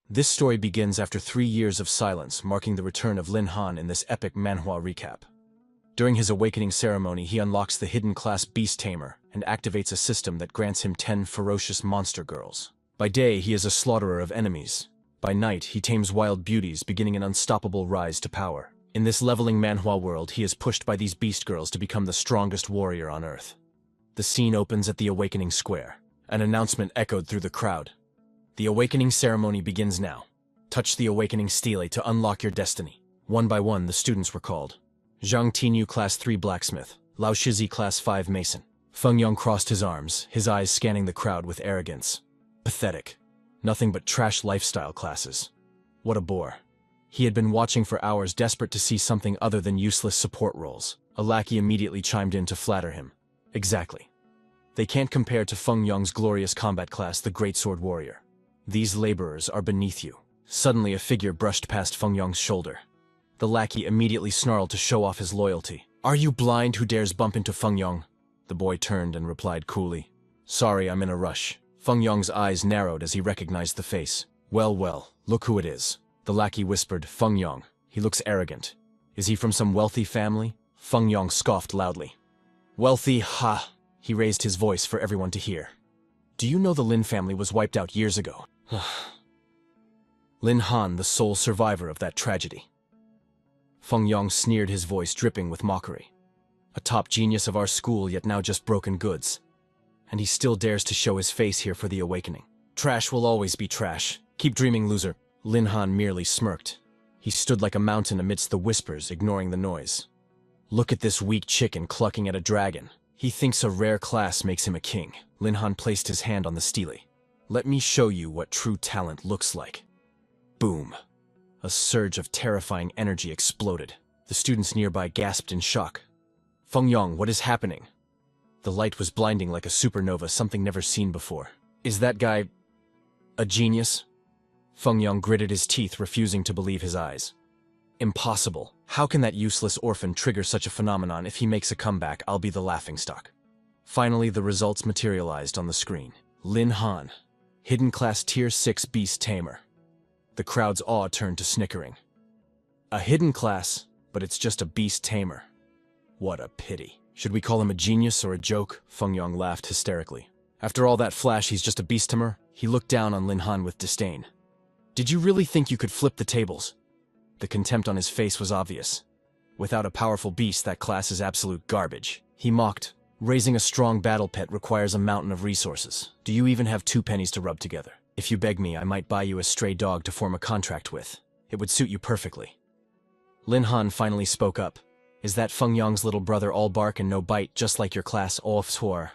This story begins after 3 years of silence, marking the return of Lin Han in this epic manhwa recap. During his awakening ceremony, he unlocks the hidden class Beast Tamer and activates a system that grants him 10 ferocious monster girls. By day, he is a slaughterer of enemies. By night, he tames wild beauties, beginning an unstoppable rise to power. In this leveling manhwa world, he is pushed by these beast girls to become the strongest warrior on Earth. The scene opens at the Awakening Square. An announcement echoed through the crowd. The awakening ceremony begins now. Touch the awakening stele to unlock your destiny. One by one, the students were called. Zhang Tinyu Class 3 Blacksmith, Lao Shizi Class 5 Mason. Feng Yong crossed his arms, his eyes scanning the crowd with arrogance. Pathetic. Nothing but trash lifestyle classes. What a bore. He had been watching for hours, desperate to see something other than useless support roles. A lackey immediately chimed in to flatter him. Exactly. They can't compare to Feng Yong's glorious combat class, the Great Sword Warrior. These laborers are beneath you. Suddenly a figure brushed past Feng Yong's shoulder. The lackey immediately snarled to show off his loyalty. Are you blind who dares bump into Feng Yong? The boy turned and replied coolly. Sorry, I'm in a rush. Feng Yong's eyes narrowed as he recognized the face. Well, look who it is. The lackey whispered, Feng Yong. He looks arrogant. Is he from some wealthy family? Feng Yong scoffed loudly. Wealthy, ha! He raised his voice for everyone to hear. Do you know the Lin family was wiped out years ago? Lin Han, the sole survivor of that tragedy. Feng Yong sneered, his voice dripping with mockery. A top genius of our school, yet now just broken goods. And he still dares to show his face here for the awakening. Trash will always be trash. Keep dreaming, loser. Lin Han merely smirked. He stood like a mountain amidst the whispers, ignoring the noise. Look at this weak chicken clucking at a dragon. He thinks a rare class makes him a king. Lin Han placed his hand on the stele. Let me show you what true talent looks like. Boom. A surge of terrifying energy exploded. The students nearby gasped in shock. Feng Yong, what is happening? The light was blinding like a supernova, something never seen before. Is that guy a genius? Feng Yong gritted his teeth, refusing to believe his eyes. Impossible. How can that useless orphan trigger such a phenomenon? If he makes a comeback, I'll be the laughingstock. Finally, the results materialized on the screen. Lin Han, hidden class tier 6 beast tamer. The crowd's awe turned to snickering. A hidden class, but it's just a beast tamer. What a pity. Should we call him a genius or a joke? Feng Yong laughed hysterically. After all that flash, he's just a beast tamer? He looked down on Lin Han with disdain. Did you really think you could flip the tables? The contempt on his face was obvious. Without a powerful beast, that class is absolute garbage. He mocked. Raising a strong battle pet requires a mountain of resources. Do you even have 2 pennies to rub together? If you beg me, I might buy you a stray dog to form a contract with. It would suit you perfectly. Lin Han finally spoke up. Is that Feng Yong's little brother, all bark and no bite, just like your class, Off-Tor?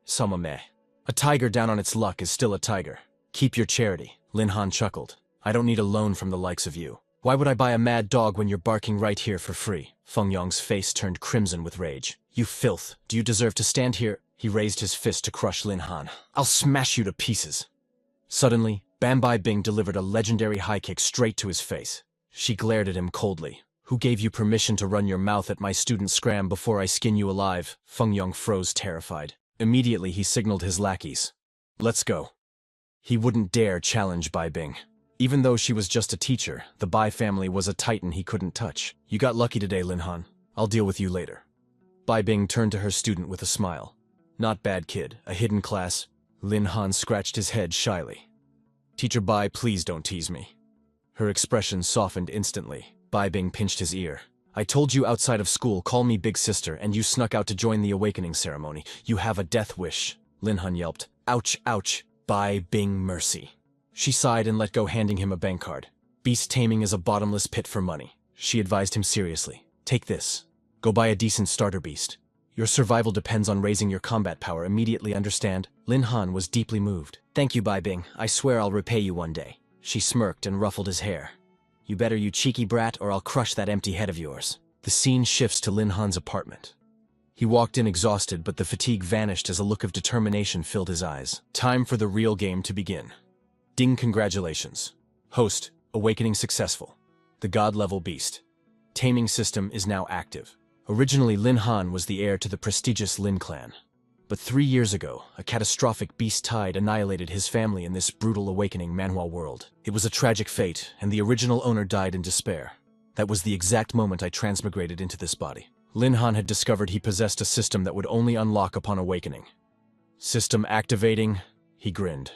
Samame. A tiger down on its luck is still a tiger. Keep your charity. Lin Han chuckled. I don't need a loan from the likes of you. Why would I buy a mad dog when you're barking right here for free? Feng Yong's face turned crimson with rage. You filth. Do you deserve to stand here? He raised his fist to crush Lin Han. I'll smash you to pieces. Suddenly, Bam Bai Bing delivered a legendary high kick straight to his face. She glared at him coldly. Who gave you permission to run your mouth at my student Scram before I skin you alive? Feng Yong froze, terrified. Immediately, he signaled his lackeys. Let's go. He wouldn't dare challenge Bai Bing. Even though she was just a teacher, the Bai family was a titan he couldn't touch. You got lucky today, Lin Han. I'll deal with you later. Bai Bing turned to her student with a smile. Not bad, kid. A hidden class. Lin Han scratched his head shyly. Teacher Bai, please don't tease me. Her expression softened instantly. Bai Bing pinched his ear. I told you outside of school, call me big sister, and you snuck out to join the awakening ceremony. You have a death wish. Lin Han yelped. Ouch, ouch. Bai Bing, mercy. She sighed and let go, handing him a bank card. Beast taming is a bottomless pit for money. She advised him seriously. Take this. Go buy a decent starter beast. Your survival depends on raising your combat power, immediately, understand? Lin Han was deeply moved. Thank you, Bai Bing. I swear I'll repay you one day. She smirked and ruffled his hair. You better, you cheeky brat, or I'll crush that empty head of yours. The scene shifts to Lin Han's apartment. He walked in exhausted, but the fatigue vanished as a look of determination filled his eyes. Time for the real game to begin. Ding, congratulations. Host, awakening successful. The god-level beast. Taming system is now active. Originally, Lin Han was the heir to the prestigious Lin clan. But 3 years ago, a catastrophic beast tide annihilated his family in this brutal awakening manhwa world. It was a tragic fate, and the original owner died in despair. That was the exact moment I transmigrated into this body. Lin Han had discovered he possessed a system that would only unlock upon awakening. System activating, he grinned.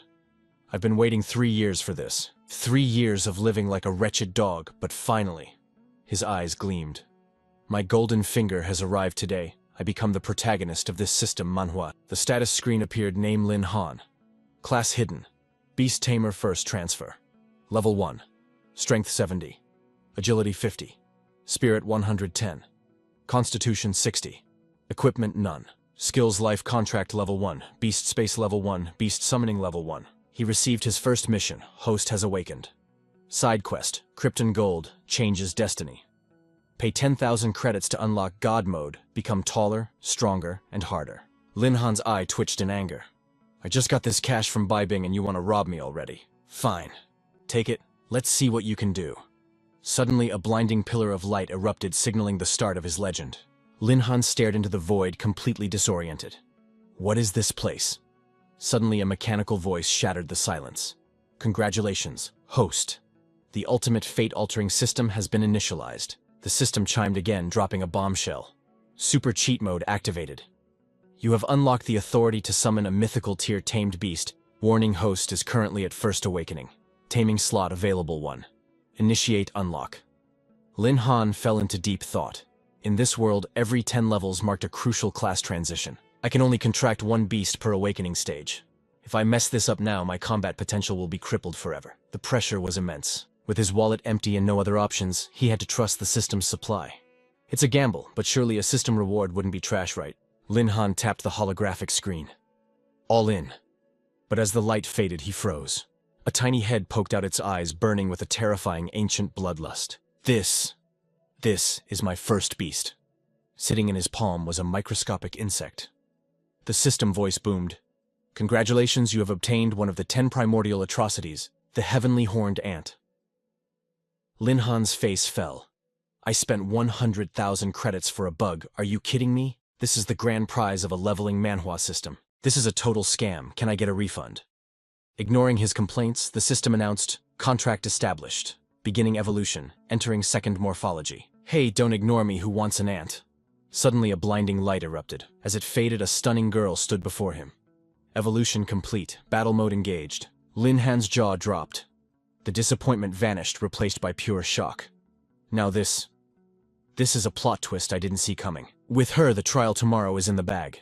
I've been waiting 3 years for this. 3 years of living like a wretched dog, but finally, his eyes gleamed. My golden finger has arrived today. I become the protagonist of this system manhwa. The status screen appeared, name Lin Han. Class hidden. Beast Tamer first transfer. Level 1. Strength 70. Agility 50. Spirit 110. Constitution 60. Equipment none. Skills life contract level 1. Beast space level 1. Beast summoning level 1. He received his first mission. Host has awakened. Side quest. Krypton Gold. Changes destiny. Pay 10,000 credits to unlock God mode. Become taller, stronger, and harder. Lin Han's eye twitched in anger. I just got this cash from Bing and you want to rob me already. Fine. Take it. Let's see what you can do. Suddenly, a blinding pillar of light erupted, signaling the start of his legend. Lin Han stared into the void, completely disoriented. What is this place? Suddenly, a mechanical voice shattered the silence. Congratulations, host. The ultimate fate-altering system has been initialized. The system chimed again, dropping a bombshell. Super cheat mode activated. You have unlocked the authority to summon a mythical tier tamed beast. Warning, host is currently at first awakening. Taming slot available 1. Initiate unlock. Lin Han fell into deep thought. In this world, every 10 levels marked a crucial class transition. I can only contract 1 beast per awakening stage. If I mess this up now, my combat potential will be crippled forever. The pressure was immense. With his wallet empty and no other options, he had to trust the system's supply. It's a gamble, but surely a system reward wouldn't be trash, right? Lin Han tapped the holographic screen. All in. But as the light faded, he froze. A tiny head poked out its eyes, burning with a terrifying ancient bloodlust. This is my first beast. Sitting in his palm was a microscopic insect. The system voice boomed. Congratulations, you have obtained one of the 10 primordial atrocities, the heavenly horned ant. Lin Han's face fell. I spent 100,000 credits for a bug. Are you kidding me? This is the grand prize of a leveling manhwa system. This is a total scam. Can I get a refund? Ignoring his complaints, the system announced, contract established, beginning evolution, entering second morphology. Hey, don't ignore me, who wants an ant? Suddenly a blinding light erupted. As it faded, a stunning girl stood before him. Evolution complete, battle mode engaged. Lin Han's jaw dropped. The disappointment vanished, replaced by pure shock. Now this is a plot twist I didn't see coming. With her, the trial tomorrow is in the bag.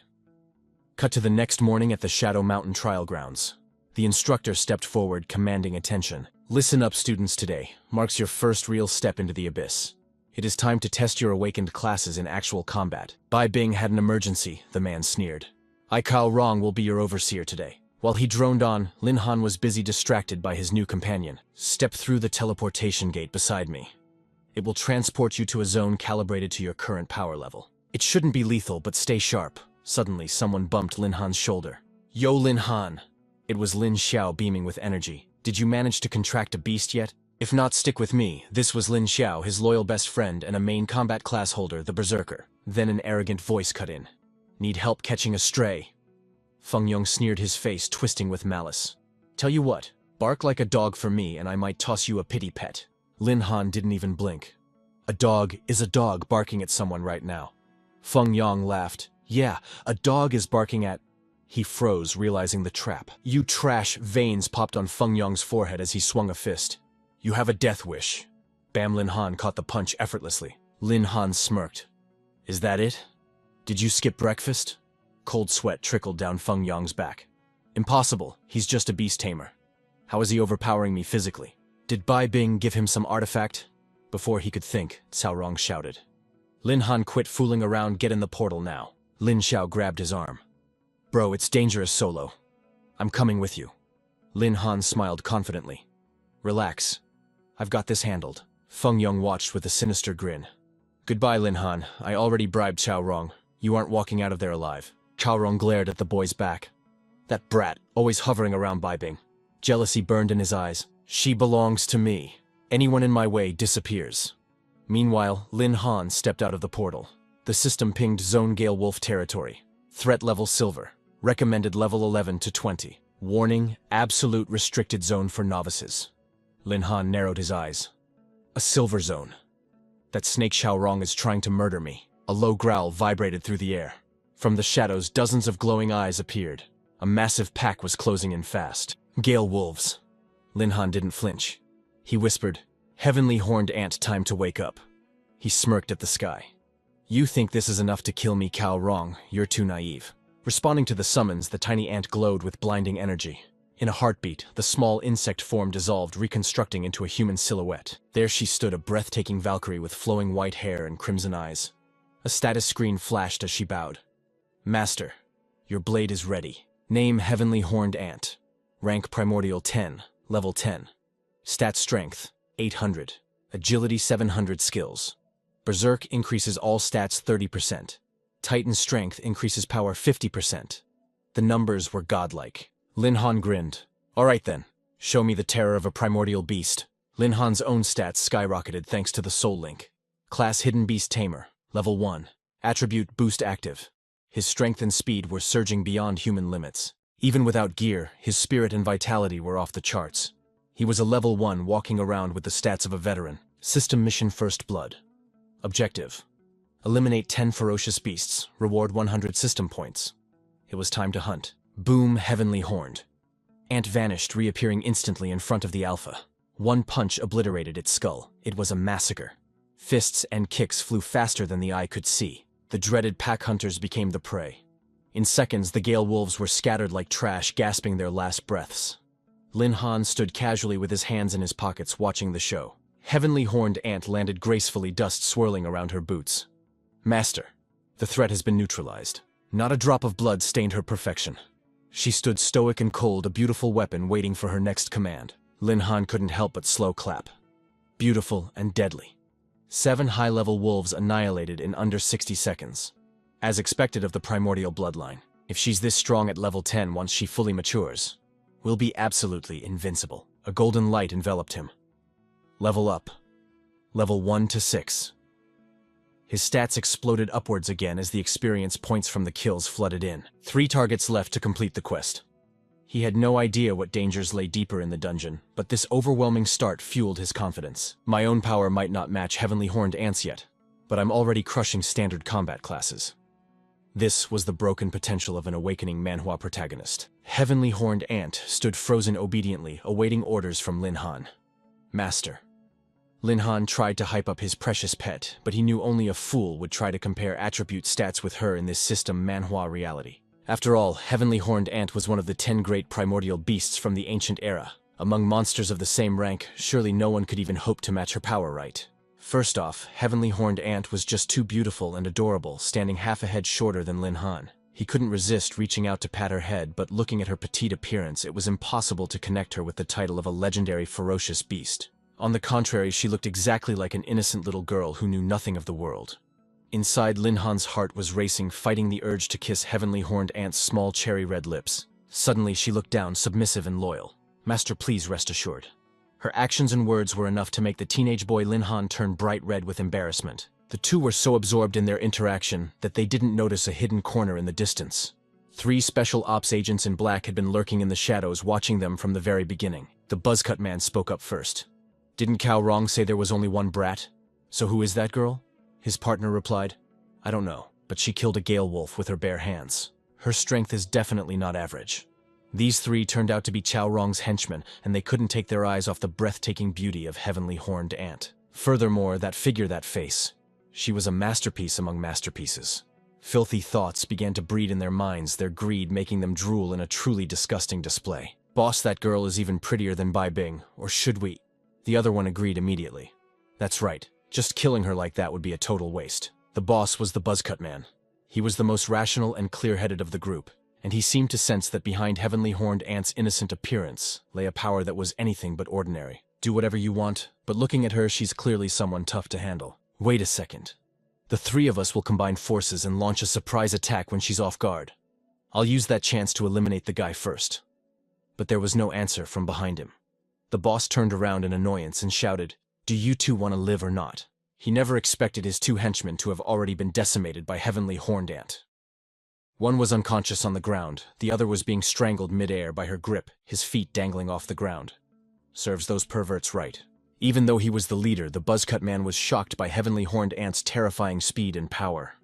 Cut to the next morning at the Shadow Mountain trial grounds. The instructor stepped forward, commanding attention. Listen up, students, today marks your first real step into the abyss. It is time to test your awakened classes in actual combat. Bing had an emergency, the man sneered. Kao Rong will be your overseer today. While he droned on, Lin Han was busy, distracted by his new companion. Step through the teleportation gate beside me. It will transport you to a zone calibrated to your current power level. It shouldn't be lethal, but stay sharp. Suddenly, someone bumped Lin Han's shoulder. Yo, Lin Han! It was Lin Xiao, beaming with energy. Did you manage to contract a beast yet? If not, stick with me. This was Lin Xiao, his loyal best friend and a main combat class holder, the Berserker. Then an arrogant voice cut in. Need help catching a stray? Feng Yong sneered, his face twisting with malice. Tell you what, bark like a dog for me and I might toss you a pity pet. Lin Han didn't even blink. A dog is a dog barking at someone right now. Feng Yong laughed. Yeah, a dog is barking at... He froze, realizing the trap. You trash! Veins popped on Feng Yong's forehead as he swung a fist. You have a death wish. Bam! Lin Han caught the punch effortlessly. Lin Han smirked. Is that it? Did you skip breakfast? Cold sweat trickled down Feng Yong's back. Impossible, he's just a beast tamer. How is he overpowering me physically? Did Bing give him some artifact? Before he could think, Cao Rong shouted. Lin Han, quit fooling around, get in the portal now. Lin Xiao grabbed his arm. Bro, it's dangerous solo. I'm coming with you. Lin Han smiled confidently. Relax. I've got this handled. Feng Yong watched with a sinister grin. Goodbye, Lin Han. I already bribed Cao Rong. You aren't walking out of there alive. Cao Rong glared at the boy's back. That brat, always hovering around Bing. Jealousy burned in his eyes. She belongs to me. Anyone in my way disappears. Meanwhile, Lin Han stepped out of the portal. The system pinged Zone Gale Wolf territory. Threat level silver. Recommended level 11 to 20. Warning, absolute restricted zone for novices. Lin Han narrowed his eyes. A silver zone. That snake Xiaorong is trying to murder me. A low growl vibrated through the air. From the shadows, dozens of glowing eyes appeared. A massive pack was closing in fast. Gale wolves. Lin Han didn't flinch. He whispered, "Heavenly horned ant, time to wake up." He smirked at the sky. "You think this is enough to kill me, Xiaorong? You're too naive." Responding to the summons, the tiny ant glowed with blinding energy. In a heartbeat, the small insect form dissolved, reconstructing into a human silhouette. There she stood, a breathtaking Valkyrie with flowing white hair and crimson eyes. A status screen flashed as she bowed. "Master, your blade is ready. Name Heavenly Horned Ant. Rank Primordial 10, Level 10. Stat Strength, 800. Agility 700 Skills. Berserk increases all stats 30%. Titan Strength increases power 50%. The numbers were godlike. Lin Han grinned. "All right then, show me the terror of a primordial beast." Lin Han's own stats skyrocketed thanks to the Soul Link. Class Hidden Beast Tamer, Level 1. Attribute Boost active. His strength and speed were surging beyond human limits. Even without gear, his spirit and vitality were off the charts. He was a Level 1 walking around with the stats of a veteran. System Mission First Blood. Objective: eliminate 10 ferocious beasts, reward 100 system points. It was time to hunt. Boom, Heavenly Horned. Ant vanished, reappearing instantly in front of the Alpha. One punch obliterated its skull. It was a massacre. Fists and kicks flew faster than the eye could see. The dreaded pack hunters became the prey. In seconds, the Gale wolves were scattered like trash, gasping their last breaths. Lin Han stood casually with his hands in his pockets, watching the show. Heavenly Horned Ant landed gracefully, dust swirling around her boots. "Master, the threat has been neutralized." Not a drop of blood stained her perfection. She stood stoic and cold, a beautiful weapon waiting for her next command. Lin Han couldn't help but slow clap. Beautiful and deadly. 7 high-level wolves annihilated in under 60 seconds. As expected of the primordial bloodline. If she's this strong at level 10 once she fully matures, we'll be absolutely invincible. A golden light enveloped him. Level up. Level 1 to 6. His stats exploded upwards again as the experience points from the kills flooded in. 3 targets left to complete the quest. He had no idea what dangers lay deeper in the dungeon, but this overwhelming start fueled his confidence. My own power might not match Heavenly Horned Ants yet, but I'm already crushing standard combat classes. This was the broken potential of an awakening manhwa protagonist. Heavenly Horned Ant stood frozen obediently, awaiting orders from Lin Han. "Master." Lin Han tried to hype up his precious pet, but he knew only a fool would try to compare attribute stats with her in this system manhwa reality. After all, Heavenly Horned Ant was one of the 10 great primordial beasts from the ancient era. Among monsters of the same rank, surely no one could even hope to match her power, right? First off, Heavenly Horned Ant was just too beautiful and adorable, standing half a head shorter than Lin Han. He couldn't resist reaching out to pat her head, but looking at her petite appearance, it was impossible to connect her with the title of a legendary ferocious beast. On the contrary, she looked exactly like an innocent little girl who knew nothing of the world. Inside, Lin Han's heart was racing, fighting the urge to kiss Heavenly Horned Ant's small cherry-red lips. Suddenly, she looked down, submissive and loyal. "Master, please rest assured." Her actions and words were enough to make the teenage boy Lin Han turn bright red with embarrassment. The two were so absorbed in their interaction that they didn't notice a hidden corner in the distance. 3 special ops agents in black had been lurking in the shadows, watching them from the very beginning. The buzzcut man spoke up first. "Didn't Xiaorong say there was only one brat? So who is that girl?" His partner replied, "I don't know, but she killed a Gale wolf with her bare hands. Her strength is definitely not average." These 3 turned out to be Xiaorong's henchmen, and they couldn't take their eyes off the breathtaking beauty of Heavenly Horned Ant. Furthermore, that figure, that face. She was a masterpiece among masterpieces. Filthy thoughts began to breed in their minds, their greed making them drool in a truly disgusting display. "Boss, that girl is even prettier than Bai Bing, or should we?" The other one agreed immediately. "That's right. Just killing her like that would be a total waste." The boss was the buzzcut man. He was the most rational and clear-headed of the group, and he seemed to sense that behind Heavenly Horned Ant's innocent appearance lay a power that was anything but ordinary. "Do whatever you want, but looking at her, she's clearly someone tough to handle." "Wait a second. The 3 of us will combine forces and launch a surprise attack when she's off guard. I'll use that chance to eliminate the guy first." But there was no answer from behind him. The boss turned around in annoyance and shouted, "Do you 2 want to live or not?" He never expected his 2 henchmen to have already been decimated by Heavenly Horned Ant. One was unconscious on the ground, the other was being strangled mid-air by her grip, his feet dangling off the ground. Serves those perverts right. Even though he was the leader, the buzzcut man was shocked by Heavenly Horned Ant's terrifying speed and power.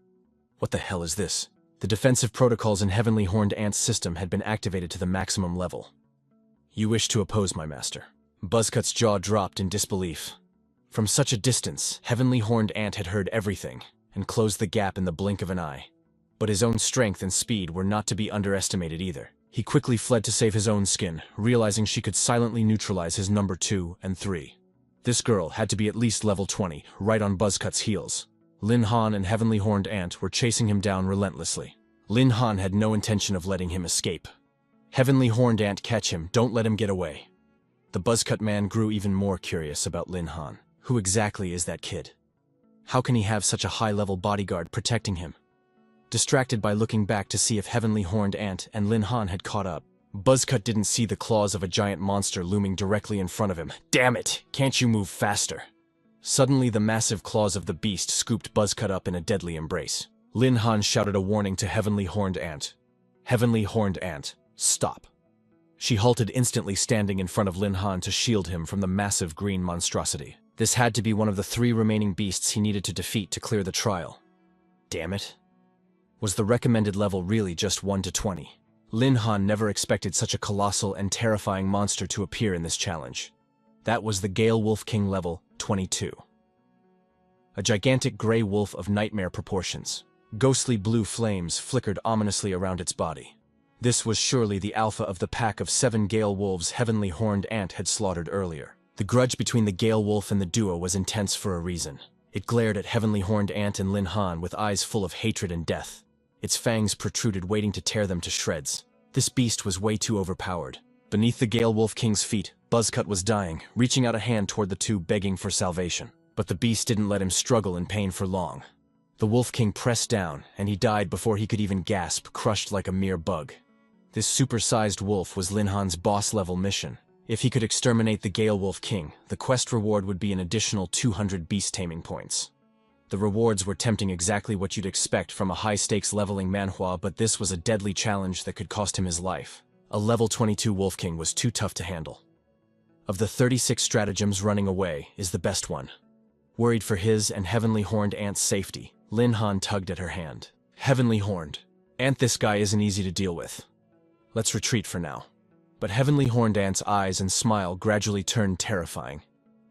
What the hell is this? The defensive protocols in Heavenly Horned Ant's system had been activated to the maximum level. You wish to oppose my master. Buzzcut's jaw dropped in disbelief. From such a distance, Heavenly Horned Ant had heard everything, and closed the gap in the blink of an eye. But his own strength and speed were not to be underestimated either. He quickly fled to save his own skin, realizing she could silently neutralize his number 2 and 3. This girl had to be at least level 20, right on Buzzcut's heels. Lin Han and Heavenly Horned Ant were chasing him down relentlessly. Lin Han had no intention of letting him escape. Heavenly Horned Ant, catch him, don't let him get away. The buzzcut man grew even more curious about Lin Han. Who exactly is that kid? How can he have such a high-level bodyguard protecting him? Distracted by looking back to see if Heavenly Horned Ant and Lin Han had caught up, Buzzcut didn't see the claws of a giant monster looming directly in front of him. Damn it! Can't you move faster? Suddenly, the massive claws of the beast scooped Buzzcut up in a deadly embrace. Lin Han shouted a warning to Heavenly Horned Ant. Heavenly Horned Ant, stop. She halted instantly, standing in front of Lin Han to shield him from the massive green monstrosity. This had to be one of the 3 remaining beasts he needed to defeat to clear the trial. Damn it. Was the recommended level really just 1 to 20? Lin Han never expected such a colossal and terrifying monster to appear in this challenge. That was the Gale Wolf King level, 22. A gigantic gray wolf of nightmare proportions. Ghostly blue flames flickered ominously around its body. This was surely the alpha of the pack of 7 Gale Wolves Heavenly Horned Ant had slaughtered earlier. The grudge between the Gale Wolf and the duo was intense for a reason. It glared at Heavenly Horned Ant and Lin Han with eyes full of hatred and death. Its fangs protruded, waiting to tear them to shreds. This beast was way too overpowered. Beneath the Gale Wolf King's feet, Buzzcut was dying, reaching out a hand toward the two, begging for salvation. But the beast didn't let him struggle in pain for long. The Wolf King pressed down, and he died before he could even gasp, crushed like a mere bug. This super-sized wolf was Lin Han's boss-level mission. If he could exterminate the Gale Wolf King, the quest reward would be an additional 200 beast-taming points. The rewards were tempting, exactly what you'd expect from a high-stakes leveling manhwa, but this was a deadly challenge that could cost him his life. A level 22 Wolf King was too tough to handle. Of the 36 stratagems, running away is the best one. Worried for his and Heavenly Horned Ant's safety, Lin Han tugged at her hand. Heavenly Horned Ant, this guy isn't easy to deal with. Let's retreat for now. But Heavenly Horned Ant's eyes and smile gradually turned terrifying.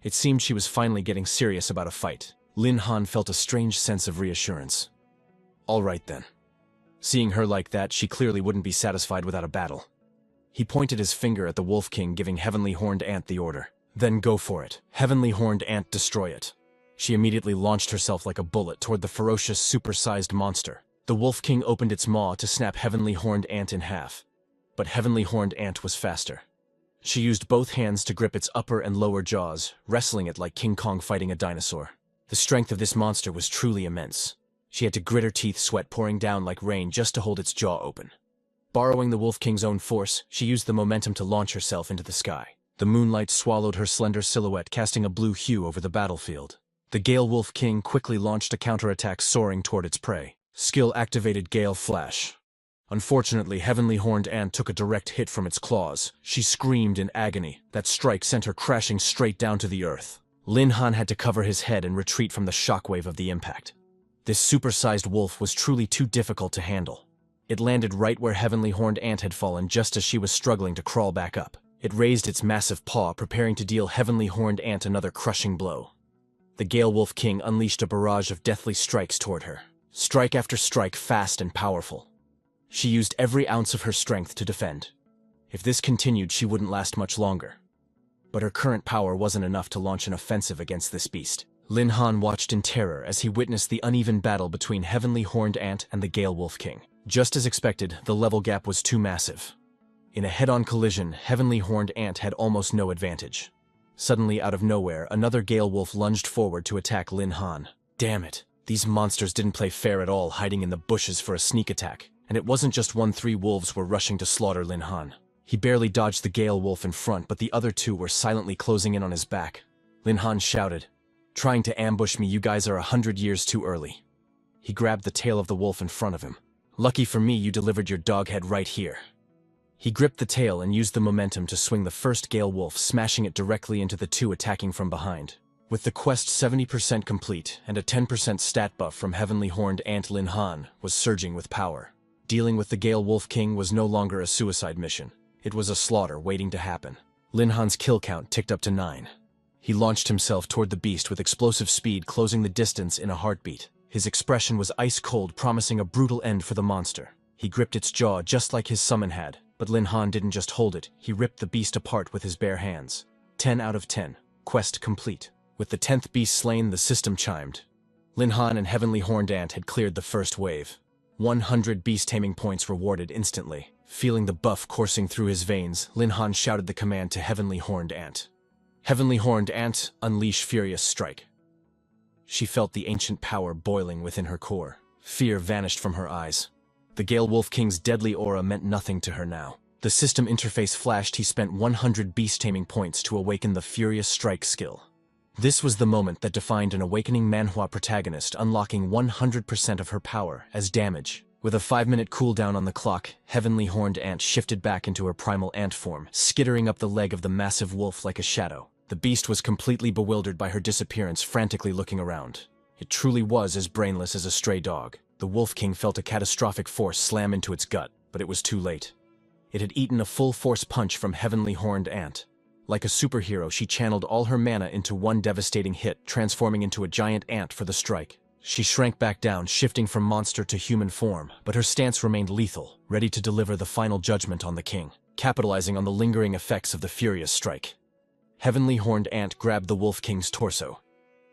It seemed she was finally getting serious about a fight. Lin Han felt a strange sense of reassurance. All right then. Seeing her like that, she clearly wouldn't be satisfied without a battle. He pointed his finger at the Wolf King, giving Heavenly Horned Ant the order. Then go for it. Heavenly Horned Ant, destroy it. She immediately launched herself like a bullet toward the ferocious, super-sized monster. The Wolf King opened its maw to snap Heavenly Horned Ant in half. But Heavenly Horned Ant was faster. She used both hands to grip its upper and lower jaws, wrestling it like King Kong fighting a dinosaur. The strength of this monster was truly immense. She had to grit her teeth, sweat pouring down like rain just to hold its jaw open. Borrowing the Wolf King's own force, she used the momentum to launch herself into the sky. The moonlight swallowed her slender silhouette, casting a blue hue over the battlefield. The Gale Wolf King quickly launched a counterattack, soaring toward its prey. Skill-activated Gale Flash. Unfortunately, Heavenly Horned Ant took a direct hit from its claws. She screamed in agony. That strike sent her crashing straight down to the earth. Lin Han had to cover his head and retreat from the shockwave of the impact. This supersized wolf was truly too difficult to handle. It landed right where Heavenly Horned Ant had fallen, just as she was struggling to crawl back up. It raised its massive paw, preparing to deal Heavenly Horned Ant another crushing blow. The Gale Wolf King unleashed a barrage of deathly strikes toward her. Strike after strike, fast and powerful. She used every ounce of her strength to defend. If this continued, she wouldn't last much longer. But her current power wasn't enough to launch an offensive against this beast. Lin Han watched in terror as he witnessed the uneven battle between Heavenly Horned Ant and the Gale Wolf King. Just as expected, the level gap was too massive. In a head-on collision, Heavenly Horned Ant had almost no advantage. Suddenly, out of nowhere, another Gale Wolf lunged forward to attack Lin Han. Damn it, these monsters didn't play fair at all, hiding in the bushes for a sneak attack. And it wasn't just 3 wolves were rushing to slaughter Lin Han. He barely dodged the Gale Wolf in front, but the other 2 were silently closing in on his back. Lin Han shouted, "Trying to ambush me, you guys are 100 years too early." He grabbed the tail of the wolf in front of him. Lucky for me you delivered your dog head right here. He gripped the tail and used the momentum to swing the first Gale Wolf, smashing it directly into the two attacking from behind. With the quest 70% complete and a 10% stat buff from Heavenly Horned Ant, Lin Han was surging with power. Dealing with the Gale Wolf King was no longer a suicide mission. It was a slaughter waiting to happen. Lin Han's kill count ticked up to 9. He launched himself toward the beast with explosive speed, closing the distance in a heartbeat. His expression was ice cold, promising a brutal end for the monster. He gripped its jaw just like his summon had, but Lin Han didn't just hold it, he ripped the beast apart with his bare hands. 10 out of 10. Quest complete. With the 10th beast slain, the system chimed. Lin Han and Heavenly Horned Ant had cleared the first wave. 100 beast taming points rewarded instantly. Feeling the buff coursing through his veins, Lin Han shouted the command to Heavenly Horned Ant. Heavenly Horned Ant, unleash Furious Strike. She felt the ancient power boiling within her core. Fear vanished from her eyes. The Gale Wolf King's deadly aura meant nothing to her now. The system interface flashed. He spent 100 beast taming points to awaken the Furious Strike skill. This was the moment that defined an awakening manhwa protagonist, unlocking 100% of her power as damage. With a 5-minute cooldown on the clock, Heavenly Horned Ant shifted back into her primal ant form, skittering up the leg of the massive wolf like a shadow. The beast was completely bewildered by her disappearance, frantically looking around. It truly was as brainless as a stray dog. The Wolf King felt a catastrophic force slam into its gut, but it was too late. It had eaten a full-force punch from Heavenly Horned Ant. Like a superhero, she channeled all her mana into one devastating hit, transforming into a giant ant for the strike. She shrank back down, shifting from monster to human form, but her stance remained lethal, ready to deliver the final judgment on the king, capitalizing on the lingering effects of the furious strike. Heavenly Horned Ant grabbed the Wolf King's torso.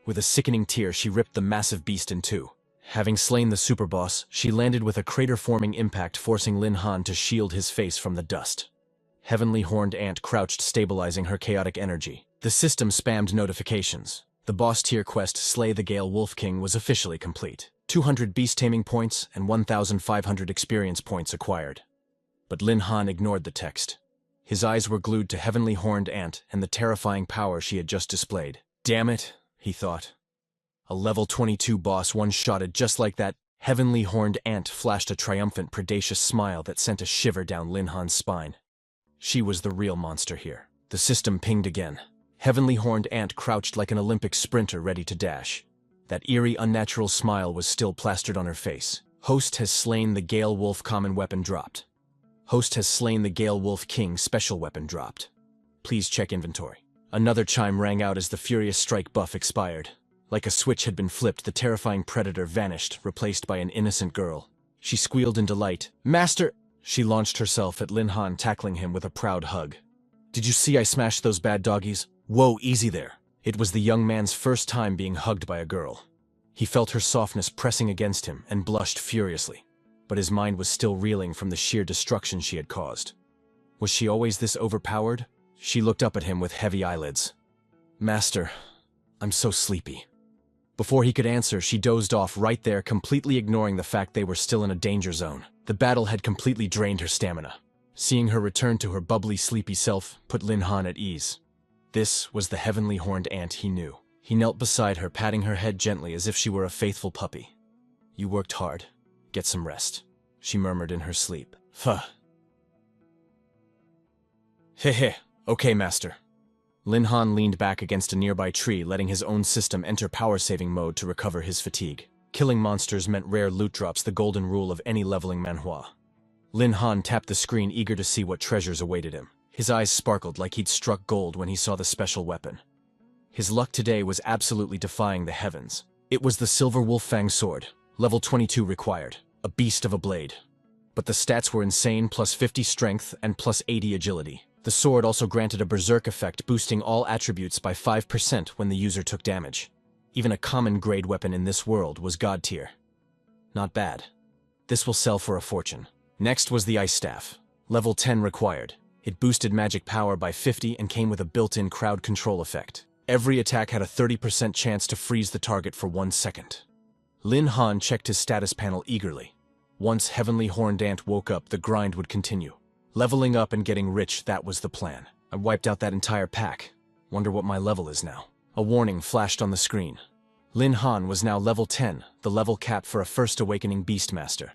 With a sickening tear, she ripped the massive beast in two. Having slain the superboss, she landed with a crater-forming impact, forcing Lin Han to shield his face from the dust. Heavenly Horned Ant crouched, stabilizing her chaotic energy. The system spammed notifications. The boss tier quest, Slay the Gale Wolf King, was officially complete. 200 beast taming points and 1,500 experience points acquired. But Lin Han ignored the text. His eyes were glued to Heavenly Horned Ant and the terrifying power she had just displayed. Damn it, he thought. A level 22 boss one-shotted just like that. Heavenly Horned Ant flashed a triumphant, predacious smile that sent a shiver down Lin Han's spine. She was the real monster here. The system pinged again. Heavenly Horned Ant crouched like an Olympic sprinter ready to dash. That eerie, unnatural smile was still plastered on her face. Host has slain the Gale Wolf common weapon dropped. Host has slain the Gale Wolf King special weapon dropped. Please check inventory. Another chime rang out as the Furious Strike buff expired. Like a switch had been flipped, the terrifying predator vanished, replaced by an innocent girl. She squealed in delight. Master! She launched herself at Lin Han, tackling him with a proud hug. Did you see I smashed those bad doggies? Whoa, easy there. It was the young man's first time being hugged by a girl. He felt her softness pressing against him and blushed furiously. But his mind was still reeling from the sheer destruction she had caused. Was she always this overpowered? She looked up at him with heavy eyelids. Master, I'm so sleepy. Before he could answer, she dozed off right there, completely ignoring the fact they were still in a danger zone. The battle had completely drained her stamina. Seeing her return to her bubbly, sleepy self put Lin Han at ease. This was the Heavenly Horned Ant he knew. He knelt beside her, patting her head gently as if she were a faithful puppy. You worked hard. Get some rest, she murmured in her sleep. Fuh. Heh. Okay, master. Lin Han leaned back against a nearby tree, letting his own system enter power-saving mode to recover his fatigue. Killing monsters meant rare loot drops, the golden rule of any leveling manhwa. Lin Han tapped the screen, eager to see what treasures awaited him. His eyes sparkled like he'd struck gold when he saw the special weapon. His luck today was absolutely defying the heavens. It was the Silver Wolf Fang Sword, level 22 required, a beast of a blade. But the stats were insane, plus 50 strength and plus 80 agility. The sword also granted a berserk effect, boosting all attributes by 5% when the user took damage. Even a common grade weapon in this world was god tier. Not bad. This will sell for a fortune. Next was the Ice Staff, level 10 required. It boosted magic power by 50 and came with a built-in crowd control effect. Every attack had a 30% chance to freeze the target for 1 second. Lin Han checked his status panel eagerly. Once Heavenly Horned Ant woke up, the grind would continue. Leveling up and getting rich, that was the plan. I wiped out that entire pack. Wonder what my level is now. A warning flashed on the screen. Lin Han was now level 10, the level cap for a first awakening Beastmaster.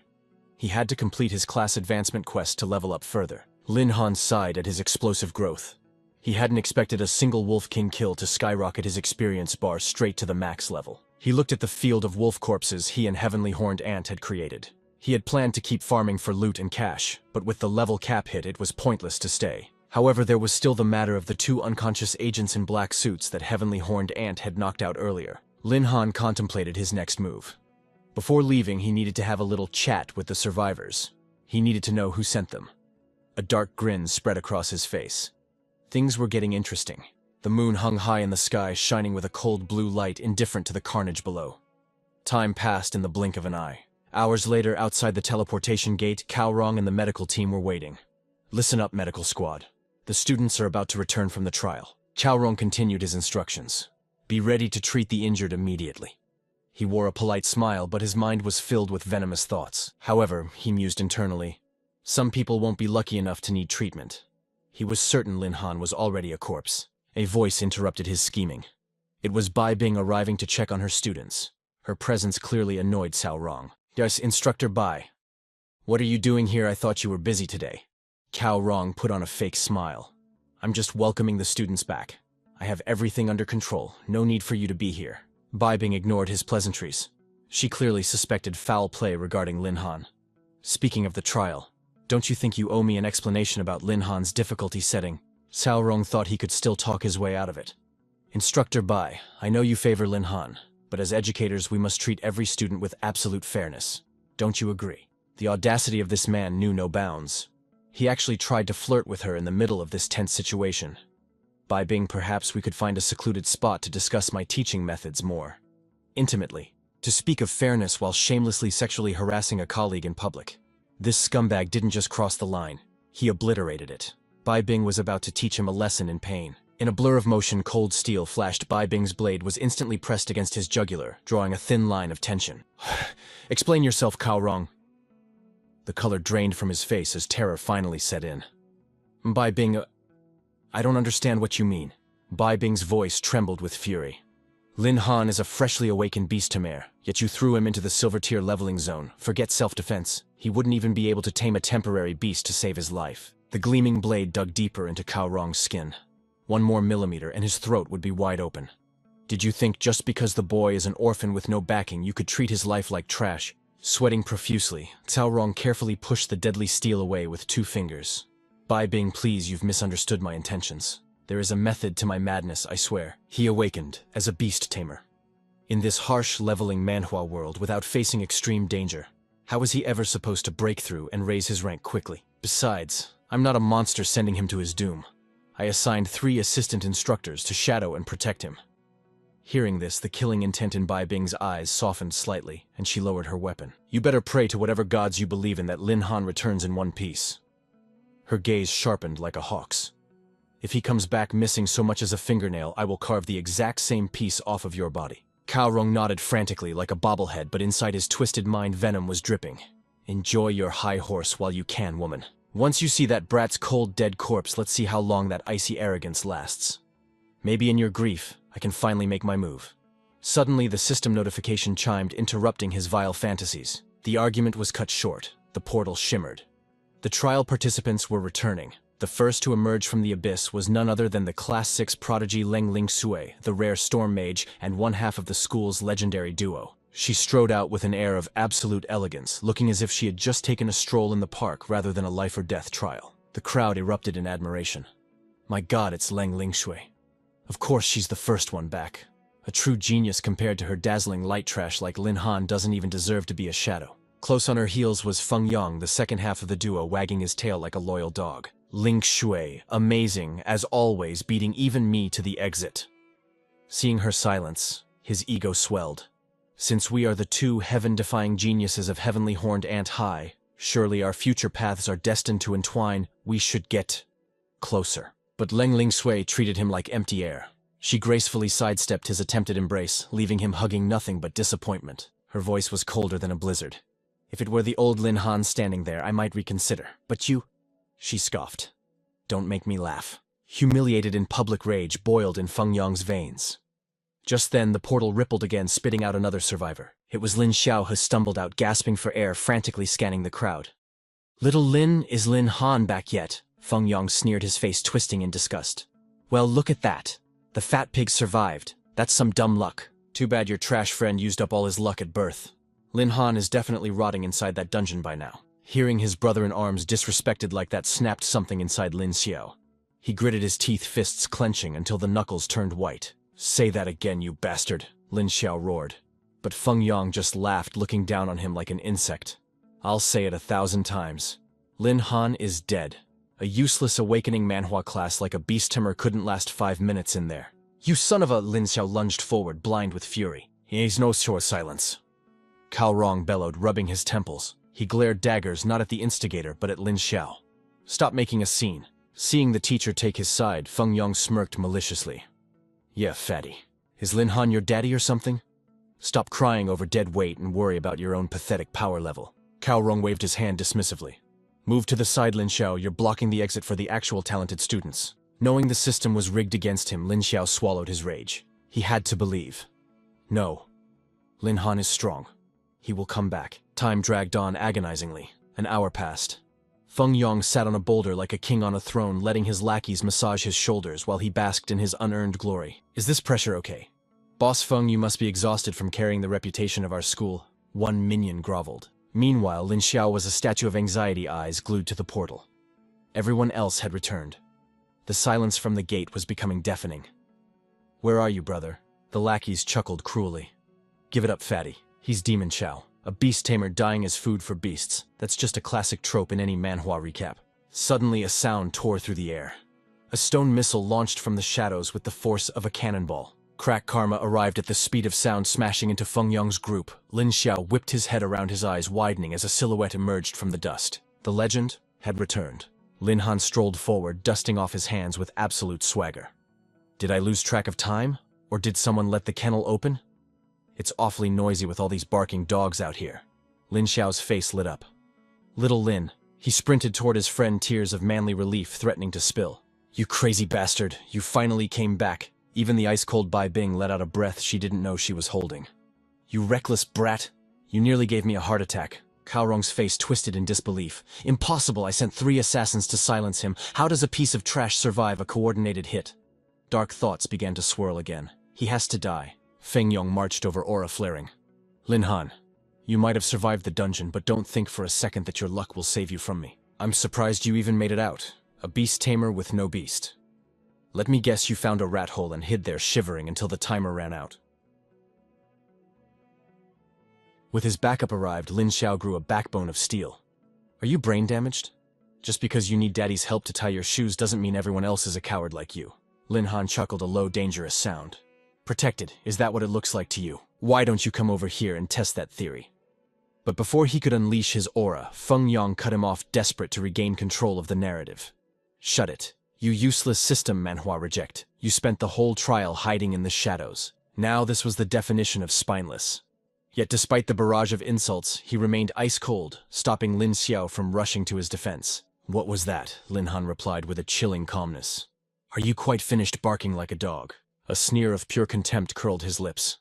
He had to complete his class advancement quest to level up further. Lin Han sighed at his explosive growth. He hadn't expected a single Wolf King kill to skyrocket his experience bar straight to the max level. He looked at the field of wolf corpses he and Heavenly Horned Ant had created. He had planned to keep farming for loot and cash, but with the level cap hit it was pointless to stay. However, there was still the matter of the two unconscious agents in black suits that Heavenly Horned Ant had knocked out earlier. Lin Han contemplated his next move. Before leaving, he needed to have a little chat with the survivors. He needed to know who sent them. A dark grin spread across his face. Things were getting interesting. The moon hung high in the sky, shining with a cold blue light indifferent to the carnage below. Time passed in the blink of an eye. Hours later, outside the teleportation gate, Kaorong and the medical team were waiting. "Listen up, medical squad. The students are about to return from the trial." Kaorong continued his instructions. "Be ready to treat the injured immediately." He wore a polite smile, but his mind was filled with venomous thoughts. However, he mused internally, some people won't be lucky enough to need treatment. He was certain Lin Han was already a corpse. A voice interrupted his scheming. It was Bai Bing arriving to check on her students. Her presence clearly annoyed Cao Rong. "Yes, Instructor Bai. What are you doing here? I thought you were busy today." Cao Rong put on a fake smile. "I'm just welcoming the students back. I have everything under control. No need for you to be here." Bai Bing ignored his pleasantries. She clearly suspected foul play regarding Lin Han. "Speaking of the trial, don't you think you owe me an explanation about Lin Han's difficulty setting?" Cao Rong thought he could still talk his way out of it. "Instructor Bai, I know you favor Lin Han, but as educators we must treat every student with absolute fairness. Don't you agree?" The audacity of this man knew no bounds. He actually tried to flirt with her in the middle of this tense situation. "Bai Bing, perhaps we could find a secluded spot to discuss my teaching methods more intimately. To speak of fairness while shamelessly sexually harassing a colleague in public. This scumbag didn't just cross the line, he obliterated it." Bai Bing was about to teach him a lesson in pain. In a blur of motion, cold steel flashed. Bai Bing's blade was instantly pressed against his jugular, drawing a thin line of tension. "Explain yourself, Cao Rong." The color drained from his face as terror finally set in. "Bai Bing, I don't understand what you mean." Bai Bing's voice trembled with fury. "Lin Han is a freshly awakened beast-tamer, yet you threw him into the silver-tier leveling zone. Forget self-defense. He wouldn't even be able to tame a temporary beast to save his life." The gleaming blade dug deeper into Cao Rong's skin. 1 more millimeter and his throat would be wide open. "Did you think just because the boy is an orphan with no backing you could treat his life like trash?" Sweating profusely, Cao Rong carefully pushed the deadly steel away with 2 fingers. "Bai Bing, please, you've misunderstood my intentions. There is a method to my madness, I swear." He awakened as a beast tamer. In this harsh, leveling manhwa world without facing extreme danger, how was he ever supposed to break through and raise his rank quickly? Besides, I'm not a monster sending him to his doom. I assigned 3 assistant instructors to shadow and protect him. Hearing this, the killing intent in Bai Bing's eyes softened slightly, and she lowered her weapon. "You better pray to whatever gods you believe in that Lin Han returns in one piece." Her gaze sharpened like a hawk's. "If he comes back missing so much as a fingernail, I will carve the exact same piece off of your body." Cao Rong nodded frantically like a bobblehead, but inside his twisted mind venom was dripping. "Enjoy your high horse while you can, woman. Once you see that brat's cold, dead corpse, let's see how long that icy arrogance lasts. Maybe in your grief, I can finally make my move." Suddenly, the system notification chimed, interrupting his vile fantasies. The argument was cut short. The portal shimmered. The trial participants were returning. The first to emerge from the abyss was none other than the Class 6 prodigy Leng Ling Sui, the rare storm mage and one half of the school's legendary duo. She strode out with an air of absolute elegance, looking as if she had just taken a stroll in the park rather than a life-or-death trial. The crowd erupted in admiration. "My God, it's Leng Ling Sui. Of course she's the first one back. A true genius compared to her dazzling light trash like Lin Han doesn't even deserve to be a shadow." Close on her heels was Feng Yang, the second half of the duo, wagging his tail like a loyal dog. Ling Shui, amazing, as always, beating even me to the exit. Seeing her silence, his ego swelled. Since we are the 2 heaven-defying geniuses of Heavenly Horned Ant High, surely our future paths are destined to entwine. We should get closer. But Leng Ling Sui treated him like empty air. She gracefully sidestepped his attempted embrace, leaving him hugging nothing but disappointment. Her voice was colder than a blizzard. "If it were the old Lin Han standing there, I might reconsider. But you—" She scoffed. "Don't make me laugh." Humiliated in public rage boiled in Feng Yang's veins. Just then, the portal rippled again, spitting out another survivor. It was Lin Xiao who stumbled out, gasping for air, frantically scanning the crowd. "Little Lin, is Lin Han back yet?" Feng Yong sneered, his face twisting in disgust. "Well, look at that. The fat pig survived. That's some dumb luck. Too bad your trash friend used up all his luck at birth. Lin Han is definitely rotting inside that dungeon by now." Hearing his brother-in-arms disrespected like that snapped something inside Lin Xiao. He gritted his teeth, fists clenching until the knuckles turned white. "Say that again, you bastard," Lin Xiao roared. But Feng Yong just laughed, looking down on him like an insect. "I'll say it 1,000 times. Lin Han is dead. A useless awakening manhwa class like a beast tamer couldn't last 5 minutes in there." "You son of a—" Lin Xiao lunged forward, blind with fury. "He's no sure silence." Cao Rong bellowed, rubbing his temples. He glared daggers not at the instigator but at Lin Xiao. "Stop making a scene." Seeing the teacher take his side, Feng Yong smirked maliciously. "Yeah, fatty. Is Lin Han your daddy or something? Stop crying over dead weight and worry about your own pathetic power level." Cao Rong waved his hand dismissively. "Move to the side, Lin Xiao. You're blocking the exit for the actual talented students." Knowing the system was rigged against him, Lin Xiao swallowed his rage. He had to believe. No. Lin Han is strong. He will come back. Time dragged on agonizingly. An hour passed. Feng Yong sat on a boulder like a king on a throne, letting his lackeys massage his shoulders while he basked in his unearned glory. "Is this pressure okay?" "Boss Feng, you must be exhausted from carrying the reputation of our school." One minion groveled. Meanwhile, Lin Xiao was a statue of anxiety, eyes glued to the portal. Everyone else had returned. The silence from the gate was becoming deafening. "Where are you, brother?" The lackeys chuckled cruelly. "Give it up, fatty. He's Demon Chow. A beast tamer dying as food for beasts. That's just a classic trope in any manhwa recap." Suddenly, a sound tore through the air. A stone missile launched from the shadows with the force of a cannonball. Crack Karma arrived at the speed of sound, smashing into Feng Yong's group. Lin Xiao whipped his head around, his eyes widening as a silhouette emerged from the dust. The legend had returned. Lin Han strolled forward, dusting off his hands with absolute swagger. "Did I lose track of time? Or did someone let the kennel open? It's awfully noisy with all these barking dogs out here." Lin Xiao's face lit up. "Little Lin." He sprinted toward his friend, tears of manly relief threatening to spill. "You crazy bastard, you finally came back." Even the ice-cold Bai Bing let out a breath she didn't know she was holding. "You reckless brat. You nearly gave me a heart attack." Cao Rong's face twisted in disbelief. "Impossible, I sent 3 assassins to silence him. How does a piece of trash survive a coordinated hit?" Dark thoughts began to swirl again. He has to die. Feng Yong marched over, aura flaring. "Lin Han, you might have survived the dungeon, but don't think for a second that your luck will save you from me. I'm surprised you even made it out. A beast tamer with no beast. Let me guess you found a rat hole and hid there shivering until the timer ran out." With his backup arrived, Lin Xiao grew a backbone of steel. "Are you brain damaged? Just because you need daddy's help to tie your shoes doesn't mean everyone else is a coward like you." Lin Han chuckled, a low, dangerous sound. "Protected, is that what it looks like to you? Why don't you come over here and test that theory?" But before he could unleash his aura, Feng Yong cut him off, desperate to regain control of the narrative. "Shut it. You useless system, Manhwa reject. You spent the whole trial hiding in the shadows." Now this was the definition of spineless. Yet despite the barrage of insults, he remained ice-cold, stopping Lin Xiao from rushing to his defense. "What was that?" Lin Han replied with a chilling calmness. "Are you quite finished barking like a dog?" A sneer of pure contempt curled his lips.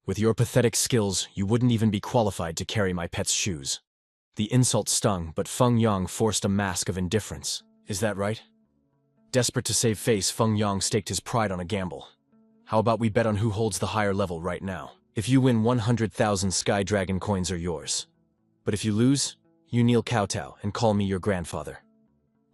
"With your pathetic skills, you wouldn't even be qualified to carry my pet's shoes." The insult stung, but Feng Yong forced a mask of indifference. "Is that right?" Desperate to save face, Feng Yong staked his pride on a gamble. "How about we bet on who holds the higher level right now? If you win, 100,000 Sky Dragon coins are yours. But if you lose, you kneel kowtow and call me your grandfather."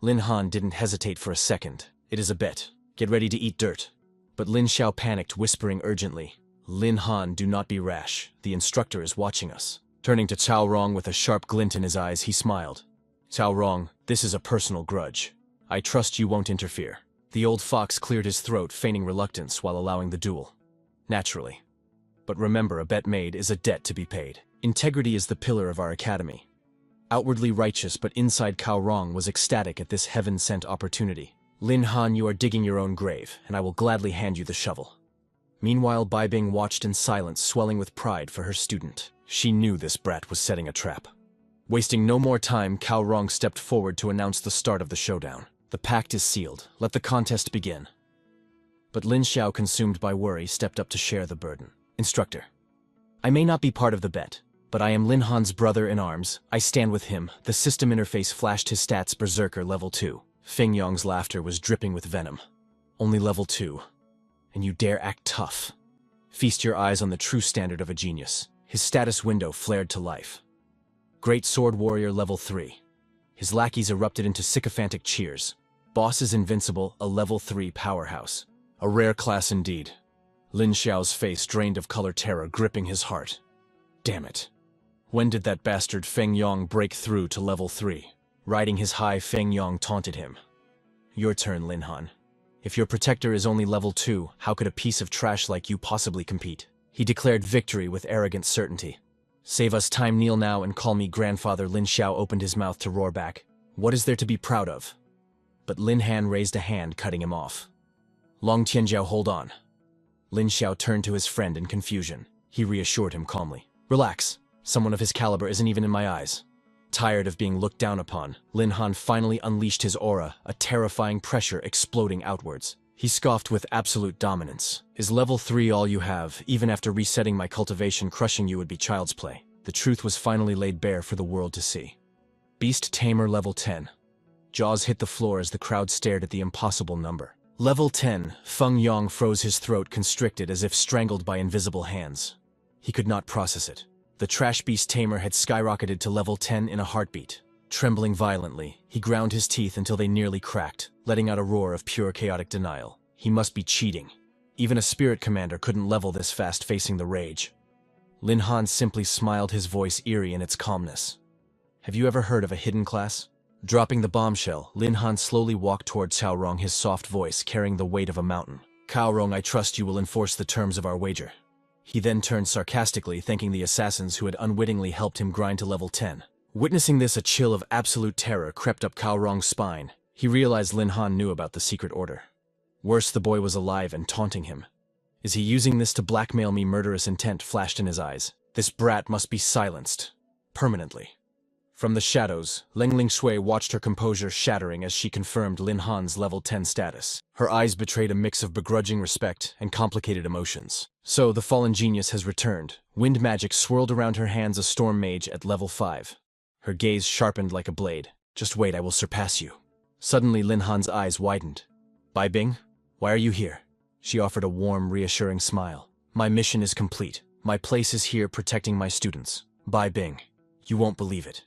Lin Han didn't hesitate for a second. "It is a bet. Get ready to eat dirt." But Lin Xiao panicked, whispering urgently, "Lin Han, do not be rash. The instructor is watching us." Turning to Cao Rong with a sharp glint in his eyes, he smiled. "Cao Rong, this is a personal grudge. I trust you won't interfere." The old fox cleared his throat, feigning reluctance while allowing the duel. "Naturally. But remember, a bet made is a debt to be paid. Integrity is the pillar of our academy." Outwardly righteous, but inside, Cao Rong was ecstatic at this heaven-sent opportunity. "Lin Han, you are digging your own grave, and I will gladly hand you the shovel." Meanwhile, Bai Bing watched in silence, swelling with pride for her student. She knew this brat was setting a trap. Wasting no more time, Cao Rong stepped forward to announce the start of the showdown. "The pact is sealed. Let the contest begin." But Lin Xiao, consumed by worry, stepped up to share the burden. Instructor, I may not be part of the bet, but I am Lin Han's brother in arms. I stand with him. The system interface flashed his stats Berserker level 2. Feng Yong's laughter was dripping with venom. Only level 2. And you dare act tough. Feast your eyes on the true standard of a genius. His status window flared to life. Great Sword Warrior level 3. His lackeys erupted into sycophantic cheers. Boss is invincible, a level 3 powerhouse. A rare class indeed. Lin Xiao's face drained of color terror gripping his heart. Damn it. When did that bastard Feng Yong break through to level 3? Riding his high, Feng Yong taunted him. Your turn, Lin Han. If your protector is only level 2, how could a piece of trash like you possibly compete? He declared victory with arrogant certainty. Save us time, kneel now and call me grandfather. Lin Xiao opened his mouth to roar back. What is there to be proud of? But Lin Han raised a hand, cutting him off. Long Tianjiao, hold on. Lin Xiao turned to his friend in confusion. He reassured him calmly. Relax. Someone of his caliber isn't even in my eyes. Tired of being looked down upon, Lin Han finally unleashed his aura, a terrifying pressure exploding outwards. He scoffed with absolute dominance. Is level 3 all you have? Even after resetting my cultivation, crushing you would be child's play. The truth was finally laid bare for the world to see. Beast Tamer level 10. Jaws hit the floor as the crowd stared at the impossible number. Level 10, Feng Yong froze, his throat constricted as if strangled by invisible hands. He could not process it. The trash beast tamer had skyrocketed to level 10 in a heartbeat. Trembling violently, he ground his teeth until they nearly cracked, letting out a roar of pure chaotic denial. He must be cheating. Even a spirit commander couldn't level this fast, facing the rage. Lin Han simply smiled, his voice eerie in its calmness. Have you ever heard of a hidden class? Dropping the bombshell, Lin Han slowly walked toward Cao Rong, his soft voice carrying the weight of a mountain. Cao Rong, I trust you will enforce the terms of our wager. He then turned sarcastically, thanking the assassins who had unwittingly helped him grind to level 10. Witnessing this, a chill of absolute terror crept up Cao Rong's spine. He realized Lin Han knew about the secret order. Worse, the boy was alive and taunting him. Is he using this to blackmail me? Murderous intent flashed in his eyes. This brat must be silenced. Permanently. From the shadows, Ling Shui watched her composure shattering as she confirmed Lin Han's level 10 status. Her eyes betrayed a mix of begrudging respect and complicated emotions. So, the fallen genius has returned. Wind magic swirled around her hands, a storm mage at level 5. Her gaze sharpened like a blade. Just wait, I will surpass you. Suddenly, Lin Han's eyes widened. Bai Bing, why are you here? She offered a warm, reassuring smile. My mission is complete. My place is here protecting my students. Bai Bing, you won't believe it.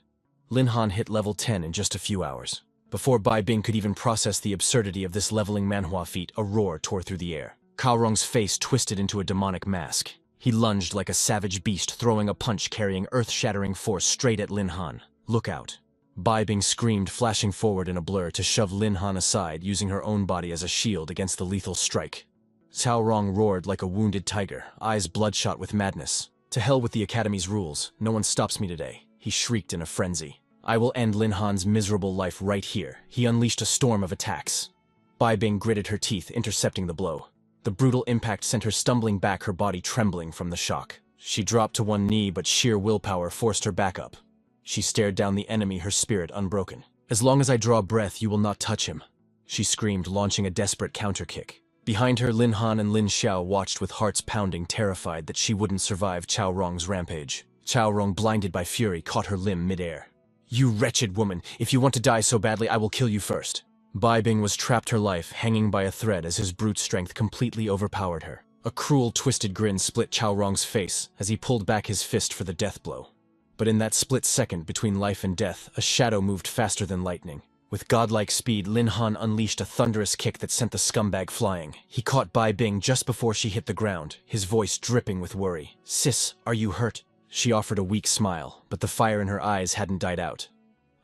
Lin Han hit level 10 in just a few hours. Before Bai Bing could even process the absurdity of this leveling manhwa feat, a roar tore through the air. Cao Rong's face twisted into a demonic mask. He lunged like a savage beast, throwing a punch carrying earth-shattering force straight at Lin Han. Look out. Bai Bing screamed, flashing forward in a blur to shove Lin Han aside, using her own body as a shield against the lethal strike. Cao Rong roared like a wounded tiger, eyes bloodshot with madness. To hell with the Academy's rules. No one stops me today. He shrieked in a frenzy. I will end Lin Han's miserable life right here. He unleashed a storm of attacks. Bai Bing gritted her teeth, intercepting the blow. The brutal impact sent her stumbling back, her body trembling from the shock. She dropped to one knee, but sheer willpower forced her back up. She stared down the enemy, her spirit unbroken. As long as I draw breath, you will not touch him, she screamed, launching a desperate counter-kick. Behind her, Lin Han and Lin Xiao watched with hearts pounding, terrified that she wouldn't survive Cao Rong's rampage. Cao Rong, blinded by fury, caught her limb mid-air. You wretched woman, if you want to die so badly, I will kill you first. Bai Bing was trapped, her life hanging by a thread as his brute strength completely overpowered her. A cruel, twisted grin split Cao Rong's face as he pulled back his fist for the death blow. But in that split second between life and death, a shadow moved faster than lightning. With godlike speed, Lin Han unleashed a thunderous kick that sent the scumbag flying. He caught Bai Bing just before she hit the ground, his voice dripping with worry. Sis, are you hurt? She offered a weak smile, but the fire in her eyes hadn't died out.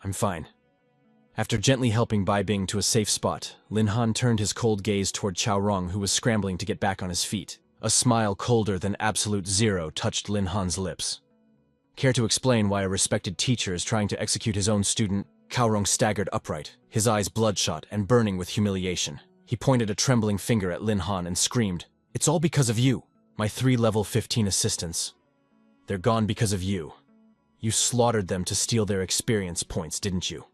I'm fine. After gently helping Bai Bing to a safe spot, Lin Han turned his cold gaze toward Cao Rong, who was scrambling to get back on his feet. A smile colder than absolute zero touched Lin Han's lips. Care to explain why a respected teacher is trying to execute his own student? Cao Rong staggered upright, his eyes bloodshot and burning with humiliation. He pointed a trembling finger at Lin Han and screamed, It's all because of you, my 3 level 15 assistants. They're gone because of you. You slaughtered them to steal their experience points, didn't you?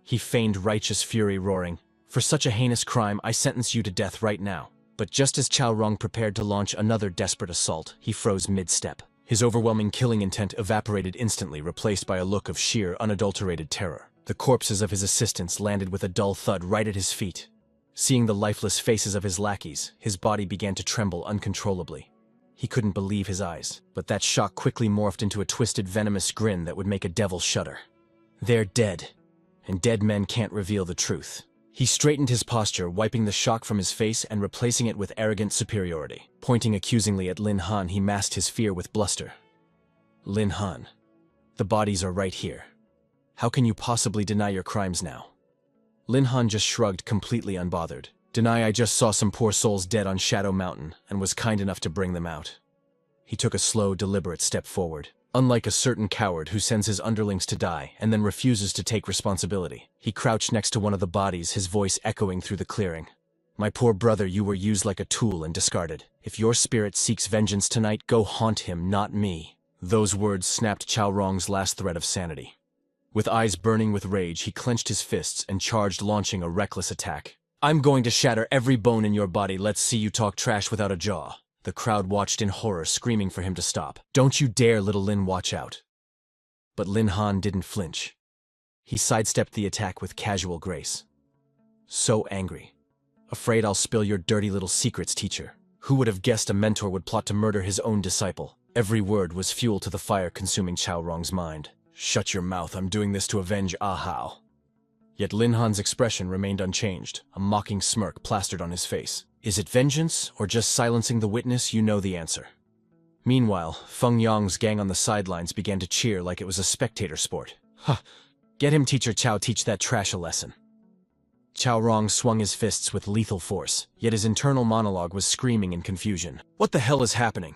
He feigned righteous fury, roaring, For such a heinous crime, I sentence you to death right now. But just as Chao Rong prepared to launch another desperate assault, he froze mid-step. His overwhelming killing intent evaporated instantly, replaced by a look of sheer, unadulterated terror. The corpses of his assistants landed with a dull thud right at his feet. Seeing the lifeless faces of his lackeys, his body began to tremble uncontrollably. He couldn't believe his eyes, but that shock quickly morphed into a twisted, venomous grin that would make a devil shudder. They're dead, and dead men can't reveal the truth. He straightened his posture, wiping the shock from his face and replacing it with arrogant superiority. Pointing accusingly at Lin Han, he masked his fear with bluster. Lin Han, the bodies are right here. How can you possibly deny your crimes now? Lin Han just shrugged, completely unbothered. Deny I just saw some poor souls dead on Shadow Mountain and was kind enough to bring them out. He took a slow, deliberate step forward. Unlike a certain coward who sends his underlings to die and then refuses to take responsibility, he crouched next to one of the bodies, his voice echoing through the clearing. My poor brother, you were used like a tool and discarded. If your spirit seeks vengeance tonight, go haunt him, not me. Those words snapped Chao Rong's last thread of sanity. With eyes burning with rage, he clenched his fists and charged, launching a reckless attack. I'm going to shatter every bone in your body. Let's see you talk trash without a jaw. The crowd watched in horror, screaming for him to stop. Don't you dare, little Lin, watch out. But Lin Han didn't flinch. He sidestepped the attack with casual grace. So angry. Afraid I'll spill your dirty little secrets, teacher. Who would have guessed a mentor would plot to murder his own disciple? Every word was fuel to the fire consuming Chao Rong's mind. Shut your mouth, I'm doing this to avenge Ahao. Yet Lin Han's expression remained unchanged, a mocking smirk plastered on his face. Is it vengeance, or just silencing the witness? You know the answer. Meanwhile, Feng Yang's gang on the sidelines began to cheer like it was a spectator sport. Huh, get him, Teacher Chao, teach that trash a lesson. Chao Rong swung his fists with lethal force, yet his internal monologue was screaming in confusion. What the hell is happening?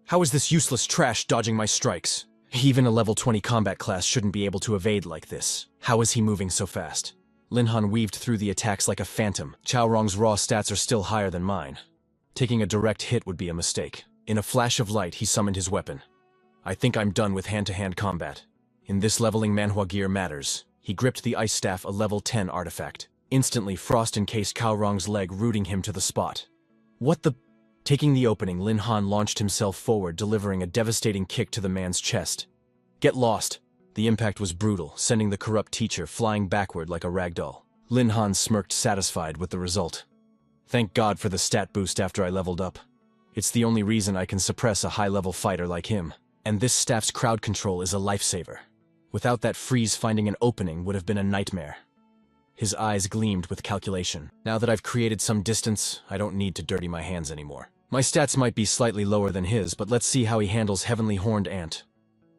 How is this useless trash dodging my strikes? Even a level 20 combat class shouldn't be able to evade like this. How is he moving so fast? Lin Han weaved through the attacks like a phantom. Chao Rong's raw stats are still higher than mine. Taking a direct hit would be a mistake. In a flash of light, he summoned his weapon. I think I'm done with hand-to-hand combat. In this leveling, manhwa gear matters. He gripped the ice staff, a level 10 artifact. Instantly, frost encased Chao Rong's leg, rooting him to the spot. What the... Taking the opening, Lin Han launched himself forward, delivering a devastating kick to the man's chest. Get lost! The impact was brutal, sending the corrupt teacher flying backward like a ragdoll. Lin Han smirked, satisfied with the result. Thank God for the stat boost after I leveled up. It's the only reason I can suppress a high-level fighter like him. And this staff's crowd control is a lifesaver. Without that freeze, finding an opening would have been a nightmare. His eyes gleamed with calculation. Now that I've created some distance, I don't need to dirty my hands anymore. My stats might be slightly lower than his, but let's see how he handles Heavenly Horned Ant.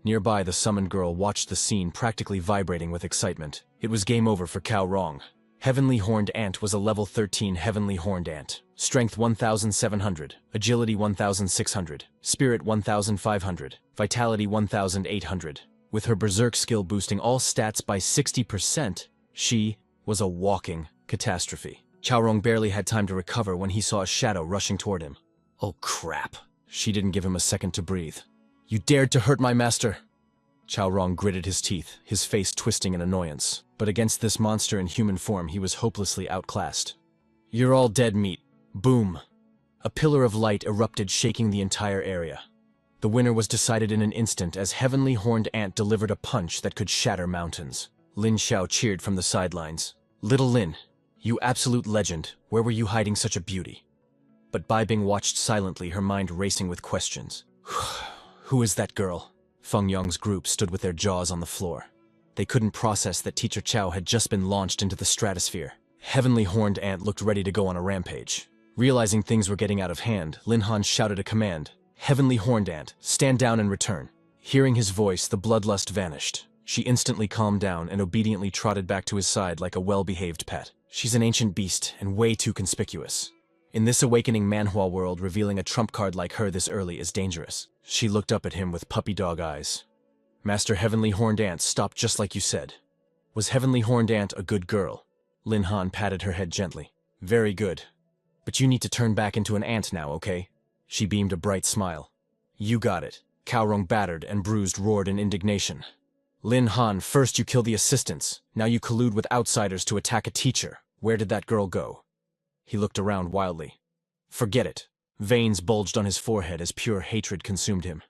Nearby, the summoned girl watched the scene, practically vibrating with excitement. It was game over for Chao Rong. Heavenly Horned Ant was a level 13 Heavenly Horned Ant. Strength 1,700, Agility 1,600, Spirit 1,500, Vitality 1,800. With her Berserk skill boosting all stats by 60%, she was a walking catastrophe. Chao Rong barely had time to recover when he saw a shadow rushing toward him. Oh crap. She didn't give him a second to breathe. You dared to hurt my master! Chao Rong gritted his teeth, his face twisting in annoyance. But against this monster in human form, he was hopelessly outclassed. You're all dead meat. Boom! A pillar of light erupted, shaking the entire area. The winner was decided in an instant as Heavenly Horned Ant delivered a punch that could shatter mountains. Lin Xiao cheered from the sidelines. Little Lin, you absolute legend, where were you hiding such a beauty? But Bai Bing watched silently, her mind racing with questions. Who is that girl? Feng Yang's group stood with their jaws on the floor. They couldn't process that Teacher Chao had just been launched into the stratosphere. Heavenly Horned Ant looked ready to go on a rampage. Realizing things were getting out of hand, Lin Han shouted a command. Heavenly Horned Ant, stand down and return. Hearing his voice, the bloodlust vanished. She instantly calmed down and obediently trotted back to his side like a well-behaved pet. She's an ancient beast and way too conspicuous. In this awakening manhwa world, revealing a trump card like her this early is dangerous. She looked up at him with puppy dog eyes. Master Heavenly Horned Ant, stop just like you said. Was Heavenly Horned Ant a good girl? Lin Han patted her head gently. Very good. But you need to turn back into an ant now, okay? She beamed a bright smile. You got it. Chao Rong, battered and bruised, roared in indignation. Lin Han, first you kill the assistants. Now you collude with outsiders to attack a teacher. Where did that girl go? He looked around wildly. Forget it. Veins bulged on his forehead as pure hatred consumed him.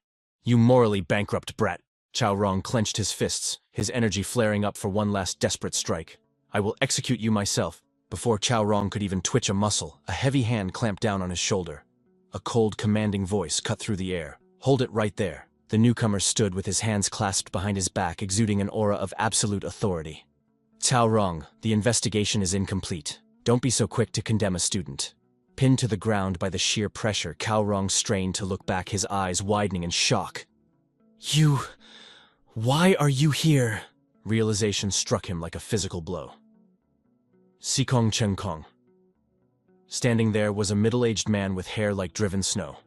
You morally bankrupt brat. Cao Rong clenched his fists, his energy flaring up for one last desperate strike. I will execute you myself. Before Cao Rong could even twitch a muscle, a heavy hand clamped down on his shoulder. A cold, commanding voice cut through the air. Hold it right there. The newcomer stood with his hands clasped behind his back, exuding an aura of absolute authority. Cao Rong, the investigation is incomplete. Don't be so quick to condemn a student. Pinned to the ground by the sheer pressure, Cao Rong strained to look back, his eyes widening in shock. Why are you here? Realization struck him like a physical blow. Sikong Cheng Kong. Standing there was a middle-aged man with hair like driven snow.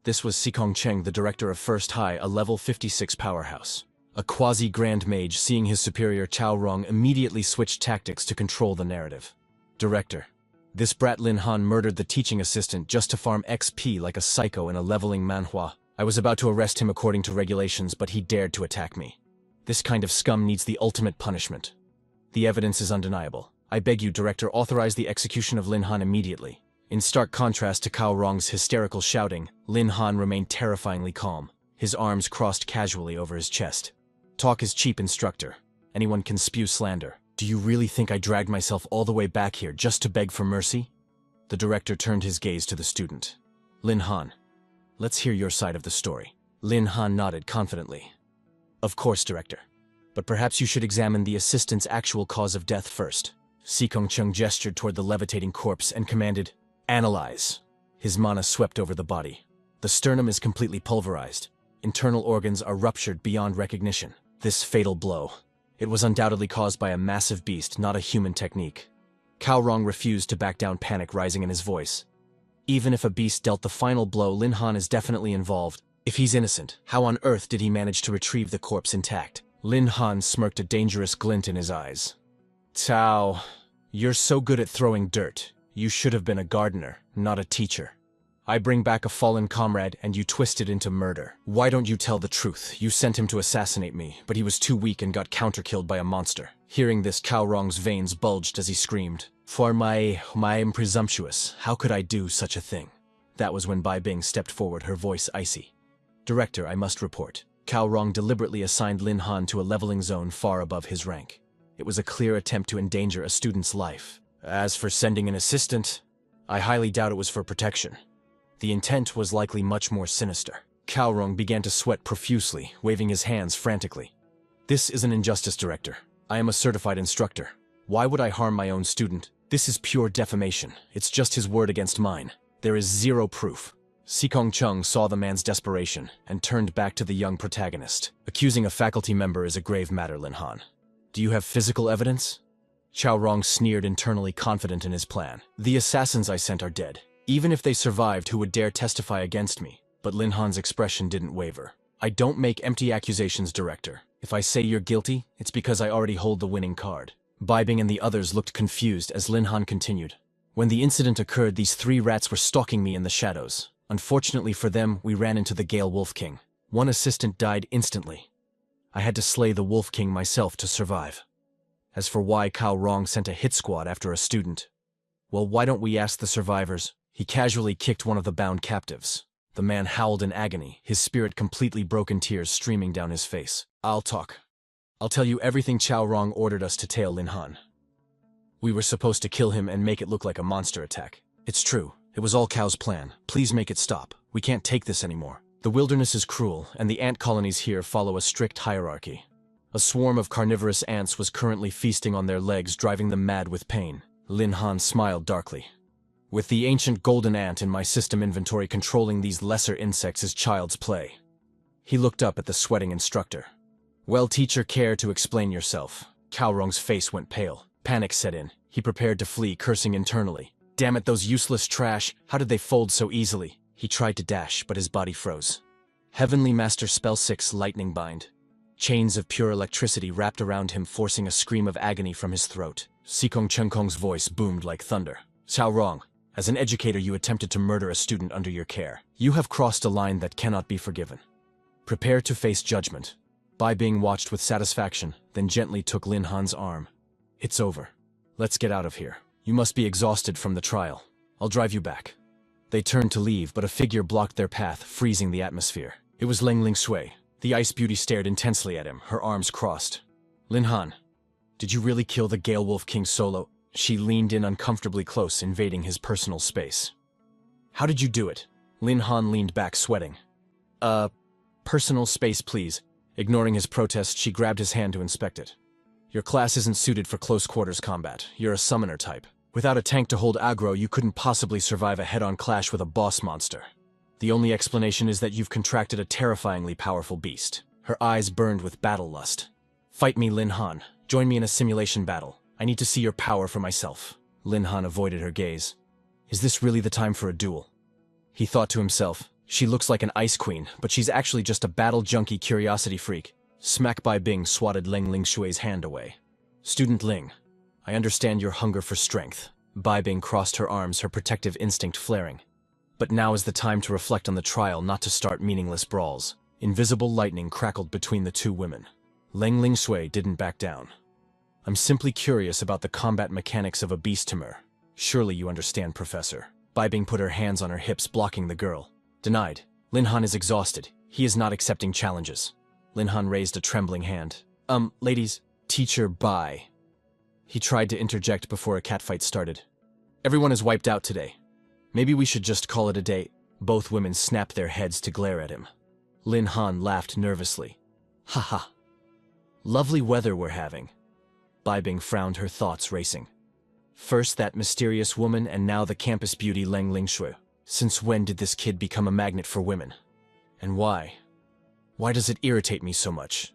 This was Sikong Cheng, the director of First High, a level 56 powerhouse. A quasi-grand mage, seeing his superior Cao Rong, immediately switched tactics to control the narrative. Director. This brat Lin Han murdered the teaching assistant just to farm XP like a psycho in a leveling manhwa. I was about to arrest him according to regulations, but he dared to attack me. This kind of scum needs the ultimate punishment. The evidence is undeniable. I beg you, Director, authorize the execution of Lin Han immediately. In stark contrast to Cao Rong's hysterical shouting, Lin Han remained terrifyingly calm, his arms crossed casually over his chest. Talk is cheap, instructor. Anyone can spew slander. Do you really think I dragged myself all the way back here just to beg for mercy? The director turned his gaze to the student. Lin Han, let's hear your side of the story. Lin Han nodded confidently. Of course, Director. But perhaps you should examine the assistant's actual cause of death first. Sikong Cheng gestured toward the levitating corpse and commanded, Analyze. His mana swept over the body. The sternum is completely pulverized. Internal organs are ruptured beyond recognition. This fatal blow. It was undoubtedly caused by a massive beast, not a human technique. Cao Rong refused to back down, panic rising in his voice. Even if a beast dealt the final blow, Lin Han is definitely involved. If he's innocent, how on earth did he manage to retrieve the corpse intact? Lin Han smirked, a dangerous glint in his eyes. Cao, you're so good at throwing dirt. You should have been a gardener, not a teacher. I bring back a fallen comrade and you twist it into murder. Why don't you tell the truth? You sent him to assassinate me, but he was too weak and got counter-killed by a monster. Hearing this, Cao Rong's veins bulged as he screamed. For I'm presumptuous. How could I do such a thing? That was when Bai Bing stepped forward, her voice icy. Director, I must report. Cao Rong deliberately assigned Lin Han to a leveling zone far above his rank. It was a clear attempt to endanger a student's life. As for sending an assistant, I highly doubt it was for protection. The intent was likely much more sinister. Cao Rong began to sweat profusely, waving his hands frantically. This is an injustice, Director. I am a certified instructor. Why would I harm my own student? This is pure defamation. It's just his word against mine. There is zero proof. Sikong Cheng saw the man's desperation and turned back to the young protagonist. Accusing a faculty member is a grave matter, Lin Han. Do you have physical evidence? Cao Rong sneered, internally confident in his plan. The assassins I sent are dead. Even if they survived, who would dare testify against me? But Lin Han's expression didn't waver. I don't make empty accusations, Director. If I say you're guilty, it's because I already hold the winning card. Bai Bing and the others looked confused as Lin Han continued. When the incident occurred, these 3 rats were stalking me in the shadows. Unfortunately for them, we ran into the Gale Wolf King. One assistant died instantly. I had to slay the Wolf King myself to survive. As for why Cao Rong sent a hit squad after a student, well, why don't we ask the survivors? He casually kicked one of the bound captives. The man howled in agony, his spirit completely broken, tears streaming down his face. I'll talk. I'll tell you everything. Cao Rong ordered us to tail Lin Han. We were supposed to kill him and make it look like a monster attack. It's true. It was all Cao's plan. Please make it stop. We can't take this anymore. The wilderness is cruel, and the ant colonies here follow a strict hierarchy. A swarm of carnivorous ants was currently feasting on their legs, driving them mad with pain. Lin Han smiled darkly. With the ancient golden ant in my system inventory, controlling these lesser insects is child's play. He looked up at the sweating instructor. Well, teacher, care to explain yourself? Cao Rong's face went pale. Panic set in. He prepared to flee, cursing internally. Damn it, those useless trash. How did they fold so easily? He tried to dash, but his body froze. Heavenly Master Spell 6 Lightning Bind. Chains of pure electricity wrapped around him, forcing a scream of agony from his throat. Sikong Cheng Kong's voice boomed like thunder. Cao Rong, as an educator, you attempted to murder a student under your care. You have crossed a line that cannot be forgiven. Prepare to face judgment. Bai Bing watched with satisfaction, then gently took Lin Han's arm. It's over. Let's get out of here. You must be exhausted from the trial. I'll drive you back. They turned to leave, but a figure blocked their path, freezing the atmosphere. It was Leng Shui. The ice beauty stared intensely at him, her arms crossed. Lin Han, did you really kill the Gale Wolf King solo? She leaned in uncomfortably close, invading his personal space. How did you do it? Lin Han leaned back, sweating. Personal space, please. Ignoring his protest, she grabbed his hand to inspect it. Your class isn't suited for close quarters combat. You're a summoner type. Without a tank to hold aggro, you couldn't possibly survive a head-on clash with a boss monster. The only explanation is that you've contracted a terrifyingly powerful beast. Her eyes burned with battle lust. Fight me, Lin Han. Join me in a simulation battle. I need to see your power for myself. Lin Han avoided her gaze. Is this really the time for a duel? He thought to himself, she looks like an ice queen, but she's actually just a battle junkie curiosity freak. Smack Bai Bing swatted Leng Shui's hand away. Student Ling, I understand your hunger for strength. Bai Bing crossed her arms, her protective instinct flaring. But now is the time to reflect on the trial, not to start meaningless brawls. Invisible lightning crackled between the two women. Leng Shui didn't back down. I'm simply curious about the combat mechanics of a beast tamer. Surely you understand, Professor. Bai Bing put her hands on her hips, blocking the girl. Denied. Lin Han is exhausted. He is not accepting challenges. Lin Han raised a trembling hand. Ladies, Teacher Bai. He tried to interject before a catfight started. Everyone is wiped out today. Maybe we should just call it a day. Both women snapped their heads to glare at him. Lin Han laughed nervously. Haha. Lovely weather we're having. Bai Bing frowned, her thoughts racing. First that mysterious woman, and now the campus beauty Leng Shui. Since when did this kid become a magnet for women? And why? Why does it irritate me so much?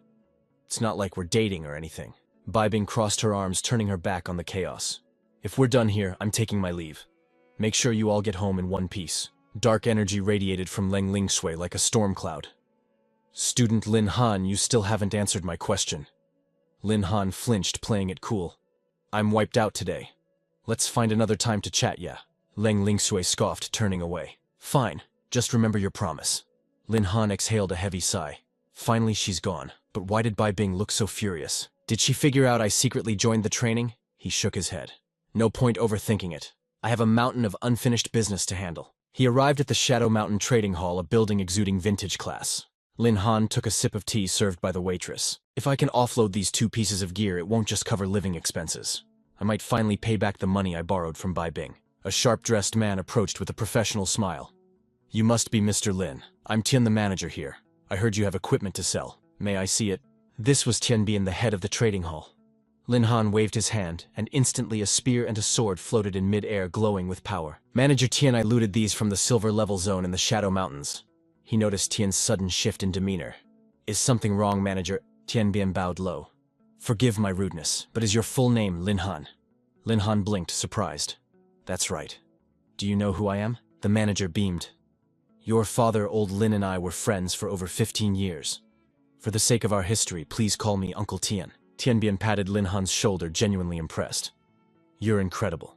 It's not like we're dating or anything. Bai Bing crossed her arms, turning her back on the chaos. If we're done here, I'm taking my leave. Make sure you all get home in one piece. Dark energy radiated from Leng Shui like a storm cloud. Student Lin Han, you still haven't answered my question. Lin Han flinched, playing it cool. I'm wiped out today. Let's find another time to chat, yeah. Leng Shui scoffed, turning away. Fine, just remember your promise. Lin Han exhaled a heavy sigh. Finally she's gone. But why did Bai Bing look so furious? Did she figure out I secretly joined the training? He shook his head. No point overthinking it. I have a mountain of unfinished business to handle. He arrived at the Shadow Mountain Trading Hall, a building exuding vintage class. Lin Han took a sip of tea served by the waitress. If I can offload these 2 pieces of gear, it won't just cover living expenses. I might finally pay back the money I borrowed from Bai Bing. A sharp-dressed man approached with a professional smile. You must be Mr. Lin. I'm Tian, the manager here. I heard you have equipment to sell. May I see it? This was Tian Bian, the head of the trading hall. Lin Han waved his hand, and instantly a spear and a sword floated in mid-air, glowing with power. Manager Tian, I looted these from the silver level zone in the Shadow Mountains. He noticed Tian's sudden shift in demeanor. Is something wrong, manager? Tian Bian bowed low. Forgive my rudeness, but is your full name Lin Han? Lin Han blinked, surprised. That's right. Do you know who I am? The manager beamed. Your father, old Lin, and I were friends for over 15 years. For the sake of our history, please call me Uncle Tian. Tian Bian patted Lin Han's shoulder, genuinely impressed. You're incredible.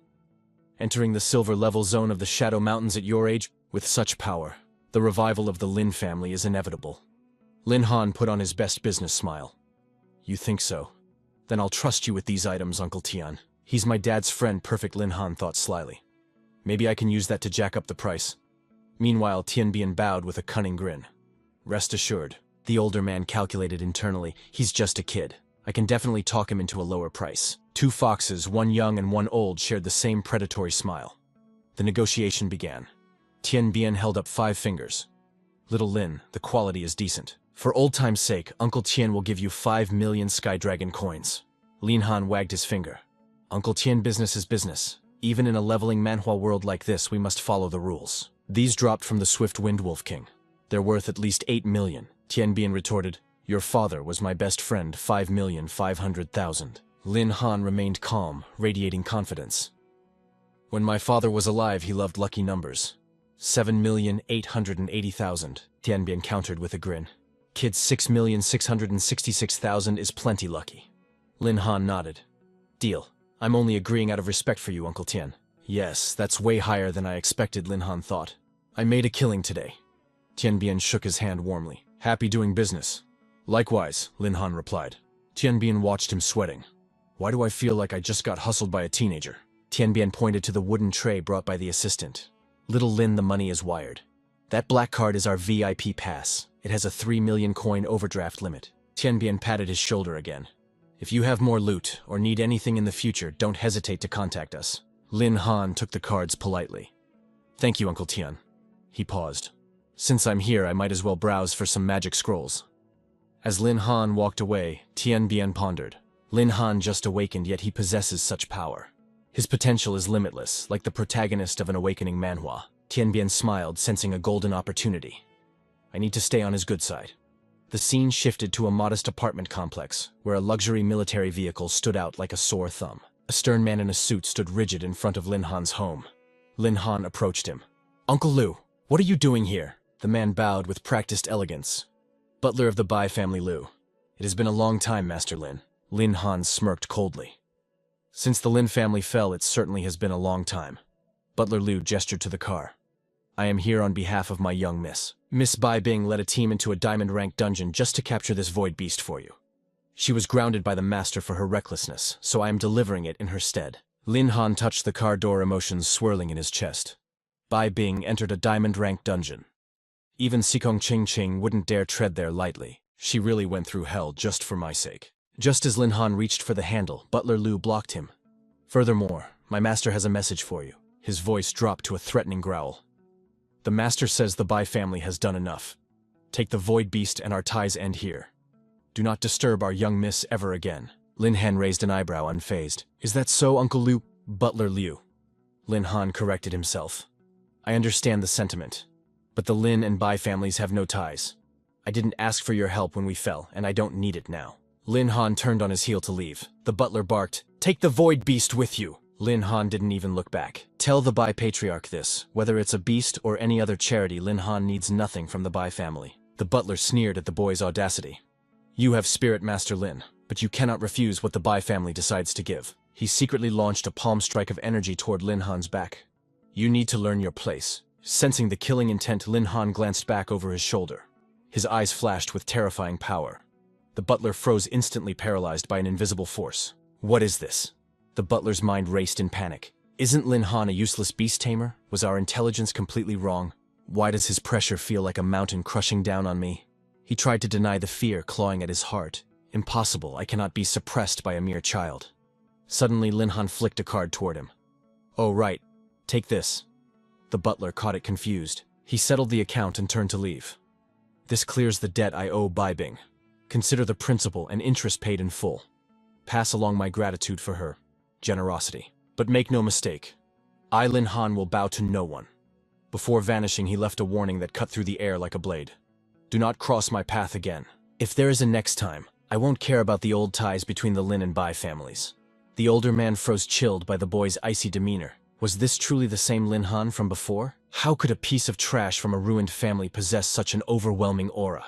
Entering the silver level zone of the Shadow Mountains at your age, with such power, the revival of the Lin family is inevitable. Lin Han put on his best business smile. You think so? Then I'll trust you with these items, Uncle Tian. He's my dad's friend, perfect, Lin Han thought slyly. Maybe I can use that to jack up the price. Meanwhile, Tian Bian bowed with a cunning grin. Rest assured, the older man calculated internally, he's just a kid. I can definitely talk him into a lower price. 2 foxes, one young and one old, shared the same predatory smile. The negotiation began. Tian Bian held up 5 fingers. Little Lin, the quality is decent. For old time's sake, Uncle Tian will give you 5 million Sky Dragon coins. Lin Han wagged his finger. Uncle Tian, business is business. Even in a leveling manhwa world like this, we must follow the rules. These dropped from the Swift Wind Wolf King. They're worth at least 8 million. Tian Bian retorted, Your father was my best friend, 5,500,000. Lin Han remained calm, radiating confidence. When my father was alive, he loved lucky numbers. 7,880,000. Tian Bian countered with a grin. Kid's 6,666,000 is plenty lucky. Lin Han nodded. Deal. I'm only agreeing out of respect for you, Uncle Tian. Yes, that's way higher than I expected, Lin Han thought. I made a killing today. Tian Bian shook his hand warmly. Happy doing business. Likewise, Lin Han replied. Tian Bian watched him sweating. Why do I feel like I just got hustled by a teenager? Tian Bian pointed to the wooden tray brought by the assistant. Little Lin, the money is wired. That black card is our VIP pass. It has a 3 million coin overdraft limit. Tianbian patted his shoulder again. If you have more loot or need anything in the future, don't hesitate to contact us. Lin Han took the cards politely. Thank you, Uncle Tian. He paused. Since I'm here, I might as well browse for some magic scrolls. As Lin Han walked away, Tianbian pondered. Lin Han just awakened, yet he possesses such power. His potential is limitless, like the protagonist of an awakening manhwa. Tianbian smiled, sensing a golden opportunity. I need to stay on his good side. The scene shifted to a modest apartment complex, where a luxury military vehicle stood out like a sore thumb. A stern man in a suit stood rigid in front of Lin Han's home. Lin Han approached him. Uncle Liu, what are you doing here? The man bowed with practiced elegance. Butler of the Bai family Liu. It has been a long time, Master Lin. Lin Han smirked coldly. Since the Lin family fell, it certainly has been a long time. Butler Liu gestured to the car. I am here on behalf of my young miss. Miss Bai Bing led a team into a diamond-rank dungeon just to capture this void beast for you. She was grounded by the master for her recklessness, so I am delivering it in her stead. Lin Han touched the car door, emotions swirling in his chest. Bai Bing entered a diamond-rank dungeon. Even Sikong Ching Ching wouldn't dare tread there lightly. She really went through hell just for my sake. Just as Lin Han reached for the handle, Butler Liu blocked him. Furthermore, my master has a message for you. His voice dropped to a threatening growl. The master says the Bai family has done enough. Take the void beast and our ties end here. Do not disturb our young miss ever again. Lin Han raised an eyebrow, unfazed. Is that so, Uncle Liu? Butler Liu. Lin Han corrected himself. I understand the sentiment, but the Lin and Bai families have no ties. I didn't ask for your help when we fell, and I don't need it now. Lin Han turned on his heel to leave. The butler barked, Take the void beast with you! Lin Han didn't even look back. Tell the Bai patriarch this. Whether it's a beast or any other charity, Lin Han needs nothing from the Bai family. The butler sneered at the boy's audacity. You have spirit, Master Lin, but you cannot refuse what the Bai family decides to give. He secretly launched a palm strike of energy toward Lin Han's back. You need to learn your place. Sensing the killing intent, Lin Han glanced back over his shoulder. His eyes flashed with terrifying power. The butler froze, instantly paralyzed by an invisible force. What is this? The butler's mind raced in panic. Isn't Lin Han a useless beast tamer? Was our intelligence completely wrong? Why does his pressure feel like a mountain crushing down on me? He tried to deny the fear clawing at his heart. Impossible, I cannot be suppressed by a mere child. Suddenly, Lin Han flicked a card toward him. Oh right, take this. The butler caught it confused. He settled the account and turned to leave. This clears the debt I owe Bai Bing. Consider the principal and interest paid in full. Pass along my gratitude for her generosity. But make no mistake, I, Lin Han, will bow to no one. Before vanishing, he left a warning that cut through the air like a blade. Do not cross my path again. If there is a next time, I won't care about the old ties between the Lin and Bai families. The older man froze, chilled by the boy's icy demeanor. Was this truly the same Lin Han from before? How could a piece of trash from a ruined family possess such an overwhelming aura?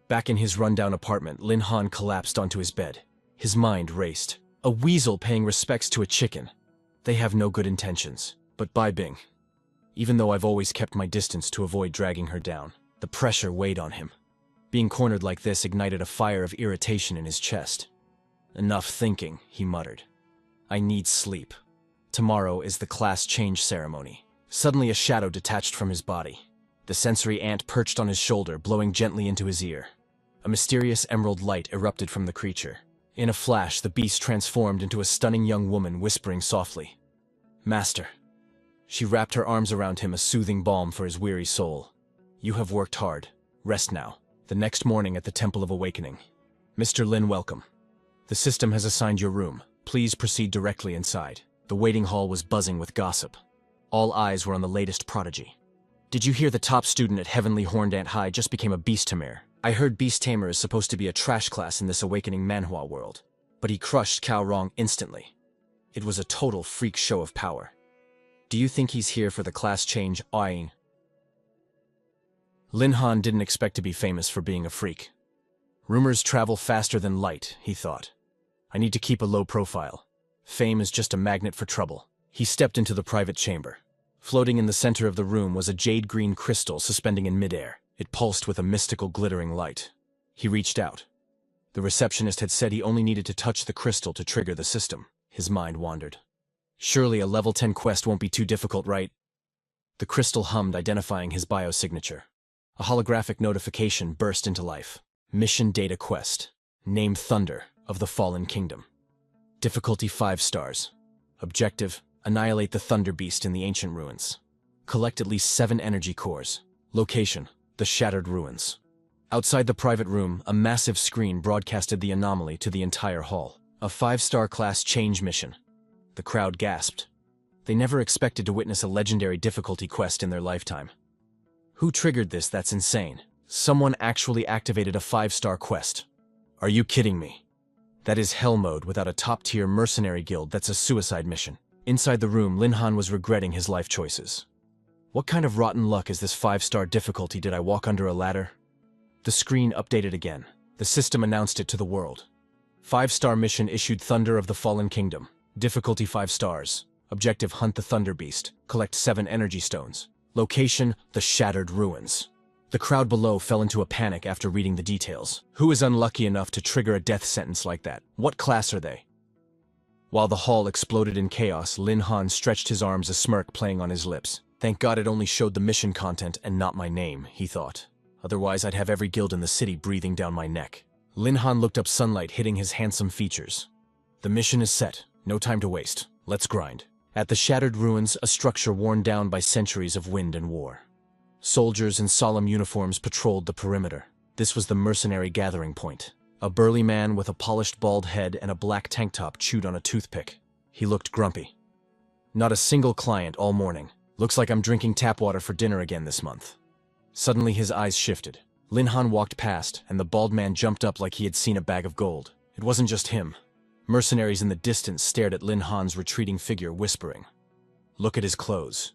Back in his rundown apartment, Lin Han collapsed onto his bed. His mind raced. A weasel paying respects to a chicken. They have no good intentions. But Bai Bing. Even though I've always kept my distance to avoid dragging her down, the pressure weighed on him. Being cornered like this ignited a fire of irritation in his chest. Enough thinking, he muttered. I need sleep. Tomorrow is the class change ceremony. Suddenly a shadow detached from his body. The sensory ant perched on his shoulder, blowing gently into his ear. A mysterious emerald light erupted from the creature. In a flash, the beast transformed into a stunning young woman, whispering softly. Master. She wrapped her arms around him, a soothing balm for his weary soul. You have worked hard. Rest now. The next morning at the Temple of Awakening. Mr. Lin, welcome. The system has assigned your room. Please proceed directly inside. The waiting hall was buzzing with gossip. All eyes were on the latest prodigy. Did you hear the top student at Heavenly Horned Ant High just became a beast tamer? I heard beast tamer is supposed to be a trash class in this awakening manhwa world, but he crushed Cao Rong instantly. It was a total freak show of power. Do you think he's here for the class change, Aing? Lin Han didn't expect to be famous for being a freak. Rumors travel faster than light, he thought. I need to keep a low profile. Fame is just a magnet for trouble. He stepped into the private chamber. Floating in the center of the room was a jade-green crystal suspending in midair. It pulsed with a mystical glittering light. He reached out. The receptionist had said he only needed to touch the crystal to trigger the system. His mind wandered. Surely a level 10 quest won't be too difficult, right? The crystal hummed, identifying his biosignature. A holographic notification burst into life. Mission data quest. Name Thunder of the Fallen Kingdom. Difficulty 5 stars. Objective: annihilate the Thunder Beast in the ancient ruins. Collect at least 7 energy cores. Location: the Shattered Ruins. Outside the private room, a massive screen broadcasted the anomaly to the entire hall. A 5-star class change mission. The crowd gasped. They never expected to witness a legendary difficulty quest in their lifetime. Who triggered this? That's insane. Someone actually activated a 5-star quest. Are you kidding me? That is hell mode without a top-tier mercenary guild. That's a suicide mission. Inside the room, Lin Han was regretting his life choices. What kind of rotten luck is this 5-star difficulty? Did I walk under a ladder? The screen updated again. The system announced it to the world. 5-star mission issued: Thunder of the Fallen Kingdom. Difficulty 5 stars. Objective: hunt the Thunder Beast. Collect 7 energy stones. Location: the Shattered Ruins. The crowd below fell into a panic after reading the details. Who is unlucky enough to trigger a death sentence like that? What class are they? While the hall exploded in chaos, Lin Han stretched his arms, a smirk playing on his lips. Thank God it only showed the mission content and not my name, he thought. Otherwise, I'd have every guild in the city breathing down my neck. Lin Han looked up, sunlight hitting his handsome features. The mission is set. No time to waste. Let's grind. At the Shattered Ruins, a structure worn down by centuries of wind and war. Soldiers in solemn uniforms patrolled the perimeter. This was the mercenary gathering point. A burly man with a polished bald head and a black tank top chewed on a toothpick. He looked grumpy. Not a single client all morning. Looks like I'm drinking tap water for dinner again this month. Suddenly his eyes shifted. Lin Han walked past, and the bald man jumped up like he had seen a bag of gold. It wasn't just him. Mercenaries in the distance stared at Lin Han's retreating figure, whispering. Look at his clothes.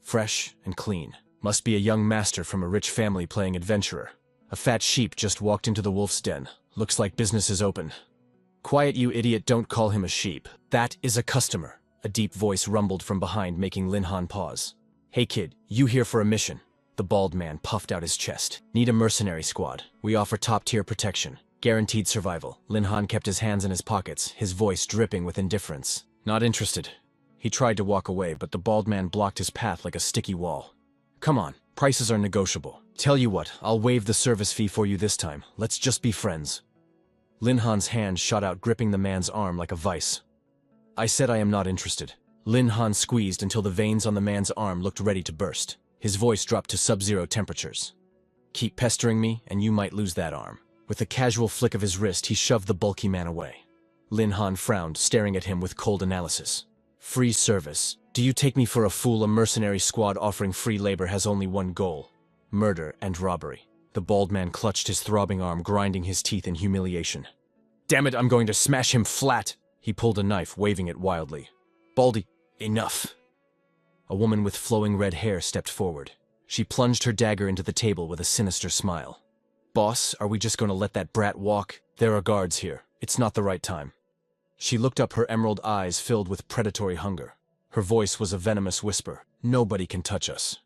Fresh and clean. Must be a young master from a rich family playing adventurer. A fat sheep just walked into the wolf's den. Looks like business is open. Quiet, you idiot, don't call him a sheep. That is a customer. A deep voice rumbled from behind, making Lin Han pause. Hey kid, you here for a mission? The bald man puffed out his chest. Need a mercenary squad. We offer top-tier protection. Guaranteed survival. Lin Han kept his hands in his pockets, his voice dripping with indifference. Not interested. He tried to walk away, but the bald man blocked his path like a sticky wall. Come on, prices are negotiable. Tell you what, I'll waive the service fee for you this time. Let's just be friends. Lin Han's hand shot out, gripping the man's arm like a vice. I said I am not interested. Lin Han squeezed until the veins on the man's arm looked ready to burst. His voice dropped to sub-zero temperatures. Keep pestering me, and you might lose that arm. With a casual flick of his wrist, he shoved the bulky man away. Lin Han frowned, staring at him with cold analysis. Free service. Do you take me for a fool? A mercenary squad offering free labor has only one goal. Murder and robbery. The bald man clutched his throbbing arm, grinding his teeth in humiliation. Damn it, I'm going to smash him flat! He pulled a knife, waving it wildly. Baldy, enough! A woman with flowing red hair stepped forward. She plunged her dagger into the table with a sinister smile. Boss, are we just going to let that brat walk? There are guards here. It's not the right time. She looked up, her emerald eyes filled with predatory hunger. Her voice was a venomous whisper. Nobody can touch us.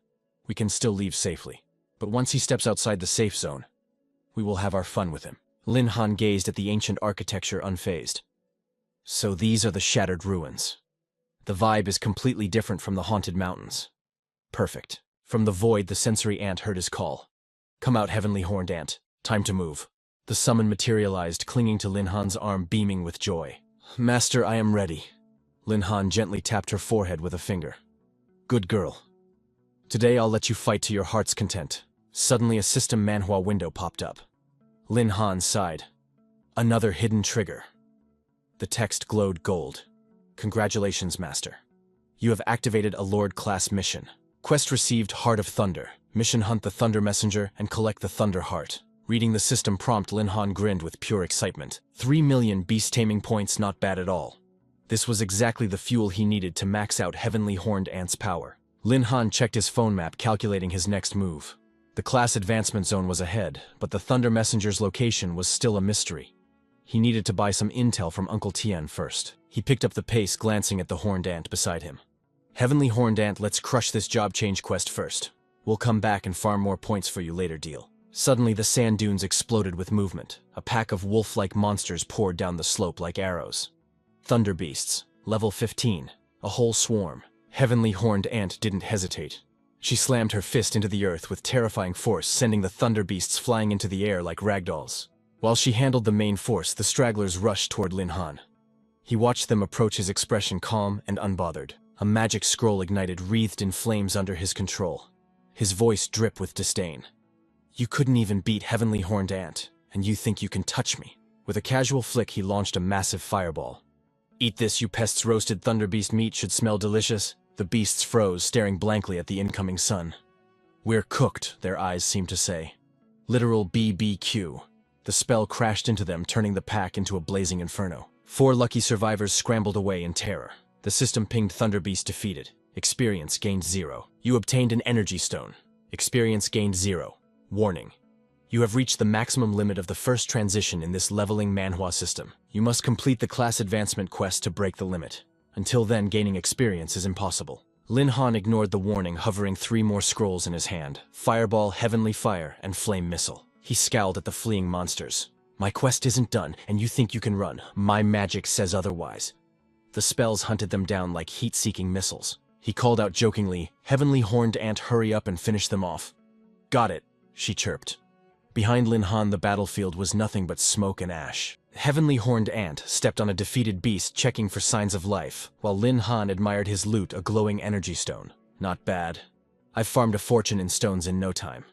We can still leave safely. But once he steps outside the safe zone, we will have our fun with him. Lin Han gazed at the ancient architecture, unfazed. So these are the Shattered Ruins. The vibe is completely different from the Haunted Mountains. Perfect. From the void, the sensory ant heard his call. Come out, heavenly horned ant. Time to move. The summon materialized, clinging to Lin Han's arm, beaming with joy. Master, I am ready. Lin Han gently tapped her forehead with a finger. Good girl. Today I'll let you fight to your heart's content. Suddenly a system manhwa window popped up. Lin Han sighed. Another hidden trigger. The text glowed gold. Congratulations, Master. You have activated a Lord-class mission. Quest received: Heart of Thunder. Mission: hunt the Thunder Messenger and collect the Thunder Heart. Reading the system prompt, Lin Han grinned with pure excitement. 3 million beast-taming points, not bad at all. This was exactly the fuel he needed to max out Heavenly Horned Ant's power. Lin Han checked his phone map, calculating his next move. The class advancement zone was ahead, but the Thunder Messenger's location was still a mystery. He needed to buy some intel from Uncle Tien first. He picked up the pace, glancing at the Horned Ant beside him. Heavenly Horned Ant, let's crush this job change quest first. We'll come back and farm more points for you later, deal. Suddenly the sand dunes exploded with movement. A pack of wolf-like monsters poured down the slope like arrows. Thunder Beasts, level 15. A whole swarm. Heavenly Horned Ant didn't hesitate. She slammed her fist into the earth with terrifying force, sending the thunder beasts flying into the air like ragdolls. While she handled the main force, the stragglers rushed toward Lin Han. He watched them approach, his expression calm and unbothered. A magic scroll ignited, wreathed in flames under his control. His voice dripped with disdain. "You couldn't even beat Heavenly Horned Ant, and you think you can touch me?" With a casual flick, he launched a massive fireball. "Eat this, you pests. Roasted thunder beast meat should smell delicious." The beasts froze, staring blankly at the incoming sun. "We're cooked," their eyes seemed to say. Literal BBQ. The spell crashed into them, turning the pack into a blazing inferno. 4 lucky survivors scrambled away in terror. The system pinged Thunderbeast defeated. Experience gained 0. You obtained an energy stone. Experience gained 0. Warning. You have reached the maximum limit of the first transition in this leveling manhwa system. You must complete the class advancement quest to break the limit. Until then, gaining experience is impossible. Lin Han ignored the warning, hovering 3 more scrolls in his hand: Fireball, Heavenly Fire, and Flame Missile. He scowled at the fleeing monsters. "My quest isn't done, and you think you can run. My magic says otherwise." The spells hunted them down like heat-seeking missiles. He called out jokingly, "Heavenly Horned Ant, hurry up and finish them off." "Got it," she chirped. Behind Lin Han, the battlefield was nothing but smoke and ash. Heavenly Horned Ant stepped on a defeated beast, checking for signs of life, while Lin Han admired his loot, a glowing energy stone. "Not bad. I've farmed a fortune in stones in no time."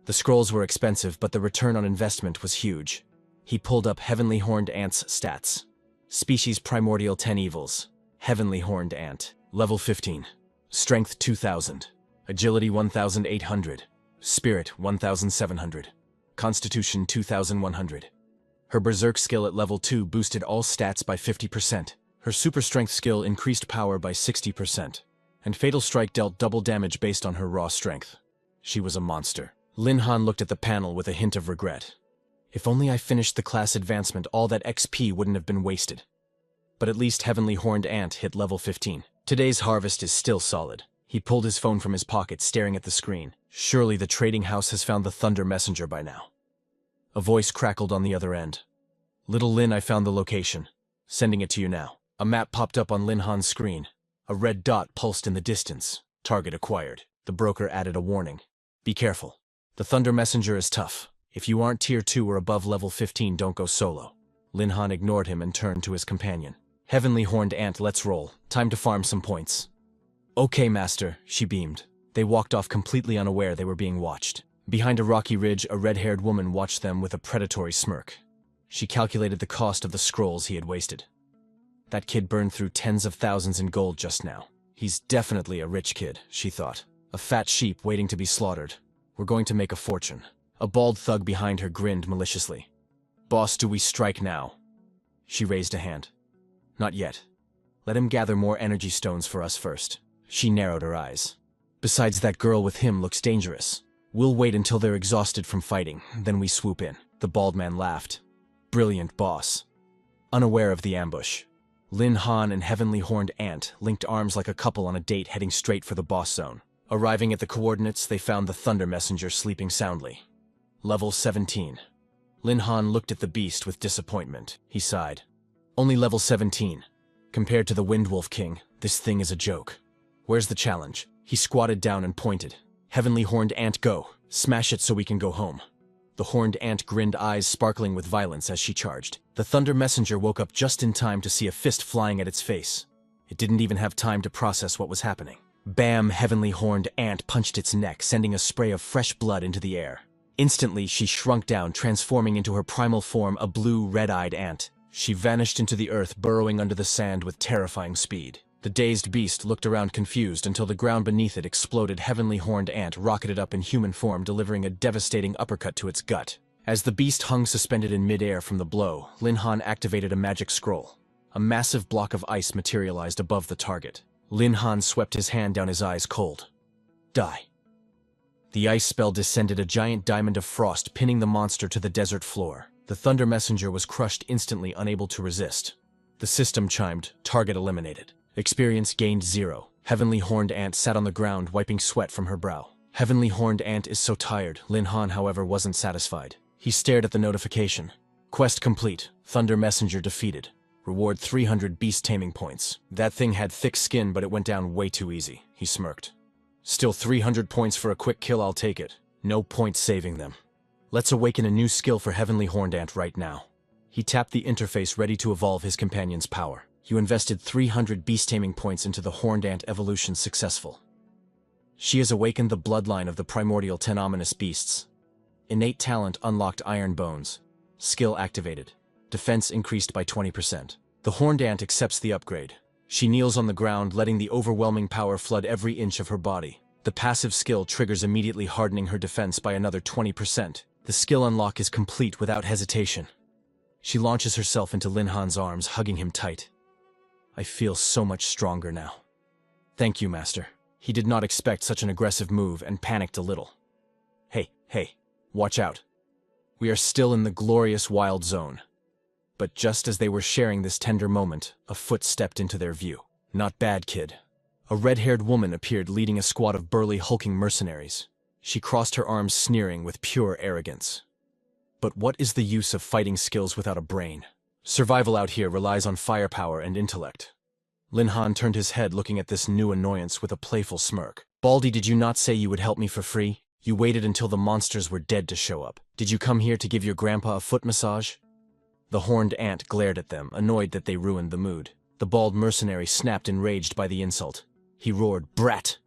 The scrolls were expensive, but the return on investment was huge. He pulled up Heavenly Horned Ant's stats. Species Primordial 10 Evils. Heavenly Horned Ant. Level 15. Strength 2000. Agility 1800. Spirit 1700. Constitution 2100. Her Berserk skill at level 2 boosted all stats by 50%. Her Super Strength skill increased power by 60%. And Fatal Strike dealt double damage based on her raw strength. She was a monster. Lin Han looked at the panel with a hint of regret. If only I finished the class advancement, all that XP wouldn't have been wasted. But at least Heavenly Horned Ant hit level 15. Today's harvest is still solid. He pulled his phone from his pocket, staring at the screen. Surely the trading house has found the Thunder Messenger by now. A voice crackled on the other end. "Little Lin, I found the location. Sending it to you now." A map popped up on Lin Han's screen. A red dot pulsed in the distance. Target acquired. The broker added a warning. "Be careful. The Thunder Messenger is tough. If you aren't tier 2 or above level 15, don't go solo." Lin Han ignored him and turned to his companion. "Heavenly Horned Ant, let's roll. Time to farm some points." "Okay, master," she beamed. They walked off completely unaware they were being watched. Behind a rocky ridge, a red-haired woman watched them with a predatory smirk. She calculated the cost of the scrolls he had wasted. That kid burned through tens of thousands in gold just now. He's definitely a rich kid, she thought. A fat sheep waiting to be slaughtered. We're going to make a fortune. A bald thug behind her grinned maliciously. "Boss, do we strike now?" She raised a hand. "Not yet. Let him gather more energy stones for us first." She narrowed her eyes. "Besides, that girl with him looks dangerous. We'll wait until they're exhausted from fighting, then we swoop in." The bald man laughed. "Brilliant, boss." Unaware of the ambush, Lin Han and Heavenly Horned Ant linked arms like a couple on a date, heading straight for the boss zone. Arriving at the coordinates, they found the Thunder Messenger sleeping soundly. Level 17. Lin Han looked at the beast with disappointment. He sighed. "Only level 17. Compared to the Windwolf King, this thing is a joke. Where's the challenge?" He squatted down and pointed. "Heavenly Horned Ant, go. Smash it so we can go home." The Horned Ant grinned, eyes sparkling with violence as she charged. The Thunder Messenger woke up just in time to see a fist flying at its face. It didn't even have time to process what was happening. Bam! Heavenly Horned Ant punched its neck, sending a spray of fresh blood into the air. Instantly, she shrunk down, transforming into her primal form, a blue, red-eyed ant. She vanished into the earth, burrowing under the sand with terrifying speed. The dazed beast looked around confused until the ground beneath it exploded. Heavenly Horned Ant rocketed up in human form, delivering a devastating uppercut to its gut. As the beast hung suspended in midair from the blow, Lin Han activated a magic scroll. A massive block of ice materialized above the target. Lin Han swept his hand down, his eyes cold. "Die." The ice spell descended, a giant diamond of frost, pinning the monster to the desert floor. The Thunder Messenger was crushed instantly, unable to resist. The system chimed, "Target eliminated." Experience gained 0. Heavenly Horned Ant sat on the ground, wiping sweat from her brow. Heavenly Horned Ant is so tired. Lin Han, however, wasn't satisfied. He stared at the notification. Quest complete. Thunder Messenger defeated. Reward 300 beast taming points. That thing had thick skin, but it went down way too easy. He smirked. Still 300 points for a quick kill, I'll take it. No point saving them. Let's awaken a new skill for Heavenly Horned Ant right now. He tapped the interface ready to evolve his companion's power. You invested 300 beast-taming points into the Horned Ant evolution successful. She has awakened the bloodline of the primordial 10 ominous beasts. Innate talent unlocked Iron Bones. Skill activated. Defense increased by 20%. The Horned Ant accepts the upgrade. She kneels on the ground, letting the overwhelming power flood every inch of her body. The passive skill triggers, immediately hardening her defense by another 20%. The skill unlock is complete without hesitation. She launches herself into Lin Han's arms, hugging him tight. I feel so much stronger now. Thank you, Master. He did not expect such an aggressive move and panicked a little. Hey, watch out. We are still in the glorious wild zone. But just as they were sharing this tender moment, a foot stepped into their view. Not bad, kid. A red-haired woman appeared leading a squad of burly, hulking mercenaries. She crossed her arms, sneering with pure arrogance. But what is the use of fighting skills without a brain? Survival out here relies on firepower and intellect. Lin Han turned his head, looking at this new annoyance with a playful smirk. Baldy, did you not say you would help me for free? You waited until the monsters were dead to show up. Did you come here to give your grandpa a foot massage? The Horned Ant glared at them, annoyed that they ruined the mood. The bald mercenary snapped, enraged by the insult. He roared, "Brat!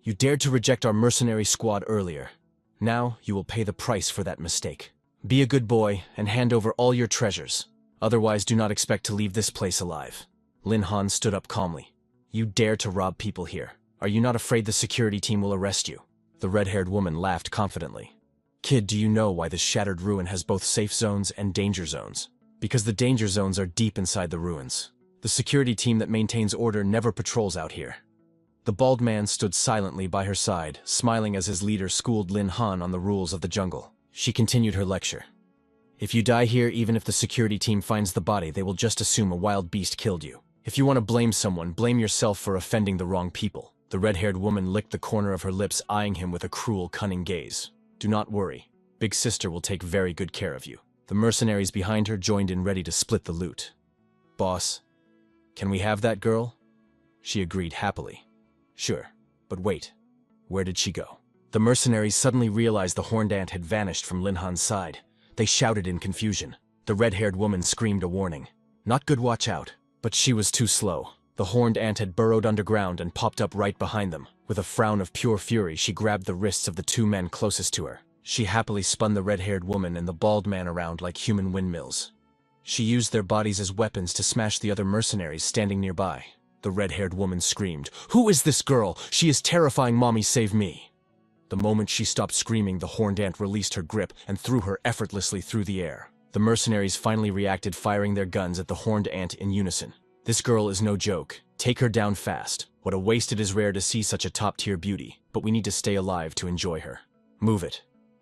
You dared to reject our mercenary squad earlier. Now you will pay the price for that mistake. Be a good boy and hand over all your treasures. Otherwise, do not expect to leave this place alive." Lin Han stood up calmly. "You dare to rob people here. Are you not afraid the security team will arrest you?" The red-haired woman laughed confidently. "Kid, do you know why this shattered ruin has both safe zones and danger zones? Because the danger zones are deep inside the ruins. The security team that maintains order never patrols out here." The bald man stood silently by her side, smiling as his leader schooled Lin Han on the rules of the jungle. She continued her lecture. "If you die here, even if the security team finds the body, they will just assume a wild beast killed you. If you want to blame someone, blame yourself for offending the wrong people." The red-haired woman licked the corner of her lips, eyeing him with a cruel, cunning gaze. "Do not worry. Big Sister will take very good care of you." The mercenaries behind her joined in, ready to split the loot. "Boss, can we have that girl?" She agreed happily. "Sure, but wait. Where did she go?" The mercenaries suddenly realized the Horned Ant had vanished from Lin Han's side. They shouted in confusion. The red-haired woman screamed a warning. "Not good, watch out." But she was too slow. The Horned Ant had burrowed underground and popped up right behind them. With a frown of pure fury, she grabbed the wrists of the two men closest to her. She happily spun the red-haired woman and the bald man around like human windmills. She used their bodies as weapons to smash the other mercenaries standing nearby. The red-haired woman screamed, "Who is this girl? She is terrifying, mommy, save me." The moment she stopped screaming, the Horned Ant released her grip and threw her effortlessly through the air. The mercenaries finally reacted, firing their guns at the Horned Ant in unison. "This girl is no joke. Take her down fast. What a waste it is rare to see such a top-tier beauty, but we need to stay alive to enjoy her. Move it."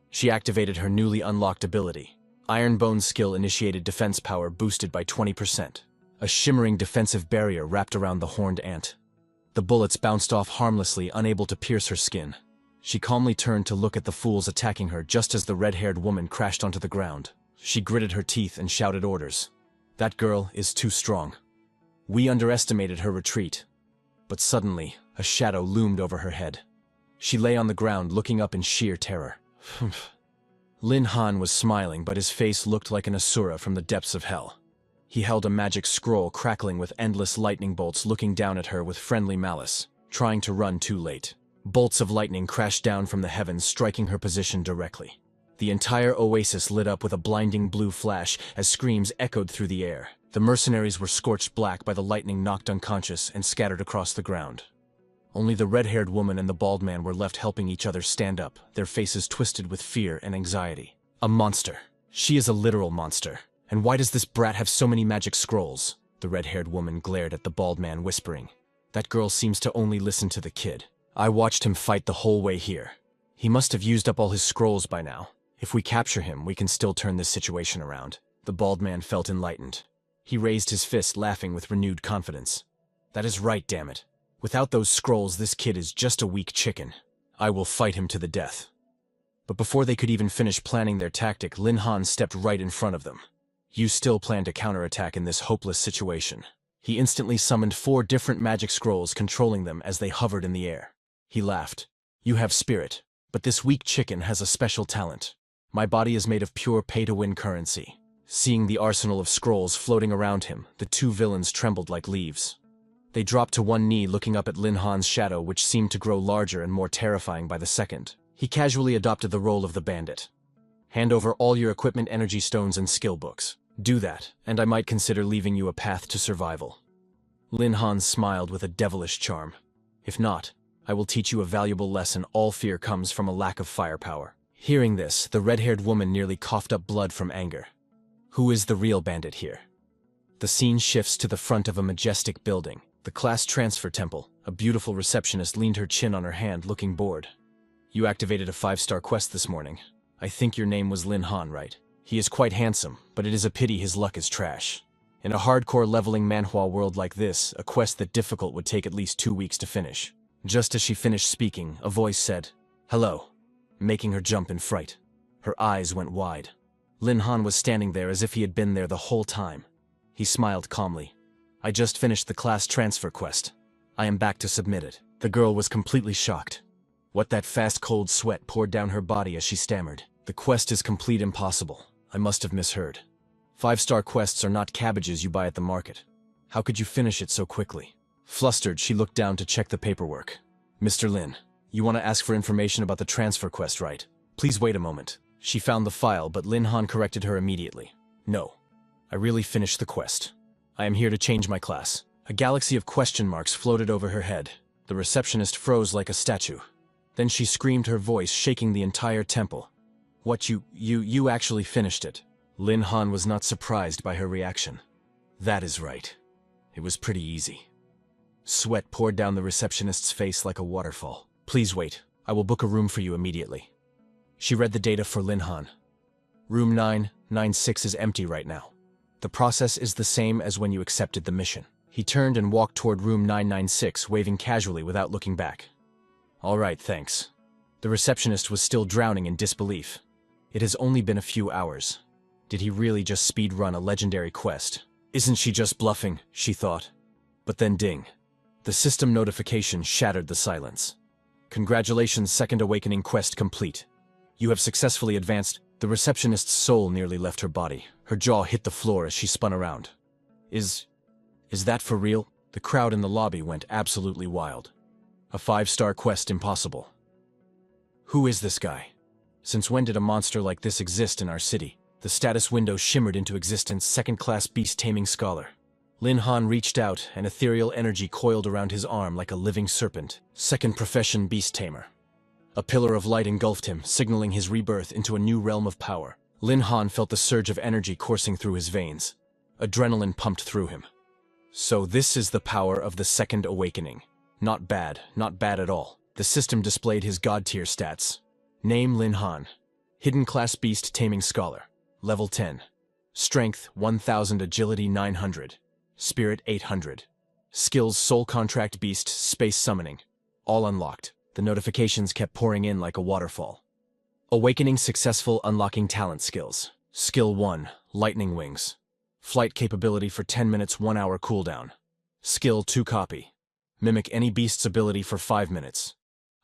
She activated her newly unlocked ability. Iron Bone's skill initiated defense power boosted by 20%. A shimmering defensive barrier wrapped around the Horned Ant. The bullets bounced off harmlessly, unable to pierce her skin. She calmly turned to look at the fools attacking her just as the red-haired woman crashed onto the ground. She gritted her teeth and shouted orders. "That girl is too strong." We underestimated her retreat. But suddenly, a shadow loomed over her head. She lay on the ground, looking up in sheer terror. Lin Han was smiling, but his face looked like an Asura from the depths of hell. He held a magic scroll crackling with endless lightning bolts, looking down at her with friendly malice, trying to run too late. Bolts of lightning crashed down from the heavens, striking her position directly. The entire oasis lit up with a blinding blue flash as screams echoed through the air. The mercenaries were scorched black by the lightning, knocked unconscious, and scattered across the ground. Only the red-haired woman and the bald man were left, helping each other stand up, their faces twisted with fear and anxiety. "A monster. She is a literal monster. And why does this brat have so many magic scrolls?" The red-haired woman glared at the bald man, whispering, "That girl seems to only listen to the kid. I watched him fight the whole way here. He must have used up all his scrolls by now. If we capture him, we can still turn this situation around." The bald man felt enlightened. He raised his fist, laughing with renewed confidence. "That is right, damn it. Without those scrolls, this kid is just a weak chicken. I will fight him to the death." But before they could even finish planning their tactic, Lin Han stepped right in front of them. "You still plan to counterattack in this hopeless situation." He instantly summoned 4 different magic scrolls, controlling them as they hovered in the air. He laughed. You have spirit, but this weak chicken has a special talent. My body is made of pure pay-to-win currency. Seeing the arsenal of scrolls floating around him, the two villains trembled like leaves. They dropped to one knee, looking up at Lin Han's shadow, which seemed to grow larger and more terrifying by the second. He casually adopted the role of the bandit. Hand over all your equipment, energy stones, and skill books. Do that, and I might consider leaving you a path to survival. Lin Han smiled with a devilish charm. If not, I will teach you a valuable lesson. All fear comes from a lack of firepower. Hearing this, the red-haired woman nearly coughed up blood from anger. Who is the real bandit here? The scene shifts to the front of a majestic building, the class transfer temple. A beautiful receptionist leaned her chin on her hand, looking bored. You activated a 5-star quest this morning. I think your name was Lin Han, right? He is quite handsome, but it is a pity his luck is trash. In a hardcore leveling manhwa world like this, a quest that difficult would take at least 2 weeks to finish. Just as she finished speaking, a voice said, "Hello," making her jump in fright. Her eyes went wide. Lin Han was standing there as if he had been there the whole time. He smiled calmly. I just finished the class transfer quest. I am back to submit it. The girl was completely shocked. What that fast cold sweat poured down her body as she stammered. The quest is complete. Impossible. I must have misheard. 5-star quests are not cabbages you buy at the market. How could you finish it so quickly? Flustered, she looked down to check the paperwork. Mr. Lin, you want to ask for information about the transfer quest, right? Please wait a moment. She found the file, but Lin Han corrected her immediately. No. I really finished the quest. I am here to change my class. A galaxy of question marks floated over her head. The receptionist froze like a statue. Then she screamed, her voice shaking the entire temple. What, you actually finished it? Lin Han was not surprised by her reaction. That is right. It was pretty easy. Sweat poured down the receptionist's face like a waterfall. Please wait. I will book a room for you immediately. She read the data for Lin Han. Room 996 is empty right now. The process is the same as when you accepted the mission. He turned and walked toward room 996, waving casually without looking back. All right, thanks. The receptionist was still drowning in disbelief. It has only been a few hours. Did he really just speed-run a legendary quest? Isn't she just bluffing, she thought. But then ding. The system notification shattered the silence. Congratulations, Second Awakening quest complete. You have successfully advanced. The receptionist's soul nearly left her body. Her jaw hit the floor as she spun around. Is that for real? The crowd in the lobby went absolutely wild. A 5-star quest impossible. Who is this guy? Since when did a monster like this exist in our city? The status window shimmered into existence. Second-class beast-taming scholar. Lin Han reached out, and ethereal energy coiled around his arm like a living serpent. Second profession beast-tamer. A pillar of light engulfed him, signaling his rebirth into a new realm of power. Lin Han felt the surge of energy coursing through his veins. Adrenaline pumped through him. So this is the power of the Second Awakening. Not bad at all. The system displayed his god-tier stats. Name Lin Han. Hidden class beast taming scholar. Level 10. Strength 1000, agility 900. Spirit 800. Skills soul contract beast, space summoning. All unlocked. The notifications kept pouring in like a waterfall. Awakening successful, unlocking talent skills. Skill 1, lightning wings. Flight capability for 10 minutes, 1 hour cooldown. Skill 2, copy. Mimic any beast's ability for 5 minutes.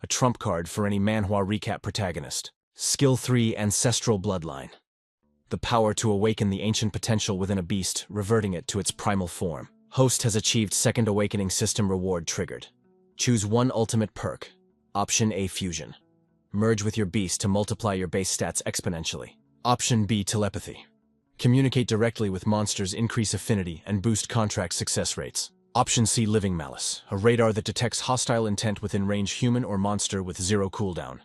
A trump card for any manhwa recap protagonist. Skill 3, ancestral bloodline. The power to awaken the ancient potential within a beast, reverting it to its primal form. Host has achieved Second Awakening system reward triggered. Choose one ultimate perk. Option A, fusion. Merge with your beast to multiply your base stats exponentially. Option B, telepathy. Communicate directly with monsters, increase affinity, and boost contract success rates. Option C, living malice. A radar that detects hostile intent within range, human or monster, with 0 cooldown.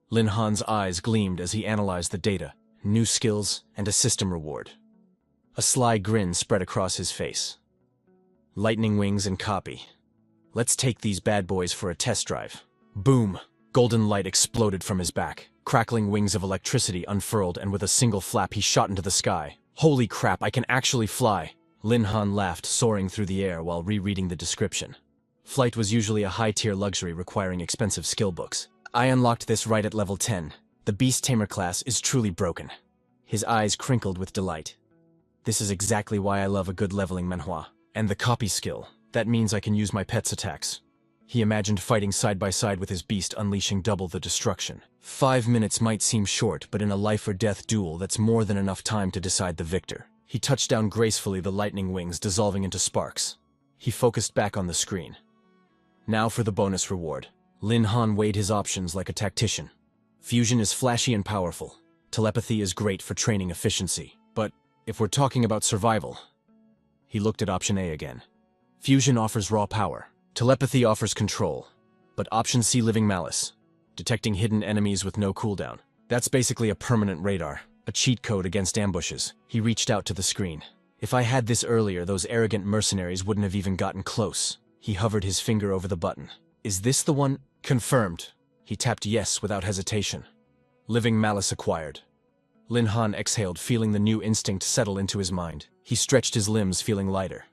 Lin Han's eyes gleamed as he analyzed the data, new skills, and a system reward. A sly grin spread across his face. Lightning wings and copy. Let's take these bad boys for a test drive. Boom! Golden light exploded from his back. Crackling wings of electricity unfurled, and with a single flap he shot into the sky. Holy crap, I can actually fly! Lin Han laughed, soaring through the air while rereading the description. Flight was usually a high-tier luxury requiring expensive skill books. I unlocked this right at level 10. The Beast Tamer class is truly broken. His eyes crinkled with delight. This is exactly why I love a good leveling manhwa. And the copy skill. That means I can use my pet's attacks. He imagined fighting side by side with his beast, unleashing double the destruction. 5 minutes might seem short, but in a life-or-death duel, that's more than enough time to decide the victor. He touched down gracefully, the lightning wings dissolving into sparks. He focused back on the screen. Now for the bonus reward. Lin Han weighed his options like a tactician. Fusion is flashy and powerful. Telepathy is great for training efficiency. But if we're talking about survival, he looked at option A again. Fusion offers raw power. Telepathy offers control. But option C, living malice. Detecting hidden enemies with no cooldown. That's basically a permanent radar. A cheat code against ambushes. He reached out to the screen. If I had this earlier, those arrogant mercenaries wouldn't have even gotten close. He hovered his finger over the button. Is this the one? Confirmed. He tapped yes without hesitation. Living malice acquired. Lin Han exhaled, feeling the new instinct settle into his mind. He stretched his limbs, feeling lighter.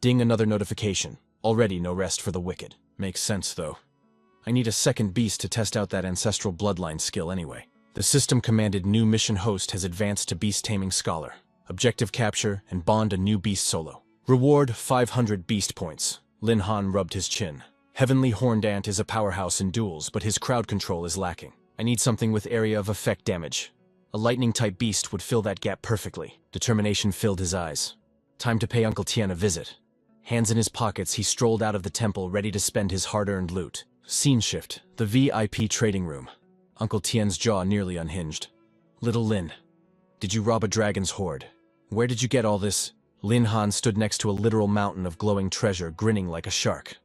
Ding, another notification. Already no rest for the wicked. Makes sense, though. I need a second beast to test out that ancestral bloodline skill anyway. The system commanded new mission host has advanced to beast taming scholar. Objective capture and bond a new beast solo. Reward 500 beast points. Lin Han rubbed his chin. Heavenly Horned Ant is a powerhouse in duels, but his crowd control is lacking. I need something with area of effect damage. A lightning-type beast would fill that gap perfectly. Determination filled his eyes. Time to pay Uncle Tian a visit. Hands in his pockets, he strolled out of the temple, ready to spend his hard-earned loot. Scene shift. The VIP trading room. Uncle Tian's jaw nearly unhinged. Little Lin, did you rob a dragon's hoard? Where did you get all this? Lin Han stood next to a literal mountain of glowing treasure, grinning like a shark.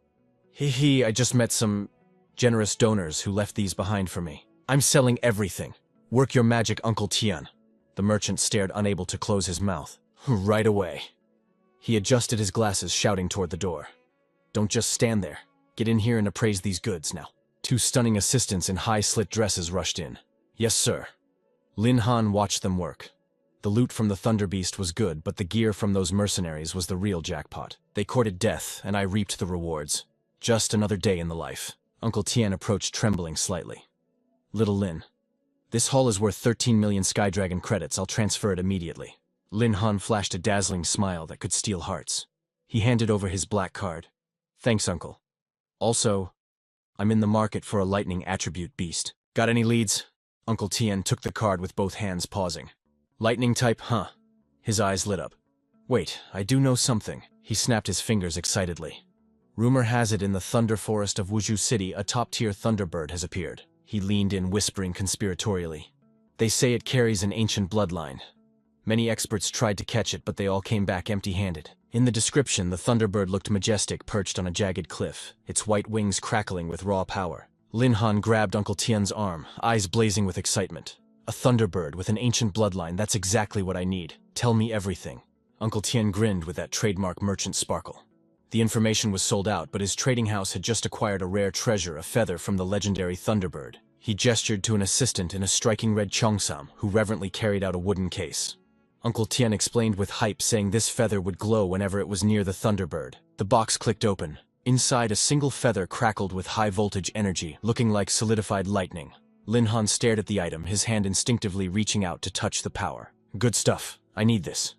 Hee, I just met some generous donors who left these behind for me. I'm selling everything. Work your magic, Uncle Tian. The merchant stared, unable to close his mouth. Right away. He adjusted his glasses, shouting toward the door. Don't just stand there. Get in here and appraise these goods now. 2 stunning assistants in high-slit dresses rushed in. Yes, sir. Lin Han watched them work. The loot from the Thunder Beast was good, but the gear from those mercenaries was the real jackpot. They courted death, and I reaped the rewards. Just another day in the life. Uncle Tian approached, trembling slightly. Little Lin, this haul is worth 13 million Skydragon credits. I'll transfer it immediately. Lin Han flashed a dazzling smile that could steal hearts. He handed over his black card. Thanks, Uncle. Also, I'm in the market for a lightning attribute beast. Got any leads? Uncle Tian took the card with both hands, pausing. Lightning type, huh? His eyes lit up. Wait, I do know something. He snapped his fingers excitedly. Rumor has it in the Thunder Forest of Wuzhou City, a top-tier Thunderbird has appeared. He leaned in, whispering conspiratorially. They say it carries an ancient bloodline. Many experts tried to catch it, but they all came back empty-handed. In the description, the Thunderbird looked majestic, perched on a jagged cliff, its white wings crackling with raw power. Lin Han grabbed Uncle Tian's arm, eyes blazing with excitement. A Thunderbird with an ancient bloodline, that's exactly what I need. Tell me everything. Uncle Tian grinned with that trademark merchant sparkle. The information was sold out, but his trading house had just acquired a rare treasure, a feather from the legendary Thunderbird. He gestured to an assistant in a striking red cheongsam, who reverently carried out a wooden case. Uncle Tian explained with hype, saying this feather would glow whenever it was near the Thunderbird. The box clicked open. Inside, a single feather crackled with high-voltage energy, looking like solidified lightning. Lin Han stared at the item, his hand instinctively reaching out to touch the power. Good stuff. I need this.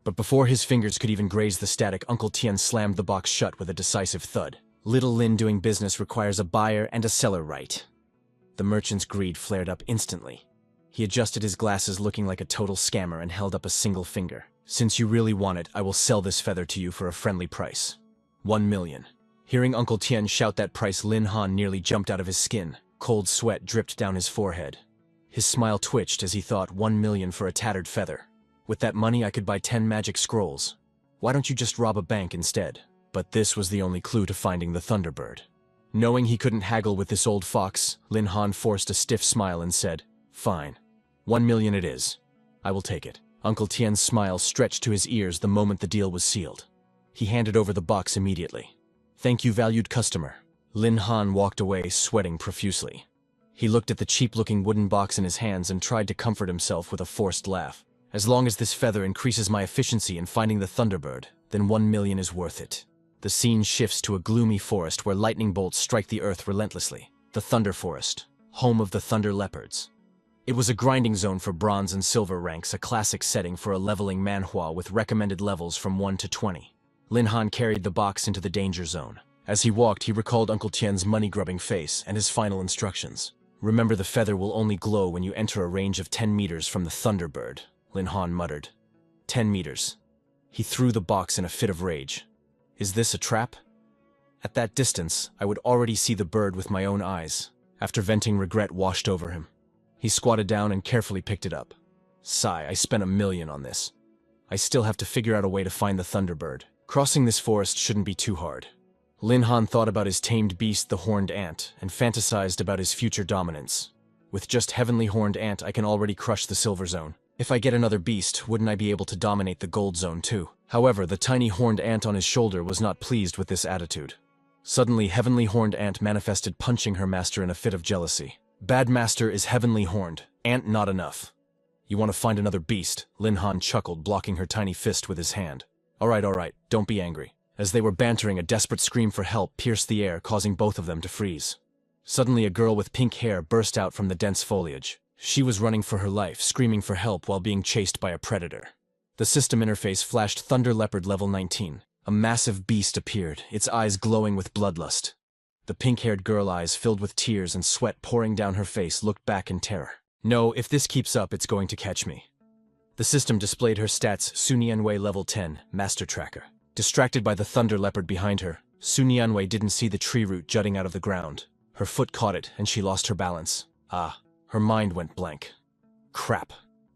But before his fingers could even graze the static, Uncle Tian slammed the box shut with a decisive thud. Little Lin, doing business requires a buyer and a seller, right? The merchant's greed flared up instantly. He adjusted his glasses, looking like a total scammer, and held up a single finger. Since you really want it, I will sell this feather to you for a friendly price. 1 million. Hearing Uncle Tian shout that price, Lin Han nearly jumped out of his skin. Cold sweat dripped down his forehead. His smile twitched as he thought, 1 million for a tattered feather. With that money, I could buy 10 magic scrolls. Why don't you just rob a bank instead? But this was the only clue to finding the Thunderbird. Knowing he couldn't haggle with this old fox, Lin Han forced a stiff smile and said, Fine. 1 million it is. I will take it. Uncle Tian's smile stretched to his ears the moment the deal was sealed. He handed over the box immediately. Thank you, valued customer. Lin Han walked away, sweating profusely. He looked at the cheap-looking wooden box in his hands and tried to comfort himself with a forced laugh. As long as this feather increases my efficiency in finding the Thunderbird, then 1 million is worth it. The scene shifts to a gloomy forest where lightning bolts strike the earth relentlessly. The Thunder Forest, home of the Thunder Leopards. It was a grinding zone for bronze and silver ranks, a classic setting for a leveling manhwa with recommended levels from 1 to 20. Lin Han carried the box into the danger zone. As he walked, he recalled Uncle Tien's money-grubbing face and his final instructions. Remember, the feather will only glow when you enter a range of 10 meters from the Thunderbird, Lin Han muttered. 10 meters. He threw the box in a fit of rage. Is this a trap? At that distance, I would already see the bird with my own eyes. After venting, regret washed over him. He squatted down and carefully picked it up. Sigh, I spent $1 million on this. I still have to figure out a way to find the Thunderbird. Crossing this forest shouldn't be too hard. Lin Han thought about his tamed beast, the horned ant, and fantasized about his future dominance. With just heavenly horned ant, I can already crush the silver zone. If I get another beast, wouldn't I be able to dominate the gold zone too? However, the tiny horned ant on his shoulder was not pleased with this attitude. Suddenly, heavenly horned ant manifested, punching her master in a fit of jealousy. Bad master is heavenly horned, ant not enough. You want to find another beast? Lin Han chuckled, blocking her tiny fist with his hand. All right, don't be angry. As they were bantering, a desperate scream for help pierced the air, causing both of them to freeze. Suddenly, a girl with pink hair burst out from the dense foliage. She was running for her life, screaming for help while being chased by a predator. The system interface flashed Thunder Leopard level 19. A massive beast appeared, its eyes glowing with bloodlust. The pink-haired girl, eyes filled with tears and sweat pouring down her face, looked back in terror. No, if this keeps up, it's going to catch me. The system displayed her stats: Sunianwei level 10, Master Tracker. Distracted by the Thunder Leopard behind her, Sunianwei didn't see the tree root jutting out of the ground. Her foot caught it, and she lost her balance. Her mind went blank. Crap.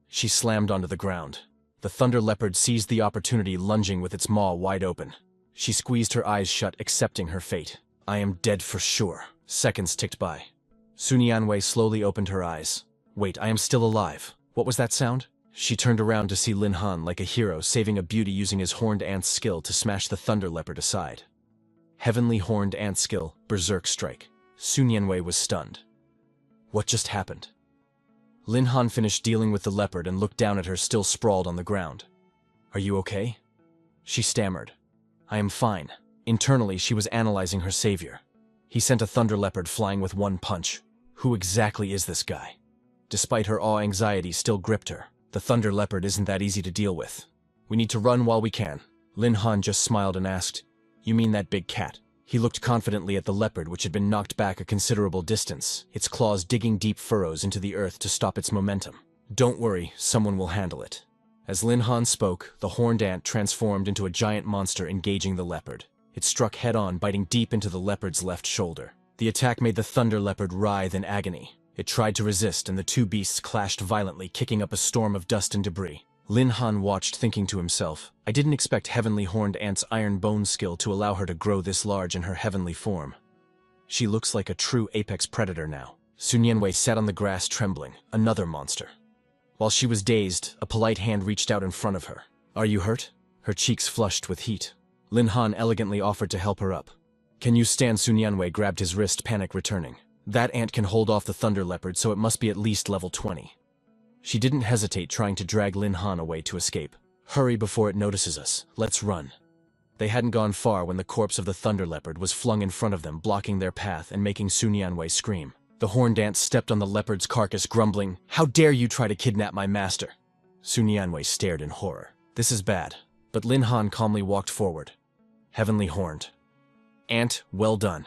She slammed onto the ground. The Thunder Leopard seized the opportunity, lunging with its maw wide open. She squeezed her eyes shut, accepting her fate. I am dead for sure. Seconds ticked by. Sunianwei slowly opened her eyes. Wait, I am still alive. What was that sound? She turned around to see Lin Han, like a hero, saving a beauty using his horned ant's skill to smash the Thunder Leopard aside. Heavenly horned ant skill, Berserk Strike. Sunianwei was stunned. What just happened? Lin Han finished dealing with the leopard and looked down at her, still sprawled on the ground. Are you okay? She stammered. I am fine. Internally, she was analyzing her savior. He sent a Thunder Leopard flying with one punch. Who exactly is this guy? Despite her awe, anxiety still gripped her. The Thunder Leopard isn't that easy to deal with. We need to run while we can. Lin Han just smiled and asked, You mean that big cat? He looked confidently at the leopard, which had been knocked back a considerable distance, its claws digging deep furrows into the earth to stop its momentum. Don't worry, someone will handle it. As Lin Han spoke, the horned ant transformed into a giant monster, engaging the leopard. It struck head-on, biting deep into the leopard's left shoulder. The attack made the Thunder Leopard writhe in agony. It tried to resist, and the two beasts clashed violently, kicking up a storm of dust and debris. Lin Han watched, thinking to himself, I didn't expect Heavenly Horned Ant's iron bone skill to allow her to grow this large in her heavenly form. She looks like a true apex predator now. Sunianwei sat on the grass, trembling. Another monster. While she was dazed, a polite hand reached out in front of her. Are you hurt? Her cheeks flushed with heat. Lin Han elegantly offered to help her up. Can you stand? Sunianwei grabbed his wrist, panic returning. That ant can hold off the Thunder Leopard, so it must be at least level 20. She didn't hesitate, trying to drag Lin Han away to escape. Hurry before it notices us. Let's run. They hadn't gone far when the corpse of the Thunder Leopard was flung in front of them, blocking their path and making Sunianwei scream. The horned ant stepped on the leopard's carcass, grumbling, How dare you try to kidnap my master? Sunianwei stared in horror. This is bad. But Lin Han calmly walked forward. Heavenly horned. Ant, well done.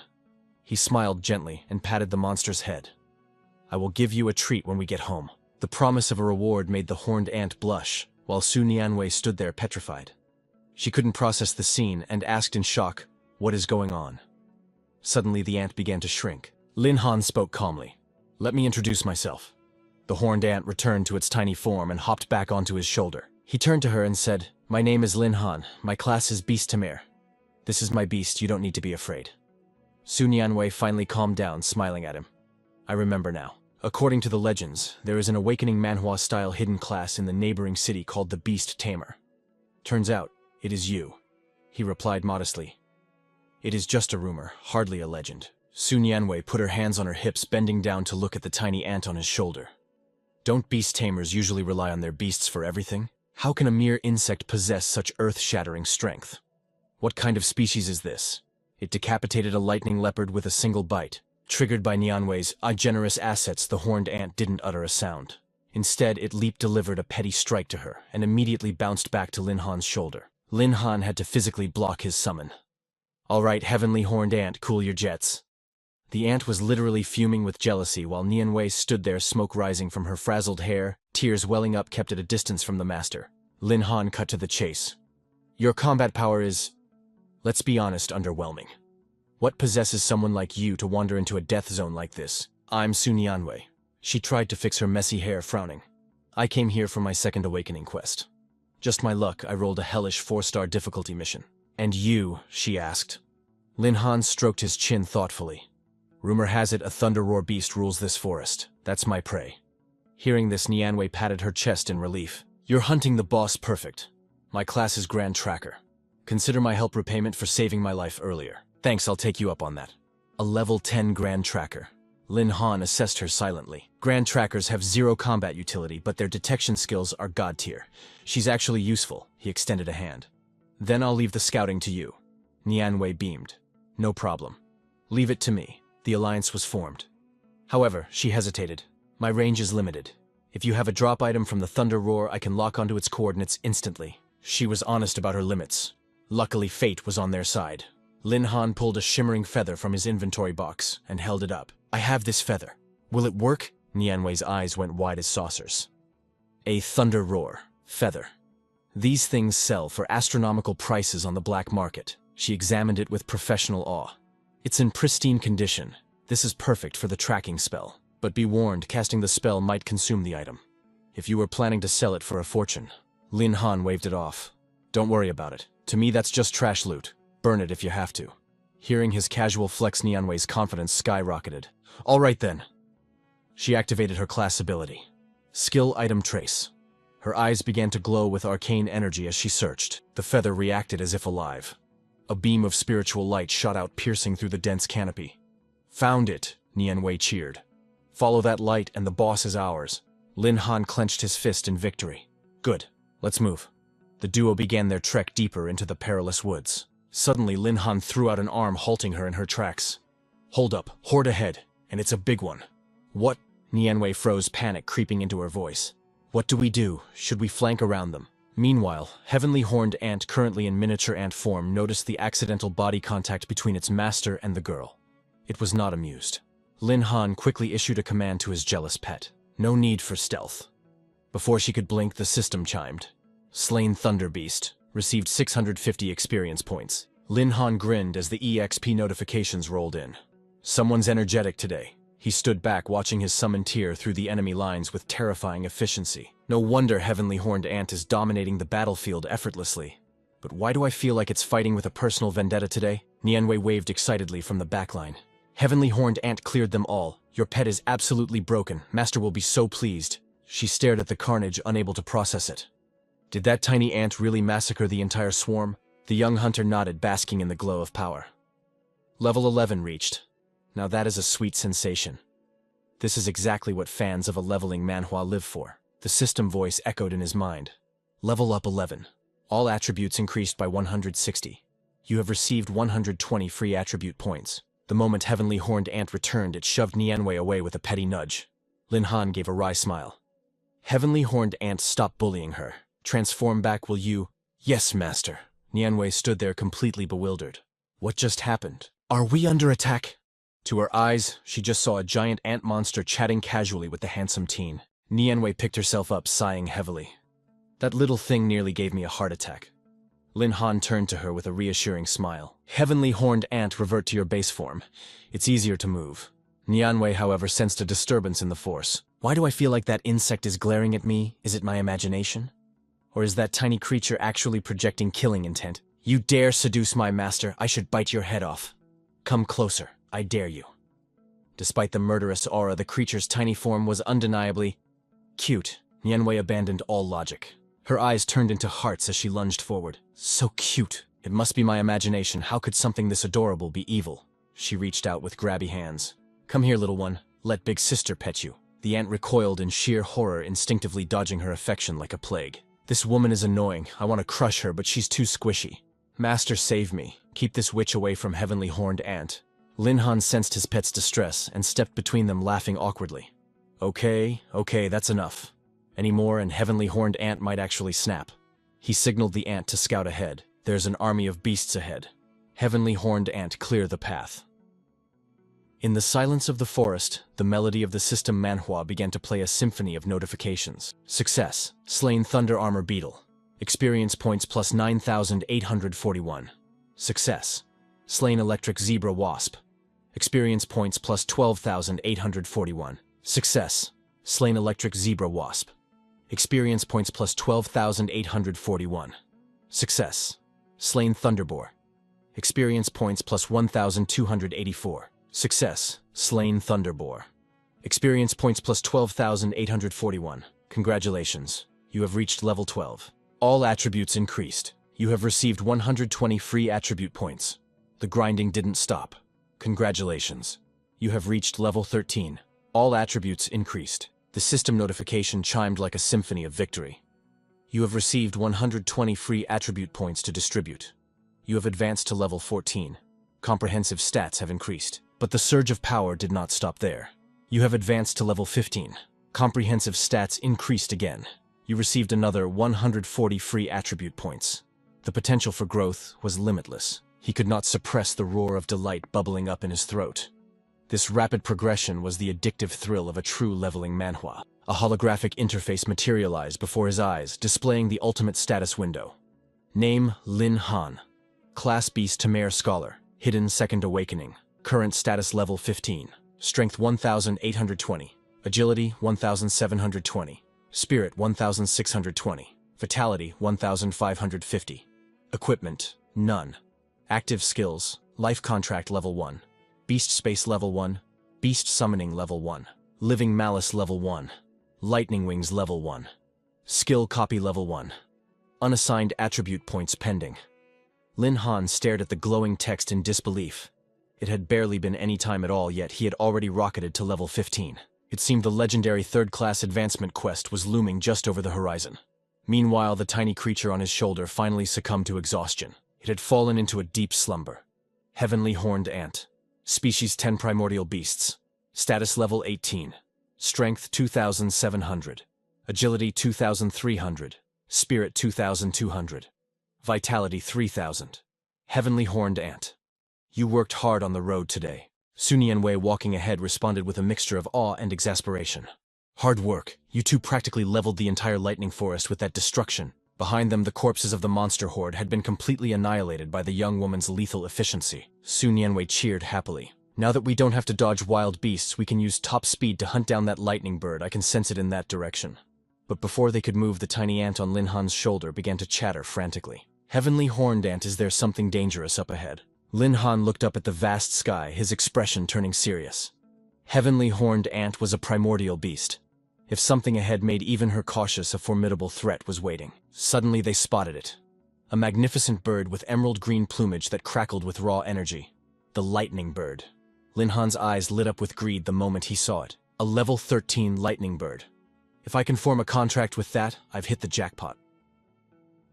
He smiled gently and patted the monster's head. I will give you a treat when we get home. The promise of a reward made the horned ant blush, while Sunianwei stood there petrified. She couldn't process the scene and asked in shock, What is going on? Suddenly the ant began to shrink. Lin Han spoke calmly. Let me introduce myself. The horned ant returned to its tiny form and hopped back onto his shoulder. He turned to her and said, My name is Lin Han. My class is Beast Tamir. This is my beast. You don't need to be afraid. Sunianwei finally calmed down, smiling at him. I remember now. According to the legends, there is an awakening manhwa-style hidden class in the neighboring city called the Beast Tamer. Turns out, it is you. He replied modestly. It is just a rumor, hardly a legend. Sunianwei put her hands on her hips, bending down to look at the tiny ant on his shoulder. Don't beast tamers usually rely on their beasts for everything? How can a mere insect possess such earth-shattering strength? What kind of species is this? It decapitated a lightning leopard with a single bite. Triggered by Nianwei's generous assets, the horned ant didn't utter a sound. Instead, it delivered a petty strike to her, and immediately bounced back to Lin Han's shoulder. Lin Han had to physically block his summon. All right, heavenly horned ant, cool your jets. The ant was literally fuming with jealousy while Nianwei stood there, smoke rising from her frazzled hair, tears welling up kept at a distance from the master. Lin Han cut to the chase. Your combat power is, let's be honest, underwhelming. What possesses someone like you to wander into a death zone like this? I'm Su Nianwei. She tried to fix her messy hair, frowning. I came here for my second awakening quest. Just my luck, I rolled a hellish 4-star difficulty mission. And you? She asked. Lin Han stroked his chin thoughtfully. Rumor has it a thunder roar beast rules this forest. That's my prey. Hearing this, Nianwei patted her chest in relief. You're hunting the boss perfect. My class is Grand Tracker. Consider my help repayment for saving my life earlier. Thanks, I'll take you up on that. A level 10 Grand Tracker. Lin Han assessed her silently. Grand Trackers have 0 combat utility, but their detection skills are god tier. She's actually useful. He extended a hand. Then I'll leave the scouting to you. Nianwei beamed. No problem. Leave it to me. The alliance was formed. However, she hesitated. My range is limited. If you have a drop item from the Thunder Roar, I can lock onto its coordinates instantly. She was honest about her limits. Luckily, fate was on their side. Lin Han pulled a shimmering feather from his inventory box and held it up. I have this feather. Will it work? Nianwei's eyes went wide as saucers. A Thunder Roar feather. These things sell for astronomical prices on the black market. She examined it with professional awe. It's in pristine condition. This is perfect for the tracking spell. But be warned, casting the spell might consume the item. If you were planning to sell it for a fortune. Lin Han waved it off. Don't worry about it. To me, that's just trash loot. Burn it if you have to. Hearing his casual flex, Nianwei's confidence skyrocketed. All right then. She activated her class ability. Skill item trace. Her eyes began to glow with arcane energy as she searched. The feather reacted as if alive. A beam of spiritual light shot out, piercing through the dense canopy. Found it, Nianwei cheered. Follow that light and the boss is ours. Lin Han clenched his fist in victory. Good. Let's move. The duo began their trek deeper into the perilous woods. Suddenly, Lin Han threw out an arm, halting her in her tracks. Hold up, horde ahead, and it's a big one. What? Nianwei froze, panic creeping into her voice. What do we do? Should we flank around them? Meanwhile, Heavenly Horned Ant, currently in miniature ant form, noticed the accidental body contact between its master and the girl. It was not amused. Lin Han quickly issued a command to his jealous pet. No need for stealth. Before she could blink, the system chimed. Slain Thunder Beast. Received 650 experience points. Lin Han grinned as the EXP notifications rolled in. Someone's energetic today. He stood back, watching his summon tear through the enemy lines with terrifying efficiency. No wonder Heavenly Horned Ant is dominating the battlefield effortlessly. But why do I feel like it's fighting with a personal vendetta today? Nianwei waved excitedly from the backline. Heavenly Horned Ant cleared them all. Your pet is absolutely broken. Master will be so pleased. She stared at the carnage, unable to process it. Did that tiny ant really massacre the entire swarm? The young hunter nodded, basking in the glow of power. Level 11 reached. Now that is a sweet sensation. This is exactly what fans of a leveling manhwa live for. The system voice echoed in his mind. Level up 11. All attributes increased by 160. You have received 120 free attribute points. The moment Heavenly Horned Ant returned, it shoved Nianwei away with a petty nudge. Lin Han gave a wry smile. Heavenly Horned Ant, stop bullying her. Transform back, will you? Yes, master. Nianwei stood there completely bewildered. What just happened? Are we under attack? To her eyes, she just saw a giant ant monster chatting casually with the handsome teen. Nianwei picked herself up, sighing heavily. That little thing nearly gave me a heart attack. Lin Han turned to her with a reassuring smile. Heavenly Horned Ant, revert to your base form. It's easier to move. Nianwei, however, sensed a disturbance in the force. Why do I feel like that insect is glaring at me? Is it my imagination? Or is that tiny creature actually projecting killing intent? You dare seduce my master, I should bite your head off. Come closer, I dare you. Despite the murderous aura, the creature's tiny form was undeniably cute. Nianwei abandoned all logic. Her eyes turned into hearts as she lunged forward. So cute. It must be my imagination. How could something this adorable be evil? She reached out with grabby hands. Come here, little one. Let big sister pet you. The ant recoiled in sheer horror, instinctively dodging her affection like a plague. This woman is annoying. I want to crush her, but she's too squishy. Master, save me. Keep this witch away from Heavenly Horned Ant. Lin Han sensed his pet's distress and stepped between them, laughing awkwardly. Okay, that's enough. Any more and Heavenly Horned Ant might actually snap. He signaled the ant to scout ahead. There's an army of beasts ahead. Heavenly Horned Ant, clear the path. In the silence of the forest, the melody of the system Manhwa began to play a symphony of notifications. Success. Slain Thunder Armor Beetle. Experience points plus 9,841. Success. Slain Electric Zebra Wasp. Experience points plus 12,841. Success. Slain Electric Zebra Wasp. Experience points plus 12,841. Success. Slain Thunderboar. Experience points plus 1,284. Success. Slain Thunderboar. Experience points plus 12,841. Congratulations. You have reached level 12. All attributes increased. You have received 120 free attribute points. The grinding didn't stop. Congratulations. You have reached level 13. All attributes increased. The system notification chimed like a symphony of victory. You have received 120 free attribute points to distribute. You have advanced to level 14. Comprehensive stats have increased. But the surge of power did not stop there. You have advanced to level 15. Comprehensive stats increased again. You received another 140 free attribute points. The potential for growth was limitless. He could not suppress the roar of delight bubbling up in his throat. This rapid progression was the addictive thrill of a true leveling manhwa. A holographic interface materialized before his eyes, displaying the ultimate status window. Name: Lin Han. Class Beast Tamare Scholar. Hidden Second Awakening. Current status level 15. Strength 1,820. Agility 1,720. Spirit 1,620. Vitality 1,550. Equipment: none. Active skills: Life Contract level 1. Beast Space level 1. Beast Summoning level 1. Living Malice level 1. Lightning Wings level 1. Skill Copy level 1. Unassigned attribute points pending. Lin Han stared at the glowing text in disbelief. It had barely been any time at all, yet he had already rocketed to level 15. It seemed the legendary third-class advancement quest was looming just over the horizon. Meanwhile, the tiny creature on his shoulder finally succumbed to exhaustion. It had fallen into a deep slumber. Heavenly Horned Ant. Species 10 Primordial Beasts. Status level 18. Strength 2,700. Agility 2,300. Spirit 2,200. Vitality 3,000. Heavenly Horned Ant. You worked hard on the road today. Su Nianwei, walking ahead, responded with a mixture of awe and exasperation. Hard work. You two practically leveled the entire lightning forest with that destruction. Behind them, the corpses of the monster horde had been completely annihilated by the young woman's lethal efficiency. Su Nianwei cheered happily. Now that we don't have to dodge wild beasts, we can use top speed to hunt down that lightning bird. I can sense it in that direction. But before they could move, the tiny ant on Lin Han's shoulder began to chatter frantically. Heavenly Horned Ant, is there something dangerous up ahead? Lin Han looked up at the vast sky, his expression turning serious. Heavenly Horned Ant was a primordial beast. If something ahead made even her cautious, a formidable threat was waiting. Suddenly they spotted it. A magnificent bird with emerald green plumage that crackled with raw energy. The lightning bird. Lin Han's eyes lit up with greed the moment he saw it. A level 13 lightning bird. If I can form a contract with that, I've hit the jackpot.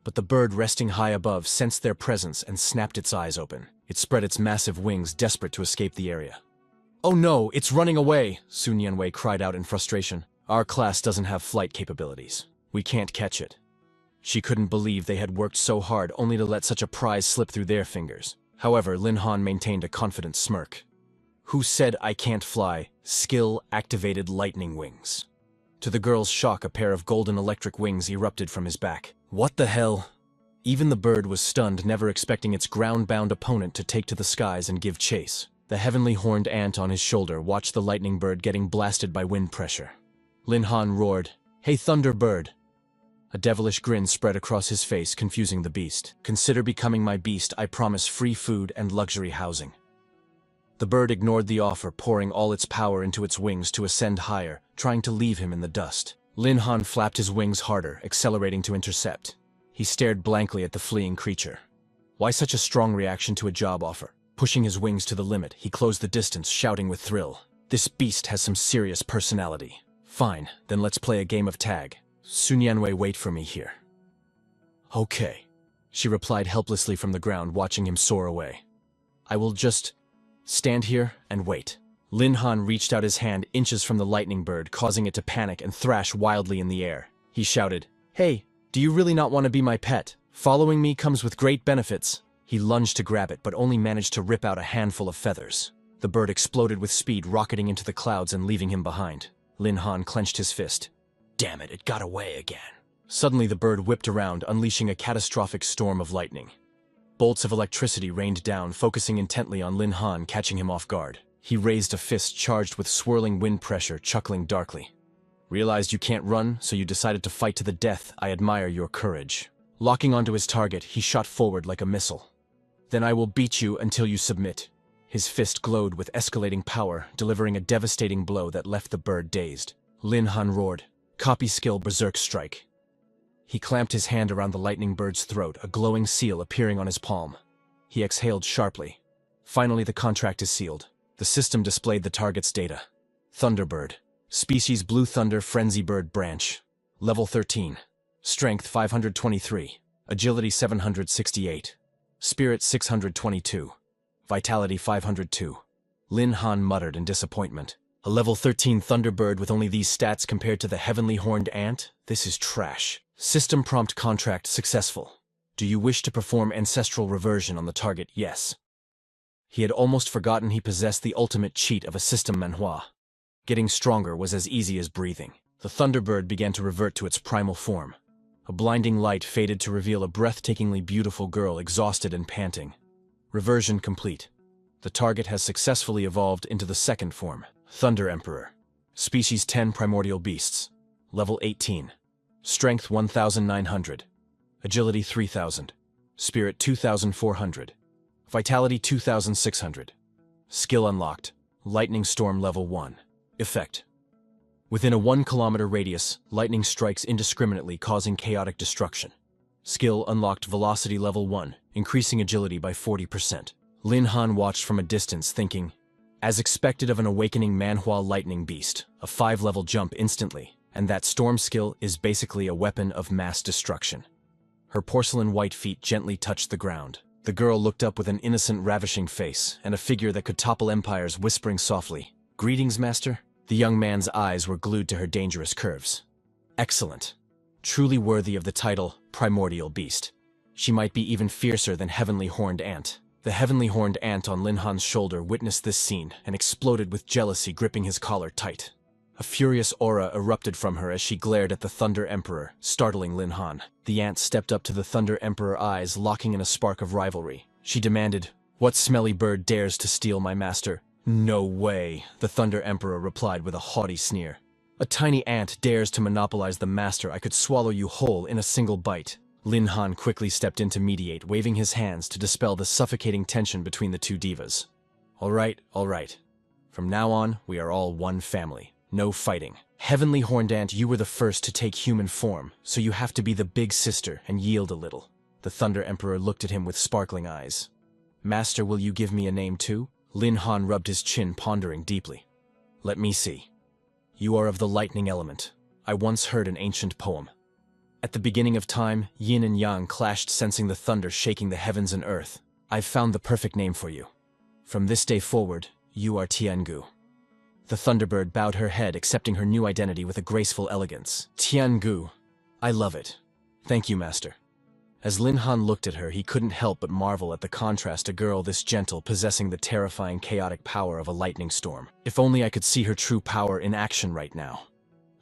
But the bird resting high above sensed their presence and snapped its eyes open. It spread its massive wings, desperate to escape the area. "Oh no, it's running away!" Su Nianwei cried out in frustration. "Our class doesn't have flight capabilities. We can't catch it." She couldn't believe they had worked so hard only to let such a prize slip through their fingers. However, Lin Han maintained a confident smirk. "Who said I can't fly? Skill-activated lightning wings." To the girl's shock, a pair of golden electric wings erupted from his back. What the hell? Even the bird was stunned, never expecting its ground-bound opponent to take to the skies and give chase. The heavenly horned ant on his shoulder watched the lightning bird getting blasted by wind pressure. Lin Han roared, "Hey, Thunder Bird!" A devilish grin spread across his face, confusing the beast. "Consider becoming my beast. I promise free food and luxury housing." The bird ignored the offer, pouring all its power into its wings to ascend higher, trying to leave him in the dust. Lin Han flapped his wings harder, accelerating to intercept. He stared blankly at the fleeing creature. Why such a strong reaction to a job offer? Pushing his wings to the limit, he closed the distance, shouting with thrill. "This beast has some serious personality." "Fine, then let's play a game of tag. Su Nianwei, wait for me here." "Okay," she replied helplessly from the ground, watching him soar away. "I will just stand here and wait." Lin Han reached out his hand inches from the lightning bird, causing it to panic and thrash wildly in the air. He shouted, "Hey, do you really not want to be my pet? Following me comes with great benefits." He lunged to grab it, but only managed to rip out a handful of feathers. The bird exploded with speed, rocketing into the clouds and leaving him behind. Lin Han clenched his fist. Damn it, it got away again. Suddenly the bird whipped around, unleashing a catastrophic storm of lightning. Bolts of electricity rained down, focusing intently on Lin Han, catching him off guard. He raised a fist charged with swirling wind pressure, chuckling darkly. Realized you can't run, so you decided to fight to the death. I admire your courage. Locking onto his target, he shot forward like a missile. Then I will beat you until you submit. His fist glowed with escalating power, delivering a devastating blow that left the bird dazed. Lin Han roared, "Copy skill berserk strike." He clamped his hand around the lightning bird's throat, a glowing seal appearing on his palm. He exhaled sharply. Finally, the contract is sealed. The system displayed the target's data. Thunderbird. Species Blue Thunder Frenzy Bird Branch. Level 13. Strength 523. Agility 768. Spirit 622. Vitality 502. Lin Han muttered in disappointment. A level 13 Thunderbird with only these stats compared to the heavenly horned ant? This is trash. System prompt contract successful. Do you wish to perform ancestral reversion on the target? Yes. He had almost forgotten he possessed the ultimate cheat of a system manhwa. Getting stronger was as easy as breathing. The Thunderbird began to revert to its primal form. A blinding light faded to reveal a breathtakingly beautiful girl, exhausted and panting. Reversion complete. The target has successfully evolved into the second form, Thunder Emperor. Species 10 Primordial Beasts. Level 18. Strength 1900. Agility 3000. Spirit 2400. Vitality 2600. Skill unlocked. Lightning Storm Level 1. Effect. Within a 1 kilometer radius, lightning strikes indiscriminately, causing chaotic destruction. Skill unlocked Velocity Level 1, increasing agility by 40%. Lin Han watched from a distance, thinking, as expected of an awakening manhwa lightning beast, a 5-level jump instantly, and that storm skill is basically a weapon of mass destruction. Her porcelain white feet gently touched the ground. The girl looked up with an innocent, ravishing face, and a figure that could topple empires, whispering softly, "Greetings, master?" The young man's eyes were glued to her dangerous curves. Excellent. Truly worthy of the title, Primordial Beast. She might be even fiercer than Heavenly Horned Ant. The Heavenly Horned Ant on Lin Han's shoulder witnessed this scene and exploded with jealousy, gripping his collar tight. A furious aura erupted from her as she glared at the Thunder Emperor, startling Lin Han. The ant stepped up to the Thunder Emperor, eyes locking in a spark of rivalry. She demanded, "What smelly bird dares to steal my master?" "No way," the Thunder Emperor replied with a haughty sneer. "A tiny ant dares to monopolize the master. I could swallow you whole in a single bite." Lin Han quickly stepped in to mediate, waving his hands to dispel the suffocating tension between the two divas. All right. From now on, we are all one family. No fighting. Heavenly Horned Ant, you were the first to take human form, so you have to be the big sister and yield a little. The Thunder Emperor looked at him with sparkling eyes. "Master, will you give me a name too?" Lin Han rubbed his chin, pondering deeply. "Let me see. You are of the lightning element. I once heard an ancient poem. At the beginning of time, yin and yang clashed, sensing the thunder shaking the heavens and earth. I've found the perfect name for you. From this day forward, you are Tiangu." The Thunderbird bowed her head, accepting her new identity with a graceful elegance. "Tiangu. I love it. Thank you, master." As Lin Han looked at her, he couldn't help but marvel at the contrast, a girl this gentle, possessing the terrifying, chaotic power of a lightning storm. If only I could see her true power in action right now.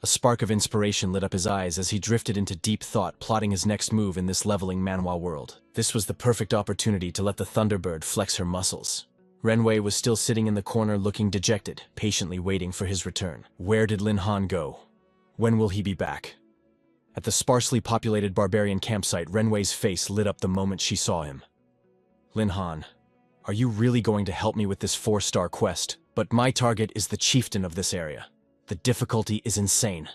A spark of inspiration lit up his eyes as he drifted into deep thought, plotting his next move in this leveling manhwa world. This was the perfect opportunity to let the Thunderbird flex her muscles. Renwei was still sitting in the corner looking dejected, patiently waiting for his return. Where did Lin Han go? When will he be back? At the sparsely populated barbarian campsite, Renwei's face lit up the moment she saw him. "Lin Han, are you really going to help me with this 4-star quest? But my target is the chieftain of this area. The difficulty is insane.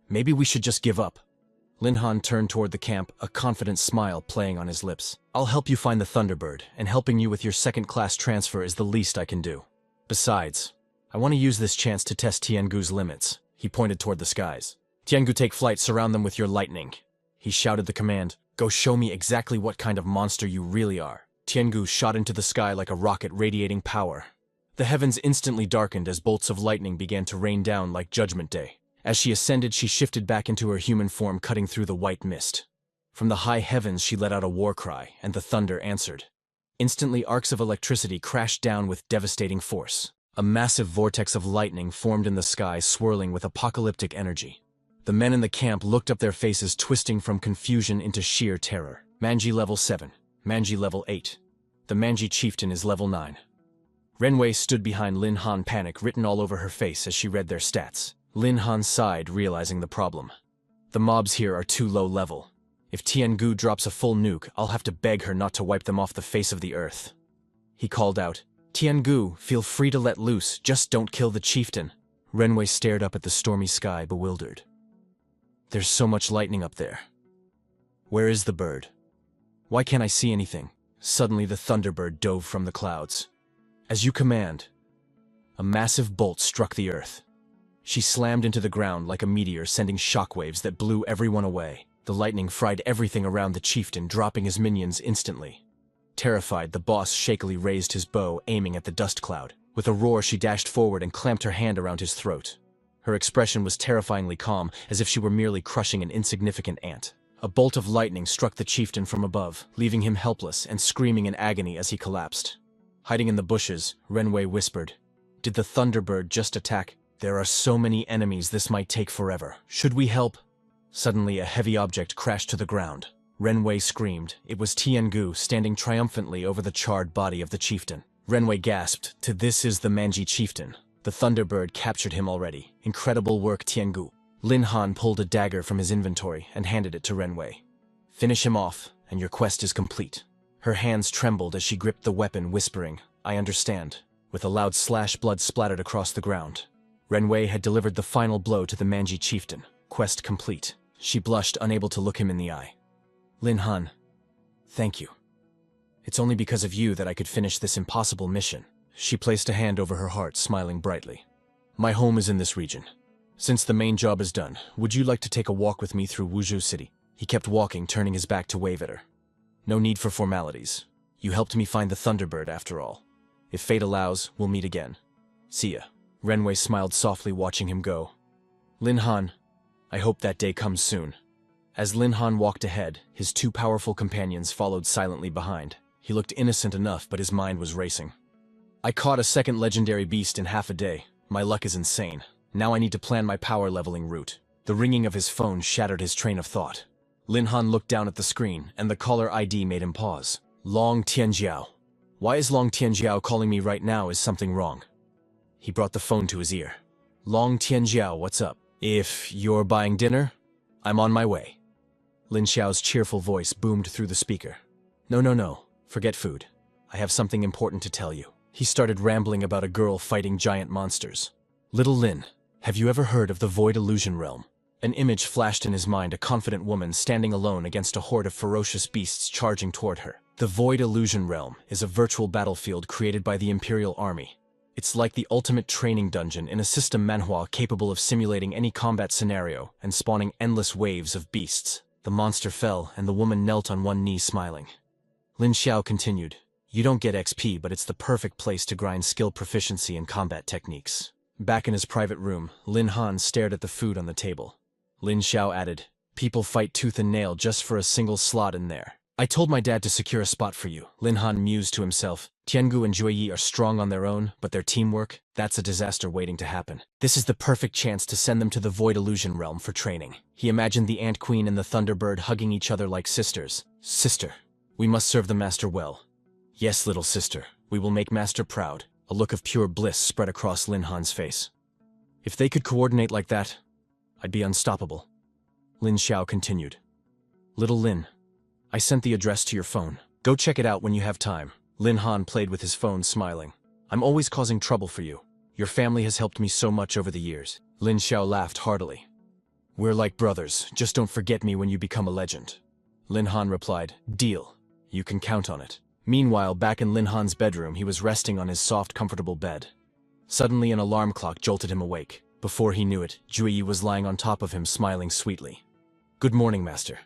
Maybe we should just give up." Lin Han turned toward the camp, a confident smile playing on his lips. "I'll help you find the Thunderbird, and helping you with your second-class transfer is the least I can do. Besides, I want to use this chance to test Tiangu's limits." He pointed toward the skies. "Tiangu, take flight, surround them with your lightning." He shouted the command, "Go show me exactly what kind of monster you really are." Tiangu shot into the sky like a rocket, radiating power. The heavens instantly darkened as bolts of lightning began to rain down like Judgment Day. As she ascended, she shifted back into her human form, cutting through the white mist. From the high heavens, she let out a war cry, and the thunder answered. Instantly, arcs of electricity crashed down with devastating force. A massive vortex of lightning formed in the sky, swirling with apocalyptic energy. The men in the camp looked up, their faces twisting from confusion into sheer terror. Manji level 7. Manji level 8. The Manji chieftain is level 9. Renwei stood behind Lin Han, panic written all over her face as she read their stats. Lin Han sighed, realizing the problem. The mobs here are too low level. If Tiangu drops a full nuke, I'll have to beg her not to wipe them off the face of the earth. He called out, "Tiangu, feel free to let loose, just don't kill the chieftain." Renwei stared up at the stormy sky, bewildered. There's so much lightning up there. Where is the bird? Why can't I see anything? Suddenly the Thunderbird dove from the clouds. As you command. A massive bolt struck the earth. She slammed into the ground like a meteor, sending shockwaves that blew everyone away. The lightning fried everything around the chieftain, dropping his minions instantly. Terrified, the boss shakily raised his bow, aiming at the dust cloud. With a roar, she dashed forward and clamped her hand around his throat. Her expression was terrifyingly calm, as if she were merely crushing an insignificant ant. A bolt of lightning struck the chieftain from above, leaving him helpless and screaming in agony as he collapsed. Hiding in the bushes, Renwei whispered, "Did the Thunderbird just attack? There are so many enemies, this might take forever. Should we help?" Suddenly, a heavy object crashed to the ground. Renwei screamed. It was Tiangu, standing triumphantly over the charred body of the chieftain. Renwei gasped, "This is the Manji chieftain. The Thunderbird captured him already. Incredible work, Tiangu." Lin Han pulled a dagger from his inventory and handed it to Renwei. "Finish him off, and your quest is complete." Her hands trembled as she gripped the weapon, whispering, "I understand." With a loud slash, blood splattered across the ground. Renwei had delivered the final blow to the Manji chieftain. Quest complete. She blushed, unable to look him in the eye. "Lin Han, thank you. It's only because of you that I could finish this impossible mission." She placed a hand over her heart, smiling brightly. "My home is in this region. Since the main job is done, would you like to take a walk with me through Wuzhou City?" He kept walking, turning his back to wave at her. "No need for formalities. You helped me find the Thunderbird after all. If fate allows, we'll meet again. See ya." Renwei smiled softly, watching him go. "Lin Han, I hope that day comes soon." As Lin Han walked ahead, his two powerful companions followed silently behind. He looked innocent enough, but his mind was racing. "I caught a second legendary beast in half a day. My luck is insane. Now I need to plan my power leveling route." The ringing of his phone shattered his train of thought. Lin Han looked down at the screen, and the caller ID made him pause. "Long Tianjiao. Why is Long Tianjiao calling me right now? Is something wrong?" He brought the phone to his ear. "Long Tianjiao, what's up? If you're buying dinner, I'm on my way." Lin Xiao's cheerful voice boomed through the speaker. No. Forget food. I have something important to tell you." He started rambling about a girl fighting giant monsters. "Little Lin, have you ever heard of the Void Illusion Realm?" An image flashed in his mind, a confident woman standing alone against a horde of ferocious beasts charging toward her. The Void Illusion Realm is a virtual battlefield created by the Imperial Army. It's like the ultimate training dungeon in a system manhwa capable of simulating any combat scenario and spawning endless waves of beasts. The monster fell, and the woman knelt on one knee, smiling. Lin Xiao continued, "You don't get XP, but it's the perfect place to grind skill proficiency and combat techniques." Back in his private room, Lin Han stared at the food on the table. Lin Xiao added, "People fight tooth and nail just for a single slot in there. I told my dad to secure a spot for you." Lin Han mused to himself. Tiangu and Jueyi are strong on their own, but their teamwork, that's a disaster waiting to happen. This is the perfect chance to send them to the Void Illusion Realm for training. He imagined the Ant Queen and the Thunderbird hugging each other like sisters. "Sister, we must serve the master well." "Yes, little sister, we will make master proud." A look of pure bliss spread across Lin Han's face. "If they could coordinate like that, I'd be unstoppable." Lin Xiao continued. "Little Lin, I sent the address to your phone. Go check it out when you have time." Lin Han played with his phone, smiling. "I'm always causing trouble for you. Your family has helped me so much over the years." Lin Xiao laughed heartily. "We're like brothers, just don't forget me when you become a legend." Lin Han replied, "Deal. You can count on it." Meanwhile, back in Lin Han's bedroom, he was resting on his soft, comfortable bed. Suddenly, an alarm clock jolted him awake. Before he knew it, Jueyi was lying on top of him, smiling sweetly. "Good morning, master.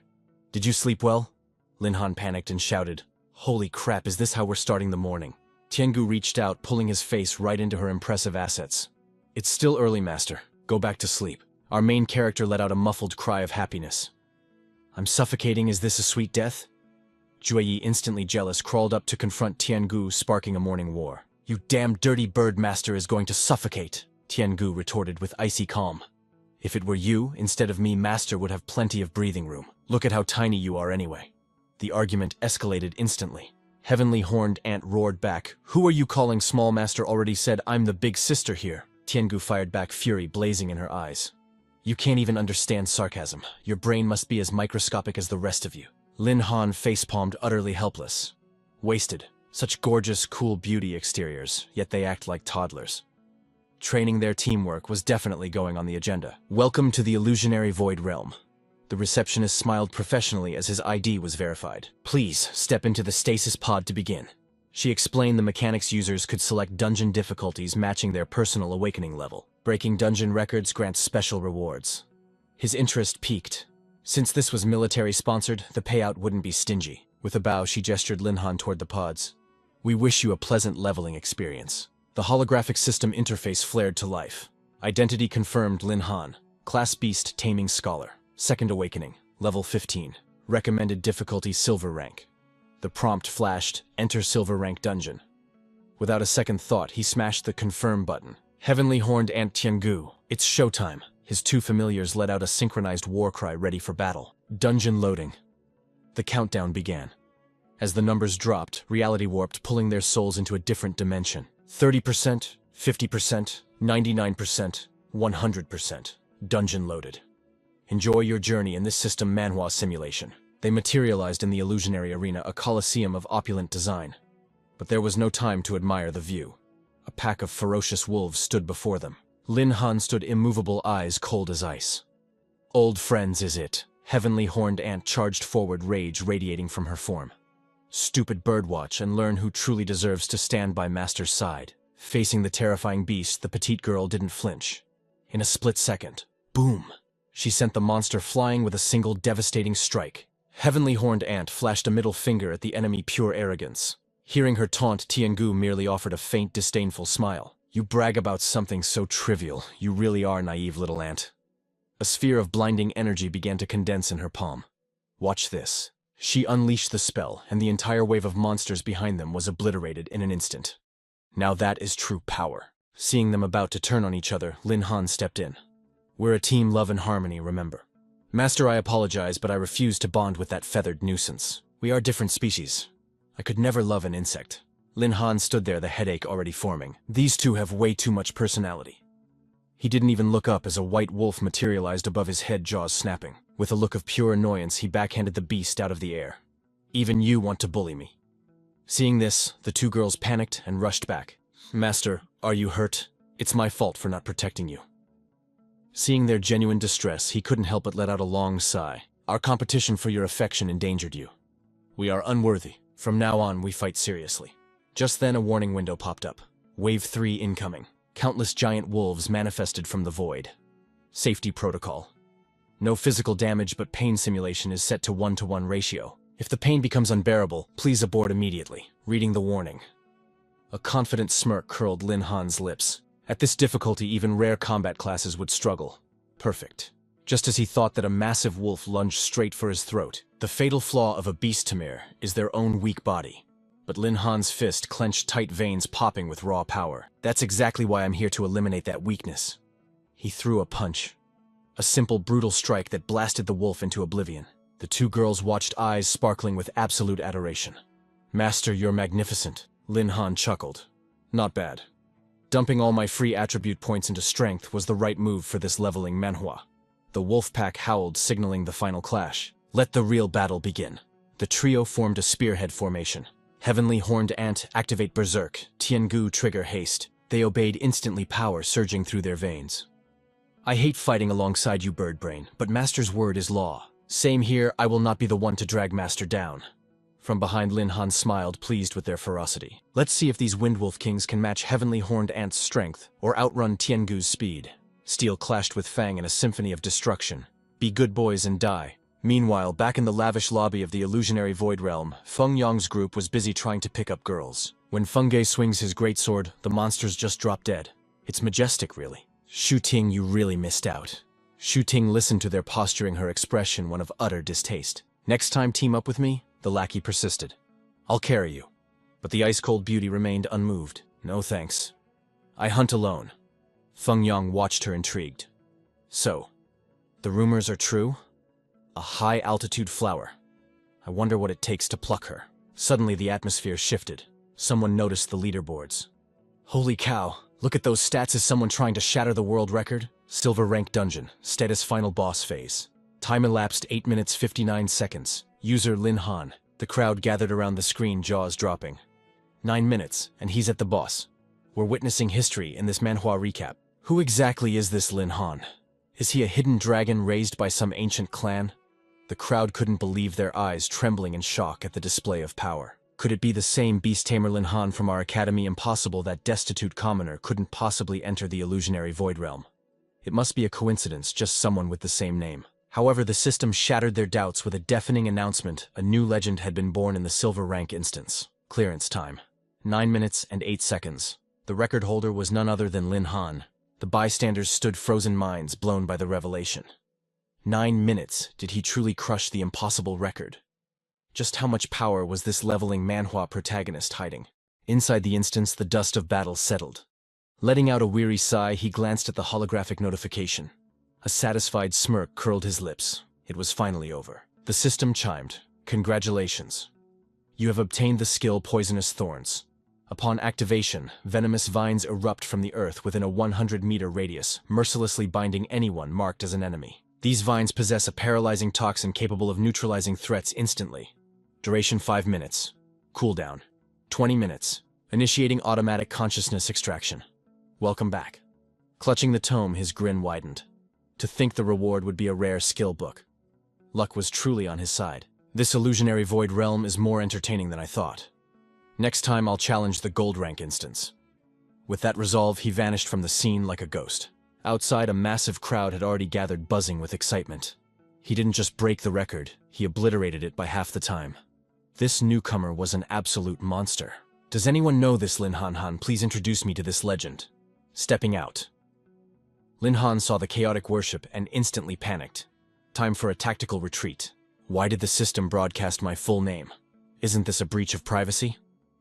Did you sleep well?" Lin Han panicked and shouted, "Holy crap, is this how we're starting the morning?" Tiangu reached out, pulling his face right into her impressive assets. "It's still early, master. Go back to sleep." Our main character let out a muffled cry of happiness. "I'm suffocating, is this a sweet death?" Jueyi, instantly jealous, crawled up to confront Tiangu, sparking a morning war. "You damn dirty bird, master is going to suffocate," Tiangu retorted with icy calm. "If it were you, instead of me, master would have plenty of breathing room. Look at how tiny you are anyway." The argument escalated instantly. Heavenly Horned Ant roared back, "Who are you calling small? Master already said I'm the big sister here." Tiangu fired back, fury blazing in her eyes. "You can't even understand sarcasm. Your brain must be as microscopic as the rest of you." Lin Han facepalmed, utterly helpless. Wasted. Such gorgeous, cool beauty exteriors, yet they act like toddlers. Training their teamwork was definitely going on the agenda. "Welcome to the illusionary void realm." The receptionist smiled professionally as his ID was verified. "Please, step into the stasis pod to begin." She explained the mechanics users could select dungeon difficulties matching their personal awakening level. Breaking dungeon records grants special rewards. His interest piqued. Since this was military-sponsored, the payout wouldn't be stingy. With a bow, she gestured Lin Han toward the pods. "We wish you a pleasant leveling experience." The holographic system interface flared to life. Identity confirmed: Lin Han. Class Beast Taming Scholar. Second Awakening. Level 15. Recommended difficulty Silver Rank. The prompt flashed, "Enter Silver Rank Dungeon." Without a second thought, he smashed the Confirm button. Heavenly Horned Ant Tiangu. It's showtime. His two familiars let out a synchronized war cry, ready for battle. Dungeon loading. The countdown began. As the numbers dropped, reality warped, pulling their souls into a different dimension. 30%, 50%, 99%, 100%. Dungeon loaded. Enjoy your journey in this system manhwa simulation. They materialized in the illusionary arena, a coliseum of opulent design. But there was no time to admire the view. A pack of ferocious wolves stood before them. Lin Han stood immovable, eyes cold as ice. "Old friends, is it?" Heavenly Horned Ant charged forward, rage radiating from her form. "Stupid birdwatch and learn who truly deserves to stand by master's side." Facing the terrifying beast, the petite girl didn't flinch. In a split second, boom! She sent the monster flying with a single devastating strike. Heavenly Horned Ant flashed a middle finger at the enemy, pure arrogance. Hearing her taunt, Tiangu merely offered a faint, disdainful smile. "You brag about something so trivial. You really are naive, little ant." A sphere of blinding energy began to condense in her palm. "Watch this." She unleashed the spell, and the entire wave of monsters behind them was obliterated in an instant. Now that is true power. Seeing them about to turn on each other, Lin Han stepped in. "We're a team, love and harmony, remember." "Master, I apologize, but I refuse to bond with that feathered nuisance. We are different species. I could never love an insect." Lin Han stood there, the headache already forming. These two have way too much personality. He didn't even look up as a white wolf materialized above his head, jaws snapping. With a look of pure annoyance, he backhanded the beast out of the air. "Even you want to bully me." Seeing this, the two girls panicked and rushed back. "Master, are you hurt? It's my fault for not protecting you." Seeing their genuine distress, he couldn't help but let out a long sigh. "Our competition for your affection endangered you. We are unworthy. From now on, we fight seriously." Just then, a warning window popped up. Wave 3 incoming. Countless giant wolves manifested from the void. Safety protocol. No physical damage, but pain simulation is set to 1-to-1 ratio. If the pain becomes unbearable, please abort immediately. Reading the warning. A confident smirk curled Lin Han's lips. At this difficulty, even rare combat classes would struggle. Perfect. Just as he thought that a massive wolf lunged straight for his throat. The fatal flaw of a beast tamir is their own weak body. But Lin Han's fist clenched tight, veins popping with raw power. "That's exactly why I'm here to eliminate that weakness." He threw a punch. A simple, brutal strike that blasted the wolf into oblivion. The two girls watched, eyes sparkling with absolute adoration. "Master, you're magnificent." Lin Han chuckled. "Not bad. Dumping all my free attribute points into strength was the right move for this leveling manhwa." The wolf pack howled, signaling the final clash. Let the real battle begin. The trio formed a spearhead formation. Heavenly Horned Ant activate Berserk, Tiangu trigger haste. They obeyed instantly, power surging through their veins. "I hate fighting alongside you, bird brain, but Master's word is law." "Same here, I will not be the one to drag Master down." From behind, Lin Han smiled, pleased with their ferocity. Let's see if these Windwolf Kings can match Heavenly Horned Ant's strength, or outrun Tiangu's speed. Steel clashed with Fang in a symphony of destruction. Be good boys and die. Meanwhile, back in the lavish lobby of the illusionary void realm, Feng Yang's group was busy trying to pick up girls. When Feng Ge swings his greatsword, the monsters just drop dead. It's majestic, really. "Shu Ting, you really missed out." Shu Ting listened to their posturing, her expression one of utter distaste. "Next time, team up with me?" The the lackey persisted. I'll carry you. But the ice-cold beauty remained unmoved. No thanks. I hunt alone. Feng Yang watched her intrigued. So, the rumors are true? A high-altitude flower. I wonder what it takes to pluck her. Suddenly the atmosphere shifted. Someone noticed the leaderboards. Holy cow, look at those stats. Is someone trying to shatter the world record? Silver rank dungeon, status final boss phase. Time elapsed 8 minutes 59 seconds. User Lin Han. The crowd gathered around the screen, jaws dropping. 9 minutes, and he's at the boss. We're witnessing history in this manhwa recap. Who exactly is this Lin Han? Is he a hidden dragon raised by some ancient clan? The crowd couldn't believe their eyes, trembling in shock at the display of power. Could it be the same beast tamer Lin Han from our academy? Impossible. That destitute commoner couldn't possibly enter the illusionary void realm. It must be a coincidence, just someone with the same name. However, the system shattered their doubts with a deafening announcement. A new legend had been born in the silver rank instance. Clearance time. 9 minutes and 8 seconds. The record holder was none other than Lin Han. The bystanders stood frozen, minds blown by the revelation. 9 minutes. Did he truly crush the impossible record? Just how much power was this leveling manhwa protagonist hiding? Inside the instance, the dust of battle settled. Letting out a weary sigh, he glanced at the holographic notification. A satisfied smirk curled his lips. It was finally over. The system chimed. Congratulations. You have obtained the skill Poisonous Thorns. Upon activation, venomous vines erupt from the earth within a 100-meter radius, mercilessly binding anyone marked as an enemy. These vines possess a paralyzing toxin capable of neutralizing threats instantly. Duration 5 minutes. Cooldown 20 minutes. Initiating automatic consciousness extraction. Welcome back. Clutching the tome, his grin widened. To think the reward would be a rare skill book. Luck was truly on his side. This illusionary void realm is more entertaining than I thought. Next time I'll challenge the gold rank instance. With that resolve, he vanished from the scene like a ghost. Outside, a massive crowd had already gathered, buzzing with excitement. He didn't just break the record, he obliterated it by half the time. This newcomer was an absolute monster. Does anyone know this Lin Han? Please introduce me to this legend. Stepping out. Lin Han saw the chaotic worship and instantly panicked. Time for a tactical retreat. Why did the system broadcast my full name? Isn't this a breach of privacy?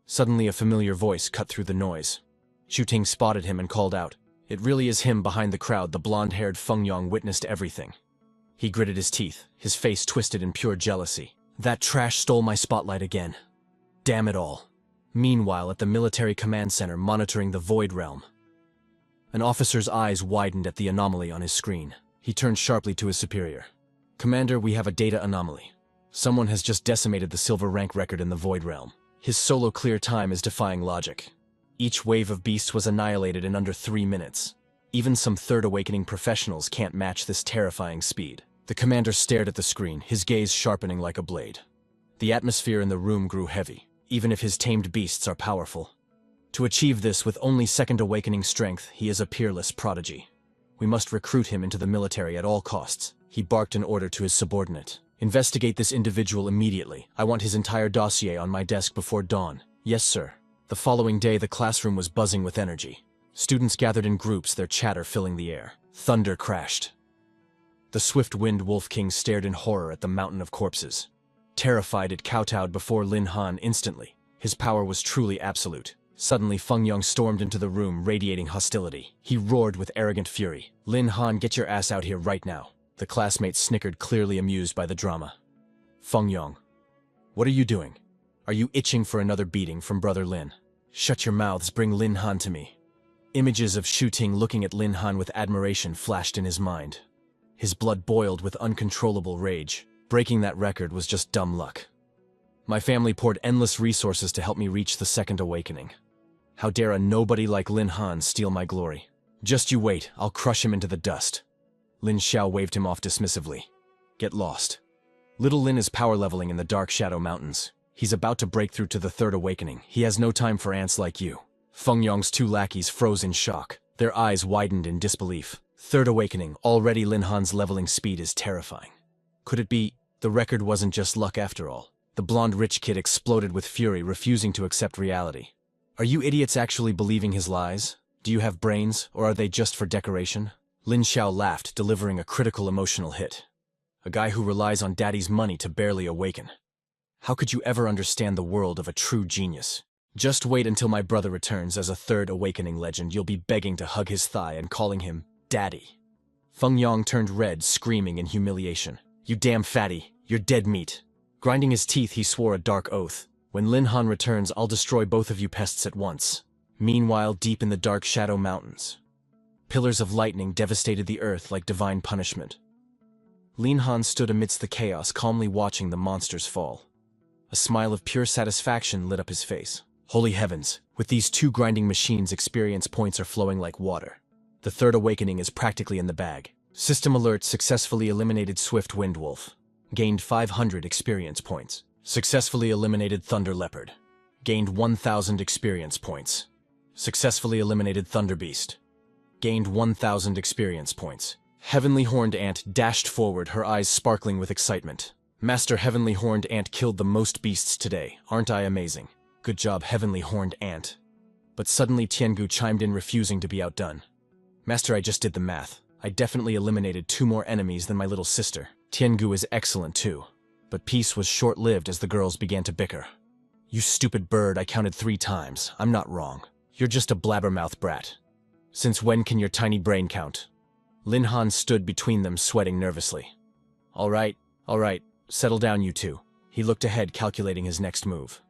Suddenly a familiar voice cut through the noise. Shu-Ting spotted him and called out. It really is him behind the crowd. The blonde-haired Feng Yang witnessed everything. He gritted his teeth, his face twisted in pure jealousy. That trash stole my spotlight again. Damn it all. Meanwhile, at the military command center monitoring the void realm, an officer's eyes widened at the anomaly on his screen. He turned sharply to his superior. Commander, we have a data anomaly. Someone has just decimated the silver rank record in the void realm. His solo clear time is defying logic. Each wave of beasts was annihilated in under 3 minutes. Even some Third Awakening professionals can't match this terrifying speed. The commander stared at the screen, his gaze sharpening like a blade. The atmosphere in the room grew heavy, even if his tamed beasts are powerful. To achieve this with only Second Awakening strength, he is a peerless prodigy. We must recruit him into the military at all costs. He barked an order to his subordinate. Investigate this individual immediately. I want his entire dossier on my desk before dawn. Yes, sir. The following day, the classroom was buzzing with energy. Students gathered in groups, their chatter filling the air. Thunder crashed. The swift-winged Wolf King stared in horror at the mountain of corpses. Terrified, it kowtowed before Lin Han instantly. His power was truly absolute. Suddenly, Feng Yang stormed into the room, radiating hostility. He roared with arrogant fury. Lin Han, get your ass out here right now. The classmates snickered, clearly amused by the drama. Feng Yang, what are you doing? Are you itching for another beating from Brother Lin? Shut your mouths, bring Lin Han to me. Images of Shu-Ting looking at Lin Han with admiration flashed in his mind. His blood boiled with uncontrollable rage. Breaking that record was just dumb luck. My family poured endless resources to help me reach the Second Awakening. How dare a nobody like Lin Han steal my glory? Just you wait, I'll crush him into the dust. Lin Xiao waved him off dismissively. Get lost. Little Lin is power leveling in the Dark Shadow Mountains. He's about to break through to the Third Awakening. He has no time for ants like you. Feng Yang's 2 lackeys froze in shock. Their eyes widened in disbelief. Third Awakening, already Lin Han's leveling speed is terrifying. Could it be the record wasn't just luck after all? The blonde rich kid exploded with fury, refusing to accept reality. Are you idiots actually believing his lies? Do you have brains, or are they just for decoration? Lin Xiao laughed, delivering a critical emotional hit. A guy who relies on daddy's money to barely awaken. How could you ever understand the world of a true genius? Just wait until my brother returns as a third awakening legend. You'll be begging to hug his thigh and calling him Daddy. Feng Yang turned red, screaming in humiliation. You damn fatty, you're dead meat. Grinding his teeth, he swore a dark oath. When Lin Han returns, I'll destroy both of you pests at once. Meanwhile, deep in the dark Shadow Mountains, pillars of lightning devastated the earth like divine punishment. Lin Han stood amidst the chaos, calmly watching the monsters fall. A smile of pure satisfaction lit up his face. Holy heavens, with these two grinding machines, experience points are flowing like water. The third awakening is practically in the bag. System alert: successfully eliminated Swift Wind Wolf. Gained 500 experience points. Successfully eliminated Thunder Leopard. Gained 1,000 experience points. Successfully eliminated Thunder Beast. Gained 1,000 experience points. Heavenly Horned Ant dashed forward, her eyes sparkling with excitement. Master, Heavenly Horned Ant killed the most beasts today. Aren't I amazing? Good job, Heavenly Horned Ant. But suddenly Tiangu chimed in, refusing to be outdone. Master, I just did the math. I definitely eliminated 2 more enemies than my little sister. Tiangu is excellent too. But peace was short-lived as the girls began to bicker. You stupid bird, I counted 3 times. I'm not wrong. You're just a blabbermouth brat. Since when can your tiny brain count? Lin Han stood between them, sweating nervously. All right, settle down you two. He looked ahead, calculating his next move.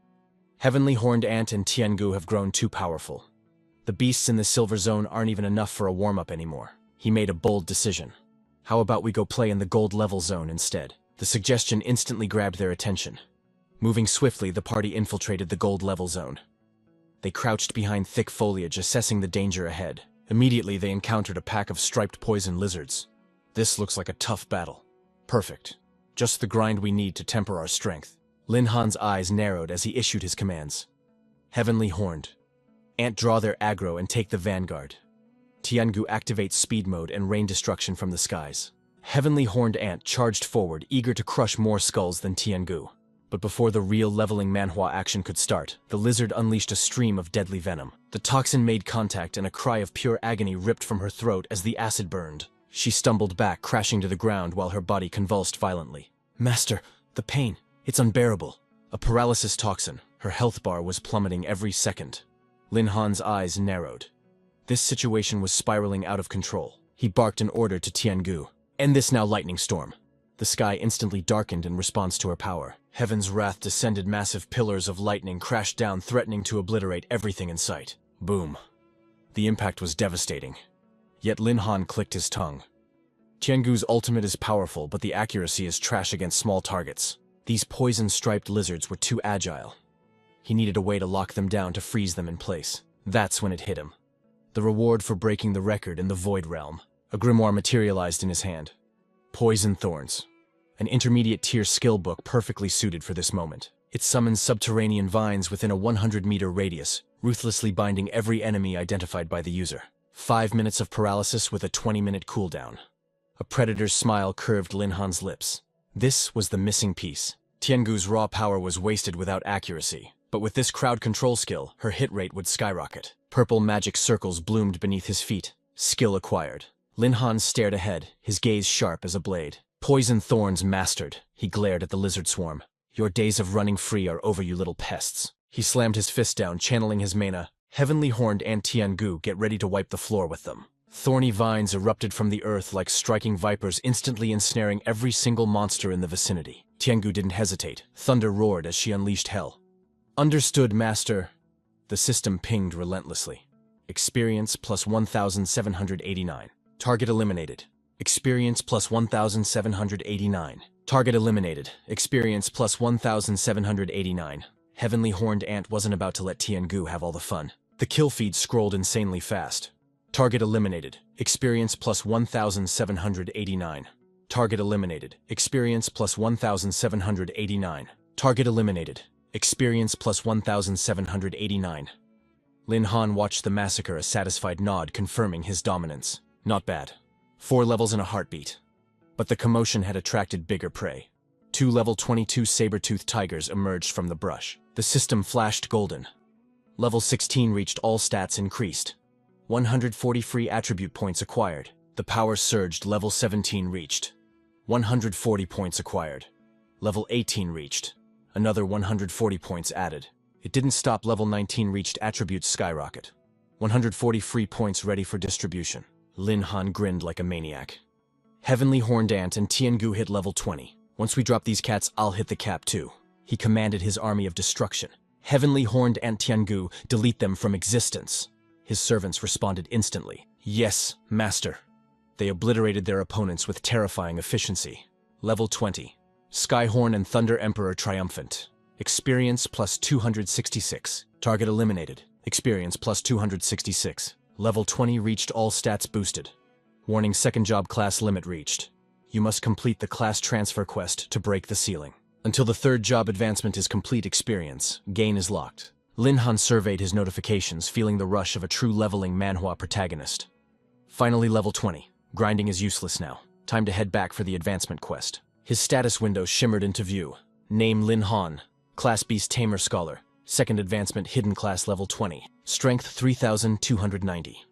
Heavenly Horned Ant and Tiangu have grown too powerful. The beasts in the Silver Zone aren't even enough for a warm-up anymore. He made a bold decision. How about we go play in the Gold Level Zone instead? The suggestion instantly grabbed their attention. Moving swiftly, the party infiltrated the Gold Level Zone. They crouched behind thick foliage, assessing the danger ahead. Immediately, they encountered a pack of striped poison lizards. This looks like a tough battle. Perfect. Just the grind we need to temper our strength. Lin Han's eyes narrowed as he issued his commands. Heavenly Horned Ant, draw their aggro and take the vanguard. Tiangu, activate speed mode and rain destruction from the skies. Heavenly Horned Ant charged forward, eager to crush more skulls than Tiangu. But before the real leveling manhwa action could start, the lizard unleashed a stream of deadly venom. The toxin made contact and a cry of pure agony ripped from her throat as the acid burned. She stumbled back, crashing to the ground while her body convulsed violently. Master, the pain, it's unbearable. A paralysis toxin. Her health bar was plummeting every second. Lin Han's eyes narrowed. This situation was spiraling out of control. He barked an order to Tiangu. End this now, lightning storm. The sky instantly darkened in response to her power. Heaven's wrath descended, massive pillars of lightning crashed down, threatening to obliterate everything in sight. Boom. The impact was devastating. Yet Lin Han clicked his tongue. Tiangu's ultimate is powerful, but the accuracy is trash against small targets. These poison-striped lizards were too agile. He needed a way to lock them down, to freeze them in place. That's when it hit him. The reward for breaking the record in the Void Realm. A grimoire materialized in his hand. Poison Thorns. An intermediate-tier skill book perfectly suited for this moment. It summons subterranean vines within a 100-meter radius, ruthlessly binding every enemy identified by the user. 5 minutes of paralysis with a 20-minute cooldown. A predator's smile curved Lin Han's lips. This was the missing piece. Tiangu's raw power was wasted without accuracy, but with this crowd control skill, her hit rate would skyrocket. Purple magic circles bloomed beneath his feet. Skill acquired. Lin Han stared ahead, his gaze sharp as a blade. Poison Thorns mastered. He glared at the lizard swarm. Your days of running free are over, you little pests. He slammed his fist down, channeling his mana. Heavenly Horned and Tiangu, get ready to wipe the floor with them. Thorny vines erupted from the earth like striking vipers, instantly ensnaring every single monster in the vicinity. Tiangu didn't hesitate. Thunder roared as she unleashed hell. Understood, Master. The system pinged relentlessly. Experience plus 1,789. Target eliminated. Experience plus 1,789. Target eliminated. Experience plus 1,789. Heavenly Horned Ant wasn't about to let Tiangu have all the fun. The kill feed scrolled insanely fast. Target eliminated. Experience plus 1,789. Target eliminated. Experience plus 1,789. Target eliminated. Experience plus 1,789. Lin Han watched the massacre, a satisfied nod confirming his dominance. Not bad. 4 levels in a heartbeat. But the commotion had attracted bigger prey. 2 level 22 saber-toothed tigers emerged from the brush. The system flashed golden. Level 16 reached, all stats increased. 140 free attribute points acquired. The power surged. Level 17 reached. 140 points acquired. Level 18 reached. Another 140 points added. It didn't stop. Level 19 reached attributes skyrocket. 140 free points ready for distribution. Lin Han grinned like a maniac. Heavenly Horned Ant and Tiangu hit level 20. Once we drop these cats, I'll hit the cap too. He commanded his army of destruction. Heavenly Horned Ant Tiangu, delete them from existence. His servants responded instantly. Yes, master. They obliterated their opponents with terrifying efficiency. Level 20. Skyhorn and Thunder Emperor triumphant. Experience plus 266. Target eliminated. Experience plus 266. Level 20 reached, all stats boosted. Warning, second job class limit reached. You must complete the class transfer quest to break the ceiling. Until the third job advancement is complete, experience gain is locked. Lin Han surveyed his notifications, feeling the rush of a true leveling manhwa protagonist. Finally, level 20. Grinding is useless now. Time to head back for the advancement quest. His status window shimmered into view. Name Lin Han. Class Beast Tamer Scholar. Second advancement, hidden class level 20. Strength 3,290.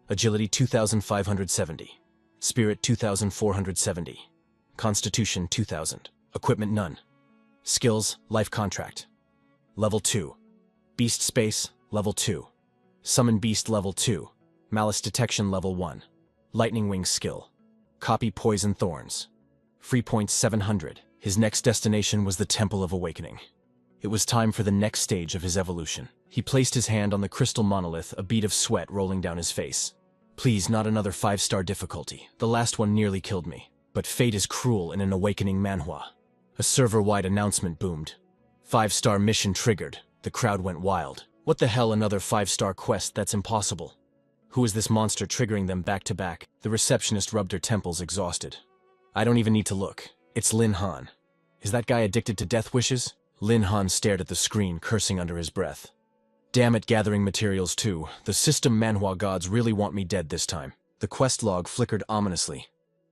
Agility 2,570. Spirit 2,470. Constitution 2,000. Equipment none. Skills, life contract. Level 2. Beast Space, level 2. Summon Beast, level 2. Malice Detection, level 1. Lightning Wing skill. Copy Poison Thorns. Free points 700. His next destination was the Temple of Awakening. It was time for the next stage of his evolution. He placed his hand on the crystal monolith, a bead of sweat rolling down his face. Please, not another 5-star difficulty. The last one nearly killed me. But fate is cruel in an awakening manhwa. A server-wide announcement boomed. 5-star mission triggered. The crowd went wild. What the hell, another 5-star quest? That's impossible. Who is this monster triggering them back to back? The receptionist rubbed her temples, exhausted. I don't even need to look. It's Lin Han. Is that guy addicted to death wishes? Lin Han stared at the screen, cursing under his breath. Damn it, gathering materials too. The system manhwa gods really want me dead this time. The quest log flickered ominously.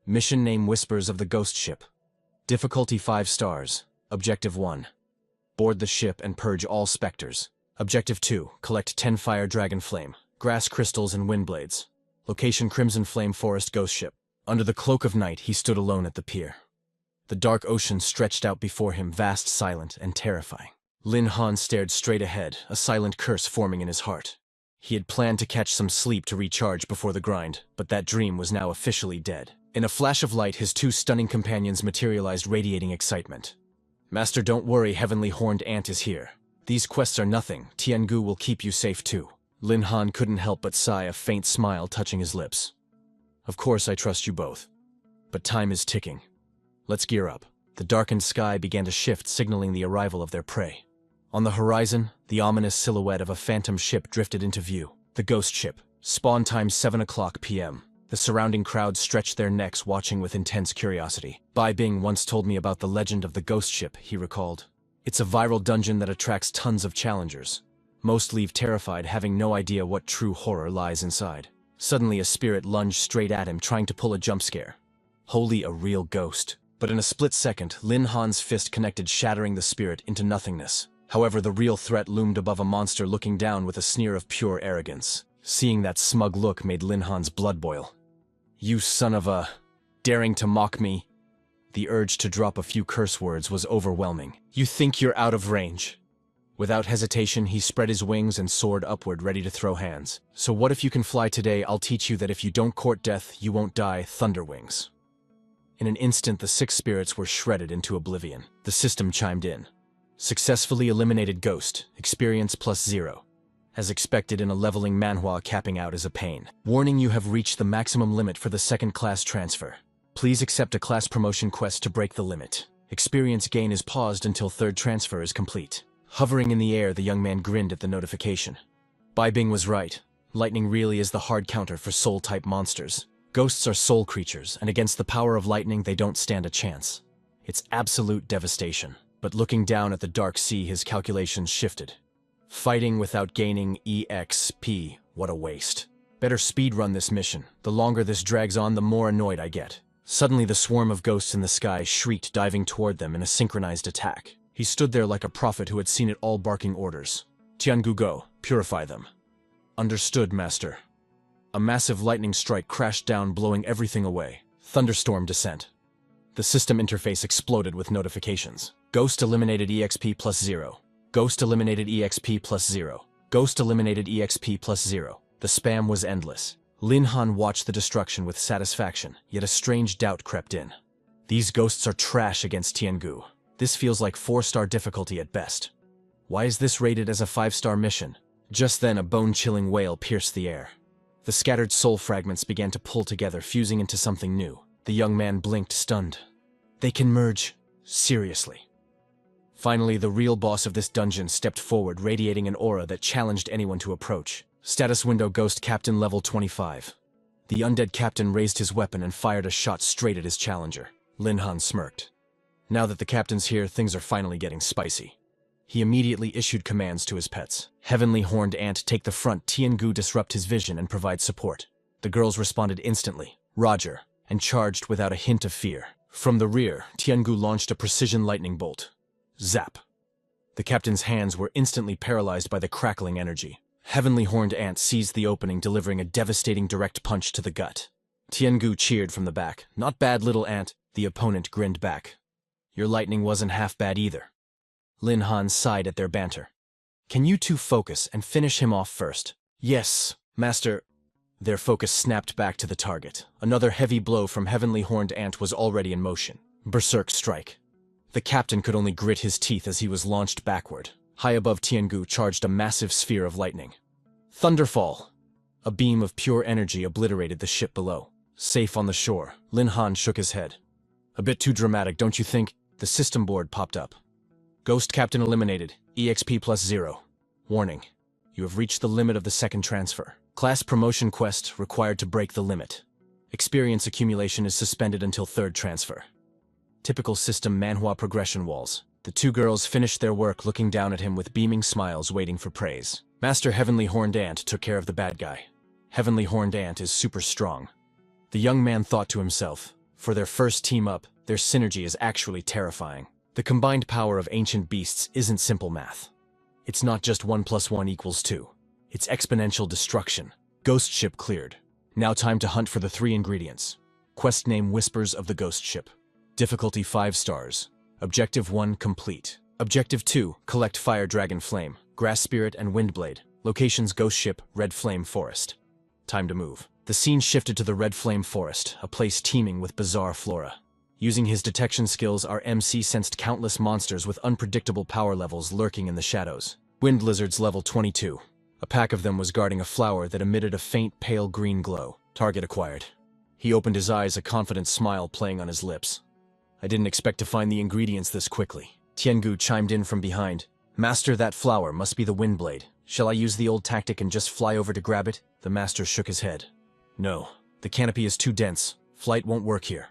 Mission name Whispers of the Ghost Ship. Difficulty 5 stars. Objective 1. Board the ship and purge all specters. Objective 2. Collect 10 fire dragon flame, grass crystals and wind blades. Location Crimson Flame Forest Ghost Ship. Under the cloak of night, he stood alone at the pier. The dark ocean stretched out before him, vast, silent, and terrifying. Lin Han stared straight ahead, a silent curse forming in his heart. He had planned to catch some sleep to recharge before the grind, but that dream was now officially dead. In a flash of light, his two stunning companions materialized, radiating excitement. Master, don't worry, Heavenly Horned Ant is here. These quests are nothing. Tiangu will keep you safe too. Lin Han couldn't help but sigh, a faint smile touching his lips. Of course I trust you both. But time is ticking. Let's gear up. The darkened sky began to shift, signaling the arrival of their prey. On the horizon, the ominous silhouette of a phantom ship drifted into view. The ghost ship. Spawn time 7 o'clock p.m. The surrounding crowd stretched their necks, watching with intense curiosity. Bai Bing once told me about the legend of the ghost ship, he recalled. It's a viral dungeon that attracts tons of challengers. Most leave terrified, having no idea what true horror lies inside. Suddenly a spirit lunged straight at him, trying to pull a jump scare. Holy, a real ghost. But in a split second, Lin Han's fist connected, shattering the spirit into nothingness. However, the real threat loomed above, a monster looking down with a sneer of pure arrogance. Seeing that smug look made Lin Han's blood boil. You son of a... daring to mock me? The urge to drop a few curse words was overwhelming. You think you're out of range? Without hesitation, he spread his wings and soared upward, ready to throw hands. So what if you can fly today? I'll teach you that if you don't court death, you won't die. Thunder wings. In an instant, the 6 spirits were shredded into oblivion. The system chimed in. Successfully eliminated ghost. Experience plus 0. As expected in a leveling manhwa, capping out is a pain. Warning, you have reached the maximum limit for the second class transfer. Please accept a class promotion quest to break the limit. Experience gain is paused until third transfer is complete. Hovering in the air, the young man grinned at the notification. Bai Bing was right. Lightning really is the hard counter for soul-type monsters. Ghosts are soul creatures, and against the power of lightning, they don't stand a chance. It's absolute devastation. But looking down at the dark sea, his calculations shifted. Fighting without gaining EXP, what a waste. Better speedrun this mission. The longer this drags on, the more annoyed I get. Suddenly, the swarm of ghosts in the sky shrieked, diving toward them in a synchronized attack. He stood there like a prophet who had seen it all, barking orders. Tiangu, go, purify them. Understood, master. A massive lightning strike crashed down, blowing everything away. Thunderstorm descent. The system interface exploded with notifications. Ghost eliminated EXP plus 0. Ghost eliminated EXP plus 0. Ghost eliminated EXP plus 0. The spam was endless. Lin Han watched the destruction with satisfaction, yet a strange doubt crept in. These ghosts are trash against Tiangu. This feels like 4-star difficulty at best. Why is this rated as a 5-star mission? Just then a bone-chilling wail pierced the air. The scattered soul fragments began to pull together, fusing into something new. The young man blinked, stunned. They can merge. Seriously. Finally, the real boss of this dungeon stepped forward, radiating an aura that challenged anyone to approach. Status window: Ghost Captain level 25. The undead captain raised his weapon and fired a shot straight at his challenger. Lin Han smirked. Now that the captain's here, things are finally getting spicy. He immediately issued commands to his pets. Heavenly Horned Ant, take the front. Tiangu, disrupt his vision and provide support. The girls responded instantly. Roger, and charged without a hint of fear. From the rear, Tiangu launched a precision lightning bolt. Zap. The captain's hands were instantly paralyzed by the crackling energy. Heavenly Horned Ant seized the opening, delivering a devastating direct punch to the gut. Tiangu cheered from the back. Not bad, little ant. The opponent grinned back. Your lightning wasn't half bad either. Lin Han sighed at their banter. Can you two focus and finish him off first? Yes, master. Their focus snapped back to the target. Another heavy blow from Heavenly Horned Ant was already in motion. Berserk strike. The captain could only grit his teeth as he was launched backward. High above Tiangu charged a massive sphere of lightning. Thunderfall! A beam of pure energy obliterated the ship below. Safe on the shore, Lin Han shook his head. A bit too dramatic, don't you think? The system board popped up. Ghost Captain eliminated. EXP plus 0. Warning. You have reached the limit of the second transfer. Class promotion quest required to break the limit. Experience accumulation is suspended until third transfer. Typical system manhwa progression walls. The two girls finished their work, looking down at him with beaming smiles, waiting for praise. Master Heavenly Horned Ant took care of the bad guy. Heavenly Horned Ant is super strong. The young man thought to himself, for their first team up, their synergy is actually terrifying. The combined power of ancient beasts isn't simple math. It's not just 1 + 1 = 2. It's exponential destruction. Ghost ship cleared. Now time to hunt for the 3 ingredients. Quest name: Whispers of the Ghost Ship. Difficulty 5 stars. Objective 1 complete. Objective 2, collect Fire Dragon Flame, Grass Spirit and Windblade. Locations: Ghost Ship, Red Flame Forest. Time to move. The scene shifted to the Red Flame Forest, a place teeming with bizarre flora. Using his detection skills, our MC sensed countless monsters with unpredictable power levels lurking in the shadows. Wind lizards level 22. A pack of them was guarding a flower that emitted a faint pale green glow. Target acquired. He opened his eyes, a confident smile playing on his lips. I didn't expect to find the ingredients this quickly. Tiangu chimed in from behind. Master, that flower must be the Windblade. Shall I use the old tactic and just fly over to grab it? The master shook his head. No, the canopy is too dense. Flight won't work here.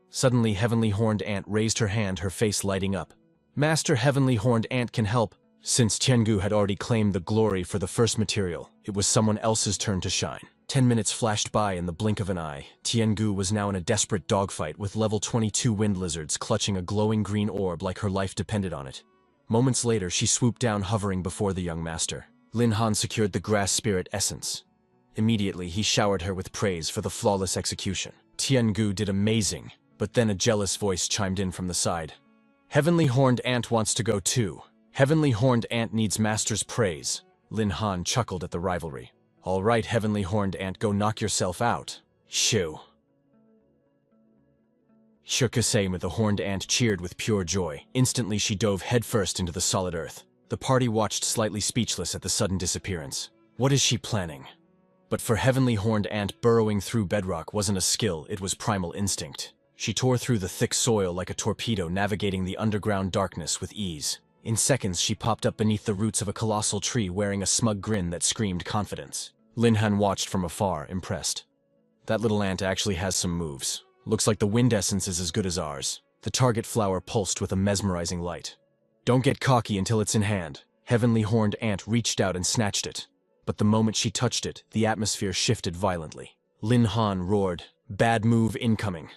Suddenly, Heavenly Horned Ant raised her hand, her face lighting up. Master, Heavenly Horned Ant can help. Since Tiangu had already claimed the glory for the first material, it was someone else's turn to shine. 10 minutes flashed by in the blink of an eye. Tiangu was now in a desperate dogfight with level 22 wind lizards clutching a glowing green orb like her life depended on it. Moments later, she swooped down, hovering before the young master. Lin Han secured the Grass Spirit essence. Immediately, he showered her with praise for the flawless execution. Tiangu did amazing, but then a jealous voice chimed in from the side. Heavenly Horned Ant wants to go too. Heavenly Horned Ant needs master's praise. Lin Han chuckled at the rivalry. All right, Heavenly Horned Ant, go knock yourself out. Shoo. Shukasame, the horned ant, cheered with pure joy. Instantly, she dove headfirst into the solid earth. The party watched, slightly speechless at the sudden disappearance. What is she planning? But for Heavenly Horned Ant, burrowing through bedrock wasn't a skill, it was primal instinct. She tore through the thick soil like a torpedo, navigating the underground darkness with ease. In seconds, she popped up beneath the roots of a colossal tree, wearing a smug grin that screamed confidence. Lin Han watched from afar, impressed. That little ant actually has some moves. Looks like the wind essence is as good as ours. The target flower pulsed with a mesmerizing light. Don't get cocky until it's in hand. Heavenly Horned Ant reached out and snatched it. But the moment she touched it, the atmosphere shifted violently. Lin Han roared, "Bad move incoming."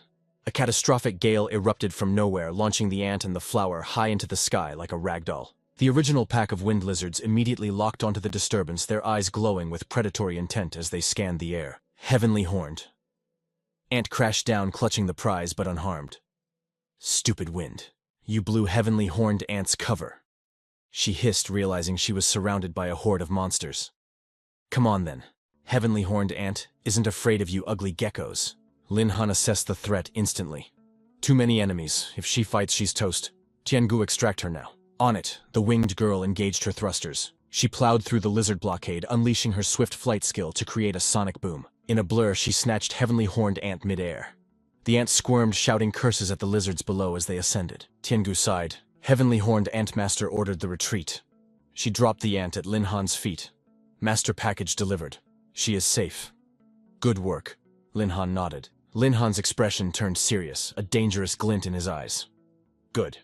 A catastrophic gale erupted from nowhere, launching the ant and the flower high into the sky like a ragdoll. The original pack of wind lizards immediately locked onto the disturbance, their eyes glowing with predatory intent as they scanned the air. Heavenly Horned Ant crashed down, clutching the prize but unharmed. Stupid wind. You blew Heavenly Horned Ant's cover. She hissed, realizing she was surrounded by a horde of monsters. Come on then. Heavenly Horned Ant isn't afraid of you ugly geckos. Lin Han assessed the threat instantly. Too many enemies. If she fights, she's toast. Tiangu, extract her now. On it, the winged girl engaged her thrusters. She plowed through the lizard blockade, unleashing her swift flight skill to create a sonic boom. In a blur, she snatched Heavenly Horned Ant midair. The ant squirmed, shouting curses at the lizards below as they ascended. Tiangu sighed. Heavenly Horned Ant Master ordered the retreat. She dropped the ant at Lin Han's feet. Master package delivered. She is safe. Good work. Lin Han nodded. Lin Han's expression turned serious, a dangerous glint in his eyes. Good.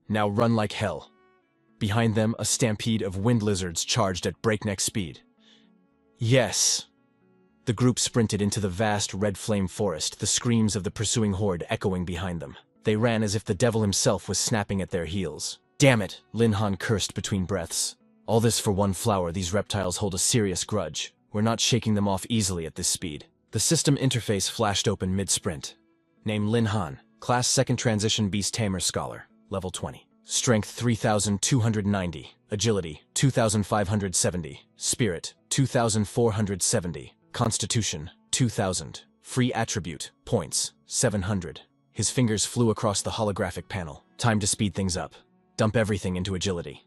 Now run like hell. Behind them, a stampede of wind lizards charged at breakneck speed. Yes. The group sprinted into the vast red flame forest, the screams of the pursuing horde echoing behind them. They ran as if the devil himself was snapping at their heels. Damn it, Lin Han cursed between breaths. All this for one flower. These reptiles hold a serious grudge. We're not shaking them off easily at this speed. The system interface flashed open mid-sprint. Name Lin Han, Class 2nd Transition Beast Tamer Scholar, Level 20. Strength 3,290, Agility 2,570, Spirit 2,470, Constitution 2,000, Free Attribute, Points 700. His fingers flew across the holographic panel. Time to speed things up. Dump everything into agility.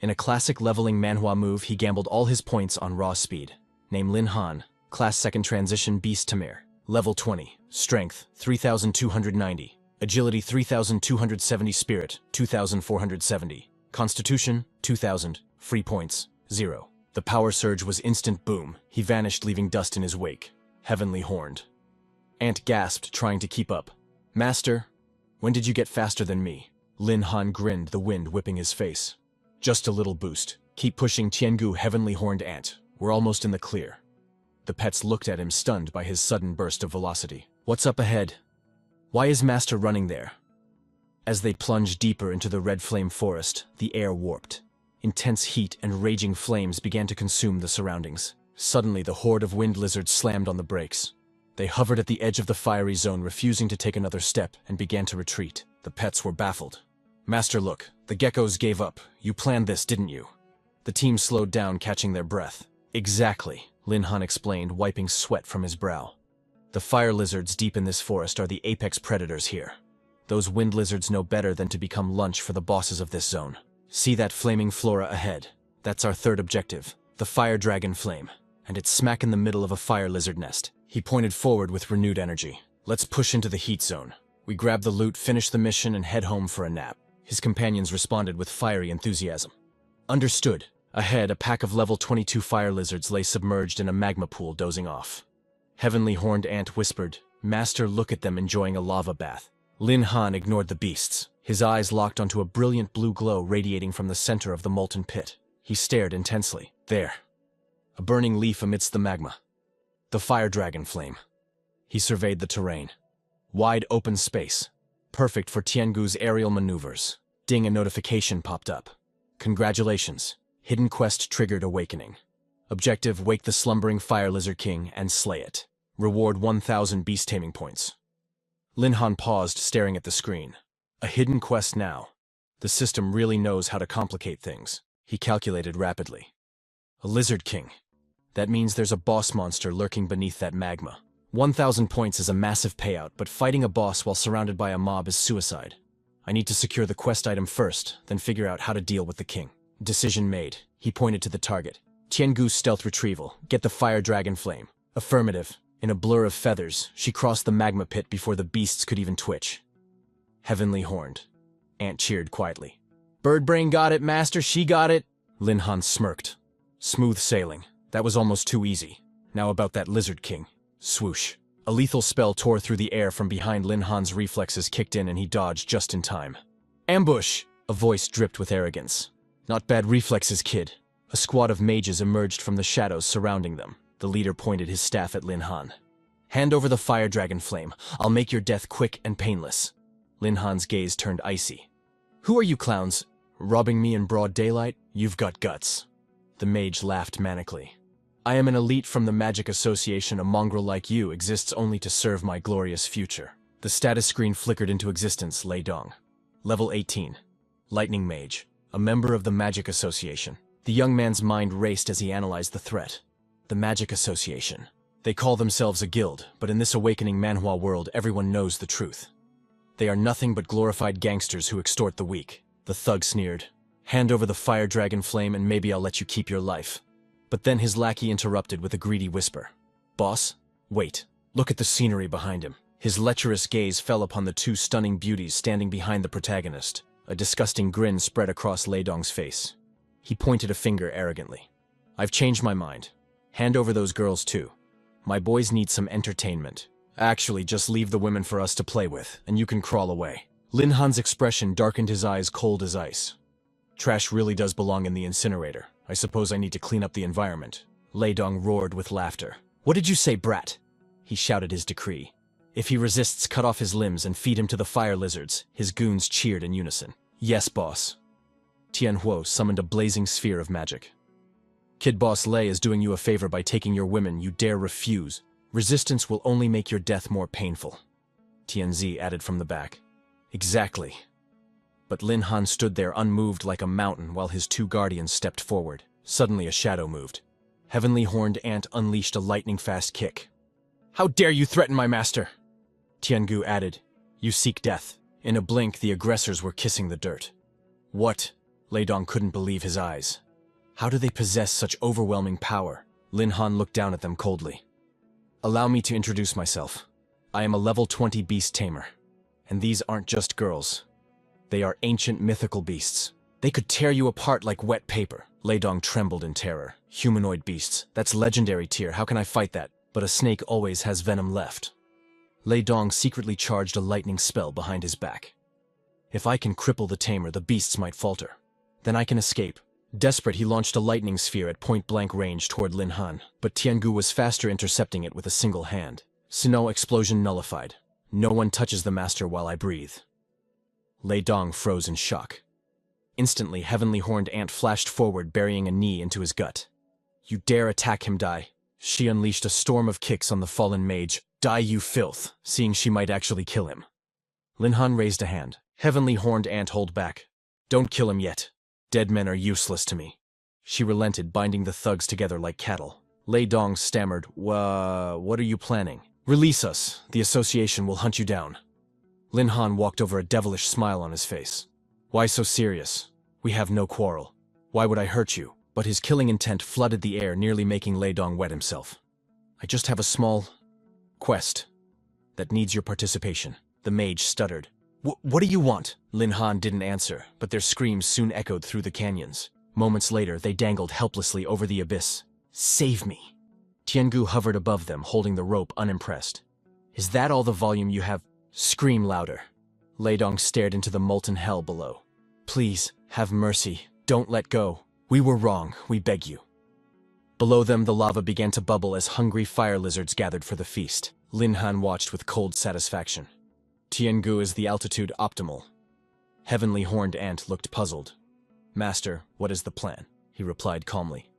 In a classic leveling manhwa move, he gambled all his points on raw speed. Name Lin Han, Class 2nd Transition Beast Tamer, Level 20, Strength 3,290, Agility 3,270, Spirit 2,470, Constitution 2,000, Free Points 0. The power surge was instant boom. He vanished, leaving dust in his wake. Heavenly Horned Ant gasped, trying to keep up. Master, when did you get faster than me? Lin Han grinned, the wind whipping his face. Just a little boost. Keep pushing, Tiangu. Heavenly Horned Ant. We're almost in the clear. The pets looked at him, stunned by his sudden burst of velocity. What's up ahead? Why is Master running there? As they plunged deeper into the red flame forest, the air warped. Intense heat and raging flames began to consume the surroundings. Suddenly, the horde of wind lizards slammed on the brakes. They hovered at the edge of the fiery zone, refusing to take another step, and began to retreat. The pets were baffled. Master, look, the geckos gave up. You planned this, didn't you? The team slowed down, catching their breath. Exactly, Lin Han explained, wiping sweat from his brow. The fire lizards deep in this forest are the apex predators here. Those wind lizards know better than to become lunch for the bosses of this zone. See that flaming flora ahead? That's our third objective, the fire dragon flame. And it's smack in the middle of a fire lizard nest. He pointed forward with renewed energy. Let's push into the heat zone. We grab the loot, finish the mission, and head home for a nap. His companions responded with fiery enthusiasm. Understood. Ahead, a pack of level 22 fire lizards lay submerged in a magma pool, dozing off. Heavenly Horned Ant whispered, Master, look at them enjoying a lava bath. Lin Han ignored the beasts. His eyes locked onto a brilliant blue glow radiating from the center of the molten pit. He stared intensely. There. A burning leaf amidst the magma. The fire dragon flame. He surveyed the terrain. Wide open space. Perfect for Tiangu's aerial maneuvers. Ding, a notification popped up. Congratulations. Hidden quest triggered awakening. Objective, wake the slumbering fire lizard king and slay it. Reward 1,000 beast taming points. Lin Han paused, staring at the screen. A hidden quest now. The system really knows how to complicate things. He calculated rapidly. A lizard king. That means there's a boss monster lurking beneath that magma. 1,000 points is a massive payout, but fighting a boss while surrounded by a mob is suicide. I need to secure the quest item first, then figure out how to deal with the king. Decision made. He pointed to the target. Tiangu's stealth retrieval. Get the fire dragon flame. Affirmative. In a blur of feathers, she crossed the magma pit before the beasts could even twitch. Heavenly Horned Ant cheered quietly. Birdbrain got it, Master, she got it. Lin Han smirked. Smooth sailing. That was almost too easy. Now about that lizard king. Swoosh. A lethal spell tore through the air from behind. Lin Han's reflexes kicked in and he dodged just in time. Ambush! A voice dripped with arrogance. Not bad reflexes, kid. A squad of mages emerged from the shadows surrounding them. The leader pointed his staff at Lin Han. Hand over the fire dragon flame. I'll make your death quick and painless. Lin Han's gaze turned icy. Who are you clowns? Robbing me in broad daylight? You've got guts. The mage laughed manically. I am an elite from the Magic Association. A mongrel like you exists only to serve my glorious future. The status screen flickered into existence, Lei Dong. Level 18. Lightning Mage, a member of the Magic Association. The young man's mind raced as he analyzed the threat. The Magic Association. They call themselves a guild, but in this awakening manhwa world, everyone knows the truth. They are nothing but glorified gangsters who extort the weak. The thug sneered. Hand over the fire dragon flame and maybe I'll let you keep your life. But then his lackey interrupted with a greedy whisper. Boss, wait. Look at the scenery behind him. His lecherous gaze fell upon the two stunning beauties standing behind the protagonist. A disgusting grin spread across Lei Dong's face. He pointed a finger arrogantly. I've changed my mind. Hand over those girls too. My boys need some entertainment. Actually, just leave the women for us to play with, and you can crawl away. Lin Han's expression darkened his eyes cold as ice. Trash really does belong in the incinerator. I suppose I need to clean up the environment. Lei Dong roared with laughter. What did you say, brat? He shouted his decree. If he resists, cut off his limbs and feed him to the fire lizards. His goons cheered in unison. Yes, boss. Tianhuo summoned a blazing sphere of magic. Kid Boss Lei is doing you a favor by taking your women. You dare refuse. Resistance will only make your death more painful. Tianzi added from the back. Exactly. But Lin Han stood there unmoved like a mountain while his two guardians stepped forward. Suddenly a shadow moved. Heavenly Horned Ant unleashed a lightning-fast kick. How dare you threaten my master? Tiangu added. You seek death. In a blink, the aggressors were kissing the dirt. What? Lei Dong couldn't believe his eyes. How do they possess such overwhelming power? Lin Han looked down at them coldly. Allow me to introduce myself. I am a level 20 beast tamer. And these aren't just girls. They are ancient mythical beasts. They could tear you apart like wet paper. Lei Dong trembled in terror. Humanoid beasts. That's legendary tier. How can I fight that? But a snake always has venom left. Lei Dong secretly charged a lightning spell behind his back. If I can cripple the tamer, the beasts might falter. Then I can escape. Desperate, he launched a lightning sphere at point-blank range toward Lin Han, but Tiangu was faster, intercepting it with a single hand. Sinnoh explosion nullified. No one touches the master while I breathe. Lei Dong froze in shock. Instantly, Heavenly Horned Ant flashed forward, burying a knee into his gut. You dare attack him, Dai. She unleashed a storm of kicks on the fallen mage. Die, you filth, seeing she might actually kill him. Lin Han raised a hand. Heavenly Horned Ant, hold back. Don't kill him yet. Dead men are useless to me. She relented, binding the thugs together like cattle. Lei Dong stammered, what are you planning? Release us. The association will hunt you down. Lin Han walked over, a devilish smile on his face. Why so serious? We have no quarrel. Why would I hurt you? But his killing intent flooded the air, nearly making Lei Dong wet himself. I just have a small quest that needs your participation. The mage stuttered. What do you want? Lin Han didn't answer, but their screams soon echoed through the canyons. Moments later, they dangled helplessly over the abyss. Save me. Tiangu hovered above them, holding the rope, unimpressed. Is that all the volume you have? Scream louder. Lei Dong stared into the molten hell below. Please, have mercy. Don't let go. We were wrong, we beg you. Below them, the lava began to bubble as hungry fire lizards gathered for the feast. Lin Han watched with cold satisfaction. Tiangu, is the altitude optimal? Heavenly Horned Ant looked puzzled. Master, what is the plan? He replied calmly.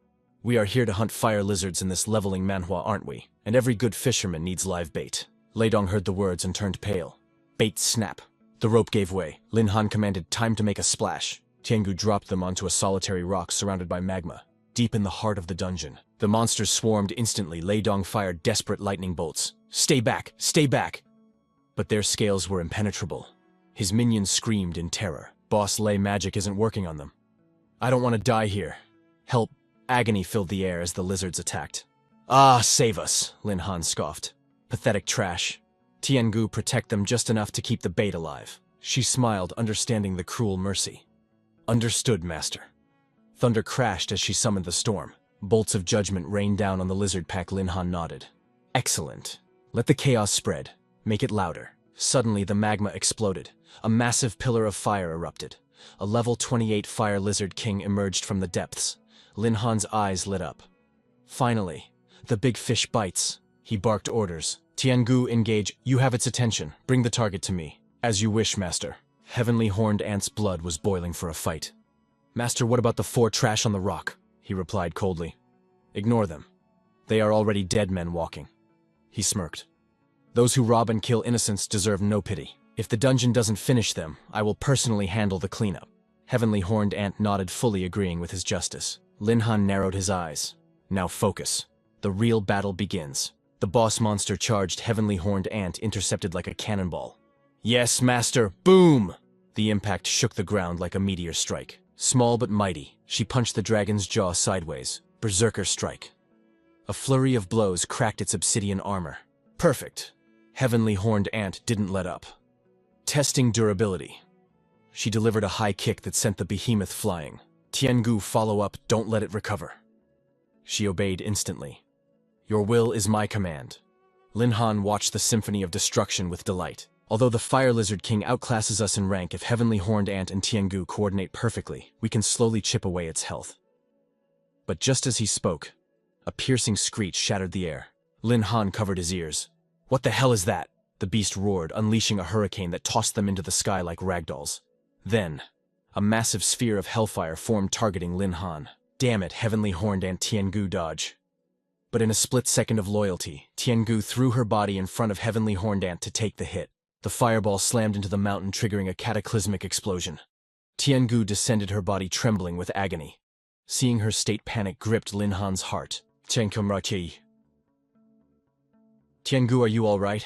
We are here to hunt fire lizards in this leveling manhwa, aren't we? And every good fisherman needs live bait. Lei Dong heard the words and turned pale. Bait snap. The rope gave way. Lin Han commanded, time to make a splash. Tiangu dropped them onto a solitary rock surrounded by magma, deep in the heart of the dungeon. The monsters swarmed instantly. Lei Dong fired desperate lightning bolts. Stay back! Stay back! But their scales were impenetrable. His minions screamed in terror. Boss Lei magic isn't working on them. I don't want to die here. Help! Agony filled the air as the lizards attacked. Ah, save us, Lin Han scoffed. Pathetic trash. Tiangu, protect them just enough to keep the bait alive. She smiled, understanding the cruel mercy. Understood, master. Thunder crashed as she summoned the storm. Bolts of judgment rained down on the lizard pack. Lin Han nodded. Excellent. Let the chaos spread. Make it louder. Suddenly, the magma exploded. A massive pillar of fire erupted. A level 28 fire lizard king emerged from the depths. Lin Han's eyes lit up. Finally, the big fish bites. He barked orders. Tiangu, engage. You have its attention. Bring the target to me. As you wish, master. Heavenly Horned Ant's blood was boiling for a fight. Master, what about the 4 trash on the rock? He replied coldly. Ignore them. They are already dead men walking. He smirked. Those who rob and kill innocents deserve no pity. If the dungeon doesn't finish them, I will personally handle the cleanup. Heavenly Horned Ant nodded, fully agreeing with his justice. Linhan narrowed his eyes. Now focus. The real battle begins. The boss monster charged Heavenly Horned Ant, intercepted like a cannonball. Yes, master! Boom! The impact shook the ground like a meteor strike. Small but mighty, she punched the dragon's jaw sideways. Berserker strike. A flurry of blows cracked its obsidian armor. Perfect. Heavenly Horned Ant didn't let up. Testing durability. She delivered a high kick that sent the behemoth flying. Tiangu, follow up, don't let it recover. She obeyed instantly. Your will is my command. Linhan watched the symphony of destruction with delight. Although the Fire Lizard King outclasses us in rank, if Heavenly Horned Ant and Tiangu coordinate perfectly, we can slowly chip away its health. But just as he spoke, a piercing screech shattered the air. Linhan covered his ears. What the hell is that? The beast roared, unleashing a hurricane that tossed them into the sky like ragdolls. Then, a massive sphere of hellfire formed, targeting Linhan. Damn it, Heavenly Horned Ant. Tiangu dodge. But in a split second of loyalty, Tiangu threw her body in front of Heavenly Horned Ant to take the hit. The fireball slammed into the mountain, triggering a cataclysmic explosion. Tiangu descended, her body trembling with agony. Seeing her state, panic gripped Linhan's heart. Tiangu, are you all right?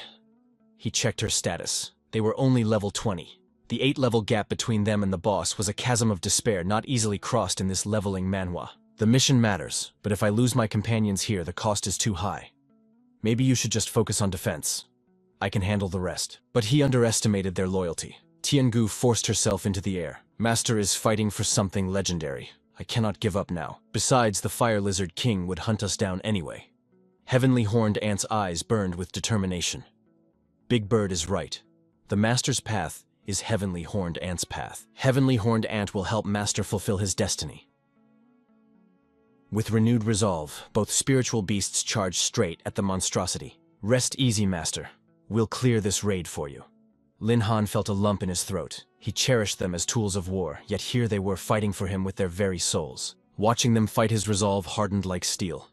He checked her status. They were only level 20. The 8-level gap between them and the boss was a chasm of despair not easily crossed in this leveling manhwa. The mission matters, but if I lose my companions here, the cost is too high. Maybe you should just focus on defense. I can handle the rest. But he underestimated their loyalty. Tiangu forced herself into the air. Master is fighting for something legendary. I cannot give up now. Besides, the Fire Lizard King would hunt us down anyway. Heavenly Horned Ant's eyes burned with determination. Big Bird is right. The Master's path is Heavenly Horned Ant's path. Heavenly Horned Ant will help Master fulfill his destiny. With renewed resolve, both spiritual beasts charged straight at the monstrosity. Rest easy, Master. We'll clear this raid for you. Linhan felt a lump in his throat. He cherished them as tools of war, yet here they were fighting for him with their very souls. Watching them fight, his resolve hardened like steel.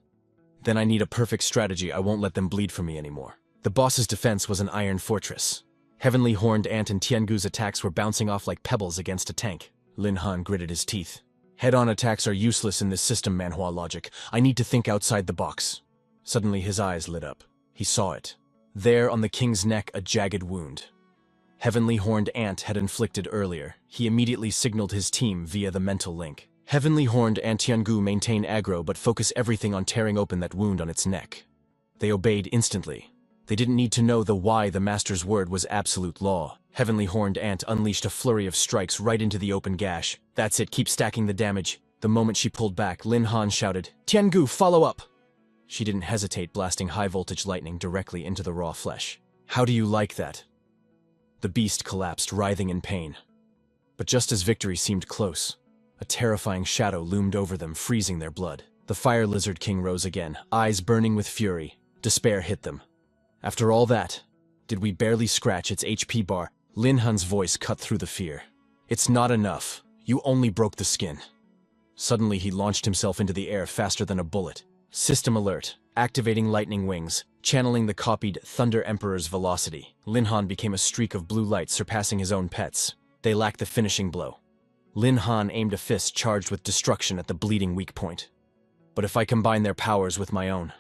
Then I need a perfect strategy. I won't let them bleed for me anymore. The boss's defense was an iron fortress. Heavenly Horned Ant and Tiangu's attacks were bouncing off like pebbles against a tank. Linhan gritted his teeth. Head-on attacks are useless in this system, Manhwa logic. I need to think outside the box. Suddenly his eyes lit up. He saw it. There on the king's neck, a jagged wound. Heavenly Horned Ant had inflicted earlier. He immediately signaled his team via the mental link. Heavenly Horned Ant Tiangu maintain aggro but focus everything on tearing open that wound on its neck. They obeyed instantly. They didn't need to know the why. The Master's word was absolute law. Heavenly Horned Ant unleashed a flurry of strikes right into the open gash. That's it, keep stacking the damage. The moment she pulled back, Linhan shouted, Tiangu, follow up! She didn't hesitate, blasting high-voltage lightning directly into the raw flesh. How do you like that? The beast collapsed, writhing in pain. But just as victory seemed close, a terrifying shadow loomed over them, freezing their blood. The Fire Lizard King rose again, eyes burning with fury. Despair hit them. After all that, did we barely scratch its HP bar? Linhan's voice cut through the fear. It's not enough. You only broke the skin. Suddenly he launched himself into the air faster than a bullet. System alert. Activating lightning wings, channeling the copied Thunder Emperor's velocity. Linhan became a streak of blue light, surpassing his own pets. They lacked the finishing blow. Linhan aimed a fist charged with destruction at the bleeding weak point. But if I combine their powers with my own,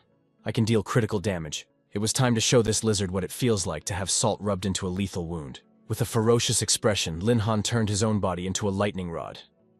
I can deal critical damage. It was time to show this lizard what it feels like to have salt rubbed into a lethal wound. With a ferocious expression, Linhan turned his own body into a lightning rod.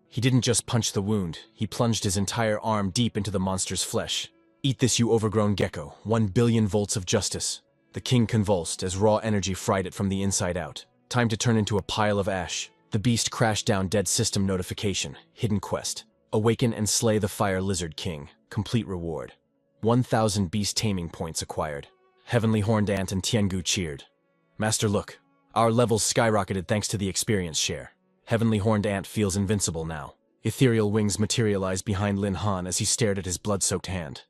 He didn't just punch the wound, he plunged his entire arm deep into the monster's flesh. Eat this, you overgrown gecko. 1 billion volts of justice. The king convulsed as raw energy fried it from the inside out. Time to turn into a pile of ash. The beast crashed down, dead. System notification. Hidden quest. Awaken and slay the Fire Lizard King. Complete reward. 1,000 beast taming points acquired. Heavenly Horned Ant and Tiangu cheered. Master, look. Our levels skyrocketed thanks to the experience share. Heavenly Horned Ant feels invincible now. Ethereal wings materialized behind Linhan as he stared at his blood-soaked hand.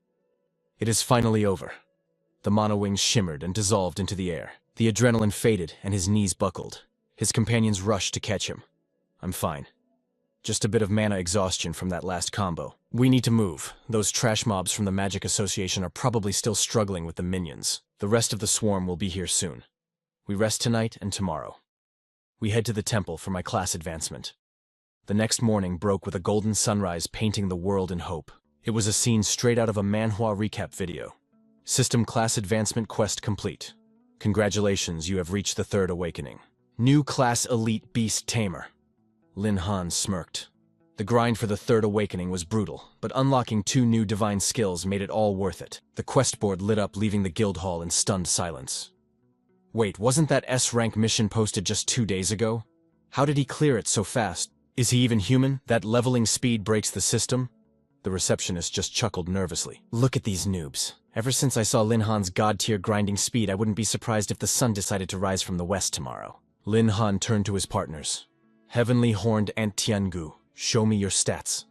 It is finally over. The mono wings shimmered and dissolved into the air. The adrenaline faded and his knees buckled. His companions rushed to catch him. I'm fine. Just a bit of mana exhaustion from that last combo. We need to move. Those trash mobs from the Magic Association are probably still struggling with the minions. The rest of the swarm will be here soon. We rest tonight and tomorrow. We head to the temple for my class advancement. The next morning broke with a golden sunrise painting the world in hope. It was a scene straight out of a Manhwa recap video. System class advancement quest complete. Congratulations, you have reached the third awakening. New class elite beast tamer. Lin Han smirked. The grind for the third awakening was brutal, but unlocking 2 new divine skills made it all worth it. The quest board lit up, leaving the guild hall in stunned silence. Wait, wasn't that S-rank mission posted just 2 days ago? How did he clear it so fast? Is he even human? That leveling speed breaks the system? The receptionist just chuckled nervously. Look at these noobs. Ever since I saw Lin Han's god-tier grinding speed, I wouldn't be surprised if the sun decided to rise from the west tomorrow. Lin Han turned to his partners. Heavenly Horned Ant Tiangu, show me your stats.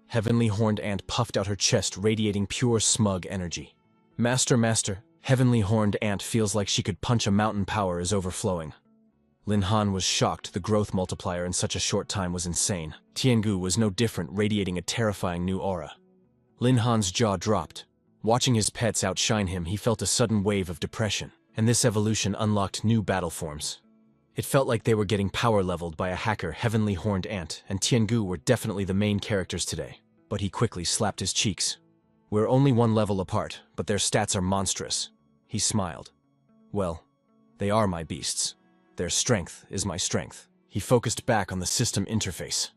Heavenly Horned Ant puffed out her chest, radiating pure smug energy. Master, Heavenly Horned Ant feels like she could punch a mountain. Power is overflowing. Lin Han was shocked. The growth multiplier in such a short time was insane. Tiangu was no different, radiating a terrifying new aura. Lin Han's jaw dropped. Watching his pets outshine him, he felt a sudden wave of depression, and this evolution unlocked new battle forms. It felt like they were getting power leveled by a hacker. Heavenly Horned Ant and Tiangu were definitely the main characters today, but he quickly slapped his cheeks. We're only 1 level apart, but their stats are monstrous. He smiled. Well, they are my beasts. Their strength is my strength. He focused back on the system interface.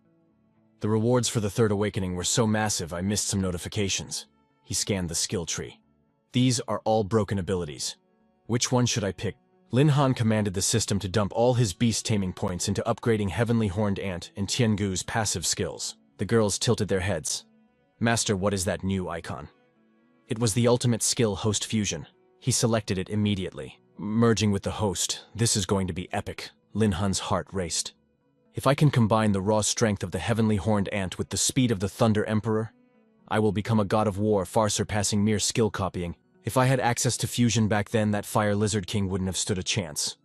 The rewards for the third awakening were so massive I missed some notifications. He scanned the skill tree. These are all broken abilities. Which one should I pick? Lin Han commanded the system to dump all his beast taming points into upgrading Heavenly Horned Ant and Tiangu's passive skills. The girls tilted their heads. Master, what is that new icon? It was the ultimate skill, Host Fusion. He selected it immediately. Merging with the host, this is going to be epic. Lin Han's heart raced. If I can combine the raw strength of the Heavenly Horned Ant with the speed of the Thunder Emperor, I will become a god of war, far surpassing mere skill copying. If I had access to fusion back then, that Fire Lizard King wouldn't have stood a chance.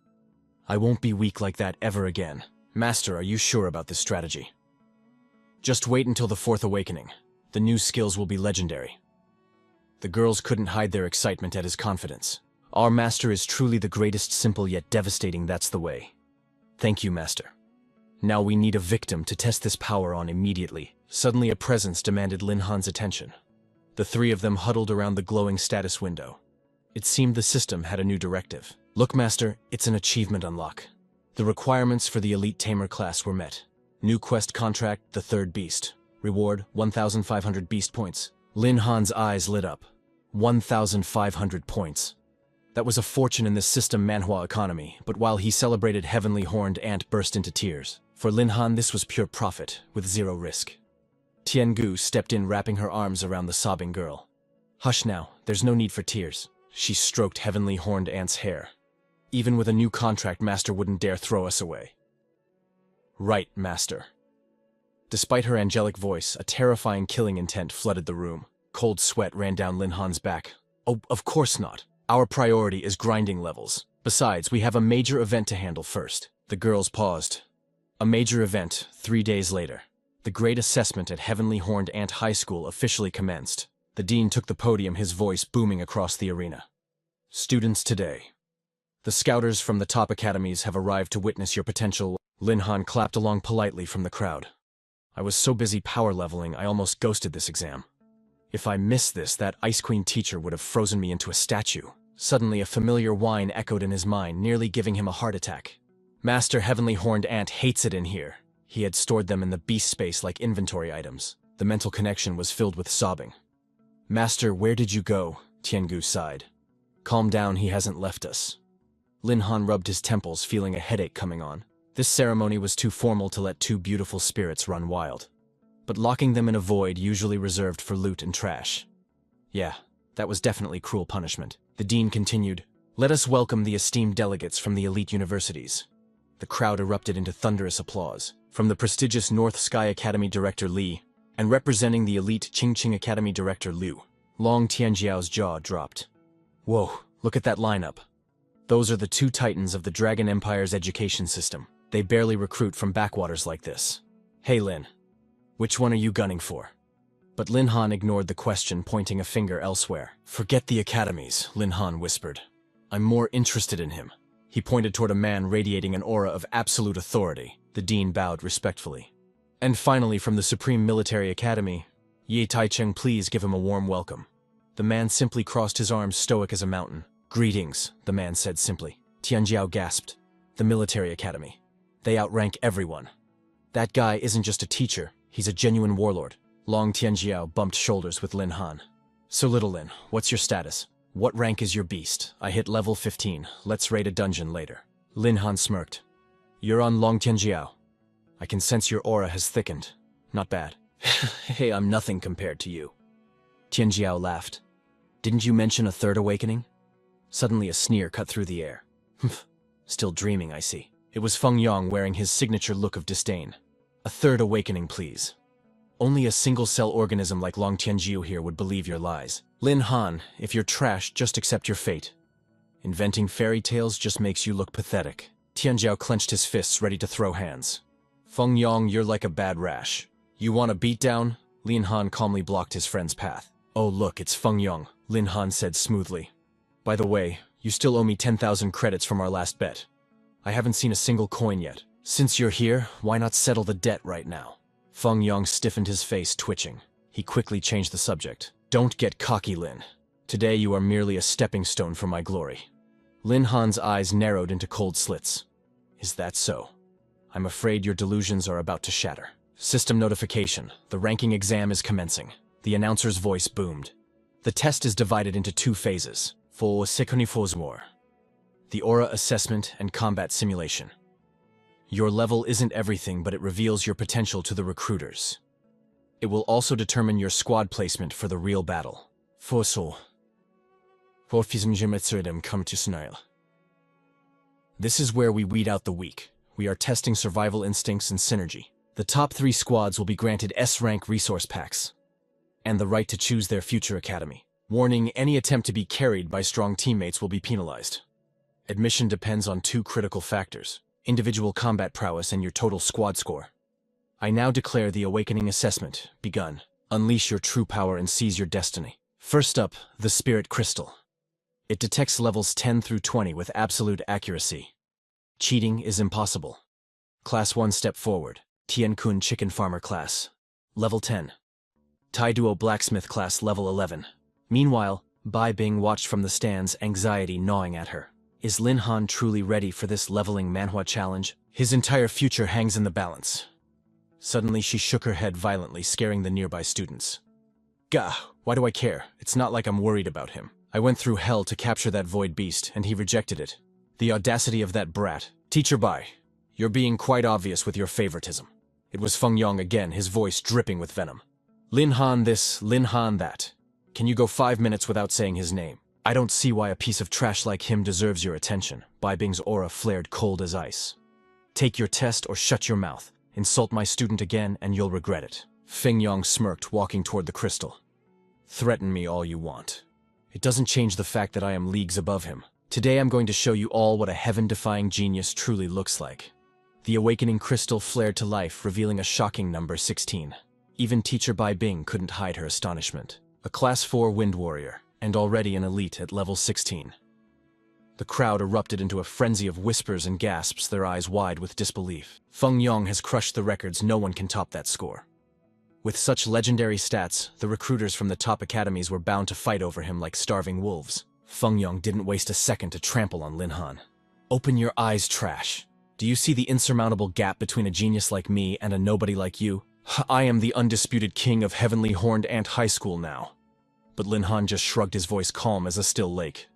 I won't be weak like that ever again. Master, are you sure about this strategy? Just wait until the 4th awakening. The new skills will be legendary. The girls couldn't hide their excitement at his confidence. Our master is truly the greatest, simple yet devastating, that's the way. Thank you, master. Now we need a victim to test this power on immediately. Suddenly a presence demanded Lin Han's attention. The 3 of them huddled around the glowing status window. It seemed the system had a new directive. Look, master, it's an achievement unlock. The requirements for the elite tamer class were met. New quest contract, the 3rd beast. Reward, 1,500 beast points. Lin Han's eyes lit up. 1,500 points. That was a fortune in this system Manhwa economy, but while he celebrated Heavenly Horned Ant burst into tears. For Lin Han, this was pure profit, with 0 risk. Tiangu stepped in, wrapping her arms around the sobbing girl. Hush now, there's no need for tears. She stroked Heavenly Horned Ant's hair. Even with a new contract, master wouldn't dare throw us away. Right, master. Despite her angelic voice, a terrifying killing intent flooded the room. Cold sweat ran down Lin Han's back. Oh, of course not. Our priority is grinding levels. Besides, we have a major event to handle first. The girls paused. A major event, 3 days later. The Great Assessment at Heavenly Horned Ant High School officially commenced. The dean took the podium, his voice booming across the arena. Students, today, the scouters from the top academies have arrived to witness your potential. Lin Han clapped along politely from the crowd. I was so busy power leveling, I almost ghosted this exam. If I missed this, that Ice Queen teacher would have frozen me into a statue. Suddenly, a familiar whine echoed in his mind, nearly giving him a heart attack. Master, Heavenly Horned Ant hates it in here. He had stored them in the beast space like inventory items. The mental connection was filled with sobbing. Master, where did you go? Tiangu sighed. Calm down, he hasn't left us. Lin Han rubbed his temples, feeling a headache coming on. This ceremony was too formal to let 2 beautiful spirits run wild. But locking them in a void usually reserved for loot and trash. Yeah, that was definitely cruel punishment. The dean continued, let us welcome the esteemed delegates from the elite universities. The crowd erupted into thunderous applause. From the prestigious North Sky Academy Director Li, and representing the elite Qingqing Academy Director Liu, Long Tianjiao's jaw dropped. Whoa, look at that lineup. Those are the 2 titans of the Dragon Empire's education system. They barely recruit from backwaters like this. Hey Lin, which one are you gunning for? But Lin Han ignored the question, pointing a finger elsewhere. Forget the academies, Lin Han whispered. I'm more interested in him. He pointed toward a man radiating an aura of absolute authority. The dean bowed respectfully. And finally, from the Supreme Military Academy, Ye Taicheng, please give him a warm welcome. The man simply crossed his arms, stoic as a mountain. Greetings, the man said simply. Tianjiao gasped. The military academy. They outrank everyone. That guy isn't just a teacher, he's a genuine warlord. Long Tianjiao bumped shoulders with Lin Han. So little Lin, what's your status? What rank is your beast? I hit level 15, let's raid a dungeon later. Lin Han smirked. You're on Long Tianjiao. I can sense your aura has thickened. Not bad. Hey, I'm nothing compared to you. Tianjiao laughed. Didn't you mention a third awakening? Suddenly a sneer cut through the air. Still dreaming, I see. It was Feng Yong wearing his signature look of disdain. A third awakening, please. Only a single-cell organism like Long Tianjiu here would believe your lies. Lin Han, if you're trash, just accept your fate. Inventing fairy tales just makes you look pathetic. Tianjiao clenched his fists, ready to throw hands. Feng Yong, you're like a bad rash. You want a beatdown? Lin Han calmly blocked his friend's path. Oh look, it's Feng Yong, Lin Han said smoothly. By the way, you still owe me 10,000 credits from our last bet. I haven't seen a single coin yet. Since you're here, why not settle the debt right now? Feng Yong stiffened his face, twitching. He quickly changed the subject. Don't get cocky, Lin. Today you are merely a stepping stone for my glory. Lin Han's eyes narrowed into cold slits. Is that so? I'm afraid your delusions are about to shatter. System notification. The ranking exam is commencing. The announcer's voice boomed. The test is divided into 2 phases. For Sekonifosmor. The aura assessment and combat simulation. Your level isn't everything, but it reveals your potential to the recruiters. It will also determine your squad placement for the real battle. This is where we weed out the weak. We are testing survival instincts and synergy. The top 3 squads will be granted S-rank resource packs and the right to choose their future academy. Warning, any attempt to be carried by strong teammates will be penalized. Admission depends on 2 critical factors: individual combat prowess and your total squad score. I now declare the Awakening Assessment begun. Unleash your true power and seize your destiny. First up, the Spirit Crystal. It detects levels 10 through 20 with absolute accuracy. Cheating is impossible. Class 1 step forward. Tian-kun Chicken Farmer class. Level 10. Tai Duo Blacksmith class level 11. Meanwhile, Bai Bing watched from the stands, anxiety gnawing at her. Is Lin Han truly ready for this leveling manhwa challenge? His entire future hangs in the balance. Suddenly she shook her head violently, scaring the nearby students. Gah, why do I care? It's not like I'm worried about him. I went through hell to capture that void beast, and he rejected it. The audacity of that brat. Teacher Bai, you're being quite obvious with your favoritism. It was Feng Yong again, his voice dripping with venom. Lin Han this, Lin Han that. Can you go 5 minutes without saying his name? I don't see why a piece of trash like him deserves your attention. Bai Bing's aura flared cold as ice. Take your test or shut your mouth. Insult my student again and you'll regret it. Feng Yong smirked, walking toward the crystal. Threaten me all you want. It doesn't change the fact that I am leagues above him. Today I'm going to show you all what a heaven-defying genius truly looks like. The awakening crystal flared to life, revealing a shocking number 16. Even teacher Bai Bing couldn't hide her astonishment. A Class 4 Wind Warrior, and already an elite at level 16. The crowd erupted into a frenzy of whispers and gasps, their eyes wide with disbelief. Feng Yong has crushed the records, no one can top that score. With such legendary stats, the recruiters from the top academies were bound to fight over him like starving wolves. Feng Yong didn't waste a second to trample on Lin Han. Open your eyes, trash. Do you see the insurmountable gap between a genius like me and a nobody like you? I am the undisputed king of Heavenly Horned Ant High School now. But Lin Han just shrugged, his voice calm as a still lake.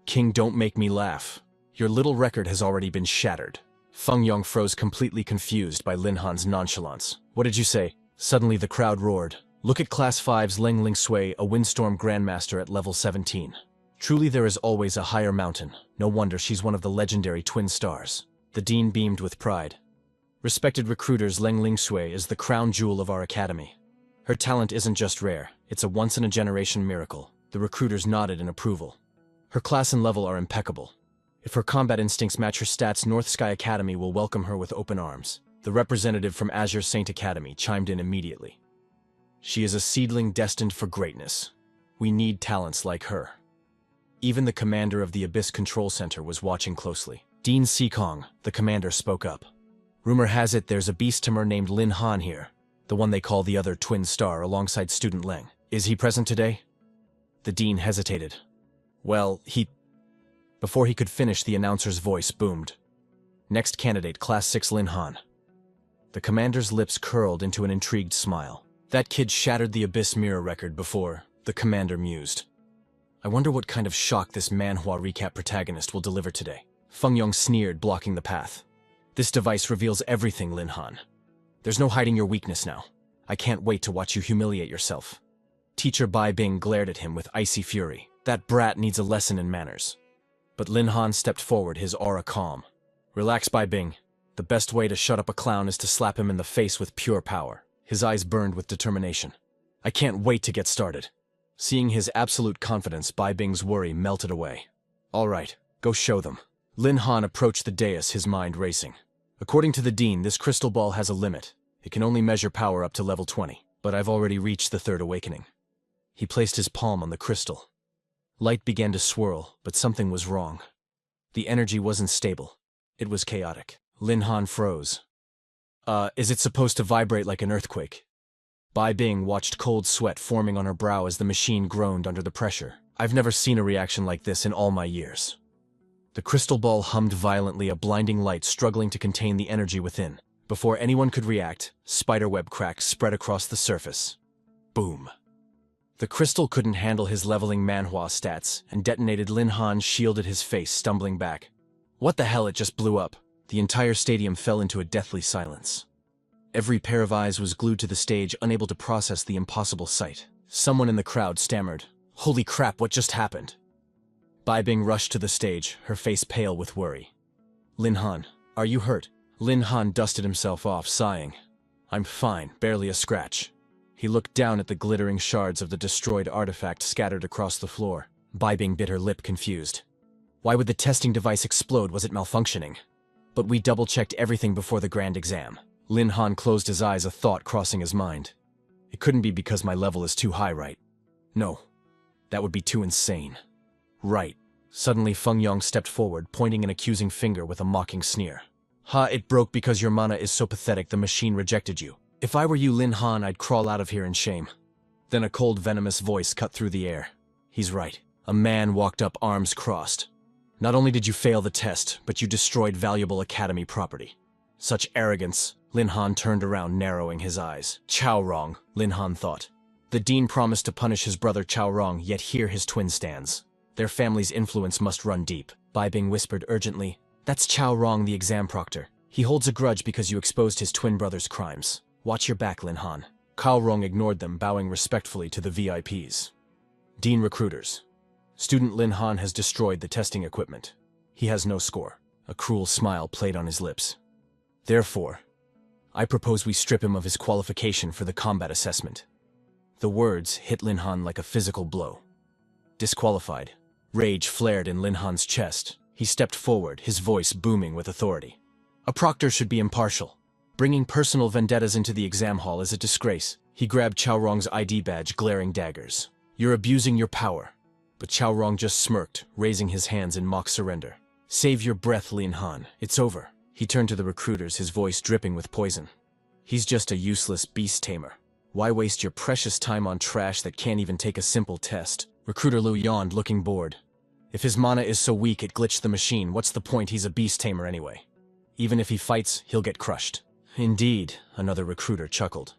King, don't make me laugh. Your little record has already been shattered. Feng Yong froze, completely confused by Lin Han's nonchalance. What did you say? Suddenly the crowd roared. Look at Class 5's Leng Ling Sui, a Windstorm Grandmaster at level 17. Truly there is always a higher mountain. No wonder she's one of the legendary twin stars. The dean beamed with pride. Respected recruiters, Leng Ling Sui is the crown jewel of our academy. Her talent isn't just rare, it's a once-in-a-generation miracle. The recruiters nodded in approval. Her class and level are impeccable. If her combat instincts match her stats, North Sky Academy will welcome her with open arms. The representative from Azure Saint Academy chimed in immediately. She is a seedling destined for greatness. We need talents like her. Even the commander of the Abyss Control Center was watching closely. Dean Seekong, the commander, spoke up. Rumor has it there's a beast tamer named Lin Han here, the one they call the other twin star alongside student Leng. Is he present today? The dean hesitated. Well, Before he could finish, the announcer's voice boomed. Next candidate, Class 6 Lin Han. The commander's lips curled into an intrigued smile. That kid shattered the Abyss Mirror record before, the commander mused. I wonder what kind of shock this Manhwa recap protagonist will deliver today. Feng Yong sneered, blocking the path. This device reveals everything, Lin Han. There's no hiding your weakness now. I can't wait to watch you humiliate yourself. Teacher Bai Bing glared at him with icy fury. That brat needs a lesson in manners. But Lin Han stepped forward, his aura calm. Relax, Bai Bing. The best way to shut up a clown is to slap him in the face with pure power. His eyes burned with determination. I can't wait to get started. Seeing his absolute confidence, Bai Bing's worry melted away. All right, go show them. Lin Han approached the dais, his mind racing. According to the dean, this crystal ball has a limit. It can only measure power up to level 20, but I've already reached the third awakening. He placed his palm on the crystal. Light began to swirl, but something was wrong. The energy wasn't stable. It was chaotic. Lin Han froze. Is it supposed to vibrate like an earthquake? Bai Bing watched cold sweat forming on her brow as the machine groaned under the pressure. I've never seen a reaction like this in all my years. The crystal ball hummed violently, a blinding light struggling to contain the energy within. Before anyone could react, spiderweb cracks spread across the surface. Boom. The crystal couldn't handle his leveling Manhwa stats, and detonated. Lin Han shielded his face, stumbling back. What the hell, it just blew up. The entire stadium fell into a deathly silence. Every pair of eyes was glued to the stage, unable to process the impossible sight. Someone in the crowd stammered, "Holy crap, what just happened?" Bai Bing rushed to the stage, her face pale with worry. Lin Han, are you hurt? Lin Han dusted himself off, sighing. I'm fine, barely a scratch. He looked down at the glittering shards of the destroyed artifact scattered across the floor. Bai Bing bit her lip, confused. Why would the testing device explode? Was it malfunctioning? But we double-checked everything before the grand exam. Lin Han closed his eyes, a thought crossing his mind. It couldn't be because my level is too high, right? No. That would be too insane. Right. Suddenly Feng Yong stepped forward, pointing an accusing finger with a mocking sneer. Ha, it broke because your mana is so pathetic the machine rejected you. If I were you, Lin Han, I'd crawl out of here in shame. Then a cold, venomous voice cut through the air. He's right. A man walked up, arms crossed. Not only did you fail the test, but you destroyed valuable academy property. Such arrogance. Lin Han turned around, narrowing his eyes. Chao Rong, Lin Han thought. The dean promised to punish his brother Chao Rong, yet here his twin stands. Their family's influence must run deep. Bai Bing whispered urgently. That's Chao Rong, the exam proctor. He holds a grudge because you exposed his twin brother's crimes. Watch your back, Lin Han. Chao Rong ignored them, bowing respectfully to the VIPs. Dean recruiters. Student Lin Han has destroyed the testing equipment. He has no score. A cruel smile played on his lips. Therefore, I propose we strip him of his qualification for the combat assessment. The words hit Lin Han like a physical blow. Disqualified. Rage flared in Lin Han's chest. He stepped forward, his voice booming with authority. A proctor should be impartial. Bringing personal vendettas into the exam hall is a disgrace. He grabbed Chao Rong's ID badge, glaring daggers. You're abusing your power. But Chao Rong just smirked, raising his hands in mock surrender. Save your breath, Lin Han. It's over. He turned to the recruiters, his voice dripping with poison. He's just a useless beast tamer. Why waste your precious time on trash that can't even take a simple test? Recruiter Liu yawned, looking bored. If his mana is so weak it glitched the machine, what's the point? He's a beast tamer anyway. Even if he fights, he'll get crushed. Indeed, another recruiter chuckled.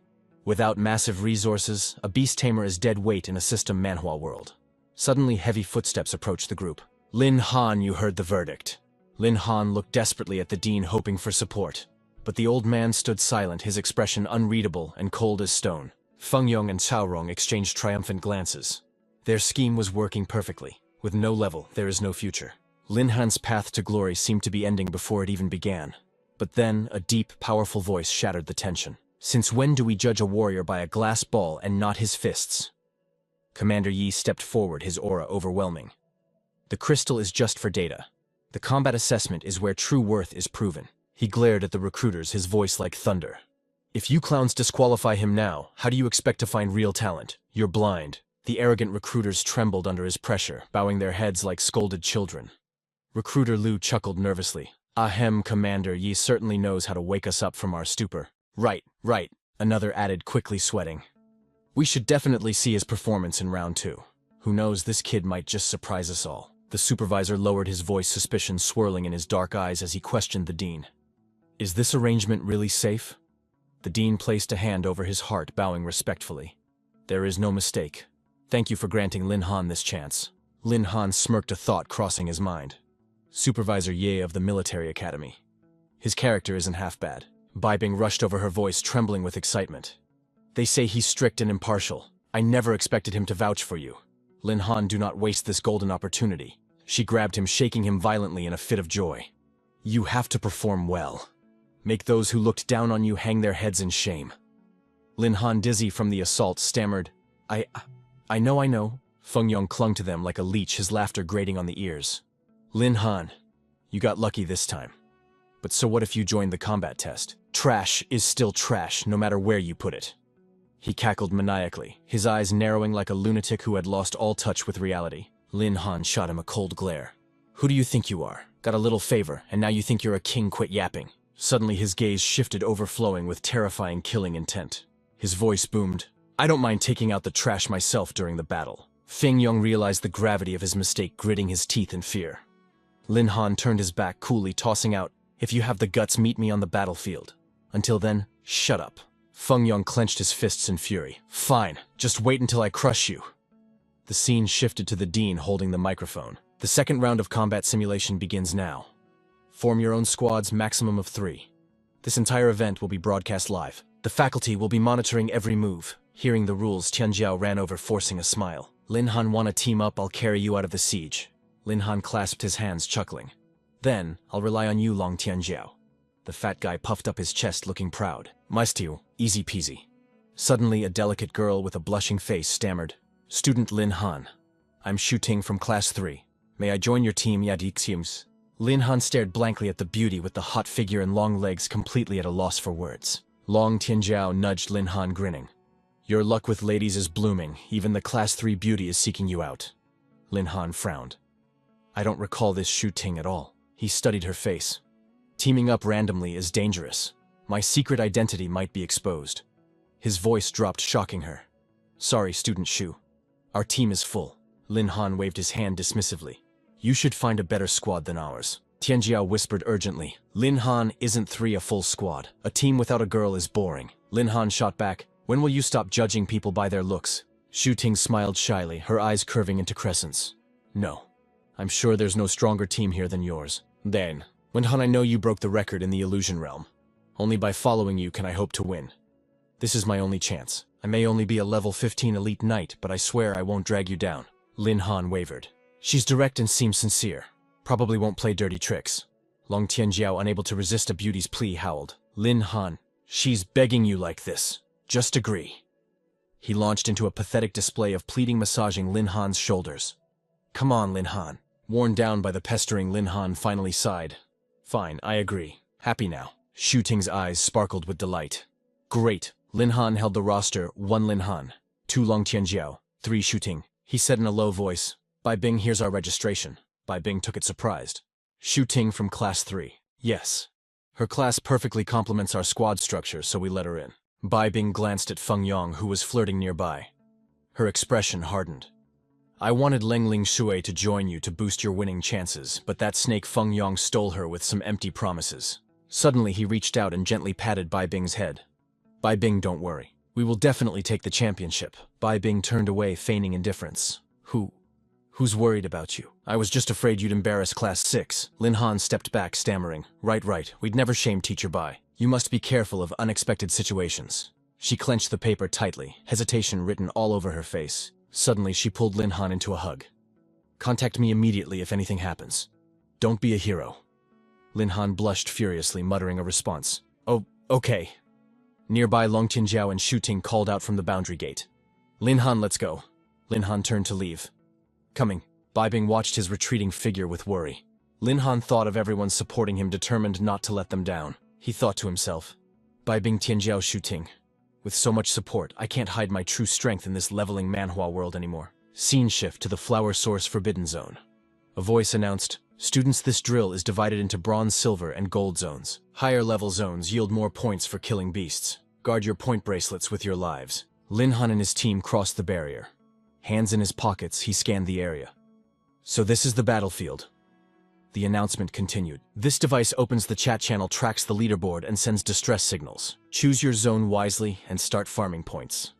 Without massive resources, a beast tamer is dead weight in a system Manhwa world. Suddenly, heavy footsteps approached the group. Lin Han, you heard the verdict. Lin Han looked desperately at the dean, hoping for support. But the old man stood silent, his expression unreadable and cold as stone. Feng Yong and Chao Rong exchanged triumphant glances. Their scheme was working perfectly. With no level, there is no future. Lin Han's path to glory seemed to be ending before it even began. But then, a deep, powerful voice shattered the tension. Since when do we judge a warrior by a glass ball and not his fists? Commander Yi stepped forward, his aura overwhelming. The crystal is just for data. The combat assessment is where true worth is proven. He glared at the recruiters, his voice like thunder. If you clowns disqualify him now, how do you expect to find real talent? You're blind. The arrogant recruiters trembled under his pressure, bowing their heads like scolded children. Recruiter Liu chuckled nervously. Ahem, Commander, ye certainly knows how to wake us up from our stupor. Right, right, another added, quickly sweating. We should definitely see his performance in round 2. Who knows, this kid might just surprise us all. The supervisor lowered his voice, suspicion swirling in his dark eyes as he questioned the dean. Is this arrangement really safe? The dean placed a hand over his heart, bowing respectfully. There is no mistake. Thank you for granting Lin Han this chance. Lin Han smirked, a thought crossing his mind. Supervisor Ye of the military academy. His character isn't half bad. Bai Bing rushed over, her voice trembling with excitement. They say he's strict and impartial. I never expected him to vouch for you. Lin Han, do not waste this golden opportunity. She grabbed him, shaking him violently in a fit of joy. You have to perform well. Make those who looked down on you hang their heads in shame. Lin Han, dizzy from the assault, stammered, I know. Feng Yong clung to them like a leech, his laughter grating on the ears. Lin Han, you got lucky this time. But so what if you joined the combat test? Trash is still trash, no matter where you put it. He cackled maniacally, his eyes narrowing like a lunatic who had lost all touch with reality. Lin Han shot him a cold glare. Who do you think you are? Got a little favor, and now you think you're a king? Quit yapping. Suddenly his gaze shifted, overflowing with terrifying killing intent. His voice boomed. I don't mind taking out the trash myself during the battle. Feng Yong realized the gravity of his mistake, gritting his teeth in fear. Lin Han turned his back, coolly tossing out, if you have the guts, meet me on the battlefield. Until then, shut up. Feng Yong clenched his fists in fury. Fine, just wait until I crush you. The scene shifted to the dean holding the microphone. The second round of combat simulation begins now. Form your own squads, maximum of 3. This entire event will be broadcast live. The faculty will be monitoring every move. Hearing the rules, Tianjiao ran over, forcing a smile. Lin Han, wanna team up? I'll carry you out of the siege. Lin Han clasped his hands, chuckling. Then, I'll rely on you, Long Tianjiao. The fat guy puffed up his chest, looking proud. Maistiu, easy peasy. Suddenly, a delicate girl with a blushing face stammered. Student Lin Han. I'm Shu Ting from Class 3. May I join your team, Yadixiums? Lin Han stared blankly at the beauty with the hot figure and long legs, completely at a loss for words. Long Tianjiao nudged Lin Han, grinning. Your luck with ladies is blooming. Even the Class 3 beauty is seeking you out. Lin Han frowned. I don't recall this Shu Ting at all. He studied her face. Teaming up randomly is dangerous. My secret identity might be exposed. His voice dropped, shocking her. Sorry, Student Shu. Our team is full. Lin Han waved his hand dismissively. You should find a better squad than ours. Tianjiao whispered urgently. Lin Han, isn't 3 a full squad? A team without a girl is boring. Lin Han shot back. When will you stop judging people by their looks? Shu Ting smiled shyly, her eyes curving into crescents. No. I'm sure there's no stronger team here than yours. Then, Lin Han, I know you broke the record in the illusion realm. Only by following you can I hope to win. This is my only chance. I may only be a level 15 elite knight, but I swear I won't drag you down. Lin Han wavered. She's direct and seems sincere. Probably won't play dirty tricks. Long Tianjiao, unable to resist a beauty's plea, howled. Lin Han, she's begging you like this. Just agree. He launched into a pathetic display of pleading, massaging Lin Han's shoulders. Come on, Lin Han. Worn down by the pestering, Lin Han finally sighed. Fine, I agree. Happy now. Shu Ting's eyes sparkled with delight. Great. Lin Han held the roster. 1 Lin Han, 2 Long Tianjiao, 3 Shu Ting. He said in a low voice. Bai Bing, here's our registration. Bai Bing took it surprised. Shu Ting from Class 3. Yes. Her class perfectly complements our squad structure, so we let her in. Bai Bing glanced at Feng Yong, who was flirting nearby. Her expression hardened. I wanted Leng Ling Shui to join you to boost your winning chances, but that snake Feng Yong stole her with some empty promises. Suddenly he reached out and gently patted Bai Bing's head. Bai Bing, don't worry. We will definitely take the championship. Bai Bing turned away, feigning indifference. Who's worried about you? I was just afraid you'd embarrass Class 6. Lin Han stepped back, stammering. Right. We'd never shame Teacher Bai. You must be careful of unexpected situations. She clenched the paper tightly, hesitation written all over her face. Suddenly, she pulled Lin Han into a hug. Contact me immediately if anything happens. Don't be a hero. Lin Han blushed furiously, muttering a response. Oh, okay. Nearby, Long Tianjiao and Shu Ting called out from the boundary gate. Lin Han, let's go. Lin Han turned to leave. Coming. Bai Bing watched his retreating figure with worry. Lin Han thought of everyone supporting him, determined not to let them down. He thought to himself, Bai Bing, Tianjiao, Shu Ting. With so much support, I can't hide my true strength in this leveling manhwa world anymore. Scene shift to the Flower Source Forbidden Zone. A voice announced, Students, this drill is divided into bronze, silver, and gold zones. Higher level zones yield more points for killing beasts. Guard your point bracelets with your lives. Linhan and his team crossed the barrier. Hands in his pockets, he scanned the area. So this is the battlefield. The announcement continued. This device opens the chat channel, tracks the leaderboard, and sends distress signals. Choose your zone wisely and start farming points.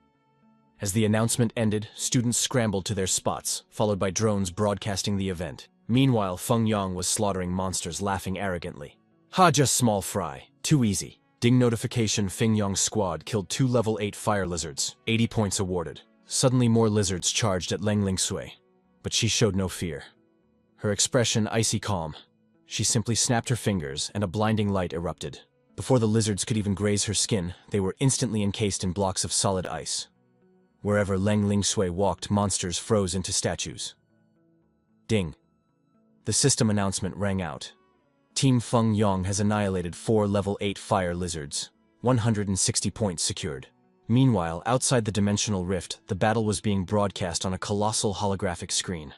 As the announcement ended, students scrambled to their spots, followed by drones broadcasting the event. Meanwhile, Feng Yang was slaughtering monsters, laughing arrogantly. Ha, just small fry. Too easy. Ding notification, Feng Yang's squad killed 2 level 8 fire lizards. 80 points awarded. Suddenly more lizards charged at Leng Lingsui, but she showed no fear. Her expression icy calm. She simply snapped her fingers and a blinding light erupted. Before the lizards could even graze her skin, they were instantly encased in blocks of solid ice. Wherever Leng Lingsui walked, monsters froze into statues. Ding. The system announcement rang out. Team Feng Yang has annihilated 4 level 8 fire lizards. 160 points secured. Meanwhile, outside the dimensional rift, the battle was being broadcast on a colossal holographic screen.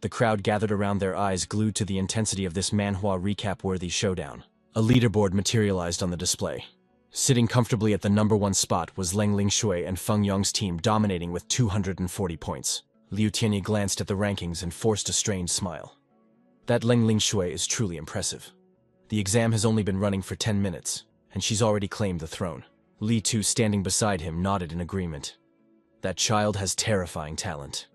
The crowd gathered around, their eyes glued to the intensity of this manhwa recap-worthy showdown. A leaderboard materialized on the display. Sitting comfortably at the #1 spot was Leng Lingshui and Feng Yang's team, dominating with 240 points. Liu Tianyi glanced at the rankings and forced a strained smile. That Leng Lingshui is truly impressive. The exam has only been running for 10 minutes, and she's already claimed the throne. Li Tu, standing beside him, nodded in agreement. That child has terrifying talent.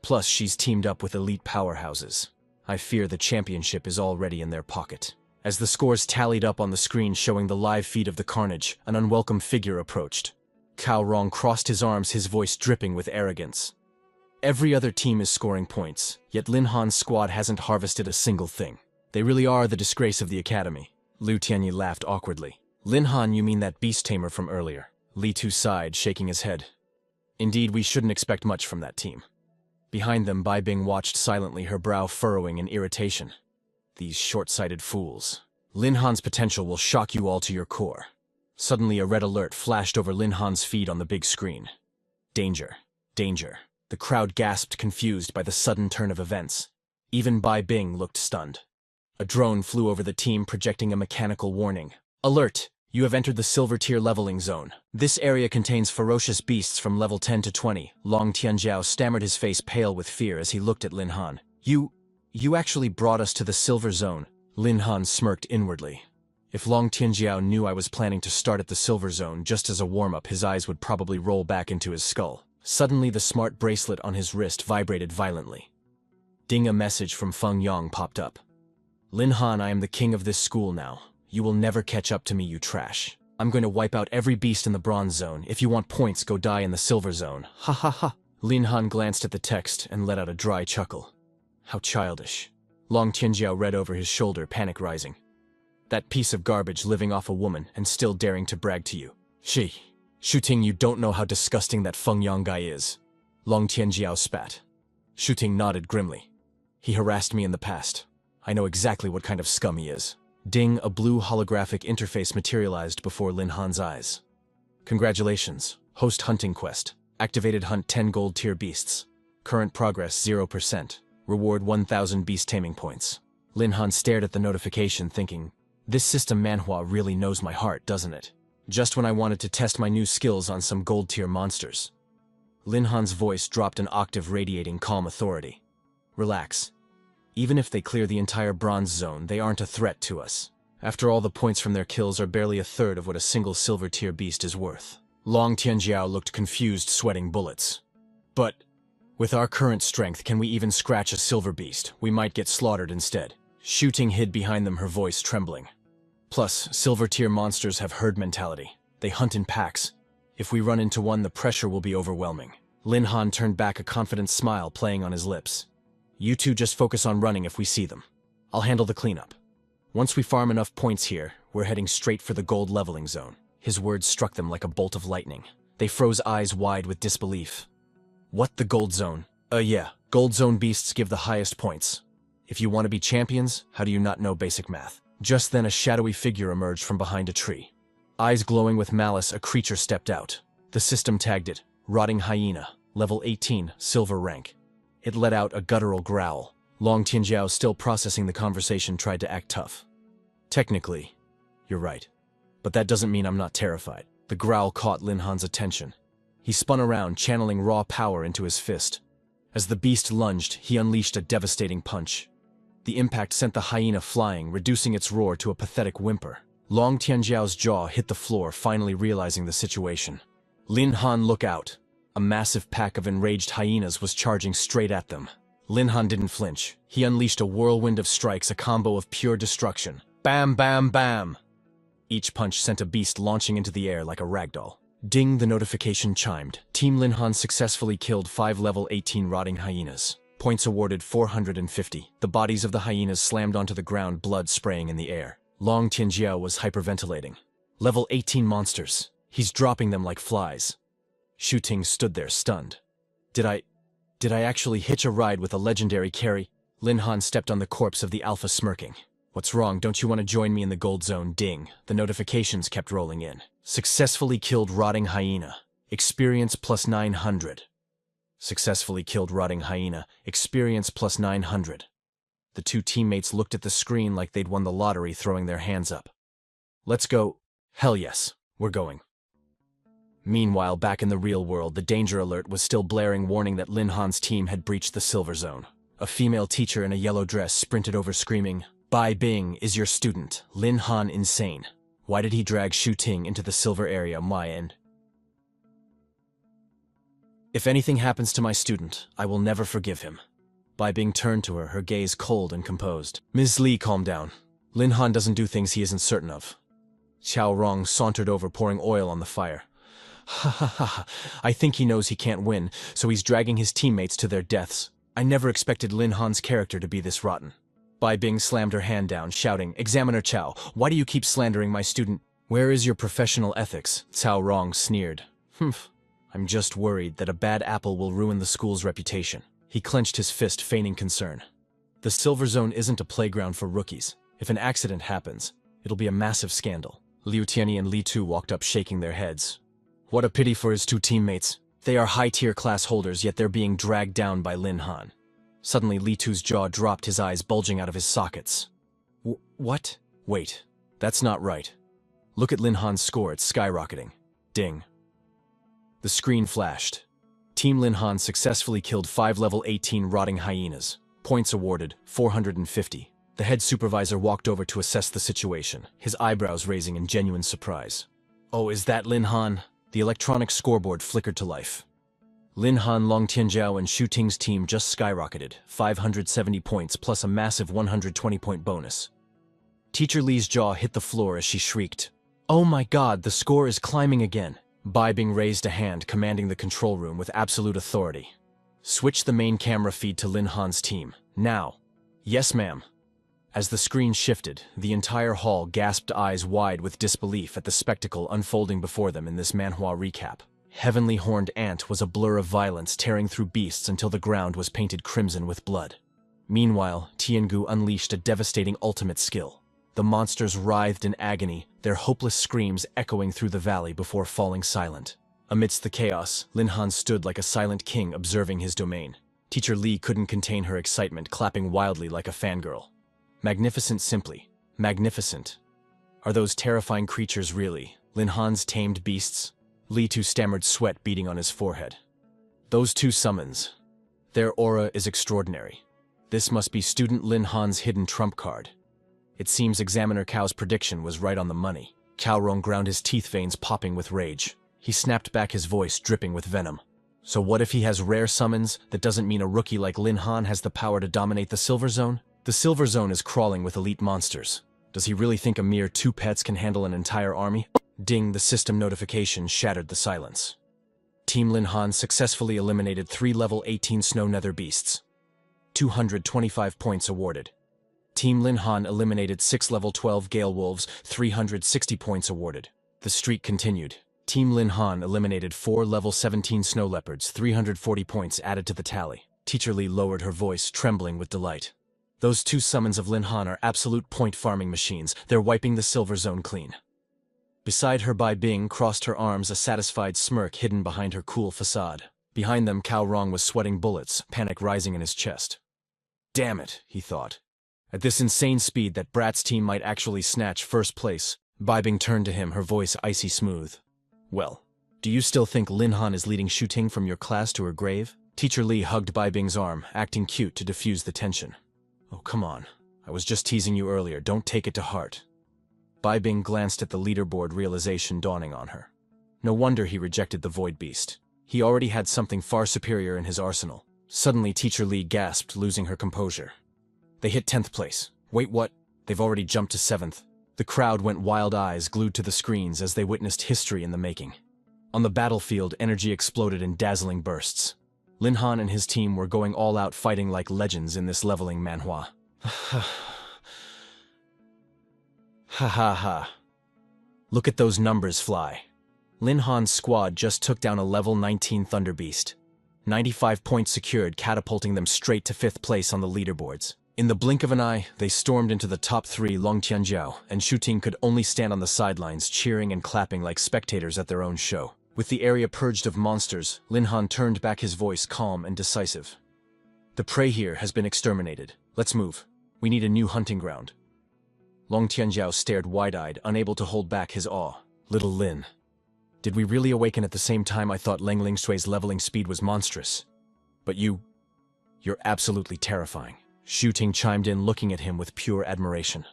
Plus, she's teamed up with elite powerhouses. I fear the championship is already in their pocket. As the scores tallied up on the screen showing the live feed of the carnage, an unwelcome figure approached. Cao Rong crossed his arms, his voice dripping with arrogance. Every other team is scoring points, yet Lin Han's squad hasn't harvested a single thing. They really are the disgrace of the academy. Liu Tianyi laughed awkwardly. Lin Han, you mean that beast tamer from earlier? Li Tu sighed, shaking his head. Indeed, we shouldn't expect much from that team. Behind them, Bai Bing watched silently, her brow furrowing in irritation. These short-sighted fools. Lin Han's potential will shock you all to your core. Suddenly, a red alert flashed over Lin Han's feed on the big screen. Danger. Danger. The crowd gasped, confused by the sudden turn of events. Even Bai Bing looked stunned. A drone flew over the team, projecting a mechanical warning. Alert! You have entered the silver tier leveling zone. This area contains ferocious beasts from level 10 to 20. Long Tianjiao stammered, his face pale with fear as he looked at Lin Han. You actually brought us to the silver zone. Lin Han smirked inwardly. If Long Tianjiao knew I was planning to start at the silver zone just as a warm-up, his eyes would probably roll back into his skull. Suddenly, the smart bracelet on his wrist vibrated violently. Ding, a message from Feng Yang popped up. Lin Han, I am the king of this school now. You will never catch up to me, you trash. I'm going to wipe out every beast in the bronze zone. If you want points, go die in the silver zone. Ha ha ha. Lin Han glanced at the text and let out a dry chuckle. How childish. Long Tianjiao read over his shoulder, panic rising. That piece of garbage living off a woman and still daring to brag to you. Shuting, you don't know how disgusting that Feng Yang guy is. Long Tianjiao spat. Shuting nodded grimly. He harassed me in the past. I know exactly what kind of scum he is. Ding, a blue holographic interface materialized before Lin Han's eyes. Congratulations. Host hunting quest. Activated, hunt 10 gold tier beasts. Current progress 0%. Reward 1,000 beast taming points. Lin Han stared at the notification, thinking, this system manhwa really knows my heart, doesn't it? Just when I wanted to test my new skills on some gold tier monsters. Lin Han's voice dropped an octave, radiating calm authority. Relax. Even if they clear the entire bronze zone, they aren't a threat to us. After all, the points from their kills are barely a third of what a single silver tier beast is worth. Long Tianjiao looked confused, sweating bullets. But with our current strength, can we even scratch a silver beast? We might get slaughtered instead. Shuting hid behind them, her voice trembling. Plus, silver tier monsters have herd mentality. They hunt in packs. If we run into one, the pressure will be overwhelming. Lin Han turned back, a confident smile playing on his lips. You two just focus on running if we see them. I'll handle the cleanup. Once we farm enough points here, we're heading straight for the gold leveling zone. His words struck them like a bolt of lightning. They froze, eyes wide with disbelief. What, the gold zone? Yeah. Gold zone beasts give the highest points. If you want to be champions, how do you not know basic math? Just then, a shadowy figure emerged from behind a tree. Eyes glowing with malice, a creature stepped out. The system tagged it, Rotting Hyena, level 18, silver rank. It let out a guttural growl. Long Tianjiao, still processing the conversation, tried to act tough. Technically, you're right. But that doesn't mean I'm not terrified. The growl caught Lin Han's attention. He spun around, channeling raw power into his fist. As the beast lunged, he unleashed a devastating punch. The impact sent the hyena flying, reducing its roar to a pathetic whimper. Long Tianjiao's jaw hit the floor, finally realizing the situation. Lin Han, look out! A massive pack of enraged hyenas was charging straight at them. Lin Han didn't flinch. He unleashed a whirlwind of strikes, a combo of pure destruction. Bam, bam, bam! Each punch sent a beast launching into the air like a ragdoll. Ding, the notification chimed. Team Lin Han successfully killed 5 level 18 rotting hyenas. Points awarded 450. The bodies of the hyenas slammed onto the ground, blood spraying in the air. Long Tianjiao was hyperventilating. Level 18 monsters. He's dropping them like flies. Shu Ting stood there, stunned. Did I actually hitch a ride with a legendary carry? Lin Han stepped on the corpse of the alpha, smirking. What's wrong? Don't you want to join me in the gold zone? Ding. The notifications kept rolling in. Successfully killed rotting hyena. Experience plus 900. Successfully killed rotting hyena. Experience plus 900. The two teammates looked at the screen like they'd won the lottery, throwing their hands up. Let's go. Hell yes, we're going. Meanwhile, back in the real world, the danger alert was still blaring, warning that Lin Han's team had breached the silver zone. A female teacher in a yellow dress sprinted over, screaming, Bai Bing is your student. Lin Han insane. Why did he drag Shu Ting into the silver area? My end. If anything happens to my student, I will never forgive him. Bai Bing turned to her, her gaze cold and composed. Ms. Li, calm down. Lin Han doesn't do things he isn't certain of. Xiao Rong sauntered over, pouring oil on the fire. Ha ha ha, I think he knows he can't win, so he's dragging his teammates to their deaths. I never expected Lin Han's character to be this rotten. Bai Bing slammed her hand down, shouting, Examiner Qiao, why do you keep slandering my student? Where is your professional ethics? Cao Rong sneered. Humph, I'm just worried that a bad apple will ruin the school's reputation. He clenched his fist, feigning concern. The Silver Zone isn't a playground for rookies. If an accident happens, it'll be a massive scandal. Liu Tianyi and Li Tu walked up, shaking their heads. What a pity for his two teammates. They are high-tier class holders, yet they're being dragged down by Lin Han. Suddenly, Li Tu's jaw dropped, his eyes bulging out of his sockets. What? Wait, that's not right. Look at Lin Han's score, it's skyrocketing. Ding. The screen flashed. Team Lin Han successfully killed 5 level 18 rotting hyenas. Points awarded, 450. The head supervisor walked over to assess the situation, his eyebrows raising in genuine surprise. Oh, is that Lin Han? The electronic scoreboard flickered to life. Lin Han, Long Tianjiao, and Shu Ting's team just skyrocketed, 570 points plus a massive 120-point bonus. Teacher Li's jaw hit the floor as she shrieked. Oh my god, the score is climbing again. Bai Bing raised a hand, commanding the control room with absolute authority. Switch the main camera feed to Lin Han's team. Now. Yes, ma'am. As the screen shifted, the entire hall gasped, eyes wide with disbelief at the spectacle unfolding before them in this manhwa recap. Heavenly Horned Ant was a blur of violence, tearing through beasts until the ground was painted crimson with blood. Meanwhile, Tiangu unleashed a devastating ultimate skill. The monsters writhed in agony, their hopeless screams echoing through the valley before falling silent. Amidst the chaos, Lin Han stood like a silent king, observing his domain. Teacher Li couldn't contain her excitement, clapping wildly like a fangirl. Magnificent, simply. Magnificent. Are those terrifying creatures really Lin Han's tamed beasts? Li Tu stammered, sweat beading on his forehead. Those two summons. Their aura is extraordinary. This must be student Lin Han's hidden trump card. It seems Examiner Cao's prediction was right on the money. Cao Rong ground his teeth, veins popping with rage. He snapped back, his voice dripping with venom. So what if he has rare summons? That doesn't mean a rookie like Lin Han has the power to dominate the Silver Zone? The Silver Zone is crawling with elite monsters. Does he really think a mere 2 pets can handle an entire army? Ding, the system notification shattered the silence. Team Lin Han successfully eliminated 3 level 18 snow nether beasts. 225 points awarded. Team Lin Han eliminated 6 level 12 gale wolves, 360 points awarded. The streak continued. Team Lin Han eliminated 4 level 17 snow leopards, 340 points added to the tally. Teacher Li lowered her voice, trembling with delight. Those two summons of Lin Han are absolute point farming machines. They're wiping the Silver Zone clean. Beside her, Bai Bing crossed her arms, a satisfied smirk hidden behind her cool facade. Behind them, Cao Rong was sweating bullets, panic rising in his chest. Damn it, he thought. At this insane speed, that brat's team might actually snatch first place. Bibing turned to him, her voice icy smooth. Well, do you still think Linhan is leading Shuting from your class to her grave? Teacher Lee hugged Bibing's arm, acting cute to diffuse the tension. Oh, come on. I was just teasing you earlier, don't take it to heart. Bibing glanced at the leaderboard, realization dawning on her. No wonder he rejected the Void Beast. He already had something far superior in his arsenal. Suddenly, Teacher Lee gasped, losing her composure. They hit 10th place. Wait, what? They've already jumped to 7th. The crowd went wild, eyes glued to the screens as they witnessed history in the making. On the battlefield, energy exploded in dazzling bursts. Linhan and his team were going all out, fighting like legends in this leveling manhwa. Ha ha ha. Look at those numbers fly. Linhan's squad just took down a level 19 Thunder Beast. 95 points secured, catapulting them straight to 5th place on the leaderboards. In the blink of an eye, they stormed into the top 3. Long Tianjiao and Shuting could only stand on the sidelines, cheering and clapping like spectators at their own show. With the area purged of monsters, Linhan turned back, his voice calm and decisive. The prey here has been exterminated. Let's move. We need a new hunting ground. Long Tianjiao stared wide-eyed, unable to hold back his awe. Little Lin. Did we really awaken at the same time? I thought Leng Lingshui's leveling speed was monstrous. But you're absolutely terrifying. Shuting chimed in, looking at him with pure admiration.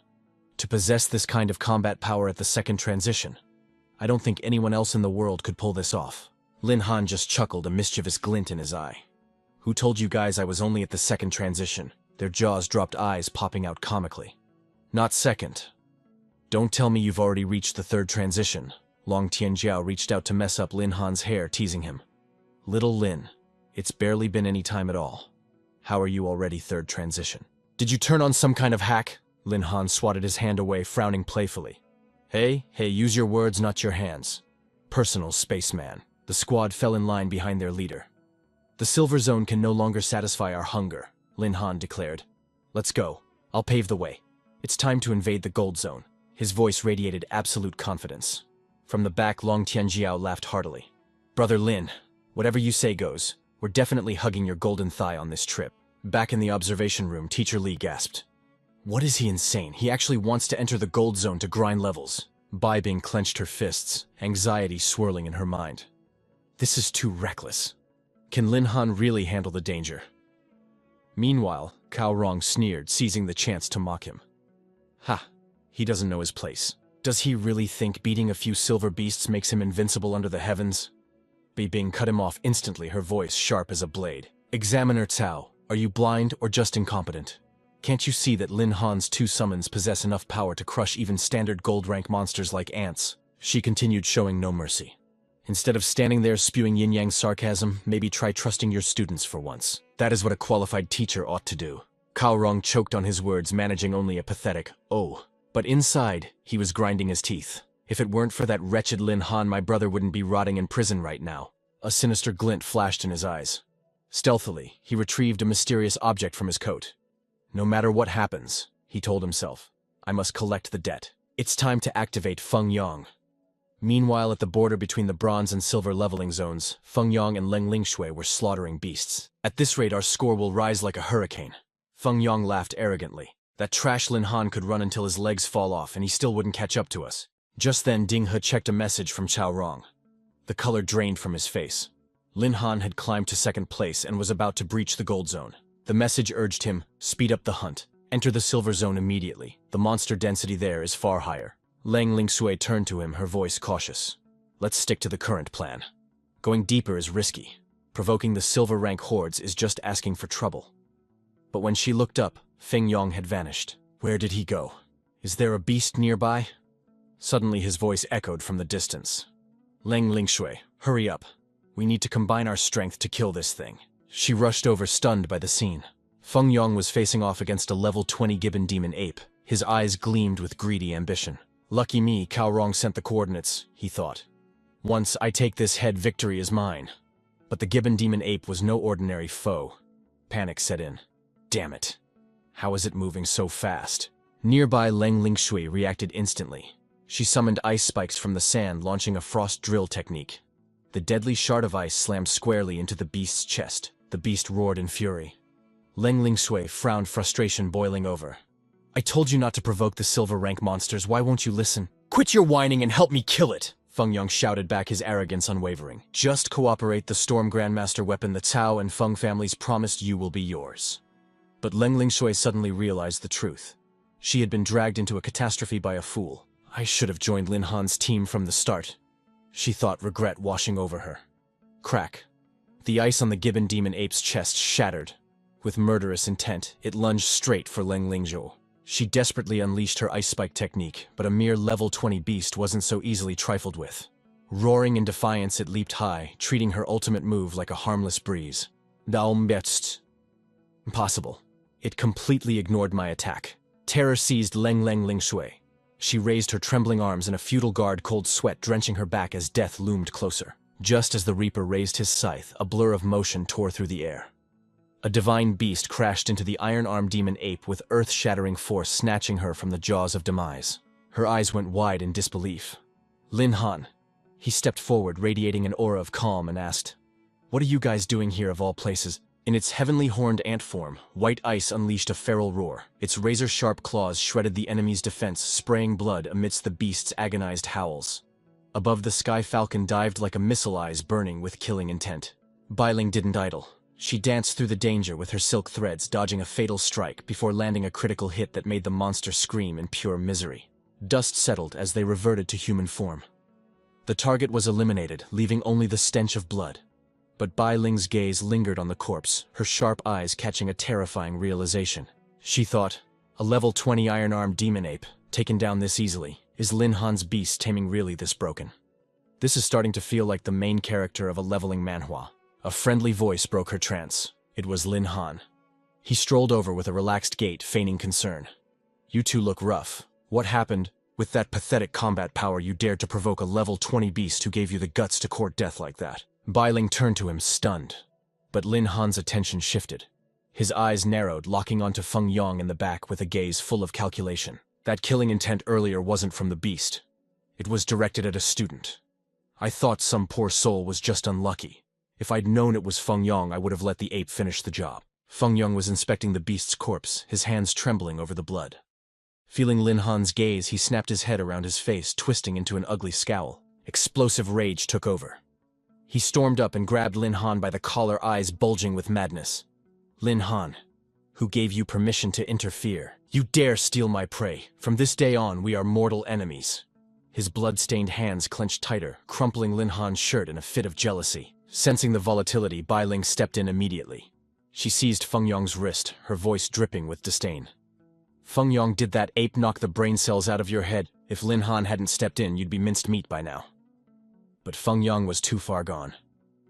To possess this kind of combat power at the second transition, I don't think anyone else in the world could pull this off. Linhan just chuckled, a mischievous glint in his eye. Who told you guys I was only at the second transition? Their jaws dropped, eyes popping out comically. Not second. Don't tell me you've already reached the third transition. Long Tianjiao reached out to mess up Linhan's hair, teasing him. Little Lin, it's barely been any time at all. How are you already third transition? Did you turn on some kind of hack? Linhan swatted his hand away, frowning playfully. Hey, use your words, not your hands. Personal spaceman. The squad fell in line behind their leader. The Silver Zone can no longer satisfy our hunger, Linhan declared. Let's go. I'll pave the way. It's time to invade the Gold Zone. His voice radiated absolute confidence. From the back, Long Tianjiao laughed heartily. Brother Lin, whatever you say goes. We're definitely hugging your golden thigh on this trip. Back in the observation room, Teacher Lee gasped. What is he insane? He actually wants to enter the Gold Zone to grind levels. Bibing clenched her fists, anxiety swirling in her mind. This is too reckless. Can Linhan really handle the danger? Meanwhile, Cao Rong sneered, seizing the chance to mock him. Ha! He doesn't know his place. Does he really think beating a few silver beasts makes him invincible under the heavens? Bibing cut him off instantly, her voice sharp as a blade. Examiner Cao, are you blind or just incompetent? Can't you see that Linhan's 2 summons possess enough power to crush even standard gold-rank monsters like ants? She continued, showing no mercy. Instead of standing there spewing yin-yang sarcasm, maybe try trusting your students for once. That is what a qualified teacher ought to do. Cao Rong choked on his words, managing only a pathetic, oh. But inside, he was grinding his teeth. If it weren't for that wretched Linhan, my brother wouldn't be rotting in prison right now. A sinister glint flashed in his eyes. Stealthily, he retrieved a mysterious object from his coat. No matter what happens, he told himself, I must collect the debt. It's time to activate Feng Yang. Meanwhile, at the border between the bronze and silver leveling zones, Feng Yang and Leng Lingshui were slaughtering beasts. At this rate, our score will rise like a hurricane. Feng Yang laughed arrogantly. That trash Linhan could run until his legs fall off and he still wouldn't catch up to us. Just then, Ding He checked a message from Cao Rong. The color drained from his face. Linhan had climbed to 2nd place and was about to breach the Gold Zone. The message urged him, speed up the hunt. Enter the Silver Zone immediately. The monster density there is far higher. Leng Lingshui turned to him, her voice cautious. Let's stick to the current plan. Going deeper is risky. Provoking the silver rank hordes is just asking for trouble. But when she looked up, Feng Yang had vanished. Where did he go? Is there a beast nearby? Suddenly his voice echoed from the distance. Leng Lingshui, hurry up. We need to combine our strength to kill this thing. She rushed over, stunned by the scene. Feng Yang was facing off against a level 20 gibbon demon ape. His eyes gleamed with greedy ambition. Lucky me, Cao Rong sent the coordinates, he thought. Once I take this head, victory is mine. But the gibbon demon ape was no ordinary foe. Panic set in. Damn it. How is it moving so fast? Nearby, Leng Lingshui reacted instantly. She summoned ice spikes from the sand, launching a frost drill technique. The deadly shard of ice slammed squarely into the beast's chest. The beast roared in fury. Leng Lingshui frowned, frustration boiling over. I told you not to provoke the silver rank monsters, why won't you listen? Quit your whining and help me kill it! Feng Yang shouted back, his arrogance unwavering. Just cooperate, the Storm Grandmaster weapon the Cao and Feng families promised you will be yours. But Leng Lingshui suddenly realized the truth. She had been dragged into a catastrophe by a fool. I should have joined Lin Han's team from the start, she thought, regret washing over her. Crack. The ice on the gibbon demon ape's chest shattered. With murderous intent, it lunged straight for Leng Lingzhou. She desperately unleashed her ice spike technique, but a mere level 20 beast wasn't so easily trifled with. Roaring in defiance, it leaped high, treating her ultimate move like a harmless breeze. Daombetst. Impossible. It completely ignored my attack. Terror seized Leng Lingshui. She raised her trembling arms in a futile guard, cold sweat drenching her back as death loomed closer. Just as the Reaper raised his scythe, a blur of motion tore through the air. A divine beast crashed into the iron-armed demon ape with earth-shattering force, snatching her from the jaws of demise. Her eyes went wide in disbelief. Lin Han. He stepped forward, radiating an aura of calm, and asked, "What are you guys doing here of all places?" In its heavenly horned ant form, white ice unleashed a feral roar. Its razor-sharp claws shredded the enemy's defense, spraying blood amidst the beast's agonized howls. Above, the sky falcon dived like a missile, eyes burning with killing intent. Bailing didn't idle. She danced through the danger with her silk threads, dodging a fatal strike before landing a critical hit that made the monster scream in pure misery. Dust settled as they reverted to human form. The target was eliminated, leaving only the stench of blood. But Bai Ling's gaze lingered on the corpse, her sharp eyes catching a terrifying realization. She thought, a level 20 iron-armed demon ape, taken down this easily. Is Lin Han's beast taming really this broken? This is starting to feel like the main character of a leveling manhwa. A friendly voice broke her trance. It was Lin Han. He strolled over with a relaxed gait, feigning concern. You two look rough. What happened? With that pathetic combat power, you dared to provoke a level 20 beast who gave you the guts to court death like that. Bai Ling turned to him, stunned. But Lin Han's attention shifted. His eyes narrowed, locking onto Feng Yang in the back with a gaze full of calculation. That killing intent earlier wasn't from the beast. It was directed at a student. I thought some poor soul was just unlucky. If I'd known it was Feng Yang, I would have let the ape finish the job. Feng Yang was inspecting the beast's corpse, his hands trembling over the blood. Feeling Lin Han's gaze, he snapped his head around his face, twisting into an ugly scowl. Explosive rage took over. He stormed up and grabbed Lin Han by the collar, eyes bulging with madness. Lin Han, who gave you permission to interfere? You dare steal my prey. From this day on, we are mortal enemies. His blood-stained hands clenched tighter, crumpling Lin Han's shirt in a fit of jealousy. Sensing the volatility, Bai Ling stepped in immediately. She seized Feng Yang's wrist, her voice dripping with disdain. Feng Yang, did that ape knock the brain cells out of your head? If Lin Han hadn't stepped in, you'd be minced meat by now. But Feng Yang was too far gone.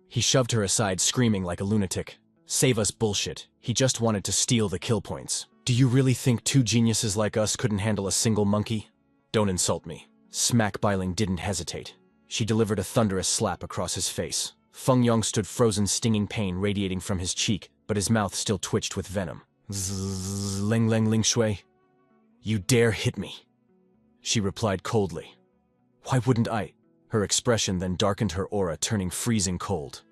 He shoved her aside, screaming like a lunatic. Save us bullshit. He just wanted to steal the kill points. Do you really think two geniuses like us couldn't handle a single monkey? Don't insult me. Smack. Bai Ling didn't hesitate. She delivered a thunderous slap across his face. Feng Yang stood frozen, stinging pain radiating from his cheek, but his mouth still twitched with venom. Zzz, Leng Lingshui. You dare hit me? She replied coldly. Why wouldn't I? Her expression then darkened, her aura turning freezing cold.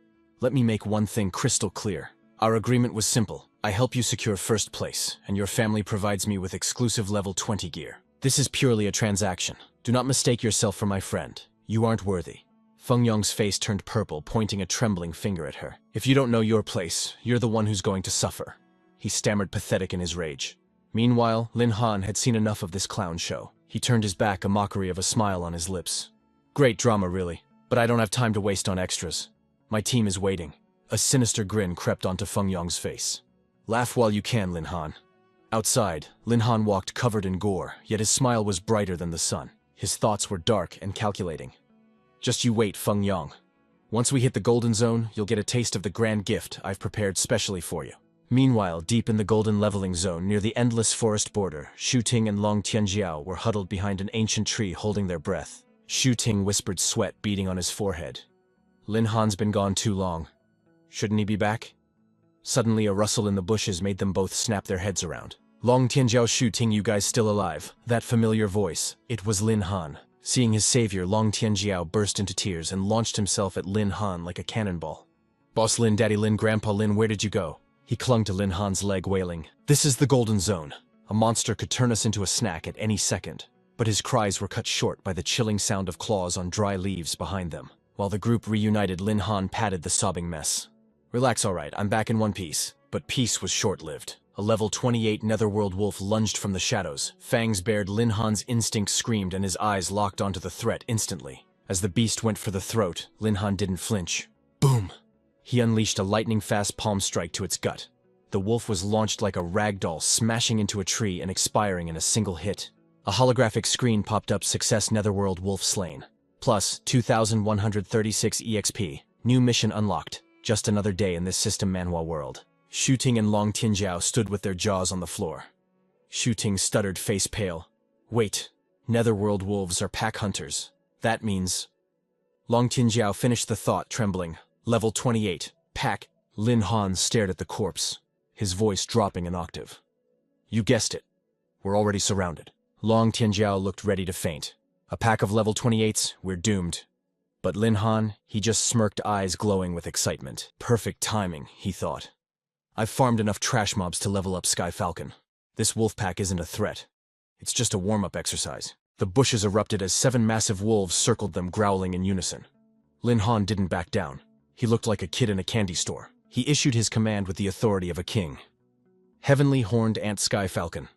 Let me make one thing crystal clear. Our agreement was simple. I help you secure first place, and your family provides me with exclusive level 20 gear. This is purely a transaction. Do not mistake yourself for my friend. You aren't worthy. Feng Yang's face turned purple, pointing a trembling finger at her. If you don't know your place, you're the one who's going to suffer. He stammered, pathetic in his rage. Meanwhile, Lin Han had seen enough of this clown show. He turned his back, a mockery of a smile on his lips. Great drama, really, but I don't have time to waste on extras. My team is waiting. A sinister grin crept onto Feng Yang's face. Laugh while you can, Lin Han. Outside, Lin Han walked covered in gore, yet his smile was brighter than the sun. His thoughts were dark and calculating. Just you wait, Feng Yang. Once we hit the golden zone, you'll get a taste of the grand gift I've prepared specially for you. Meanwhile, deep in the golden leveling zone near the endless forest border, Shu Ting and Long Tianjiao were huddled behind an ancient tree, holding their breath. Shu Ting whispered, sweat beading on his forehead. Lin Han's been gone too long. Shouldn't he be back? Suddenly, a rustle in the bushes made them both snap their heads around. Long Tianjiao, Shu Ting, you guys still alive? That familiar voice. It was Lin Han. Seeing his savior, Long Tianjiao burst into tears and launched himself at Lin Han like a cannonball. Boss Lin, Daddy Lin, Grandpa Lin, where did you go? He clung to Lin Han's leg, wailing, "This is the golden zone. A monster could turn us into a snack at any second." But his cries were cut short by the chilling sound of claws on dry leaves behind them. While the group reunited, Lin Han patted the sobbing mess. "Relax, all right, I'm back in one piece." But peace was short-lived. A level 28 netherworld wolf lunged from the shadows. Fangs bared, Lin Han's instinct screamed, and his eyes locked onto the threat instantly. As the beast went for the throat, Lin Han didn't flinch. Boom! He unleashed a lightning-fast palm strike to its gut. The wolf was launched like a rag doll, smashing into a tree and expiring in a single hit. A holographic screen popped up: "Success, netherworld wolf slain. Plus 2,136 EXP. New mission unlocked. Just another day in this system Manhwa world." Shu Ting and Long Tianjiao stood with their jaws on the floor. Shu Ting stuttered, face pale. "Wait, netherworld wolves are pack hunters. That means..." Long Tianjiao finished the thought, trembling. "Level 28, pack." Lin Han stared at the corpse, his voice dropping an octave. "You guessed it. We're already surrounded." Long Tianjiao looked ready to faint. "A pack of level 28s, we're doomed." But Lin Han, he just smirked, eyes glowing with excitement. Perfect timing, he thought. "I've farmed enough trash mobs to level up Sky Falcon. This wolf pack isn't a threat. It's just a warm-up exercise." The bushes erupted as 7 massive wolves circled them, growling in unison. Lin Han didn't back down. He looked like a kid in a candy store. He issued his command with the authority of a king. "Heavenly Horned Ant Sky Falcon.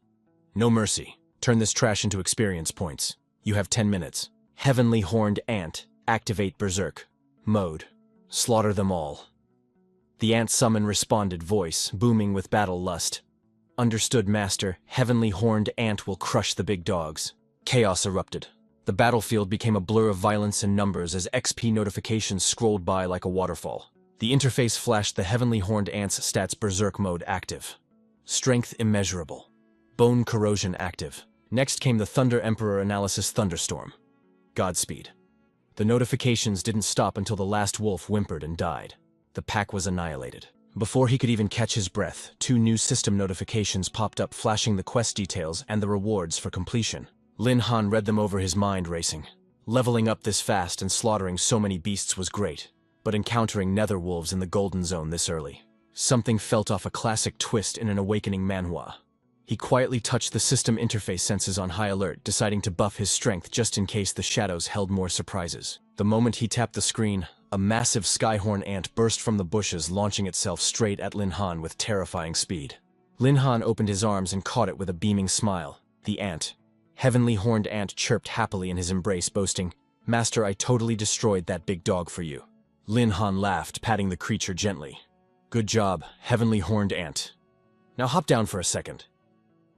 No mercy. Turn this trash into experience points. You have 10 minutes. Heavenly Horned Ant, activate Berserk mode. Slaughter them all." The ant summon responded, voice booming with battle lust. "Understood, Master. Heavenly Horned Ant will crush the big dogs." Chaos erupted. The battlefield became a blur of violence and numbers as XP notifications scrolled by like a waterfall. The interface flashed the Heavenly Horned Ant's stats: Berserk mode active. Strength immeasurable. Bone corrosion active. Next came the Thunder Emperor analysis: Thunderstorm. Godspeed. The notifications didn't stop until the last wolf whimpered and died. The pack was annihilated. Before he could even catch his breath, 2 new system notifications popped up, flashing the quest details and the rewards for completion. Lin Han read them over, his mind racing. Leveling up this fast and slaughtering so many beasts was great, but encountering nether wolves in the golden zone this early, something felt off. A classic twist in an awakening manhwa. He quietly touched the system interface senses on high alert, deciding to buff his strength just in case the shadows held more surprises. The moment he tapped the screen, a massive skyhorn ant burst from the bushes, launching itself straight at Lin Han with terrifying speed. Lin Han opened his arms and caught it with a beaming smile. The ant, Heavenly Horned Ant, chirped happily in his embrace, boasting, "Master, I totally destroyed that big dog for you." Lin Han laughed, patting the creature gently. "Good job, Heavenly Horned Ant. Now hop down for a second."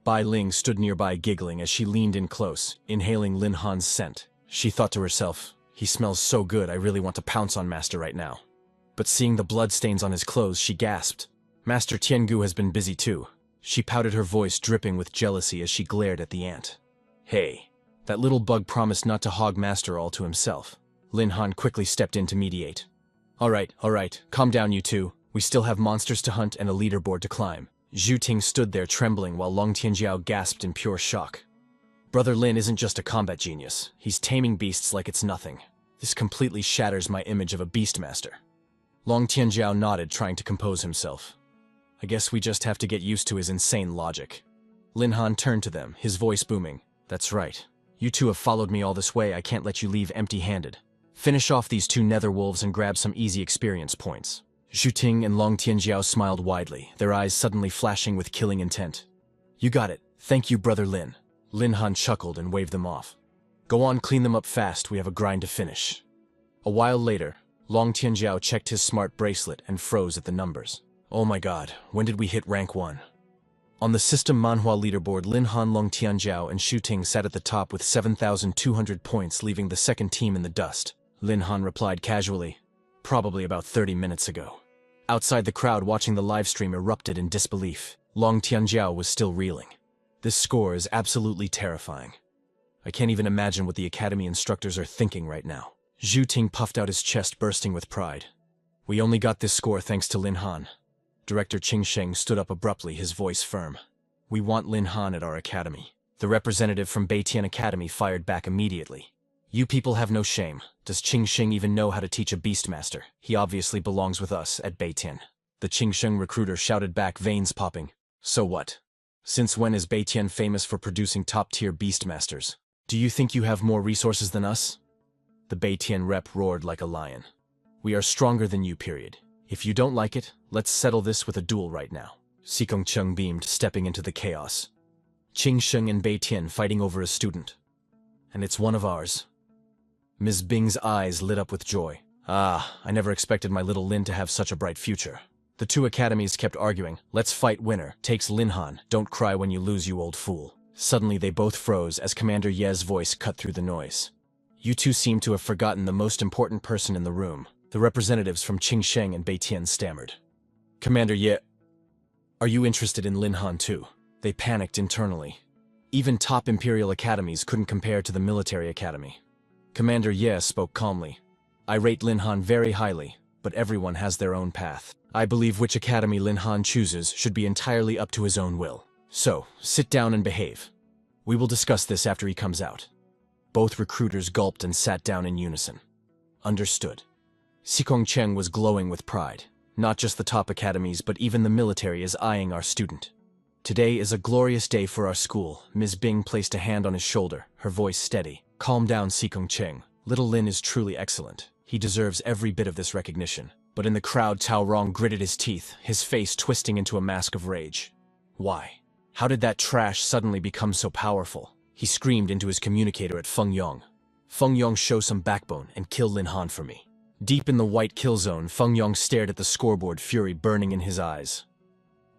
Bai Ling stood nearby, giggling as she leaned in close, inhaling Lin Han's scent. She thought to herself, "He smells so good, I really want to pounce on Master right now." But seeing the bloodstains on his clothes, she gasped. Master Tiangu has been busy too. She pouted, her voice dripping with jealousy as she glared at the ant. "Hey, that little bug promised not to hog Master all to himself." Lin Han quickly stepped in to mediate. All right, calm down you two. We still have monsters to hunt and a leaderboard to climb." Zhu Ting stood there trembling while Long Tianjiao gasped in pure shock. "Brother Lin isn't just a combat genius. He's taming beasts like it's nothing. This completely shatters my image of a beastmaster." Long Tianjiao nodded, trying to compose himself. "I guess we just have to get used to his insane logic." Lin Han turned to them, his voice booming. "That's right. You two have followed me all this way. I can't let you leave empty-handed. Finish off these 2 nether wolves and grab some easy experience points." Zhu Ting and Long Tianjiao smiled widely, their eyes suddenly flashing with killing intent. "You got it. Thank you, Brother Lin." Lin Han chuckled and waved them off. "Go on, clean them up fast. We have a grind to finish." A while later, Long Tianjiao checked his smart bracelet and froze at the numbers. "Oh my god, when did we hit rank 1? On the system Manhwa leaderboard, Lin Han, Long Tianjiao, and Shu Ting sat at the top with 7,200 points, leaving the second team in the dust. Lin Han replied casually, "Probably about 30 minutes ago." Outside, the crowd watching the livestream erupted in disbelief. Long Tianjiao was still reeling. "This score is absolutely terrifying. I can't even imagine what the academy instructors are thinking right now." Zhu Ting puffed out his chest, bursting with pride. "We only got this score thanks to Lin Han." Director Qing Sheng stood up abruptly, his voice firm. "We want Lin Han at our academy." The representative from Beitian Academy fired back immediately. "You people have no shame. Does Qing Sheng even know how to teach a beastmaster? He obviously belongs with us at Beitian." The Qingsheng recruiter shouted back, veins popping. So what? Since when is Beitian famous for producing top-tier beastmasters? Do you think you have more resources than us? The Beitian rep roared like a lion. We are stronger than you, period. If you don't like it, let's settle this with a duel right now. Xikong Cheng beamed, stepping into the chaos. Qingsheng and Beitian fighting over a student. And it's one of ours. Ms. Bing's eyes lit up with joy. Ah, I never expected my little Lin to have such a bright future. The two academies kept arguing. Let's fight, winner takes Linhan. Don't cry when you lose, you old fool. Suddenly they both froze as Commander Ye's voice cut through the noise. You two seem to have forgotten the most important person in the room. The representatives from Qingsheng and Beitian stammered. Commander Ye, are you interested in Linhan too? They panicked internally. Even top Imperial academies couldn't compare to the military academy. Commander Ye spoke calmly. I rate Linhan very highly, but everyone has their own path. I believe which academy Linhan chooses should be entirely up to his own will. So, sit down and behave. We will discuss this after he comes out. Both recruiters gulped and sat down in unison. Understood. Xikong Cheng was glowing with pride. Not just the top academies, but even the military is eyeing our student. Today is a glorious day for our school. Ms. Bing placed a hand on his shoulder, her voice steady. Calm down, Xikong Cheng. Little Lin is truly excellent. He deserves every bit of this recognition. But in the crowd, Tao Rong gritted his teeth, his face twisting into a mask of rage. Why? How did that trash suddenly become so powerful? He screamed into his communicator at Feng Yong. Feng Yong, show some backbone and kill Lin Han for me. Deep in the white kill zone, Feng Yong stared at the scoreboard, fury burning in his eyes.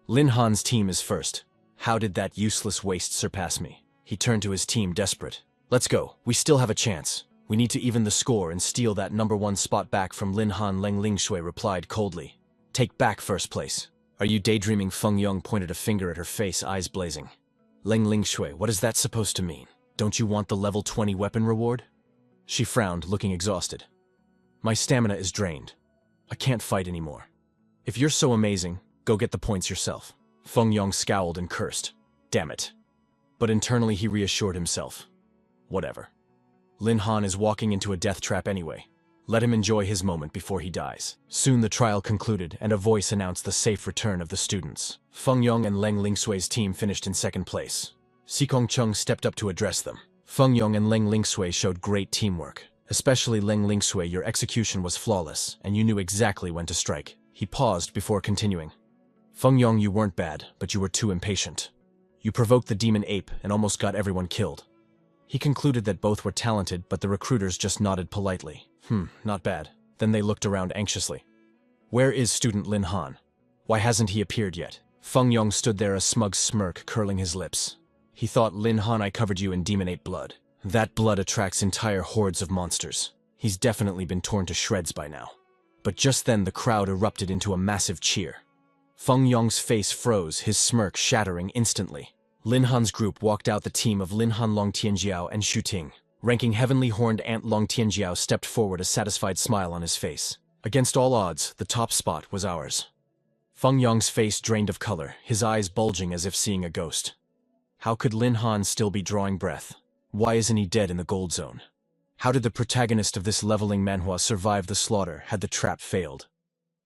Lin Han's team is first. How did that useless waste surpass me? He turned to his team, desperate. Let's go. We still have a chance. We need to even the score and steal that #1 spot back from Lin Han. Leng Lingshui replied coldly. Take back first place. Are you daydreaming? Feng Yong pointed a finger at her face, eyes blazing. Leng Lingshui, what is that supposed to mean? Don't you want the level 20 weapon reward? She frowned, looking exhausted. My stamina is drained. I can't fight anymore. If you're so amazing, go get the points yourself. Feng Yong scowled and cursed. Damn it. But internally he reassured himself. Whatever. Lin Han is walking into a death trap anyway. Let him enjoy his moment before he dies. Soon the trial concluded, and a voice announced the safe return of the students. Feng Yong and Leng Lingshui's team finished in second place. Xikong Cheng stepped up to address them. Feng Yong and Leng Lingshui showed great teamwork. Especially Leng Lingshui, your execution was flawless, and you knew exactly when to strike. He paused before continuing. Feng Yong, you weren't bad, but you were too impatient. You provoked the demon ape and almost got everyone killed. He concluded that both were talented, but the recruiters just nodded politely. Not bad. Then they looked around anxiously. Where is student Lin Han? Why hasn't he appeared yet? Feng Yong stood there, a smug smirk curling his lips. He thought, Lin Han, I covered you in demon ape blood. That blood attracts entire hordes of monsters. He's definitely been torn to shreds by now. But just then the crowd erupted into a massive cheer. Feng Yong's face froze, his smirk shattering instantly. Lin Han's group walked out, the team of Lin Han, Long Tianjiao, and Xu Ting. Ranking heavenly horned ant Long Tianjiao stepped forward, a satisfied smile on his face. Against all odds, the top spot was ours. Feng Yong's face drained of color, his eyes bulging as if seeing a ghost. How could Lin Han still be drawing breath? Why isn't he dead in the gold zone? How did the protagonist of this leveling manhwa survive the slaughter had the trap failed?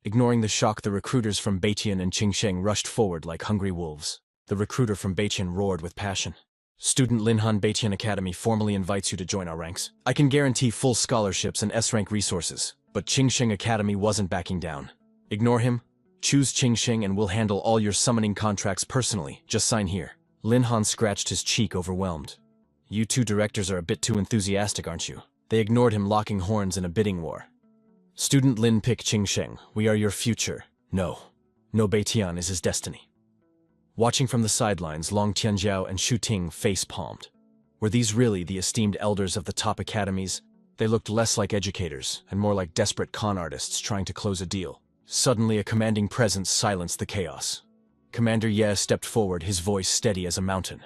Ignoring the shock, the recruiters from Beitian and Qingsheng rushed forward like hungry wolves. The recruiter from Beitian roared with passion. Student Lin Han, Beitian Academy formally invites you to join our ranks. I can guarantee full scholarships and S-rank resources, but Qingsheng Academy wasn't backing down. Ignore him. Choose Qingsheng and we'll handle all your summoning contracts personally. Just sign here. Lin Han scratched his cheek, overwhelmed. You two directors are a bit too enthusiastic, aren't you? They ignored him, locking horns in a bidding war. Student Lin, pick Qingsheng. We are your future. No. No, Beitian is his destiny. Watching from the sidelines, Long Tianjiao and Xu Ting face-palmed. Were these really the esteemed elders of the top academies? They looked less like educators and more like desperate con artists trying to close a deal. Suddenly, a commanding presence silenced the chaos. Commander Ye stepped forward, his voice steady as a mountain.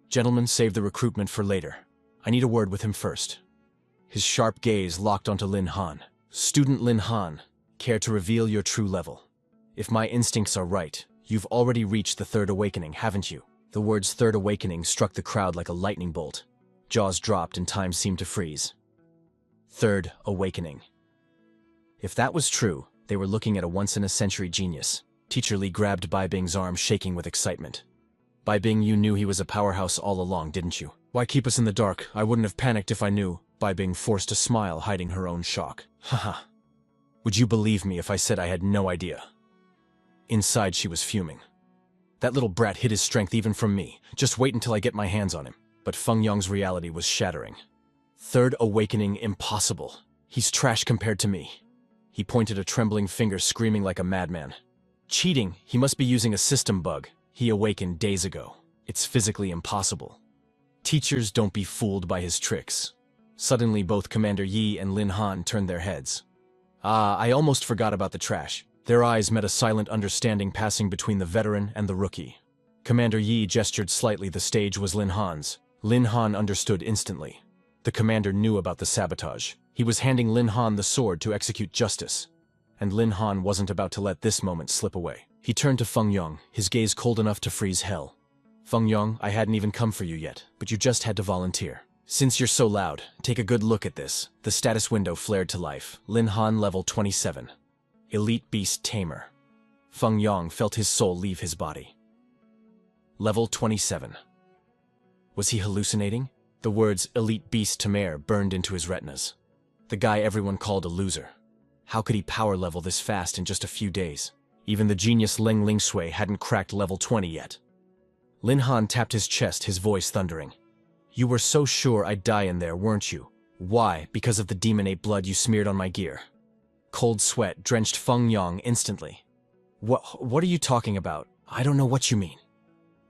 Gentlemen, save the recruitment for later. I need a word with him first. His sharp gaze locked onto Lin Han. Student Lin Han, care to reveal your true level? If my instincts are right, you've already reached the third awakening, haven't you? The words third awakening struck the crowd like a lightning bolt. Jaws dropped and time seemed to freeze. Third awakening. If that was true, They were looking at a once-in-a-century genius. Teacher Lee grabbed Bai Bing's arm, shaking with excitement. Bai Bing, you knew he was a powerhouse all along, didn't you? Why keep us in the dark? I wouldn't have panicked if I knew. Bai Bing forced a smile, hiding her own shock. Haha. Would you believe me if I said I had no idea? Inside, she was fuming. That little brat hid his strength even from me. Just wait until I get my hands on him. But Feng Yong's reality was shattering. Third awakening impossible. He's trash compared to me. He pointed a trembling finger, screaming like a madman. Cheating, he must be using a system bug. He awakened days ago. It's physically impossible. Teachers, don't be fooled by his tricks. Suddenly, both Commander Yi and Lin Han turned their heads. Ah, I almost forgot about the trash. Their eyes met a silent understanding passing between the veteran and the rookie. Commander Yi gestured slightly. The stage was Lin Han's. Lin Han understood instantly. The commander knew about the sabotage. He was handing Lin Han the sword to execute justice. And Lin Han wasn't about to let this moment slip away. He turned to Feng Yong, his gaze cold enough to freeze hell. Feng Yong, I hadn't even come for you yet, but you just had to volunteer. Since you're so loud, take a good look at this. The status window flared to life. Lin Han level 27. Elite Beast Tamer. Feng Yong felt his soul leave his body. Level 27. Was he hallucinating? The words Elite Beast Tamer burned into his retinas. The guy everyone called a loser. How could he power level this fast in just a few days? Even the genius Ling Lingsui hadn't cracked level 20 yet. Lin Han tapped his chest, his voice thundering. You were so sure I'd die in there, weren't you? Why? Because of the demon ape blood you smeared on my gear. Cold sweat drenched Feng Yong instantly. What are you talking about? I don't know what you mean.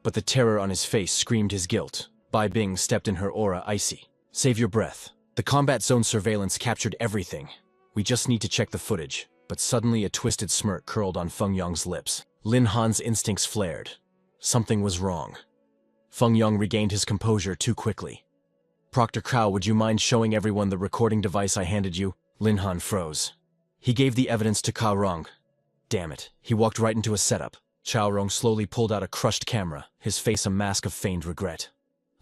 But the terror on his face screamed his guilt. Bai Bing stepped in her aura icy. Save your breath. The combat zone surveillance captured everything. We just need to check the footage. But suddenly a twisted smirk curled on Feng Yong's lips. Lin Han's instincts flared. Something was wrong. Feng Yong regained his composure too quickly. Proctor Cao, would you mind showing everyone the recording device I handed you? Lin Han froze. He gave the evidence to Cao Rong. Damn it, he walked right into a setup. Cao Rong slowly pulled out a crushed camera, his face a mask of feigned regret.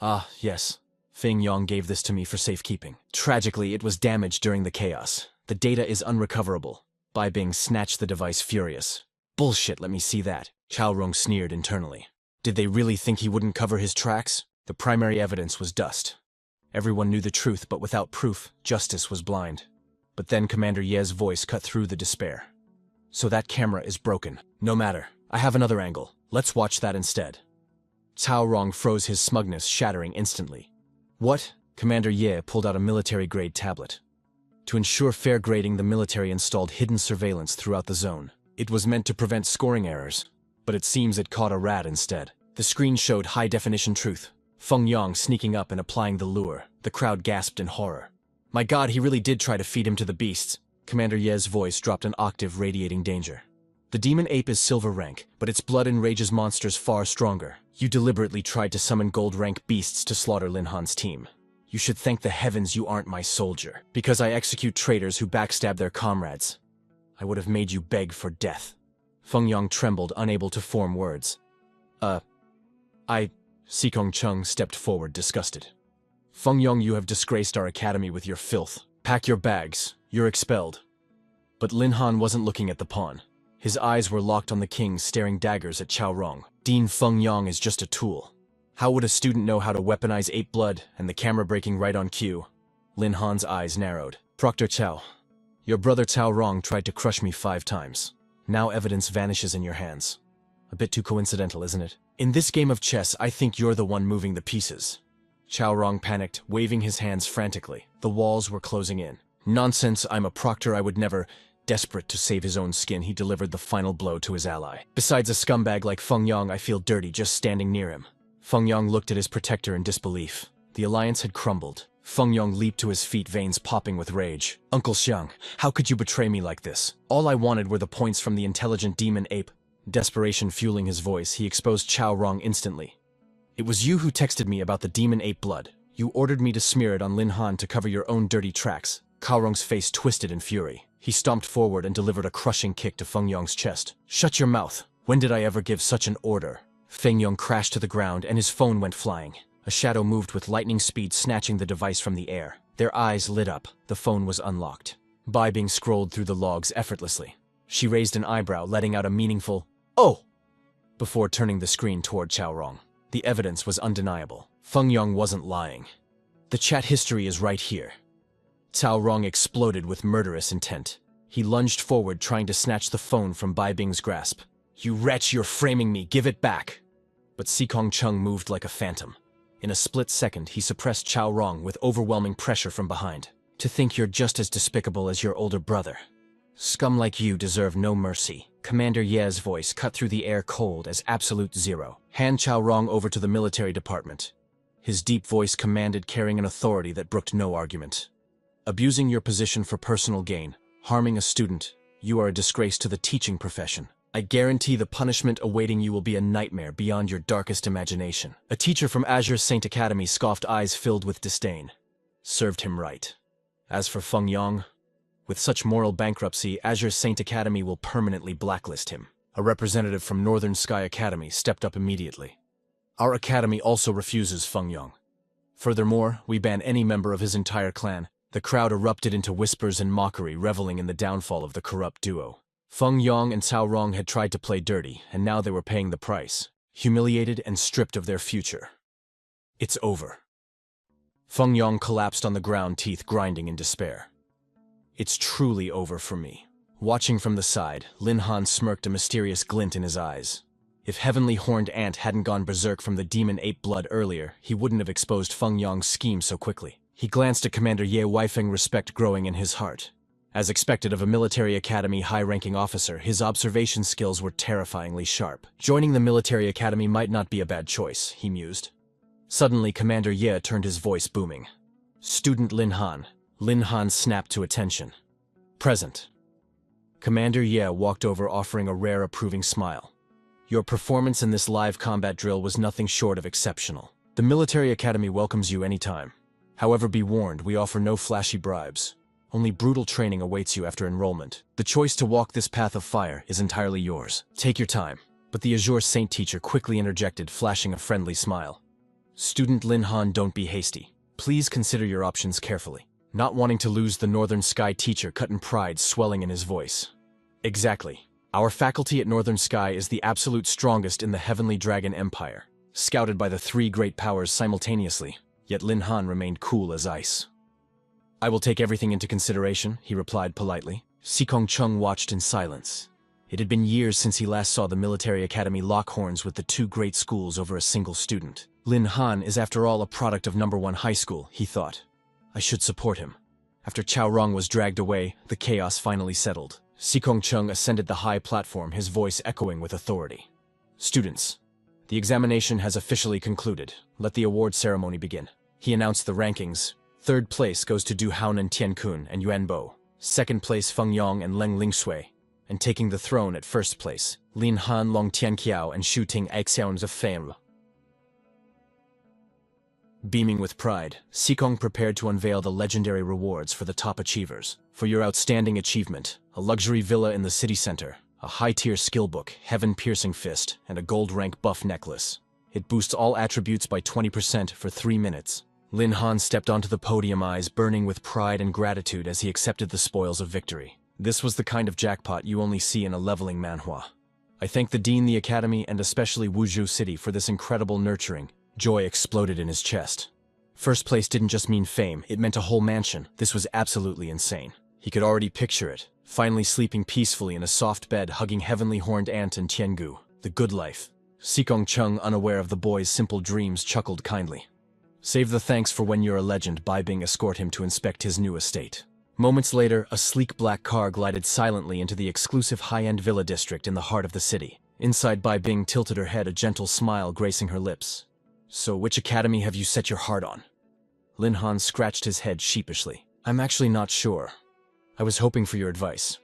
Ah, yes. Feng Yong gave this to me for safekeeping. Tragically, it was damaged during the chaos. The data is unrecoverable. Bai Bing snatched the device furious. Bullshit, let me see that. Cao Rong sneered internally. Did they really think he wouldn't cover his tracks? The primary evidence was dust. Everyone knew the truth, but without proof, justice was blind. But then Commander Ye's voice cut through the despair. So that camera is broken. No matter. I have another angle. Let's watch that instead. Cao Rong froze, his smugness shattering instantly. What? Commander Ye pulled out a military-grade tablet. To ensure fair grading, the military installed hidden surveillance throughout the zone. It was meant to prevent scoring errors, but it seems it caught a rat instead. The screen showed high-definition truth. Feng Yong sneaking up and applying the lure. The crowd gasped in horror. My God, he really did try to feed him to the beasts. Commander Ye's voice dropped an octave, radiating danger. The demon ape is silver rank, but its blood enrages monsters far stronger. You deliberately tried to summon gold rank beasts to slaughter Lin Han's team. You should thank the heavens you aren't my soldier, because I execute traitors who backstab their comrades. I would have made you beg for death. Feng Yong trembled, unable to form words. Sikong Chung stepped forward, disgusted. Feng Yong, you have disgraced our academy with your filth. Pack your bags. You're expelled. But Lin Han wasn't looking at the pawn. His eyes were locked on the king, staring daggers at Cao Rong. Dean Feng Yong is just a tool. How would a student know how to weaponize ape blood and the camera breaking right on cue? Lin Han's eyes narrowed. Proctor Cao, your brother Cao Rong tried to crush me 5 times. Now evidence vanishes in your hands. A bit too coincidental, isn't it? In this game of chess, I think you're the one moving the pieces. Cao Rong panicked, waving his hands frantically. The walls were closing in. Nonsense, I'm a proctor, I would never... Desperate to save his own skin, he delivered the final blow to his ally. Besides a scumbag like Feng Yong, I feel dirty just standing near him. Feng Yong looked at his protector in disbelief. The alliance had crumbled. Feng Yong leaped to his feet, veins popping with rage. Uncle Xiang, how could you betray me like this? All I wanted were the points from the intelligent demon ape. Desperation fueling his voice, he exposed Cao Rong instantly. It was you who texted me about the demon ape blood. You ordered me to smear it on Lin Han to cover your own dirty tracks. Cao Rong's face twisted in fury. He stomped forward and delivered a crushing kick to Feng Yong's chest. Shut your mouth. When did I ever give such an order? Feng Yong crashed to the ground and his phone went flying. A shadow moved with lightning speed, snatching the device from the air. Their eyes lit up. The phone was unlocked. Bai Bing scrolled through the logs effortlessly. She raised an eyebrow, letting out a meaningful, "Oh!" before turning the screen toward Chaorong. The evidence was undeniable. Feng Yong wasn't lying. The chat history is right here. Chaorong exploded with murderous intent. He lunged forward, trying to snatch the phone from Bai Bing's grasp. "You wretch, you're framing me, give it back!" But Sikong Chung moved like a phantom. In a split second, he suppressed Chaorong with overwhelming pressure from behind. "To think you're just as despicable as your older brother. Scum like you deserve no mercy." Commander Ye's voice cut through the air cold as absolute zero. "Hand Chaorong over to the military department." His deep voice commanded, carrying an authority that brooked no argument. "Abusing your position for personal gain, harming a student, you are a disgrace to the teaching profession. I guarantee the punishment awaiting you will be a nightmare beyond your darkest imagination." A teacher from Azure Saint Academy, scoffed, eyes filled with disdain. Served him right. As for Feng Yong, with such moral bankruptcy, Azure Saint Academy will permanently blacklist him. A representative from Northern Sky Academy stepped up immediately. "Our academy also refuses Feng Yong. Furthermore, we ban any member of his entire clan." The crowd erupted into whispers and mockery, reveling in the downfall of the corrupt duo. Feng Yong and Chaorong had tried to play dirty, and now they were paying the price, humiliated and stripped of their future. "It's over." Feng Yong collapsed on the ground, teeth grinding in despair. "It's truly over for me." Watching from the side, Lin Han smirked, a mysterious glint in his eyes. If Heavenly Horned Ant hadn't gone berserk from the demon ape blood earlier, he wouldn't have exposed Feng Yong's scheme so quickly. He glanced at Commander Ye, Weifeng, respect growing in his heart. As expected of a military academy high-ranking officer, his observation skills were terrifyingly sharp. Joining the military academy might not be a bad choice, he mused. Suddenly, Commander Ye turned, his voice booming. "Student Lin Han." Lin Han snapped to attention. "Present." Commander Ye walked over, offering a rare, approving smile. "Your performance in this live combat drill was nothing short of exceptional. The military academy welcomes you anytime. However, be warned, we offer no flashy bribes. Only brutal training awaits you after enrollment. The choice to walk this path of fire is entirely yours. Take your time." But the Azure Saint teacher quickly interjected, flashing a friendly smile. "Student Lin Han, don't be hasty. Please consider your options carefully." Not wanting to lose the Northern Sky teacher cut in, pride swelling in his voice. "Exactly. Our faculty at Northern Sky is the absolute strongest in the Heavenly Dragon Empire, scouted by the three great powers simultaneously." Yet Lin Han remained cool as ice. "I will take everything into consideration," he replied politely. Sikong Chung watched in silence. It had been years since he last saw the military academy lock horns with the two great schools over a single student. Lin Han is after all a product of #1 high school, he thought. I should support him. After Chaorong was dragged away, the chaos finally settled. Sikong Chung ascended the high platform, his voice echoing with authority. "Students, the examination has officially concluded. Let the award ceremony begin." He announced the rankings. Third place goes to Du Haonan Tiankun and Yuan Bo. Second place, Feng Yong and Leng Lingshui. And taking the throne at first place, Lin Han, Long Tianqiao, and Shu Ting Aixiao's of Fame. Beaming with pride, Sikong prepared to unveil the legendary rewards for the top achievers. For your outstanding achievement, a luxury villa in the city center, a high-tier skill book, heaven-piercing fist, and a gold-rank buff necklace. It boosts all attributes by 20% for 3 minutes. Lin Han stepped onto the podium, eyes burning with pride and gratitude as he accepted the spoils of victory. This was the kind of jackpot you only see in a leveling manhwa. "I thank the Dean, the Academy, and especially Wuzhou City for this incredible nurturing." Joy exploded in his chest. First place didn't just mean fame, it meant a whole mansion. This was absolutely insane. He could already picture it, finally sleeping peacefully in a soft bed, hugging Heavenly Horned Ant and Tiangu. The good life. Sikong Chung, unaware of the boy's simple dreams, chuckled kindly. "Save the thanks for when you're a legend." Bai Bing escort him to inspect his new estate. Moments later, a sleek black car glided silently into the exclusive high-end villa district in the heart of the city. Inside, Bai Bing tilted her head, a gentle smile gracing her lips. "So which academy have you set your heart on?" Lin Han scratched his head sheepishly. "I'm actually not sure. I was hoping for your advice."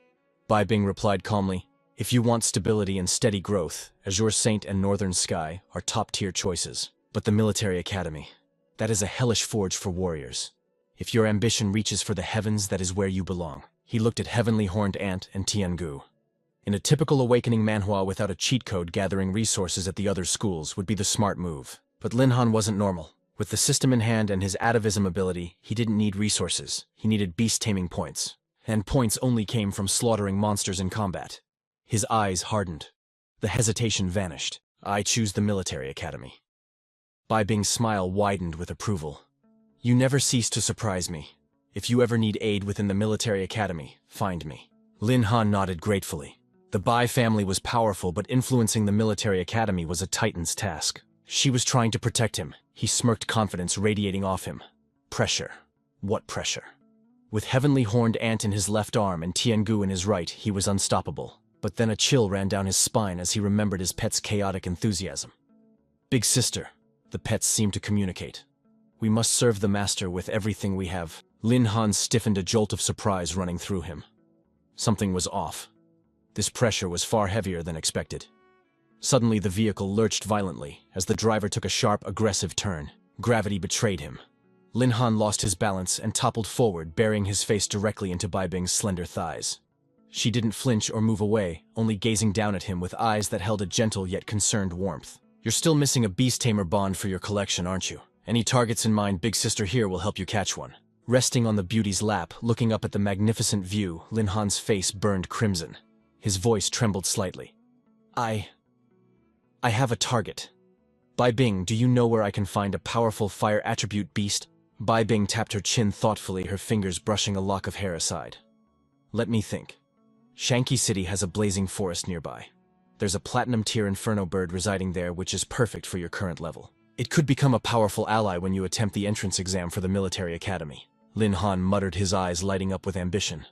Bai Bing replied calmly. "If you want stability and steady growth, Azure Saint and Northern Sky are top-tier choices. But the military academy, that is a hellish forge for warriors. If your ambition reaches for the heavens, that is where you belong." He looked at Heavenly Horned Ant and Tiangu. In a typical awakening manhwa, without a cheat code, gathering resources at the other schools would be the smart move. But Lin Han wasn't normal. With the system in hand and his atavism ability, he didn't need resources. He needed beast-taming points. and points only came from slaughtering monsters in combat. His eyes hardened. The hesitation vanished. I choose the military academy. Bai Bing's smile widened with approval. You never cease to surprise me. If you ever need aid within the military academy, find me. Lin Han nodded gratefully. The Bai family was powerful, but influencing the military academy was a titan's task. She was trying to protect him. He smirked, confidence radiating off him. Pressure. What pressure? With Heavenly Horned Ant in his left arm and Tiangu in his right, he was unstoppable. But then a chill ran down his spine as he remembered his pet's chaotic enthusiasm. Big sister, the pets seemed to communicate. We must serve the master with everything we have. Lin Han stiffened, a jolt of surprise running through him. Something was off. This pressure was far heavier than expected. Suddenly the vehicle lurched violently as the driver took a sharp, aggressive turn. Gravity betrayed him. Lin Han lost his balance and toppled forward, burying his face directly into Bai Bing's slender thighs. She didn't flinch or move away, only gazing down at him with eyes that held a gentle yet concerned warmth. You're still missing a beast tamer bond for your collection, aren't you? Any targets in mind, big sister here will help you catch one. Resting on the beauty's lap, looking up at the magnificent view, Lin Han's face burned crimson. His voice trembled slightly. I have a target. Bai Bing, do you know where I can find a powerful fire attribute beast? Bai Bing tapped her chin thoughtfully, her fingers brushing a lock of hair aside. Let me think. Shanky City has a blazing forest nearby. There's a platinum tier inferno bird residing there, which is perfect for your current level. It could become a powerful ally when you attempt the entrance exam for the military academy. Lin Han muttered, his eyes lighting up with ambition.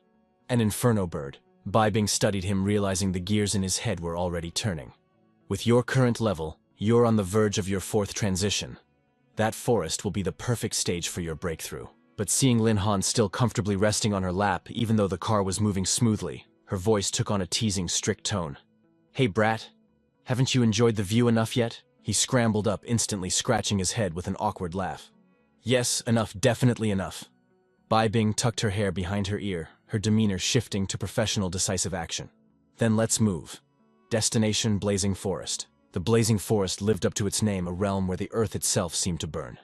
An inferno bird. Bai Bing studied him, realizing the gears in his head were already turning. With your current level, you're on the verge of your 4th transition. That forest will be the perfect stage for your breakthrough. But seeing Lin Han still comfortably resting on her lap, even though the car was moving smoothly, her voice took on a teasing, strict tone. Hey brat, haven't you enjoyed the view enough yet? He scrambled up, instantly scratching his head with an awkward laugh. Yes, enough, definitely enough. Bai Bing tucked her hair behind her ear, her demeanor shifting to professional, decisive action. Then let's move. Destination: Blazing Forest. The Blazing Forest lived up to its name, a realm where the earth itself seemed to burn.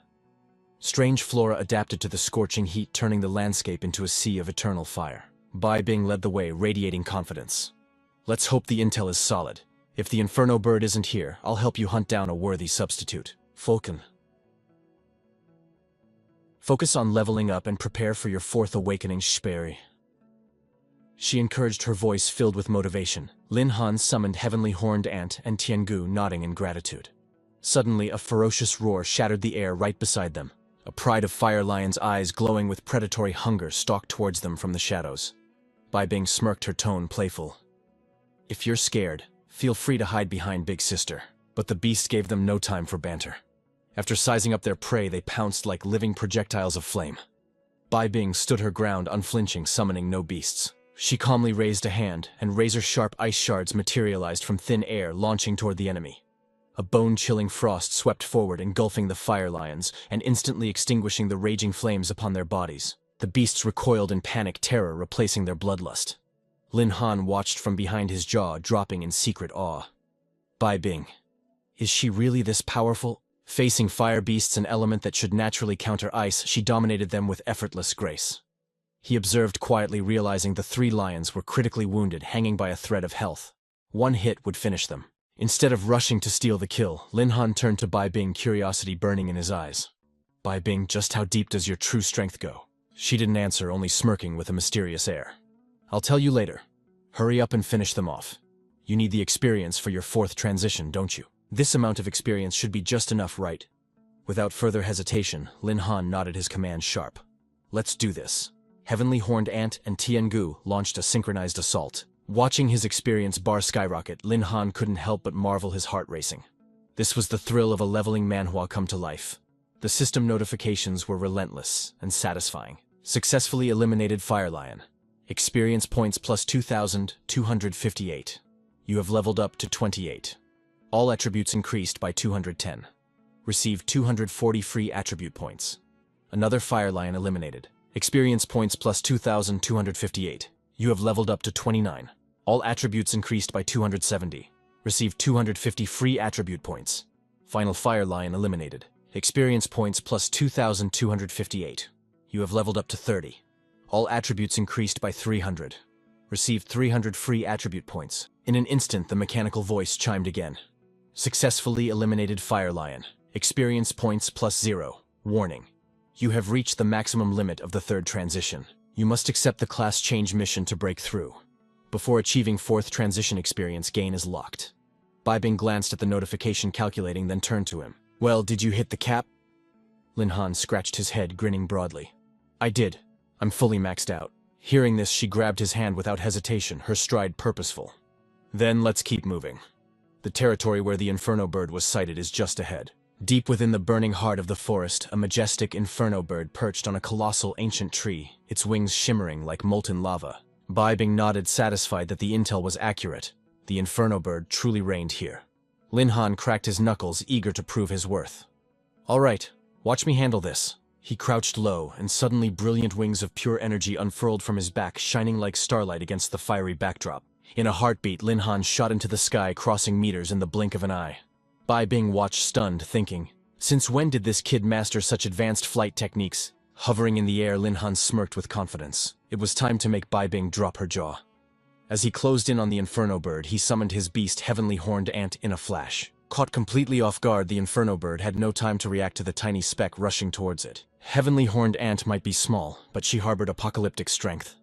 Strange flora adapted to the scorching heat, turning the landscape into a sea of eternal fire. Bai Bing led the way, radiating confidence. Let's hope the intel is solid. If the inferno bird isn't here, I'll help you hunt down a worthy substitute. Falcon. Focus on leveling up and prepare for your 4th awakening, Sperry. She encouraged, her voice filled with motivation. Lin Han summoned Heavenly Horned Ant and Tiangu, nodding in gratitude. Suddenly, a ferocious roar shattered the air right beside them. A pride of fire lion's eyes glowing with predatory hunger stalked towards them from the shadows. Bai Bing smirked, her tone playful. If you're scared, feel free to hide behind big sister. But the beast gave them no time for banter. After sizing up their prey, they pounced like living projectiles of flame. Bai Bing stood her ground, unflinching, summoning no beasts. She calmly raised a hand, and razor-sharp ice shards materialized from thin air, launching toward the enemy. A bone-chilling frost swept forward, engulfing the fire lions, and instantly extinguishing the raging flames upon their bodies. The beasts recoiled in panic, terror replacing their bloodlust. Lin Han watched from behind his jaw, dropping in secret awe. Bai Bing. Is she really this powerful? Facing fire beasts, an element that should naturally counter ice, she dominated them with effortless grace. He observed quietly, realizing the 3 lions were critically wounded, hanging by a thread of health. One hit would finish them. Instead of rushing to steal the kill, Lin Han turned to Bai Bing, curiosity burning in his eyes. Bai Bing, just how deep does your true strength go? She didn't answer, only smirking with a mysterious air. I'll tell you later. Hurry up and finish them off. You need the experience for your 4th transition, don't you? This amount of experience should be just enough, right? Without further hesitation, Lin Han nodded, his command sharp. Let's do this. Heavenly Horned Ant and Tiangu launched a synchronized assault. Watching his experience bar skyrocket, Lin Han couldn't help but marvel, his heart racing. This was the thrill of a leveling manhwa come to life. The system notifications were relentless and satisfying. Successfully eliminated Fire Lion. Experience points plus 2,258. You have leveled up to 28. All attributes increased by 210. Received 240 free attribute points. Another Fire Lion eliminated. Experience points plus 2,258. You have leveled up to 29. All attributes increased by 270. Received 250 free attribute points. Final Fire Lion eliminated. Experience points plus 2,258. You have leveled up to 30. All attributes increased by 300. Received 300 free attribute points. In an instant, the mechanical voice chimed again. Successfully eliminated Fire Lion. Experience points plus 0. Warning. You have reached the maximum limit of the third transition. You must accept the class change mission to break through. Before achieving fourth transition experience, gain is locked. Bibing glanced at the notification calculating, then turned to him. Well, did you hit the cap? Linhan scratched his head, grinning broadly. I did. I'm fully maxed out. Hearing this, she grabbed his hand without hesitation, her stride purposeful. Then let's keep moving. The territory where the Inferno bird was sighted is just ahead. Deep within the burning heart of the forest, a majestic Inferno bird perched on a colossal ancient tree, its wings shimmering like molten lava. Bibing nodded, satisfied that the intel was accurate. The Inferno bird truly reigned here. Linhan cracked his knuckles, eager to prove his worth. All right, watch me handle this. He crouched low, and suddenly brilliant wings of pure energy unfurled from his back, shining like starlight against the fiery backdrop. In a heartbeat, Linhan shot into the sky, crossing meters in the blink of an eye. Bibing watched stunned, thinking, since when did this kid master such advanced flight techniques? Hovering in the air, Linhan smirked with confidence. It was time to make Bibing drop her jaw. As he closed in on the Inferno bird, he summoned his beast, Heavenly Horned Ant, in a flash. Caught completely off guard, the Inferno bird had no time to react to the tiny speck rushing towards it. Heavenly Horned Ant might be small, but she harbored apocalyptic strength.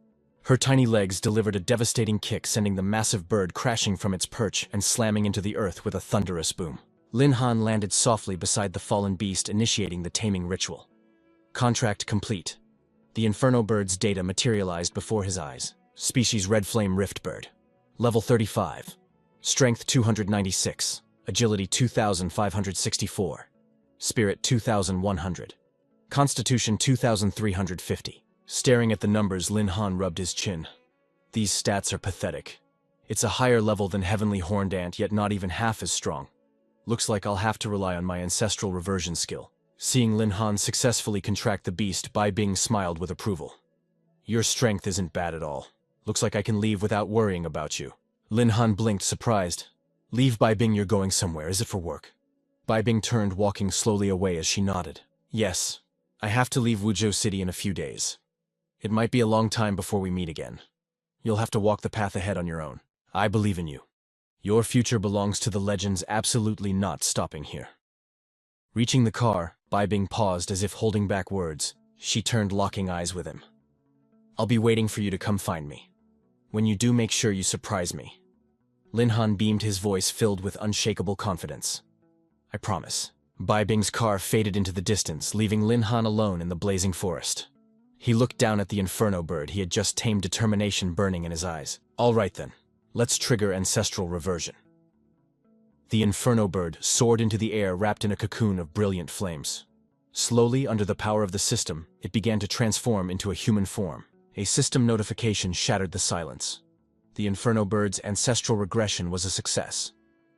Her tiny legs delivered a devastating kick, sending the massive bird crashing from its perch and slamming into the earth with a thunderous boom. Linhan landed softly beside the fallen beast, initiating the taming ritual. Contract complete. The Inferno bird's data materialized before his eyes. Species Red Flame Rift Bird. Level 35. Strength 296. Agility 2564. Spirit 2100. Constitution 2350. Staring at the numbers, Linhan rubbed his chin. These stats are pathetic. It's a higher level than Heavenly Horned Ant, yet not even half as strong. Looks like I'll have to rely on my ancestral reversion skill. Seeing Linhan successfully contract the beast, Bibing smiled with approval. Your strength isn't bad at all. Looks like I can leave without worrying about you. Linhan blinked, surprised. Leave, Bibing, you're going somewhere. Is it for work? Bibing turned, walking slowly away as she nodded. Yes. I have to leave Wuzhou City in a few days. It might be a long time before we meet again. You'll have to walk the path ahead on your own. I believe in you. Your future belongs to the legends, absolutely not stopping here. Reaching the car, Bibing paused as if holding back words. She turned, locking eyes with him. I'll be waiting for you to come find me. When you do, make sure you surprise me. Linhan beamed, his voice filled with unshakable confidence. I promise. Bibing's car faded into the distance, leaving Linhan alone in the blazing forest. He looked down at the Inferno bird he had just tamed, determination burning in his eyes. All right then, let's trigger ancestral reversion. The Inferno bird soared into the air, wrapped in a cocoon of brilliant flames. Slowly, under the power of the system, it began to transform into a human form. A system notification shattered the silence. The Inferno bird's ancestral regression was a success.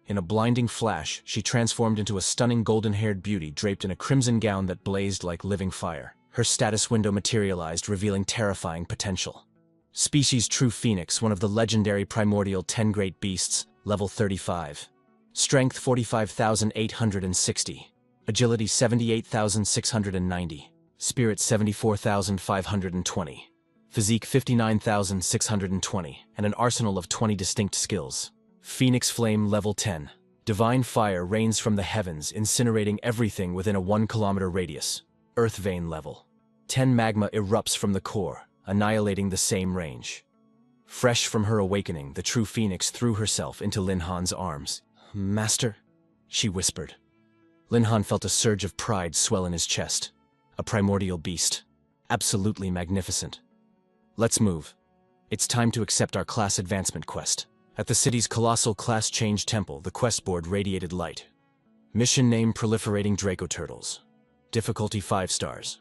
In a blinding flash, she transformed into a stunning golden-haired beauty draped in a crimson gown that blazed like living fire. Her status window materialized, revealing terrifying potential. Species True Phoenix, one of the legendary primordial 10 great beasts, level 35. Strength 45,860. Agility 78,690. Spirit 74,520. Physique 59,620, and an arsenal of 20 distinct skills. Phoenix Flame level 10. Divine fire rains from the heavens, incinerating everything within a 1 kilometer radius. Earth Vein level 10. Magma erupts from the core, annihilating the same range. Fresh from her awakening, the true Phoenix threw herself into Linhan's arms. Master, she whispered. Linhan felt a surge of pride swell in his chest. A primordial beast. Absolutely magnificent. Let's move. It's time to accept our class advancement quest. At the city's colossal class change temple, the quest board radiated light. Mission name: Proliferating Draco Turtles. Difficulty 5 stars.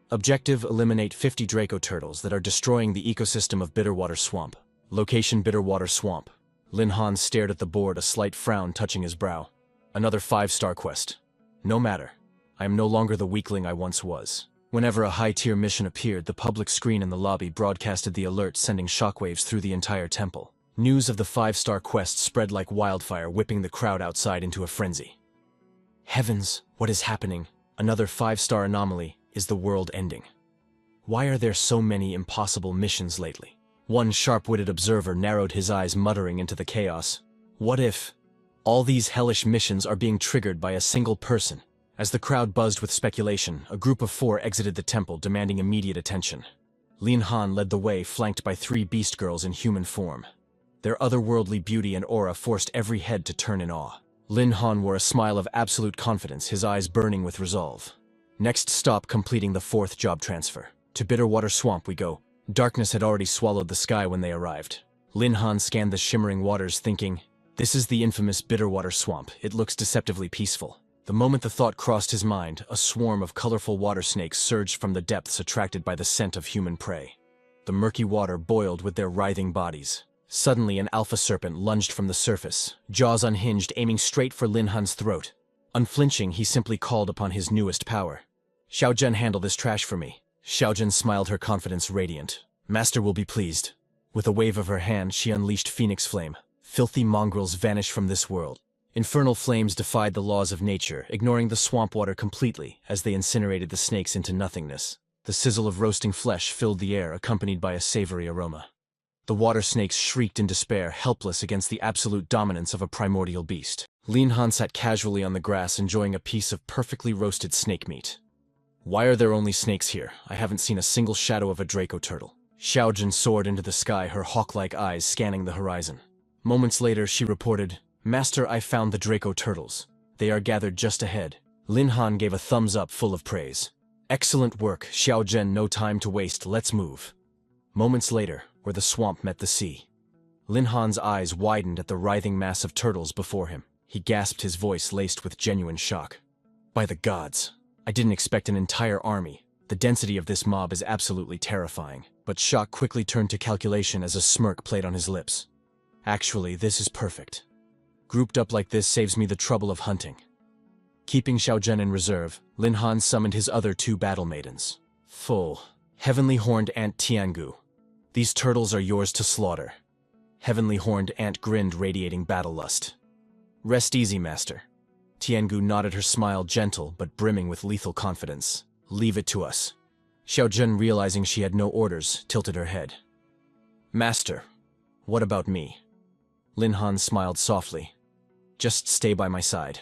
Objective: eliminate 50 Draco Turtles that are destroying the ecosystem of Bitterwater Swamp. Location: Bitterwater Swamp. Linhan stared at the board, a slight frown touching his brow. Another 5-star quest. No matter. I am no longer the weakling I once was. Whenever a high-tier mission appeared, the public screen in the lobby broadcasted the alert, sending shockwaves through the entire temple. News of the 5-star quest spread like wildfire, whipping the crowd outside into a frenzy. Heavens, what is happening? Another 5-star anomaly. Is the world ending? Why are there so many impossible missions lately? One sharp-witted observer narrowed his eyes, muttering into the chaos. What if all these hellish missions are being triggered by a single person? As the crowd buzzed with speculation, a group of 4 exited the temple, demanding immediate attention. Lin Han led the way, flanked by 3 beast girls in human form. Their otherworldly beauty and aura forced every head to turn in awe. Lin Han wore a smile of absolute confidence, his eyes burning with resolve. Next stop, completing the 4th job transfer. To Bitterwater Swamp we go. Darkness had already swallowed the sky when they arrived. Lin Han scanned the shimmering waters, thinking, this is the infamous Bitterwater Swamp. It looks deceptively peaceful. The moment the thought crossed his mind, a swarm of colorful water snakes surged from the depths, attracted by the scent of human prey. The murky water boiled with their writhing bodies. Suddenly, an alpha serpent lunged from the surface, jaws unhinged, aiming straight for Lin Han's throat. Unflinching, he simply called upon his newest power. Xiaozhen, handle this trash for me. Xiaozhen smiled, her confidence radiant. Master will be pleased. With a wave of her hand, she unleashed Phoenix Flame. Filthy mongrels vanished from this world. Infernal flames defied the laws of nature, ignoring the swamp water completely as they incinerated the snakes into nothingness. The sizzle of roasting flesh filled the air, accompanied by a savory aroma. The water snakes shrieked in despair, helpless against the absolute dominance of a primordial beast. Lin Han sat casually on the grass, enjoying a piece of perfectly roasted snake meat. Why are there only snakes here? I haven't seen a single shadow of a Draco turtle. Xiaozhen soared into the sky, her hawk-like eyes scanning the horizon. Moments later, she reported, Master, I found the Draco turtles. They are gathered just ahead. Lin Han gave a thumbs up full of praise. Excellent work, Xiaozhen, no time to waste, let's move. Moments later, where the swamp met the sea, Lin Han's eyes widened at the writhing mass of turtles before him. He gasped, his voice laced with genuine shock. By the gods, I didn't expect an entire army. The density of this mob is absolutely terrifying. But shock quickly turned to calculation as a smirk played on his lips. Actually, this is perfect. Grouped up like this saves me the trouble of hunting. Keeping Xiaozhen in reserve, Lin Han summoned his other 2 battle maidens. Full. Heavenly Horned Ant Tiangu. These turtles are yours to slaughter. Heavenly Horned Ant grinned, radiating battle lust. Rest easy, Master. Tiangu nodded, her smile gentle but brimming with lethal confidence. Leave it to us. Xiaozhen, realizing she had no orders, tilted her head. Master, what about me? Lin Han smiled softly. Just stay by my side.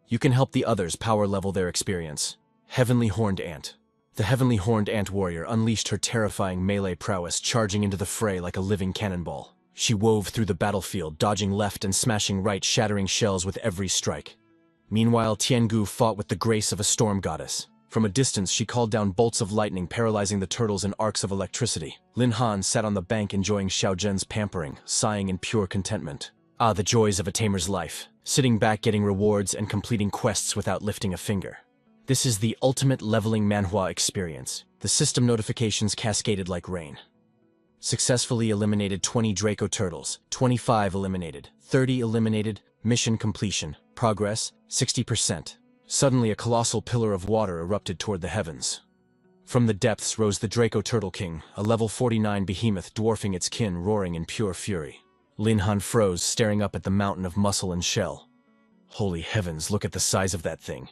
You can help the others power level their experience. Heavenly Horned Ant. The Heavenly Horned Ant warrior unleashed her terrifying melee prowess, charging into the fray like a living cannonball. She wove through the battlefield, dodging left and smashing right, shattering shells with every strike. Meanwhile, Tiangu fought with the grace of a storm goddess. From a distance, she called down bolts of lightning, paralyzing the turtles in arcs of electricity. Lin Han sat on the bank, enjoying Xiaozhen's pampering, sighing in pure contentment. Ah, the joys of a tamer's life. Sitting back, getting rewards, and completing quests without lifting a finger. This is the ultimate leveling manhwa experience. The system notifications cascaded like rain. Successfully eliminated 20 Draco turtles, 25 eliminated, 30 eliminated, mission completion, progress, 60%. Suddenly, a colossal pillar of water erupted toward the heavens. From the depths rose the Draco Turtle King, a level 49 behemoth dwarfing its kin, roaring in pure fury. Lin Han froze, staring up at the mountain of muscle and shell. Holy heavens, look at the size of that thing.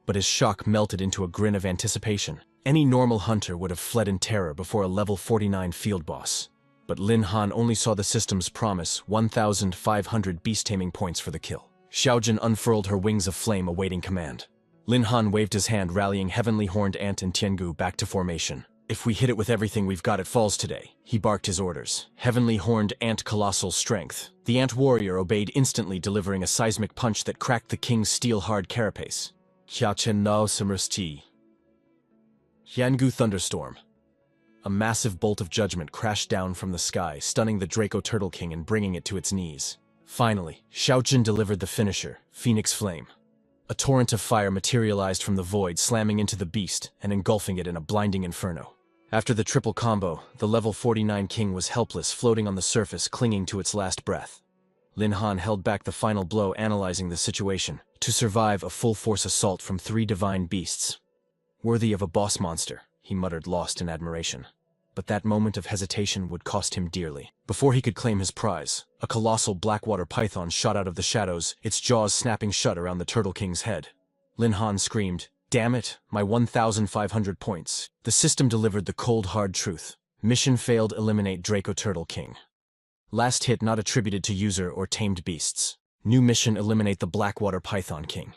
But his shock melted into a grin of anticipation. Any normal hunter would have fled in terror before a level 49 field boss. But Lin Han only saw the system's promise, 1,500 beast-taming points for the kill. Xiaozhen unfurled her wings of flame, awaiting command. Lin Han waved his hand, rallying Heavenly Horned Ant and Tiangu back to formation. If we hit it with everything we've got, it falls today. He barked his orders. Heavenly Horned Ant colossal strength. The ant warrior obeyed instantly, delivering a seismic punch that cracked the king's steel-hard carapace. Qiachen Nao Simursti. Yangu thunderstorm. A massive bolt of judgment crashed down from the sky, stunning the Draco Turtle King and bringing it to its knees. Finally, Xiaozhen delivered the finisher, Phoenix Flame. A torrent of fire materialized from the void, slamming into the beast and engulfing it in a blinding inferno. After the triple combo, the level 49 king was helpless, floating on the surface, clinging to its last breath. Lin Han held back the final blow, analyzing the situation. To survive a full-force assault from 3 divine beasts. Worthy of a boss monster, he muttered, lost in admiration. But that moment of hesitation would cost him dearly. Before he could claim his prize, a colossal blackwater python shot out of the shadows, its jaws snapping shut around the Turtle King's head. Lin Han screamed, Damn it, my 1,500 points. The system delivered the cold hard truth. Mission failed, eliminate Draco Turtle King. Last hit not attributed to user or tamed beasts. New mission, eliminate the Blackwater Python King.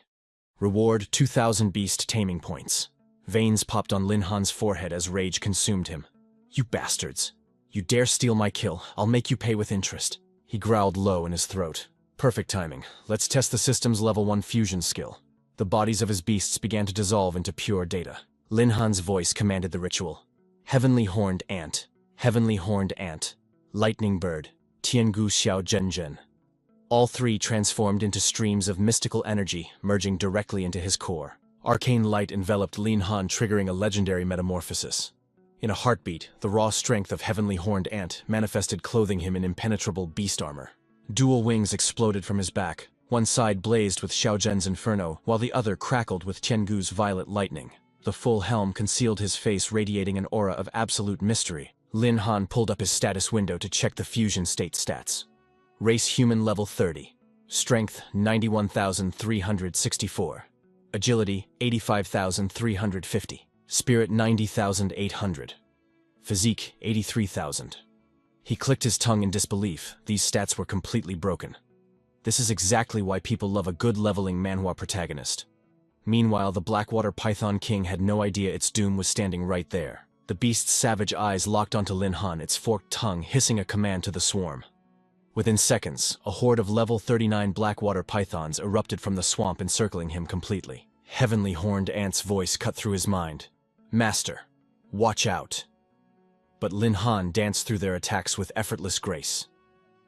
Reward 2,000 beast taming points. Veins popped on Lin Han's forehead as rage consumed him. You bastards. You dare steal my kill, I'll make you pay with interest. He growled low in his throat. Perfect timing. Let's test the system's level 1 fusion skill. The bodies of his beasts began to dissolve into pure data. Lin Han's voice commanded the ritual. Heavenly Horned Ant. Heavenly Horned Ant. Lightning Bird. Tiangu Xiao Zhen. All three transformed into streams of mystical energy, merging directly into his core. Arcane light enveloped Lin Han, triggering a legendary metamorphosis. In a heartbeat, the raw strength of Heavenly Horned Ant manifested, clothing him in impenetrable beast armor. Dual wings exploded from his back. One side blazed with Xiao Zhen's inferno, while the other crackled with Tiangu's violet lightning. The full helm concealed his face, radiating an aura of absolute mystery. Lin Han pulled up his status window to check the fusion state stats. Race human level 30. Strength 91,364. Agility 85,350. Spirit 90,800. Physique 83,000. He clicked his tongue in disbelief. These stats were completely broken. This is exactly why people love a good leveling manhwa protagonist. Meanwhile, the Blackwater Python King had no idea its doom was standing right there. The beast's savage eyes locked onto Lin Han, its forked tongue hissing a command to the swarm. Within seconds, a horde of level 39 Blackwater pythons erupted from the swamp, encircling him completely. Heavenly Horned Ant's voice cut through his mind. Master, watch out. But Lin Han danced through their attacks with effortless grace.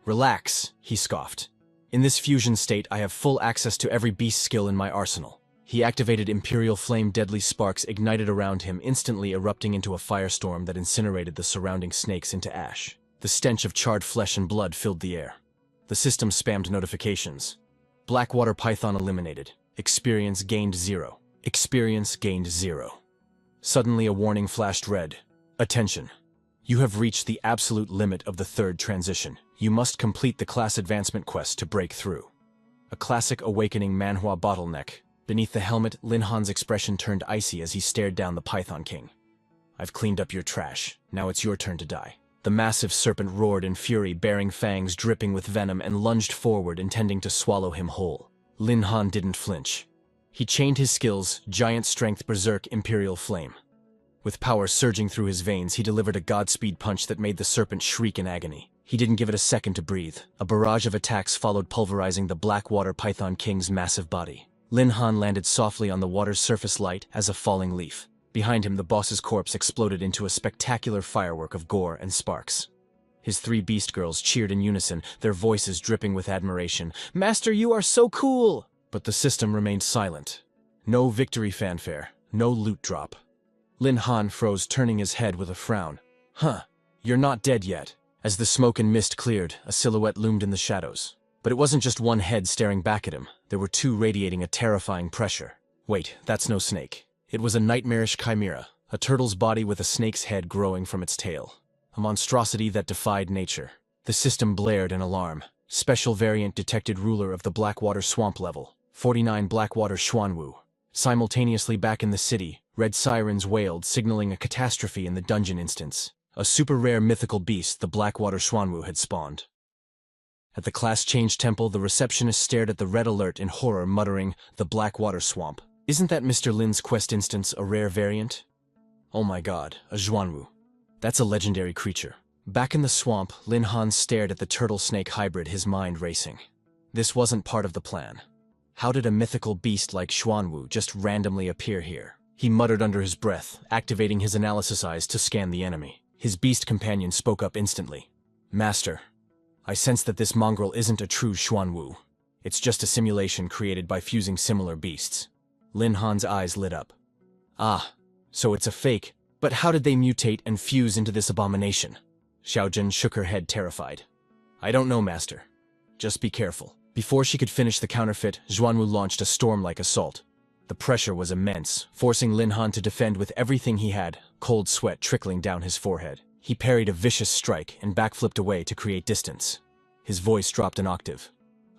Relax, he scoffed. In this fusion state, I have full access to every beast skill in my arsenal. He activated Imperial Flame. Deadly sparks ignited around him, instantly erupting into a firestorm that incinerated the surrounding snakes into ash. The stench of charred flesh and blood filled the air. The system spammed notifications. Blackwater Python eliminated. Experience gained 0. Experience gained 0. Suddenly a warning flashed red. Attention. You have reached the absolute limit of the third transition. You must complete the class advancement quest to break through. A classic awakening manhwa bottleneck. Beneath the helmet, Lin Han's expression turned icy as he stared down the Python King. I've cleaned up your trash. Now it's your turn to die. The massive serpent roared in fury, baring fangs dripping with venom, and lunged forward, intending to swallow him whole. Lin Han didn't flinch. He chained his skills, Giant Strength, Berserk, Imperial Flame. With power surging through his veins, he delivered a Godspeed punch that made the serpent shriek in agony. He didn't give it a second to breathe. A barrage of attacks followed, pulverizing the Blackwater Python King's massive body. Lin Han landed softly on the water's surface, light as a falling leaf. Behind him, the boss's corpse exploded into a spectacular firework of gore and sparks. His three beast girls cheered in unison, their voices dripping with admiration. Master, you are so cool! But the system remained silent. No victory fanfare, no loot drop. Lin Han froze, turning his head with a frown. You're not dead yet. As the smoke and mist cleared, a silhouette loomed in the shadows. But it wasn't just one head staring back at him. There were two, radiating a terrifying pressure. Wait, that's no snake. It was a nightmarish chimera, a turtle's body with a snake's head growing from its tail. A monstrosity that defied nature. The system blared an alarm. Special variant detected, ruler of the Blackwater Swamp level. 49 Blackwater Xuanwu. Simultaneously back in the city, red sirens wailed, signaling a catastrophe in the dungeon instance. A super rare mythical beast the Blackwater Xuanwu had spawned. At the class change temple, the receptionist stared at the red alert in horror, muttering, "The Blackwater Swamp. Isn't that Mr. Lin's quest instance a rare variant? Oh my god, a Xuanwu. That's a legendary creature." Back in the swamp, Lin Han stared at the turtle-snake hybrid, his mind racing. This wasn't part of the plan. How did a mythical beast like Xuanwu just randomly appear here? He muttered under his breath, activating his analysis eyes to scan the enemy. His beast companion spoke up instantly. Master, I sense that this mongrel isn't a true Xuanwu. It's just a simulation created by fusing similar beasts. Lin Han's eyes lit up. Ah, so it's a fake. But how did they mutate and fuse into this abomination? Xiaojun shook her head, terrified. I don't know, Master. Just be careful. Before she could finish the counterfeit, Xuanwu launched a storm-like assault. The pressure was immense, forcing Lin Han to defend with everything he had, cold sweat trickling down his forehead. He parried a vicious strike and backflipped away to create distance. His voice dropped an octave.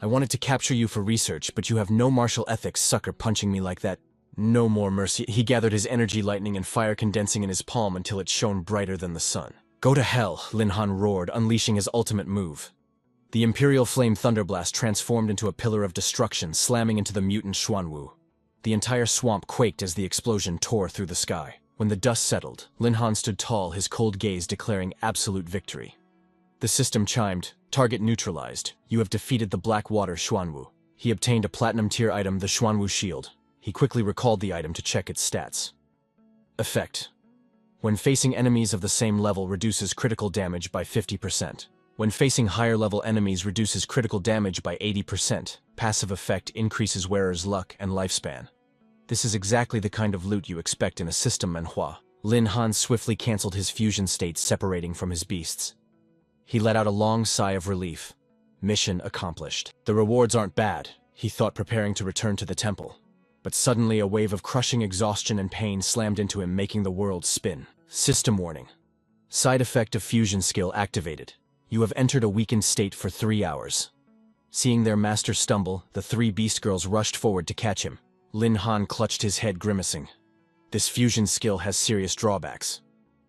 I wanted to capture you for research, but you have no martial ethics, sucker, punching me like that. No more mercy. He gathered his energy lightning and fire condensing in his palm until it shone brighter than the sun. Go to hell, Lin Han roared, unleashing his ultimate move. The Imperial Flame Thunderblast transformed into a pillar of destruction, slamming into the mutant Xuanwu. The entire swamp quaked as the explosion tore through the sky. When the dust settled, Lin Han stood tall, his cold gaze declaring absolute victory. The system chimed, "Target neutralized. You have defeated the Blackwater Xuanwu." He obtained a platinum-tier item, the Xuanwu Shield. He quickly recalled the item to check its stats. Effect: when facing enemies of the same level, reduces critical damage by 50%. When facing higher-level enemies, reduces critical damage by 80%. Passive effect increases wearer's luck and lifespan. This is exactly the kind of loot you expect in a system manhwa. Lin Han swiftly canceled his fusion state, separating from his beasts. He let out a long sigh of relief. Mission accomplished. The rewards aren't bad, he thought, preparing to return to the temple. But suddenly a wave of crushing exhaustion and pain slammed into him, making the world spin. System warning. Side effect of fusion skill activated. You have entered a weakened state for 3 hours. Seeing their master stumble, the 3 beast girls rushed forward to catch him. Lin Han clutched his head, grimacing. This fusion skill has serious drawbacks.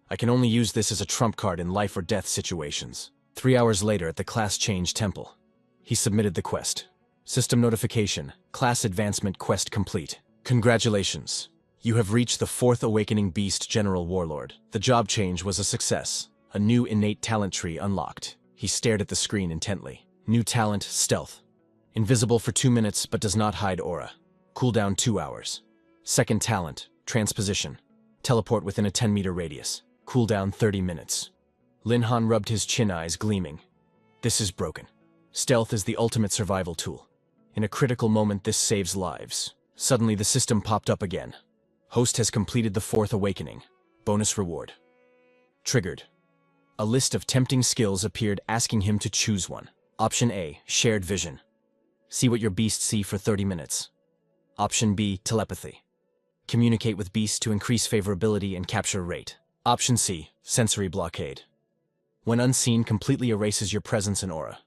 I can only use this as a trump card in life or death situations. 3 hours later at the Class Change Temple. He submitted the quest. System notification. Class advancement quest complete. Congratulations. You have reached the 4th Awakening Beast General Warlord. The job change was a success. A new innate talent tree unlocked. He stared at the screen intently. New talent, Stealth. Invisible for 2 minutes but does not hide aura. Cooldown 2 hours. Second talent, Transposition. Teleport within a 10-meter radius. Cooldown 30 minutes. Lin Han rubbed his chin, eyes gleaming. This is broken. Stealth is the ultimate survival tool. In a critical moment, this saves lives. Suddenly, the system popped up again. Host has completed the 4th Awakening. Bonus reward. Triggered. A list of tempting skills appeared, asking him to choose one. Option A, Shared Vision. See what your beasts see for 30 minutes. Option B, Telepathy. Communicate with beasts to increase favorability and capture rate. Option C, Sensory Blockade. When unseen, completely erases your presence and aura.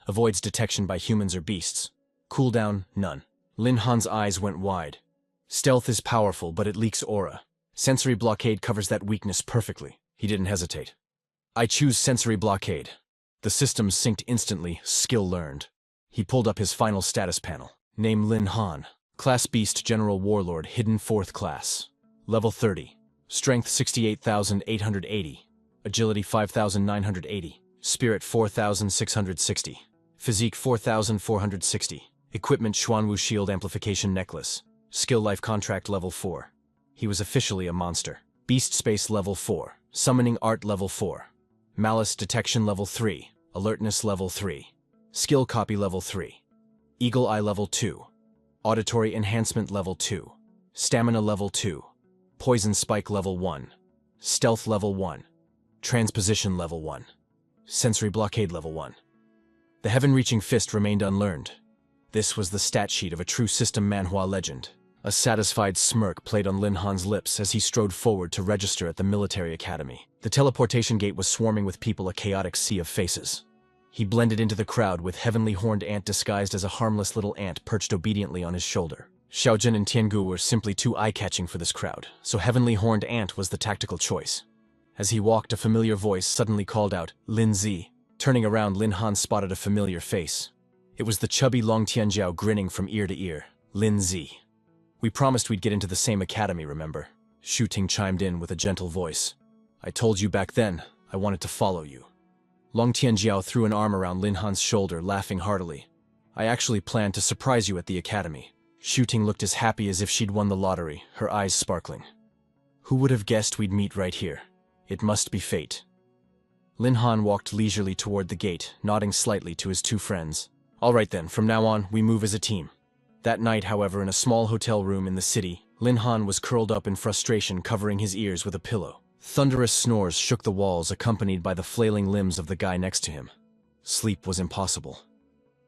Avoids detection by humans or beasts. Cooldown, none. Lin Han's eyes went wide. Stealth is powerful, but it leaks aura. Sensory Blockade covers that weakness perfectly. He didn't hesitate. I choose Sensory Blockade. The system synced instantly, skill learned. He pulled up his final status panel. Name Lin Han. Class Beast General Warlord, hidden 4th class. Level 30. Strength 68,880. Agility 5,980. Spirit 4,660. Physique 4,460. Equipment Xuanwu Shield Amplification Necklace. Skill Life Contract Level 4. He was officially a monster. Beast Space Level 4. Summoning Art Level 4. Malice Detection Level 3. Alertness Level 3. Skill Copy Level 3. Eagle Eye Level 2. Auditory Enhancement Level 2. Stamina Level 2. Poison Spike Level 1. Stealth Level 1. Transposition Level 1. Sensory Blockade Level 1. The Heaven-Reaching Fist remained unlearned. This was the stat sheet of a true system manhwa legend. A satisfied smirk played on Lin Han's lips as he strode forward to register at the military academy. The teleportation gate was swarming with people, a chaotic sea of faces. He blended into the crowd with Heavenly Horned Ant disguised as a harmless little ant perched obediently on his shoulder. Xiaojun and Tiangu were simply too eye-catching for this crowd, so Heavenly Horned Ant was the tactical choice. As he walked, a familiar voice suddenly called out, "Lin Zi." Turning around, Lin Han spotted a familiar face. It was the chubby Long Tianjiao, grinning from ear to ear. "Lin Zi. We promised we'd get into the same academy, remember?" Shu Ting chimed in with a gentle voice. "I told you back then, I wanted to follow you." Long Tianjiao threw an arm around Lin Han's shoulder, laughing heartily. "I actually planned to surprise you at the academy." Shu Ting looked as happy as if she'd won the lottery, her eyes sparkling. "Who would have guessed we'd meet right here? It must be fate." Lin Han walked leisurely toward the gate, nodding slightly to his 2 friends. "All right then, from now on, we move as a team." That night, however, in a small hotel room in the city, Lin Han was curled up in frustration, covering his ears with a pillow. Thunderous snores shook the walls, accompanied by the flailing limbs of the guy next to him. Sleep was impossible.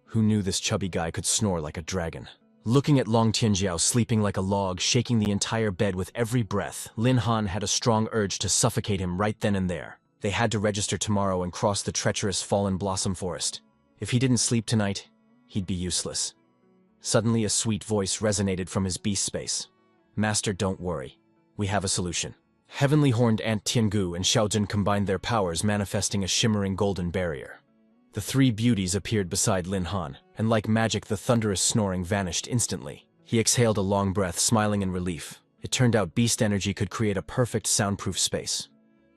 Who knew this chubby guy could snore like a dragon? Looking at Long Tianjiao sleeping like a log, shaking the entire bed with every breath, Lin Han had a strong urge to suffocate him right then and there. They had to register tomorrow and cross the treacherous Fallen Blossom Forest. If he didn't sleep tonight, he'd be useless. Suddenly, a sweet voice resonated from his beast space. Master, don't worry. We have a solution. Heavenly Horned Ant Tiangu and Xiaojun combined their powers, manifesting a shimmering golden barrier. The three beauties appeared beside Lin Han, and like magic the thunderous snoring vanished instantly. He exhaled a long breath, smiling in relief. It turned out beast energy could create a perfect soundproof space.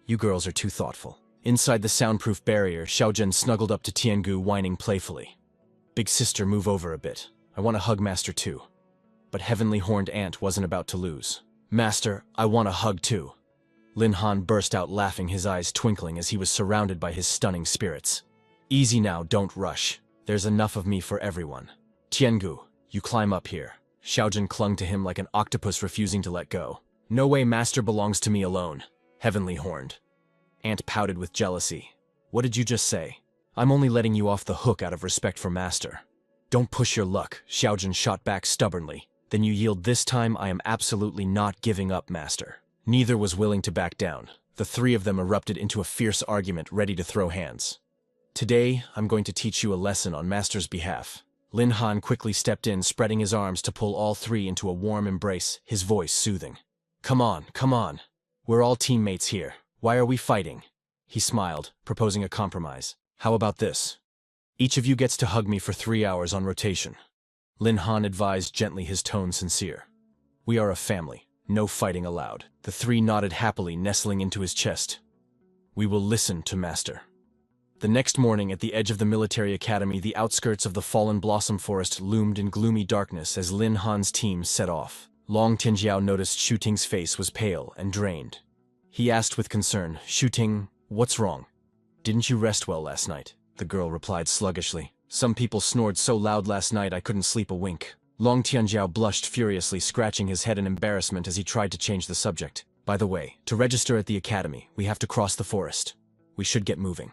You girls are too thoughtful. Inside the soundproof barrier, Xiaojun snuggled up to Tiangu, whining playfully. Big sister, move over a bit. I want to hug Master too. But Heavenly Horned Ant wasn't about to lose. Master, I want a hug too. Lin Han burst out laughing, his eyes twinkling as he was surrounded by his stunning spirits. Easy now, don't rush. There's enough of me for everyone. Tiangu, you climb up here. Xiaojun clung to him like an octopus refusing to let go. No way, Master belongs to me alone. Heavenly Horned Ant pouted with jealousy. What did you just say? I'm only letting you off the hook out of respect for Master. Don't push your luck, Xiaojun shot back stubbornly. Then you yield this time. I am absolutely not giving up, Master. Neither was willing to back down. The three of them erupted into a fierce argument, ready to throw hands. Today, I'm going to teach you a lesson on Master's behalf. Lin Han quickly stepped in, spreading his arms to pull all three into a warm embrace, his voice soothing. Come on, come on. We're all teammates here. Why are we fighting? He smiled, proposing a compromise. How about this? Each of you gets to hug me for 3 hours on rotation. Lin Han advised gently, his tone sincere. We are a family. No fighting allowed. The three nodded happily, nestling into his chest. We will listen to Master. The next morning, at the edge of the military academy, the outskirts of the fallen blossom forest loomed in gloomy darkness as Lin Han's team set off. Long Tianjiao noticed Shu Ting's face was pale and drained. He asked with concern, Shu Ting, what's wrong? Didn't you rest well last night? The girl replied sluggishly. Some people snored so loud last night I couldn't sleep a wink. Long Tianjiao blushed furiously, scratching his head in embarrassment as he tried to change the subject. By the way, to register at the academy, we have to cross the forest. We should get moving.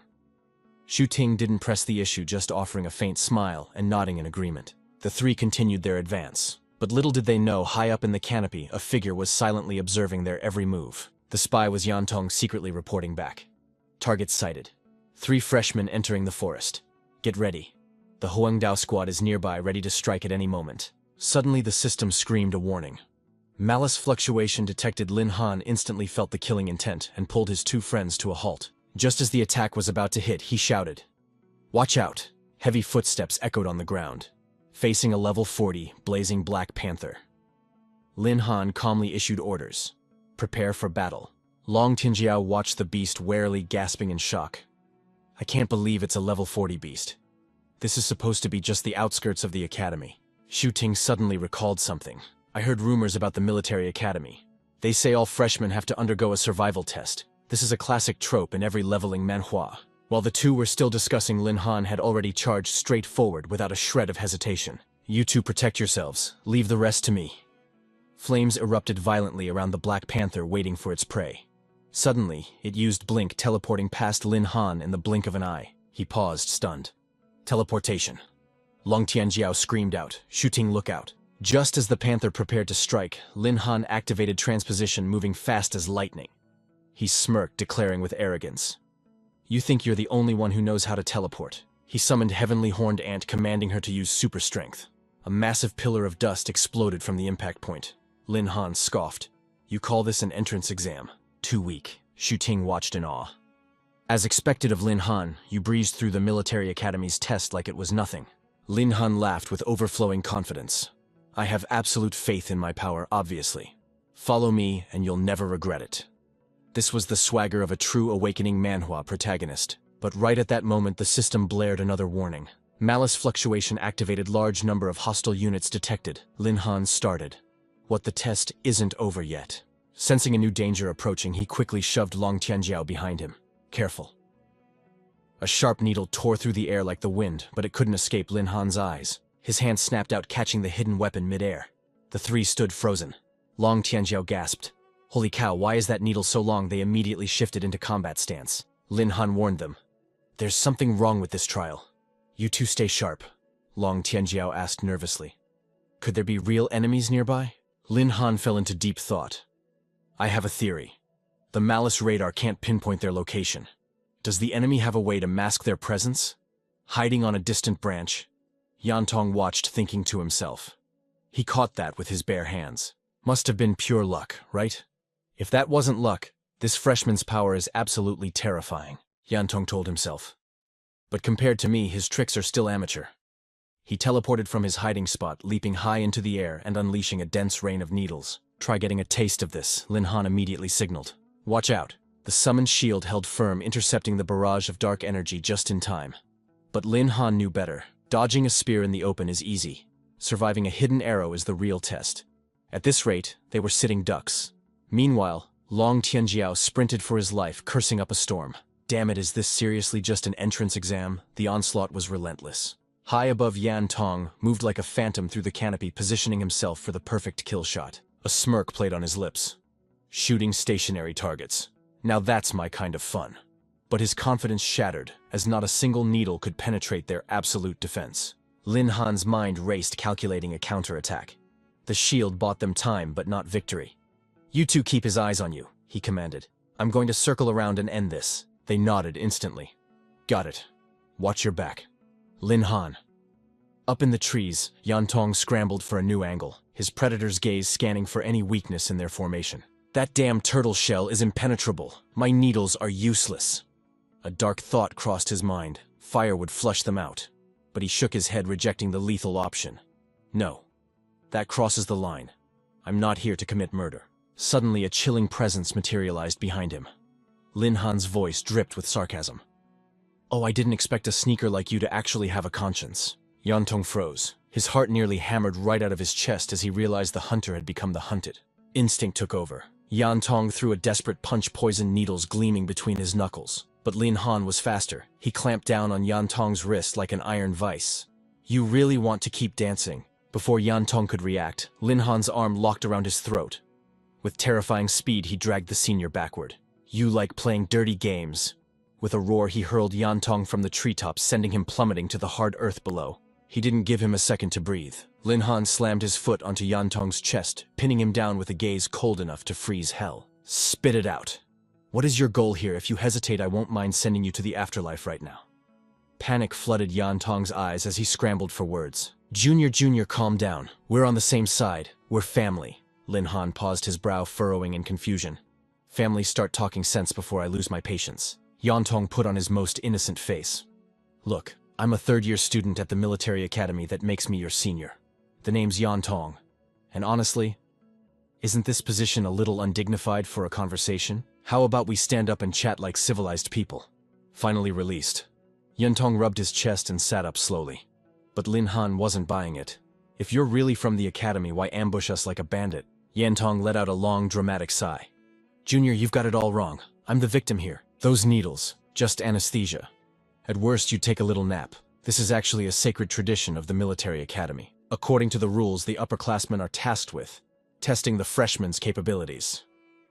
Shu Ting didn't press the issue, just offering a faint smile and nodding in agreement. The three continued their advance. But little did they know, high up in the canopy, a figure was silently observing their every move. The spy was Yantong, secretly reporting back. Target sighted. 3 freshmen entering the forest. Get ready. The Huangdao squad is nearby, ready to strike at any moment. Suddenly the system screamed a warning. Malice fluctuation detected. Lin Han instantly felt the killing intent and pulled his 2 friends to a halt. Just as the attack was about to hit, he shouted, "Watch out!" Heavy footsteps echoed on the ground. Facing a level 40, blazing Black Panther. Lin Han calmly issued orders. Prepare for battle. Long Tianjiao watched the beast warily, gasping in shock. I can't believe it's a level 40 beast. This is supposed to be just the outskirts of the academy. Shu Ting suddenly recalled something. I heard rumors about the military academy. They say all freshmen have to undergo a survival test. This is a classic trope in every leveling manhwa. While the two were still discussing, Lin Han had already charged straight forward without a shred of hesitation. You two protect yourselves. Leave the rest to me. Flames erupted violently around the Black Panther, waiting for its prey. Suddenly, it used blink, teleporting past Lin Han in the blink of an eye. He paused, stunned. Teleportation. Long Tianjiao screamed out, Shu Ting, look out. Just as the panther prepared to strike, Lin Han activated transposition, moving fast as lightning. He smirked, declaring with arrogance, You think you're the only one who knows how to teleport. He summoned Heavenly Horned Ant, commanding her to use super strength. A massive pillar of dust exploded from the impact point. Lin Han scoffed. You call this an entrance exam? Too weak. Shu Ting watched in awe. As expected of Lin Han, you breezed through the military academy's test like it was nothing. Lin Han laughed with overflowing confidence. I have absolute faith in my power, obviously. Follow me and you'll never regret it. This was the swagger of a true awakening manhwa protagonist. But right at that moment, the system blared another warning. Malice fluctuation activated, large number of hostile units detected. Lin Han started. What, the test isn't over yet? Sensing a new danger approaching, he quickly shoved Long Tianjiao behind him. Careful. A sharp needle tore through the air like the wind, but it couldn't escape Lin Han's eyes. His hand snapped out, catching the hidden weapon mid-air. The three stood frozen. Long Tianjiao gasped. Holy cow, why is that needle so long? They immediately shifted into combat stance. Lin Han warned them. There's something wrong with this trial. You two stay sharp, Long Tianjiao asked nervously. Could there be real enemies nearby? Lin Han fell into deep thought. I have a theory. The Malice radar can't pinpoint their location. Does the enemy have a way to mask their presence? Hiding on a distant branch? Yantong watched, thinking to himself. He caught that with his bare hands. Must have been pure luck, right? If that wasn't luck, this freshman's power is absolutely terrifying, Yantong told himself. But compared to me, his tricks are still amateur. He teleported from his hiding spot, leaping high into the air and unleashing a dense rain of needles. Try getting a taste of this, Lin Han immediately signaled. Watch out. The summoned shield held firm, intercepting the barrage of dark energy just in time. But Lin Han knew better. Dodging a spear in the open is easy. Surviving a hidden arrow is the real test. At this rate, they were sitting ducks. Meanwhile, Long Tianjiao sprinted for his life, cursing up a storm. Damn it, is this seriously just an entrance exam? The onslaught was relentless. High above Yan Tong, moved like a phantom through the canopy, positioning himself for the perfect kill shot. A smirk played on his lips. Shooting stationary targets. Now that's my kind of fun. But his confidence shattered, as not a single needle could penetrate their absolute defense. Lin Han's mind raced, calculating a counterattack. The shield bought them time, but not victory. You two keep his eyes on you, he commanded. I'm going to circle around and end this. They nodded instantly. Got it. Watch your back. Lin Han. Up in the trees, Yan Tong scrambled for a new angle, his predator's gaze scanning for any weakness in their formation. That damn turtle shell is impenetrable. My needles are useless. A dark thought crossed his mind. Fire would flush them out. But he shook his head, rejecting the lethal option. No. That crosses the line. I'm not here to commit murder. Suddenly, a chilling presence materialized behind him. Lin Han's voice dripped with sarcasm. Oh, I didn't expect a sneaker like you to actually have a conscience. Yan Tong froze. His heart nearly hammered right out of his chest as he realized the hunter had become the hunted. Instinct took over. Yan Tong threw a desperate punch, poison needles gleaming between his knuckles. But Lin Han was faster. He clamped down on Yan Tong's wrist like an iron vice. You really want to keep dancing? Before Yan Tong could react, Lin Han's arm locked around his throat. With terrifying speed, he dragged the senior backward. You like playing dirty games. With a roar, he hurled Yan Tong from the treetops, sending him plummeting to the hard earth below. He didn't give him a second to breathe. Lin Han slammed his foot onto Yan Tong's chest, pinning him down with a gaze cold enough to freeze hell. Spit it out. What is your goal here? If you hesitate, I won't mind sending you to the afterlife right now. Panic flooded Yan Tong's eyes as he scrambled for words. Junior, calm down. We're on the same side. We're family. Lin Han paused, his brow furrowing in confusion. Families start talking sense before I lose my patience. Yan Tong put on his most innocent face. Look, I'm a third-year student at the military academy that makes me your senior. The name's Yan Tong. And honestly, isn't this position a little undignified for a conversation? How about we stand up and chat like civilized people? Finally released. Yan Tong rubbed his chest and sat up slowly. But Lin Han wasn't buying it. If you're really from the academy, why ambush us like a bandit? Yan Tong let out a long, dramatic sigh. Junior, you've got it all wrong. I'm the victim here. Those needles, just anesthesia. At worst, you'd take a little nap. This is actually a sacred tradition of the military academy. According to the rules, the upperclassmen are tasked with testing the freshmen's capabilities.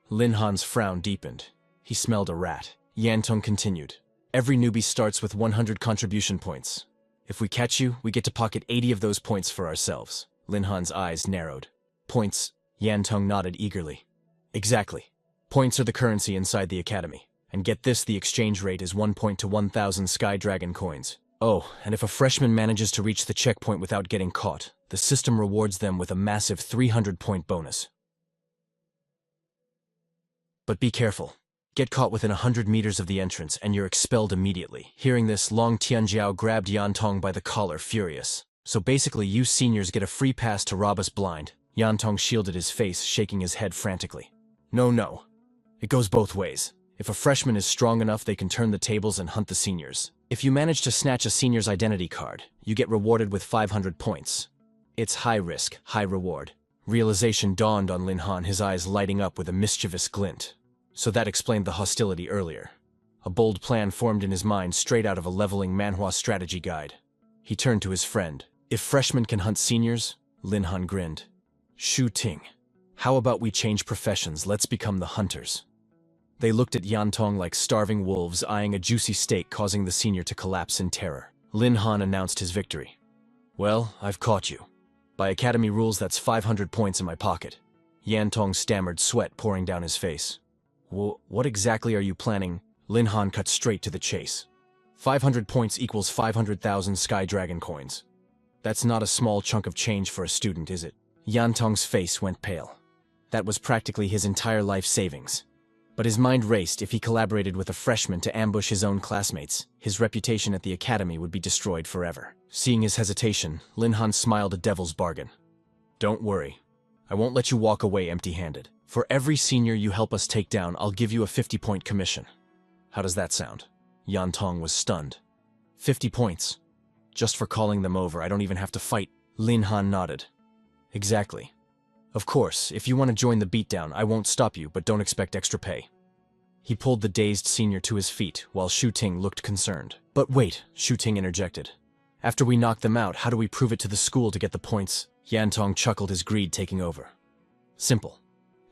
Lin Han's frown deepened. He smelled a rat. Yan Tong continued. Every newbie starts with 100 contribution points. If we catch you, we get to pocket 80 of those points for ourselves. Lin Han's eyes narrowed. Points? Yan Tong nodded eagerly. Exactly. Points are the currency inside the academy. And get this, the exchange rate is 1 point to 1,000 Sky Dragon coins. Oh, and if a freshman manages to reach the checkpoint without getting caught, the system rewards them with a massive 300-point bonus. But be careful. Get caught within 100 meters of the entrance, and you're expelled immediately. Hearing this, Long Tianjiao grabbed Yan Tong by the collar, furious. So basically, you seniors get a free pass to rob us blind. Yan Tong shielded his face, shaking his head frantically. No. It goes both ways. If a freshman is strong enough, they can turn the tables and hunt the seniors. If you manage to snatch a senior's identity card, you get rewarded with 500 points. It's high risk, high reward. Realization dawned on Lin Han, his eyes lighting up with a mischievous glint. So that explained the hostility earlier. A bold plan formed in his mind straight out of a leveling manhwa strategy guide. He turned to his friend. If freshmen can hunt seniors, Lin Han grinned. Shu Ting. How about we change professions? Let's become the hunters. They looked at Yan Tong like starving wolves, eyeing a juicy steak, causing the senior to collapse in terror. Lin Han announced his victory. Well, I've caught you. By academy rules, that's 500 points in my pocket. Yan Tong stammered, sweat pouring down his face. What exactly are you planning? Lin Han cut straight to the chase. 500 points equals 500,000 Sky Dragon coins. That's not a small chunk of change for a student, is it? Yan Tong's face went pale. That was practically his entire life savings. But his mind raced. If he collaborated with a freshman to ambush his own classmates, his reputation at the academy would be destroyed forever. Seeing his hesitation, Lin Han smiled a devil's bargain. Don't worry. I won't let you walk away empty-handed. For every senior you help us take down, I'll give you a 50-point commission. How does that sound? Yan Tong was stunned. 50 points. Just for calling them over, I don't even have to fight. Lin Han nodded. Exactly. Of course, if you want to join the beatdown, I won't stop you, but don't expect extra pay. He pulled the dazed senior to his feet, while Shu Ting looked concerned. But wait, Shu Ting interjected. After we knock them out, how do we prove it to the school to get the points? Yan Tong chuckled, his greed taking over. Simple.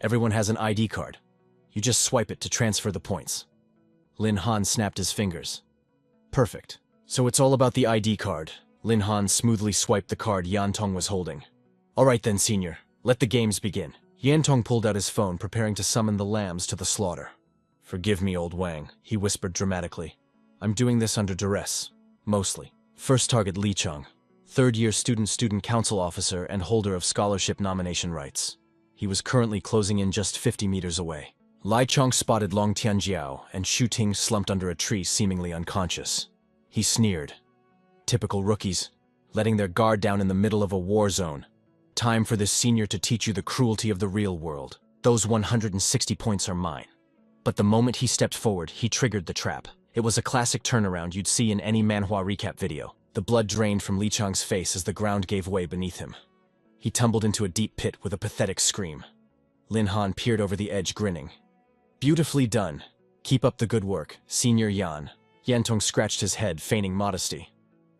Everyone has an ID card. You just swipe it to transfer the points. Lin Han snapped his fingers. Perfect. So it's all about the ID card. Lin Han smoothly swiped the card Yan Tong was holding. All right then, senior. Let the games begin. Yan Tong pulled out his phone, preparing to summon the lambs to the slaughter. Forgive me, old Wang, he whispered dramatically. I'm doing this under duress. Mostly. First target Li Cheng, third-year student council officer and holder of scholarship nomination rights. He was currently closing in just 50 meters away. Li Cheng spotted Long Tianjiao, and Shu Ting slumped under a tree, seemingly unconscious. He sneered. Typical rookies, letting their guard down in the middle of a war zone. Time for this senior to teach you the cruelty of the real world. Those 160 points are mine. But the moment he stepped forward, he triggered the trap. It was a classic turnaround you'd see in any Manhwa recap video. The blood drained from Li Cheng's face as the ground gave way beneath him. He tumbled into a deep pit with a pathetic scream. Lin Han peered over the edge, grinning. Beautifully done. Keep up the good work, Senior Yan. Yan Tong scratched his head, feigning modesty.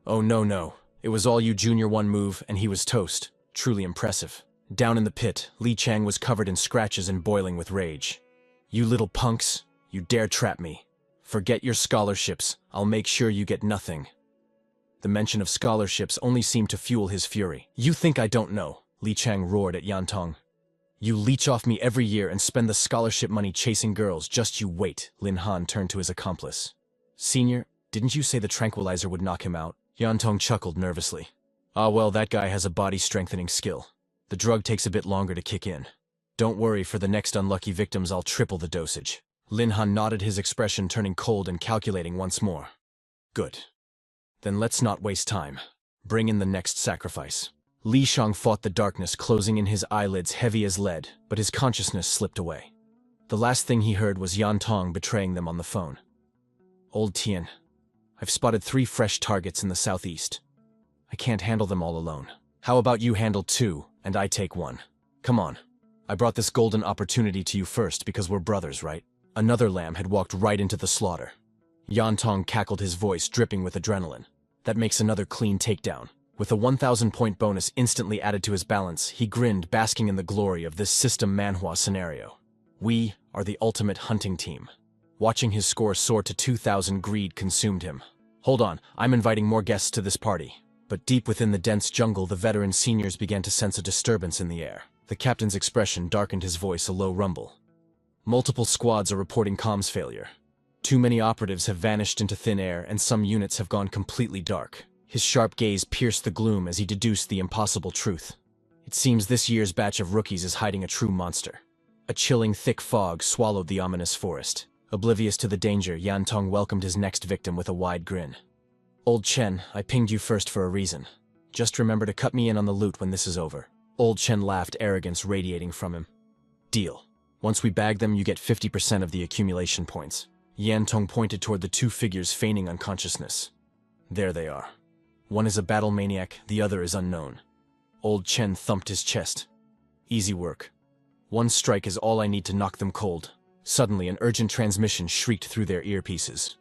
Oh no. It was all you, Junior. One move, and he was toast. Truly impressive. Down in the pit, Li Cheng was covered in scratches and boiling with rage. You little punks, you dare trap me. Forget your scholarships, I'll make sure you get nothing. The mention of scholarships only seemed to fuel his fury. You think I don't know, Li Cheng roared at Yan Tong. You leech off me every year and spend the scholarship money chasing girls, just you wait. Lin Han turned to his accomplice. Senior, didn't you say the tranquilizer would knock him out? Yan Tong chuckled nervously. Ah well, that guy has a body-strengthening skill. The drug takes a bit longer to kick in. Don't worry, for the next unlucky victims I'll triple the dosage. Lin Han nodded, his expression turning cold and calculating once more. Good. Then let's not waste time. Bring in the next sacrifice. Li Shang fought the darkness, closing in his eyelids heavy as lead, but his consciousness slipped away. The last thing he heard was Yan Tong betraying them on the phone. Old Tian, I've spotted 3 fresh targets in the southeast. I can't handle them all alone. How about you handle 2, and I take 1? Come on. I brought this golden opportunity to you first because we're brothers, right? Another lamb had walked right into the slaughter. Yan Tong cackled, his voice dripping with adrenaline. That makes another clean takedown. With a 1,000-point bonus instantly added to his balance, he grinned, basking in the glory of this system Manhwa scenario. We are the ultimate hunting team. Watching his score soar to 2,000, greed consumed him. Hold on, I'm inviting more guests to this party. But deep within the dense jungle, the veteran seniors began to sense a disturbance in the air. The captain's expression darkened, his voice a low rumble. Multiple squads are reporting comms failure. Too many operatives have vanished into thin air, and some units have gone completely dark. His sharp gaze pierced the gloom as he deduced the impossible truth. It seems this year's batch of rookies is hiding a true monster. A chilling, thick fog swallowed the ominous forest. Oblivious to the danger, Yan Tong welcomed his next victim with a wide grin. Old Chen, I pinged you first for a reason. Just remember to cut me in on the loot when this is over. Old Chen laughed, arrogance radiating from him. Deal. Once we bag them, you get 50% of the accumulation points. Yan Tong pointed toward the 2 figures feigning unconsciousness. There they are. One is a battle maniac, the other is unknown. Old Chen thumped his chest. Easy work. 1 strike is all I need to knock them cold. Suddenly, an urgent transmission shrieked through their earpieces.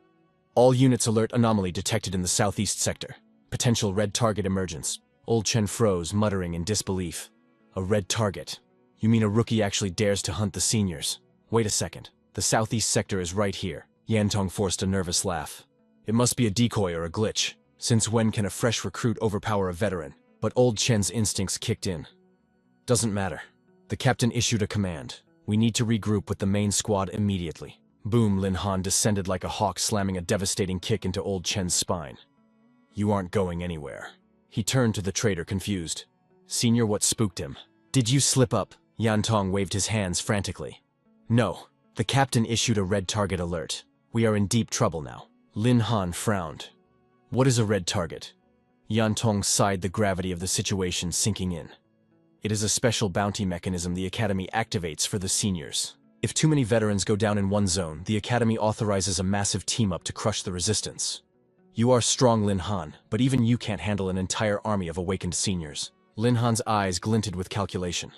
All units alert, anomaly detected in the southeast sector. Potential red target emergence. Old Chen froze, muttering in disbelief. A red target? You mean a rookie actually dares to hunt the seniors? Wait a second. The southeast sector is right here. Yan Tong forced a nervous laugh. It must be a decoy or a glitch. Since when can a fresh recruit overpower a veteran? But Old Chen's instincts kicked in. Doesn't matter. The captain issued a command. We need to regroup with the main squad immediately. Boom, Lin Han descended like a hawk, slamming a devastating kick into Old Chen's spine. You aren't going anywhere. He turned to the traitor, confused. Senior, what spooked him? Did you slip up? Yan Tong waved his hands frantically. No, the captain issued a red target alert. We are in deep trouble now. Lin Han frowned. What is a red target? Yan Tong sighed, the gravity of the situation sinking in. It is a special bounty mechanism the Academy activates for the seniors. If too many veterans go down in one zone, the Academy authorizes a massive team-up to crush the resistance. You are strong, Lin Han, but even you can't handle an entire army of awakened seniors. Lin Han's eyes glinted with calculation.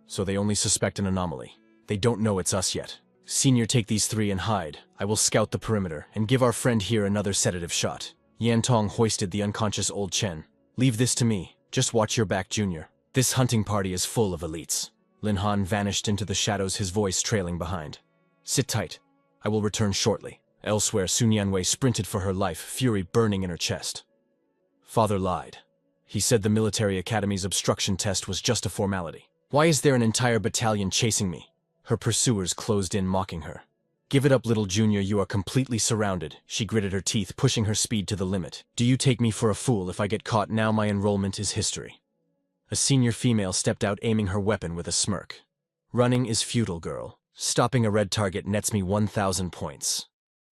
So they only suspect an anomaly. They don't know it's us yet. Senior, take these three and hide. I will scout the perimeter and give our friend here another sedative shot. Yan Tong hoisted the unconscious old Chen. Leave this to me. Just watch your back, Junior. This hunting party is full of elites. Lin Han vanished into the shadows, his voice trailing behind. Sit tight. I will return shortly. Elsewhere, Sun Yanwei sprinted for her life, fury burning in her chest. Father lied. He said the military academy's obstruction test was just a formality. Why is there an entire battalion chasing me? Her pursuers closed in, mocking her. Give it up, little Junior, you are completely surrounded. She gritted her teeth, pushing her speed to the limit. Do you take me for a fool? If I get caught now, my enrollment is history. A senior female stepped out, aiming her weapon with a smirk. Running is futile, girl. Stopping a red target nets me 1,000 points.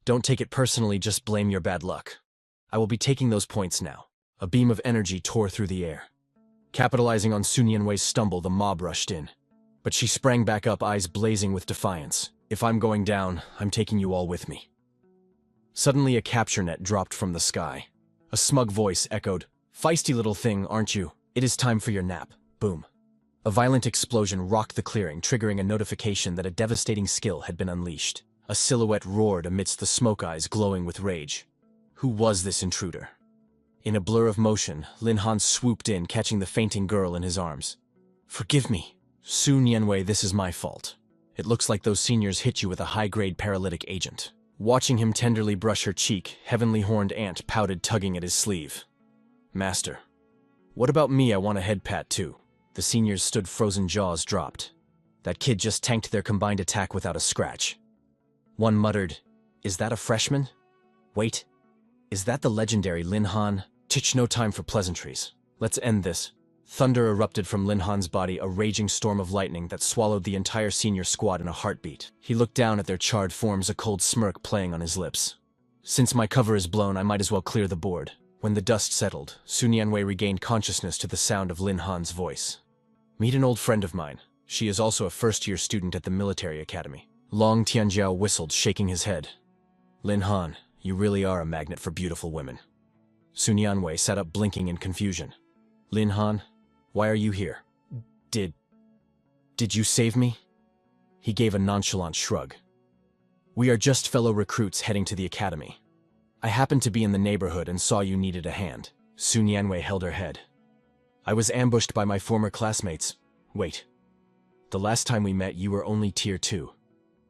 Don't take it personally, just blame your bad luck. I will be taking those points now. A beam of energy tore through the air. Capitalizing on Sun Yanwei's stumble, the mob rushed in. But she sprang back up, eyes blazing with defiance. If I'm going down, I'm taking you all with me. Suddenly a capture net dropped from the sky. A smug voice echoed, Feisty little thing, aren't you? It is time for your nap. Boom. A violent explosion rocked the clearing, triggering a notification that a devastating skill had been unleashed. A silhouette roared amidst the smoke, eyes glowing with rage. Who was this intruder? In a blur of motion, Lin Han swooped in, catching the fainting girl in his arms. Forgive me. Sun Yanwei, this is my fault. It looks like those seniors hit you with a high-grade paralytic agent. Watching him tenderly brush her cheek, Heavenly Horned Ant pouted, tugging at his sleeve. Master. What about me? I want a head pat too. The seniors stood frozen, jaws dropped. That kid just tanked their combined attack without a scratch. One muttered, Is that a freshman? Wait, is that the legendary Lin Han? Tch, no time for pleasantries. Let's end this. Thunder erupted from Lin Han's body, a raging storm of lightning that swallowed the entire senior squad in a heartbeat. He looked down at their charred forms, a cold smirk playing on his lips. Since my cover is blown, I might as well clear the board. When the dust settled, Sun Yanwei regained consciousness to the sound of Lin Han's voice. Meet an old friend of mine. She is also a first-year student at the military academy. Long Tianjiao whistled, shaking his head. Lin Han, you really are a magnet for beautiful women. Sun Yanwei sat up, blinking in confusion. Lin Han, why are you here? Did you save me? He gave a nonchalant shrug. We are just fellow recruits heading to the academy. I happened to be in the neighborhood and saw you needed a hand. Sun Yanwei held her head. I was ambushed by my former classmates. Wait. The last time we met, you were only Tier 2.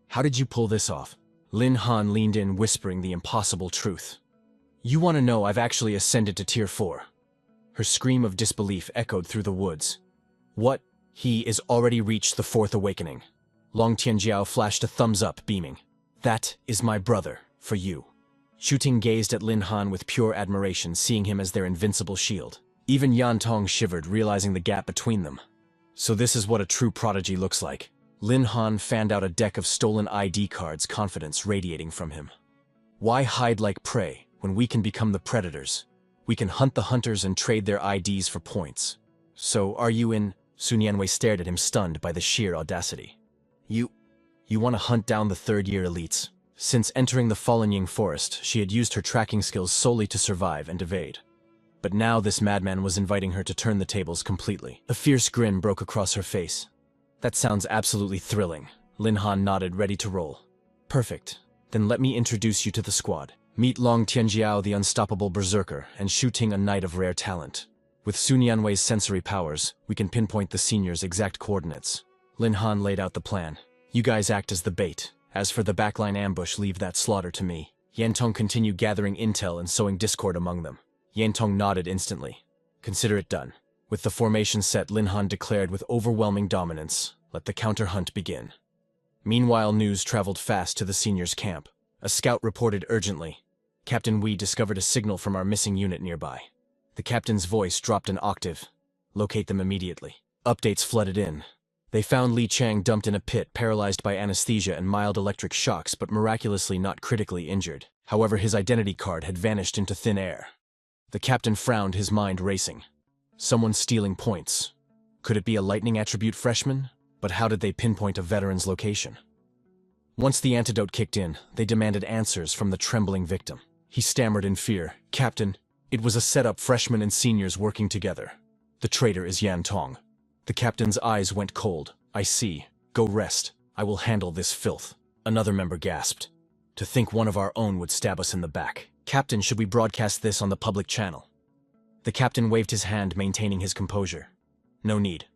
How did you pull this off? Lin Han leaned in, whispering the impossible truth. You want to know? I've actually ascended to Tier 4. Her scream of disbelief echoed through the woods. What? He is already reached the 4th awakening. Long Tianjiao flashed a thumbs up, beaming. That is my brother, for you. Shu Ting gazed at Lin Han with pure admiration, seeing him as their invincible shield. Even Yan Tong shivered, realizing the gap between them. So this is what a true prodigy looks like. Lin Han fanned out a deck of stolen ID cards, confidence radiating from him. Why hide like prey when we can become the predators? We can hunt the hunters and trade their IDs for points. So are you in? Sun Yanwei stared at him, stunned by the sheer audacity. You want to hunt down the third-year elites? Since entering the Fallen Ying forest, she had used her tracking skills solely to survive and evade. But now this madman was inviting her to turn the tables completely. A fierce grin broke across her face. That sounds absolutely thrilling. Lin Han nodded, ready to roll. Perfect. Then let me introduce you to the squad. Meet Long Tianjiao, the unstoppable berserker, and Shu Ting, a knight of rare talent. With Sun Yanwei's sensory powers, we can pinpoint the seniors' exact coordinates. Lin Han laid out the plan. You guys act as the bait. As for the backline ambush, leave that slaughter to me. Yan Tong continued gathering intel and sowing discord among them. Yan Tong nodded instantly. Consider it done. With the formation set, Lin Han declared with overwhelming dominance, let the counter-hunt begin. Meanwhile, news traveled fast to the seniors' camp. A scout reported urgently. Captain Wee discovered a signal from our missing unit nearby. The captain's voice dropped an octave. Locate them immediately. Updates flooded in. They found Li Chang dumped in a pit, paralyzed by anesthesia and mild electric shocks, but miraculously not critically injured. However, his identity card had vanished into thin air. The captain frowned, his mind racing. Someone stealing points. Could it be a lightning attribute freshman? But how did they pinpoint a veteran's location? Once the antidote kicked in, they demanded answers from the trembling victim. He stammered in fear, "Captain, it was a setup, freshmen and seniors working together. The traitor is Yan Tong." The captain's eyes went cold. "I see. Go rest. I will handle this filth." Another member gasped. "To think one of our own would stab us in the back. Captain, should we broadcast this on the public channel?" The captain waved his hand, maintaining his composure. "No need.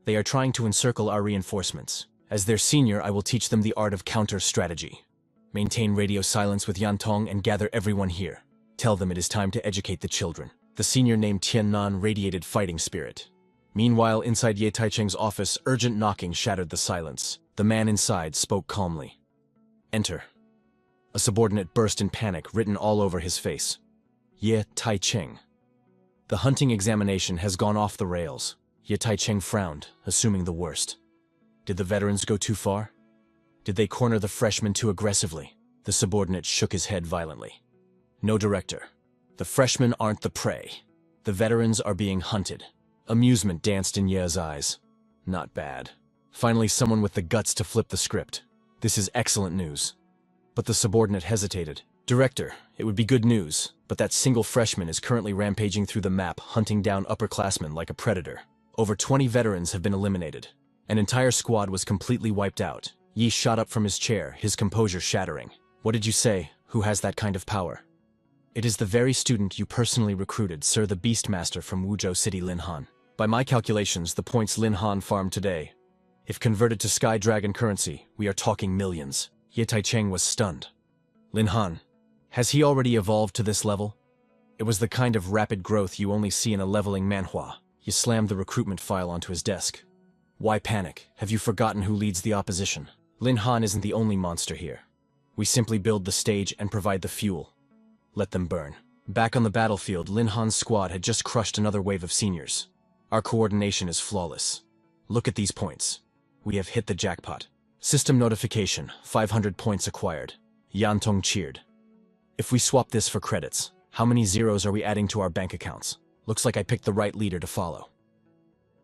They are trying to encircle our reinforcements. As their senior, I will teach them the art of counter-strategy. Maintain radio silence with Yan Tong and gather everyone here. Tell them it is time to educate the children." The senior, named Tian Nan, radiated fighting spirit. Meanwhile, inside Ye Taicheng's office, urgent knocking shattered the silence. The man inside spoke calmly. "Enter." A subordinate burst in panic, written all over his face. "Ye Taicheng. The hunting examination has gone off the rails." Ye Taicheng frowned, assuming the worst. Did the veterans go too far? Did they corner the freshmen too aggressively? The subordinate shook his head violently. "No, director. The freshmen aren't the prey. The veterans are being hunted." Amusement danced in Ye's eyes. Not bad. Finally, someone with the guts to flip the script. This is excellent news. But the subordinate hesitated. "Director, it would be good news, but that single freshman is currently rampaging through the map, hunting down upperclassmen like a predator. Over 20 veterans have been eliminated. An entire squad was completely wiped out." Yi shot up from his chair, his composure shattering. "What did you say? Who has that kind of power?" "It is the very student you personally recruited, Sir, the Beastmaster from Wuzhou City, Lin Han. By my calculations, the points Lin Han farmed today, if converted to Sky Dragon currency, we are talking millions." Ye Taicheng was stunned. "Lin Han, has he already evolved to this level?" It was the kind of rapid growth you only see in a leveling manhwa. He slammed the recruitment file onto his desk. "Why panic? Have you forgotten who leads the opposition? Lin Han isn't the only monster here. We simply build the stage and provide the fuel. Let them burn." Back on the battlefield, Lin Han's squad had just crushed another wave of seniors. "Our coordination is flawless. Look at these points. We have hit the jackpot. System notification, 500 points acquired." Yan Tong cheered. "If we swap this for credits, how many zeros are we adding to our bank accounts? Looks like I picked the right leader to follow."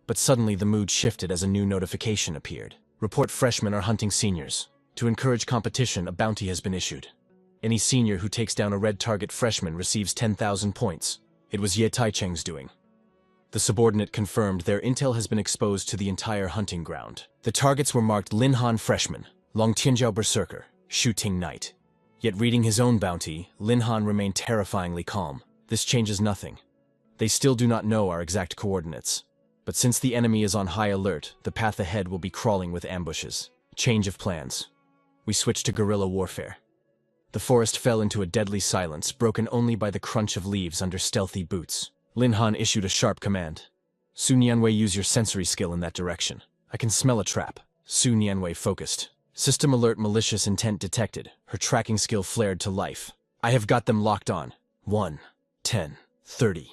But suddenly the mood shifted as a new notification appeared. "Report freshmen are hunting seniors. To encourage competition, a bounty has been issued. Any senior who takes down a red target freshman receives 10,000 points." It was Ye Taicheng's doing. The subordinate confirmed their intel has been exposed to the entire hunting ground. The targets were marked Lin Han Freshman, Long Tianjiao Berserker, Shu Ting Knight. Yet reading his own bounty, Lin Han remained terrifyingly calm. "This changes nothing. They still do not know our exact coordinates. But since the enemy is on high alert, the path ahead will be crawling with ambushes. Change of plans." We switched to guerrilla warfare. The forest fell into a deadly silence, broken only by the crunch of leaves under stealthy boots. Lin Han issued a sharp command. "Su Nianwei, use your sensory skill in that direction. I can smell a trap." Su Nianwei focused. System alert, malicious intent detected. Her tracking skill flared to life. "I have got them locked on. 1, 10, 30.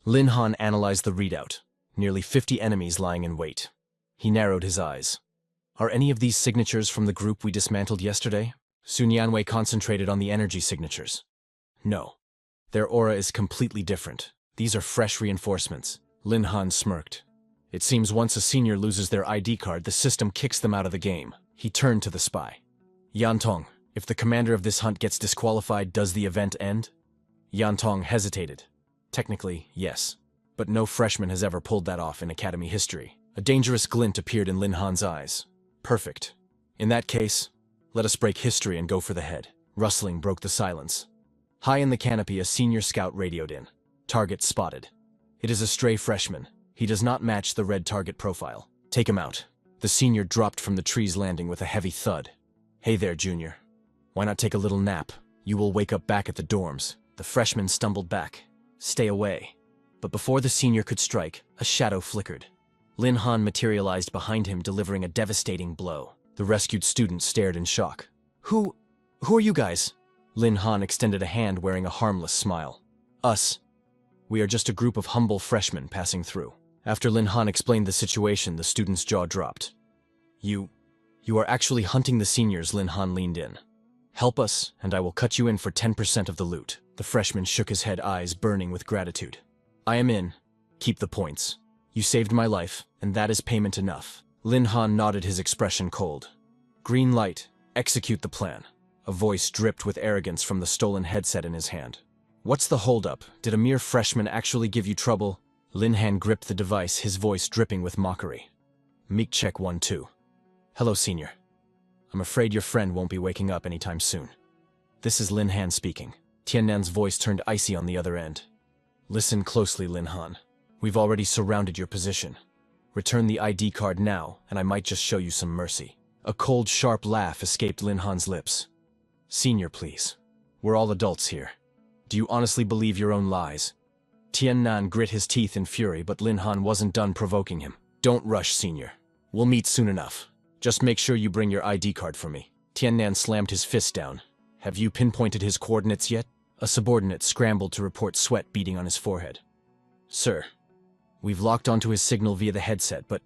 Lin Han analyzed the readout. Nearly 50 enemies lying in wait. He narrowed his eyes. "Are any of these signatures from the group we dismantled yesterday?" Su Nianwei concentrated on the energy signatures. "No. Their aura is completely different. These are fresh reinforcements." Lin Han smirked. "It seems once a senior loses their ID card, the system kicks them out of the game." He turned to the spy. "Yan Tong, if the commander of this hunt gets disqualified, does the event end?" Yan Tong hesitated. "Technically, yes. But no freshman has ever pulled that off in academy history." A dangerous glint appeared in Lin Han's eyes. "Perfect. In that case, let us break history and go for the head." Rustling broke the silence. High in the canopy, a senior scout radioed in. "Target spotted. It is a stray freshman. He does not match the red target profile. Take him out." The senior dropped from the tree's landing with a heavy thud. "Hey there, junior. Why not take a little nap? You will wake up back at the dorms." The freshman stumbled back. "Stay away." But before the senior could strike, a shadow flickered. Lin Han materialized behind him, delivering a devastating blow. The rescued student stared in shock. Who are you guys?" Lin Han extended a hand, wearing a harmless smile. "Us. We are just a group of humble freshmen passing through." After Lin Han explained the situation, the student's jaw dropped. You are actually hunting the seniors, Lin Han leaned in. Help us, and I will cut you in for 10% of the loot. The freshman shook his head, eyes burning with gratitude. I am in. Keep the points. You saved my life, and that is payment enough. Lin Han nodded, his expression cold. Green light. Execute the plan. A voice dripped with arrogance from the stolen headset in his hand. What's the holdup? Did a mere freshman actually give you trouble? Lin Han gripped the device, his voice dripping with mockery. Meek check 1-2. Hello, senior. I'm afraid your friend won't be waking up anytime soon. This is Lin Han speaking. Tiannan's voice turned icy on the other end. Listen closely, Lin Han. We've already surrounded your position. Return the ID card now, and I might just show you some mercy. A cold, sharp laugh escaped Lin Han's lips. Senior, please. We're all adults here. Do you honestly believe your own lies? Tiannan grit his teeth in fury, but Lin Han wasn't done provoking him. Don't rush, senior. We'll meet soon enough. Just make sure you bring your ID card for me. Tiannan slammed his fist down. Have you pinpointed his coordinates yet? A subordinate scrambled to report sweat beading on his forehead. Sir, we've locked onto his signal via the headset, but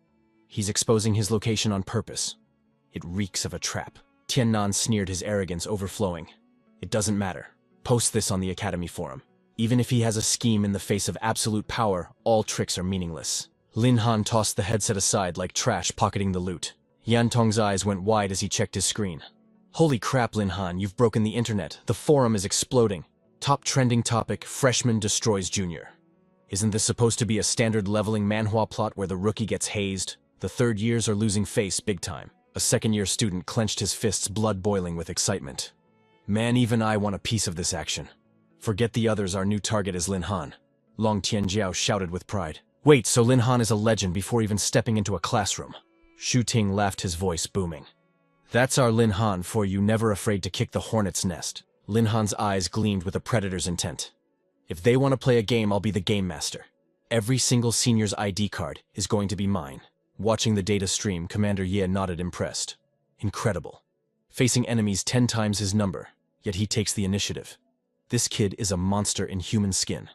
he's exposing his location on purpose. It reeks of a trap. Tiannan sneered, his arrogance overflowing. It doesn't matter. Post this on the Academy forum. Even if he has a scheme in the face of absolute power, all tricks are meaningless. Lin Han tossed the headset aside like trash, pocketing the loot. Yan Tong's eyes went wide as he checked his screen. Holy crap, Lin Han, you've broken the internet. The forum is exploding. Top trending topic, freshman destroys junior. Isn't this supposed to be a standard leveling manhwa plot where the rookie gets hazed? The third years are losing face big time. A second-year student clenched his fists, blood boiling with excitement. Man, even I want a piece of this action. Forget the others, our new target is Lin Han. Long Tianjiao shouted with pride. Wait, so Lin Han is a legend before even stepping into a classroom? Shu Ting laughed, his voice booming. That's our Lin Han for you, never afraid to kick the hornet's nest. Lin Han's eyes gleamed with a predator's intent. If they want to play a game, I'll be the game master. Every single senior's ID card is going to be mine. Watching the data stream, Commander Ye nodded, impressed. Incredible. Facing enemies 10 times his number, yet he takes the initiative. This kid is a monster in human skin.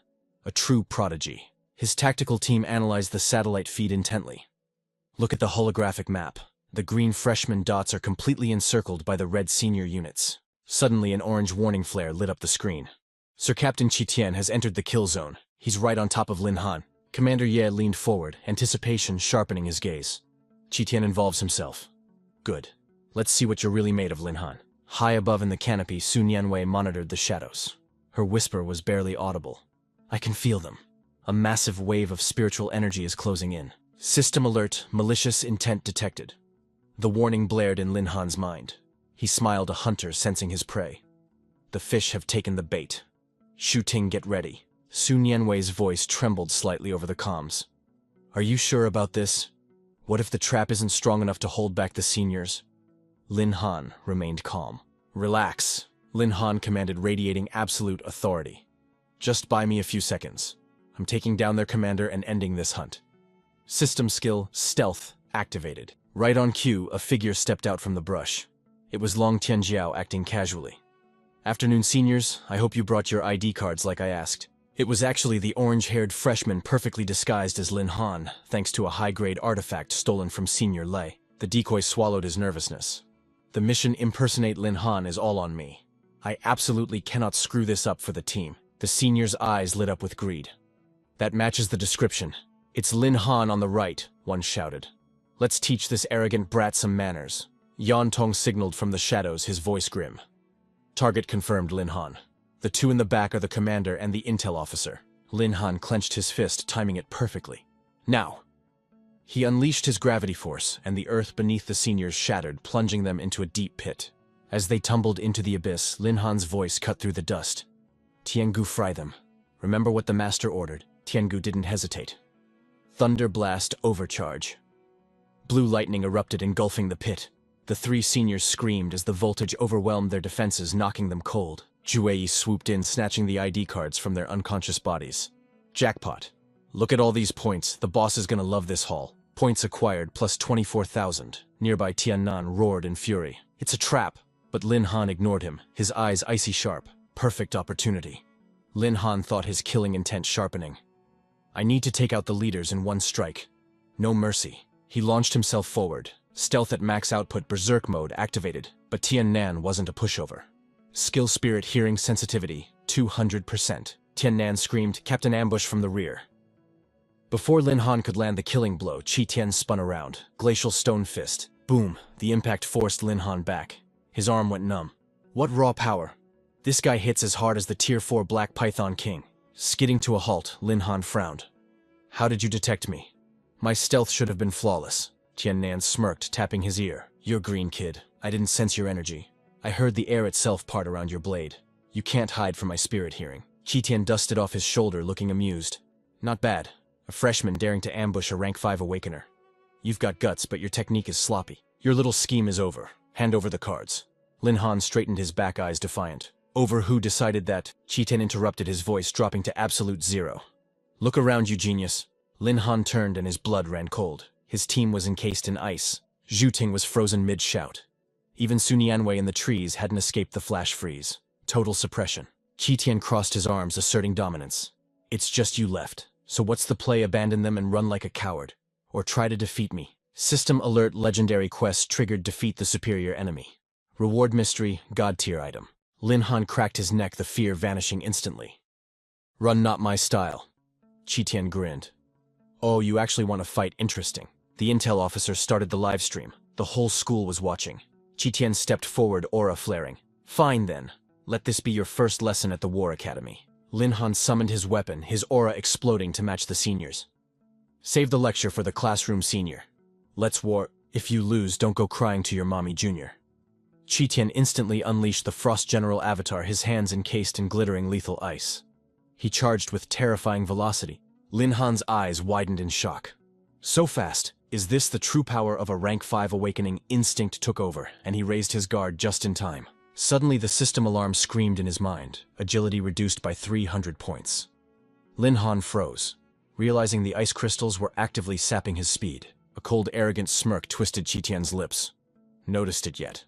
A true prodigy. His tactical team analyzed the satellite feed intently. Look at the holographic map. The green freshman dots are completely encircled by the red senior units. Suddenly, an orange warning flare lit up the screen. Sir Captain Qitian has entered the kill zone. He's right on top of Lin Han. Commander Ye leaned forward, anticipation sharpening his gaze. Qitian involves himself. Good. Let's see what you're really made of, Lin Han. High above in the canopy, Su Nianwei monitored the shadows. Her whisper was barely audible. I can feel them. A massive wave of spiritual energy is closing in. System alert, malicious intent detected. The warning blared in Lin Han's mind. He smiled, a hunter sensing his prey. The fish have taken the bait. Shu Ting, get ready. Su Nianwei's voice trembled slightly over the comms. Are you sure about this? What if the trap isn't strong enough to hold back the seniors? Lin Han remained calm. Relax, Lin Han commanded, radiating absolute authority. Just buy me a few seconds. I'm taking down their commander and ending this hunt. System skill, stealth, activated. Right on cue, a figure stepped out from the brush. It was Long Tianjiao acting casually. Afternoon, seniors. I hope you brought your ID cards like I asked. It was actually the orange-haired freshman perfectly disguised as Lin Han, thanks to a high-grade artifact stolen from Senior Lei. The decoy swallowed his nervousness. The mission impersonate Lin Han is all on me. I absolutely cannot screw this up for the team. The senior's eyes lit up with greed. That matches the description. It's Lin Han on the right, one shouted. Let's teach this arrogant brat some manners. Yan Tong signaled from the shadows, his voice grim. Target confirmed, Lin Han. The two in the back are the commander and the intel officer. Lin Han clenched his fist, timing it perfectly. Now! He unleashed his gravity force, and the earth beneath the seniors shattered, plunging them into a deep pit. As they tumbled into the abyss, Lin Han's voice cut through the dust. Tiangu, fry them. Remember what the master ordered. Tiangu didn't hesitate. Thunder blast overcharge. Blue lightning erupted, engulfing the pit. The three seniors screamed as the voltage overwhelmed their defenses, knocking them cold. Juei swooped in, snatching the ID cards from their unconscious bodies. Jackpot. Look at all these points. The boss is gonna love this haul. Points acquired, plus 24,000. Nearby Tiannan roared in fury. It's a trap. But Lin Han ignored him, his eyes icy sharp. Perfect opportunity. Lin Han thought, his killing intent sharpening. I need to take out the leaders in one strike. No mercy. He launched himself forward, Stealth at max output berserk mode activated, but Tian Nan wasn't a pushover. Skill spirit hearing sensitivity, 200%. Tian Nan screamed, kept an ambush from the rear. Before Lin Han could land the killing blow, Chi Tian spun around, glacial stone fist. Boom, the impact forced Lin Han back. His arm went numb. What raw power. This guy hits as hard as the Tier 4 Black Python King. Skidding to a halt, Lin Han frowned. How did you detect me? My stealth should have been flawless. Tian Nan smirked, tapping his ear. You're green, kid. I didn't sense your energy. I heard the air itself part around your blade. You can't hide from my spirit hearing. Chi Tian dusted off his shoulder, looking amused. Not bad. A freshman daring to ambush a rank 5 awakener. You've got guts, but your technique is sloppy. Your little scheme is over. Hand over the cards. Lin Han straightened his back eyes defiant. Over who decided that? Chi Tian interrupted, his voice dropping to absolute zero. Look around you, genius. Lin Han turned and his blood ran cold. His team was encased in ice. Zhu Ting was frozen mid-shout. Even Su Nianwei in the trees hadn't escaped the flash freeze. Total suppression. Chi Tian crossed his arms, asserting dominance. It's just you left. So what's the play? Abandon them and run like a coward? Or try to defeat me? System alert: legendary quest triggered. Defeat the superior enemy. Reward mystery, god tier item. Lin Han cracked his neck, the fear vanishing instantly. Run not my style. Chi Tian grinned. Oh, you actually want to fight? Interesting. The intel officer started the live stream. The whole school was watching. Chi Tian stepped forward, aura flaring. Fine then. Let this be your first lesson at the War Academy. Lin Han summoned his weapon, his aura exploding to match the seniors. Save the lecture for the classroom senior. Let's war. If you lose, don't go crying to your mommy, junior. Chi Tian instantly unleashed the Frost General avatar, his hands encased in glittering lethal ice. He charged with terrifying velocity. Lin Han's eyes widened in shock. So fast. Is this the true power of a rank 5 awakening? Instinct took over, and he raised his guard just in time. Suddenly the system alarm screamed in his mind, agility reduced by 300 points. Lin Han froze, realizing the ice crystals were actively sapping his speed. A cold, arrogant smirk twisted Chi Tian's lips. Noticed it yet?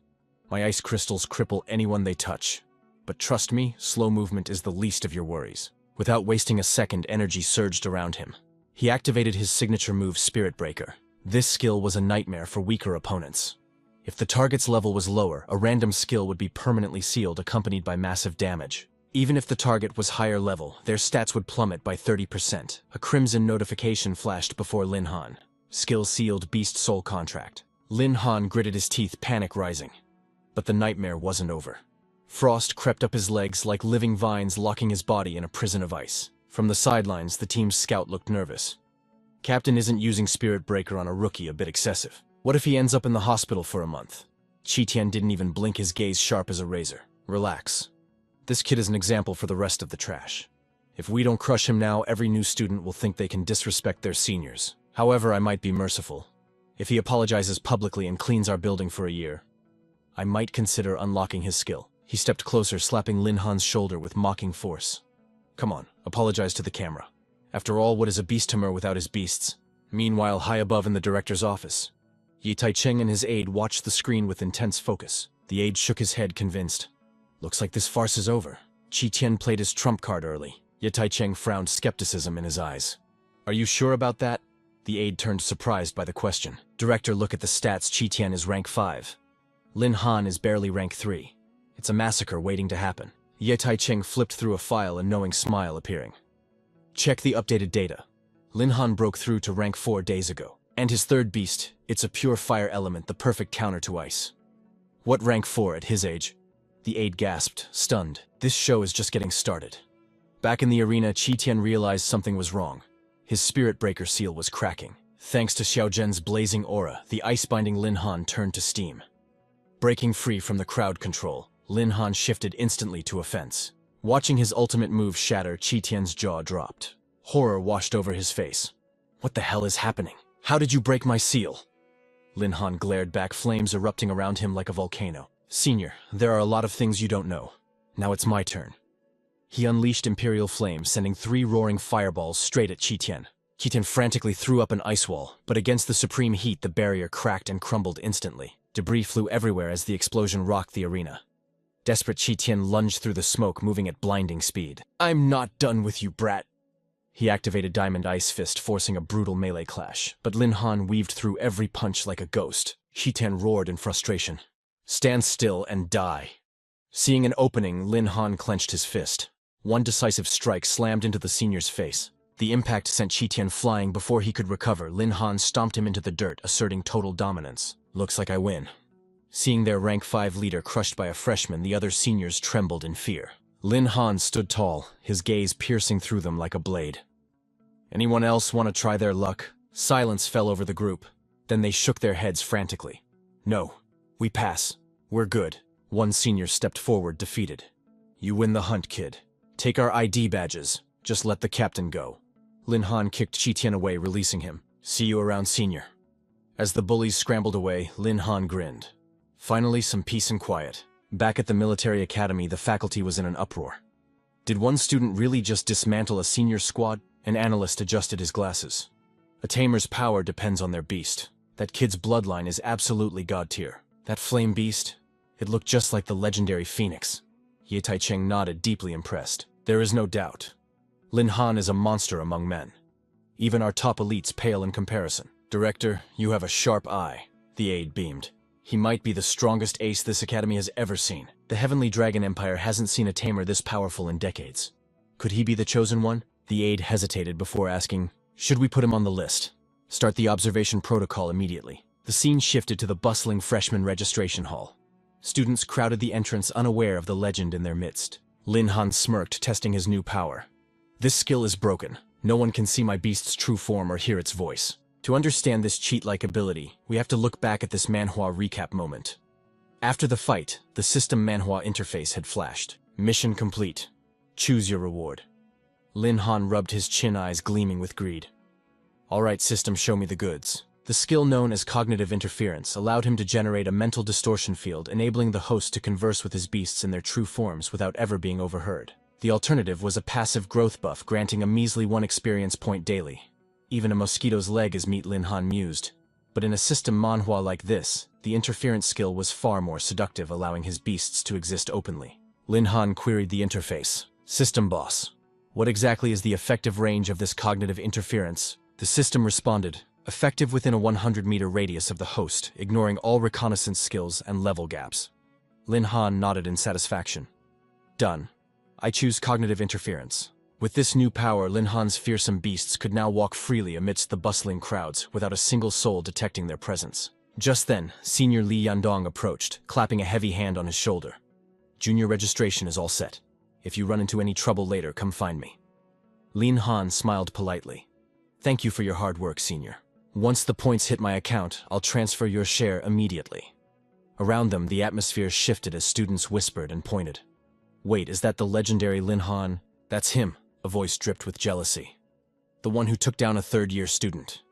My ice crystals cripple anyone they touch. But trust me, slow movement is the least of your worries. Without wasting a second, energy surged around him. He activated his signature move, Spirit Breaker. This skill was a nightmare for weaker opponents. If the target's level was lower, a random skill would be permanently sealed, accompanied by massive damage. Even if the target was higher level, their stats would plummet by 30%. A crimson notification flashed before Lin Han. Skill sealed, Beast Soul contract. Lin Han gritted his teeth, panic rising. But the nightmare wasn't over. Frost crept up his legs like living vines, locking his body in a prison of ice. From the sidelines, the team's scout looked nervous. Captain isn't using Spirit Breaker on a rookie, a bit excessive. What if he ends up in the hospital for a month? Chi Tian didn't even blink, his gaze sharp as a razor. Relax. This kid is an example for the rest of the trash. If we don't crush him now, every new student will think they can disrespect their seniors. However, I might be merciful. If he apologizes publicly and cleans our building for a year, I might consider unlocking his skill. He stepped closer, slapping Lin Han's shoulder with mocking force. Come on, apologize to the camera. After all, what is a beastamer without his beasts? Meanwhile, high above in the director's office, Yi Taicheng and his aide watched the screen with intense focus. The aide shook his head, convinced. Looks like this farce is over. Chi Tian played his trump card early. Yi Taicheng frowned, skepticism in his eyes. Are you sure about that? The aide turned, surprised by the question. Director, look at the stats. Chi Tian is rank 5. Lin Han is barely rank 3. It's a massacre waiting to happen. Ye Taicheng flipped through a file, a knowing smile appearing. Check the updated data. Lin Han broke through to rank 4 days ago. And his third beast, it's a pure fire element, the perfect counter to ice. What rank 4 at his age? The aide gasped, stunned. This show is just getting started. Back in the arena, Chi Tian realized something was wrong. His Spirit Breaker seal was cracking. Thanks to Xiao Zhen's blazing aura, the ice-binding Lin Han turned to steam. Breaking free from the crowd control, Lin Han shifted instantly to offense. Watching his ultimate move shatter, Chi Tian's jaw dropped. Horror washed over his face. What the hell is happening? How did you break my seal? Lin Han glared back, flames erupting around him like a volcano. Senior, there are a lot of things you don't know. Now it's my turn. He unleashed Imperial Flame, sending 3 roaring fireballs straight at Chi Tian. Chi Tian frantically threw up an ice wall, but against the supreme heat, the barrier cracked and crumbled instantly. Debris flew everywhere as the explosion rocked the arena. Desperate, Chi Tian lunged through the smoke, moving at blinding speed. I'm not done with you, brat. He activated Diamond Ice Fist, forcing a brutal melee clash, but Lin Han weaved through every punch like a ghost. Shitan roared in frustration. Stand still and die. Seeing an opening, Lin Han clenched his fist. One decisive strike slammed into the senior's face. The impact sent Shitan flying before he could recover. Lin Han stomped him into the dirt, asserting total dominance. Looks like I win. Seeing their rank 5 leader crushed by a freshman, the other seniors trembled in fear. Lin Han stood tall, his gaze piercing through them like a blade. Anyone else want to try their luck? Silence fell over the group. Then they shook their heads frantically. No. We pass. We're good. One senior stepped forward, defeated. You win the hunt, kid. Take our ID badges. Just let the captain go. Lin Han kicked Shitan away, releasing him. See you around, senior. As the bullies scrambled away, Lin Han grinned. Finally, some peace and quiet. Back at the military academy, the faculty was in an uproar. Did one student really just dismantle a senior squad? An analyst adjusted his glasses. A tamer's power depends on their beast. That kid's bloodline is absolutely god tier. That flame beast? It looked just like the legendary phoenix. Ye Taicheng nodded, deeply impressed. There is no doubt. Lin Han is a monster among men. Even our top elites pale in comparison. Director, you have a sharp eye. The aide beamed. He might be the strongest ace this academy has ever seen. The Heavenly Dragon Empire hasn't seen a tamer this powerful in decades. Could he be the chosen one? The aide hesitated before asking, should we put him on the list? Start the observation protocol immediately. The scene shifted to the bustling freshman registration hall. Students crowded the entrance, unaware of the legend in their midst. Lin Han smirked, testing his new power. This skill is broken. No one can see my beast's true form or hear its voice. To understand this cheat-like ability, we have to look back at this Manhwa recap moment. After the fight, the system Manhwa interface had flashed. Mission complete. Choose your reward. Lin Han rubbed his chin, eyes gleaming with greed. Alright system, show me the goods. The skill known as cognitive interference allowed him to generate a mental distortion field, enabling the host to converse with his beasts in their true forms without ever being overheard. The alternative was a passive growth buff, granting a measly 1 experience point daily. Even a mosquito's leg is meat, Lin Han mused. But in a system Manhwa like this, the interference skill was far more seductive, allowing his beasts to exist openly. Lin Han queried the interface. System boss, what exactly is the effective range of this cognitive interference? The system responded, effective within a 100-meter radius of the host, ignoring all reconnaissance skills and level gaps. Lin Han nodded in satisfaction. Done. I choose cognitive interference. With this new power, Lin Han's fearsome beasts could now walk freely amidst the bustling crowds without a single soul detecting their presence. Just then, Senior Li Yandong approached, clapping a heavy hand on his shoulder. Junior registration is all set. If you run into any trouble later, come find me. Lin Han smiled politely. Thank you for your hard work, Senior. Once the points hit my account, I'll transfer your share immediately. Around them, the atmosphere shifted as students whispered and pointed. Wait, is that the legendary Lin Han? That's him. A voice dripped with jealousy. The one who took down a third-year student.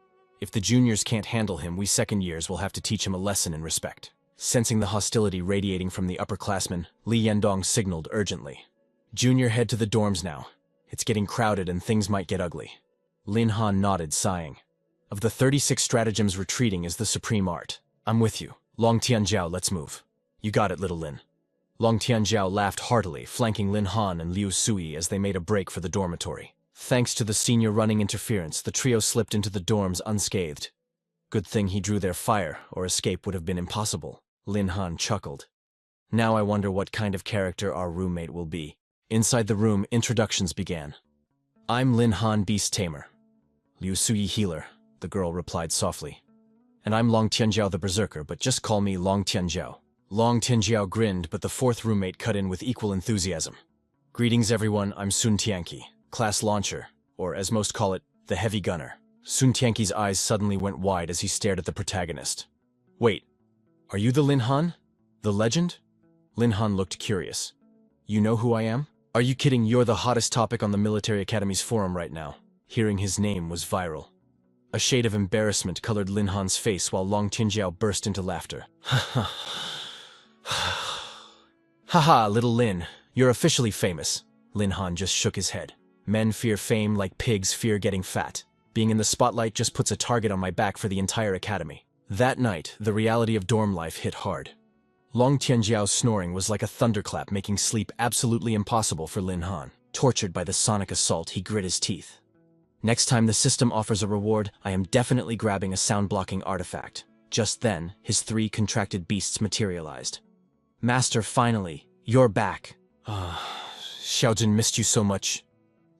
If the juniors can't handle him, we second years will have to teach him a lesson in respect. Sensing the hostility radiating from the upperclassmen, Li Yandong signaled urgently. Junior, head to the dorms now. It's getting crowded and things might get ugly. Lin Han nodded, sighing. Of the 36 stratagems, retreating is the supreme art. I'm with you. Long Tianjiao, let's move. You got it, little Lin. Long Tianjiao laughed heartily, flanking Lin Han and Liu Sui as they made a break for the dormitory. Thanks to the senior running interference, the trio slipped into the dorms unscathed. Good thing he drew their fire, or escape would have been impossible. Lin Han chuckled. Now I wonder what kind of character our roommate will be. Inside the room, introductions began. I'm Lin Han, Beast Tamer. Liu Sui, Healer, the girl replied softly. And I'm Long Tianjiao the Berserker, but just call me Long Tianjiao. Long Tianjiao grinned, but the fourth roommate cut in with equal enthusiasm. Greetings everyone, I'm Sun Tianqi, class launcher, or as most call it, the heavy gunner. Sun Tianqi's eyes suddenly went wide as he stared at the protagonist. Wait, are you the Lin Han? The legend? Lin Han looked curious. You know who I am? Are you kidding? You're the hottest topic on the military academy's forum right now. Hearing his name was viral. A shade of embarrassment colored Lin Han's face while Long Tianjiao burst into laughter. Haha, little Lin, you're officially famous. Lin Han just shook his head. Men fear fame like pigs fear getting fat. Being in the spotlight just puts a target on my back for the entire academy. That night, the reality of dorm life hit hard. Long Tianjiao's snoring was like a thunderclap, making sleep absolutely impossible for Lin Han. Tortured by the sonic assault, he grit his teeth. Next time the system offers a reward, I am definitely grabbing a sound-blocking artifact. Just then, his 3 contracted beasts materialized. Master, finally, you're back. Xiaojun missed you so much.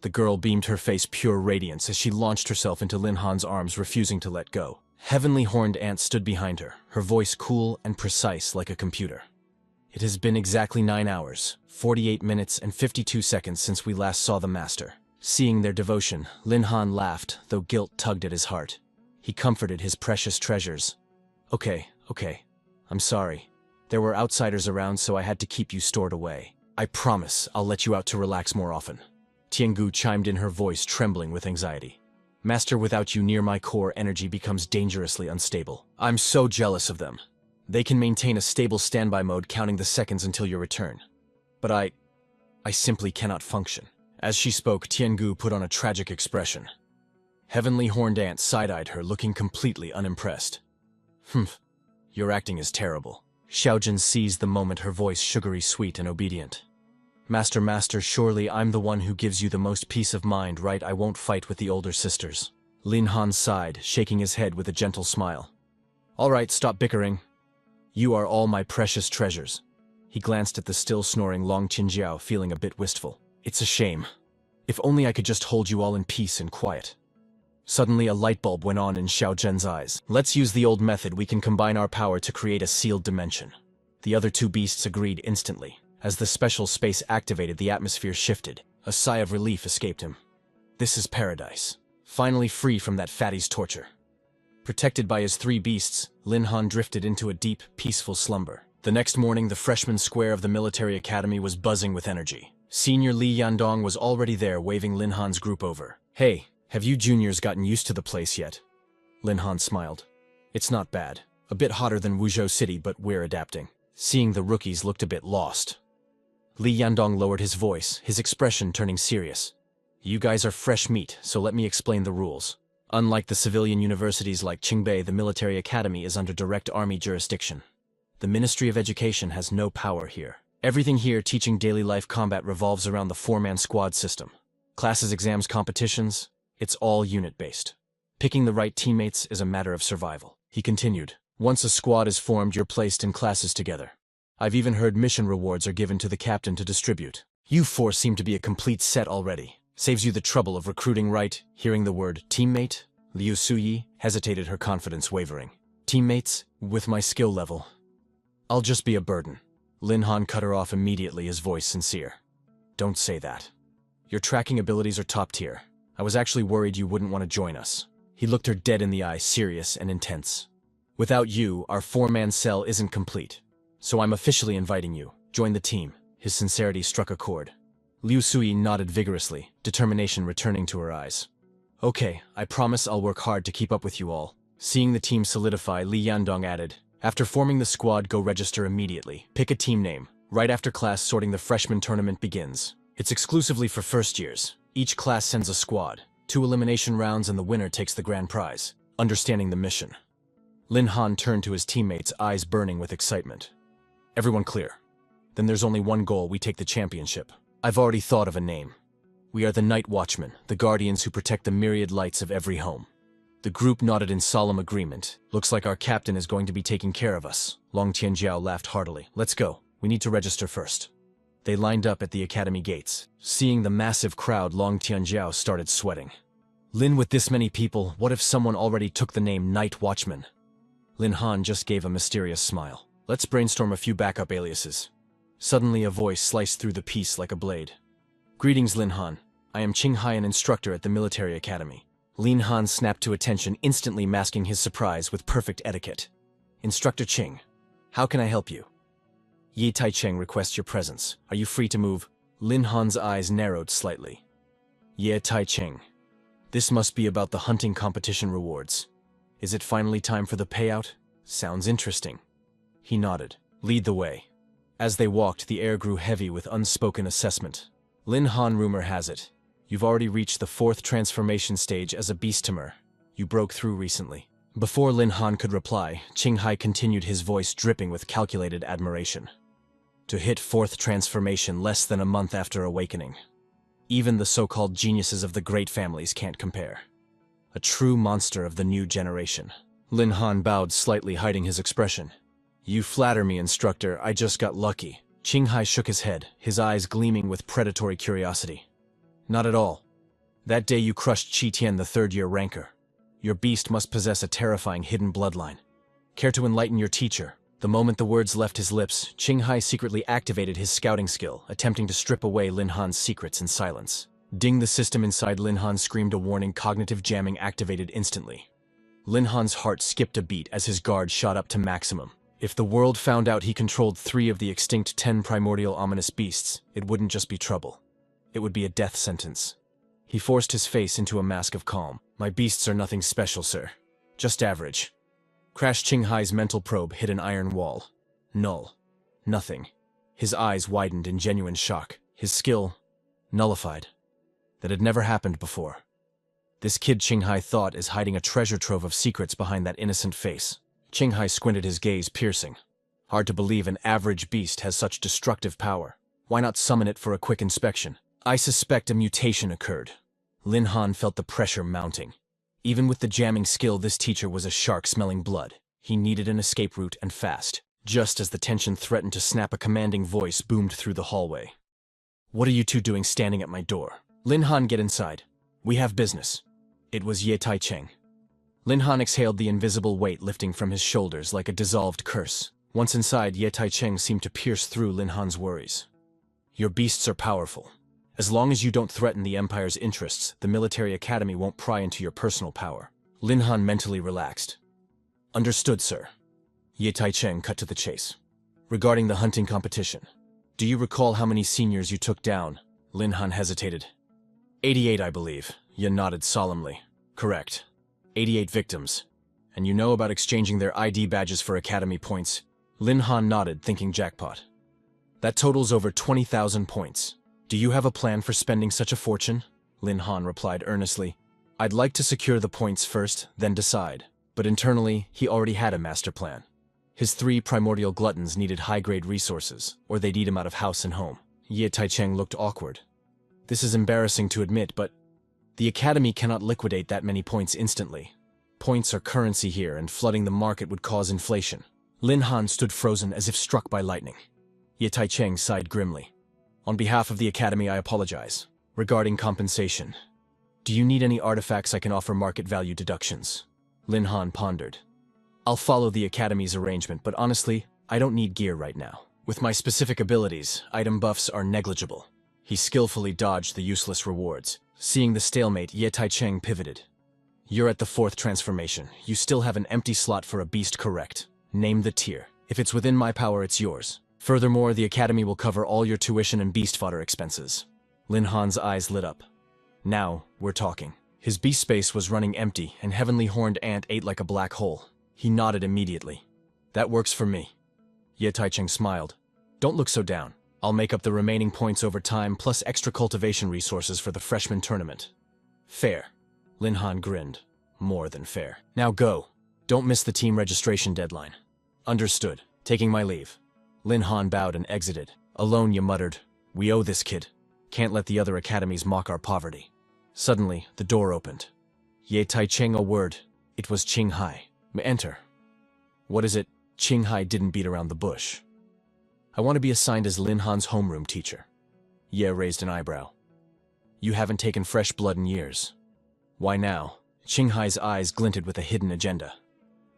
The girl beamed her face pure radiance as she launched herself into Lin Han's arms, refusing to let go. Heavenly Horned Ant stood behind her, her voice cool and precise like a computer. It has been exactly 9 hours, 48 minutes and 52 seconds since we last saw the master. Seeing their devotion, Lin Han laughed, though guilt tugged at his heart. He comforted his precious treasures. Okay, I'm sorry. There were outsiders around, so I had to keep you stored away. I promise I'll let you out to relax more often. Tiangu chimed in, her voice trembling with anxiety. Master, without you near, my core energy becomes dangerously unstable. I'm so jealous of them. They can maintain a stable standby mode, counting the seconds until your return. But I simply cannot function. As she spoke, Tiangu put on a tragic expression. Heavenly Horned Ant side-eyed her, looking completely unimpressed. Your acting is terrible. Xiaojun seized the moment, her voice sugary sweet and obedient. Master, surely I'm the one who gives you the most peace of mind, right? I won't fight with the older sisters. Lin Han sighed, shaking his head with a gentle smile. All right, stop bickering. You are all my precious treasures. He glanced at the still snoring Long Qinjiao, feeling a bit wistful. It's a shame. If only I could just hold you all in peace and quiet. Suddenly a light bulb went on in Xiaojun's eyes. Let's use the old method. We can combine our power to create a sealed dimension. The other 2 beasts agreed instantly. As the special space activated, the atmosphere shifted. A sigh of relief escaped him. This is paradise. Finally free from that fatty's torture. Protected by his 3 beasts, Lin Han drifted into a deep, peaceful slumber. The next morning, the freshman square of the military academy was buzzing with energy. Senior Li Yandong was already there, waving Lin Han's group over. Hey, have you juniors gotten used to the place yet? Lin Han smiled. It's not bad. A bit hotter than Wuzhou City, but we're adapting. Seeing the rookies looked a bit lost. Li Yandong lowered his voice, his expression turning serious. You guys are fresh meat, so let me explain the rules. Unlike the civilian universities like Qingbei, the military academy is under direct army jurisdiction. The Ministry of Education has no power here. Everything here teaching daily life combat revolves around the 4-man squad system. Classes, exams, competitions, it's all unit-based. Picking the right teammates is a matter of survival. He continued, once a squad is formed, you're placed in classes together. I've even heard mission rewards are given to the captain to distribute. You 4 seem to be a complete set already. Saves you the trouble of recruiting, right? Hearing the word teammate, Liu Suyi hesitated, her confidence wavering. Teammates, with my skill level, I'll just be a burden. Lin Han cut her off immediately, his voice sincere. Don't say that. Your tracking abilities are top tier. I was actually worried you wouldn't want to join us. He looked her dead in the eye, serious and intense. Without you, our 4-man cell isn't complete. So I'm officially inviting you. Join the team. His sincerity struck a chord. Liu Sui nodded vigorously, determination returning to her eyes. Okay, I promise I'll work hard to keep up with you all. Seeing the team solidify, Li Yandong added, after forming the squad, go register immediately. Pick a team name. Right after class sorting, the freshman tournament begins. It's exclusively for first years. Each class sends a squad. 2 elimination rounds and the winner takes the grand prize. Understanding the mission. Lin Han turned to his teammates, eyes burning with excitement. Everyone clear. Then there's only one goal, we take the championship. I've already thought of a name. We are the Night Watchmen, the guardians who protect the myriad lights of every home. The group nodded in solemn agreement. Looks like our captain is going to be taking care of us. Long Tianjiao laughed heartily. Let's go. We need to register first. They lined up at the academy gates. Seeing the massive crowd, Long Tianjiao started sweating. Lin, with this many people, what if someone already took the name Night Watchman? Lin Han just gave a mysterious smile. Let's brainstorm a few backup aliases. Suddenly a voice sliced through the peace like a blade. Greetings, Lin Han. I am Qing Hai, an instructor at the military academy. Lin Han snapped to attention, instantly masking his surprise with perfect etiquette. Instructor Qing, how can I help you? Yi Taicheng requests your presence. Are you free to move? Lin Han's eyes narrowed slightly. Ye Taicheng. This must be about the hunting competition rewards. Is it finally time for the payout? Sounds interesting. He nodded. Lead the way. As they walked, the air grew heavy with unspoken assessment. Lin Han, rumor has it, you've already reached the 4th transformation stage as a beastomer. You broke through recently. Before Lin Han could reply, Qing Hai continued, his voice dripping with calculated admiration. To hit 4th transformation less than a month after awakening. Even the so-called geniuses of the great families can't compare. A true monster of the new generation. Lin Han bowed slightly, hiding his expression. You flatter me, instructor. I just got lucky. Qinghai shook his head, his eyes gleaming with predatory curiosity. Not at all. That day you crushed Qi Tian, the third-year ranker. Your beast must possess a terrifying hidden bloodline. Care to enlighten your teacher? The moment the words left his lips, Qinghai secretly activated his scouting skill, attempting to strip away Lin Han's secrets in silence. Ding! The system inside Lin Han screamed a warning. Cognitive jamming activated instantly. Lin Han's heart skipped a beat as his guard shot up to maximum. If the world found out he controlled 3 of the extinct 10 primordial ominous beasts, it wouldn't just be trouble. It would be a death sentence. He forced his face into a mask of calm. My beasts are nothing special, sir. Just average. Crash! Qinghai's mental probe hit an iron wall. Null. Nothing. His eyes widened in genuine shock. His skill nullified. That had never happened before. This kid, Qinghai thought, is hiding a treasure trove of secrets behind that innocent face. Qinghai squinted, his gaze piercing. Hard to believe an average beast has such destructive power. Why not summon it for a quick inspection? I suspect a mutation occurred. Lin Han felt the pressure mounting. Even with the jamming skill, this teacher was a shark smelling blood. He needed an escape route, and fast. Just as the tension threatened to snap, a commanding voice boomed through the hallway. What are you two doing standing at my door? Lin Han, get inside. We have business. It was Ye Taicheng. Lin Han exhaled, the invisible weight lifting from his shoulders like a dissolved curse. Once inside, Ye Taicheng seemed to pierce through Lin Han's worries. Your beasts are powerful. As long as you don't threaten the Empire's interests, the military academy won't pry into your personal power. Lin Han mentally relaxed. Understood, sir. Ye Taicheng cut to the chase. Regarding the hunting competition, do you recall how many seniors you took down? Lin Han hesitated. 88, I believe. Ye nodded solemnly. Correct. 88 victims. And you know about exchanging their ID badges for academy points? Lin Han nodded, thinking jackpot. That totals over 20,000 points. Do you have a plan for spending such a fortune? Lin Han replied earnestly. I'd like to secure the points first, then decide. But internally, he already had a master plan. His 3 primordial gluttons needed high-grade resources, or they'd eat him out of house and home. Ye Taicheng looked awkward. This is embarrassing to admit, but the academy cannot liquidate that many points instantly. Points are currency here, and flooding the market would cause inflation. Lin Han stood frozen as if struck by lightning. Ye Taicheng sighed grimly. On behalf of the academy, I apologize. Regarding compensation, do you need any artifacts I can offer market value deductions? Lin Han pondered. I'll follow the academy's arrangement, but honestly, I don't need gear right now. With my specific abilities, item buffs are negligible. He skillfully dodged the useless rewards. Seeing the stalemate, Ye Taicheng pivoted. You're at the 4th transformation. You still have an empty slot for a beast, correct? Name the tier. If it's within my power, it's yours. Furthermore, the academy will cover all your tuition and beast fodder expenses. Lin Han's eyes lit up. Now, we're talking. His beast space was running empty, and Heavenly Horned Ant ate like a black hole. He nodded immediately. That works for me. Ye Taicheng smiled. Don't look so down. I'll make up the remaining points over time, plus extra cultivation resources for the freshman tournament. Fair. Lin Han grinned. More than fair. Now go. Don't miss the team registration deadline. Understood. Taking my leave. Lin Han bowed and exited. Alone, Ye muttered. We owe this kid. Can't let the other academies mock our poverty. Suddenly, the door opened. Ye Taicheng, a word. It was Qinghai. Enter. What is it? Qinghai didn't beat around the bush. I want to be assigned as Lin Han's homeroom teacher. Ye raised an eyebrow. You haven't taken fresh blood in years. Why now? Qinghai's eyes glinted with a hidden agenda.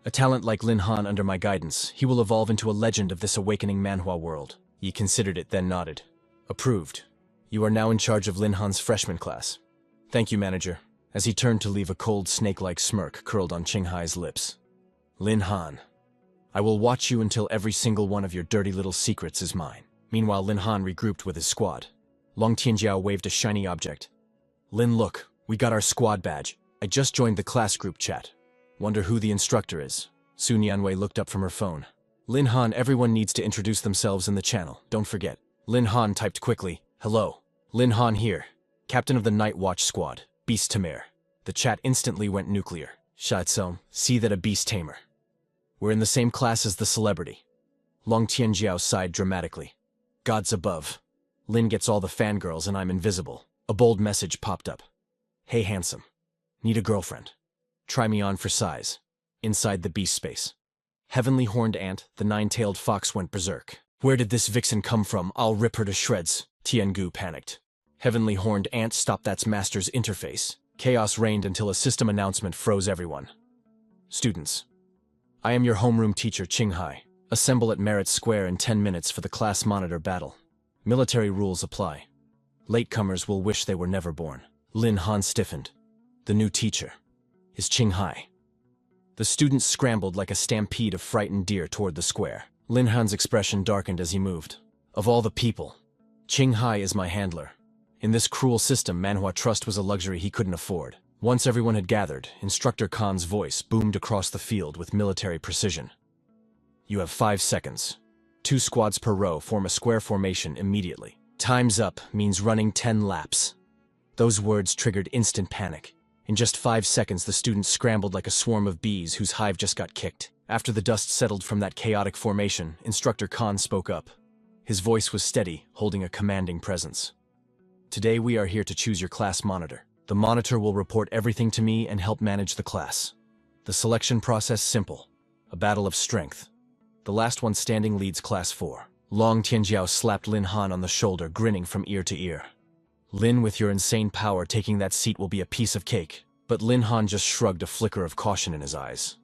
A talent like Lin Han under my guidance, he will evolve into a legend of this awakening manhwa world. Ye considered it, then nodded. Approved. You are now in charge of Lin Han's freshman class. Thank you, manager. As he turned to leave, a cold snake-like smirk curled on Qinghai's lips. Lin Han, I will watch you until every single one of your dirty little secrets is mine. Meanwhile, Lin Han regrouped with his squad. Long Tianjiao waved a shiny object. Lin, look, we got our squad badge. I just joined the class group chat. Wonder who the instructor is. Su Nianwei looked up from her phone. Lin Han, everyone needs to introduce themselves in the channel, don't forget. Lin Han typed quickly, hello. Lin Han here, captain of the Night Watch squad, Beast Tamer. The chat instantly went nuclear. Shatsong, see that a beast tamer. We're in the same class as the celebrity. Long Tianjiao sighed dramatically. Gods above. Lin gets all the fangirls and I'm invisible. A bold message popped up. Hey handsome. Need a girlfriend. Try me on for size. Inside the beast space. Heavenly horned ant, the nine-tailed fox went berserk. Where did this vixen come from? I'll rip her to shreds. Tiangu panicked. Heavenly horned ant stopped that's master's interface. Chaos reigned until a system announcement froze everyone. Students. I am your homeroom teacher, Qinghai. Assemble at Merit Square in 10 minutes for the class monitor battle. Military rules apply. Latecomers will wish they were never born. Lin Han stiffened. The new teacher is Qinghai. The students scrambled like a stampede of frightened deer toward the square. Lin Han's expression darkened as he moved. Of all the people, Qinghai is my handler. In this cruel system, Manhwa trust was a luxury he couldn't afford. Once everyone had gathered, Instructor Khan's voice boomed across the field with military precision. You have 5 seconds. 2 squads per row form a square formation immediately. Time's up means running 10 laps. Those words triggered instant panic. In just 5 seconds, the students scrambled like a swarm of bees whose hive just got kicked. After the dust settled from that chaotic formation, Instructor Khan spoke up. His voice was steady, holding a commanding presence. Today we are here to choose your class monitor. The monitor will report everything to me and help manage the class. The selection process simple. A battle of strength. The last one standing leads class 4. Long Tianjiao slapped Lin Han on the shoulder, grinning from ear to ear. Lin, with your insane power, taking that seat will be a piece of cake. But Lin Han just shrugged, a flicker of caution in his eyes.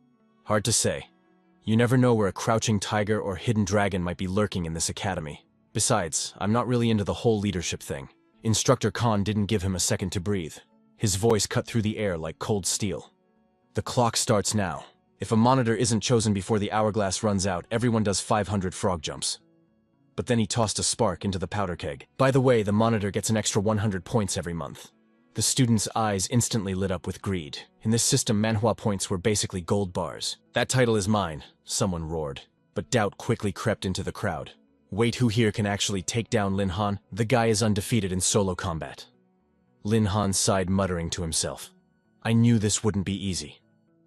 Hard to say. You never know where a crouching tiger or hidden dragon might be lurking in this academy. Besides, I'm not really into the whole leadership thing. Instructor Khan didn't give him a second to breathe. His voice cut through the air like cold steel. The clock starts now. If a monitor isn't chosen before the hourglass runs out, everyone does 500 frog jumps. But then he tossed a spark into the powder keg. By the way, the monitor gets an extra 100 points every month. The students' eyes instantly lit up with greed. In this system, Manhwa points were basically gold bars. That title is mine, someone roared. But doubt quickly crept into the crowd. Wait, who here can actually take down Lin Han? The guy is undefeated in solo combat. Lin Han sighed, muttering to himself. I knew this wouldn't be easy.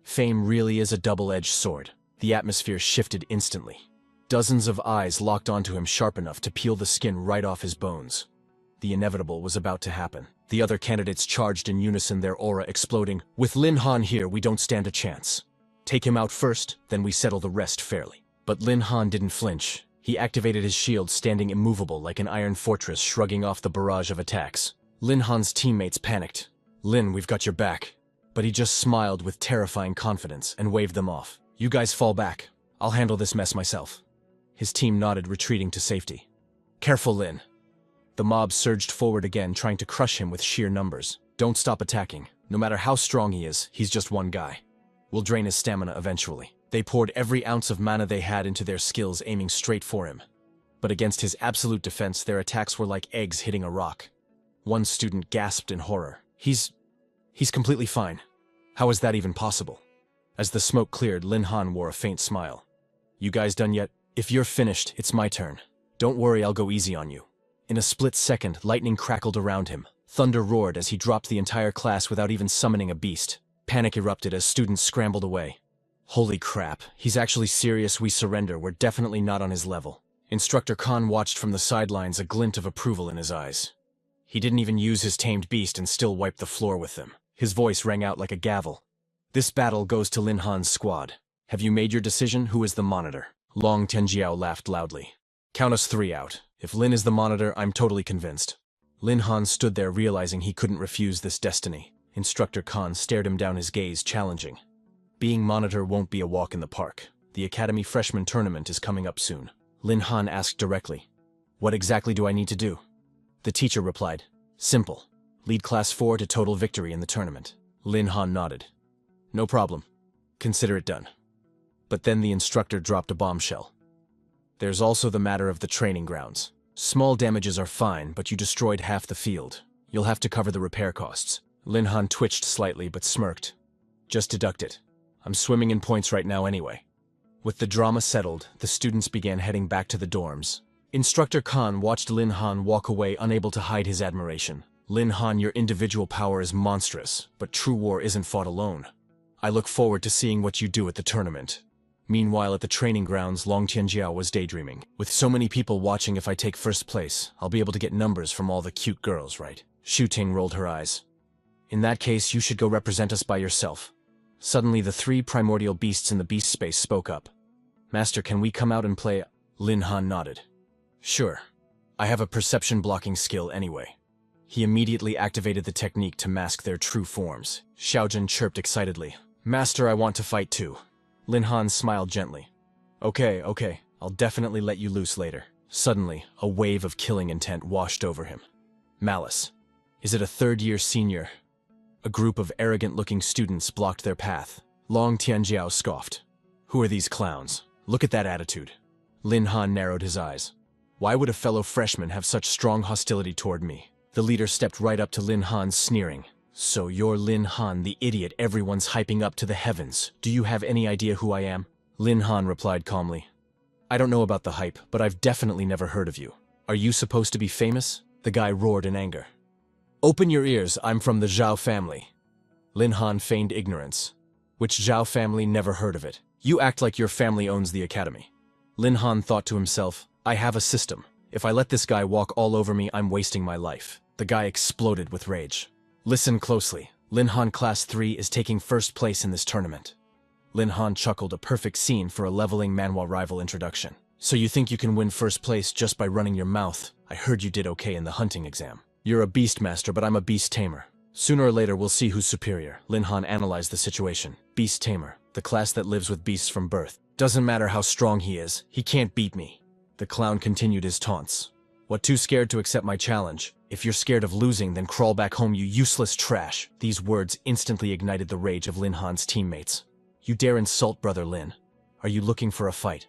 Fame really is a double-edged sword. The atmosphere shifted instantly. Dozens of eyes locked onto him, sharp enough to peel the skin right off his bones. The inevitable was about to happen. The other candidates charged in unison, their aura exploding. With Lin Han here, we don't stand a chance. Take him out first, then we settle the rest fairly. But Lin Han didn't flinch. He activated his shield, standing immovable like an iron fortress, shrugging off the barrage of attacks. Lin Han's teammates panicked. Lin, we've got your back. But he just smiled with terrifying confidence and waved them off. You guys fall back. I'll handle this mess myself. His team nodded, retreating to safety. Careful, Lin. The mob surged forward again, trying to crush him with sheer numbers. Don't stop attacking. No matter how strong he is, he's just one guy. We'll drain his stamina eventually. They poured every ounce of mana they had into their skills, aiming straight for him. But against his absolute defense, their attacks were like eggs hitting a rock. One student gasped in horror. He's completely fine. How is that even possible? As the smoke cleared, Lin Han wore a faint smile. You guys done yet? If you're finished, it's my turn. Don't worry, I'll go easy on you. In a split second, lightning crackled around him. Thunder roared as he dropped the entire class without even summoning a beast. Panic erupted as students scrambled away. Holy crap, he's actually serious. We surrender. We're definitely not on his level. Instructor Khan watched from the sidelines, a glint of approval in his eyes. He didn't even use his tamed beast and still wiped the floor with them. His voice rang out like a gavel. This battle goes to Lin Han's squad. Have you made your decision? Who is the monitor? Long Tianjiao laughed loudly. Count us 3 out. If Lin is the monitor, I'm totally convinced. Lin Han stood there, realizing he couldn't refuse this destiny. Instructor Khan stared him down, his gaze challenging. Being monitor won't be a walk in the park. The Academy Freshman Tournament is coming up soon. Lin Han asked directly. What exactly do I need to do? The teacher replied. Simple. Lead Class 4 to total victory in the tournament. Lin Han nodded. No problem. Consider it done. But then the instructor dropped a bombshell. There's also the matter of the training grounds. Small damages are fine, but you destroyed half the field. You'll have to cover the repair costs. Lin Han twitched slightly but smirked. Just deduct it. I'm swimming in points right now anyway. With the drama settled, the students began heading back to the dorms. Instructor Khan watched Lin Han walk away, unable to hide his admiration. Lin Han, your individual power is monstrous, but true war isn't fought alone. I look forward to seeing what you do at the tournament. Meanwhile, at the training grounds, Long Tianjiao was daydreaming. With so many people watching, if I take first place, I'll be able to get numbers from all the cute girls, right? Shu Ting rolled her eyes. In that case, you should go represent us by yourself. Suddenly, the three primordial beasts in the beast space spoke up. Master, can we come out and play? Lin Han nodded. Sure. I have a perception blocking skill anyway. He immediately activated the technique to mask their true forms. Xiaojun chirped excitedly. Master, I want to fight too. Lin Han smiled gently. Okay, I'll definitely let you loose later. Suddenly, a wave of killing intent washed over him. Malice. Is it a third-year senior? A group of arrogant-looking students blocked their path. Long Tianjiao scoffed. Who are these clowns? Look at that attitude. Lin Han narrowed his eyes. Why would a fellow freshman have such strong hostility toward me? The leader stepped right up to Lin Han, sneering. So you're Lin Han, the idiot everyone's hyping up to the heavens. Do you have any idea who I am? Lin Han replied calmly. I don't know about the hype, but I've definitely never heard of you. Are you supposed to be famous? The guy roared in anger. Open your ears, I'm from the Zhao family. Lin Han feigned ignorance. Which Zhao family? Never heard of it. You act like your family owns the academy. Lin Han thought to himself, I have a system. If I let this guy walk all over me, I'm wasting my life. The guy exploded with rage. Listen closely. Lin Han Class 3 is taking first place in this tournament. Lin Han chuckled, a perfect scene for a leveling manhwa rival introduction. So you think you can win first place just by running your mouth? I heard you did okay in the hunting exam. You're a beast master, but I'm a beast tamer. Sooner or later, we'll see who's superior. Lin Han analyzed the situation. Beast tamer, the class that lives with beasts from birth. Doesn't matter how strong he is, he can't beat me. The clown continued his taunts. What, too scared to accept my challenge? If you're scared of losing, then crawl back home, you useless trash. These words instantly ignited the rage of Lin Han's teammates. You dare insult Brother Lin? Are you looking for a fight?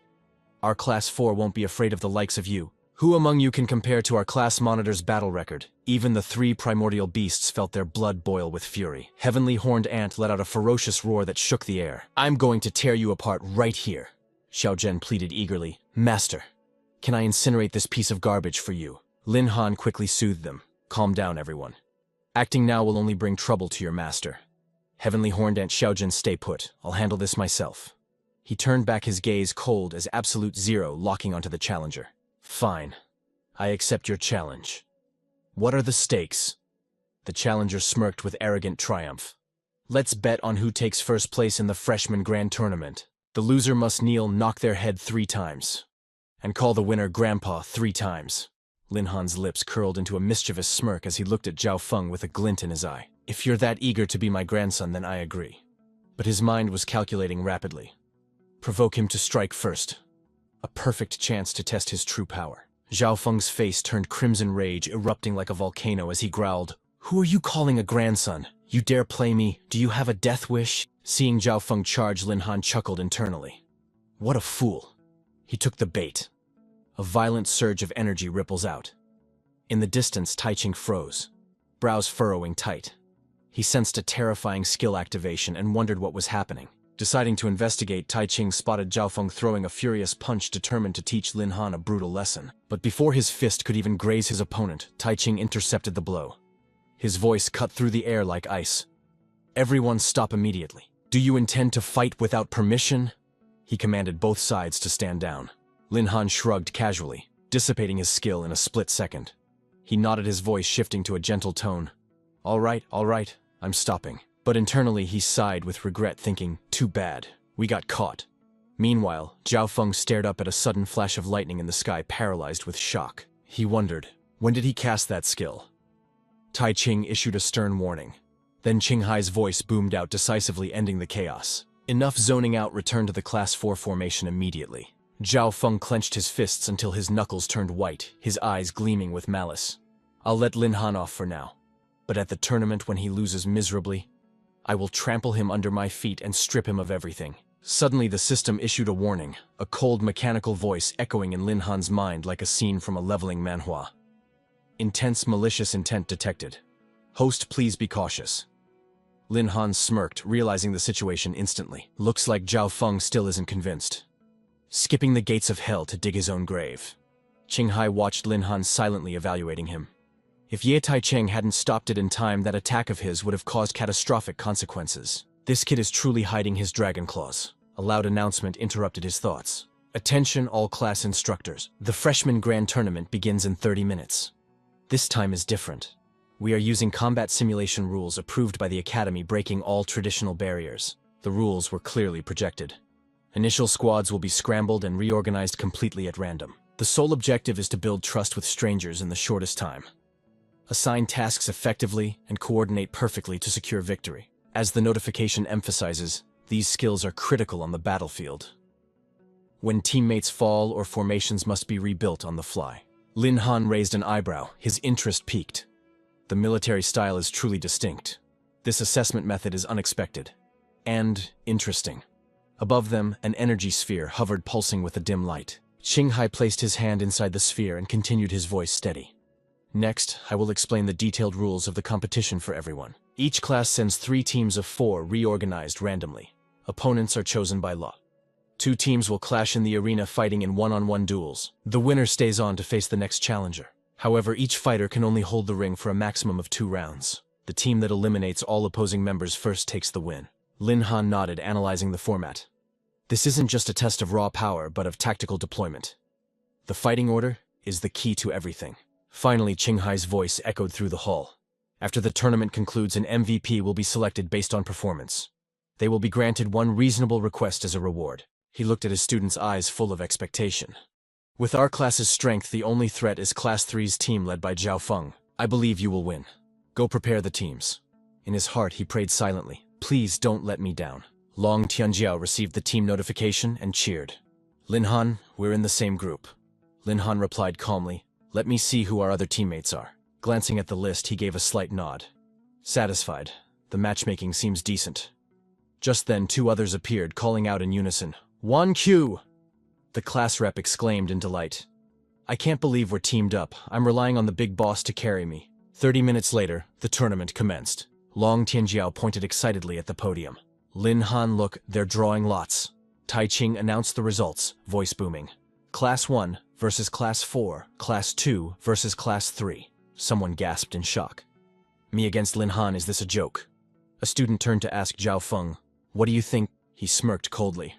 Our Class 4 won't be afraid of the likes of you. Who among you can compare to our class monitor's battle record? Even the three primordial beasts felt their blood boil with fury. Heavenly Horned Ant let out a ferocious roar that shook the air. I'm going to tear you apart right here. Xiaojun pleaded eagerly. Master, can I incinerate this piece of garbage for you? Lin Han quickly soothed them. Calm down, everyone. Acting now will only bring trouble to your master. Heavenly Horned Ant Xiaojun, stay put. I'll handle this myself. He turned back, his gaze cold as absolute zero, locking onto the challenger. Fine. I accept your challenge. What are the stakes? The challenger smirked with arrogant triumph. Let's bet on who takes first place in the freshman grand tournament. The loser must kneel, knock their head 3 times. And call the winner Grandpa 3 times. Lin Han's lips curled into a mischievous smirk as he looked at Zhao Feng with a glint in his eye. If you're that eager to be my grandson, then I agree. But his mind was calculating rapidly. Provoke him to strike first. A perfect chance to test his true power. Zhao Feng's face turned crimson rage, erupting like a volcano as he growled, Who are you calling a grandson? You dare play me? Do you have a death wish? Seeing Zhao Feng charge, Lin Han chuckled internally. What a fool. He took the bait. A violent surge of energy ripples out. In the distance, Tai Ching froze, brows furrowing tight. He sensed a terrifying skill activation and wondered what was happening. Deciding to investigate, Tai Ching spotted Zhao Feng throwing a furious punch, determined to teach Lin Han a brutal lesson. But before his fist could even graze his opponent, Tai Ching intercepted the blow. His voice cut through the air like ice. Everyone stop immediately. Do you intend to fight without permission? He commanded both sides to stand down. Lin Han shrugged casually, dissipating his skill in a split second. He nodded, his voice shifting to a gentle tone. All right, I'm stopping. But internally he sighed with regret, thinking, too bad, we got caught. Meanwhile, Zhao Feng stared up at a sudden flash of lightning in the sky, paralyzed with shock. He wondered, when did he cast that skill? Tai Ching issued a stern warning. Then Qinghai's voice boomed out decisively, ending the chaos. Enough zoning out, return to the Class 4 formation immediately. Zhao Feng clenched his fists until his knuckles turned white, his eyes gleaming with malice. I'll let Lin Han off for now. But at the tournament, when he loses miserably, I will trample him under my feet and strip him of everything. Suddenly the system issued a warning, a cold mechanical voice echoing in Lin Han's mind like a scene from a leveling manhwa. Intense malicious intent detected. Host, please be cautious. Lin Han smirked, realizing the situation instantly. Looks like Zhao Feng still isn't convinced. Skipping the gates of hell to dig his own grave. Qinghai watched Lin Han silently evaluating him. If Ye Taicheng hadn't stopped it in time, that attack of his would have caused catastrophic consequences. This kid is truly hiding his dragon claws. A loud announcement interrupted his thoughts. Attention all class instructors. The freshman grand tournament begins in 30 minutes. This time is different. We are using combat simulation rules approved by the Academy, breaking all traditional barriers. The rules were clearly projected. Initial squads will be scrambled and reorganized completely at random. The sole objective is to build trust with strangers in the shortest time. Assign tasks effectively and coordinate perfectly to secure victory. As the notification emphasizes, these skills are critical on the battlefield. When teammates fall or formations must be rebuilt on the fly. Lin Han raised an eyebrow, his interest piqued. The military style is truly distinct. This assessment method is unexpected and interesting. Above them, an energy sphere hovered pulsing with a dim light. Qinghai placed his hand inside the sphere and continued his voice steady. Next, I will explain the detailed rules of the competition for everyone. Each class sends 3 teams of 4 reorganized randomly. Opponents are chosen by law. 2 teams will clash in the arena fighting in one-on-one duels. The winner stays on to face the next challenger. However, each fighter can only hold the ring for a maximum of 2 rounds. The team that eliminates all opposing members first takes the win. Lin Han nodded, analyzing the format. This isn't just a test of raw power, but of tactical deployment. The fighting order is the key to everything. Finally, Qinghai's voice echoed through the hall. After the tournament concludes, an MVP will be selected based on performance. They will be granted 1 reasonable request as a reward. He looked at his students' eyes full of expectation. With our class's strength, the only threat is Class 3's team led by Zhao Feng. I believe you will win. Go prepare the teams. In his heart, he prayed silently. Please don't let me down. Long Tianjiao received the team notification and cheered. Lin Han, we're in the same group. Lin Han replied calmly, let me see who our other teammates are. Glancing at the list, he gave a slight nod. Satisfied. The matchmaking seems decent. Just then, 2 others appeared, calling out in unison, 1Q! The class rep exclaimed in delight. I can't believe we're teamed up. I'm relying on the big boss to carry me. 30 minutes later, the tournament commenced. Long Tianjiao pointed excitedly at the podium. Lin Han, look, they're drawing lots. Tai Ching announced the results, voice booming. Class 1 versus Class 4, Class 2 versus Class 3. Someone gasped in shock. Me against Lin Han, is this a joke? A student turned to ask Zhao Feng, what do you think? He smirked coldly.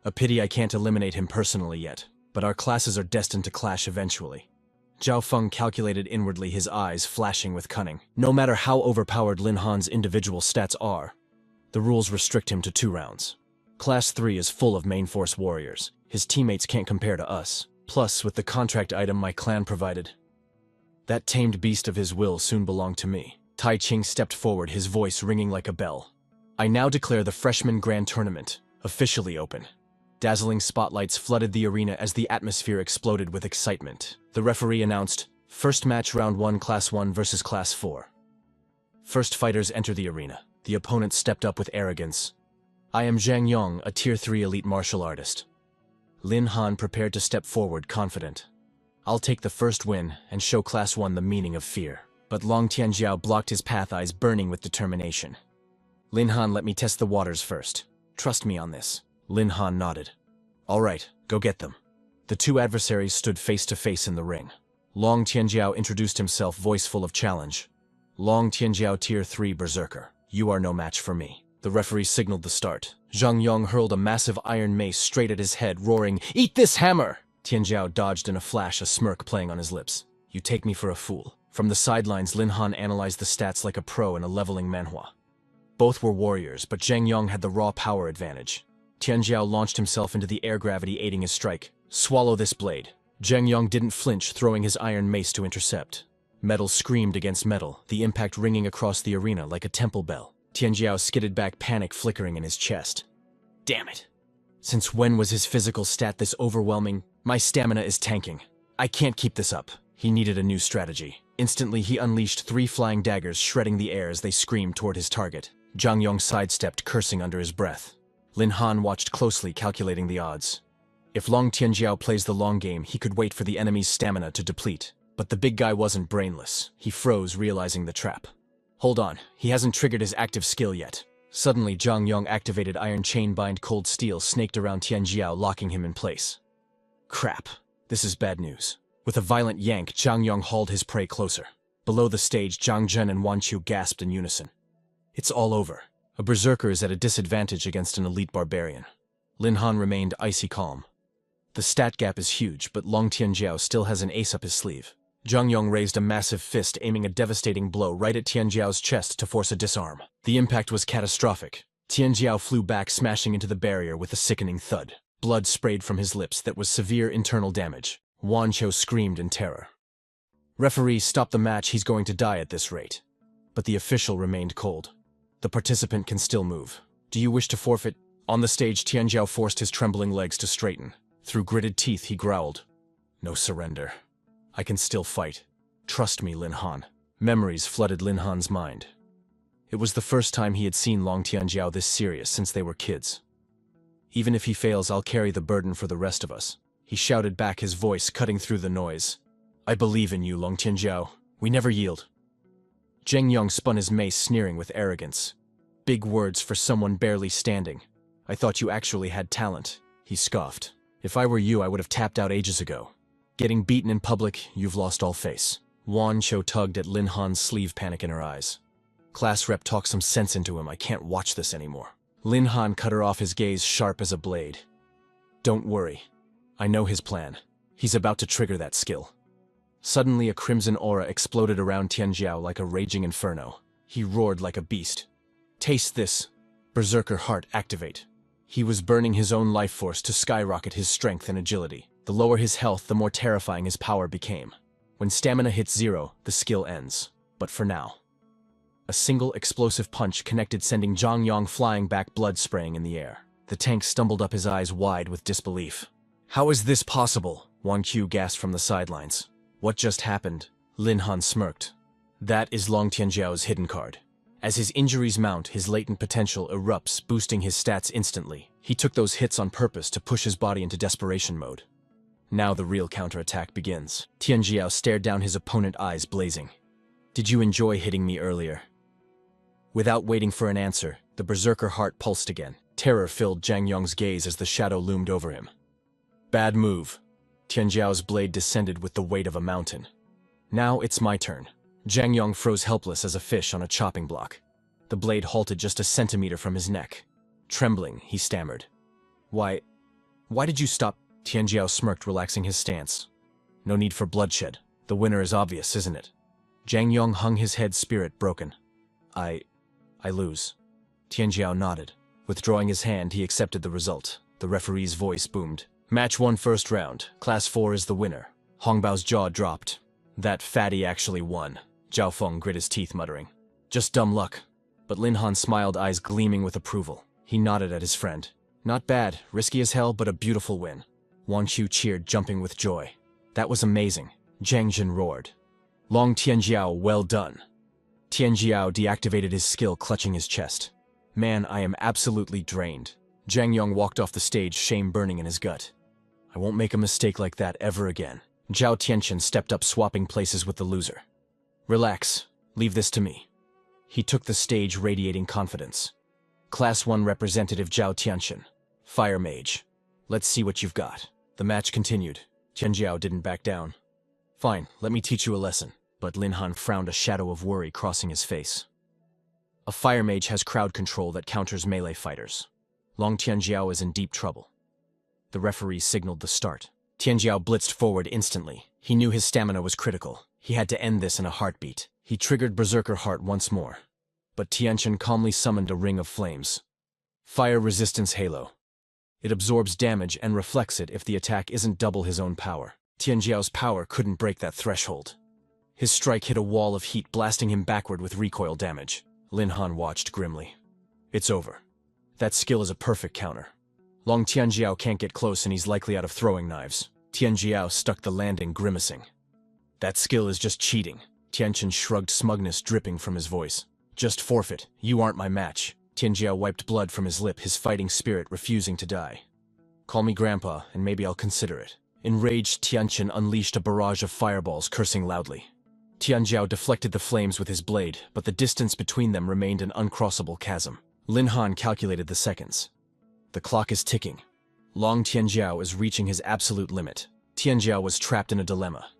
A pity I can't eliminate him personally yet, but our classes are destined to clash eventually. Zhao Feng calculated inwardly, his eyes flashing with cunning. No matter how overpowered Lin Han's individual stats are, the rules restrict him to 2 rounds. Class 3 is full of main force warriors. His teammates can't compare to us. Plus, with the contract item my clan provided, that tamed beast of his will soon belonged to me. Tai Ching stepped forward, his voice ringing like a bell. I now declare the Freshman Grand Tournament officially open. Dazzling spotlights flooded the arena as the atmosphere exploded with excitement. The referee announced, first match round 1, Class 1 versus Class 4. First fighters enter the arena. The opponent stepped up with arrogance. I am Zhang Yong, a Tier 3 elite martial artist. Lin Han prepared to step forward, confident. I'll take the first win and show Class 1 the meaning of fear. But Long Tianjiao blocked his path, eyes burning with determination. Lin Han, let me test the waters first. Trust me on this. Lin Han nodded. All right, go get them. The 2 adversaries stood face to face in the ring. Long Tianjiao introduced himself, voice full of challenge. Long Tianjiao, Tier 3 Berserker. You are no match for me. The referee signaled the start. Zhang Yong hurled a massive iron mace straight at his head, roaring, Eat this hammer! Tianjiao dodged in a flash, a smirk playing on his lips. You take me for a fool. From the sidelines, Lin Han analyzed the stats like a pro in a leveling manhwa. Both were warriors, but Zhang Yong had the raw power advantage. Tianjiao launched himself into the air gravity, aiding his strike. Swallow this blade. Zhang Yong didn't flinch, throwing his iron mace to intercept. Metal screamed against metal, the impact ringing across the arena like a temple bell. Tianjiao skidded back, panic flickering in his chest. Damn it. Since when was his physical stat this overwhelming? My stamina is tanking. I can't keep this up. He needed a new strategy. Instantly, he unleashed 3 flying daggers, shredding the air as they screamed toward his target. Zhang Yong sidestepped, cursing under his breath. Lin Han watched closely, calculating the odds. If Long Tianjiao plays the long game, he could wait for the enemy's stamina to deplete. But the big guy wasn't brainless. He froze, realizing the trap. Hold on, he hasn't triggered his active skill yet. Suddenly, Zhang Yong activated Iron Chain Bind. Cold steel snaked around Tianjiao, locking him in place. Crap. This is bad news. With a violent yank, Zhang Yong hauled his prey closer. Below the stage, Zhang Zhen and Wan Qiu gasped in unison. It's all over. A berserker is at a disadvantage against an elite barbarian. Lin Han remained icy calm. The stat gap is huge, but Long Tianjiao still has an ace up his sleeve. Zhang Yong raised a massive fist, aiming a devastating blow right at Tianjiao's chest to force a disarm. The impact was catastrophic. Tianjiao flew back, smashing into the barrier with a sickening thud. Blood sprayed from his lips that was severe internal damage. Wancho screamed in terror. "Referee, stop the match, he's going to die at this rate." But the official remained cold. "The participant can still move. Do you wish to forfeit?" On the stage, Tianjiao forced his trembling legs to straighten. Through gritted teeth, he growled, "No surrender. I can still fight. Trust me, Lin Han." Memories flooded Lin Han's mind. It was the first time he had seen Long Tianjiao this serious since they were kids. "Even if he fails, I'll carry the burden for the rest of us," he shouted back, his voice cutting through the noise. "I believe in you, Long Tianjiao. We never yield." Zheng Yong spun his mace, sneering with arrogance. "Big words for someone barely standing. I thought you actually had talent," he scoffed. "If I were you, I would have tapped out ages ago. Getting beaten in public, you've lost all face." Wan Cho tugged at Lin Han's sleeve, panic in her eyes. "Class rep, talk some sense into him. I can't watch this anymore." Lin Han cut her off, his gaze sharp as a blade. "Don't worry. I know his plan. He's about to trigger that skill." Suddenly, a crimson aura exploded around Tianjiao like a raging inferno. He roared like a beast. "Taste this. Berserker Heart, activate." He was burning his own life force to skyrocket his strength and agility. The lower his health, the more terrifying his power became. When stamina hits 0, the skill ends. But for now. A single explosive punch connected, sending Zhang Yong flying back, blood spraying in the air. The tank stumbled up, his eyes wide with disbelief. "How is this possible?" Wang Qiu gasped from the sidelines. "What just happened?" Lin Han smirked. "That is Long Tianjiao's hidden card. As his injuries mount, his latent potential erupts, boosting his stats instantly. He took those hits on purpose to push his body into desperation mode. Now the real counterattack begins." Tianjiao stared down his opponent, eyes blazing. "Did you enjoy hitting me earlier?" Without waiting for an answer, the Berserker Heart pulsed again. Terror filled Zhang Yong's gaze as the shadow loomed over him. "Bad move." Tianjiao's blade descended with the weight of a mountain. "Now it's my turn." Zhang Yong froze helpless as a fish on a chopping block. The blade halted just a centimeter from his neck. Trembling, he stammered. Why did you stop?" Tianjiao smirked, relaxing his stance. "No need for bloodshed. The winner is obvious, isn't it?" Zhang Yong hung his head, spirit broken. I lose." Tianjiao nodded. Withdrawing his hand, he accepted the result. The referee's voice boomed. "Match 1, first round. Class 4 is the winner." Hongbao's jaw dropped. "That fatty actually won." Zhao Feng grit his teeth, muttering, "Just dumb luck." But Lin Han smiled, eyes gleaming with approval. He nodded at his friend. "Not bad. Risky as hell, but a beautiful win." Wan Qiu cheered, jumping with joy. "That was amazing." Zhang Jin roared. "Long Tianjiao, well done." Tianjiao deactivated his skill, clutching his chest. "Man, I am absolutely drained." Zhang Yong walked off the stage, shame burning in his gut. "I won't make a mistake like that ever again." Zhao Tianchen stepped up, swapping places with the loser. "Relax. Leave this to me." He took the stage, radiating confidence. Class 1 representative Zhao Tianchen. Fire Mage. "Let's see what you've got." The match continued. Tianjiao didn't back down. "Fine, let me teach you a lesson." But Lin Han frowned, a shadow of worry crossing his face. A fire mage has crowd control that counters melee fighters. Long Tianjiao is in deep trouble. The referee signaled the start. Tianjiao blitzed forward instantly. He knew his stamina was critical. He had to end this in a heartbeat. He triggered Berserker Heart once more. But Tianchen calmly summoned a ring of flames. Fire Resistance Halo. It absorbs damage and reflects it if the attack isn't double his own power. Tianjiao's power couldn't break that threshold. His strike hit a wall of heat, blasting him backward with recoil damage. Lin Han watched grimly. "It's over. That skill is a perfect counter. Long Tianjiao can't get close, and he's likely out of throwing knives." Tianjiao stuck the landing, grimacing. "That skill is just cheating." Tianchen shrugged, smugness dripping from his voice. "Just forfeit. You aren't my match." Tianjiao wiped blood from his lip, his fighting spirit refusing to die. "Call me Grandpa, and maybe I'll consider it." Enraged, Tianchen unleashed a barrage of fireballs, cursing loudly. Tianjiao deflected the flames with his blade, but the distance between them remained an uncrossable chasm. Lin Han calculated the seconds. The clock is ticking. Long Tianjiao is reaching his absolute limit. Tianjiao was trapped in a dilemma.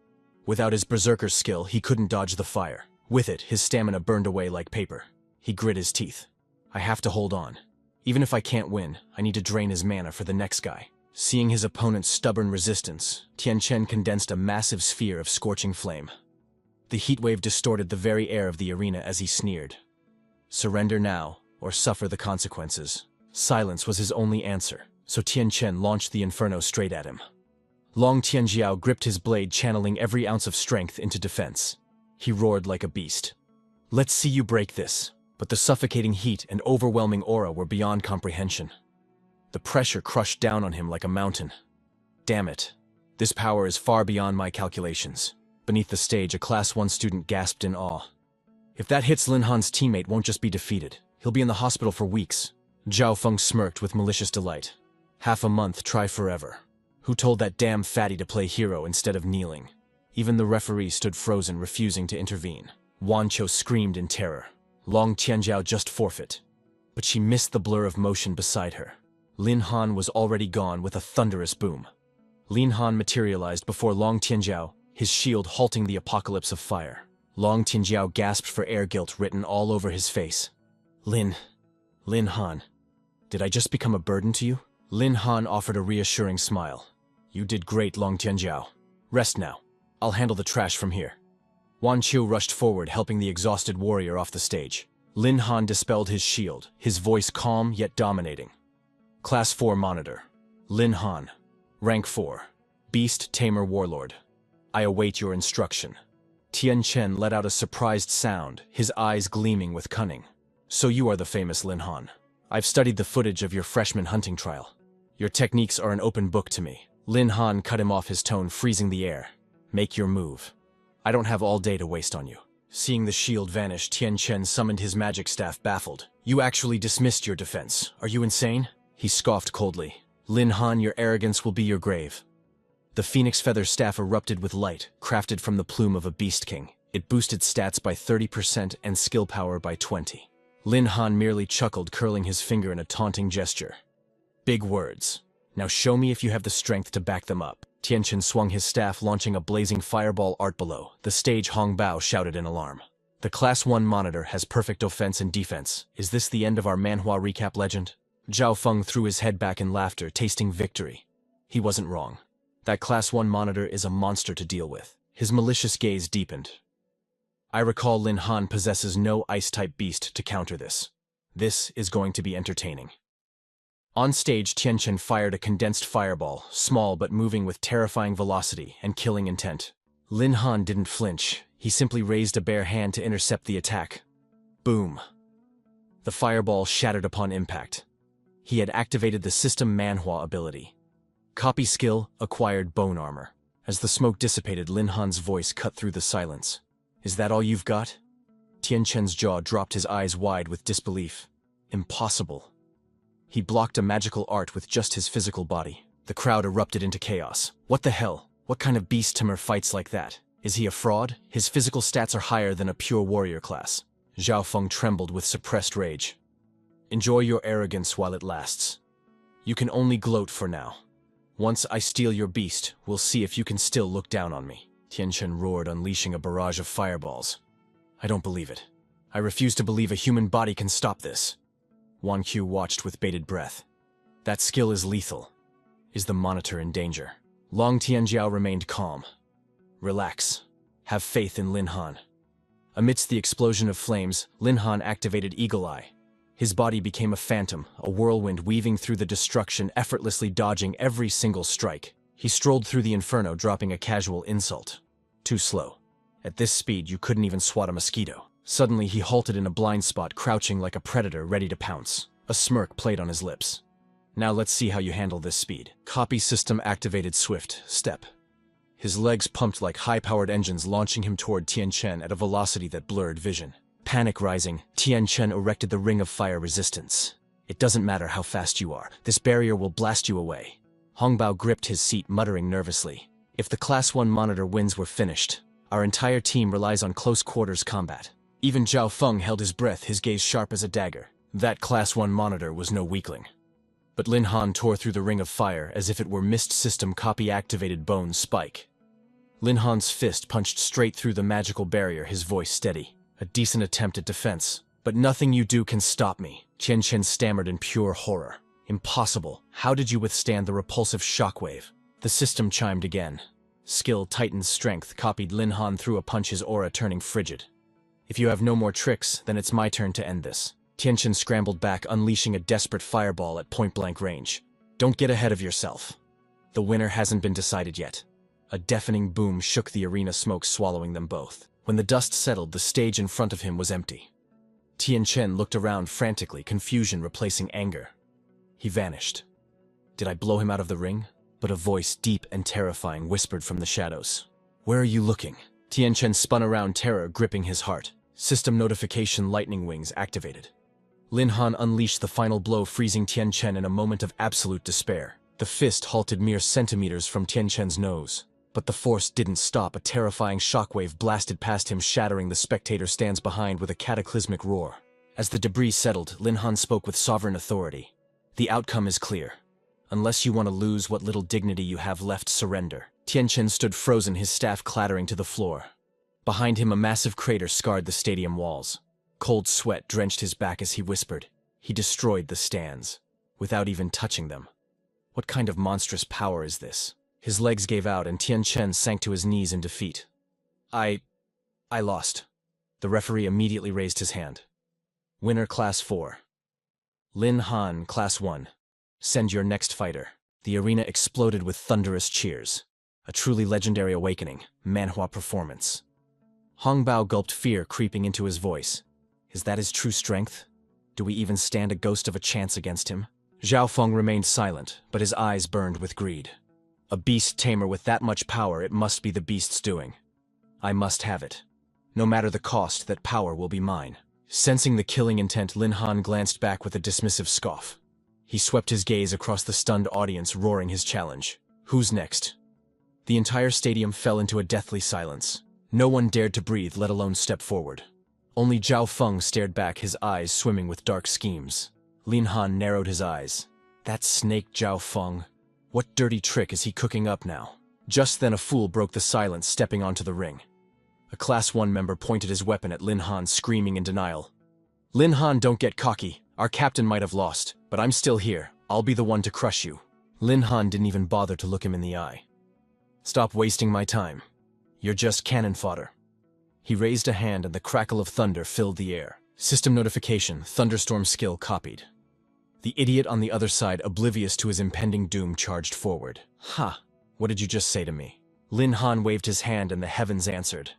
Without his berserker skill, he couldn't dodge the fire. With it, his stamina burned away like paper. He grit his teeth. "I have to hold on. Even if I can't win, I need to drain his mana for the next guy." Seeing his opponent's stubborn resistance, Tianchen condensed a massive sphere of scorching flame. The heatwave distorted the very air of the arena as he sneered. "Surrender now, or suffer the consequences. Silence was his only answer, so Tianchen launched the inferno straight at him. Long Tianjiao gripped his blade, channeling every ounce of strength into defense. He roared like a beast. "Let's see you break this." But the suffocating heat and overwhelming aura were beyond comprehension. The pressure crushed down on him like a mountain. Damn it. This power is far beyond my calculations. Beneath the stage, a Class 1 student gasped in awe. If that hits Lin Han's teammate won't just be defeated, he'll be in the hospital for weeks. Zhao Feng smirked with malicious delight. Half a month, try forever. Who told that damn fatty to play hero instead of kneeling? Even the referee stood frozen, refusing to intervene. Wan Qiu screamed in terror. Long Tianjiao just forfeit. But she missed the blur of motion beside her. Lin Han was already gone with a thunderous boom. Lin Han materialized before Long Tianjiao, his shield halting the apocalypse of fire. Long Tianjiao gasped for air, guilt written all over his face. Lin Han, did I just become a burden to you? Lin Han offered a reassuring smile. You did great, Long Tianjiao. Rest now. I'll handle the trash from here. Wan Qiu rushed forward, helping the exhausted warrior off the stage. Lin Han dispelled his shield, his voice calm yet dominating. Class 4 Monitor. Lin Han. Rank 4. Beast Tamer Warlord. I await your instruction. Tian Chen let out a surprised sound, his eyes gleaming with cunning. So you are the famous Lin Han. I've studied the footage of your freshman hunting trial. Your techniques are an open book to me. Lin Han cut him off, his tone freezing the air. Make your move. I don't have all day to waste on you. Seeing the shield vanish, Tian Chen summoned his magic staff, baffled. You actually dismissed your defense. Are you insane? He scoffed coldly. Lin Han, your arrogance will be your grave. The phoenix feather staff erupted with light, crafted from the plume of a beast king. It boosted stats by 30% and skill power by 20%. Lin Han merely chuckled, curling his finger in a taunting gesture. Big words. Now show me if you have the strength to back them up. Tianchen swung his staff, launching a blazing fireball art below. The stage Hong Bao shouted in alarm. The Class 1 Monitor has perfect offense and defense. Is this the end of our Manhwa recap legend? Zhao Feng threw his head back in laughter, tasting victory. He wasn't wrong. That Class 1 Monitor is a monster to deal with. His malicious gaze deepened. I recall Lin Han possesses no ice-type beast to counter this. This is going to be entertaining. On stage, Tianchen fired a condensed fireball, small but moving with terrifying velocity and killing intent. Lin Han didn't flinch. He simply raised a bare hand to intercept the attack. Boom. The fireball shattered upon impact. He had activated the System Manhwa ability. Copy skill, acquired bone armor. As the smoke dissipated, Lin Han's voice cut through the silence. Is that all you've got? Tianchen's jaw dropped, his eyes wide with disbelief. Impossible. He blocked a magical art with just his physical body. The crowd erupted into chaos. What the hell? What kind of beast tamer fights like that? Is he a fraud? His physical stats are higher than a pure warrior class. Zhao Feng trembled with suppressed rage. Enjoy your arrogance while it lasts. You can only gloat for now. Once I steal your beast, we'll see if you can still look down on me. Tianchen roared, unleashing a barrage of fireballs. I don't believe it. I refuse to believe a human body can stop this. Wan Qiu watched with bated breath. That skill is lethal. Is the Monitor in danger? Long Tianjiao remained calm. Relax. Have faith in Lin Han. Amidst the explosion of flames, Lin Han activated Eagle Eye. His body became a phantom, a whirlwind weaving through the destruction, effortlessly dodging every single strike. He strolled through the inferno, dropping a casual insult. Too slow. At this speed, you couldn't even swat a mosquito. Suddenly, he halted in a blind spot, crouching like a predator ready to pounce. A smirk played on his lips. Now let's see how you handle this speed. Copy system activated, swift step. His legs pumped like high-powered engines, launching him toward Tianchen at a velocity that blurred vision. Panic rising, Tianchen erected the ring of fire resistance. It doesn't matter how fast you are. This barrier will blast you away. Hongbao gripped his seat, muttering nervously. If the Class 1 Monitor wins, we're finished. Our entire team relies on close quarters combat. Even Zhao Feng held his breath, his gaze sharp as a dagger. That Class 1 Monitor was no weakling. But Lin Han tore through the ring of fire as if it were Mist System copy-activated Bone Spike. Lin Han's fist punched straight through the magical barrier, his voice steady. A decent attempt at defense. But nothing you do can stop me, Chen stammered in pure horror. Impossible. How did you withstand the repulsive shockwave? The system chimed again. Skill Titan's strength copied Lin Han through a punch, his aura turning frigid. If you have no more tricks, then it's my turn to end this. Tianchen scrambled back, unleashing a desperate fireball at point-blank range. Don't get ahead of yourself. The winner hasn't been decided yet. A deafening boom shook the arena, smoke swallowing them both. When the dust settled, the stage in front of him was empty. Tianchen looked around frantically, confusion replacing anger. He vanished. Did I blow him out of the ring? But a voice, deep and terrifying, whispered from the shadows. Where are you looking? Tianchen spun around, terror gripping his heart. System notification lightning wings activated. Lin Han unleashed the final blow, freezing Tianchen in a moment of absolute despair. The fist halted mere centimeters from Tianchen's nose. But the force didn't stop. A terrifying shockwave blasted past him, shattering the spectator stands behind with a cataclysmic roar. As the debris settled, Lin Han spoke with sovereign authority. The outcome is clear. Unless you want to lose what little dignity you have left, surrender. Tianchen stood frozen, his staff clattering to the floor. Behind him, a massive crater scarred the stadium walls. Cold sweat drenched his back as he whispered. He destroyed the stands, without even touching them. What kind of monstrous power is this? His legs gave out and Tianchen sank to his knees in defeat. I lost. The referee immediately raised his hand. Winner Class 4. Lin Han, Class 1. Send your next fighter. The arena exploded with thunderous cheers. A truly legendary awakening, Manhwa performance. Hong Bao gulped, fear creeping into his voice. Is that his true strength? Do we even stand a ghost of a chance against him? Zhao Feng remained silent, but his eyes burned with greed. A beast tamer with that much power, it must be the beast's doing. I must have it. No matter the cost, that power will be mine. Sensing the killing intent, Lin Han glanced back with a dismissive scoff. He swept his gaze across the stunned audience, roaring his challenge. Who's next? The entire stadium fell into a deathly silence. No one dared to breathe, let alone step forward. Only Zhao Feng stared back, his eyes swimming with dark schemes. Lin Han narrowed his eyes. That snake Zhao Feng. What dirty trick is he cooking up now? Just then a fool broke the silence, stepping onto the ring. A Class 1 member pointed his weapon at Lin Han, screaming in denial. Lin Han, don't get cocky. Our captain might have lost, but I'm still here. I'll be the one to crush you. Lin Han didn't even bother to look him in the eye. Stop wasting my time. You're just cannon fodder. He raised a hand and the crackle of thunder filled the air. System notification, thunderstorm skill copied. The idiot on the other side, oblivious to his impending doom, charged forward. Ha! What did you just say to me? Lin Han waved his hand and the heavens answered.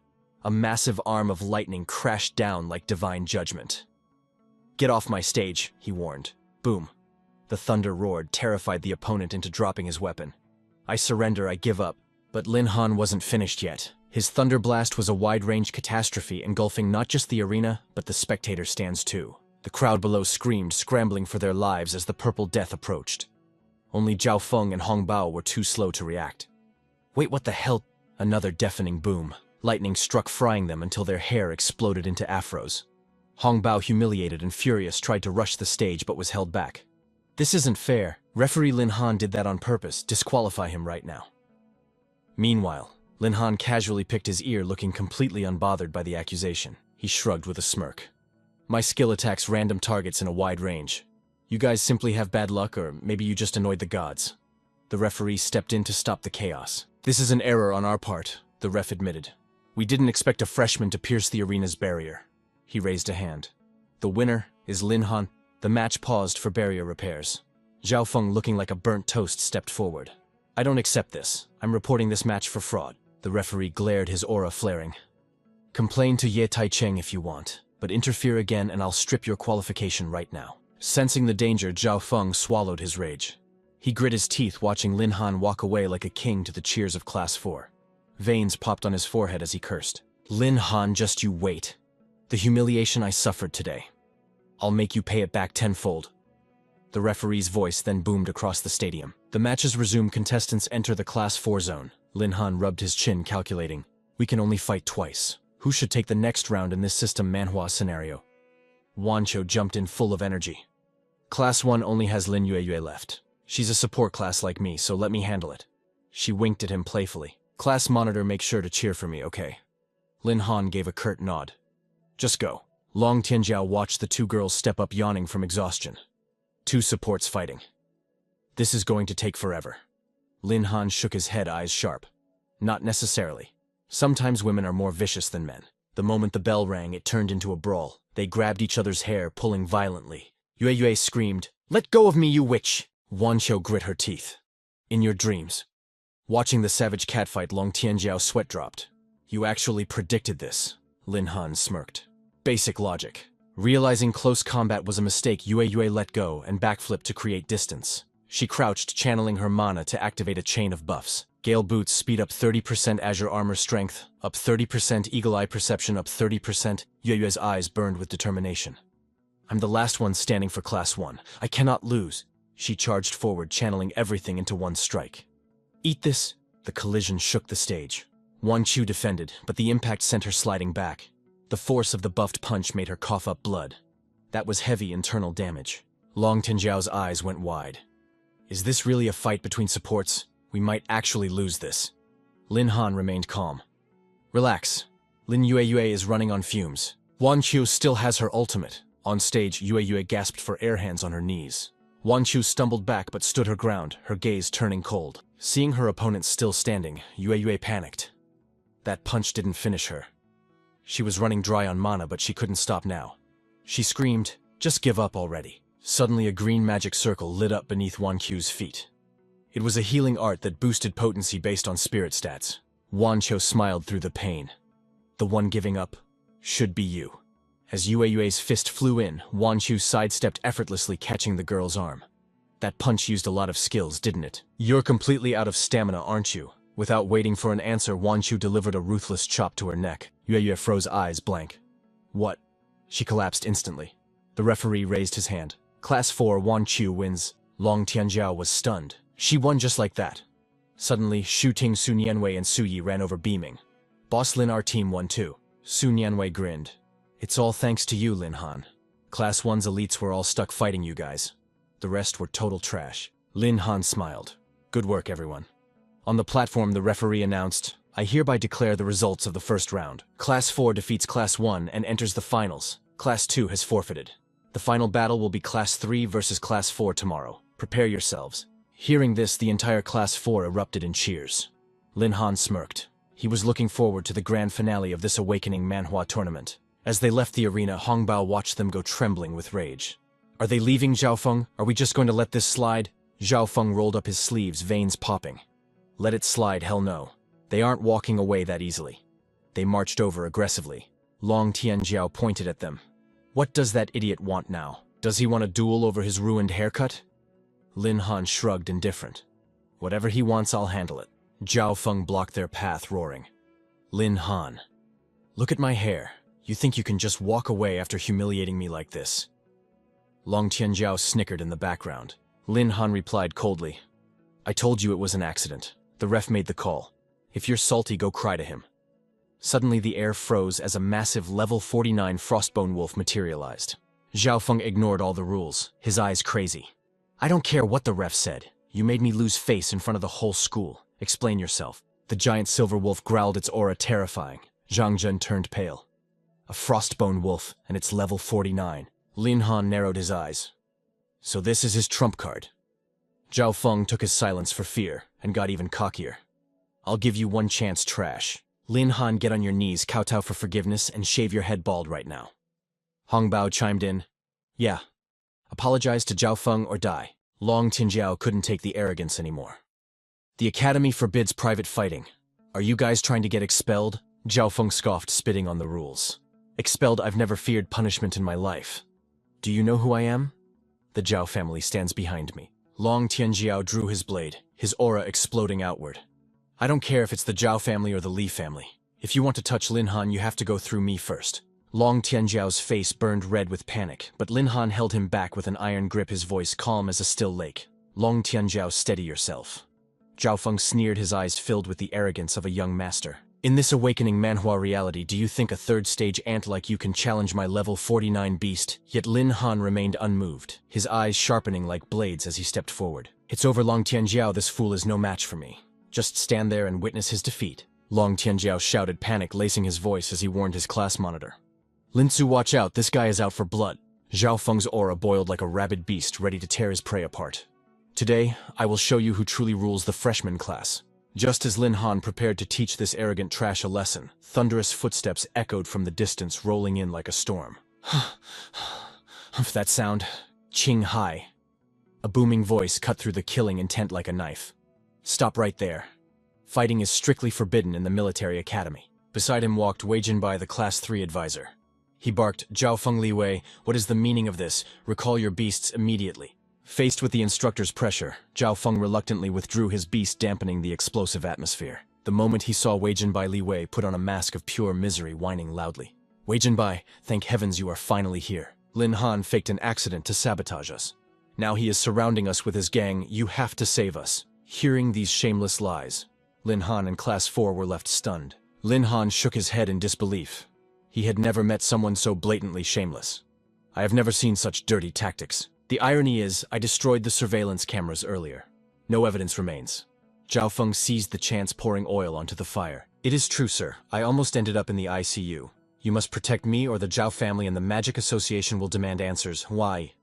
A massive arm of lightning crashed down like divine judgment. Get off my stage, he warned. Boom. The thunder roared, terrified the opponent into dropping his weapon. I surrender, I give up. But Lin Han wasn't finished yet. His thunder blast was a wide-range catastrophe, engulfing not just the arena, but the spectator stands too. The crowd below screamed, scrambling for their lives as the purple death approached. Only Zhao Feng and Hong Bao were too slow to react. Wait, what the hell? Another deafening boom. Lightning struck, frying them until their hair exploded into afros. Hong Bao, humiliated and furious, tried to rush the stage but was held back. This isn't fair. Referee Lin Han did that on purpose. Disqualify him right now. Meanwhile, Lin Han casually picked his ear, looking completely unbothered by the accusation. He shrugged with a smirk. My skill attacks random targets in a wide range. You guys simply have bad luck, or maybe you just annoyed the gods. The referee stepped in to stop the chaos. This is an error on our part, the ref admitted. We didn't expect a freshman to pierce the arena's barrier. He raised a hand. The winner is Lin Han. The match paused for barrier repairs. Zhao Feng, looking like a burnt toast, stepped forward. I don't accept this. I'm reporting this match for fraud. The referee glared, his aura flaring. Complain to Ye Taicheng if you want, but interfere again and I'll strip your qualification right now. Sensing the danger, Zhao Feng swallowed his rage. He grit his teeth, watching Lin Han walk away like a king to the cheers of Class 4. Veins popped on his forehead as he cursed. Lin Han, just you wait. The humiliation I suffered today. I'll make you pay it back tenfold. The referee's voice then boomed across the stadium. The matches resume. Contestants enter the Class 4 zone. Lin Han rubbed his chin, calculating. We can only fight twice. Who should take the next round in this system Manhwa scenario? Wancho jumped in full of energy. Class 1 only has Lin Yueyue left. She's a support class like me, so let me handle it. She winked at him playfully. Class monitor, make sure to cheer for me, okay? Lin Han gave a curt nod. Just go. Long Tianjiao watched the two girls step up, yawning from exhaustion. Two supports fighting. This is going to take forever. Lin Han shook his head, eyes sharp. Not necessarily. Sometimes women are more vicious than men. The moment the bell rang, it turned into a brawl. They grabbed each other's hair, pulling violently. Yue screamed, "Let go of me, you witch!" Wanqiu grit her teeth. "In your dreams." Watching the savage catfight, Long Tianjiao's sweat dropped. "You actually predicted this," Lin Han smirked. "Basic logic." Realizing close combat was a mistake, Yue let go and backflipped to create distance. She crouched, channeling her mana to activate a chain of buffs. Gale Boots speed up 30%, Azure Armor Strength up 30%, Eagle Eye Perception up 30%. Yue's eyes burned with determination. "I'm the last one standing for Class 1. I cannot lose." She charged forward, channeling everything into one strike. "Eat this!" The collision shook the stage. Wanqiu defended, but the impact sent her sliding back. The force of the buffed punch made her cough up blood. That was heavy internal damage. Long Tianjiao's eyes went wide. "Is this really a fight between supports? We might actually lose this." Lin Han remained calm. "Relax. Lin Yue is running on fumes. Wanqiu still has her ultimate." On stage, Yue gasped for air hands on her knees. Wanqiu stumbled back but stood her ground, her gaze turning cold. Seeing her opponent still standing, Yue panicked. That punch didn't finish her. She was running dry on mana, but she couldn't stop now. She screamed, "Just give up already." Suddenly a green magic circle lit up beneath Wanqiu's feet. It was a healing art that boosted potency based on spirit stats. Wanqiu smiled through the pain. "The one giving up should be you." As Yue's fist flew in, Wanqiu sidestepped effortlessly, catching the girl's arm. "That punch used a lot of skills, didn't it? You're completely out of stamina, aren't you?" Without waiting for an answer, Wanqiu delivered a ruthless chop to her neck. Yue froze, eyes blank. "What?" She collapsed instantly. The referee raised his hand. "Class 4, Wanqiu wins." Long Tianjiao was stunned. She won just like that. Suddenly, Shu Ting, Su Nianwei, and Su Yi ran over beaming. "Boss Lin, our team won too." Su Nianwei grinned. "It's all thanks to you, Lin Han. Class 1's elites were all stuck fighting you guys. The rest were total trash." Lin Han smiled. "Good work, everyone." On the platform, the referee announced, "I hereby declare the results of the first round. Class 4 defeats Class 1 and enters the finals. Class 2 has forfeited. The final battle will be Class 3 versus Class 4 tomorrow. Prepare yourselves." Hearing this, the entire Class 4 erupted in cheers. Lin Han smirked. He was looking forward to the grand finale of this awakening manhwa tournament. As they left the arena, Hongbao watched them go, trembling with rage. "Are they leaving, Zhaofeng? Are we just going to let this slide?" Zhaofeng rolled up his sleeves, veins popping. "Let it slide, hell no. They aren't walking away that easily." They marched over aggressively. Long Tianjiao pointed at them. "What does that idiot want now? Does he want a duel over his ruined haircut?" Lin Han shrugged, indifferent. "Whatever he wants, I'll handle it." Zhao Feng blocked their path, roaring. "Lin Han, look at my hair. You think you can just walk away after humiliating me like this?" Long Tianjiao snickered in the background. Lin Han replied coldly, "I told you it was an accident. The ref made the call. If you're salty, go cry to him." Suddenly the air froze as a massive level 49 frostbone wolf materialized. Zhao Feng ignored all the rules, his eyes crazy. "I don't care what the ref said. You made me lose face in front of the whole school. Explain yourself." The giant silver wolf growled, its aura terrifying. Zhang Zhen turned pale. A frostbone wolf, and it's level 49. Lin Han narrowed his eyes. So this is his trump card. Zhao Feng took his silence for fear, and got even cockier. "I'll give you one chance, trash. Lin Han, get on your knees, kowtow for forgiveness, and shave your head bald right now." Hongbao chimed in. "Yeah. Apologize to Zhao Feng or die." Long Tianjiao couldn't take the arrogance anymore. "The academy forbids private fighting. Are you guys trying to get expelled?" Zhao Feng scoffed, spitting on the rules. "Expelled? I've never feared punishment in my life. Do you know who I am? The Zhao family stands behind me." Long Tianjiao drew his blade, his aura exploding outward. "I don't care if it's the Zhao family or the Li family. If you want to touch Lin Han, you have to go through me first." Long Tianjiao's face burned red with panic, but Lin Han held him back with an iron grip, his voice calm as a still lake. "Long Tianjiao, steady yourself." Zhao Feng sneered, his eyes filled with the arrogance of a young master. "In this awakening manhwa reality, do you think a third-stage ant like you can challenge my level 49 beast?" Yet Lin Han remained unmoved, his eyes sharpening like blades as he stepped forward. "It's over, Long Tianjiao, this fool is no match for me. Just stand there and witness his defeat." Long Tianjiao shouted, panic lacing his voice as he warned his class monitor. "Linsu, watch out, this guy is out for blood." Zhao Feng's aura boiled like a rabid beast ready to tear his prey apart. "Today, I will show you who truly rules the freshman class." Just as Lin Han prepared to teach this arrogant trash a lesson, thunderous footsteps echoed from the distance, rolling in like a storm. Of that sound, Ching Hai. A booming voice cut through the killing intent like a knife. Stop right there. Fighting is strictly forbidden in the military academy. Beside him walked Wei Jinbai, the Class 3 advisor. He barked, Zhao Feng Li Wei, what is the meaning of this? Recall your beasts immediately. Faced with the instructor's pressure, Zhao Feng reluctantly withdrew his beast, dampening the explosive atmosphere. The moment he saw Wei Jinbai, Li Wei put on a mask of pure misery, whining loudly. Wei Jinbai, thank heavens you are finally here. Lin Han faked an accident to sabotage us. Now he is surrounding us with his gang, you have to save us. Hearing these shameless lies, Lin Han and Class 4 were left stunned. Lin Han shook his head in disbelief. He had never met someone so blatantly shameless. I have never seen such dirty tactics. The irony is, I destroyed the surveillance cameras earlier. No evidence remains. Zhao Feng seized the chance, pouring oil onto the fire. It is true, sir. I almost ended up in the ICU. You must protect me or the Zhao family and the Magic Association will demand answers. Why?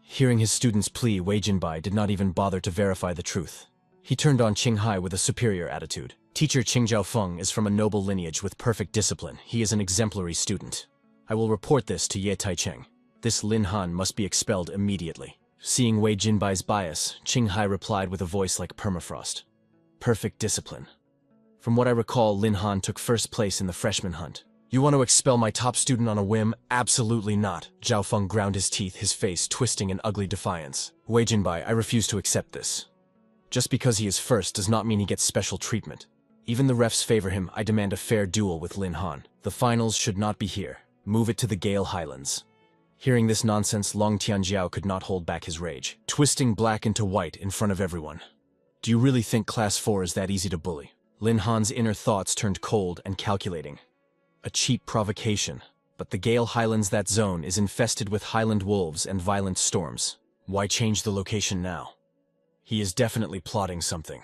Hearing his student's plea, Wei Jinbai did not even bother to verify the truth. He turned on Ching Hai with a superior attitude. Teacher Qing Zhao Feng is from a noble lineage with perfect discipline. He is an exemplary student. I will report this to Ye Taicheng. This Lin Han must be expelled immediately. Seeing Wei Jinbai's bias, Ching Hai replied with a voice like permafrost. Perfect discipline. From what I recall, Lin Han took first place in the freshman hunt. You want to expel my top student on a whim? Absolutely not. Zhao Feng ground his teeth, his face twisting in ugly defiance. Wei Jinbai, I refuse to accept this. Just because he is first does not mean he gets special treatment. Even the refs favor him. I demand a fair duel with Lin Han. The finals should not be here. Move it to the Gale Highlands. Hearing this nonsense, Long Tianjiao could not hold back his rage, twisting black into white in front of everyone. Do you really think Class 4 is that easy to bully? Lin Han's inner thoughts turned cold and calculating. A cheap provocation, but the Gale Highlands, that zone, is infested with highland wolves and violent storms. Why change the location now? He is definitely plotting something.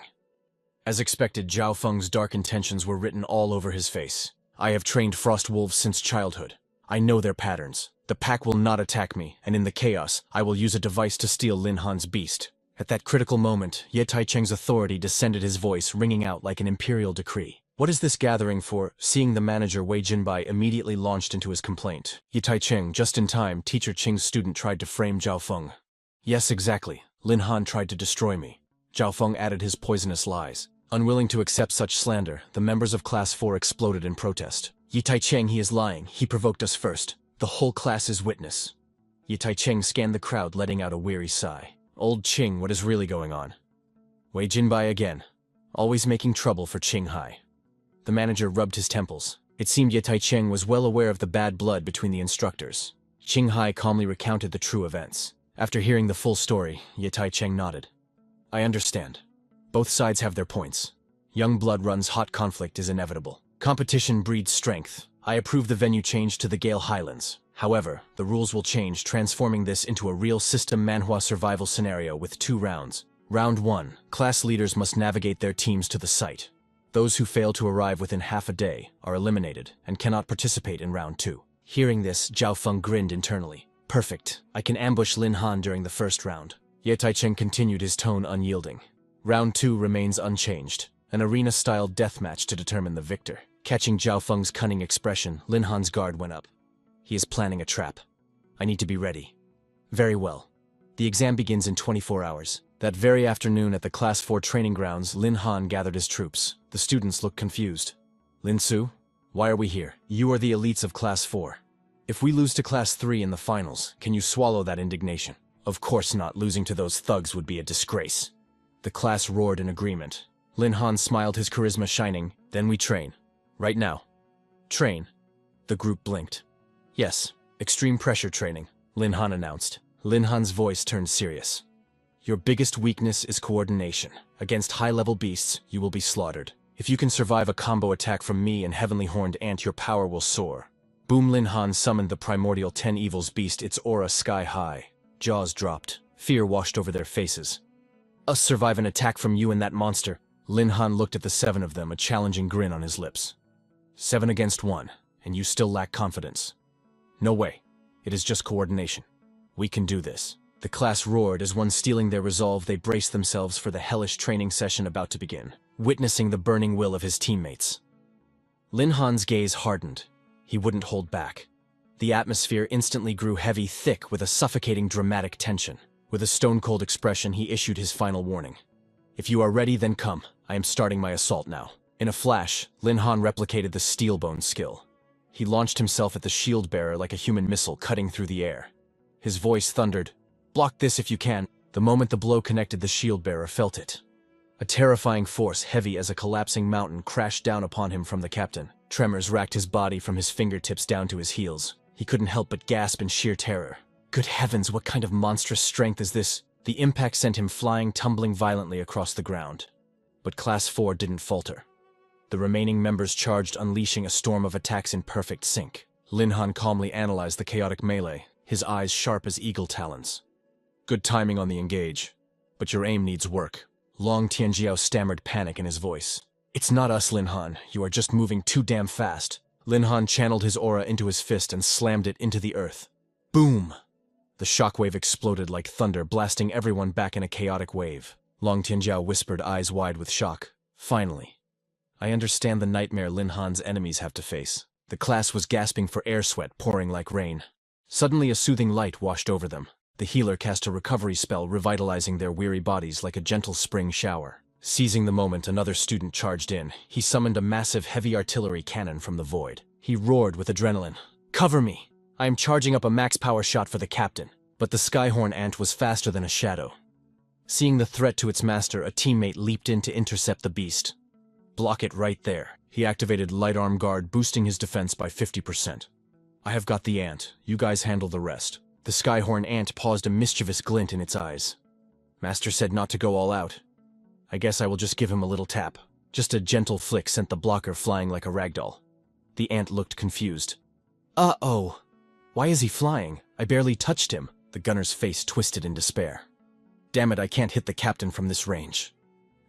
As expected, Zhao Feng's dark intentions were written all over his face. I have trained frost wolves since childhood. I know their patterns. The pack will not attack me, and in the chaos, I will use a device to steal Lin Han's beast. At that critical moment, Ye Taicheng's authority descended, his voice ringing out like an imperial decree. What is this gathering for? Seeing the manager, Wei Jinbai immediately launched into his complaint. Ye Taicheng, just in time, Teacher Qing's student tried to frame Zhao Feng. Yes, exactly. Lin Han tried to destroy me. Zhao Feng added his poisonous lies. Unwilling to accept such slander, the members of Class 4 exploded in protest. Ye Taicheng, he is lying. He provoked us first. The whole class is witness. Ye Taicheng scanned the crowd, letting out a weary sigh. Old Qing, what is really going on? Wei Jinbai again. Always making trouble for Qing Hai. The manager rubbed his temples. It seemed Ye Taicheng was well aware of the bad blood between the instructors. Qing Hai calmly recounted the true events. After hearing the full story, Ye Taicheng nodded. I understand. Both sides have their points. Young blood runs hot, conflict is inevitable. Competition breeds strength. I approve the venue change to the Gale Highlands. However, the rules will change, transforming this into a real system Manhwa survival scenario with 2 rounds. Round 1. Class leaders must navigate their teams to the site. Those who fail to arrive within half a day are eliminated and cannot participate in Round 2. Hearing this, Zhao Feng grinned internally. Perfect. I can ambush Lin Han during the first round. Ye Taicheng continued, his tone unyielding. Round 2 remains unchanged. An arena-style deathmatch to determine the victor. Catching Zhao Feng's cunning expression, Lin Han's guard went up. He is planning a trap. I need to be ready. Very well. The exam begins in 24 hours. That very afternoon at the Class 4 training grounds, Lin Han gathered his troops. The students looked confused. Lin Su, why are we here? You are the elites of Class 4. If we lose to Class 3 in the finals, can you swallow that indignation? Of course not. Losing to those thugs would be a disgrace. The class roared in agreement. Lin Han smiled, his charisma shining. Then we train. Right now. Train. The group blinked. Yes, extreme pressure training, Lin Han announced. Lin Han's voice turned serious. Your biggest weakness is coordination. Against high-level beasts, you will be slaughtered. If you can survive a combo attack from me and Heavenly Horned Ant, your power will soar. Boom! Lin Han summoned the primordial 10 Evils beast, its aura sky high. Jaws dropped. Fear washed over their faces. Us survive an attack from you and that monster. Lin Han looked at the 7 of them, a challenging grin on his lips. 7 against 1, and you still lack confidence. No way. It is just coordination. We can do this. The class roared as one stealing their resolve they braced themselves for the hellish training session about to begin, witnessing the burning will of his teammates. Lin Han's gaze hardened. He wouldn't hold back. The atmosphere instantly grew heavy, thick, with a suffocating dramatic tension. With a stone-cold expression, he issued his final warning. "If you are ready, then come. I am starting my assault now." In a flash, Lin Han replicated the steel-bone skill. He launched himself at the shield-bearer like a human missile cutting through the air. His voice thundered, "Block this if you can." The moment the blow connected, the shield-bearer felt it. A terrifying force, heavy as a collapsing mountain, crashed down upon him from the captain. Tremors racked his body from his fingertips down to his heels. He couldn't help but gasp in sheer terror. Good heavens, what kind of monstrous strength is this? The impact sent him flying, tumbling violently across the ground. But Class 4 didn't falter. The remaining members charged, unleashing a storm of attacks in perfect sync. Lin Han calmly analyzed the chaotic melee, his eyes sharp as eagle talons. "Good timing on the engage, but your aim needs work." Long Tianjiao stammered, panic in his voice. "It's not us, Lin Han. You are just moving too damn fast." Lin Han channeled his aura into his fist and slammed it into the earth. Boom! The shockwave exploded like thunder, blasting everyone back in a chaotic wave. Long Tianjiao whispered, eyes wide with shock. "Finally. I understand the nightmare Lin Han's enemies have to face." The class was gasping for air, sweat pouring like rain. Suddenly a soothing light washed over them. The healer cast a recovery spell, revitalizing their weary bodies like a gentle spring shower. Seizing the moment, another student charged in. He summoned a massive heavy artillery cannon from the void. He roared with adrenaline. "Cover me! I am charging up a max power shot for the captain." But the Skyhorn ant was faster than a shadow. Seeing the threat to its master, a teammate leaped in to intercept the beast. "Block it right there." He activated Light Arm Guard, boosting his defense by 50%. "I have got the ant. You guys handle the rest." The Skyhorn ant paused, a mischievous glint in its eyes. "Master said not to go all out. I guess I will just give him a little tap." Just a gentle flick sent the blocker flying like a ragdoll. The ant looked confused. "Uh-oh. Why is he flying? I barely touched him." The gunner's face twisted in despair. "Damn it, I can't hit the captain from this range."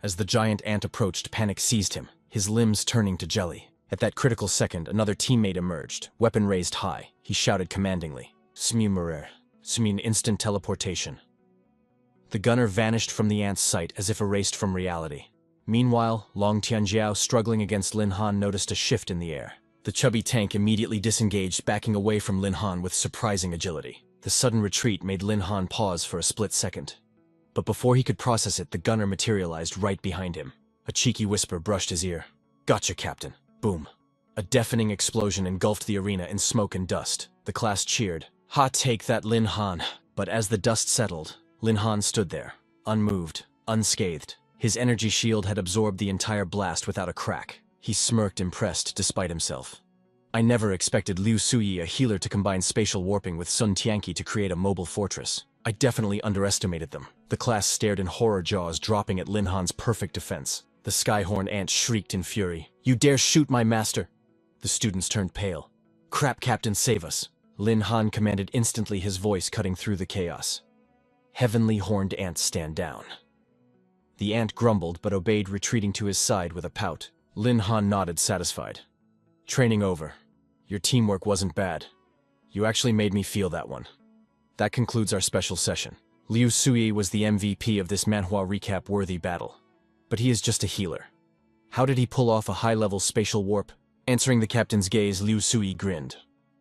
As the giant ant approached, panic seized him, his limbs turning to jelly. At that critical second, another teammate emerged, weapon raised high. He shouted commandingly, "Smumerer." Smin instant teleportation. The gunner vanished from the ant's sight as if erased from reality. Meanwhile, Long Tianjiao, struggling against Lin Han, noticed a shift in the air. The chubby tank immediately disengaged, backing away from Lin Han with surprising agility. The sudden retreat made Lin Han pause for a split second. But before he could process it, the gunner materialized right behind him. A cheeky whisper brushed his ear. "Gotcha, Captain." Boom. A deafening explosion engulfed the arena in smoke and dust. The class cheered. "Ha, take that, Lin Han." But as the dust settled, Lin Han stood there, unmoved, unscathed. His energy shield had absorbed the entire blast without a crack. He smirked, impressed despite himself. "I never expected Liu Suyi, a healer, to combine spatial warping with Sun Tianqi to create a mobile fortress. I definitely underestimated them." The class stared in horror, jaws dropping at Lin Han's perfect defense. The Skyhorn ant shrieked in fury. "You dare shoot my master!" The students turned pale. "Crap, Captain, save us!" Lin Han commanded instantly, his voice cutting through the chaos. "Heavenly horned ants, stand down." The ant grumbled but obeyed, retreating to his side with a pout. Lin Han nodded, satisfied. "Training over. Your teamwork wasn't bad. You actually made me feel that one." That concludes our special session. Liu Suyi was the MVP of this manhwa recap-worthy battle. But he is just a healer. How did he pull off a high-level spatial warp? Answering the captain's gaze, Liu Suyi grinned.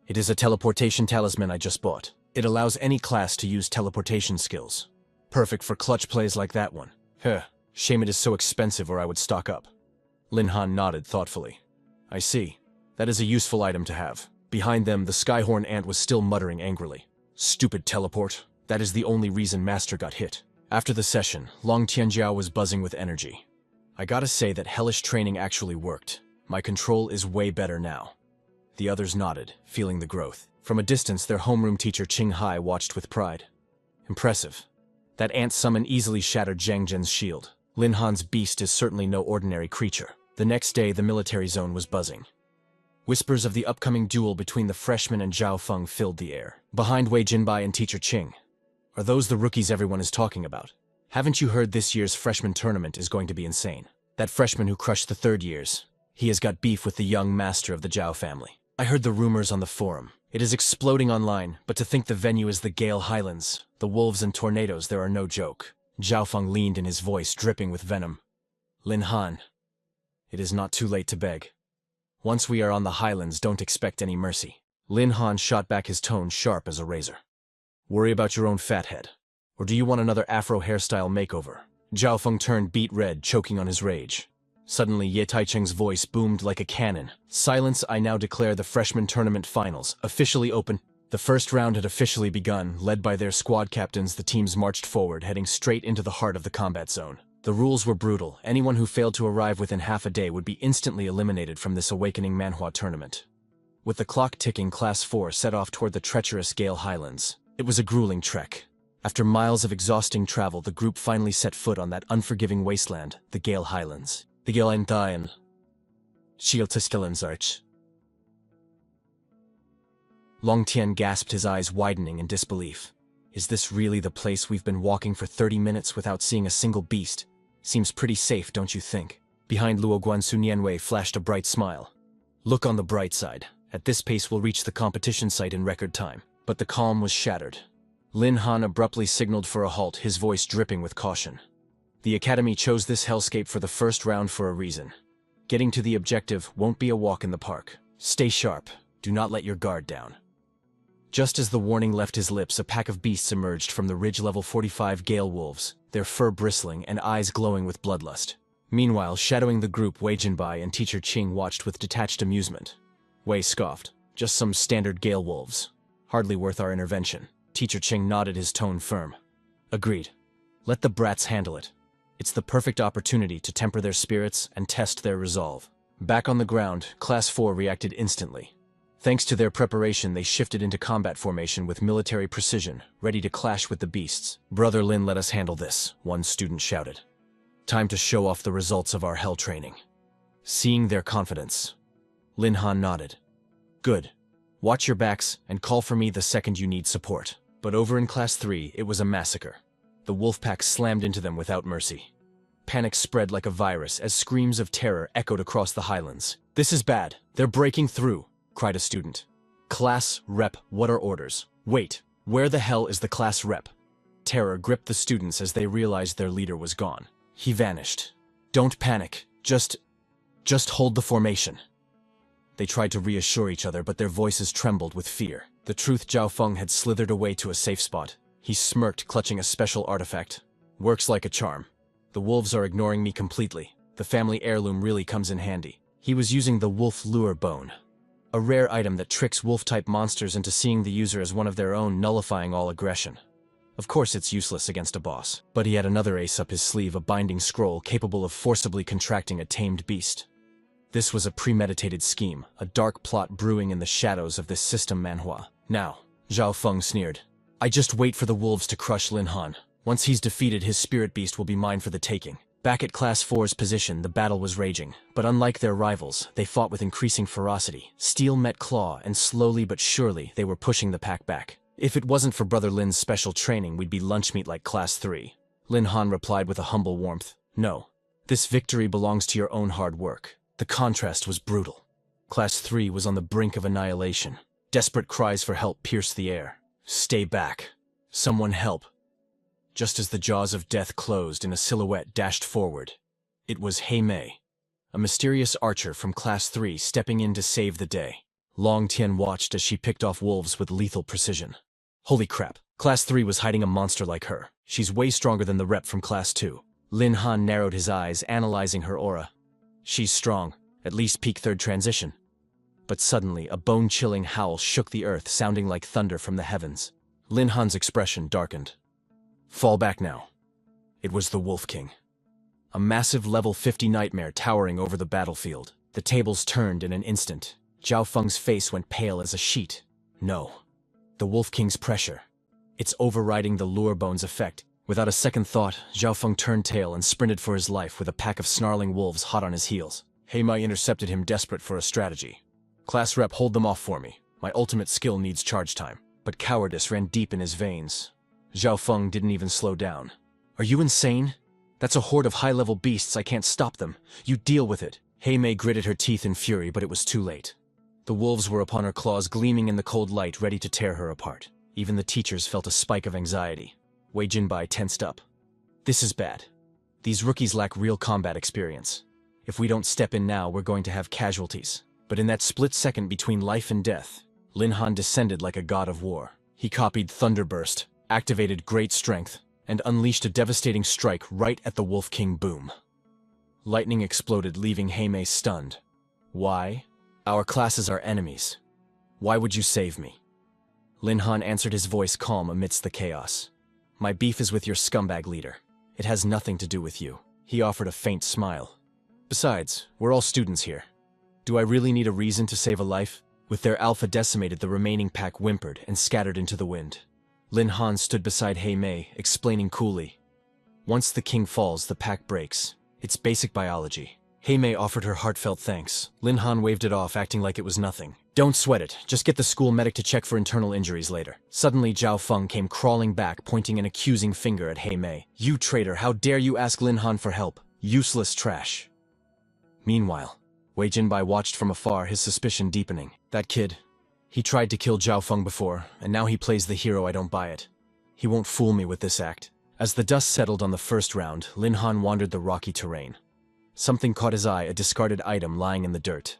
"It is a teleportation talisman I just bought. It allows any class to use teleportation skills. Perfect for clutch plays like that one. Huh. Shame it is so expensive, or I would stock up." Lin Han nodded thoughtfully. "I see. That is a useful item to have." Behind them, the Skyhorn ant was still muttering angrily. "Stupid teleport. That is the only reason Master got hit." After the session, Long Tianjiao was buzzing with energy. "I gotta say that hellish training actually worked. My control is way better now." The others nodded, feeling the growth. From a distance, their homeroom teacher Qing Hai watched with pride. "Impressive. That ant summon easily shattered Zhang Zhen's shield. Lin Han's beast is certainly no ordinary creature." The next day, the military zone was buzzing. Whispers of the upcoming duel between the freshman and Zhao Feng filled the air. Behind Wei Jinbai and teacher Qing. "Are those the rookies everyone is talking about? Haven't you heard this year's freshman tournament is going to be insane? That freshman who crushed the third years. He has got beef with the young master of the Zhao family. I heard the rumors on the forum. It is exploding online, but to think the venue is the Gale Highlands, the wolves and tornadoes, there are no joke. Zhao Feng leaned in, his voice dripping with venom. Lin Han, it is not too late to beg. Once we are on the highlands, don't expect any mercy. Lin Han shot back, his tone sharp as a razor. Worry about your own fat head. Or do you want another afro hairstyle makeover? Zhao Feng turned beet red, choking on his rage. Suddenly, Ye Taicheng's voice boomed like a cannon. Silence, I now declare the freshman tournament finals officially open. The first round had officially begun. Led by their squad captains, the teams marched forward, heading straight into the heart of the combat zone. The rules were brutal. Anyone who failed to arrive within half a day would be instantly eliminated from this awakening manhwa tournament. With the clock ticking, Class 4 set off toward the treacherous Gale Highlands. It was a grueling trek. After miles of exhausting travel, the group finally set foot on that unforgiving wasteland, the Gale Highlands. The Gale Highlands. Shieltiskilensarch. Long Tian gasped, his eyes widening in disbelief. Is this really the place we've been walking for 30 minutes without seeing a single beast? Seems pretty safe, don't you think? Behind Luo Guansu, Nianwei flashed a bright smile. Look on the bright side. At this pace we'll reach the competition site in record time. But the calm was shattered. Lin Han abruptly signaled for a halt, his voice dripping with caution. The Academy chose this hellscape for the first round for a reason. Getting to the objective won't be a walk in the park. Stay sharp. Do not let your guard down. Just as the warning left his lips, a pack of beasts emerged from the ridge level 45 Gale wolves, their fur bristling and eyes glowing with bloodlust. Meanwhile, shadowing the group, Wei Jinbai and Teacher Qing watched with detached amusement. Wei scoffed. Just some standard Gale wolves. Hardly worth our intervention. Teacher Qing nodded, his tone firm. Agreed. Let the brats handle it. It's the perfect opportunity to temper their spirits and test their resolve. Back on the ground, Class 4 reacted instantly. Thanks to their preparation, they shifted into combat formation with military precision, ready to clash with the beasts. Brother Lin, let us handle this, one student shouted. Time to show off the results of our hell training. Seeing their confidence, Lin Han nodded. Good. Watch your backs and call for me the second you need support. But over in Class 3, it was a massacre. The wolf pack slammed into them without mercy. Panic spread like a virus as screams of terror echoed across the highlands. This is bad. They're breaking through, cried a student. Class rep, what are orders? Wait, where the hell is the class rep? Terror gripped the students as they realized their leader was gone. He vanished. Don't panic. Just hold the formation. They tried to reassure each other, but their voices trembled with fear. The truth, Zhao Feng had slithered away to a safe spot. He smirked, clutching a special artifact. Works like a charm. The wolves are ignoring me completely. The family heirloom really comes in handy. He was using the wolf lure bone, a rare item that tricks wolf-type monsters into seeing the user as one of their own, nullifying all aggression. Of course it's useless against a boss, but he had another ace up his sleeve, a binding scroll capable of forcibly contracting a tamed beast. This was a premeditated scheme, a dark plot brewing in the shadows of this system manhwa. Now, Zhao Feng sneered. I just wait for the wolves to crush Lin Han. Once he's defeated, his spirit beast will be mine for the taking. Back at Class 4's position, the battle was raging, but unlike their rivals, they fought with increasing ferocity. Steel met claw, and slowly but surely, they were pushing the pack back. If it wasn't for Brother Lin's special training, we'd be lunch meat like Class 3. Lin Han replied with a humble warmth. No. This victory belongs to your own hard work. The contrast was brutal. Class 3 was on the brink of annihilation. Desperate cries for help pierced the air. Stay back. Someone help. Just as the jaws of death closed and a silhouette dashed forward, it was Hei Mei, a mysterious archer from Class 3 stepping in to save the day. Long Tian watched as she picked off wolves with lethal precision. Holy crap, Class 3 was hiding a monster like her. She's way stronger than the rep from Class 2. Lin Han narrowed his eyes, analyzing her aura. She's strong, at least peak 3rd transition. But suddenly, a bone-chilling howl shook the earth, sounding like thunder from the heavens. Lin Han's expression darkened. Fall back now. It was the Wolf King. A massive level 50 nightmare towering over the battlefield. The tables turned in an instant. Zhao Feng's face went pale as a sheet. No. The Wolf King's pressure. It's overriding the lure bone's effect. Without a second thought, Zhao Feng turned tail and sprinted for his life with a pack of snarling wolves hot on his heels. Hei Mei intercepted him, desperate for a strategy. Class rep, hold them off for me. My ultimate skill needs charge time. But cowardice ran deep in his veins. Zhao Feng didn't even slow down. Are you insane? That's a horde of high-level beasts, I can't stop them. You deal with it. Hei Mei gritted her teeth in fury, but it was too late. The wolves were upon her claws, gleaming in the cold light, ready to tear her apart. Even the teachers felt a spike of anxiety. Wei Jinbai tensed up. This is bad. These rookies lack real combat experience. If we don't step in now, we're going to have casualties. But in that split second between life and death, Lin Han descended like a god of war. He copied Thunderburst, activated Great Strength, and unleashed a devastating strike right at the Wolf King. Boom. Lightning exploded, leaving Heimei stunned. Why? Our classes are enemies. Why would you save me? Lin Han answered, his voice calm amidst the chaos. My beef is with your scumbag leader. It has nothing to do with you. He offered a faint smile. Besides, we're all students here. Do I really need a reason to save a life? With their alpha decimated, the remaining pack whimpered and scattered into the wind. Lin Han stood beside Heimei, explaining coolly. Once the king falls, the pack breaks. It's basic biology. Heimei offered her heartfelt thanks. Lin Han waved it off, acting like it was nothing. Don't sweat it. Just get the school medic to check for internal injuries later. Suddenly, Zhao Feng came crawling back, pointing an accusing finger at Heimei. You traitor, how dare you ask Lin Han for help? Useless trash. Meanwhile, Wei Jinbai watched from afar, his suspicion deepening. That kid. He tried to kill Zhao Feng before, and now he plays the hero. I don't buy it. He won't fool me with this act. As the dust settled on the first round, Lin Han wandered the rocky terrain. Something caught his eye, a discarded item lying in the dirt.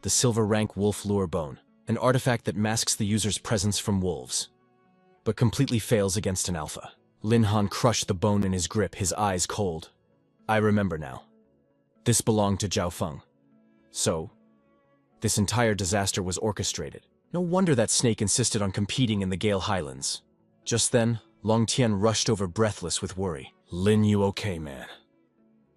The silver rank wolf lure bone, an artifact that masks the user's presence from wolves, but completely fails against an alpha. Lin Han crushed the bone in his grip, his eyes cold. I remember now. This belonged to Zhao Feng. So, this entire disaster was orchestrated. No wonder that snake insisted on competing in the Gale Highlands. Just then, Long Tian rushed over, breathless with worry. Lin, you okay, man?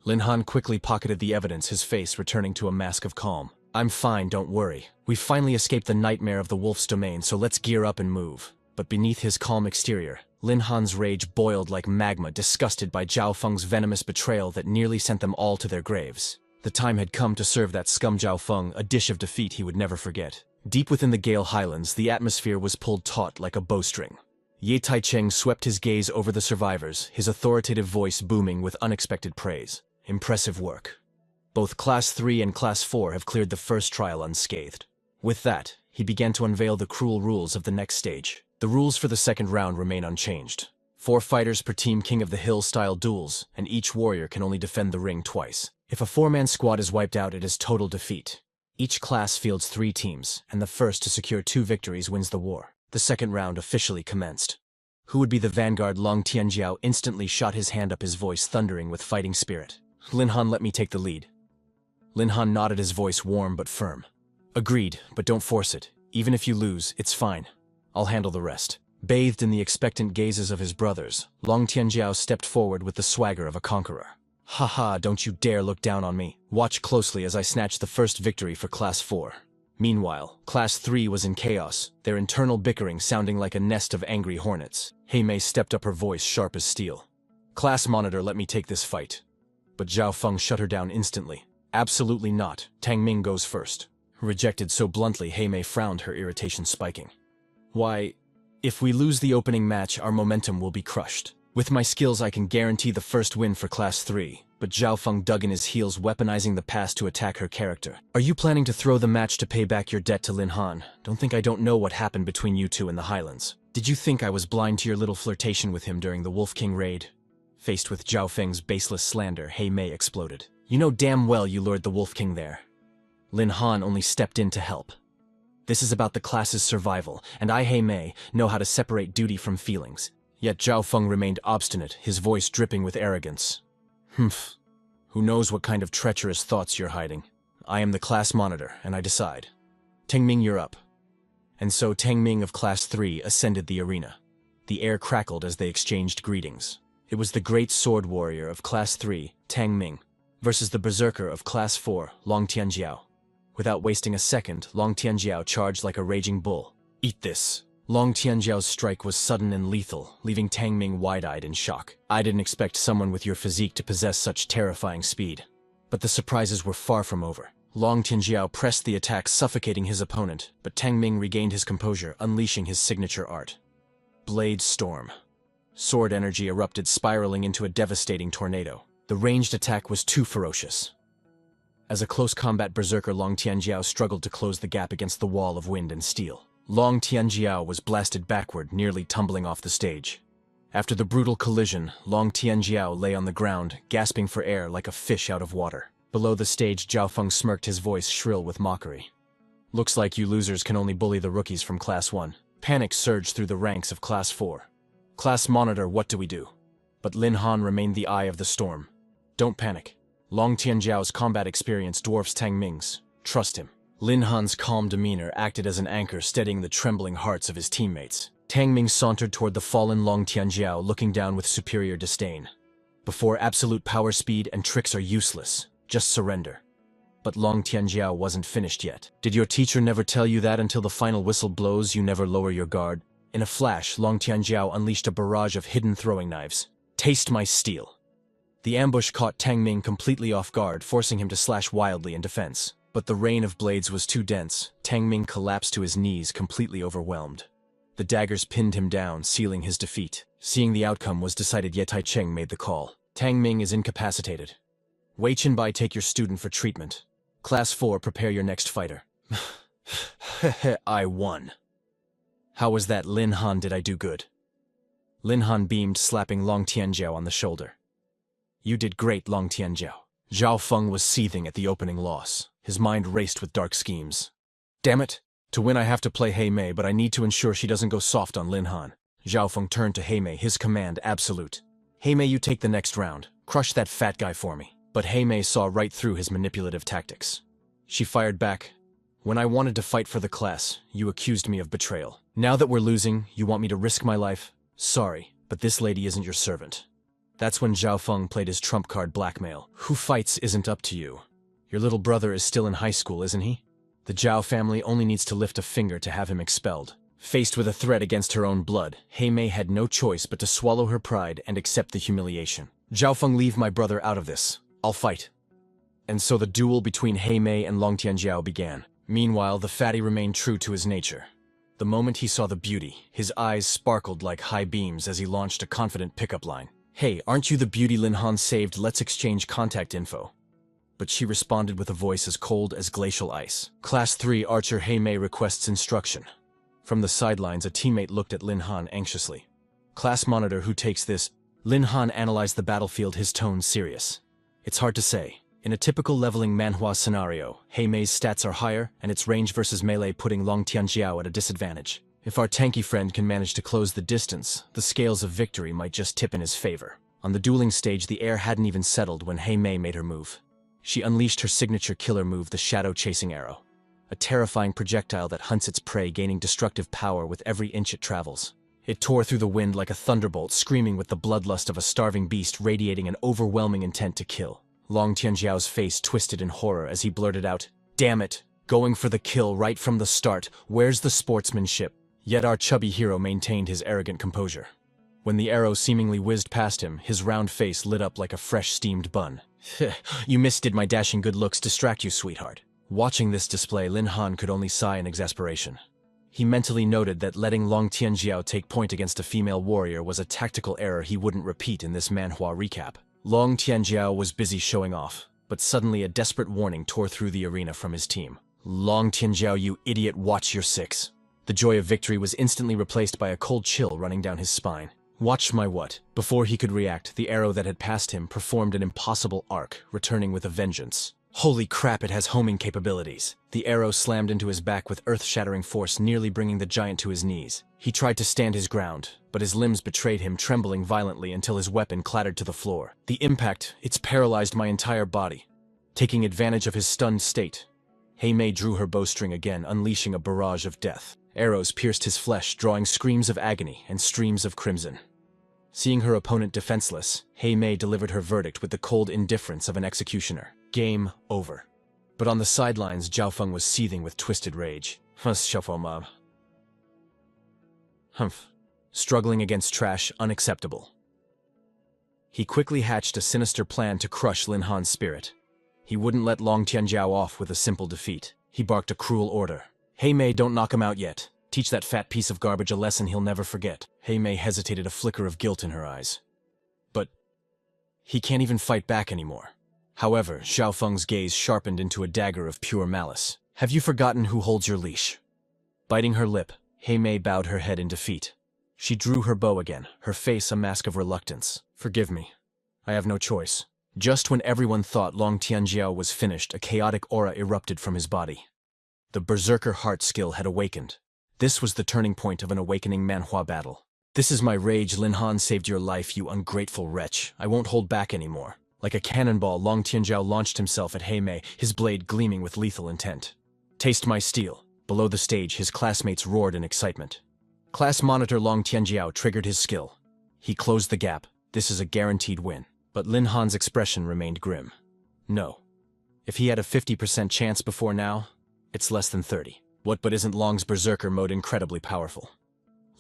Lin Han quickly pocketed the evidence, his face returning to a mask of calm. I'm fine, don't worry. We've finally escaped the nightmare of the wolf's domain, so let's gear up and move. But beneath his calm exterior, Lin Han's rage boiled like magma, disgusted by Zhao Feng's venomous betrayal that nearly sent them all to their graves. The time had come to serve that scum Zhao Feng a dish of defeat he would never forget. Deep within the Gale Highlands, the atmosphere was pulled taut like a bowstring. Ye Taicheng swept his gaze over the survivors, his authoritative voice booming with unexpected praise. Impressive work. Both Class 3 and Class 4 have cleared the first trial unscathed. With that, he began to unveil the cruel rules of the next stage. The rules for the second round remain unchanged. 4 fighters per team, King of the Hill style duels, and each warrior can only defend the ring twice. If a 4-man squad is wiped out, it is total defeat. Each class fields 3 teams, and the first to secure 2 victories wins the war. The second round officially commenced. Who would be the vanguard? Long Tianjiao instantly shot his hand up, his voice thundering with fighting spirit. Lin Han, let me take the lead. Lin Han nodded, his voice warm but firm. Agreed, but don't force it. Even if you lose, it's fine. I'll handle the rest. Bathed in the expectant gazes of his brothers, Long Tianjiao stepped forward with the swagger of a conqueror. Haha, don't you dare look down on me. Watch closely as I snatch the first victory for Class 4. Meanwhile, Class 3 was in chaos, their internal bickering sounding like a nest of angry hornets. Heimei stepped up, her voice sharp as steel. Class monitor, let me take this fight. But Zhao Feng shut her down instantly. Absolutely not. Tang Ming goes first. Rejected so bluntly, Heimei frowned, her irritation spiking. Why, if we lose the opening match, our momentum will be crushed. With my skills, I can guarantee the first win for Class 3, but Zhao Feng dug in his heels, weaponizing the past to attack her character. Are you planning to throw the match to pay back your debt to Lin Han? Don't think I don't know what happened between you two in the Highlands. Did you think I was blind to your little flirtation with him during the Wolf King raid? Faced with Zhao Feng's baseless slander, Heimei exploded. You know damn well you lured the Wolf King there. Lin Han only stepped in to help. This is about the class's survival, and I, Heimei, know how to separate duty from feelings. Yet Zhao Feng remained obstinate, his voice dripping with arrogance. Humph. Who knows what kind of treacherous thoughts you're hiding? I am the class monitor, and I decide. Tang Ming, you're up. And so Tang Ming of Class 3 ascended the arena. The air crackled as they exchanged greetings. It was the great sword warrior of Class 3, Tang Ming, versus the berserker of Class 4, Long Tianjiao. Without wasting a second, Long Tianjiao charged like a raging bull. Eat this. Long Tianjiao's strike was sudden and lethal, leaving Tang Ming wide-eyed in shock. I didn't expect someone with your physique to possess such terrifying speed. But the surprises were far from over. Long Tianjiao pressed the attack, suffocating his opponent, but Tang Ming regained his composure, unleashing his signature art. Blade Storm. Sword energy erupted, spiraling into a devastating tornado. The ranged attack was too ferocious. As a close combat berserker, Long Tianjiao struggled to close the gap against the wall of wind and steel. Long Tianjiao was blasted backward, nearly tumbling off the stage. After the brutal collision, Long Tianjiao lay on the ground, gasping for air like a fish out of water. Below the stage, Zhao Feng smirked, his voice shrill with mockery. "Looks like you losers can only bully the rookies from Class 1. Panic surged through the ranks of Class 4. "Class Monitor, what do we do?" But Lin Han remained the eye of the storm. "Don't panic. Long Tianjiao's combat experience dwarfs Tang Ming's. Trust him." Lin Han's calm demeanor acted as an anchor, steadying the trembling hearts of his teammates. Tang Ming sauntered toward the fallen Long Tianjiao, looking down with superior disdain. "Before absolute power, speed and tricks are useless. Just surrender." But Long Tianjiao wasn't finished yet. "Did your teacher never tell you that until the final whistle blows, you never lower your guard?" In a flash, Long Tianjiao unleashed a barrage of hidden throwing knives. "Taste my steel." The ambush caught Tang Ming completely off guard, forcing him to slash wildly in defense. But the rain of blades was too dense. Tang Ming collapsed to his knees, completely overwhelmed. The daggers pinned him down, sealing his defeat. Seeing the outcome was decided, Ye Taicheng made the call. "Tang Ming is incapacitated. Wei Chenbai, take your student for treatment. Class 4, prepare your next fighter." I won. "How was that, Lin Han? Did I do good?" Lin Han beamed, slapping Long Tianjiao on the shoulder. "You did great, Long Tianjiao." Zhao Feng was seething at the opening loss. His mind raced with dark schemes. "Damn it! To win I have to play Hei Mei, but I need to ensure she doesn't go soft on Lin Han." Zhao Feng turned to Hei Mei, his command absolute. "Hei Mei, you take the next round. Crush that fat guy for me." But Hei Mei saw right through his manipulative tactics. She fired back. "When I wanted to fight for the class, you accused me of betrayal. Now that we're losing, you want me to risk my life? Sorry, but this lady isn't your servant." That's when Zhao Feng played his trump card, blackmail. "Who fights isn't up to you. Your little brother is still in high school, isn't he? The Zhao family only needs to lift a finger to have him expelled." Faced with a threat against her own blood, Hei Mei had no choice but to swallow her pride and accept the humiliation. "Zhao Feng, leave my brother out of this. I'll fight." And so the duel between Hei Mei and Long Tianjiao began. Meanwhile, the fatty remained true to his nature. The moment he saw the beauty, his eyes sparkled like high beams as he launched a confident pickup line. "Hey, aren't you the beauty Lin Han saved? Let's exchange contact info." But she responded with a voice as cold as glacial ice. "Class 3 Archer Hei Mei requests instruction." From the sidelines, a teammate looked at Lin Han anxiously. "Class Monitor, who takes this?" Lin Han analyzed the battlefield, his tone serious. "It's hard to say. In a typical leveling Manhwa scenario, Hei Mei's stats are higher, and its range versus melee putting Long Tianjiao at a disadvantage. If our tanky friend can manage to close the distance, the scales of victory might just tip in his favor." On the dueling stage, the air hadn't even settled when Hei Mei made her move. She unleashed her signature killer move, the shadow-chasing arrow. A terrifying projectile that hunts its prey, gaining destructive power with every inch it travels. It tore through the wind like a thunderbolt, screaming with the bloodlust of a starving beast, radiating an overwhelming intent to kill. Long Tianjiao's face twisted in horror as he blurted out, "Damn it! Going for the kill right from the start. Where's the sportsmanship?" Yet our chubby hero maintained his arrogant composure. When the arrow seemingly whizzed past him, his round face lit up like a fresh steamed bun. "You missed. Did my dashing good looks distract you, sweetheart?" Watching this display, Lin Han could only sigh in exasperation. He mentally noted that letting Long Tianjiao take point against a female warrior was a tactical error he wouldn't repeat in this Manhwa recap. Long Tianjiao was busy showing off, but suddenly a desperate warning tore through the arena from his team. "Long Tianjiao, you idiot, watch your six." The joy of victory was instantly replaced by a cold chill running down his spine. Watch my what? Before he could react, the arrow that had passed him performed an impossible arc, returning with a vengeance. Holy crap, it has homing capabilities. The arrow slammed into his back with earth-shattering force, nearly bringing the giant to his knees. He tried to stand his ground, but his limbs betrayed him, trembling violently until his weapon clattered to the floor. The impact, it's paralyzed my entire body. Taking advantage of his stunned state, Hei Mei drew her bowstring again, unleashing a barrage of death. Arrows pierced his flesh, drawing screams of agony and streams of crimson. Seeing her opponent defenseless, Hei Mei delivered her verdict with the cold indifference of an executioner. Game over. But on the sidelines, Zhao Feng was seething with twisted rage. Humph. Struggling against trash, unacceptable. He quickly hatched a sinister plan to crush Lin Han's spirit. He wouldn't let Long Tianjiao off with a simple defeat. He barked a cruel order. "Hei Mei, don't knock him out yet. Teach that fat piece of garbage a lesson he'll never forget." Hei Mei hesitated, a flicker of guilt in her eyes. "But he can't even fight back anymore. However, Xiao Feng's gaze sharpened into a dagger of pure malice. Have you forgotten who holds your leash? Biting her lip, Hei Mei bowed her head in defeat. She drew her bow again, her face a mask of reluctance. Forgive me. I have no choice. Just when everyone thought Long Tianjiao was finished, a chaotic aura erupted from his body. The berserker heart skill had awakened. This was the turning point of an awakening manhwa battle. This is my rage. Lin Han saved your life, you ungrateful wretch. I won't hold back anymore. Like a cannonball, Long Tianjiao launched himself at Hei Mei, his blade gleaming with lethal intent. Taste my steel. Below the stage, his classmates roared in excitement. Class monitor Long Tianjiao triggered his skill. He closed the gap. This is a guaranteed win. But Lin Han's expression remained grim. No. If he had a 50% chance before now, it's less than 30. What but isn't Long's berserker mode incredibly powerful?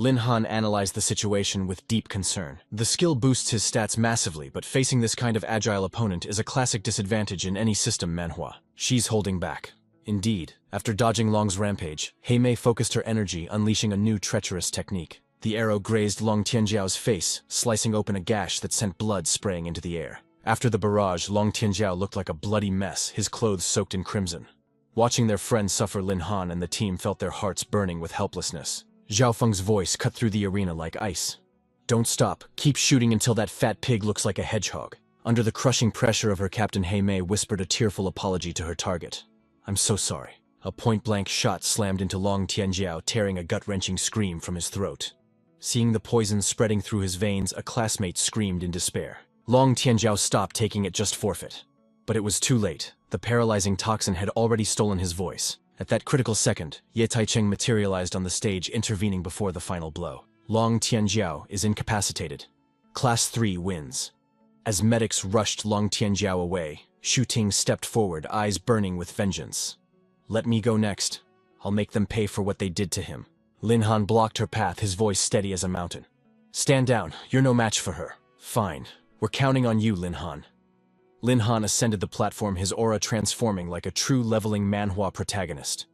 Lin Han analyzed the situation with deep concern. The skill boosts his stats massively, but facing this kind of agile opponent is a classic disadvantage in any system manhwa. She's holding back. Indeed, after dodging Long's rampage, Hei Mei focused her energy, unleashing a new treacherous technique. The arrow grazed Long Tianjiao's face, slicing open a gash that sent blood spraying into the air. After the barrage, Long Tianjiao looked like a bloody mess, his clothes soaked in crimson. Watching their friend suffer, Lin Han and the team felt their hearts burning with helplessness. Xiao Feng's voice cut through the arena like ice. Don't stop. Keep shooting until that fat pig looks like a hedgehog. Under the crushing pressure of her captain, Hei Mei whispered a tearful apology to her target. I'm so sorry. A point-blank shot slammed into Long Tianjiao, tearing a gut-wrenching scream from his throat. Seeing the poison spreading through his veins, a classmate screamed in despair. Long Tianjiao stopped, taking it just forfeit. But it was too late. The paralyzing toxin had already stolen his voice. At that critical second, Ye Taicheng materialized on the stage, intervening before the final blow. Long Tianjiao is incapacitated. Class 3 wins. As medics rushed Long Tianjiao away, Shu Ting stepped forward, eyes burning with vengeance. Let me go next. I'll make them pay for what they did to him. Lin Han blocked her path, his voice steady as a mountain. Stand down. You're no match for her. Fine. We're counting on you, Lin Han. Lin Han ascended the platform, his aura transforming like a true leveling manhwa protagonist.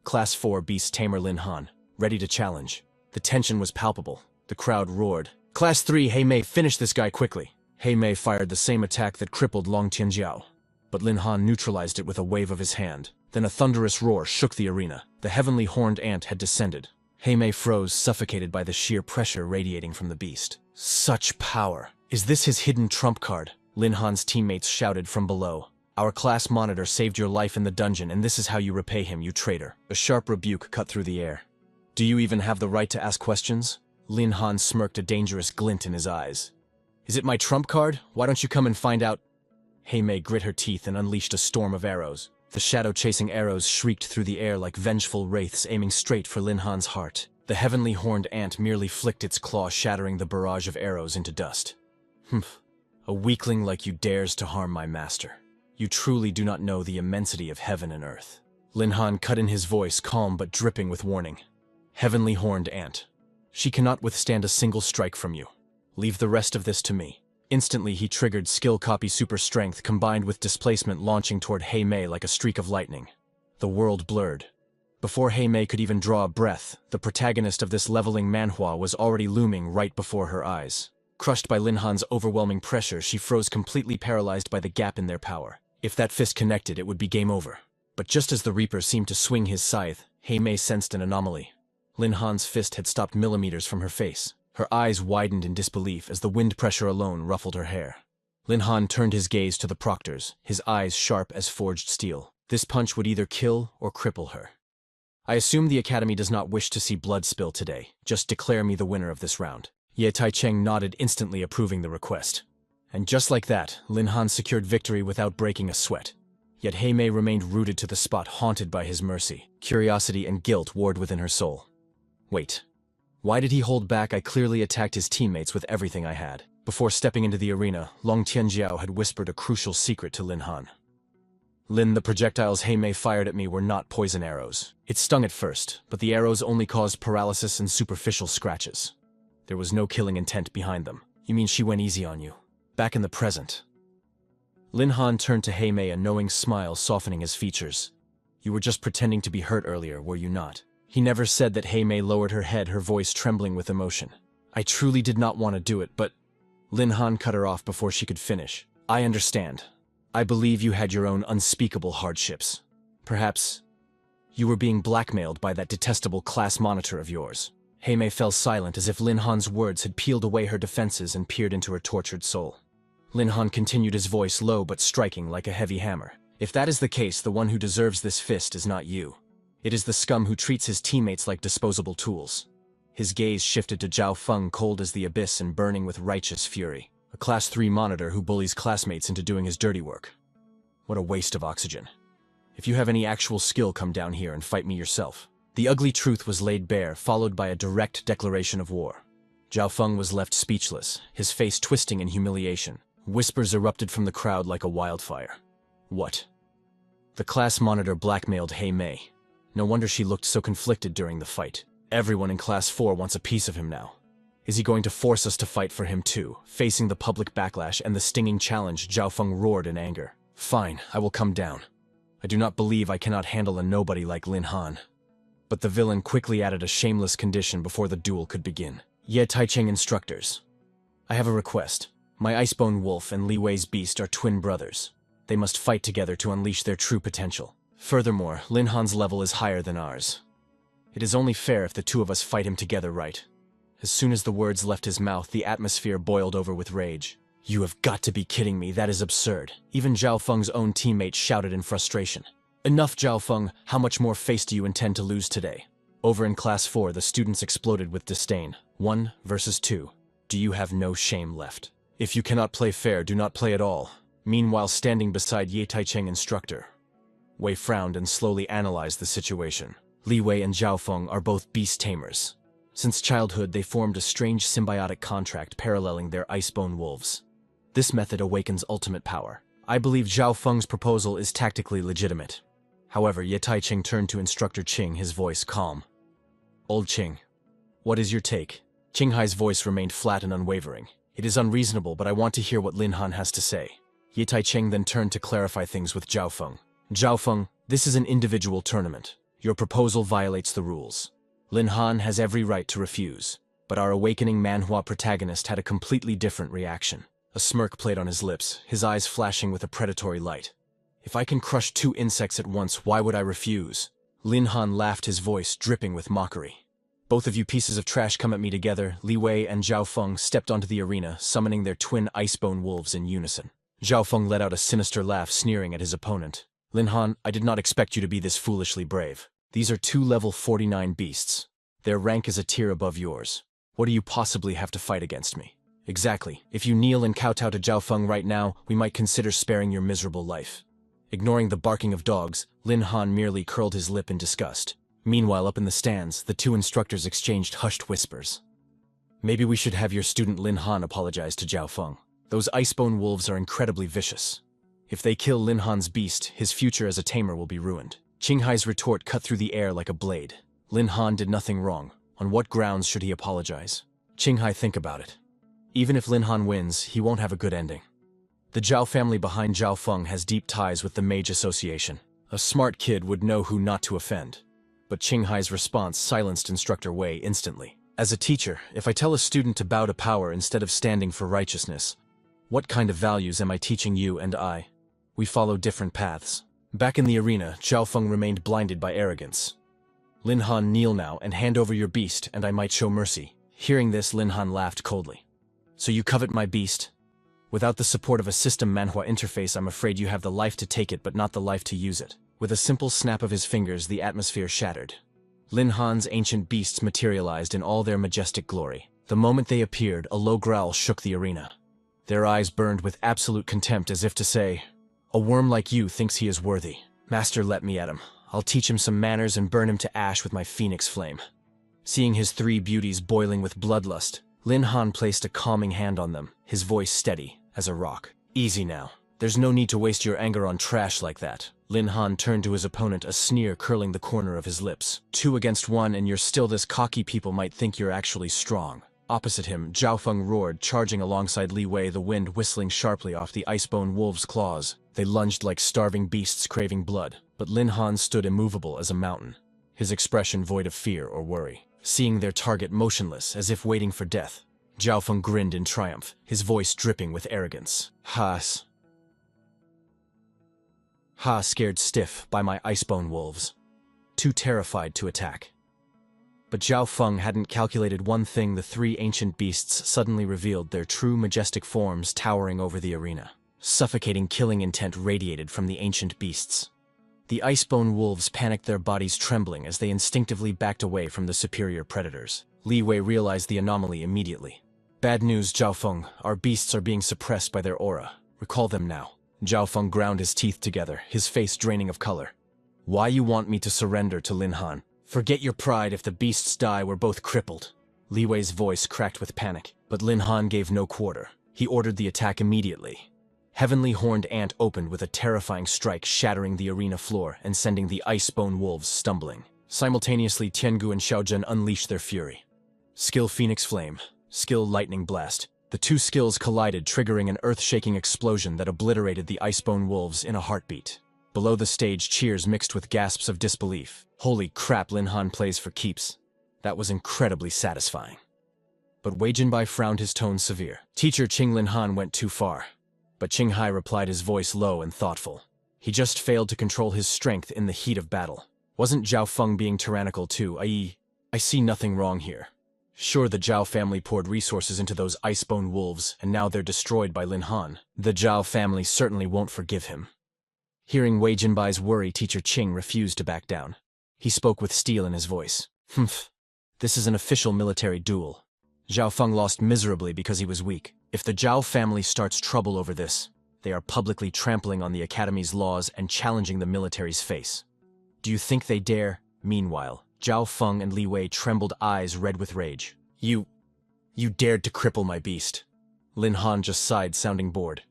Class 4 Beast Tamer Lin Han, ready to challenge. The tension was palpable. The crowd roared. Class 3, Hei Mei, finish this guy quickly. Hei Mei fired the same attack that crippled Long Tianjiao. But Lin Han neutralized it with a wave of his hand. Then a thunderous roar shook the arena. The heavenly horned ant had descended. Hei Mei froze, suffocated by the sheer pressure radiating from the beast. Such power! Is this his hidden trump card? Lin Han's teammates shouted from below. Our class monitor saved your life in the dungeon, and this is how you repay him, you traitor. A sharp rebuke cut through the air. Do you even have the right to ask questions? Lin Han smirked, a dangerous glint in his eyes. Is it my trump card? Why don't you come and find out? Hei Mei grit her teeth and unleashed a storm of arrows. The shadow-chasing arrows shrieked through the air like vengeful wraiths aiming straight for Lin Han's heart. The heavenly horned ant merely flicked its claw, shattering the barrage of arrows into dust. Humph. A weakling like you dares to harm my master. You truly do not know the immensity of heaven and earth. Lin Han cut in his voice, calm but dripping with warning. Heavenly horned ant. She cannot withstand a single strike from you. Leave the rest of this to me. Instantly he triggered skill copy super strength combined with displacement, launching toward Hei Mei like a streak of lightning. The world blurred. Before Hei Mei could even draw a breath, the protagonist of this leveling manhwa was already looming right before her eyes. Crushed by Lin Han's overwhelming pressure, she froze, completely paralyzed by the gap in their power. If that fist connected, it would be game over. But just as the Reaper seemed to swing his scythe, Hei Mei sensed an anomaly. Lin Han's fist had stopped millimeters from her face. Her eyes widened in disbelief as the wind pressure alone ruffled her hair. Lin Han turned his gaze to the proctors, his eyes sharp as forged steel. This punch would either kill or cripple her. I assume the Academy does not wish to see blood spill today. Just declare me the winner of this round. Ye Taicheng nodded, instantly approving the request. And just like that, Lin Han secured victory without breaking a sweat. Yet Hei Mei remained rooted to the spot, haunted by his mercy. Curiosity and guilt warred within her soul. Wait. Why did he hold back? I clearly attacked his teammates with everything I had. Before stepping into the arena, Long Tianjiao had whispered a crucial secret to Lin Han. Lin, the projectiles Hei Mei fired at me were not poison arrows. It stung at first, but the arrows only caused paralysis and superficial scratches. There was no killing intent behind them. You mean she went easy on you? Back in the present. Lin Han turned to Hei Mei, a knowing smile softening his features. You were just pretending to be hurt earlier, were you not? He never said that. Hei Mei lowered her head, her voice trembling with emotion. I truly did not want to do it, but... Lin Han cut her off before she could finish. I understand. I believe you had your own unspeakable hardships. Perhaps you were being blackmailed by that detestable class monitor of yours. Heimei fell silent as if Lin Han's words had peeled away her defenses and peered into her tortured soul. Lin Han continued, his voice low but striking like a heavy hammer. If that is the case, the one who deserves this fist is not you. It is the scum who treats his teammates like disposable tools. His gaze shifted to Zhao Feng, cold as the abyss and burning with righteous fury. A Class 3 monitor who bullies classmates into doing his dirty work. What a waste of oxygen. If you have any actual skill, come down here and fight me yourself. The ugly truth was laid bare, followed by a direct declaration of war. Zhao Feng was left speechless, his face twisting in humiliation. Whispers erupted from the crowd like a wildfire. What? The class monitor blackmailed Heimei. No wonder she looked so conflicted during the fight. Everyone in Class 4 wants a piece of him now. Is he going to force us to fight for him too? Facing the public backlash and the stinging challenge, Zhao Feng roared in anger. Fine, I will come down. I do not believe I cannot handle a nobody like Lin Han. But the villain quickly added a shameless condition before the duel could begin. Ye Taicheng instructors. I have a request. My Icebone Wolf and Li Wei's Beast are twin brothers. They must fight together to unleash their true potential. Furthermore, Lin Han's level is higher than ours. It is only fair if the two of us fight him together, right? As soon as the words left his mouth, the atmosphere boiled over with rage. You have got to be kidding me, that is absurd. Even Zhao Feng's own teammates shouted in frustration. Enough, Zhao Feng, how much more face do you intend to lose today? Over in Class 4, the students exploded with disdain. 1 versus 2. Do you have no shame left? If you cannot play fair, do not play at all. Meanwhile, standing beside Ye Taicheng instructor, Wei frowned and slowly analyzed the situation. Li Wei and Zhao Feng are both beast tamers. Since childhood, they formed a strange symbiotic contract paralleling their Icebone wolves. This method awakens ultimate power. I believe Zhao Feng's proposal is tactically legitimate. However, Ye Taicheng turned to Instructor Qing, his voice calm. Old Qing, what is your take? Qinghai's voice remained flat and unwavering. It is unreasonable, but I want to hear what Lin Han has to say. Ye Taicheng then turned to clarify things with Zhao Feng. Zhao Feng, this is an individual tournament. Your proposal violates the rules. Lin Han has every right to refuse, but our awakening manhwa protagonist had a completely different reaction. A smirk played on his lips, his eyes flashing with a predatory light. If I can crush 2 insects at once, why would I refuse? Lin Han laughed, his voice dripping with mockery. Both of you pieces of trash come at me together. Li Wei and Zhao Feng stepped onto the arena, summoning their twin Icebone wolves in unison. Zhao Feng let out a sinister laugh, sneering at his opponent. Lin Han, I did not expect you to be this foolishly brave. These are 2 level 49 beasts. Their rank is a tier above yours. What do you possibly have to fight against me? Exactly. If you kneel and kowtow to Zhao Feng right now, we might consider sparing your miserable life. Ignoring the barking of dogs, Lin Han merely curled his lip in disgust. Meanwhile, up in the stands, the 2 instructors exchanged hushed whispers. Maybe we should have your student Lin Han apologize to Zhao Feng. Those Icebone wolves are incredibly vicious. If they kill Lin Han's beast, his future as a tamer will be ruined. Qinghai's retort cut through the air like a blade. Lin Han did nothing wrong. On what grounds should he apologize? Qinghai, think about it. Even if Lin Han wins, he won't have a good ending. The Zhao family behind Zhao Feng has deep ties with the Mage Association. A smart kid would know who not to offend. But Qinghai's response silenced Instructor Wei instantly. As a teacher, if I tell a student to bow to power instead of standing for righteousness, what kind of values am I teaching you and I? We follow different paths. Back in the arena, Zhao Feng remained blinded by arrogance. Lin Han, kneel now and hand over your beast, and I might show mercy. Hearing this, Lin Han laughed coldly. So you covet my beast? Without the support of a system manhwa interface, I'm afraid you have the life to take it but not the life to use it. With a simple snap of his fingers, the atmosphere shattered. Lin Han's ancient beasts materialized in all their majestic glory. The moment they appeared, a low growl shook the arena. Their eyes burned with absolute contempt, as if to say, a worm like you thinks he is worthy. Master, let me at him. I'll teach him some manners and burn him to ash with my phoenix flame. Seeing his 3 beauties boiling with bloodlust, Lin Han placed a calming hand on them, his voice steady as a rock. Easy now. There's no need to waste your anger on trash like that. Lin Han turned to his opponent, a sneer curling the corner of his lips. 2 against 1 and you're still this cocky, people might think you're actually strong. Opposite him, Zhao Feng roared, charging alongside Li Wei, the wind whistling sharply off the Icebone wolves' claws. They lunged like starving beasts craving blood, but Lin Han stood immovable as a mountain, his expression void of fear or worry. Seeing their target motionless, as if waiting for death, Zhao Feng grinned in triumph, his voice dripping with arrogance. Has. Ha, scared stiff by my icebone wolves. Too terrified to attack. But Zhao Feng hadn't calculated one thing. The three ancient beasts suddenly revealed their true majestic forms towering over the arena. Suffocating killing intent radiated from the ancient beasts. The icebone wolves panicked, their bodies trembling as they instinctively backed away from the superior predators. Li Wei realized the anomaly immediately. Bad news, Zhao Feng. Our beasts are being suppressed by their aura. Recall them now. Zhao Feng ground his teeth together, his face draining of color. Why you want me to surrender to Lin Han? Forget your pride. If the beasts die, we're both crippled. Li Wei's voice cracked with panic, but Lin Han gave no quarter. He ordered the attack immediately. Heavenly Horned Ant opened with a terrifying strike, shattering the arena floor and sending the icebone wolves stumbling. Simultaneously, Tiangu and Xiaozhen unleashed their fury. Skill Phoenix Flame, skill Lightning Blast. The two skills collided, triggering an earth-shaking explosion that obliterated the icebone wolves in a heartbeat. Below the stage, cheers mixed with gasps of disbelief. Holy crap, Lin Han plays for keeps. That was incredibly satisfying. But Wei Jinbai frowned, his tone severe. Teacher Qing, Lin Han went too far. But Qing Hai replied, his voice low and thoughtful. He just failed to control his strength in the heat of battle. Wasn't Zhao Feng being tyrannical too? I see nothing wrong here. Sure, the Zhao family poured resources into those icebone wolves, and now they're destroyed by Lin Han. The Zhao family certainly won't forgive him. Hearing Wei Jinbai's worry, Teacher Qing refused to back down. He spoke with steel in his voice. Humph. This is an official military duel. Zhao Feng lost miserably because he was weak. If the Zhao family starts trouble over this, they are publicly trampling on the Academy's laws and challenging the military's face. Do you think they dare? Meanwhile, Zhao Feng and Li Wei trembled, eyes red with rage. You dared to cripple my beast. Lin Han just sighed, sounding bored.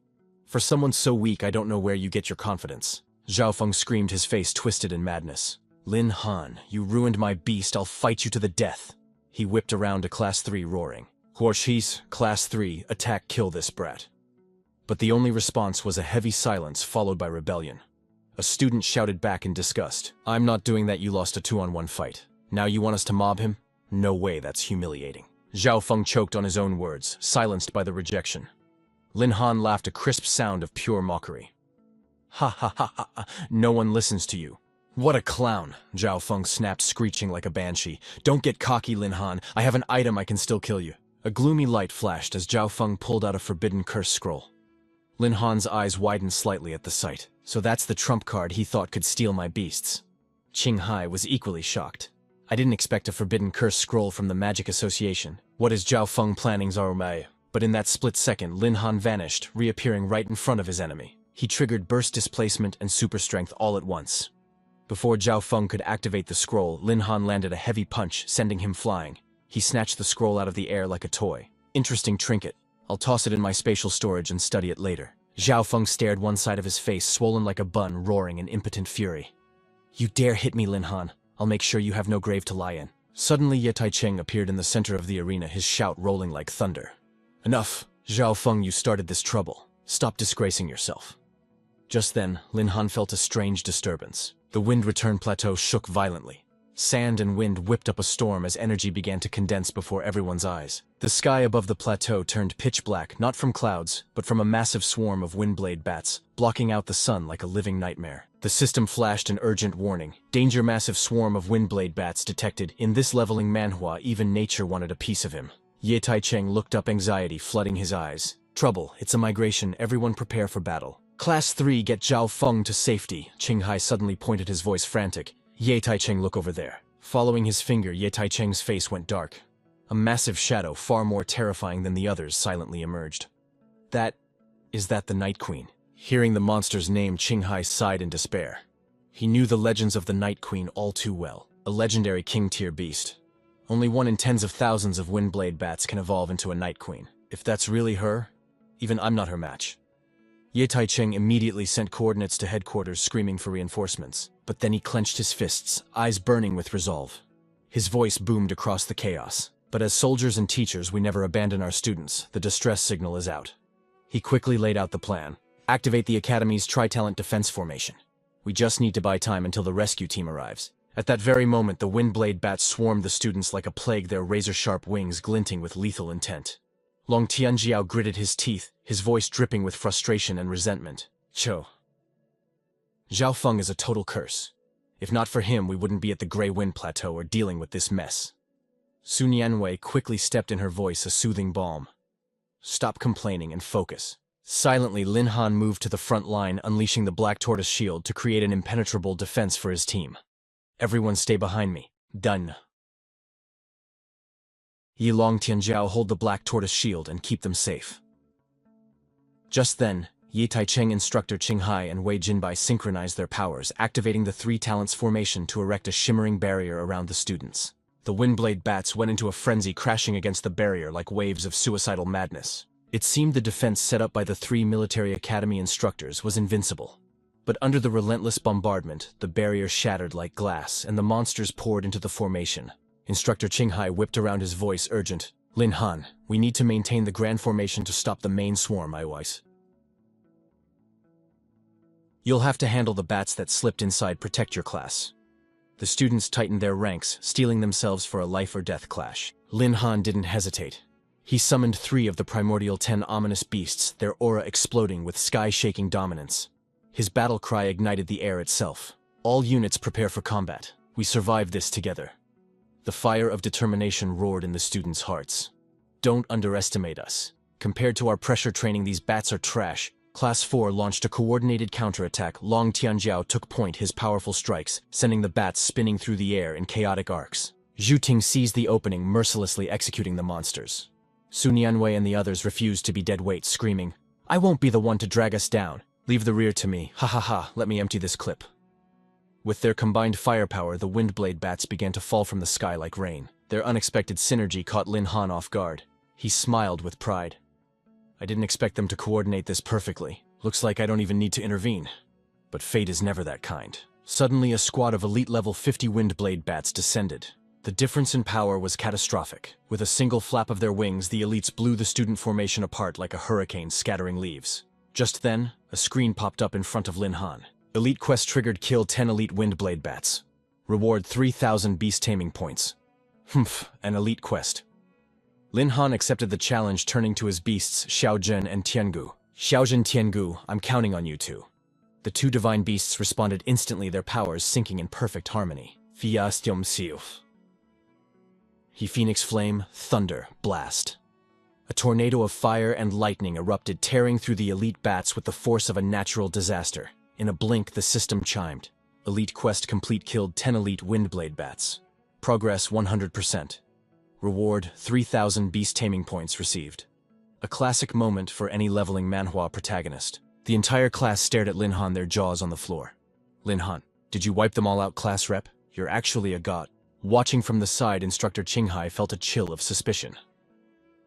For someone so weak, I don't know where you get your confidence. Zhao Feng screamed, his face twisted in madness. Lin Han, you ruined my beast, I'll fight you to the death. He whipped around to Class 3, roaring. Horshis, Class 3, attack, kill this brat. But the only response was a heavy silence followed by rebellion. A student shouted back in disgust. I'm not doing that, you lost a 2-on-1 fight. Now you want us to mob him? No way, that's humiliating. Zhao Feng choked on his own words, silenced by the rejection. Lin Han laughed, a crisp sound of pure mockery. Ha ha ha ha ha, no one listens to you. What a clown, Zhao Feng snapped, screeching like a banshee. Don't get cocky, Lin Han, I have an item, I can still kill you. A gloomy light flashed as Zhao Feng pulled out a forbidden curse scroll. Lin Han's eyes widened slightly at the sight. So that's the trump card he thought could steal my beasts. Qing Hai was equally shocked. I didn't expect a forbidden curse scroll from the Magic Association. What is Zhao Feng planning, Zarumai? But in that split second, Lin Han vanished, reappearing right in front of his enemy. He triggered burst displacement and super strength all at once. Before Zhao Feng could activate the scroll, Lin Han landed a heavy punch, sending him flying. He snatched the scroll out of the air like a toy. Interesting trinket. I'll toss it in my spatial storage and study it later. Zhao Feng stared, one side of his face swollen like a bun, roaring in impotent fury. You dare hit me, Lin Han. I'll make sure you have no grave to lie in. Suddenly, Ye Taicheng appeared in the center of the arena, his shout rolling like thunder. Enough! Zhao Feng, you started this trouble. Stop disgracing yourself. Just then, Lin Han felt a strange disturbance. The wind return plateau shook violently. Sand and wind whipped up a storm as energy began to condense before everyone's eyes. The sky above the plateau turned pitch black, not from clouds, but from a massive swarm of windblade bats, blocking out the sun like a living nightmare. The system flashed an urgent warning. Danger, massive swarm of windblade bats detected. In this leveling Manhwa, even nature wanted a piece of him. Ye Taicheng looked up, anxiety flooding his eyes. Trouble, it's a migration, everyone prepare for battle. Class 3, get Zhao Feng to safety. Qing Hai suddenly pointed, his voice frantic. Ye Taicheng, look over there. Following his finger, Ye Taicheng's face went dark. A massive shadow, far more terrifying than the others, silently emerged. Is that the Night Queen? Hearing the monster's name, Qing Hai sighed in despair. He knew the legends of the Night Queen all too well. A legendary king-tier beast. Only one in tens of thousands of windblade bats can evolve into a Night Queen. If that's really her, even I'm not her match. Ye Taicheng immediately sent coordinates to headquarters, screaming for reinforcements. But then he clenched his fists, eyes burning with resolve. His voice boomed across the chaos. But as soldiers and teachers, we never abandon our students. The distress signal is out. He quickly laid out the plan. Activate the Academy's tri-talent defense formation. We just need to buy time until the rescue team arrives. At that very moment, the windblade bats swarmed the students like a plague, their razor-sharp wings glinting with lethal intent. Long Tianjiao gritted his teeth, his voice dripping with frustration and resentment. Cho. Zhao Feng is a total curse. If not for him, we wouldn't be at the Grey Wind Plateau or dealing with this mess. Su Nianwei quickly stepped in her voice a soothing balm. Stop complaining and focus. Silently, Lin Han moved to the front line, unleashing the Black Tortoise shield to create an impenetrable defense for his team. Everyone stay behind me. Done. Yilong Tianzhao hold the Black Tortoise shield and keep them safe. Just then, Yi Taicheng instructor Qinghai and Wei Jinbai synchronized their powers, activating the Three Talents formation to erect a shimmering barrier around the students. The Windblade bats went into a frenzy, crashing against the barrier like waves of suicidal madness. It seemed the defense set up by the 3 military academy instructors was invincible. But under the relentless bombardment, the barrier shattered like glass, and the monsters poured into the formation. Instructor Qinghai whipped around, his voice urgent. Lin Han, we need to maintain the grand formation to stop the main swarm, otherwise. You'll have to handle the bats that slipped inside. Protect your class. The students tightened their ranks, steeling themselves for a life-or-death clash. Lin Han didn't hesitate. He summoned 3 of the primordial 10 ominous beasts, their aura exploding with sky-shaking dominance. His battle cry ignited the air itself. All units prepare for combat. We survived this together. The fire of determination roared in the students' hearts. Don't underestimate us. Compared to our pressure training, these bats are trash. Class 4 launched a coordinated counterattack. Long Tianjiao took point, his powerful strikes, sending the bats spinning through the air in chaotic arcs. Zhu Ting seized the opening, mercilessly executing the monsters. Su Nianwei and the others refused to be dead weight, screaming, I won't be the one to drag us down. Leave the rear to me. Ha ha ha, let me empty this clip. With their combined firepower, the Windblade bats began to fall from the sky like rain. Their unexpected synergy caught Lin Han off guard. He smiled with pride. I didn't expect them to coordinate this perfectly. Looks like I don't even need to intervene. But fate is never that kind. Suddenly, a squad of elite level 50 Windblade bats descended. The difference in power was catastrophic. With a single flap of their wings, the elites blew the student formation apart like a hurricane scattering leaves. Just then, a screen popped up in front of Lin Han. Elite quest triggered. Kill 10 elite Windblade bats. Reward 3,000 beast taming points. Humph, an elite quest. Lin Han accepted the challenge, turning to his beasts, Xiaozhen and Tiangu. Xiaozhen, Tiangu, I'm counting on you two. The 2 divine beasts responded instantly, their powers syncing in perfect harmony. Fiastium Siuf. He Phoenix Flame, Thunder, Blast. A tornado of fire and lightning erupted, tearing through the elite bats with the force of a natural disaster. In a blink, the system chimed. Elite quest complete. Killed 10 elite Windblade bats. Progress 100%. Reward 3,000 beast taming points received. A classic moment for any leveling manhwa protagonist. The entire class stared at Lin Han, their jaws on the floor. Lin Han, did you wipe them all out, class rep? You're actually a god. Watching from the side, Instructor Qinghai felt a chill of suspicion.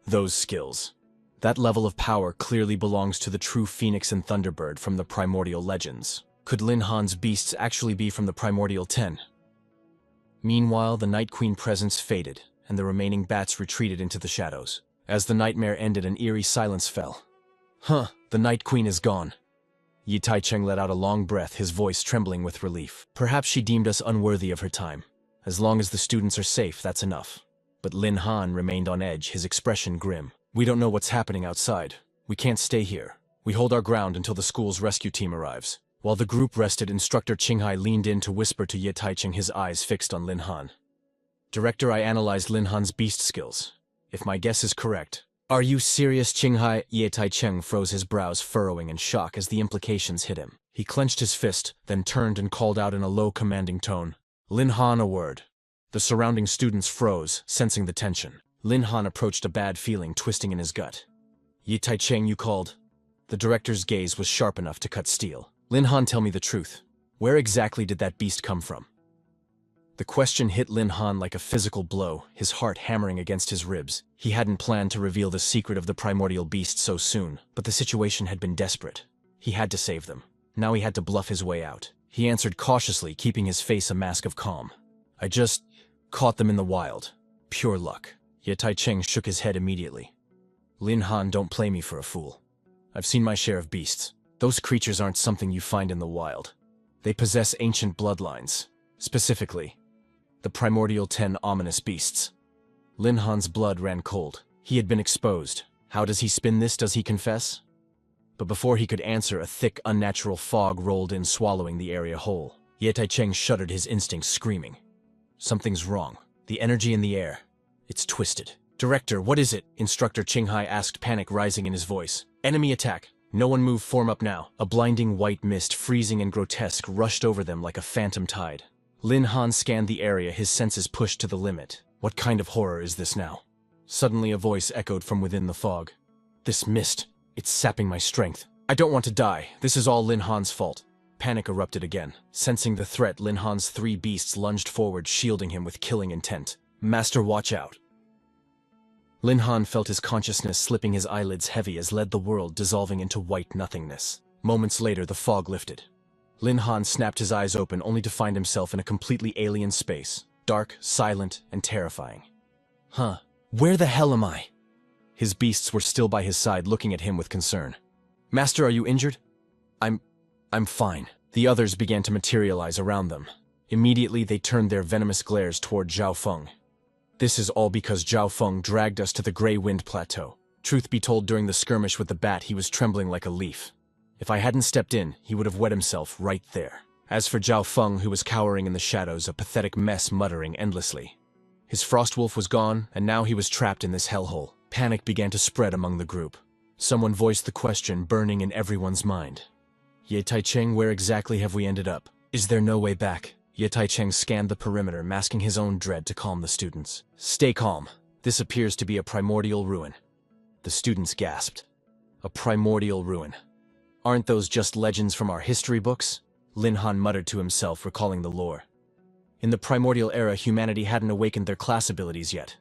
Those skills. That level of power clearly belongs to the true Phoenix and Thunderbird from the Primordial Legends. Could Lin Han's beasts actually be from the Primordial 10? Meanwhile, the Night Queen presence faded, and the remaining bats retreated into the shadows. As the nightmare ended, an eerie silence fell. Huh, the Night Queen is gone. Yi Taicheng let out a long breath, his voice trembling with relief. Perhaps she deemed us unworthy of her time. As long as the students are safe, that's enough. But Lin Han remained on edge, his expression grim. We don't know what's happening outside. We can't stay here. We hold our ground until the school's rescue team arrives. While the group rested, Instructor Qinghai leaned in to whisper to Yi Taicheng, his eyes fixed on Lin Han. Director, I analyzed Lin Han's beast skills. If my guess is correct. Are you serious, Qinghai? Yi Taicheng froze, his brows furrowing in shock as the implications hit him. He clenched his fist, then turned and called out in a low, commanding tone. Lin Han, a word. The surrounding students froze, sensing the tension. Lin Han approached, a bad feeling twisting in his gut. Yi Taicheng, you called? The director's gaze was sharp enough to cut steel. Lin Han, tell me the truth. Where exactly did that beast come from? The question hit Lin Han like a physical blow, his heart hammering against his ribs. He hadn't planned to reveal the secret of the primordial beast so soon, but the situation had been desperate. He had to save them. Now he had to bluff his way out. He answered cautiously, keeping his face a mask of calm. I just caught them in the wild. Pure luck. Ye Taicheng shook his head immediately. Lin Han, don't play me for a fool. I've seen my share of beasts. Those creatures aren't something you find in the wild. They possess ancient bloodlines. Specifically, the primordial 10 ominous beasts. Lin Han's blood ran cold. He had been exposed. How does he spin this? Does he confess? But before he could answer, a thick, unnatural fog rolled in, swallowing the area whole. Ye Taicheng shuddered, his instincts screaming. Something's wrong. The energy in the air. It's twisted. Director, what is it? Instructor Qinghai asked, panic rising in his voice. Enemy attack. No one move, form up now. A blinding white mist, freezing and grotesque, rushed over them like a phantom tide. Lin Han scanned the area, his senses pushed to the limit. What kind of horror is this now? Suddenly a voice echoed from within the fog. This mist, it's sapping my strength. I don't want to die. This is all Lin Han's fault. Panic erupted again. Sensing the threat, Lin Han's 3 beasts lunged forward, shielding him with killing intent. Master, watch out. Lin Han felt his consciousness slipping, his eyelids heavy as led the world dissolving into white nothingness. Moments later, the fog lifted. Lin Han snapped his eyes open, only to find himself in a completely alien space. Dark, silent, and terrifying. Huh. Where the hell am I? His beasts were still by his side, looking at him with concern. Master, are you injured? I'm fine. The others began to materialize around them. Immediately, they turned their venomous glares toward Zhao Feng. This is all because Zhao Feng dragged us to the Grey Wind Plateau. Truth be told, during the skirmish with the bat, he was trembling like a leaf. If I hadn't stepped in, he would have wet himself right there. As for Zhao Feng, who was cowering in the shadows, a pathetic mess, muttering endlessly. His Frostwolf was gone, and now he was trapped in this hellhole. Panic began to spread among the group. Someone voiced the question burning in everyone's mind. Ye Taicheng, where exactly have we ended up? Is there no way back? Ye Taicheng scanned the perimeter, masking his own dread to calm the students. Stay calm. This appears to be a primordial ruin. The students gasped. A primordial ruin. Aren't those just legends from our history books? Lin Han muttered to himself, recalling the lore. In the primordial era, humanity hadn't awakened their class abilities yet.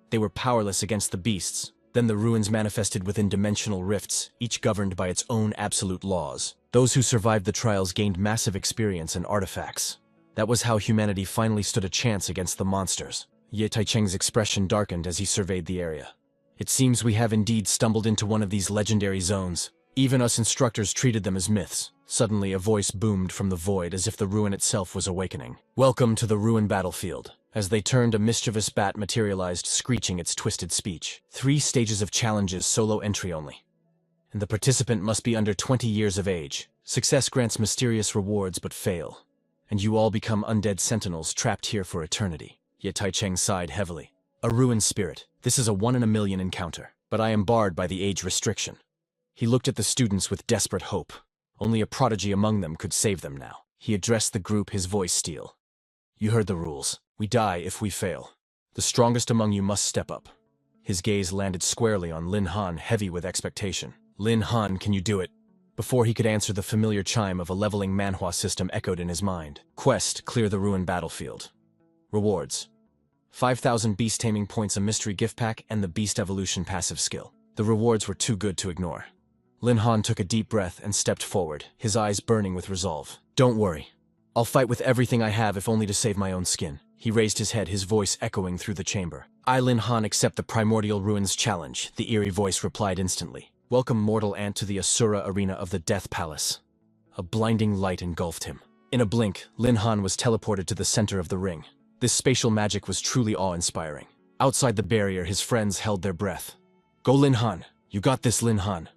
They were powerless against the beasts. Then the ruins manifested within dimensional rifts, each governed by its own absolute laws. Those who survived the trials gained massive experience and artifacts. That was how humanity finally stood a chance against the monsters. Ye Taicheng's expression darkened as he surveyed the area. It seems we have indeed stumbled into one of these legendary zones. Even us instructors treated them as myths. Suddenly, a voice boomed from the void as if the ruin itself was awakening. Welcome to the ruin battlefield. As they turned, a mischievous bat materialized, screeching its twisted speech. 3 stages of challenges, solo entry only. And the participant must be under 20 years of age. Success grants mysterious rewards, but fail. And you all become undead sentinels trapped here for eternity. Ye Taicheng sighed heavily. A ruined spirit. This is a 1 in a million encounter. But I am barred by the age restriction. He looked at the students with desperate hope. Only a prodigy among them could save them now. He addressed the group, his voice steel. You heard the rules. We die if we fail. The strongest among you must step up. His gaze landed squarely on Lin Han, heavy with expectation. Lin Han, can you do it? Before he could answer, the familiar chime of a leveling manhwa system echoed in his mind. Quest, clear the ruined battlefield. Rewards. 5,000 beast taming points, a mystery gift pack, and the beast evolution passive skill. The rewards were too good to ignore. Lin Han took a deep breath and stepped forward, his eyes burning with resolve. Don't worry. I'll fight with everything I have, if only to save my own skin. He raised his head, his voice echoing through the chamber. I, Lin Han, accept the primordial ruins challenge, the eerie voice replied instantly. Welcome, mortal ant, to the Asura arena of the Death Palace. A blinding light engulfed him. In a blink, Lin Han was teleported to the center of the ring. This spatial magic was truly awe-inspiring. Outside the barrier, his friends held their breath. Go, Lin Han. You got this, Lin Han.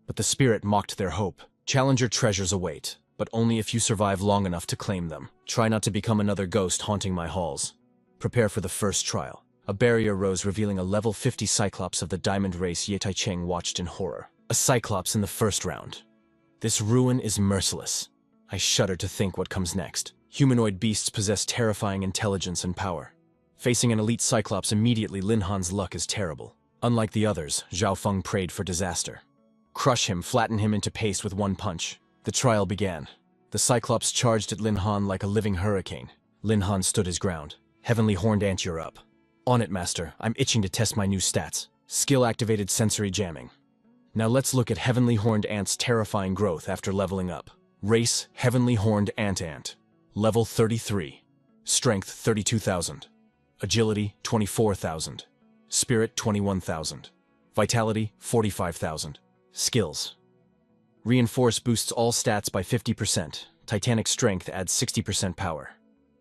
But the spirit mocked their hope. Challenger treasures await, but only if you survive long enough to claim them. Try not to become another ghost haunting my halls. Prepare for the first trial. A barrier rose, revealing a level 50 Cyclops of the Diamond race. Ye Taicheng watched in horror. A Cyclops in the first round. This ruin is merciless. I shudder to think what comes next. Humanoid beasts possess terrifying intelligence and power. Facing an elite Cyclops, immediately Lin Han's luck is terrible. Unlike the others, Zhao Feng prayed for disaster. Crush him, flatten him into paste with one punch. The trial began. The Cyclops charged at Lin Han like a living hurricane. Lin Han stood his ground. Heavenly Horned Ant, you're up. On it, Master. I'm itching to test my new stats. Skill-activated sensory jamming. Now let's look at Heavenly Horned Ant's terrifying growth after leveling up. Race, Heavenly Horned Ant. Level 33. Strength, 32,000. Agility, 24,000. Spirit, 21,000. Vitality, 45,000. Skills. Reinforce boosts all stats by 50%. Titanic Strength adds 60% power.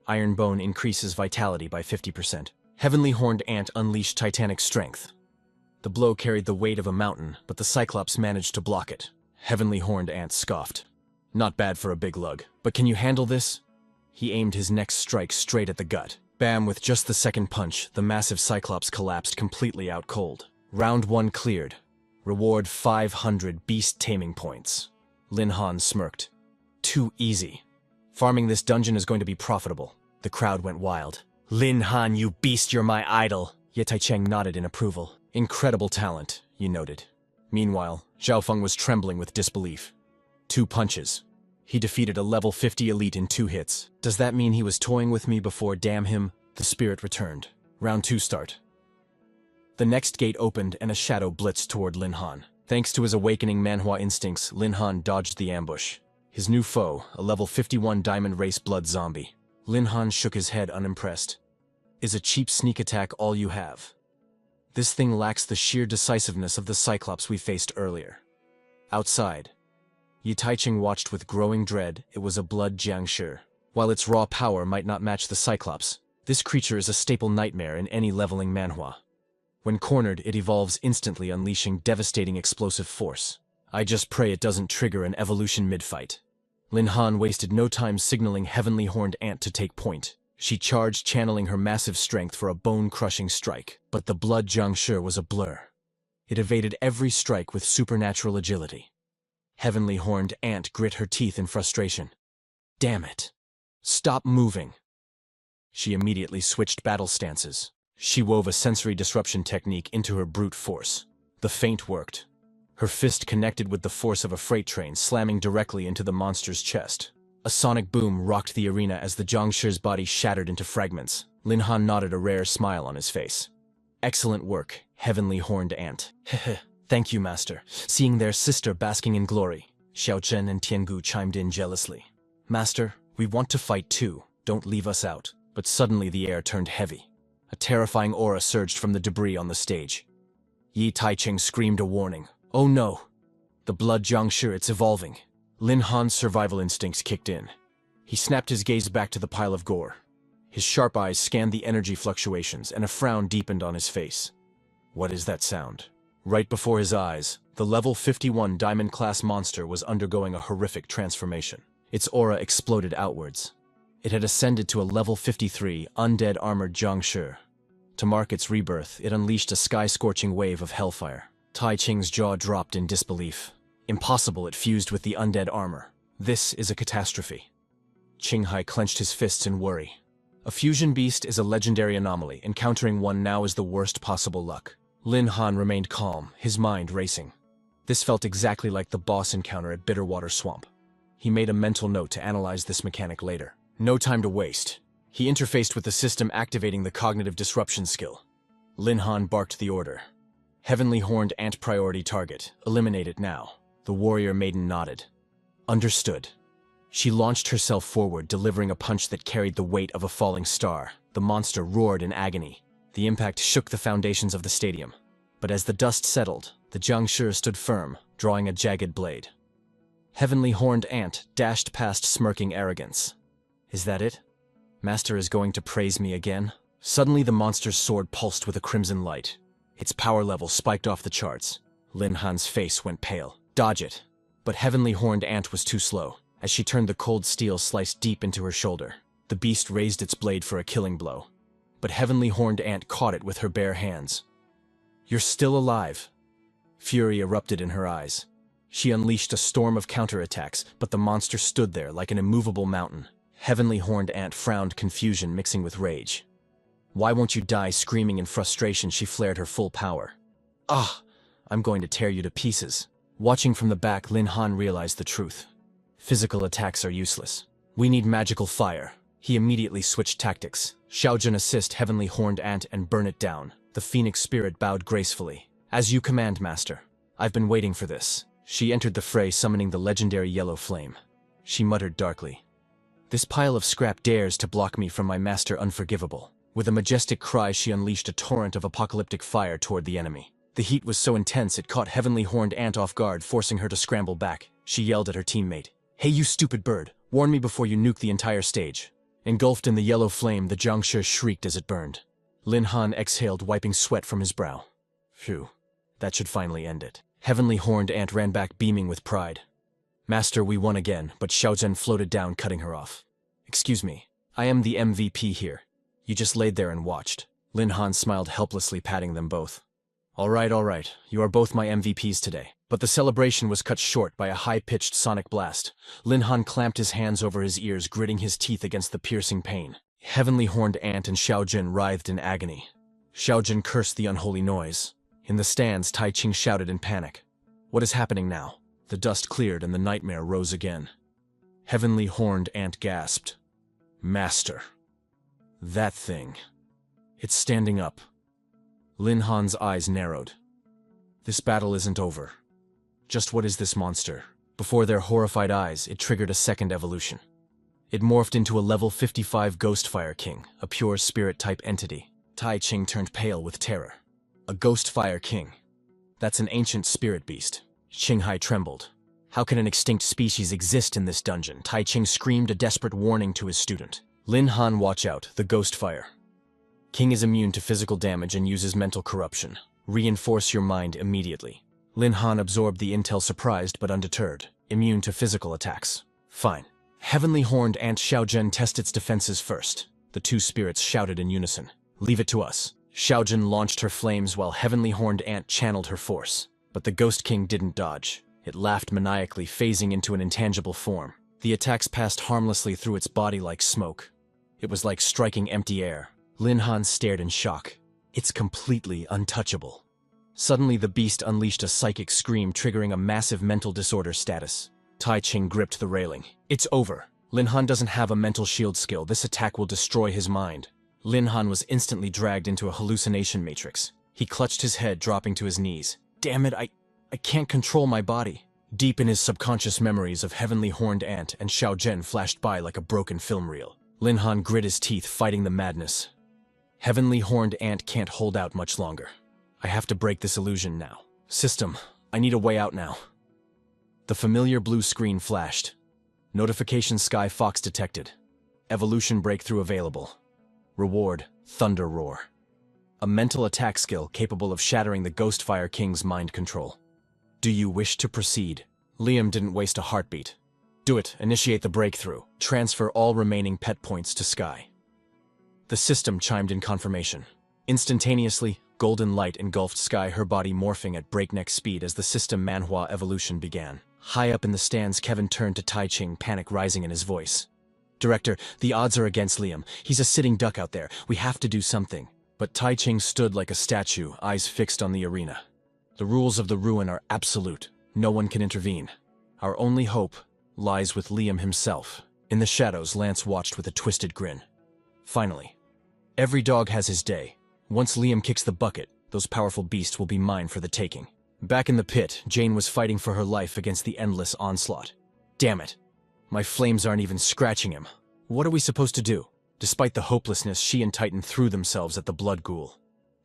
Iron Bone increases vitality by 50%. Heavenly Horned Ant unleashed Titanic Strength. The blow carried the weight of a mountain, but the Cyclops managed to block it. Heavenly Horned Ant scoffed. Not bad for a big lug, but can you handle this? He aimed his next strike straight at the gut. Bam, with just the second punch, the massive Cyclops collapsed completely out cold. Round 1 cleared. Reward 500 beast taming points. Lin Han smirked. Too easy. Farming this dungeon is going to be profitable. The crowd went wild. Lin Han, you beast, you're my idol. Ye Taicheng nodded in approval. Incredible talent, you noted. Meanwhile, Zhao Feng was trembling with disbelief. 2 punches. He defeated a level 50 elite in 2 hits. Does that mean he was toying with me before? Damn him? The spirit returned. Round 2 start. The next gate opened and a shadow blitzed toward Lin Han. Thanks to his awakening manhwa instincts, Lin Han dodged the ambush. His new foe, a level 51 diamond race blood zombie. Lin Han shook his head unimpressed. Is a cheap sneak attack all you have? This thing lacks the sheer decisiveness of the Cyclops we faced earlier. Outside, Yi Taicheng watched with growing dread. It was a blood Jiangshi. While its raw power might not match the Cyclops, this creature is a staple nightmare in any leveling manhwa. When cornered, it evolves instantly, unleashing devastating explosive force. I just pray it doesn't trigger an evolution mid-fight. Lin Han wasted no time signaling Heavenly Horned Ant to take point. She charged, channeling her massive strength for a bone-crushing strike. But the blood Jiangshi was a blur. It evaded every strike with supernatural agility. Heavenly Horned Ant grit her teeth in frustration. Damn it. Stop moving. She immediately switched battle stances. She wove a sensory disruption technique into her brute force. The feint worked. Her fist connected with the force of a freight train, slamming directly into the monster's chest. A sonic boom rocked the arena as the Jiangshi's body shattered into fragments. Lin Han nodded, a rare smile on his face. Excellent work, Heavenly Horned Ant. Heh. Thank you, Master. Seeing their sister basking in glory, Xiao Zhen and Tiangu chimed in jealously. Master, we want to fight too. Don't leave us out. But suddenly the air turned heavy. A terrifying aura surged from the debris on the stage. Yi Taicheng screamed a warning. Oh no! The blood Jiangshi, it's evolving. Lin Han's survival instincts kicked in. He snapped his gaze back to the pile of gore. His sharp eyes scanned the energy fluctuations, and a frown deepened on his face. What is that sound? Right before his eyes, the level 51 diamond-class monster was undergoing a horrific transformation. Its aura exploded outwards. It had ascended to a level 53 undead armored Jiangshi. To mark its rebirth, it unleashed a sky-scorching wave of hellfire. Tai Ching's jaw dropped in disbelief. Impossible, it fused with the undead armor. This is a catastrophe. Qinghai clenched his fists in worry. A fusion beast is a legendary anomaly. Encountering one now is the worst possible luck. Lin Han remained calm, his mind racing. This felt exactly like the boss encounter at Bitterwater Swamp. He made a mental note to analyze this mechanic later. No time to waste. He interfaced with the system, activating the cognitive disruption skill. Lin Han barked the order. Heavenly Horned Ant priority target. Eliminate it now. The warrior maiden nodded. Understood. She launched herself forward, delivering a punch that carried the weight of a falling star. The monster roared in agony. The impact shook the foundations of the stadium. But as the dust settled, the Jiangshi stood firm, drawing a jagged blade. Heavenly Horned Ant dashed past, smirking arrogance. Is that it? Master is going to praise me again? Suddenly the monster's sword pulsed with a crimson light. Its power level spiked off the charts. Lin Han's face went pale. Dodge it. But Heavenly Horned Ant was too slow. As she turned, the cold steel sliced deep into her shoulder. The beast raised its blade for a killing blow. But Heavenly Horned Ant caught it with her bare hands. You're still alive. Fury erupted in her eyes. She unleashed a storm of counterattacks, but the monster stood there like an immovable mountain. Heavenly Horned Ant frowned, confusion mixing with rage. Why won't you die? Screaming in frustration, she flared her full power. Ah! I'm going to tear you to pieces. Watching from the back, Lin Han realized the truth. Physical attacks are useless. We need magical fire. He immediately switched tactics. Xiaojun assist Heavenly Horned Ant and burn it down. The Phoenix Spirit bowed gracefully. As you command, Master. I've been waiting for this. She entered the fray, summoning the legendary yellow flame. She muttered darkly. This pile of scrap dares to block me from my master, unforgivable. With a majestic cry, she unleashed a torrent of apocalyptic fire toward the enemy. The heat was so intense it caught Heavenly Horned Ant off guard, forcing her to scramble back. She yelled at her teammate. Hey, you stupid bird! Warn me before you nuke the entire stage. Engulfed in the yellow flame, the Jiangshi shrieked as it burned. Lin Han exhaled, wiping sweat from his brow. Phew. That should finally end it. Heavenly Horned Ant ran back beaming with pride. Master, we won again, but Xiaozhen floated down, cutting her off. Excuse me, I am the MVP here. You just laid there and watched. Lin Han smiled helplessly, patting them both. All right, you are both my MVPs today. But the celebration was cut short by a high-pitched sonic blast. Lin Han clamped his hands over his ears, gritting his teeth against the piercing pain. Heavenly Horned Ant and Xiaozhen writhed in agony. Xiaozhen cursed the unholy noise. In the stands, Tai Ching shouted in panic. What is happening now? The dust cleared and the nightmare rose again. Heavenly Horned Ant gasped. Master. That thing. It's standing up. Lin Han's eyes narrowed. This battle isn't over. Just what is this monster? Before their horrified eyes, it triggered a second evolution. It morphed into a level 55 Ghostfire King, a pure spirit-type entity. Tai Ching turned pale with terror. A Ghostfire King. That's an ancient spirit beast. Qinghai trembled. How can an extinct species exist in this dungeon? Tai Ching screamed a desperate warning to his student. Lin Han, watch out, the Ghostfire. King is immune to physical damage and uses mental corruption. Reinforce your mind immediately. Lin Han absorbed the intel, surprised but undeterred. Immune to physical attacks. Fine. Heavenly Horned Ant Xiaozhen, test its defenses first. The two spirits shouted in unison. Leave it to us. Xiaozhen launched her flames while Heavenly Horned Ant channeled her force. But the Ghost King didn't dodge. It laughed maniacally, phasing into an intangible form. The attacks passed harmlessly through its body like smoke. It was like striking empty air. Lin Han stared in shock. It's completely untouchable. Suddenly the beast unleashed a psychic scream, triggering a massive mental disorder status. Tai Ching gripped the railing. It's over. Lin Han doesn't have a mental shield skill. This attack will destroy his mind. Lin Han was instantly dragged into a hallucination matrix. He clutched his head, dropping to his knees. Damn it, I can't control my body. Deep in his subconscious, memories of Heavenly Horned Ant and Xiaozhen flashed by like a broken film reel. Lin Han grit his teeth, fighting the madness. Heavenly Horned Ant can't hold out much longer. I have to break this illusion now. System, I need a way out now. The familiar blue screen flashed. Notification: Sky Fox detected. Evolution breakthrough available. Reward: Thunder Roar. A mental attack skill capable of shattering the Ghostfire King's mind control. Do you wish to proceed? Liam didn't waste a heartbeat. Do it. Initiate the breakthrough. Transfer all remaining pet points to Sky. The system chimed in confirmation. Instantaneously, golden light engulfed Sky, her body morphing at breakneck speed as the system Manhwa evolution began. High up in the stands, Kevin turned to Tai Ching, panic rising in his voice. Director, the odds are against Liam. He's a sitting duck out there. We have to do something. But Tai Ching stood like a statue, eyes fixed on the arena. The rules of the ruin are absolute. No one can intervene. Our only hope lies with Liam himself. In the shadows, Lance watched with a twisted grin. Finally. Every dog has his day. Once Liam kicks the bucket, those powerful beasts will be mine for the taking. Back in the pit, Jane was fighting for her life against the endless onslaught. Damn it. My flames aren't even scratching him. What are we supposed to do? Despite the hopelessness, she and Titan threw themselves at the blood ghoul.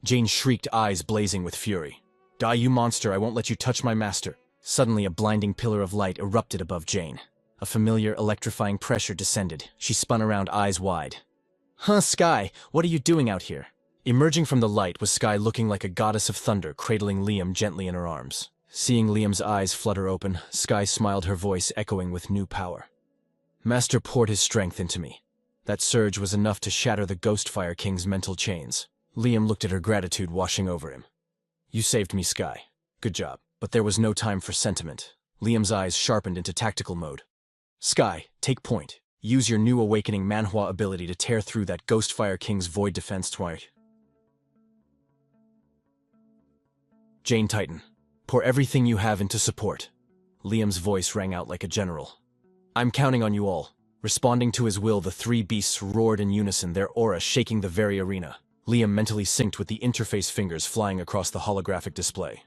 Jane shrieked, eyes blazing with fury. Die, you monster, I won't let you touch my master. Suddenly, a blinding pillar of light erupted above Jane. A familiar, electrifying pressure descended. She spun around, eyes wide. Huh, Sky, what are you doing out here? Emerging from the light was Sky, looking like a goddess of thunder, cradling Liam gently in her arms. Seeing Liam's eyes flutter open, Sky smiled, her voice echoing with new power. Master poured his strength into me. That surge was enough to shatter the Ghostfire King's mental chains. Liam looked at her, gratitude washing over him. You saved me, Sky. Good job. But there was no time for sentiment. Liam's eyes sharpened into tactical mode. Sky, take point. Use your new awakening Manhwa ability to tear through that Ghostfire King's void defense twice. Jane, Titan, pour everything you have into support. Liam's voice rang out like a general. I'm counting on you all. Responding to his will, the three beasts roared in unison, their aura shaking the very arena. Liam mentally synced with the interface fingers flying across the holographic display.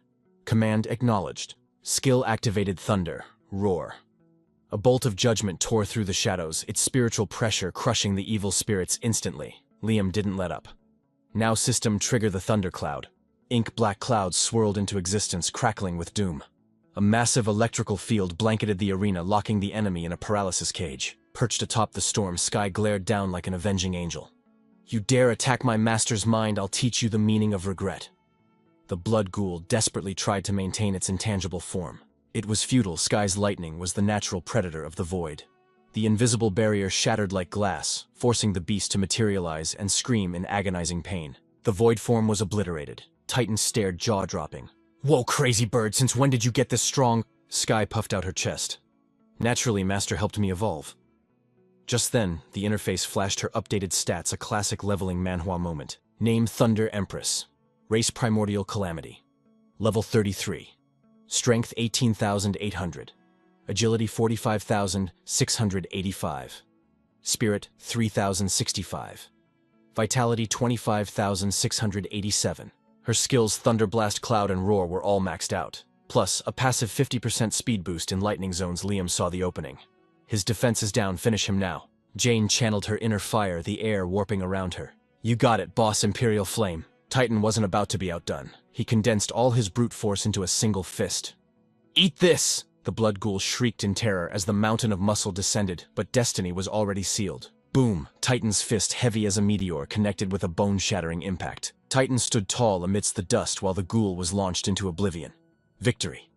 Command acknowledged. Skill activated: Thunder. Roar. A bolt of judgment tore through the shadows, its spiritual pressure crushing the evil spirits instantly. Liam didn't let up. Now system, trigger the thunder cloud. Ink-black clouds swirled into existence, crackling with doom. A massive electrical field blanketed the arena, locking the enemy in a paralysis cage. Perched atop the storm, Sky glared down like an avenging angel. You dare attack my master's mind, I'll teach you the meaning of regret. The blood ghoul desperately tried to maintain its intangible form. It was futile. Sky's lightning was the natural predator of the void. The invisible barrier shattered like glass, forcing the beast to materialize and scream in agonizing pain. The void form was obliterated. Titan stared, jaw-dropping. "Whoa, crazy bird, since when did you get this strong?" Sky puffed out her chest. "Naturally, Master helped me evolve." Just then, the interface flashed her updated stats, a classic leveling manhwa moment. Name Thunder Empress. Race Primordial Calamity. Level 33. Strength 18,800. Agility 45,685. Spirit 3,065. Vitality 25,687. Her skills Thunderblast, Cloud, and Roar were all maxed out. Plus, a passive 50% speed boost in lightning zones. Liam saw the opening. His defense is down, finish him now. Jane channeled her inner fire, the air warping around her. "You got it, boss Imperial Flame." Titan wasn't about to be outdone. He condensed all his brute force into a single fist. "Eat this!" The blood ghoul shrieked in terror as the mountain of muscle descended, but destiny was already sealed. Boom! Titan's fist, heavy as a meteor, connected with a bone-shattering impact. Titan stood tall amidst the dust while the ghoul was launched into oblivion. Victory.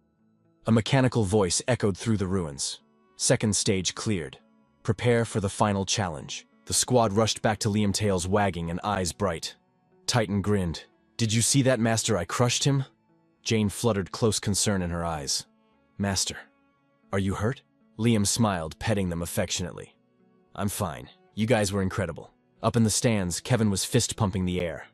A mechanical voice echoed through the ruins. Second stage cleared. Prepare for the final challenge. The squad rushed back to Liam, tails wagging and eyes bright. Titan grinned. "Did you see that, Master? I crushed him?" Jane fluttered, close concern in her eyes. "Master, are you hurt?" Liam smiled, petting them affectionately. "I'm fine. You guys were incredible." Up in the stands, Kevin was fist-pumping the air.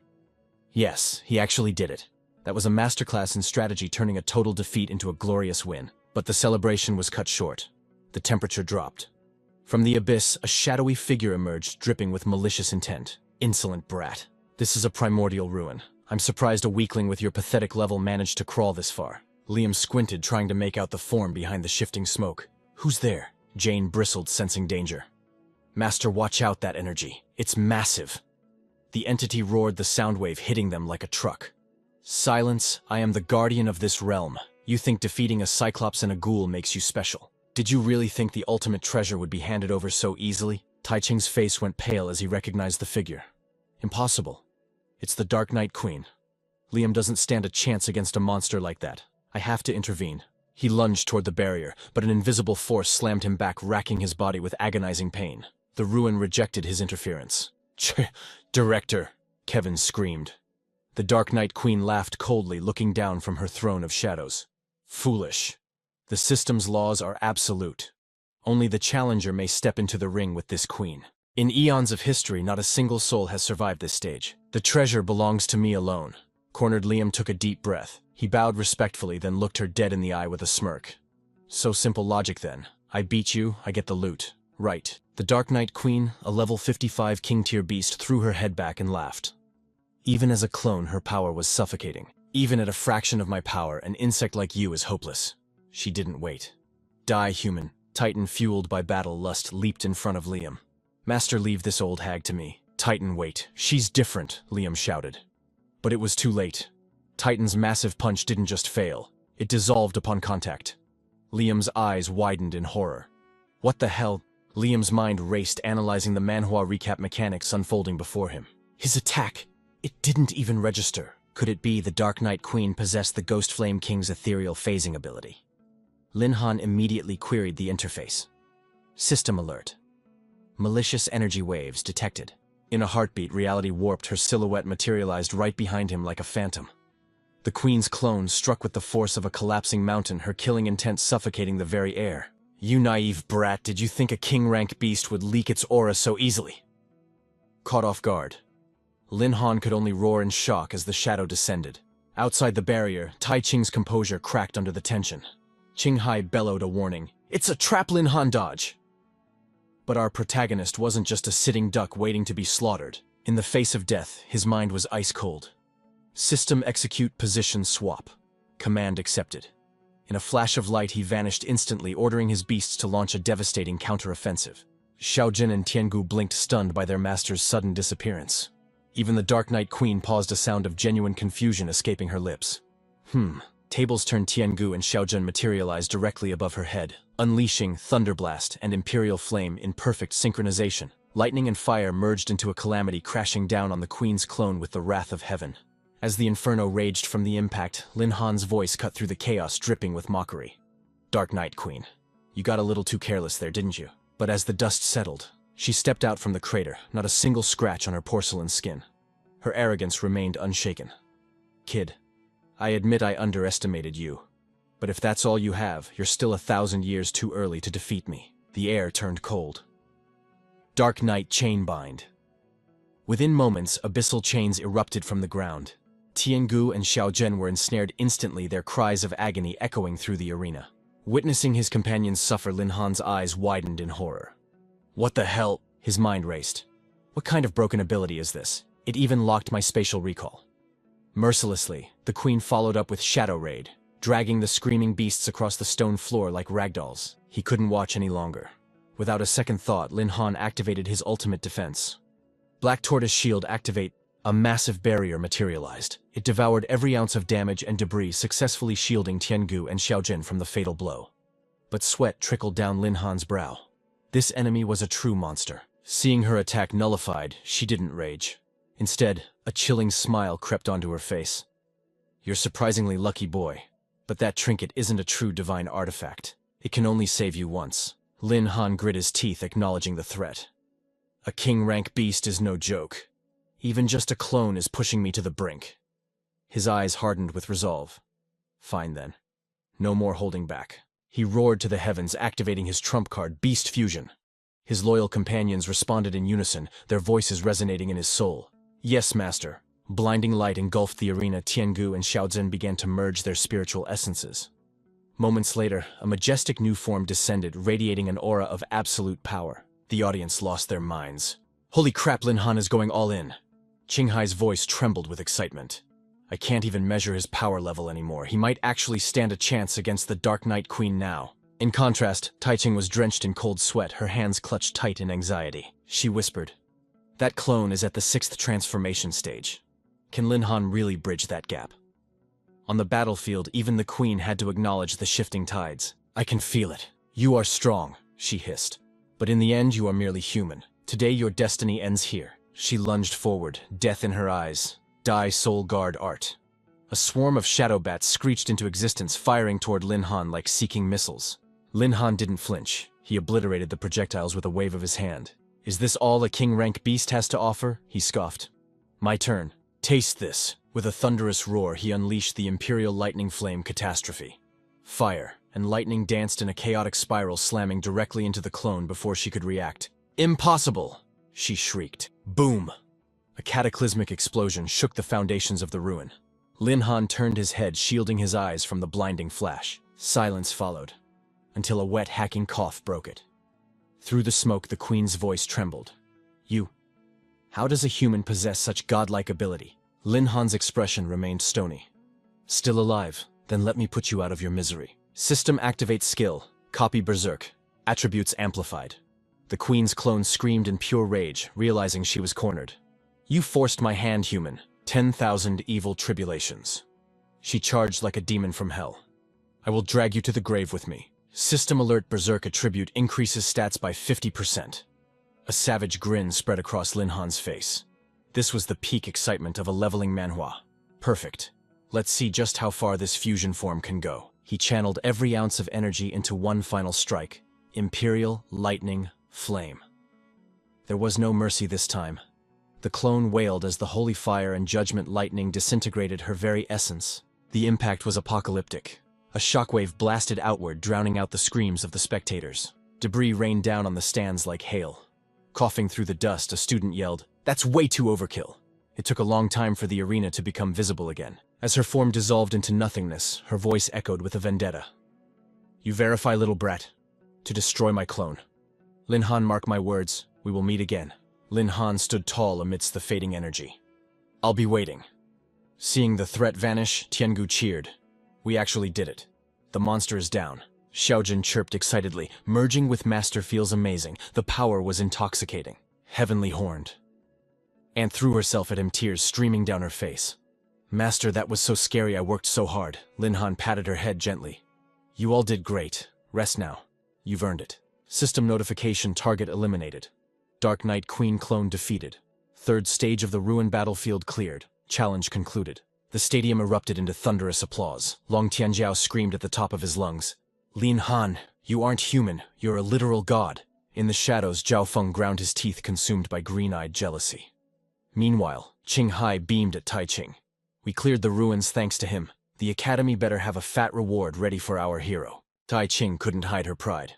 Yes, he actually did it. That was a masterclass in strategy, turning a total defeat into a glorious win. But the celebration was cut short. The temperature dropped. From the abyss, a shadowy figure emerged, dripping with malicious intent. "Insolent brat. This is a primordial ruin. I'm surprised a weakling with your pathetic level managed to crawl this far." Liam squinted, trying to make out the form behind the shifting smoke. "Who's there?" Jane bristled, sensing danger. "Master, watch out, that energy. It's massive." The entity roared, the sound wave hitting them like a truck. "Silence, I am the guardian of this realm. You think defeating a cyclops and a ghoul makes you special? Did you really think the ultimate treasure would be handed over so easily?" Tai Ching's face went pale as he recognized the figure. "Impossible. It's the Dark Knight Queen. Liam doesn't stand a chance against a monster like that. I have to intervene." He lunged toward the barrier, but an invisible force slammed him back, racking his body with agonizing pain. The ruin rejected his interference. "Director!" Kevin screamed. The Dark Knight Queen laughed coldly, looking down from her throne of shadows. "Foolish. The system's laws are absolute. Only the challenger may step into the ring with this queen. In eons of history, not a single soul has survived this stage. The treasure belongs to me alone." Cornered Liam took a deep breath. He bowed respectfully, then looked her dead in the eye with a smirk. "So simple logic then. I beat you, I get the loot. Right." The Dark Knight Queen, a level 55 king-tier beast, threw her head back and laughed. "Even as a clone, her power was suffocating. Even at a fraction of my power, an insect like you is hopeless." She didn't wait. "Die, human." Titan, fueled by battle lust, leaped in front of Liam. "Master, leave this old hag to me." "Titan, wait. She's different," Liam shouted. But it was too late. Titan's massive punch didn't just fail. It dissolved upon contact. Liam's eyes widened in horror. What the hell? Liam's mind raced, analyzing the Manhwa recap mechanics unfolding before him. His attack! It didn't even register. Could it be the Dark Knight Queen possessed the Ghost Flame King's ethereal phasing ability? Linhan immediately queried the interface. System alert. Malicious energy waves detected. In a heartbeat, reality warped. Her silhouette materialized right behind him like a phantom. The Queen's clone struck with the force of a collapsing mountain, her killing intent suffocating the very air. "You naive brat, did you think a king-rank beast would leak its aura so easily?" Caught off guard, Linhan could only roar in shock as the shadow descended. Outside the barrier, Tai Ching's composure cracked under the tension. Qinghai bellowed a warning. "It's a trap, Linhan, dodge!" But our protagonist wasn't just a sitting duck waiting to be slaughtered. In the face of death, his mind was ice cold. System execute position swap. Command accepted. In a flash of light, he vanished instantly, ordering his beasts to launch a devastating counteroffensive. Xiaojin and Tiangu blinked, stunned by their master's sudden disappearance. Even the Dark Knight Queen paused, a sound of genuine confusion escaping her lips. Tables turned. Tiangu and Xiaojin materialized directly above her head, unleashing Thunderblast and Imperial Flame in perfect synchronization. Lightning and fire merged into a calamity, crashing down on the Queen's clone with the wrath of heaven. As the inferno raged from the impact, Lin Han's voice cut through the chaos, dripping with mockery. Dark Night Queen, you got a little too careless there, didn't you? But as the dust settled, she stepped out from the crater, not a single scratch on her porcelain skin. Her arrogance remained unshaken. Kid, I admit I underestimated you. But if that's all you have, you're still 1,000 years too early to defeat me. The air turned cold. Dark Night Chainbind. Within moments, abyssal chains erupted from the ground. Tiangu and Xiaozhen were ensnared instantly, their cries of agony echoing through the arena. Witnessing his companions suffer, Lin Han's eyes widened in horror. What the hell? His mind raced. What kind of broken ability is this? It even locked my spatial recall. Mercilessly, the queen followed up with Shadow Raid, dragging the screaming beasts across the stone floor like ragdolls. He couldn't watch any longer. Without a second thought, Lin Han activated his ultimate defense. Black Tortoise Shield activate. A massive barrier materialized. It devoured every ounce of damage and debris, successfully shielding Tiangu and Xiaozhen from the fatal blow. But sweat trickled down Lin Han's brow. This enemy was a true monster. Seeing her attack nullified, she didn't rage. Instead, a chilling smile crept onto her face. You're surprisingly lucky, boy. But that trinket isn't a true divine artifact. It can only save you once. Lin Han grit his teeth, acknowledging the threat. A king-rank beast is no joke. Even just a clone is pushing me to the brink. His eyes hardened with resolve. Fine then. No more holding back. He roared to the heavens, activating his trump card, Beast Fusion. His loyal companions responded in unison, their voices resonating in his soul. Yes, master. Blinding light engulfed the arena. Tiangu and Xiaozhen began to merge their spiritual essences. Moments later, a majestic new form descended, radiating an aura of absolute power. The audience lost their minds. Holy crap, Lin Han is going all in. Qinghai's voice trembled with excitement. I can't even measure his power level anymore. He might actually stand a chance against the Dark Night Queen now. In contrast, Taiqing was drenched in cold sweat, her hands clutched tight in anxiety. She whispered, that clone is at the 6th transformation stage. Can Lin Han really bridge that gap? On the battlefield, even the queen had to acknowledge the shifting tides. I can feel it. You are strong, she hissed. But in the end, you are merely human. Today, your destiny ends here. She lunged forward, death in her eyes. Die, Soul Guard Art. A swarm of shadow bats screeched into existence, firing toward Lin Han like seeking missiles. Lin Han didn't flinch. He obliterated the projectiles with a wave of his hand. Is this all a king-rank beast has to offer? He scoffed. My turn. Taste this. With a thunderous roar, he unleashed the Imperial Lightning Flame Catastrophe. Fire and lightning danced in a chaotic spiral, slamming directly into the clone before she could react. Impossible! She shrieked. Boom! A cataclysmic explosion shook the foundations of the ruin. Lin Han turned his head, shielding his eyes from the blinding flash. Silence followed, until a wet, hacking cough broke it. Through the smoke, the queen's voice trembled. You. How does a human possess such godlike ability? Lin Han's expression remained stony. Still alive? Then let me put you out of your misery. System activate skill. Copy Berserk. Attributes amplified. The queen's clone screamed in pure rage, realizing she was cornered. You forced my hand, human. 10,000 evil tribulations. She charged like a demon from hell. I will drag you to the grave with me. System alert. Berserk attribute increases stats by 50%. A savage grin spread across Lin Han's face. This was the peak excitement of a leveling manhwa. Perfect. Let's see just how far this fusion form can go. He channeled every ounce of energy into one final strike. Imperial Lightning Flame. There was no mercy this time. The clone wailed as the holy fire and judgment lightning disintegrated her very essence. The impact was apocalyptic. A shockwave blasted outward, drowning out the screams of the spectators. Debris rained down on the stands like hail. Coughing through the dust, a student yelled, "That's way too overkill." It took a long time for the arena to become visible again. As her form dissolved into nothingness, her voice echoed with a vendetta. You verify, little brat, to destroy my clone. Lin Han, mark my words, we will meet again. Lin Han stood tall amidst the fading energy. I'll be waiting. Seeing the threat vanish, Tiangu cheered. We actually did it. The monster is down. Xiaozhen chirped excitedly. Merging with Master feels amazing. The power was intoxicating. Heavenly horned. Anne threw herself at him, tears streaming down her face. Master, that was so scary, I worked so hard. Lin Han patted her head gently. You all did great. Rest now. You've earned it. System notification, target eliminated. Dark Night Queen clone defeated. Third stage of the ruin battlefield cleared. Challenge concluded. The stadium erupted into thunderous applause. Long Tianjiao screamed at the top of his lungs. Lin Han, you aren't human, you're a literal god. In the shadows, Zhao Feng ground his teeth, consumed by green-eyed jealousy. Meanwhile, Qing Hai beamed at Tai Ching. We cleared the ruins thanks to him. The academy better have a fat reward ready for our hero. Tai Ching couldn't hide her pride.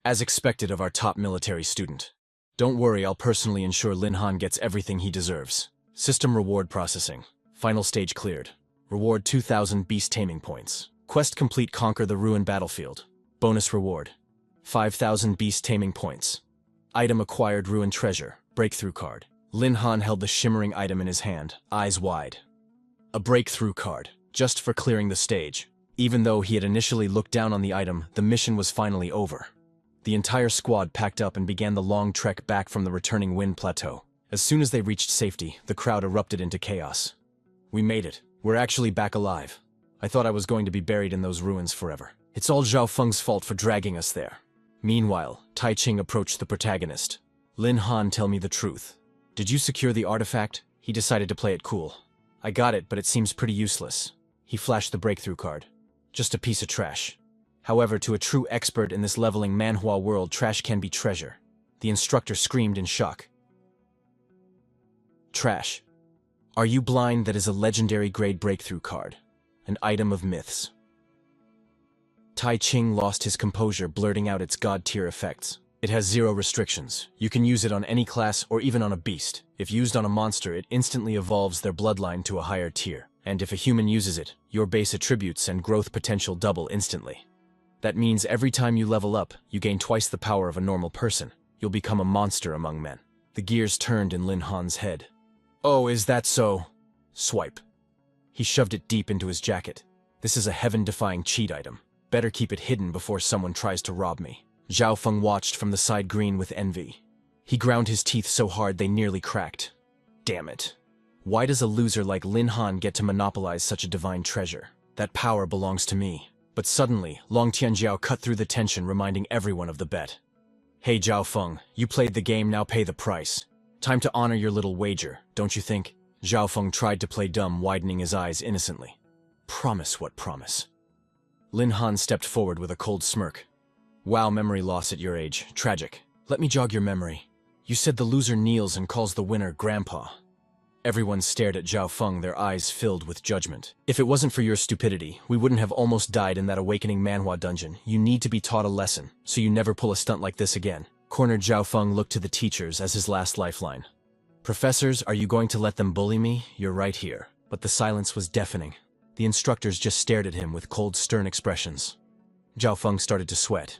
As expected of our top military student. Don't worry, I'll personally ensure Lin Han gets everything he deserves. System reward processing. Final stage cleared. Reward 2,000 beast taming points. Quest complete, conquer the ruined battlefield. Bonus reward. 5,000 beast taming points. Item acquired, ruined treasure. Breakthrough card. Lin Han held the shimmering item in his hand, eyes wide. A breakthrough card, just for clearing the stage. Even though he had initially looked down on the item, the mission was finally over. The entire squad packed up and began the long trek back from the returning wind plateau. As soon as they reached safety, the crowd erupted into chaos. We made it. We're actually back alive. I thought I was going to be buried in those ruins forever. It's all Zhao Feng's fault for dragging us there. Meanwhile, Tai Ching approached the protagonist. Lin Han, tell me the truth. Did you secure the artifact? He decided to play it cool. I got it, but it seems pretty useless. He flashed the breakthrough card. Just a piece of trash. However, to a true expert in this leveling manhwa world, trash can be treasure. The instructor screamed in shock. Trash. Are you blind? That is a legendary grade breakthrough card. An item of myths. Tai Ching lost his composure, blurting out its god-tier effects. It has 0 restrictions. You can use it on any class or even on a beast. If used on a monster, it instantly evolves their bloodline to a higher tier. And if a human uses it, your base attributes and growth potential double instantly. That means every time you level up, you gain twice the power of a normal person. You'll become a monster among men. The gears turned in Lin Han's head. Oh, is that so? Swipe. He shoved it deep into his jacket. This is a heaven-defying cheat item. Better keep it hidden before someone tries to rob me. Zhao Feng watched from the side green with envy. He ground his teeth so hard they nearly cracked. Damn it. Why does a loser like Lin Han get to monopolize such a divine treasure? That power belongs to me. But suddenly, Long Tianjiao cut through the tension, reminding everyone of the bet. Hey Zhao Feng, you played the game, now pay the price. Time to honor your little wager, don't you think? Zhao Feng tried to play dumb, widening his eyes innocently. Promise, what promise? Lin Han stepped forward with a cold smirk. Wow, memory loss at your age. Tragic. Let me jog your memory. You said the loser kneels and calls the winner Grandpa. Everyone stared at Zhao Feng, their eyes filled with judgment. If it wasn't for your stupidity, we wouldn't have almost died in that awakening manhwa dungeon. You need to be taught a lesson, so you never pull a stunt like this again. Cornered Zhao Feng looked to the teachers as his last lifeline. Professors, are you going to let them bully me? You're right here. But the silence was deafening. The instructors just stared at him with cold, stern expressions. Zhao Feng started to sweat.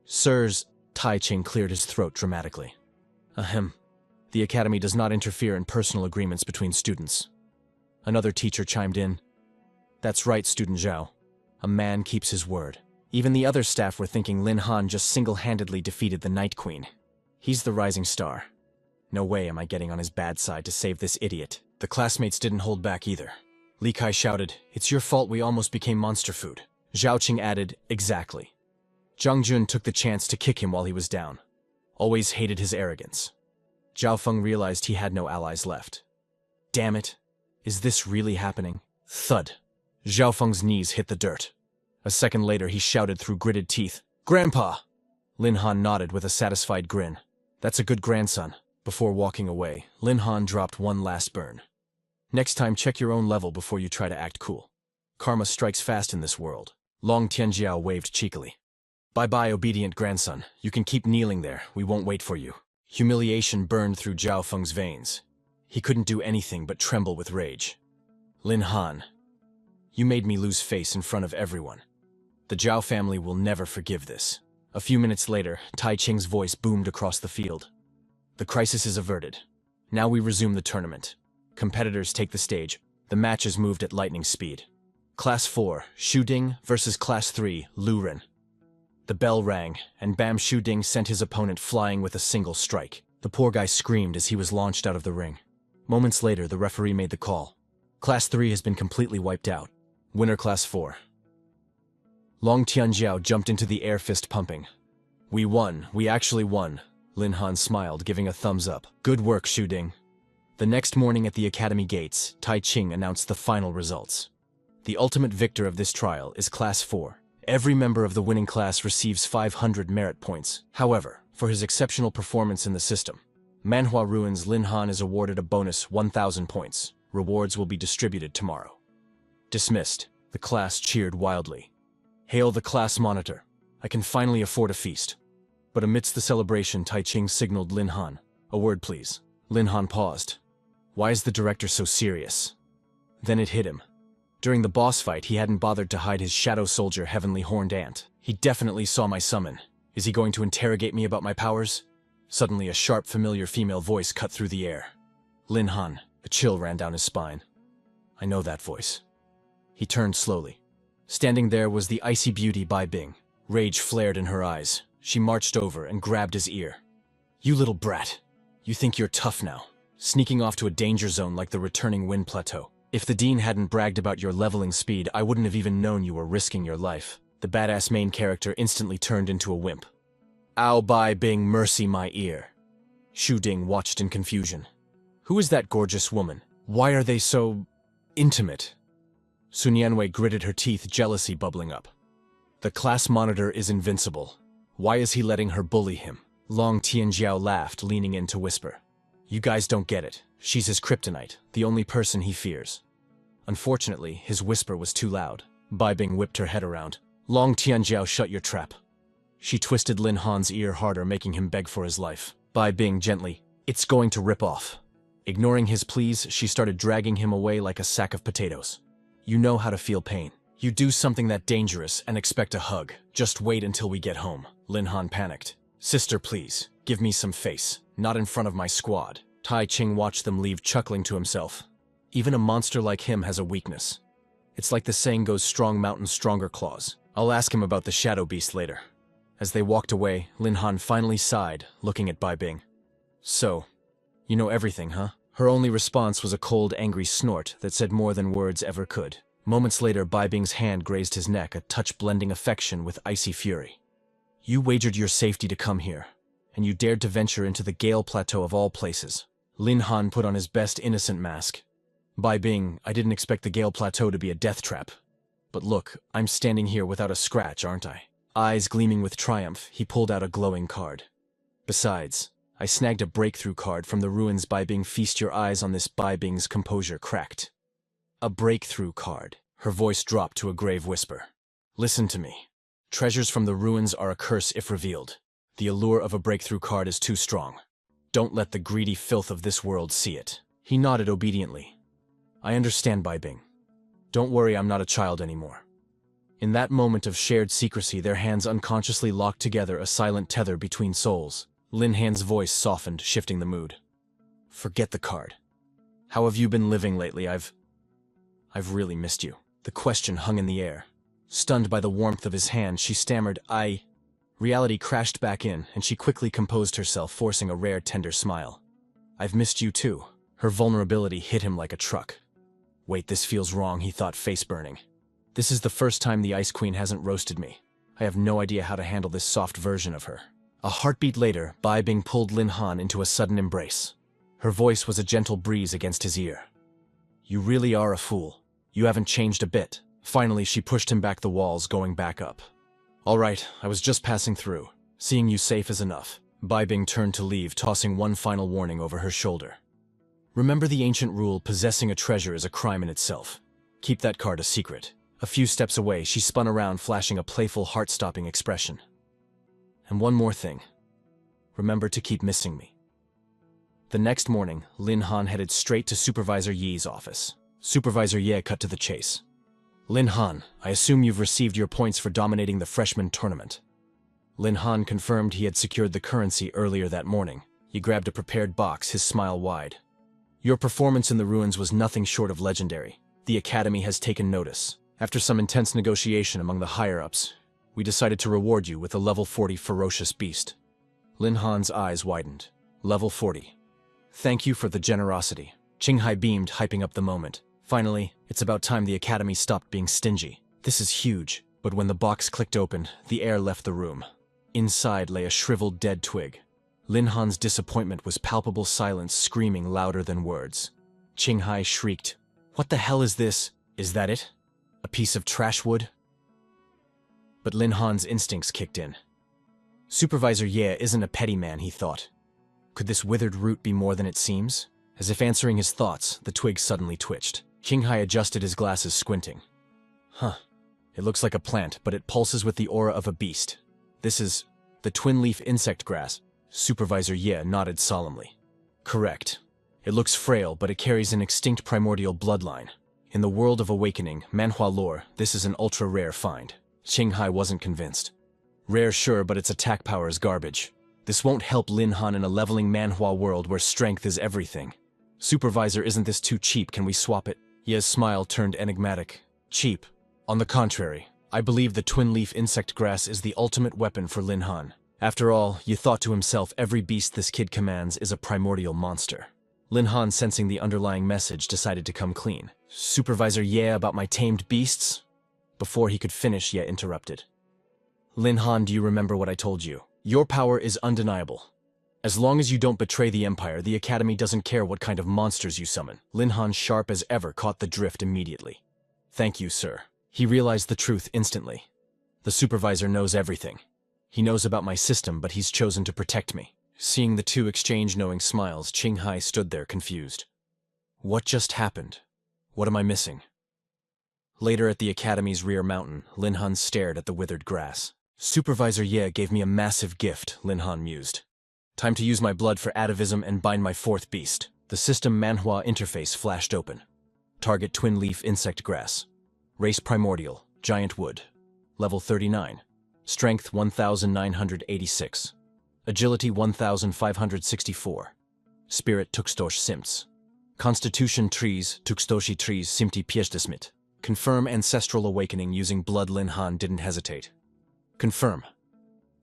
Sirs, Tai Ching cleared his throat dramatically. Ahem. The academy does not interfere in personal agreements between students. Another teacher chimed in. That's right, Student Zhao. A man keeps his word. Even the other staff were thinking Lin Han just single-handedly defeated the Night Queen. He's the rising star. No way am I getting on his bad side to save this idiot. The classmates didn't hold back either. Li Kai shouted, it's your fault we almost became monster food. Zhao Qing added, exactly. Zhang Jun took the chance to kick him while he was down. Always hated his arrogance. Zhao Feng realized he had no allies left. Damn it. Is this really happening? Thud. Zhao Feng's knees hit the dirt. A second later, he shouted through gritted teeth, Grandpa! Lin Han nodded with a satisfied grin. That's a good grandson. Before walking away, Lin Han dropped one last burn. Next time, check your own level before you try to act cool. Karma strikes fast in this world. Long Tianjiao waved cheekily. Bye-bye, obedient grandson. You can keep kneeling there. We won't wait for you. Humiliation burned through Zhao Feng's veins. He couldn't do anything but tremble with rage. Lin Han, you made me lose face in front of everyone. The Zhao family will never forgive this. A few minutes later, Tai Ching's voice boomed across the field. The crisis is averted. Now we resume the tournament. Competitors take the stage. The match is moved at lightning speed. Class 4, Shu Ding versus Class 3, Lu Ren. The bell rang, and Bam Shu Ding sent his opponent flying with a single strike. The poor guy screamed as he was launched out of the ring. Moments later, the referee made the call. Class 3 has been completely wiped out. Winner Class 4. Long Tianjiao jumped into the air, fist pumping. We won. We actually won. Lin Han smiled, giving a thumbs up. Good work, Shu Ding. The next morning at the academy gates, Tai Ching announced the final results. The ultimate victor of this trial is Class 4. Every member of the winning class receives 500 merit points. However, for his exceptional performance in the system, Manhwa Ruins Lin Han is awarded a bonus 1,000 points. Rewards will be distributed tomorrow. Dismissed. The class cheered wildly. Hail the class monitor. I can finally afford a feast. But amidst the celebration, Tai Ching signaled Lin Han. A word, please. Lin Han paused. Why is the director so serious? Then it hit him. During the boss fight, he hadn't bothered to hide his shadow soldier, Heavenly Horned Ant. He definitely saw my summon. Is he going to interrogate me about my powers? Suddenly, a sharp, familiar female voice cut through the air. Lin Han. A chill ran down his spine. I know that voice. He turned slowly. Standing there was the icy beauty Bai Bing. Rage flared in her eyes. She marched over and grabbed his ear. You little brat. You think you're tough now, sneaking off to a danger zone like the returning Wind Plateau. If the dean hadn't bragged about your leveling speed, I wouldn't have even known you were risking your life. The badass main character instantly turned into a wimp. Ow Bai Bing, mercy my ear. Shu Ding watched in confusion. Who is that gorgeous woman? Why are they so intimate? Sun Yanwei gritted her teeth, jealousy bubbling up. The class monitor is invincible. Why is he letting her bully him? Long Tianjiao laughed, leaning in to whisper. You guys don't get it. She's his kryptonite, the only person he fears. Unfortunately, his whisper was too loud. Bai Bing whipped her head around. Long Tianjiao, shut your trap. She twisted Lin Han's ear harder, making him beg for his life. Bai Bing gently. It's going to rip off. Ignoring his pleas, she started dragging him away like a sack of potatoes. You know how to feel pain. You do something that dangerous and expect a hug. Just wait until we get home. Lin Han panicked. Sister, please, give me some face. Not in front of my squad. Tai Ching watched them leave, chuckling to himself. Even a monster like him has a weakness. It's like the saying goes, strong mountain, stronger claws. I'll ask him about the shadow beast later. As they walked away, Lin Han finally sighed, looking at Bai Bing. So, you know everything, huh? Her only response was a cold, angry snort that said more than words ever could. Moments later, Bai Bing's hand grazed his neck, a touch blending affection with icy fury. You wagered your safety to come here, and you dared to venture into the Gale Plateau of all places. Lin Han put on his best innocent mask. Bai Bing, I didn't expect the Gale Plateau to be a death trap. But look, I'm standing here without a scratch, aren't I? Eyes gleaming with triumph, he pulled out a glowing card. Besides, I snagged a breakthrough card from the ruins. Bai Bing, feast your eyes on this. Bai Bing's composure cracked. A breakthrough card. Her voice dropped to a grave whisper. Listen to me. Treasures from the ruins are a curse if revealed. The allure of a breakthrough card is too strong. Don't let the greedy filth of this world see it. He nodded obediently. I understand, Bai Bing. Don't worry, I'm not a child anymore. In that moment of shared secrecy, their hands unconsciously locked together, a silent tether between souls. Lin Han's voice softened, shifting the mood. Forget the card. How have you been living lately? I've really missed you. The question hung in the air. Stunned by the warmth of his hand, she stammered, Reality crashed back in, and she quickly composed herself, forcing a rare, tender smile. I've missed you too. Her vulnerability hit him like a truck. Wait, this feels wrong, he thought, face burning. This is the first time the Ice Queen hasn't roasted me. I have no idea how to handle this soft version of her. A heartbeat later, Bai Bing pulled Lin Han into a sudden embrace. Her voice was a gentle breeze against his ear. You really are a fool. You haven't changed a bit. Finally, she pushed him back the walls, going back up. All right, I was just passing through. Seeing you safe is enough. Bai Bing turned to leave, tossing one final warning over her shoulder. Remember the ancient rule, possessing a treasure is a crime in itself. Keep that card a secret. A few steps away, she spun around, flashing a playful, heart-stopping expression. And one more thing. Remember to keep missing me. The next morning, Lin Han headed straight to Supervisor Yi's office. Supervisor Ye cut to the chase. Lin Han, I assume you've received your points for dominating the freshman tournament. Lin Han confirmed he had secured the currency earlier that morning. He grabbed a prepared box, his smile wide. Your performance in the ruins was nothing short of legendary. The Academy has taken notice. After some intense negotiation among the higher-ups, we decided to reward you with a level 40 ferocious beast. Lin Han's eyes widened. Level 40. Thank you for the generosity. Qinghai beamed, hyping up the moment. Finally, it's about time the Academy stopped being stingy. This is huge. But when the box clicked open, the air left the room. Inside lay a shriveled dead twig. Lin Han's disappointment was palpable, silence screaming louder than words. Qinghai shrieked, "What the hell is this? Is that it? A piece of trash wood?" But Lin Han's instincts kicked in. Supervisor Ye isn't a petty man, he thought. Could this withered root be more than it seems? As if answering his thoughts, the twig suddenly twitched. Qinghai adjusted his glasses, squinting. Huh. It looks like a plant, but it pulses with the aura of a beast. This is the twin-leaf insect grass. Supervisor Ye nodded solemnly. Correct. It looks frail, but it carries an extinct primordial bloodline. In the world of awakening, manhwa lore, this is an ultra-rare find. Qinghai wasn't convinced. Rare, sure, but its attack power is garbage. This won't help Lin Han in a leveling manhwa world where strength is everything. Supervisor, isn't this too cheap? Can we swap it? Ye's smile turned enigmatic. Cheap. On the contrary, I believe the twin-leaf insect grass is the ultimate weapon for Lin Han. After all, Ye thought to himself, every beast this kid commands is a primordial monster. Lin Han, sensing the underlying message, decided to come clean. Supervisor Ye, about my tamed beasts? Before he could finish, Ye interrupted. Lin Han, do you remember what I told you? Your power is undeniable. As long as you don't betray the Empire, the Academy doesn't care what kind of monsters you summon. Lin Han, sharp as ever, caught the drift immediately. Thank you, sir. He realized the truth instantly. The supervisor knows everything. He knows about my system, but he's chosen to protect me. Seeing the two exchange knowing smiles, Qinghai stood there confused. What just happened? What am I missing? Later at the Academy's rear mountain, Lin Han stared at the withered grass. Supervisor Ye gave me a massive gift, Lin Han mused. Time to use my blood for atavism and bind my fourth beast. The system manhwa interface flashed open. Target twin-leaf insect grass. Race primordial, giant wood. Level 39. Strength 1986. Agility 1564. Spirit Tukstosh Simts. Constitution trees Tukstoshi trees Simti Piesdesmit. Confirm ancestral awakening using blood. Lin Han didn't hesitate. Confirm.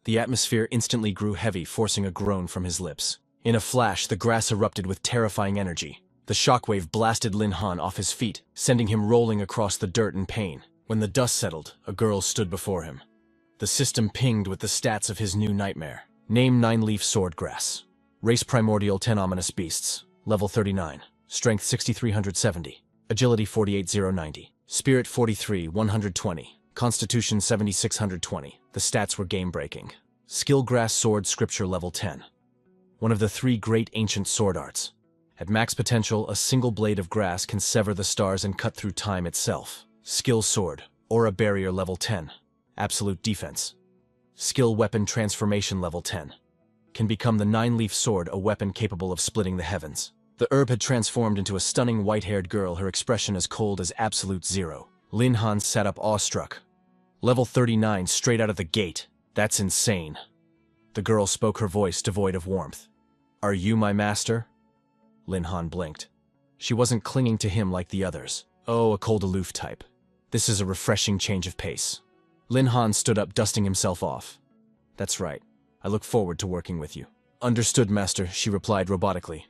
The atmosphere instantly grew heavy, forcing a groan from his lips. In a flash, the grass erupted with terrifying energy. The shockwave blasted Lin Han off his feet, sending him rolling across the dirt in pain. When the dust settled, a girl stood before him. The system pinged with the stats of his new nightmare. Name 9-leaf swordgrass. Race primordial 10 ominous beasts. Level 39. Strength 6370. Agility 48090. Spirit 120. Constitution 7620. The stats were game-breaking. Skill grass sword scripture level 10. One of the 3 great ancient sword arts. At max potential, a single blade of grass can sever the stars and cut through time itself. Skill sword, aura barrier level 10. Absolute defense. Skill weapon transformation level 10. Can become the 9-leaf sword, a weapon capable of splitting the heavens. The herb had transformed into a stunning white-haired girl, her expression as cold as absolute zero. Lin Han sat up awestruck. Level 39 straight out of the gate. That's insane. The girl spoke, her voice devoid of warmth. Are you my master? Lin Han blinked. She wasn't clinging to him like the others. Oh, a cold aloof type. This is a refreshing change of pace. Lin Han stood up, dusting himself off. That's right. I look forward to working with you. Understood, master, she replied robotically.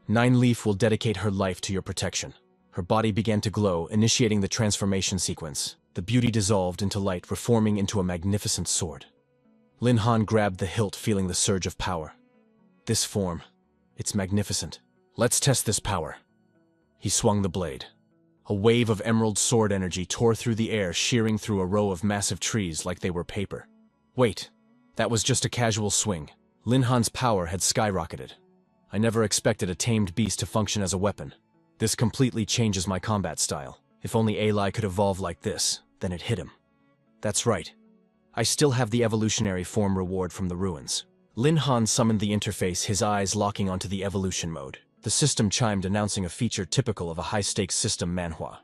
9-leaf will dedicate her life to your protection. Her body began to glow, initiating the transformation sequence. The beauty dissolved into light, reforming into a magnificent sword. Lin Han grabbed the hilt, feeling the surge of power. This form, it's magnificent. Let's test this power. He swung the blade. A wave of emerald sword energy tore through the air, shearing through a row of massive trees like they were paper. Wait, that was just a casual swing. Lin Han's power had skyrocketed. I never expected a tamed beast to function as a weapon. This completely changes my combat style. If only Ali could evolve like this, then it hit him. That's right. I still have the evolutionary form reward from the ruins. Lin Han summoned the interface, his eyes locking onto the evolution mode. The system chimed, announcing a feature typical of a high-stakes system manhwa.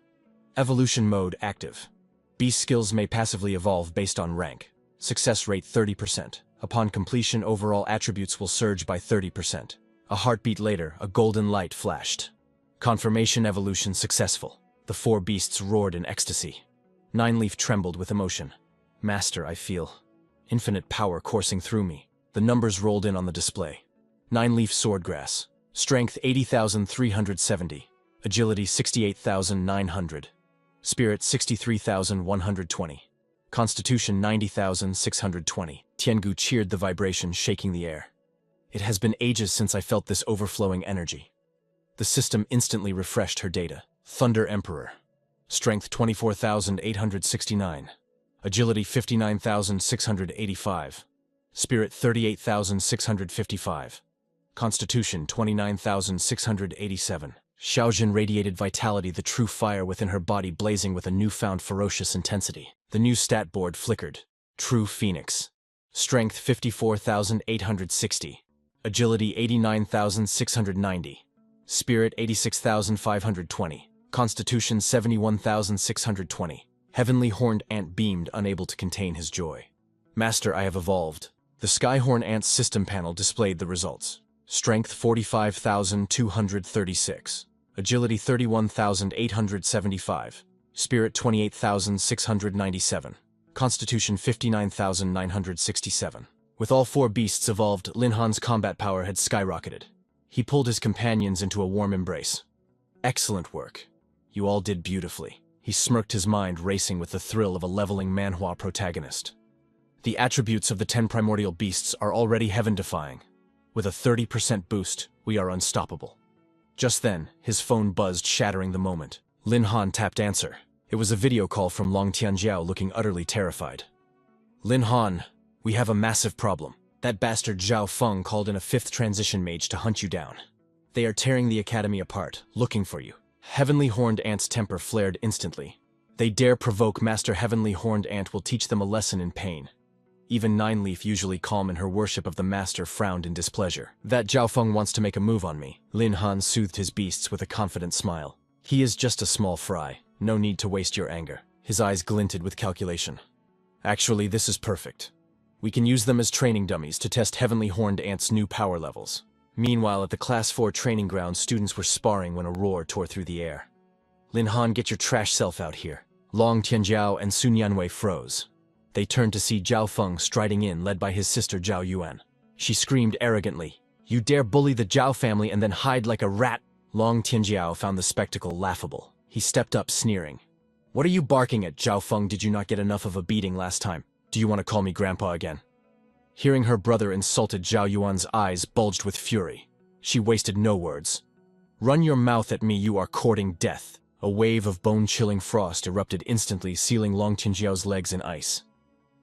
Evolution mode active. Beast skills may passively evolve based on rank. Success rate 30%. Upon completion, overall attributes will surge by 30%. A heartbeat later, a golden light flashed. Confirmation evolution successful. The 4 beasts roared in ecstasy. 9-leaf trembled with emotion. Master, I feel infinite power coursing through me. The numbers rolled in on the display. 9-leaf swordgrass. Strength 80,370. Agility 68,900. Spirit 63,120. Constitution 90,620. Tiangu cheered the vibration, shaking the air. It has been ages since I felt this overflowing energy. The system instantly refreshed her data. Thunder Emperor. Strength 24,869. Agility 59,685. Spirit 38,655. Constitution 29,687. Xiaojin radiated vitality, the true fire within her body blazing with a newfound ferocious intensity. The new stat board flickered. True Phoenix. Strength 54,860. Agility 89,690. Spirit 86,520. Constitution 71,620. Heavenly Horned Ant beamed, unable to contain his joy. Master, I have evolved. The Skyhorn Ant's system panel displayed the results. Strength 45,236. Agility 31,875. Spirit 28,697. Constitution 59,967. With all four beasts evolved, Lin Han's combat power had skyrocketed. He pulled his companions into a warm embrace. Excellent work. You all did beautifully. He smirked, his mind racing with the thrill of a leveling manhwa protagonist. The attributes of the 10 primordial beasts are already heaven-defying. With a 30% boost, we are unstoppable. Just then, his phone buzzed, shattering the moment. Lin Han tapped answer. It was a video call from Long Tianjiao, looking utterly terrified. Lin Han, we have a massive problem. That bastard Zhao Feng called in a 5th transition mage to hunt you down. They are tearing the academy apart, looking for you. Heavenly Horned Ant's temper flared instantly. They dare provoke Master. Heavenly Horned Ant will teach them a lesson in pain. Even Nineleaf, usually calm in her worship of the Master, frowned in displeasure. That Zhao Feng wants to make a move on me. Lin Han soothed his beasts with a confident smile. He is just a small fry. No need to waste your anger. His eyes glinted with calculation. Actually, this is perfect. We can use them as training dummies to test Heavenly Horned Ant's new power levels. Meanwhile, at the Class 4 training ground, students were sparring when a roar tore through the air. Lin Han, get your trash self out here. Long Tianjiao and Sun Yanwei froze. They turned to see Zhao Feng striding in, led by his sister Zhao Yuan. She screamed arrogantly, "You dare bully the Zhao family and then hide like a rat!" Long Tianjiao found the spectacle laughable. He stepped up, sneering. "What are you barking at, Zhao Feng? Did you not get enough of a beating last time? Do you want to call me grandpa again?" Hearing her brother insulted, Zhao Yuan's eyes bulged with fury. She wasted no words. "Run your mouth at me, you are courting death." A wave of bone-chilling frost erupted instantly, sealing Long Tianjiao's legs in ice.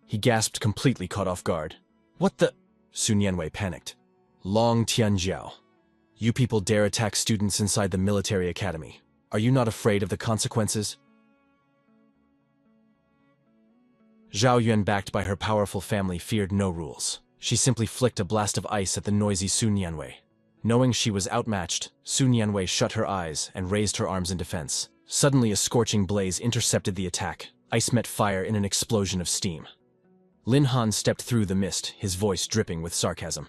He gasped, completely caught off guard. "What the—" Sun Yanwei panicked. "Long Tianjiao, you people dare attack students inside the military academy. Are you not afraid of the consequences?" Zhao Yuan, backed by her powerful family, feared no rules. She simply flicked a blast of ice at the noisy Sun Yanwei. Knowing she was outmatched, Sun Yanwei shut her eyes and raised her arms in defense. Suddenly, a scorching blaze intercepted the attack. Ice met fire in an explosion of steam. Lin Han stepped through the mist, his voice dripping with sarcasm.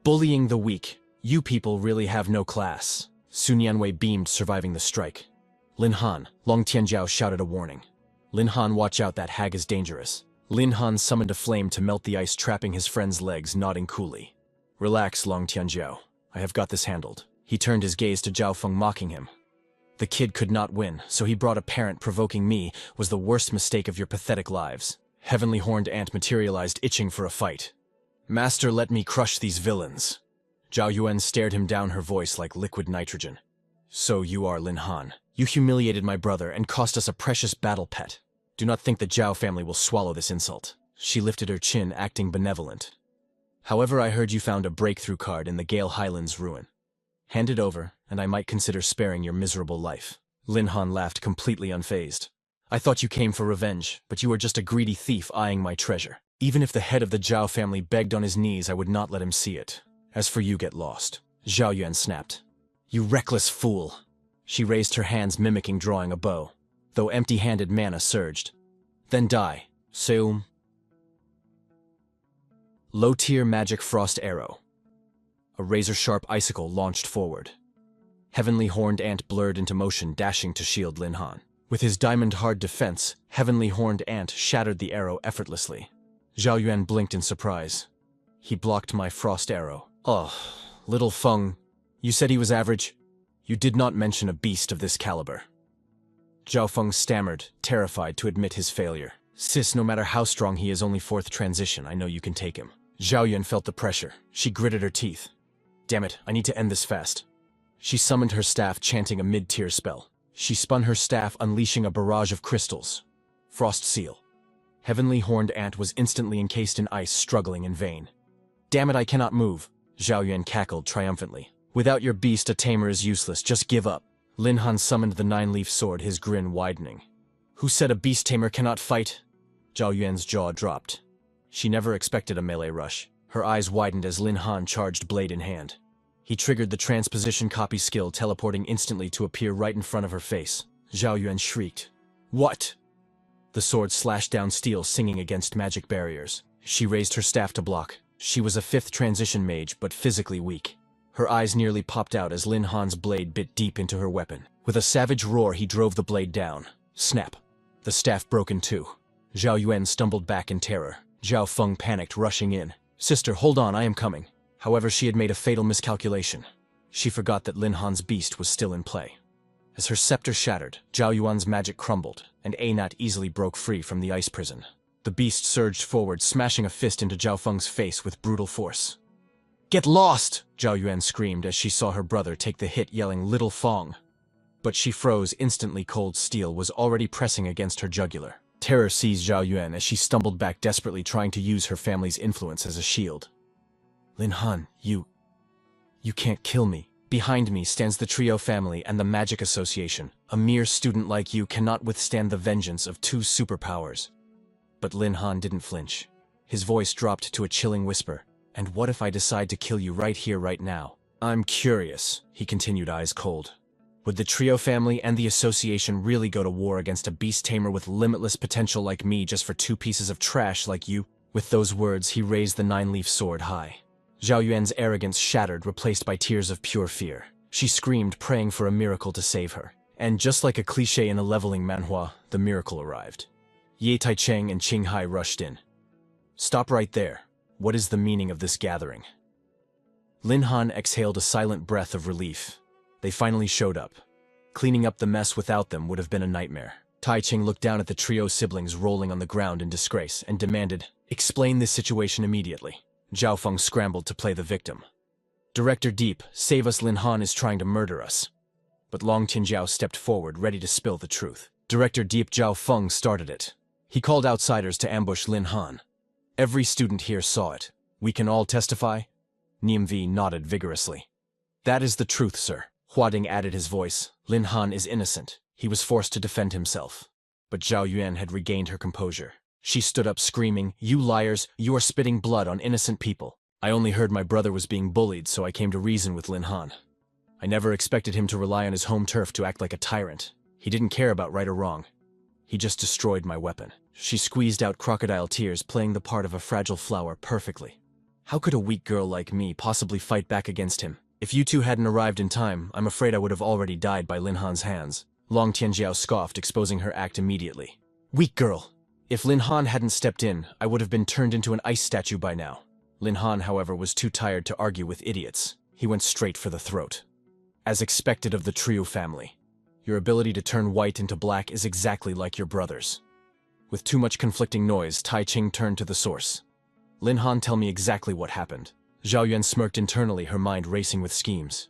"Bullying the weak. You people really have no class." Sun Yanwei beamed, surviving the strike. "Lin Han," Long Tianjiao shouted a warning. "Lin Han, watch out, that hag is dangerous." Lin Han summoned a flame to melt the ice, trapping his friend's legs, nodding coolly. "Relax, Long Tianjiao. I have got this handled." He turned his gaze to Zhao Feng, mocking him. "The kid could not win, so he brought a parent. Provoking me was the worst mistake of your pathetic lives." Heavenly Horned Ant materialized, itching for a fight. "Master, let me crush these villains." Zhao Yuan stared him down, her voice like liquid nitrogen. "So you are Lin Han. You humiliated my brother and cost us a precious battle pet. Do not think the Zhao family will swallow this insult." She lifted her chin, acting benevolent. "However, I heard you found a breakthrough card in the Gale Highlands ruin. Hand it over, and I might consider sparing your miserable life." Lin Han laughed, completely unfazed. "I thought you came for revenge, but you are just a greedy thief eyeing my treasure. Even if the head of the Zhao family begged on his knees, I would not let him see it. As for you, get lost." Zhao Yuan snapped. "You reckless fool." She raised her hands, mimicking drawing a bow. Though empty-handed, mana surged. "Then die. Seum." Low-tier magic frost arrow. A razor-sharp icicle launched forward. Heavenly Horned Ant blurred into motion, dashing to shield Lin Han. With his diamond-hard defense, Heavenly Horned Ant shattered the arrow effortlessly. Zhao Yuan blinked in surprise. "He blocked my frost arrow." "Oh, little Feng, you said he was average? You did not mention a beast of this caliber." Zhao Feng stammered, terrified to admit his failure. "Sis, no matter how strong he is, only 4th transition. I know you can take him." Zhao Yun felt the pressure. She gritted her teeth. Damn it, I need to end this fast. She summoned her staff, chanting a mid-tier spell. She spun her staff, unleashing a barrage of crystals. Frost Seal. Heavenly Horned Ant was instantly encased in ice, struggling in vain. Damn it, I cannot move, Zhao Yun cackled triumphantly. Without your beast, a tamer is useless, just give up. Lin Han summoned the nine-leaf sword, his grin widening. Who said a beast tamer cannot fight? Zhao Yun's jaw dropped. She never expected a melee rush. Her eyes widened as Lin Han charged blade in hand. He triggered the transposition copy skill, teleporting instantly to appear right in front of her face. Zhao Yun shrieked. What? The sword slashed down steel, singing against magic barriers. She raised her staff to block. She was a 5th transition mage, but physically weak. Her eyes nearly popped out as Lin Han's blade bit deep into her weapon. With a savage roar, he drove the blade down. Snap. The staff broke in two. Zhao Yun stumbled back in terror. Zhao Feng panicked, rushing in. Sister, hold on, I am coming. However, she had made a fatal miscalculation. She forgot that Lin Han's beast was still in play. As her scepter shattered, Zhao Yuan's magic crumbled, and Anat easily broke free from the ice prison. The beast surged forward, smashing a fist into Zhao Feng's face with brutal force. Get lost! Zhao Yuan screamed as she saw her brother take the hit, yelling, Little Feng. But she froze instantly. Cold steel was already pressing against her jugular. Terror seized Zhao Yun as she stumbled back, desperately trying to use her family's influence as a shield. Lin Han, you can't kill me. Behind me stands the Trio family and the Magic Association. A mere student like you cannot withstand the vengeance of 2 superpowers. But Lin Han didn't flinch. His voice dropped to a chilling whisper. And what if I decide to kill you right here, right now? I'm curious, he continued, eyes cold. Would the Trio family and the Association really go to war against a beast tamer with limitless potential like me just for 2 pieces of trash like you? With those words, he raised the 9-leaf sword high. Zhao Yuan's arrogance shattered, replaced by tears of pure fear. She screamed, praying for a miracle to save her. And just like a cliché in a leveling manhwa, the miracle arrived. Ye Taicheng and Qinghai rushed in. Stop right there. What is the meaning of this gathering? Lin Han exhaled a silent breath of relief. They finally showed up. Cleaning up the mess without them would have been a nightmare. Taicheng looked down at the trio siblings rolling on the ground in disgrace and demanded, Explain this situation immediately. Zhao Feng scrambled to play the victim. Director Deep, save us, Lin Han is trying to murder us. But Long Tianjiao stepped forward, ready to spill the truth. Director Deep, Zhao Feng started it. He called outsiders to ambush Lin Han. Every student here saw it. We can all testify? Niamv nodded vigorously. That is the truth, sir. Huading added his voice. Lin Han is innocent. He was forced to defend himself. But Zhao Yuan had regained her composure. She stood up screaming, You liars, you are spitting blood on innocent people. I only heard my brother was being bullied, so I came to reason with Lin Han. I never expected him to rely on his home turf to act like a tyrant. He didn't care about right or wrong. He just destroyed my weapon. She squeezed out crocodile tears, playing the part of a fragile flower perfectly. How could a weak girl like me possibly fight back against him? If you two hadn't arrived in time, I'm afraid I would have already died by Lin Han's hands. Long Tianjiao scoffed, exposing her act immediately. Weak girl! If Lin Han hadn't stepped in, I would have been turned into an ice statue by now. Lin Han, however, was too tired to argue with idiots. He went straight for the throat. As expected of the Trio family, your ability to turn white into black is exactly like your brother's. With too much conflicting noise, Taicheng turned to the source. Lin Han, tell me exactly what happened. Zhao Yuan smirked internally, her mind racing with schemes.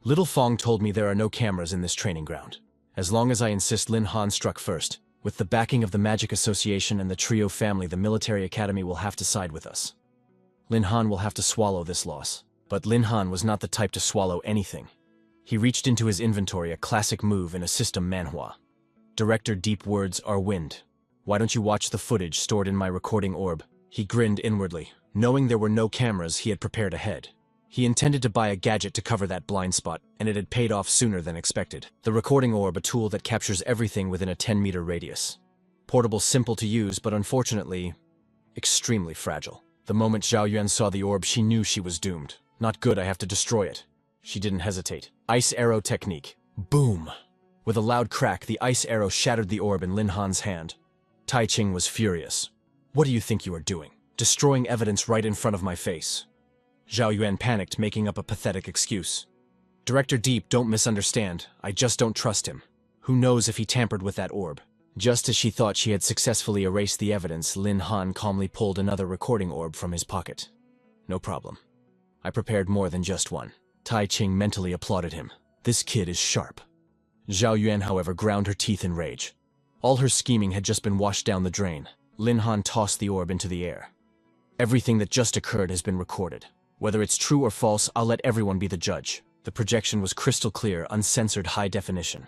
Little Feng told me there are no cameras in this training ground. As long as I insist Lin Han struck first, with the backing of the Magic Association and the Trio family, the military academy will have to side with us. Lin Han will have to swallow this loss. But Lin Han was not the type to swallow anything. He reached into his inventory, a classic move in a system manhwa. Director Deep, words are wind. Why don't you watch the footage stored in my recording orb? He grinned inwardly. Knowing there were no cameras, he had prepared ahead. He intended to buy a gadget to cover that blind spot, and it had paid off sooner than expected. The recording orb, a tool that captures everything within a 10-meter radius. Portable, simple to use, but unfortunately, extremely fragile. The moment Zhao Yuan saw the orb, she knew she was doomed. Not good, I have to destroy it. She didn't hesitate. Ice arrow technique. Boom! With a loud crack, the ice arrow shattered the orb in Lin Han's hand. Taicheng was furious. What do you think you are doing? Destroying evidence right in front of my face. Zhao Yuan panicked, making up a pathetic excuse. Director Deep, don't misunderstand. I just don't trust him. Who knows if he tampered with that orb? Just as she thought she had successfully erased the evidence, Lin Han calmly pulled another recording orb from his pocket. No problem. I prepared more than just one. Tai Ching mentally applauded him. This kid is sharp. Zhao Yuan, however, ground her teeth in rage. All her scheming had just been washed down the drain. Lin Han tossed the orb into the air. Everything that just occurred has been recorded. Whether it's true or false, I'll let everyone be the judge. The projection was crystal clear, uncensored, high definition.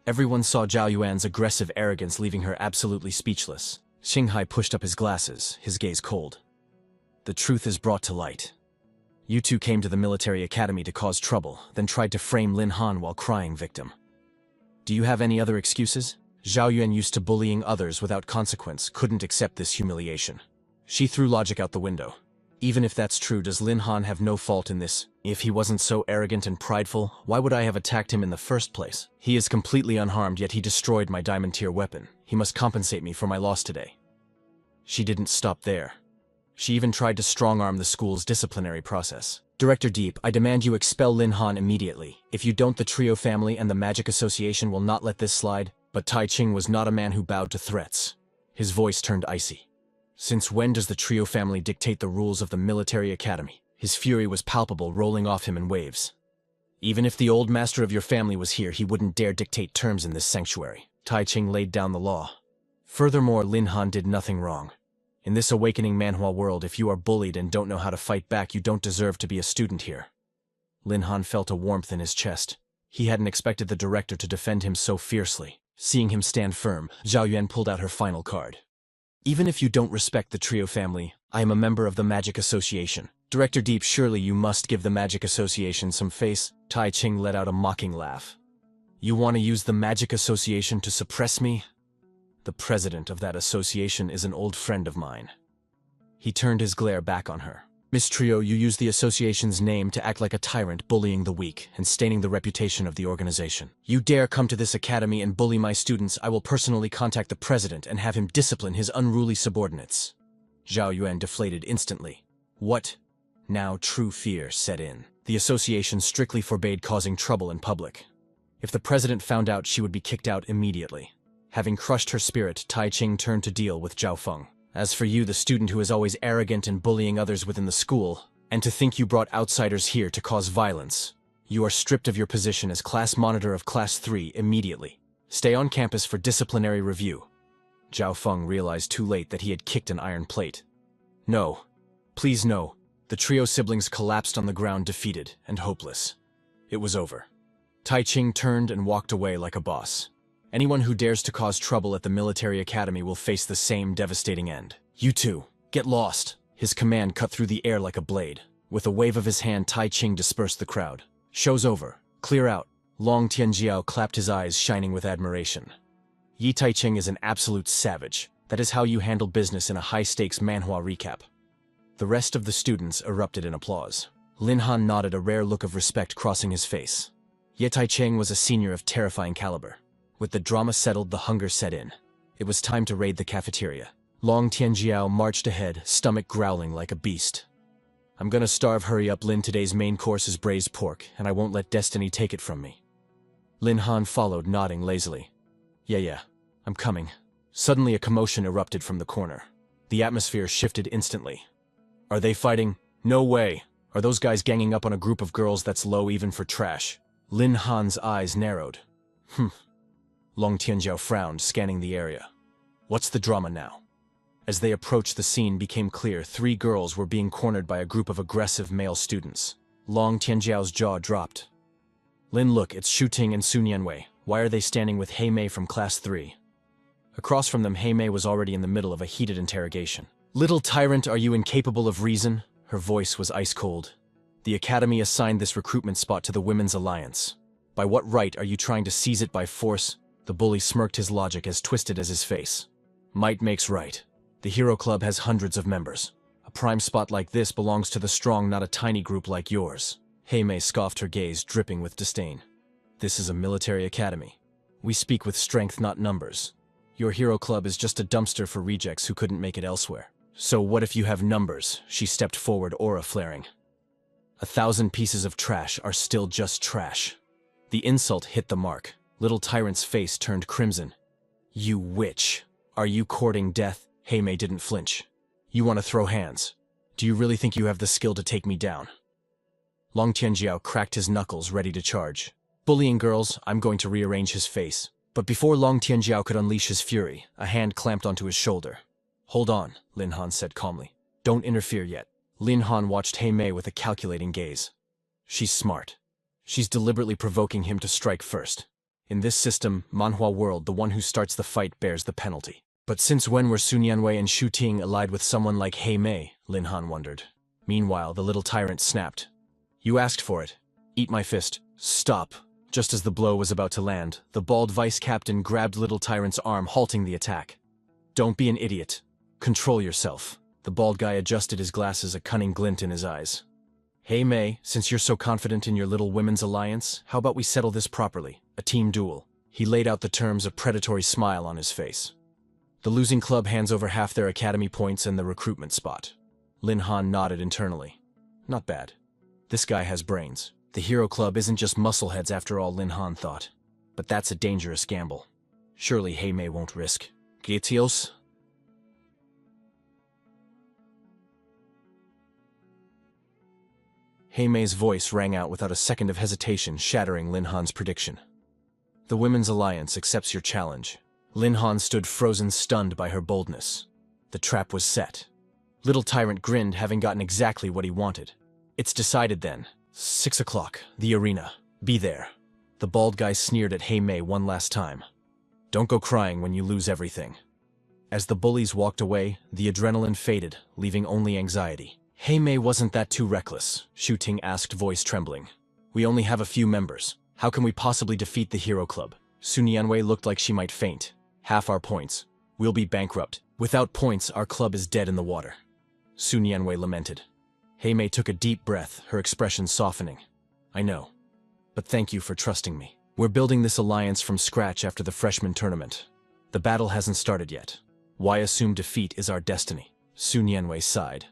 Everyone saw Zhao Yuan's aggressive arrogance, leaving her absolutely speechless. Xinghai pushed up his glasses, his gaze cold. The truth is brought to light. You two came to the military academy to cause trouble, then tried to frame Lin Han while crying victim. Do you have any other excuses? Zhao Yuan, used to bullying others without consequence, couldn't accept this humiliation. She threw logic out the window. Even if that's true, does Lin Han have no fault in this? If he wasn't so arrogant and prideful, why would I have attacked him in the first place? He is completely unharmed, yet he destroyed my diamond tier weapon. He must compensate me for my loss today. She didn't stop there. She even tried to strong-arm the school's disciplinary process. Director Deep, I demand you expel Lin Han immediately. If you don't, the Trio family and the Magic Association will not let this slide. But Tai Ching was not a man who bowed to threats. His voice turned icy. Since when does the Trio family dictate the rules of the military academy? His fury was palpable, rolling off him in waves. Even if the old master of your family was here, he wouldn't dare dictate terms in this sanctuary. Tai Ching laid down the law. Furthermore, Lin Han did nothing wrong. In this awakening manhwa world, if you are bullied and don't know how to fight back, you don't deserve to be a student here. Lin Han felt a warmth in his chest. He hadn't expected the director to defend him so fiercely. Seeing him stand firm, Zhao Yuan pulled out her final card. Even if you don't respect the Trio family, I am a member of the Magic Association. Director Deep, surely you must give the Magic Association some face. Tai Ching let out a mocking laugh. You want to use the Magic Association to suppress me? The president of that association is an old friend of mine. He turned his glare back on her. Miss Trio, you use the association's name to act like a tyrant, bullying the weak and staining the reputation of the organization. You dare come to this academy and bully my students, I will personally contact the president and have him discipline his unruly subordinates. Zhao Yuan deflated instantly. What? Now true fear set in. The association strictly forbade causing trouble in public. If the president found out, she would be kicked out immediately. Having crushed her spirit, Tai Ching turned to deal with Zhao Feng. As for you, the student who is always arrogant and bullying others within the school, and to think you brought outsiders here to cause violence, you are stripped of your position as class monitor of Class 3 immediately. Stay on campus for disciplinary review. Zhao Feng realized too late that he had kicked an iron plate. No. Please no. The Trio siblings collapsed on the ground, defeated and hopeless. It was over. Tai Ching turned and walked away like a boss. Anyone who dares to cause trouble at the military academy will face the same devastating end. You two, get lost. His command cut through the air like a blade. With a wave of his hand, Tai Ching dispersed the crowd. Show's over. Clear out. Long Tianjiao clapped, his eyes shining with admiration. Yi Tai Ching is an absolute savage. That is how you handle business in a high-stakes manhwa recap. The rest of the students erupted in applause. Lin Han nodded, a rare look of respect crossing his face. Ye Tai Ching was a senior of terrifying caliber. With the drama settled, the hunger set in. It was time to raid the cafeteria. Long Tianjiao marched ahead, stomach growling like a beast. I'm gonna starve, hurry up, Lin. Today's main course is braised pork, and I won't let destiny take it from me. Lin Han followed, nodding lazily. Yeah, I'm coming. Suddenly a commotion erupted from the corner. The atmosphere shifted instantly. Are they fighting? No way. Are those guys ganging up on a group of girls? That's low even for trash. Lin Han's eyes narrowed. Long Tianjiao frowned, scanning the area. What's the drama now? As they approached, the scene became clear. 3 girls were being cornered by a group of aggressive male students. Long Tianjiao's jaw dropped. Lin, look, it's Shu Ting and Sun Yanwei. Why are they standing with Hei Mei from Class 3? Across from them, Hei Mei was already in the middle of a heated interrogation. Little tyrant, are you incapable of reason? Her voice was ice cold. The academy assigned this recruitment spot to the Women's Alliance. By what right are you trying to seize it by force? The bully smirked, his logic as twisted as his face. Might makes right. The Hero Club has hundreds of members. A prime spot like this belongs to the strong, not a tiny group like yours. Hei Mei scoffed, her gaze dripping with disdain. This is a military academy. We speak with strength, not numbers. Your Hero Club is just a dumpster for rejects who couldn't make it elsewhere. So what if you have numbers? She stepped forward, aura flaring. 1,000 pieces of trash are still just trash. The insult hit the mark. Little tyrant's face turned crimson. You witch. Are you courting death? Hei Mei didn't flinch. You want to throw hands? Do you really think you have the skill to take me down? Long Tianjiao cracked his knuckles, ready to charge. Bullying girls, I'm going to rearrange his face. But before Long Tianjiao could unleash his fury, a hand clamped onto his shoulder. Hold on, Lin Han said calmly. Don't interfere yet. Lin Han watched Hei Mei with a calculating gaze. She's smart. She's deliberately provoking him to strike first. In this system, Manhwa world, the one who starts the fight bears the penalty. But since when were Sun Yanwei and Shu Ting allied with someone like Hei Mei? Lin Han wondered. Meanwhile, the little tyrant snapped. You asked for it. Eat my fist. Stop. Just as the blow was about to land, the bald vice captain grabbed little tyrant's arm, halting the attack. Don't be an idiot. Control yourself. The bald guy adjusted his glasses, a cunning glint in his eyes. Hey Mei, since you're so confident in your little women's alliance, how about we settle this properly? A team duel. He laid out the terms, a predatory smile on his face. The losing club hands over half their academy points and the recruitment spot. Lin Han nodded internally. Not bad. This guy has brains. The hero club isn't just muscleheads after all, Lin Han thought. But that's a dangerous gamble. Surely Hei Mei won't risk. Gratios? Hei Mei's voice rang out without a second of hesitation, shattering Lin Han's prediction. The Women's Alliance accepts your challenge. Lin Han stood frozen, stunned by her boldness. The trap was set. Little Tyrant grinned, having gotten exactly what he wanted. It's decided then. 6 o'clock, the arena. Be there. The bald guy sneered at Hei Mei one last time. Don't go crying when you lose everything. As the bullies walked away, the adrenaline faded, leaving only anxiety. Hei Mei wasn't that too reckless, Shu Ting asked, voice trembling. We only have a few members. How can we possibly defeat the hero club? Sun Yanwei looked like she might faint. Half our points. We'll be bankrupt. Without points, our club is dead in the water. Sun Yanwei lamented. Hei Mei took a deep breath, her expression softening. I know. But thank you for trusting me. We're building this alliance from scratch after the freshman tournament. The battle hasn't started yet. Why assume defeat is our destiny? Sun Yanwei sighed.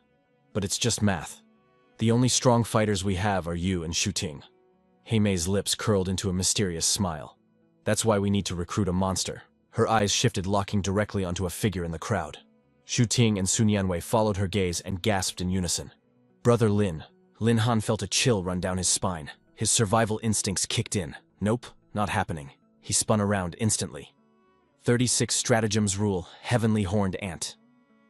But it's just math. The only strong fighters we have are you and Shu Ting. Hei Mei's lips curled into a mysterious smile. That's why we need to recruit a monster. Her eyes shifted, locking directly onto a figure in the crowd. Shu Ting and Sun Yanwei followed her gaze and gasped in unison. Brother Lin. Lin Han felt a chill run down his spine. His survival instincts kicked in. Nope, not happening. He spun around instantly. 36 stratagems rule, heavenly horned ant.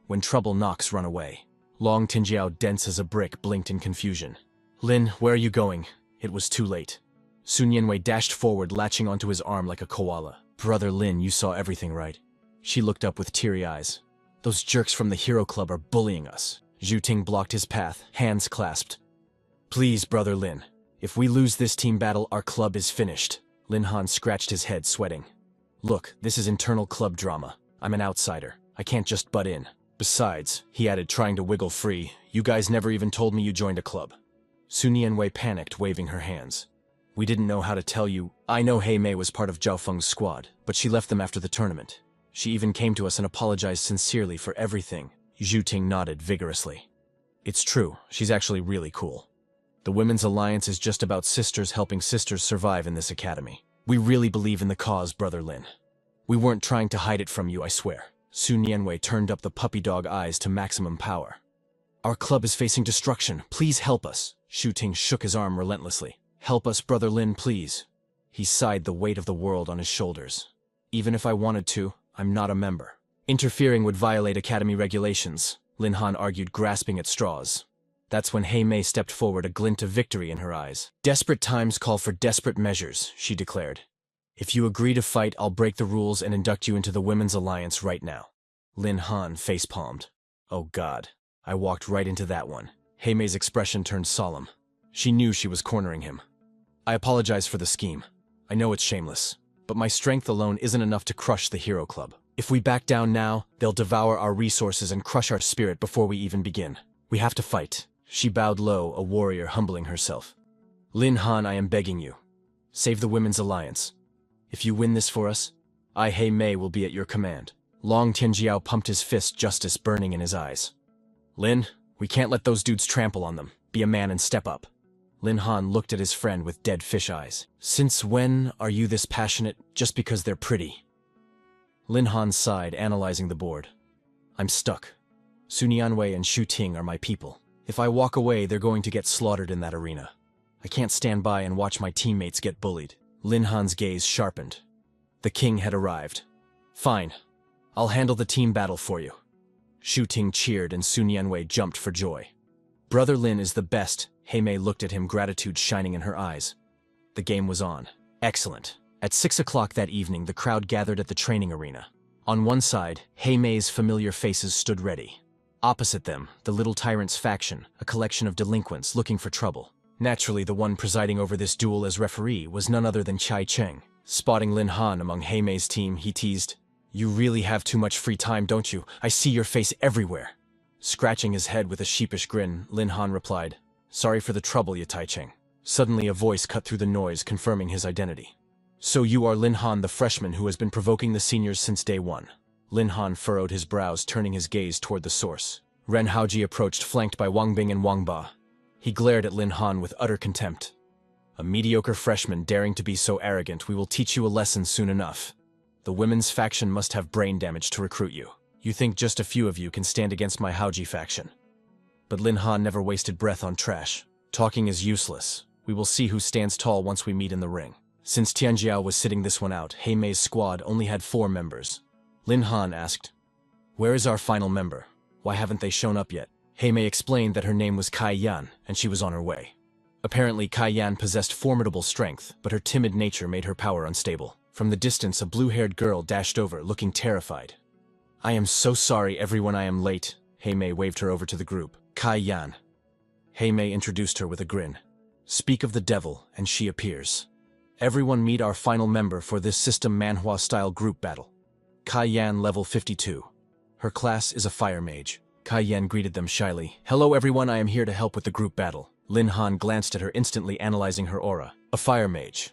When trouble knocks, run away. Long Tianjiao, dense as a brick, blinked in confusion. Lin, where are you going? It was too late. Sun Yanwei dashed forward, latching onto his arm like a koala. Brother Lin, you saw everything, right? She looked up with teary eyes. Those jerks from the hero club are bullying us. Zhu Ting blocked his path, hands clasped. Please, Brother Lin. If we lose this team battle, our club is finished. Lin Han scratched his head, sweating. Look, this is internal club drama. I'm an outsider. I can't just butt in. Besides, he added, trying to wiggle free, you guys never even told me you joined a club. Sun Yanwei panicked, waving her hands. We didn't know how to tell you. I know Hei Mei was part of Zhao Feng's squad, but she left them after the tournament. She even came to us and apologized sincerely for everything. Zhu Ting nodded vigorously. It's true, she's actually really cool. The Women's Alliance is just about sisters helping sisters survive in this academy. We really believe in the cause, Brother Lin. We weren't trying to hide it from you, I swear. Sun Yanwei turned up the puppy dog eyes to maximum power. Our club is facing destruction. Please help us. Shu Ting shook his arm relentlessly. Help us, Brother Lin, please. He sighed, the weight of the world on his shoulders. Even if I wanted to, I'm not a member. Interfering would violate academy regulations, Lin Han argued, grasping at straws. That's when Hei Mei stepped forward, a glint of victory in her eyes. Desperate times call for desperate measures, she declared. If you agree to fight, I'll break the rules and induct you into the Women's Alliance right now. Lin Han facepalmed. Oh God, I walked right into that one. Hei Mei's expression turned solemn. She knew she was cornering him. I apologize for the scheme. I know it's shameless, but my strength alone isn't enough to crush the hero club. If we back down now, they'll devour our resources and crush our spirit before we even begin. We have to fight. She bowed low, a warrior humbling herself. Lin Han, I am begging you. Save the Women's Alliance. If you win this for us, I, Hei Mei, will be at your command. Long Tianjiao pumped his fist, justice burning in his eyes. Lin, we can't let those dudes trample on them. Be a man and step up. Lin Han looked at his friend with dead fish eyes. Since when are you this passionate, just because they're pretty? Lin Han sighed, analyzing the board. I'm stuck. Sun Yanwei and Shu Ting are my people. If I walk away, they're going to get slaughtered in that arena. I can't stand by and watch my teammates get bullied. Lin Han's gaze sharpened. The king had arrived. Fine. I'll handle the team battle for you. Shu Ting cheered and Sun Yanwei jumped for joy. Brother Lin is the best. Heimei looked at him, gratitude shining in her eyes. The game was on. Excellent. At 6 o'clock that evening, the crowd gathered at the training arena. On one side, Heimei's familiar faces stood ready. Opposite them, the little tyrant's faction, a collection of delinquents looking for trouble. Naturally, the one presiding over this duel as referee was none other than Chai Cheng. Spotting Lin Han among Heimei's team, he teased, "You really have too much free time, don't you? I see your face everywhere." Scratching his head with a sheepish grin, Lin Han replied, "Sorry for the trouble, Tai Cheng." Suddenly a voice cut through the noise, confirming his identity. "So you are Lin Han, the freshman who has been provoking the seniors since day one." Lin Han furrowed his brows, turning his gaze toward the source. Ren Haoji approached, flanked by Wang Bing and Wang Ba. He glared at Lin Han with utter contempt. "A mediocre freshman daring to be so arrogant, we will teach you a lesson soon enough. The women's faction must have brain damage to recruit you. You think just a few of you can stand against my Haoji faction." But Lin Han never wasted breath on trash. "Talking is useless. We will see who stands tall once we meet in the ring." Since Tianjiao was sitting this one out, Heimei's squad only had 4 members. Lin Han asked, "Where is our final member? Why haven't they shown up yet?" Heimei explained that her name was Kai Yan, and she was on her way. Apparently, Kai Yan possessed formidable strength, but her timid nature made her power unstable. From the distance, a blue-haired girl dashed over, looking terrified. "I am so sorry, everyone, I am late." Heimei waved her over to the group. "Kai Yan." Heimei introduced her with a grin. "Speak of the devil, and she appears. Everyone meet our final member for this system Manhwa-style group battle. Kai Yan, level 52. Her class is a fire mage." Kai Yan greeted them shyly. "Hello everyone, I am here to help with the group battle." Lin Han glanced at her, instantly analyzing her aura. A fire mage.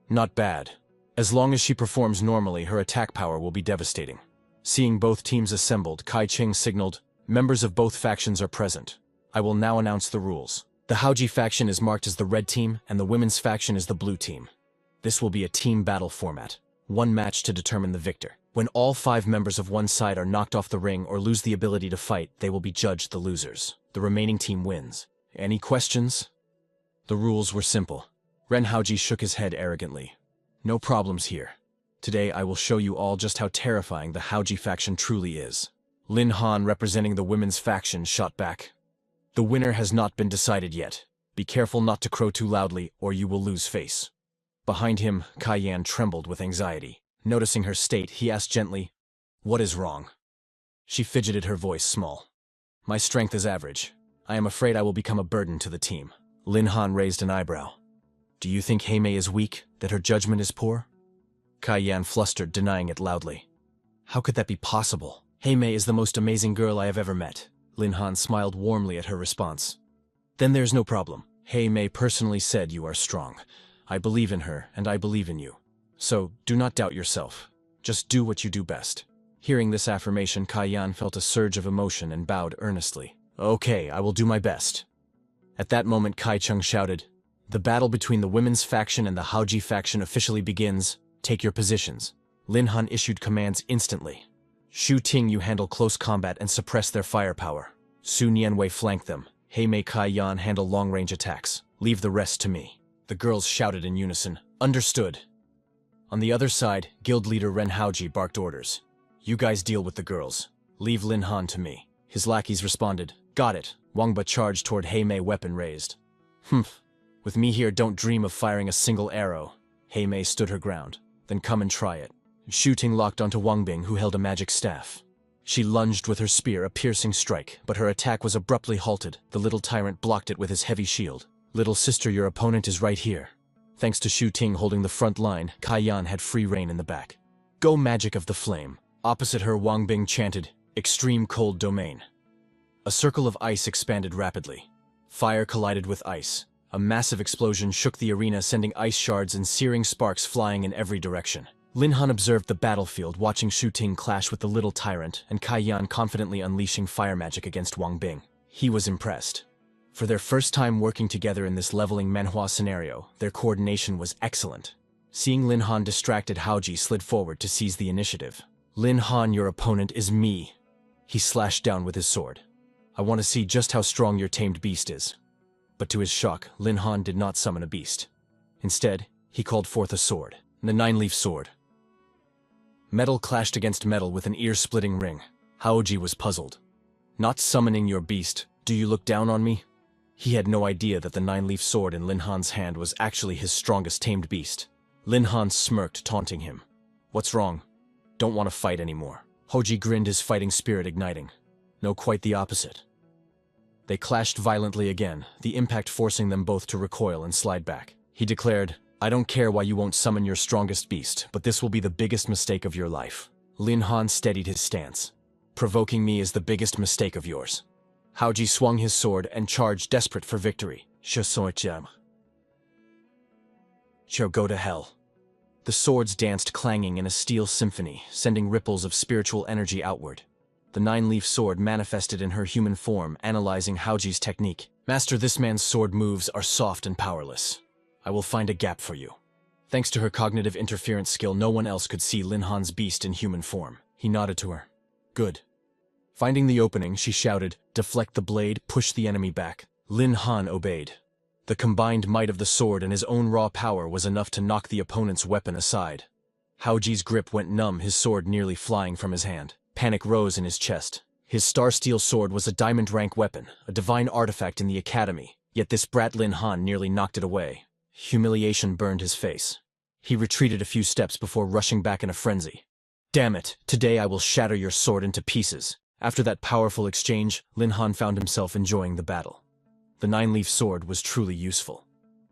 Not bad. As long as she performs normally, her attack power will be devastating. Seeing both teams assembled, Kai Cheng signaled, "Members of both factions are present. I will now announce the rules. The Haoji faction is marked as the red team, and the women's faction is the blue team. This will be a team battle format. 1 match to determine the victor. When all 5 members of one side are knocked off the ring or lose the ability to fight, they will be judged the losers. The remaining team wins. Any questions?" The rules were simple. Ren Haoji shook his head arrogantly. "No problems here. Today I will show you all just how terrifying the Haoji faction truly is." Lin Han, representing the women's faction, shot back. "The winner has not been decided yet. Be careful not to crow too loudly, or you will lose face." Behind him, Kai Yan trembled with anxiety. Noticing her state, he asked gently, "What is wrong?" She fidgeted, her voice small. "My strength is average. I am afraid I will become a burden to the team." Lin Han raised an eyebrow. "Do you think Heimei is weak, that her judgment is poor?" Kai Yan flustered, denying it loudly. "How could that be possible? Heimei is the most amazing girl I have ever met." Lin Han smiled warmly at her response. "Then there's no problem. Heimei personally said you are strong. I believe in her, and I believe in you. So, do not doubt yourself. Just do what you do best." Hearing this affirmation, Kai Yan felt a surge of emotion and bowed earnestly. "Okay, I will do my best." At that moment, Kai Cheng shouted, "The battle between the women's faction and the Haoji faction officially begins. Take your positions." Lin Han issued commands instantly. "Shu Ting, you handle close combat and suppress their firepower. Sun Yanwei, flank them. Heimei, Kai Yan, handle long-range attacks. Leave the rest to me." The girls shouted in unison, "Understood." On the other side, guild leader Ren Haoji barked orders. "You guys deal with the girls. Leave Lin Han to me." His lackeys responded, "Got it." Wang Ba charged toward Heimei, weapon raised. "Humph. With me here, don't dream of firing a single arrow." Heimei stood her ground. "Then come and try it." Shu Ting locked onto Wang Bing, who held a magic staff. She lunged with her spear, a piercing strike, but her attack was abruptly halted. The little tyrant blocked it with his heavy shield. "Little sister, your opponent is right here." Thanks to Shu Ting holding the front line, Kai Yan had free rein in the back. "Go, magic of the flame." Opposite her, Wang Bing chanted, "Extreme cold domain." A circle of ice expanded rapidly. Fire collided with ice. A massive explosion shook the arena, sending ice shards and searing sparks flying in every direction. Lin Han observed the battlefield, watching Shu Ting clash with the little tyrant, and Kai Yan confidently unleashing fire magic against Wang Bing. He was impressed. For their first time working together in this leveling Manhwa scenario, their coordination was excellent. Seeing Lin Han distracted, Haoji slid forward to seize the initiative. "Lin Han, your opponent is me." He slashed down with his sword. I want to see just how strong your tamed beast is. But to his shock, Lin Han did not summon a beast. Instead, he called forth a sword, the 9-leaf sword. Metal clashed against metal with an ear-splitting ring. Haoji was puzzled. Not summoning your beast, do you look down on me? He had no idea that the 9-leaf sword in Lin Han's hand was actually his strongest tamed beast. Lin Han smirked, taunting him. What's wrong? Don't want to fight anymore. Hoji grinned, his fighting spirit igniting. No, quite the opposite. They clashed violently again, the impact forcing them both to recoil and slide back. He declared, I don't care why you won't summon your strongest beast, but this will be the biggest mistake of your life. Lin Han steadied his stance. Provoking me is the biggest mistake of yours. Haoji swung his sword and charged, desperate for victory. She'll go to hell. The swords danced, clanging in a steel symphony, sending ripples of spiritual energy outward. The 9-leaf sword manifested in her human form, analyzing Haoji's technique. Master, this man's sword moves are soft and powerless. I will find a gap for you. Thanks to her cognitive interference skill, no one else could see Lin Han's beast in human form. He nodded to her. Good. Finding the opening, she shouted, deflect the blade, push the enemy back. Lin Han obeyed. The combined might of the sword and his own raw power was enough to knock the opponent's weapon aside. Haoji's grip went numb, his sword nearly flying from his hand. Panic rose in his chest. His star steel sword was a diamond-rank weapon, a divine artifact in the academy, yet this brat Lin Han nearly knocked it away. Humiliation burned his face. He retreated a few steps before rushing back in a frenzy. Damn it, today I will shatter your sword into pieces. After that powerful exchange, Lin Han found himself enjoying the battle. The 9-leaf sword was truly useful.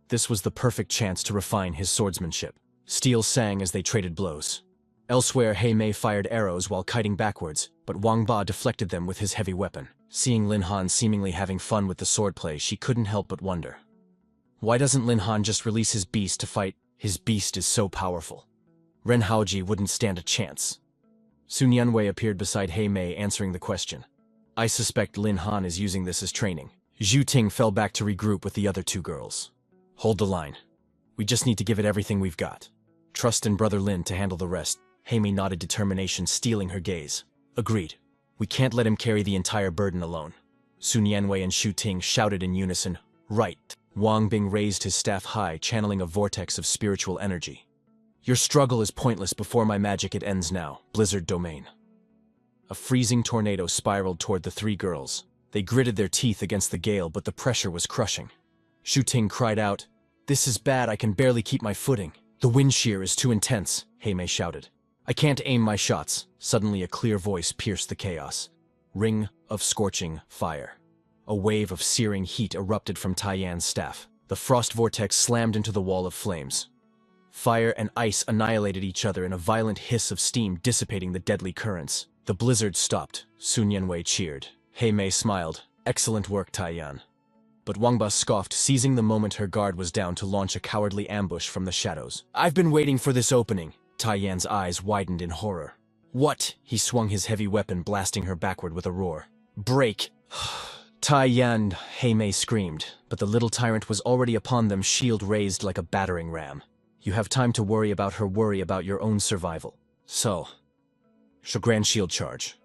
This was the perfect chance to refine his swordsmanship. Steel sang as they traded blows. Elsewhere, He Mei fired arrows while kiting backwards, but Wang Ba deflected them with his heavy weapon. Seeing Lin Han seemingly having fun with the swordplay, she couldn't help but wonder. Why doesn't Lin Han just release his beast to fight? His beast is so powerful. Ren Haoji wouldn't stand a chance. Sun Yanwei appeared beside He Mei, answering the question. I suspect Lin Han is using this as training. Zhu Ting fell back to regroup with the other two girls. Hold the line. We just need to give it everything we've got. Trust in Brother Lin to handle the rest. He Mei nodded, determination stealing her gaze. Agreed. We can't let him carry the entire burden alone. Sun Yanwei and Zhu Ting shouted in unison. Right. Wang Bing raised his staff high, channeling a vortex of spiritual energy. Your struggle is pointless before my magic, it ends now. Blizzard Domain. A freezing tornado spiraled toward the three girls. They gritted their teeth against the gale, but the pressure was crushing. Zhu Ting cried out, This is bad, I can barely keep my footing. The wind shear is too intense, He Mei shouted. I can't aim my shots. Suddenly a clear voice pierced the chaos. Ring of scorching fire. A wave of searing heat erupted from Taiyan's staff. The frost vortex slammed into the wall of flames. Fire and ice annihilated each other in a violent hiss of steam, dissipating the deadly currents. The blizzard stopped. Sun Yanwei cheered. He Mei smiled. Excellent work, Taiyan. But Wang Ba scoffed, seizing the moment her guard was down to launch a cowardly ambush from the shadows. I've been waiting for this opening. Taiyan's eyes widened in horror. What? He swung his heavy weapon, blasting her backward with a roar. Break! Taiyan, He Mei screamed, but the little tyrant was already upon them, shield raised like a battering ram. You have time to worry about her, worry about your own survival. So, Grand Shield Charge.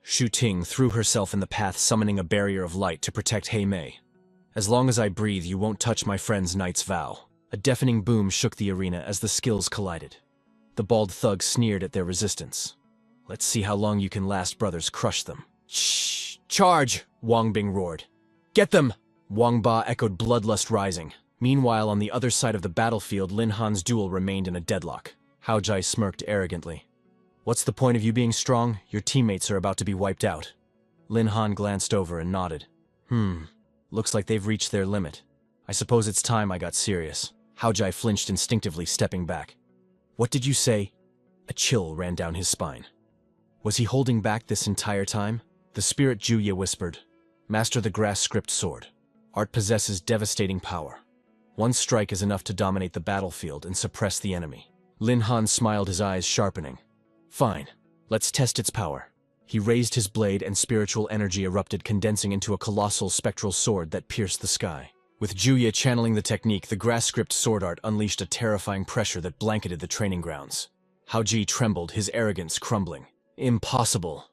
Zhu Ting threw herself in the path, summoning a barrier of light to protect He Mei. As long as I breathe, you won't touch my friend's knight's vow. A deafening boom shook the arena as the skills collided. The bald thug sneered at their resistance. Let's see how long you can last, brothers, crush them. Shh! Charge! Wang Bing roared. Get them! Wang Ba echoed, bloodlust rising. Meanwhile, on the other side of the battlefield, Lin Han's duel remained in a deadlock. Haojai smirked arrogantly. What's the point of you being strong? Your teammates are about to be wiped out. Lin Han glanced over and nodded. Looks like they've reached their limit. I suppose it's time I got serious. Haojai flinched instinctively, stepping back. What did you say? A chill ran down his spine. Was he holding back this entire time? The spirit Juya whispered. Master the grass script sword. Art possesses devastating power. One strike is enough to dominate the battlefield and suppress the enemy. Lin Han smiled, his eyes sharpening. Fine. Let's test its power. He raised his blade and spiritual energy erupted, condensing into a colossal spectral sword that pierced the sky. With Juya channeling the technique, the grass script sword art unleashed a terrifying pressure that blanketed the training grounds. Haoji trembled, his arrogance crumbling. Impossible.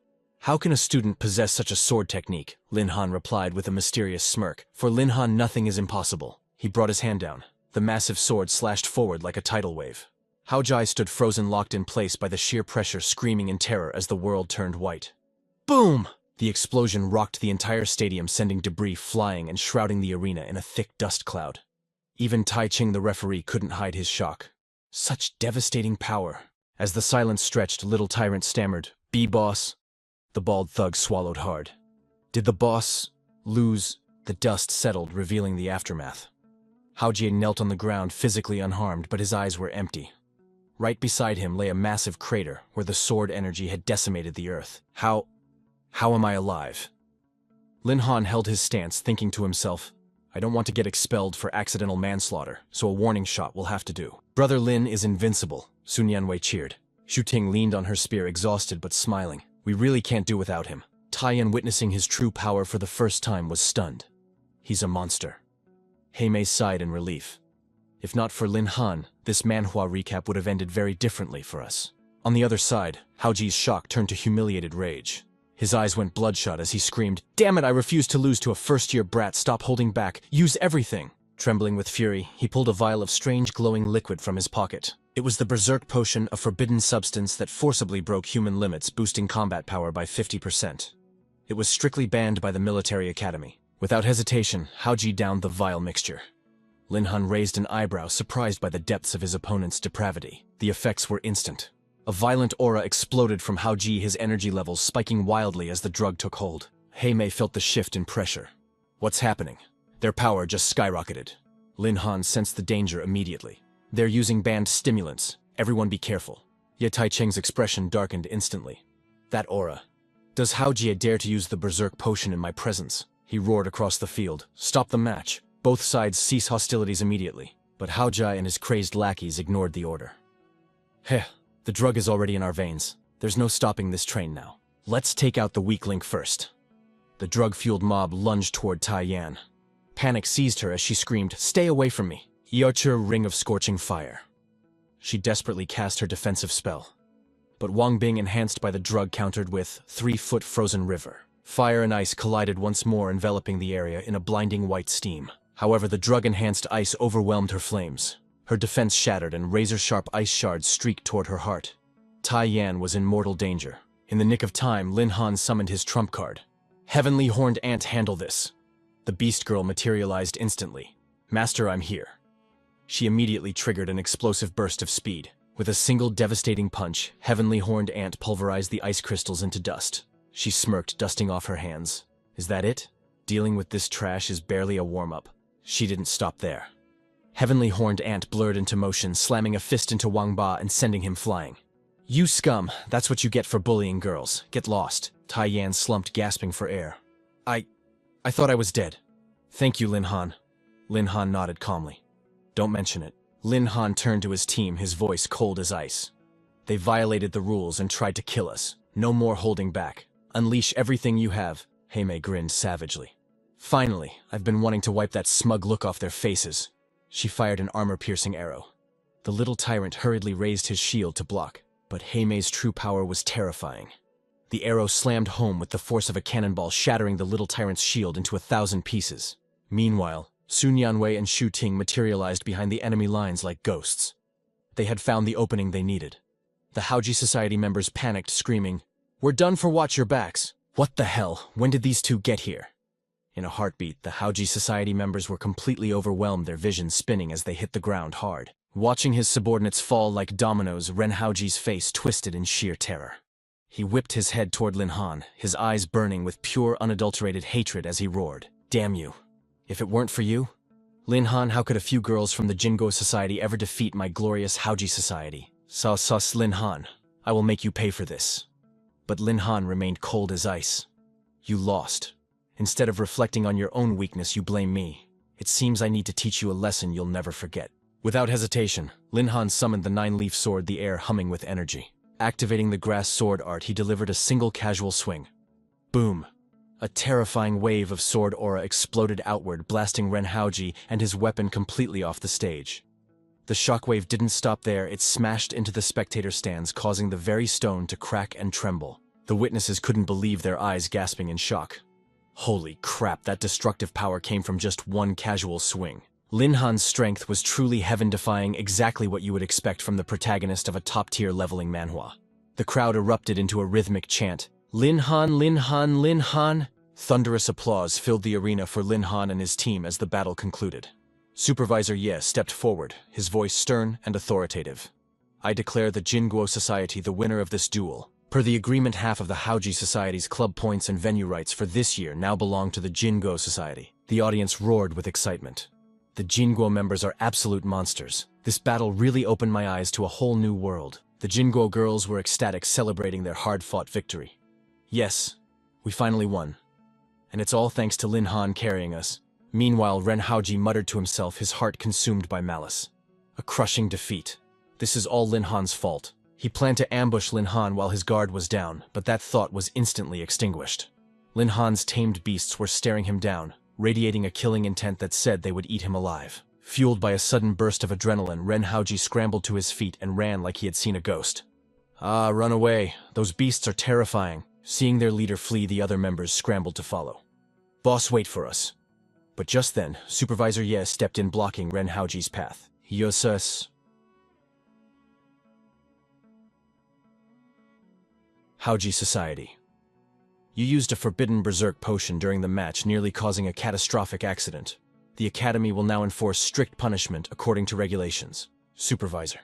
How can a student possess such a sword technique? Lin Han replied with a mysterious smirk. For Lin Han, nothing is impossible. He brought his hand down. The massive sword slashed forward like a tidal wave. Hao Jai stood frozen, locked in place by the sheer pressure, screaming in terror as the world turned white. Boom! The explosion rocked the entire stadium, sending debris flying and shrouding the arena in a thick dust cloud. Even Tai Ching, the referee, couldn't hide his shock. Such devastating power. As the silence stretched, Little Tyrant stammered, "B-boss." The bald thug swallowed hard. Did the boss lose? The dust settled, revealing the aftermath. Hao Jie knelt on the ground, physically unharmed, but his eyes were empty. Right beside him lay a massive crater where the sword energy had decimated the earth. How am I alive? Lin Han held his stance, thinking to himself, I don't want to get expelled for accidental manslaughter, so a warning shot will have to do. Brother Lin is invincible, Sun Yanwei cheered. Xu Ting leaned on her spear, exhausted but smiling. We really can't do without him. Tai Yan, witnessing his true power for the first time, was stunned. He's a monster. Hei Mei sighed in relief. If not for Lin Han, this Manhwa recap would have ended very differently for us. On the other side, Hao Ji's shock turned to humiliated rage. His eyes went bloodshot as he screamed, "Damn it, I refuse to lose to a first-year brat. Stop holding back. Use everything." Trembling with fury, he pulled a vial of strange glowing liquid from his pocket. It was the Berserk Potion, a forbidden substance that forcibly broke human limits, boosting combat power by 50%. It was strictly banned by the military academy. Without hesitation, Hao Ji downed the vile mixture. Lin Han raised an eyebrow, surprised by the depths of his opponent's depravity. The effects were instant. A violent aura exploded from Hao Ji, his energy levels spiking wildly as the drug took hold. Hei Mei felt the shift in pressure. What's happening? Their power just skyrocketed. Lin Han sensed the danger immediately. They're using banned stimulants. Everyone be careful. Ye Tai Cheng's expression darkened instantly. That aura. Does Hao Ji dare to use the Berserk Potion in my presence? He roared across the field. Stop the match. Both sides cease hostilities immediately. But Hao Jai and his crazed lackeys ignored the order. Heh. The drug is already in our veins. There's no stopping this train now. Let's take out the weak link first. The drug-fueled mob lunged toward Tai Yan. Panic seized her as she screamed, "Stay away from me!" Yarcher ring of scorching fire. She desperately cast her defensive spell. But Wang Bing, enhanced by the drug, countered with 3-foot frozen river. Fire and ice collided once more, enveloping the area in a blinding white steam. However, the drug-enhanced ice overwhelmed her flames. Her defense shattered and razor-sharp ice shards streaked toward her heart. Tai Yan was in mortal danger. In the nick of time, Lin Han summoned his trump card. Heavenly Horned Ant, handle this. The beast girl materialized instantly. Master, I'm here. She immediately triggered an explosive burst of speed. With a single devastating punch, Heavenly Horned Ant pulverized the ice crystals into dust. She smirked, dusting off her hands. Is that it? Dealing with this trash is barely a warm-up. She didn't stop there. Heavenly Horned Ant blurred into motion, slamming a fist into Wang Ba and sending him flying. You scum, that's what you get for bullying girls. Get lost. Tai Yan slumped, gasping for air. I thought I was dead. Thank you, Lin Han. Lin Han nodded calmly. Don't mention it. Lin Han turned to his team, his voice cold as ice. They violated the rules and tried to kill us. No more holding back. Unleash everything you have. Hei Mei grinned savagely. Finally, I've been wanting to wipe that smug look off their faces. She fired an armor-piercing arrow. The little tyrant hurriedly raised his shield to block, but Hei Mei's true power was terrifying. The arrow slammed home with the force of a cannonball, shattering the little tyrant's shield into 1,000 pieces. Meanwhile, Sun Yanwei and Xu Ting materialized behind the enemy lines like ghosts. They had found the opening they needed. The Haoji Society members panicked, screaming, "We're done for, watch your backs!" What the hell? When did these two get here? In a heartbeat, the Haoji Society members were completely overwhelmed, their vision spinning as they hit the ground hard. Watching his subordinates fall like dominoes, Ren Haoji's face twisted in sheer terror. He whipped his head toward Lin Han, his eyes burning with pure, unadulterated hatred as he roared, "Damn you! If it weren't for you? Lin Han, how could a few girls from the Jingo Society ever defeat my glorious Haoji Society? Sus Lin Han, I will make you pay for this." But Lin Han remained cold as ice. You lost. Instead of reflecting on your own weakness, you blame me. It seems I need to teach you a lesson you'll never forget. Without hesitation, Lin Han summoned the 9-leaf sword, the air humming with energy. Activating the grass sword art, he delivered a single casual swing. Boom! A terrifying wave of sword aura exploded outward, blasting Ren Haoji and his weapon completely off the stage. The shockwave didn't stop there, it smashed into the spectator stands, causing the very stone to crack and tremble. The witnesses couldn't believe their eyes, gasping in shock. Holy crap, that destructive power came from just one casual swing. Lin Han's strength was truly heaven-defying, exactly what you would expect from the protagonist of a top-tier leveling manhwa. The crowd erupted into a rhythmic chant. Lin Han, Lin Han, Lin Han! Thunderous applause filled the arena for Lin Han and his team as the battle concluded. Supervisor Ye stepped forward, his voice stern and authoritative. I declare the Jinguo Society the winner of this duel. Per the agreement, half of the Haoji Society's club points and venue rights for this year now belong to the Jinguo Society. The audience roared with excitement. The Jinguo members are absolute monsters. This battle really opened my eyes to a whole new world. The Jinguo girls were ecstatic, celebrating their hard-fought victory. Yes, we finally won. And it's all thanks to Lin Han carrying us. Meanwhile, Ren Haoji muttered to himself, his heart consumed by malice. A crushing defeat. This is all Lin Han's fault. He planned to ambush Lin Han while his guard was down, but that thought was instantly extinguished. Lin Han's tamed beasts were staring him down, radiating a killing intent that said they would eat him alive. Fueled by a sudden burst of adrenaline, Ren Haoji scrambled to his feet and ran like he had seen a ghost. Ah, run away. Those beasts are terrifying. Seeing their leader flee, the other members scrambled to follow. Boss, wait for us. But just then, Supervisor Ye stepped in, blocking Ren Haoji's path. Yosus. Haoji Society. You used a forbidden berserk potion during the match, nearly causing a catastrophic accident. The Academy will now enforce strict punishment according to regulations. Supervisor.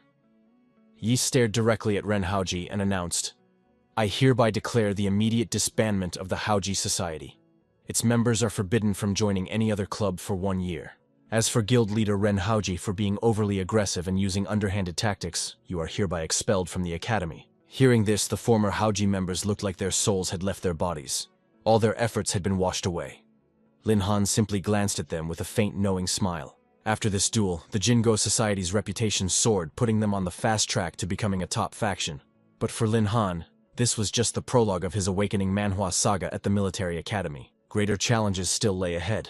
Yi stared directly at Ren Haoji and announced, I hereby declare the immediate disbandment of the Haoji Society. Its members are forbidden from joining any other club for 1 year. As for guild leader Ren Haoji for being overly aggressive and using underhanded tactics, you are hereby expelled from the Academy. Hearing this, the former Haoji members looked like their souls had left their bodies. All their efforts had been washed away. Lin Han simply glanced at them with a faint, knowing smile. After this duel, the Jinguo Society's reputation soared, putting them on the fast track to becoming a top faction. But for Lin Han, this was just the prologue of his awakening manhwa saga at the military academy. Greater challenges still lay ahead.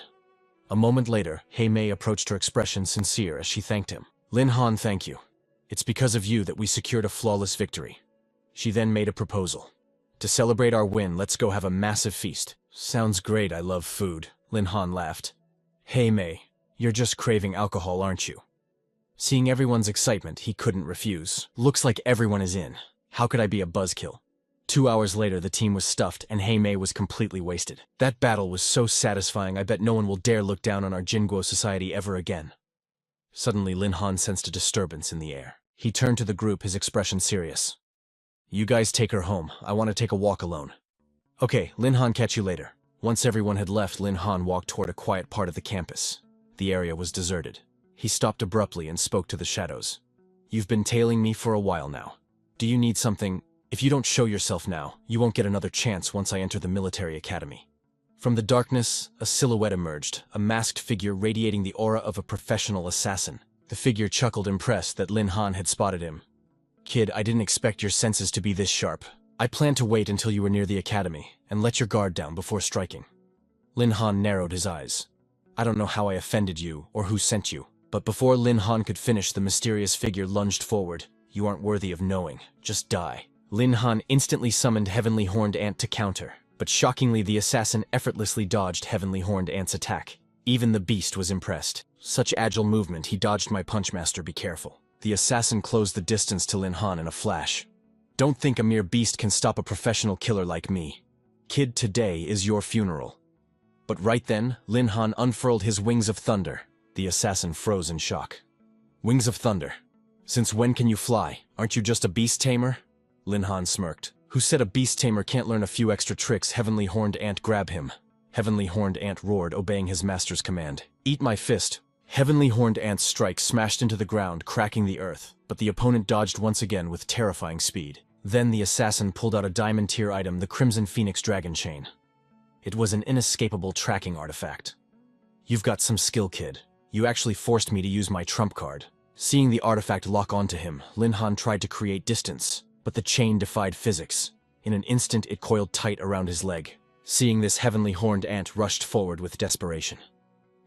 A moment later, Hei Mei approached, her expression sincere as she thanked him. Lin Han, thank you. It's because of you that we secured a flawless victory. She then made a proposal. To celebrate our win, let's go have a massive feast. Sounds great, I love food. Lin Han laughed. Hey Mei, you're just craving alcohol, aren't you? Seeing everyone's excitement, he couldn't refuse. Looks like everyone is in. How could I be a buzzkill? 2 hours later, the team was stuffed and Hei Mei was completely wasted. That battle was so satisfying, I bet no one will dare look down on our Jinguo Society ever again. Suddenly, Lin Han sensed a disturbance in the air. He turned to the group, his expression serious. You guys take her home. I want to take a walk alone. Okay, Lin Han, catch you later. Once everyone had left, Lin Han walked toward a quiet part of the campus. The area was deserted. He stopped abruptly and spoke to the shadows. You've been tailing me for a while now. Do you need something? If you don't show yourself now, you won't get another chance once I enter the military academy. From the darkness, a silhouette emerged, a masked figure radiating the aura of a professional assassin. The figure chuckled, impressed that Lin Han had spotted him. Kid, I didn't expect your senses to be this sharp. I planned to wait until you were near the academy and let your guard down before striking. Lin Han narrowed his eyes. I don't know how I offended you or who sent you, but before Lin Han could finish, the mysterious figure lunged forward. You aren't worthy of knowing. Just die. Lin Han instantly summoned Heavenly Horned Ant to counter, but shockingly the assassin effortlessly dodged Heavenly Horned Ant's attack. Even the beast was impressed. Such agile movement, he dodged my punch, master, be careful. The assassin closed the distance to Lin Han in a flash. Don't think a mere beast can stop a professional killer like me. Kid, today is your funeral. But right then, Lin Han unfurled his wings of thunder. The assassin froze in shock. Wings of thunder? Since when can you fly? Aren't you just a beast tamer? Lin Han smirked. Who said a beast tamer can't learn a few extra tricks? Heavenly Horned Ant, grab him. Heavenly Horned Ant roared, obeying his master's command. Eat my fist. Heavenly Horned Ant's strike smashed into the ground, cracking the earth, but the opponent dodged once again with terrifying speed. Then the assassin pulled out a diamond-tier item, the Crimson Phoenix Dragon Chain. It was an inescapable tracking artifact. You've got some skill, kid. You actually forced me to use my trump card. Seeing the artifact lock onto him, Lin Han tried to create distance, but the chain defied physics. In an instant, it coiled tight around his leg. Seeing this, Heavenly Horned Ant rushed forward with desperation.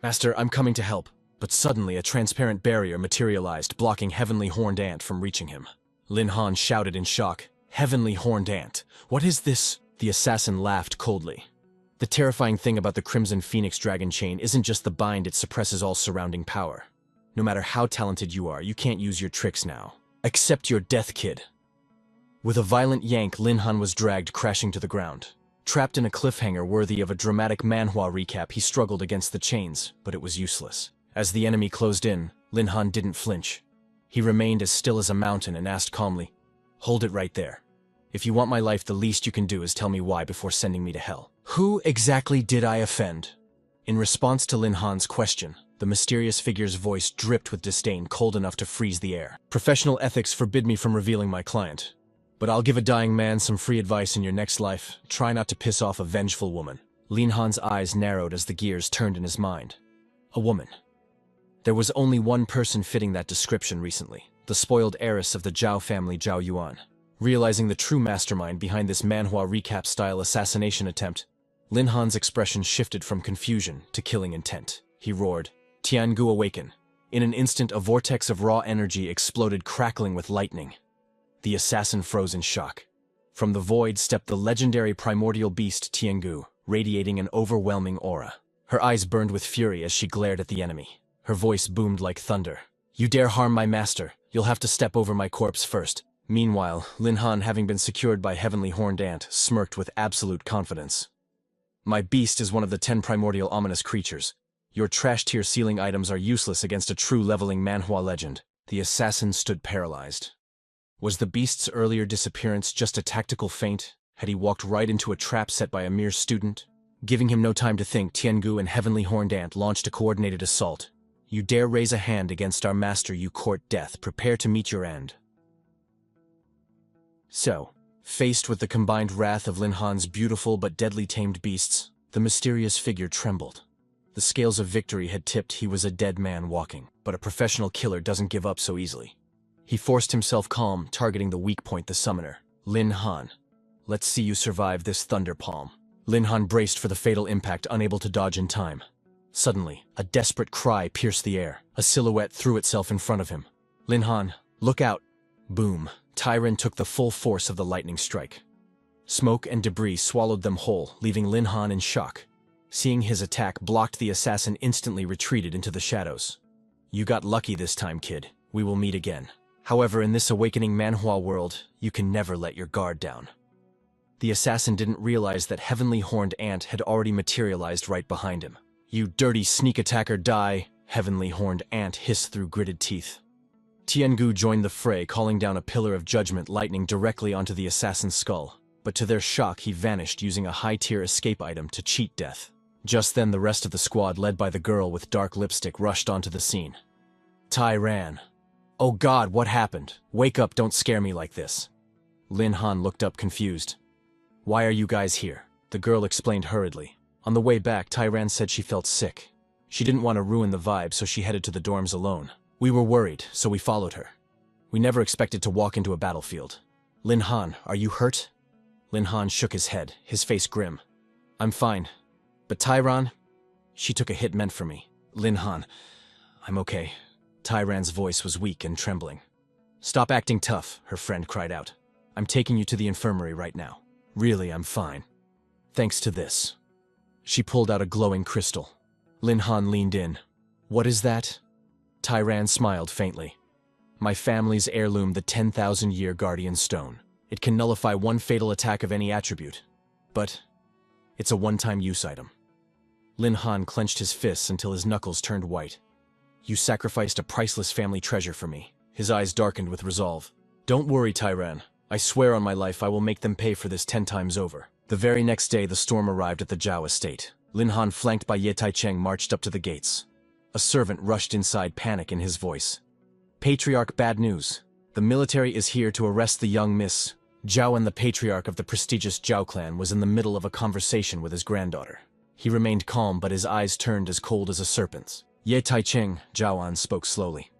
Master, I'm coming to help. But suddenly a transparent barrier materialized, blocking Heavenly Horned Ant from reaching him. Lin Han shouted in shock. Heavenly horned ant. What is this? The assassin laughed coldly. The terrifying thing about the Crimson Phoenix Dragon Chain isn't just the bind, it suppresses all surrounding power. No matter how talented you are, you can't use your tricks now. Accept your death, kid. With a violent yank, Lin Han was dragged crashing to the ground. Trapped in a cliffhanger worthy of a dramatic manhwa recap, he struggled against the chains, but it was useless. As the enemy closed in, Lin Han didn't flinch. He remained as still as a mountain and asked calmly, "Hold it right there. If you want my life, the least you can do is tell me why before sending me to hell." "Who exactly did I offend?" In response to Lin Han's question, the mysterious figure's voice dripped with disdain, cold enough to freeze the air. "Professional ethics forbid me from revealing my client. But I'll give a dying man some free advice in your next life. Try not to piss off a vengeful woman." Lin Han's eyes narrowed as the gears turned in his mind. A woman. There was only one person fitting that description recently, the spoiled heiress of the Zhao family, Zhao Yuan. Realizing the true mastermind behind this manhwa recap-style assassination attempt, Lin Han's expression shifted from confusion to killing intent. He roared, "Tiangu, awaken." In an instant, a vortex of raw energy exploded, crackling with lightning. The assassin froze in shock. From the void stepped the legendary primordial beast Tiangu, radiating an overwhelming aura. Her eyes burned with fury as she glared at the enemy. Her voice boomed like thunder. "You dare harm my master, you'll have to step over my corpse first." Meanwhile, Lin Han, having been secured by Heavenly Horned Ant, smirked with absolute confidence. "My beast is one of the 10 primordial ominous creatures. Your trash-tier ceiling items are useless against a true leveling manhwa legend." The assassin stood paralyzed. Was the beast's earlier disappearance just a tactical feint? Had he walked right into a trap set by a mere student? Giving him no time to think, Tiangu and Heavenly Horned Ant launched a coordinated assault. "You dare raise a hand against our master, you court death. Prepare to meet your end." So, faced with the combined wrath of Lin Han's beautiful but deadly tamed beasts, the mysterious figure trembled. The scales of victory had tipped. He was a dead man walking, but a professional killer doesn't give up so easily. He forced himself calm, targeting the weak point, the summoner. "Lin Han, let's see you survive this thunder palm." Lin Han braced for the fatal impact, unable to dodge in time. Suddenly, a desperate cry pierced the air. A silhouette threw itself in front of him. "Lin Han, look out!" Boom. Tyran took the full force of the lightning strike. Smoke and debris swallowed them whole, leaving Lin Han in shock. Seeing his attack blocked, the assassin instantly retreated into the shadows. "You got lucky this time, kid. We will meet again. However, in this awakening manhwa world, you can never let your guard down." The assassin didn't realize that Heavenly Horned Ant had already materialized right behind him. "You dirty sneak attacker, die!" Heavenly Horned Ant hissed through gritted teeth. Tiangu joined the fray, calling down a pillar of judgment lightning directly onto the assassin's skull. But to their shock, he vanished using a high-tier escape item to cheat death. Just then, the rest of the squad, led by the girl with dark lipstick, rushed onto the scene. Tai ran. "Oh God, what happened? Wake up, don't scare me like this." Lin Han looked up confused. "Why are you guys here?" The girl explained hurriedly. On the way back, Tyran said she felt sick. She didn't want to ruin the vibe, so she headed to the dorms alone. "We were worried, so we followed her. We never expected to walk into a battlefield." "Lin Han, are you hurt?" Lin Han shook his head, his face grim. "I'm fine. But Tyran?" "She took a hit meant for me." "Lin Han, I'm okay." Tyran's voice was weak and trembling. "Stop acting tough," her friend cried out. "I'm taking you to the infirmary right now. Really, I'm fine. Thanks to this." She pulled out a glowing crystal. Lin Han leaned in. "What is that?" Tyran smiled faintly. "My family's heirloom, the 10,000-year Guardian Stone. It can nullify one fatal attack of any attribute. But it's a one-time use item." Lin Han clenched his fists until his knuckles turned white. "You sacrificed a priceless family treasure for me." His eyes darkened with resolve. "Don't worry, Tyran. I swear on my life I will make them pay for this 10 times over." The very next day, the storm arrived at the Zhao estate. Lin Han, flanked by Ye Taicheng, marched up to the gates. A servant rushed inside, panic in his voice. "Patriarch, bad news. The military is here to arrest the young Miss." Zhao, and the patriarch of the prestigious Zhao clan, was in the middle of a conversation with his granddaughter. He remained calm, but his eyes turned as cold as a serpent's. "Ye Taicheng," Zhao An spoke slowly.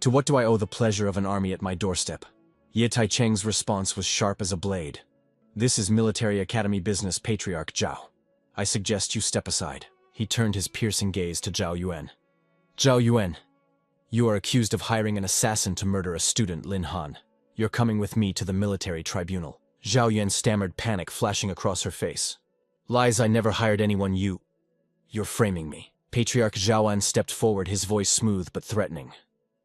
"To what do I owe the pleasure of an army at my doorstep?" Ye Taicheng's response was sharp as a blade. "This is military academy business, Patriarch Zhao. I suggest you step aside." He turned his piercing gaze to Zhao Yuan. "Zhao Yuan, you are accused of hiring an assassin to murder a student, Lin Han. You're coming with me to the military tribunal. Zhao Yuan stammered, panic flashing across her face. Lies, I never hired anyone. You're framing me. Patriarch Zhao An stepped forward, his voice smooth but threatening.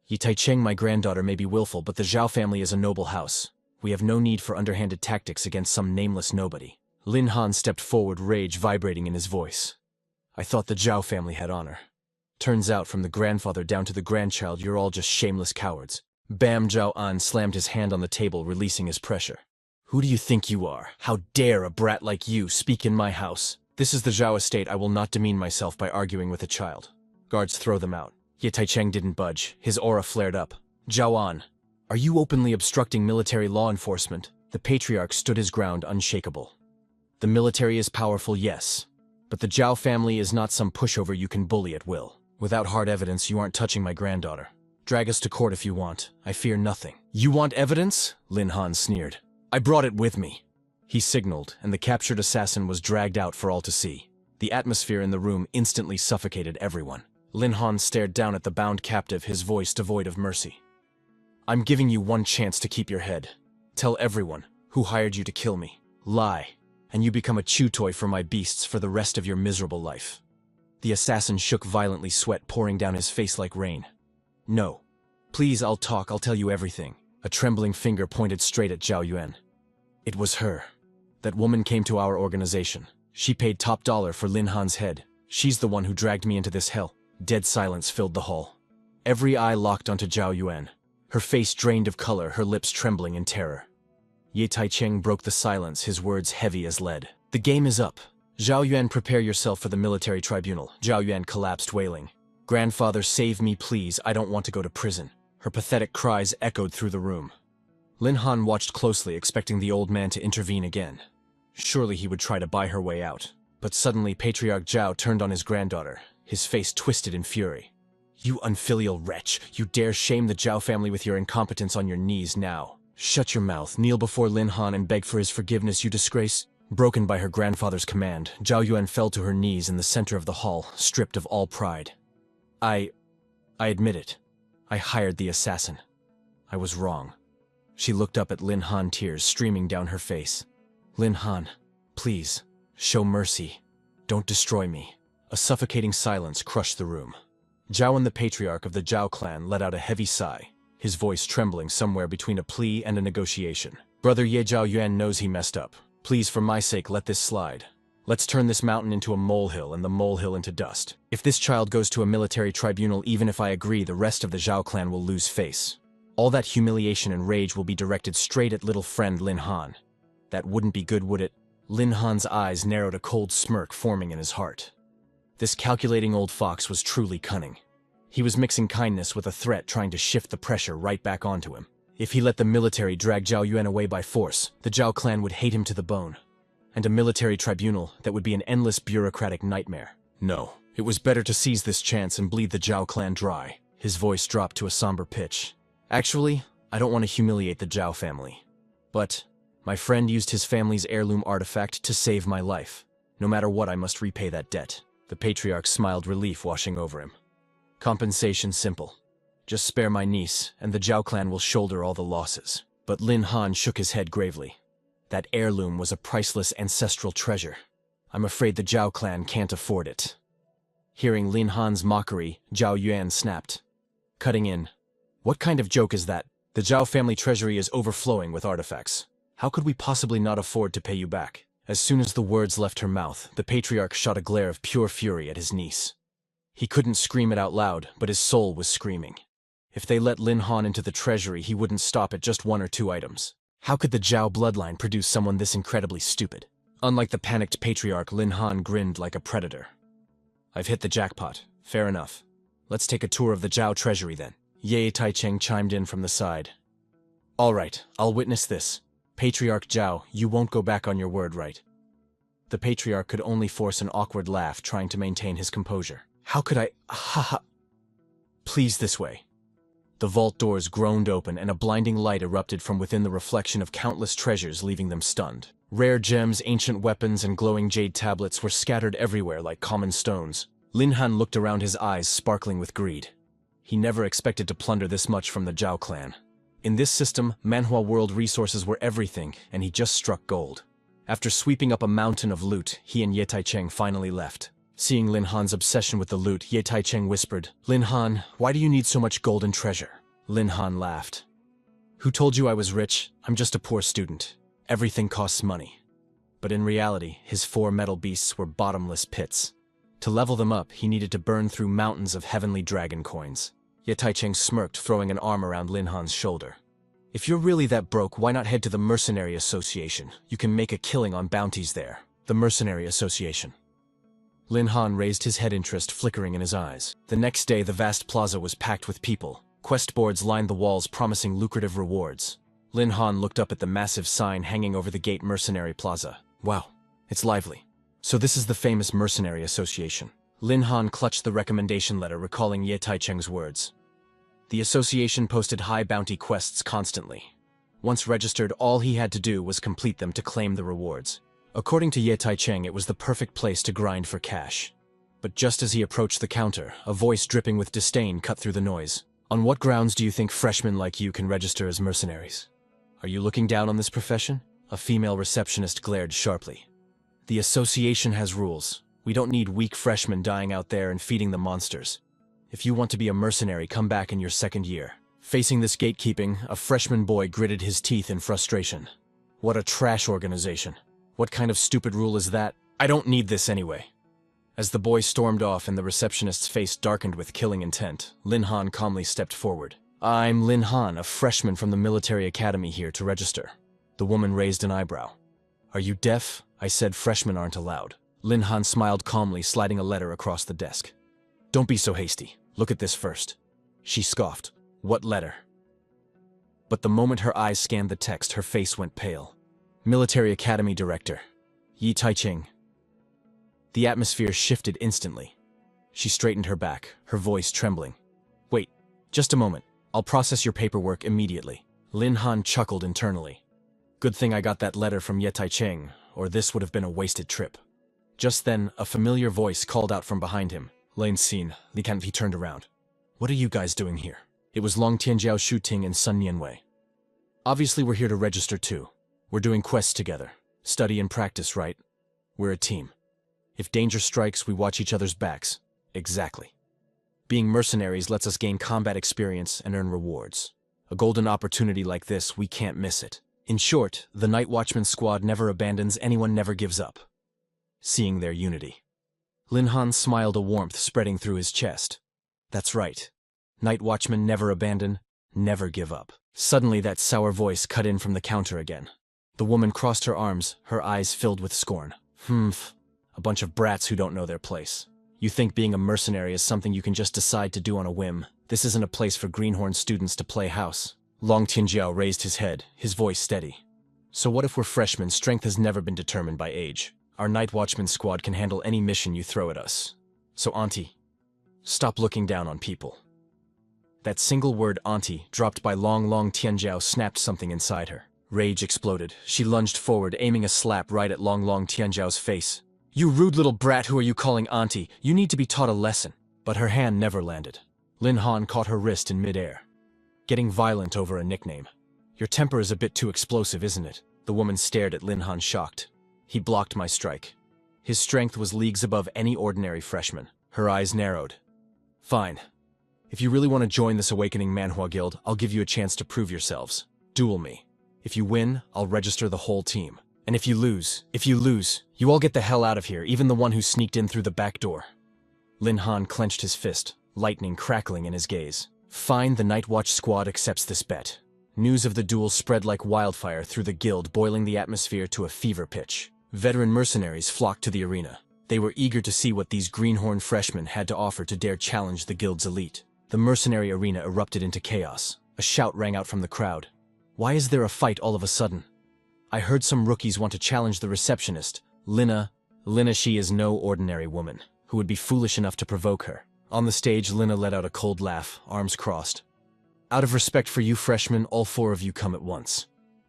Yi Taicheng, my granddaughter, may be willful, but the Zhao family is a noble house. We have no need for underhanded tactics against some nameless nobody. Lin Han stepped forward, rage vibrating in his voice. I thought the Zhao family had honor. Turns out, from the grandfather down to the grandchild, you're all just shameless cowards. Bam! Zhao An slammed his hand on the table, releasing his pressure. Who do you think you are? How dare a brat like you speak in my house? This is the Zhao estate. I will not demean myself by arguing with a child. Guards, throw them out. Ye Taicheng didn't budge. His aura flared up. Zhao An, are you openly obstructing military law enforcement? The patriarch stood his ground, unshakable. The military is powerful, yes. But the Zhao family is not some pushover you can bully at will. Without hard evidence, you aren't touching my granddaughter. Drag us to court if you want. I fear nothing. You want evidence? Lin Han sneered. I brought it with me. He signaled, and the captured assassin was dragged out for all to see. The atmosphere in the room instantly suffocated everyone. Lin Han stared down at the bound captive, his voice devoid of mercy. I'm giving you one chance to keep your head. Tell everyone who hired you to kill me. Lie, and you become a chew toy for my beasts for the rest of your miserable life. The assassin shook violently, sweat pouring down his face like rain. No. Please, I'll talk, I'll tell you everything. A trembling finger pointed straight at Zhao Yuan. It was her. That woman came to our organization. She paid top dollar for Lin Han's head. She's the one who dragged me into this hell. Dead silence filled the hall. Every eye locked onto Zhao Yuan. Her face drained of color, her lips trembling in terror. Ye Taicheng broke the silence, his words heavy as lead. The game is up. Zhao Yuan, prepare yourself for the military tribunal. Zhao Yuan collapsed, wailing. Grandfather, save me, please. I don't want to go to prison. Her pathetic cries echoed through the room. Lin Han watched closely, expecting the old man to intervene again. Surely he would try to buy her way out. But suddenly Patriarch Zhao turned on his granddaughter, his face twisted in fury. You unfilial wretch! You dare shame the Zhao family with your incompetence. On your knees now. Shut your mouth, kneel before Lin Han and beg for his forgiveness, you disgrace. Broken by her grandfather's command, Zhao Yuan fell to her knees in the center of the hall, stripped of all pride. I admit it. I hired the assassin. I was wrong. She looked up at Lin Han, tears streaming down her face. Lin Han, please, show mercy. Don't destroy me. A suffocating silence crushed the room. Zhao Yuan, the patriarch of the Zhao clan, let out a heavy sigh, his voice trembling somewhere between a plea and a negotiation. Brother Ye, Zhao Yuan knows he messed up. Please, for my sake, let this slide. Let's turn this mountain into a molehill and the molehill into dust. If this child goes to a military tribunal, even if I agree, the rest of the Zhao clan will lose face. All that humiliation and rage will be directed straight at little friend Lin Han. That wouldn't be good, would it? Lin Han's eyes narrowed, a cold smirk forming in his heart. This calculating old fox was truly cunning. He was mixing kindness with a threat, trying to shift the pressure right back onto him. If he let the military drag Zhao Yuan away by force, the Zhao clan would hate him to the bone. And a military tribunal, that would be an endless bureaucratic nightmare. No, it was better to seize this chance and bleed the Zhao clan dry. His voice dropped to a somber pitch. Actually, I don't want to humiliate the Zhao family. But my friend used his family's heirloom artifact to save my life. No matter what, I must repay that debt. The patriarch smiled, relief washing over him. Compensation simple. Just spare my niece, and the Zhao clan will shoulder all the losses. But Lin Han shook his head gravely. That heirloom was a priceless ancestral treasure. I'm afraid the Zhao clan can't afford it. Hearing Lin Han's mockery, Zhao Yuan snapped, cutting in. What kind of joke is that? The Zhao family treasury is overflowing with artifacts. How could we possibly not afford to pay you back? As soon as the words left her mouth, the patriarch shot a glare of pure fury at his niece. He couldn't scream it out loud, but his soul was screaming. If they let Lin Han into the treasury, he wouldn't stop at just 1 or 2 items. How could the Zhao bloodline produce someone this incredibly stupid? Unlike the panicked patriarch, Lin Han grinned like a predator. I've hit the jackpot. Fair enough. Let's take a tour of the Zhao treasury then. Ye Taicheng chimed in from the side. All right, I'll witness this. Patriarch Zhao, you won't go back on your word, right? The patriarch could only force an awkward laugh, trying to maintain his composure. How could I? Ha. Please, this way. The vault doors groaned open, and a blinding light erupted from within, the reflection of countless treasures, leaving them stunned. Rare gems, ancient weapons, and glowing jade tablets were scattered everywhere like common stones. Lin Han looked around, his eyes sparkling with greed. He never expected to plunder this much from the Zhao clan. In this system, Manhwa world resources were everything, and he just struck gold. After sweeping up a mountain of loot, he and Ye Taicheng finally left. Seeing Lin Han's obsession with the loot, Ye Taicheng whispered, "Lin Han, why do you need so much gold and treasure?" Lin Han laughed. "Who told you I was rich? I'm just a poor student. Everything costs money." But in reality, his 4 metal beasts were bottomless pits. To level them up, he needed to burn through mountains of heavenly dragon coins. Ye Taicheng smirked, throwing an arm around Lin Han's shoulder. "If you're really that broke, why not head to the Mercenary Association? You can make a killing on bounties there." The Mercenary Association. Lin Han raised his head, interest flickering in his eyes. The next day, the vast plaza was packed with people. Quest boards lined the walls, promising lucrative rewards. Lin Han looked up at the massive sign hanging over the gate. Mercenary Plaza. Wow, it's lively. So this is the famous Mercenary Association. Lin Han clutched the recommendation letter, recalling Ye Taicheng's words. The association posted high bounty quests constantly. Once registered, all he had to do was complete them to claim the rewards. According to Ye Taicheng, it was the perfect place to grind for cash. But just as he approached the counter, a voice dripping with disdain cut through the noise. "On what grounds do you think freshmen like you can register as mercenaries? Are you looking down on this profession?" A female receptionist glared sharply. "The association has rules. We don't need weak freshmen dying out there and feeding the monsters. If you want to be a mercenary, come back in your 2nd year." Facing this gatekeeping, a freshman boy gritted his teeth in frustration. What a trash organization. What kind of stupid rule is that? I don't need this anyway. As the boy stormed off and the receptionist's face darkened with killing intent, Lin Han calmly stepped forward. "I'm Lin Han, a freshman from the military academy, here to register." The woman raised an eyebrow. "Are you deaf? I said freshmen aren't allowed." Lin Han smiled calmly, sliding a letter across the desk. "Don't be so hasty. Look at this first." She scoffed. "What letter?" But the moment her eyes scanned the text, her face went pale. "Military Academy Director, Ye Taicheng." The atmosphere shifted instantly. She straightened her back, her voice trembling. "Wait, just a moment. I'll process your paperwork immediately." Lin Han chuckled internally. Good thing I got that letter from Ye Taicheng, or this would have been a wasted trip. Just then, a familiar voice called out from behind him. "Lane Xin, Li Kan." He turned around. "What are you guys doing here?" It was Long Tianjiao, Shu Ting, and Sun Nianwei. "Obviously we're here to register too. We're doing quests together. Study and practice, right? We're a team. If danger strikes, we watch each other's backs." "Exactly. Being mercenaries lets us gain combat experience and earn rewards. A golden opportunity like this, we can't miss it. In short, the Night Watchman squad never abandons, anyone never gives up." Seeing their unity, Lin Han smiled, a warmth spreading through his chest. "That's right. Night Watchmen never abandon, never give up." Suddenly that sour voice cut in from the counter again. The woman crossed her arms, her eyes filled with scorn. A bunch of brats who don't know their place. You think being a mercenary is something you can just decide to do on a whim. This isn't a place for greenhorn students to play house." Long Tianjiao raised his head, his voice steady. "So what if we're freshmen? Strength has never been determined by age. Our Night Watchman squad can handle any mission you throw at us. So auntie, stop looking down on people." That single word, auntie, dropped by Long Tianjiao, snapped something inside her. Rage exploded. She lunged forward, aiming a slap right at Long Tianjiao's face. "You rude little brat, who are you calling auntie? You need to be taught a lesson." But her hand never landed. Lin Han caught her wrist in midair. Getting violent over a nickname. "Your temper is a bit too explosive, isn't it?" The woman stared at Lin Han, shocked. He blocked my strike. His strength was leagues above any ordinary freshman. Her eyes narrowed. "Fine. If you really want to join this awakening Manhwa guild, I'll give you a chance to prove yourselves. Duel me. If you win, I'll register the whole team. And if you lose, you all get the hell out of here, even the one who sneaked in through the back door." Lin Han clenched his fist, lightning crackling in his gaze. "Fine, the Night Watch squad accepts this bet." News of the duel spread like wildfire through the guild, boiling the atmosphere to a fever pitch. Veteran mercenaries flocked to the arena. They were eager to see what these greenhorn freshmen had to offer to dare challenge the guild's elite. The mercenary arena erupted into chaos. A shout rang out from the crowd. "Why is there a fight all of a sudden? I heard some rookies want to challenge the receptionist, Lina. She is no ordinary woman. Who would be foolish enough to provoke her?" On the stage, Lina let out a cold laugh, arms crossed. "Out of respect for you freshmen, all 4 of you come at once.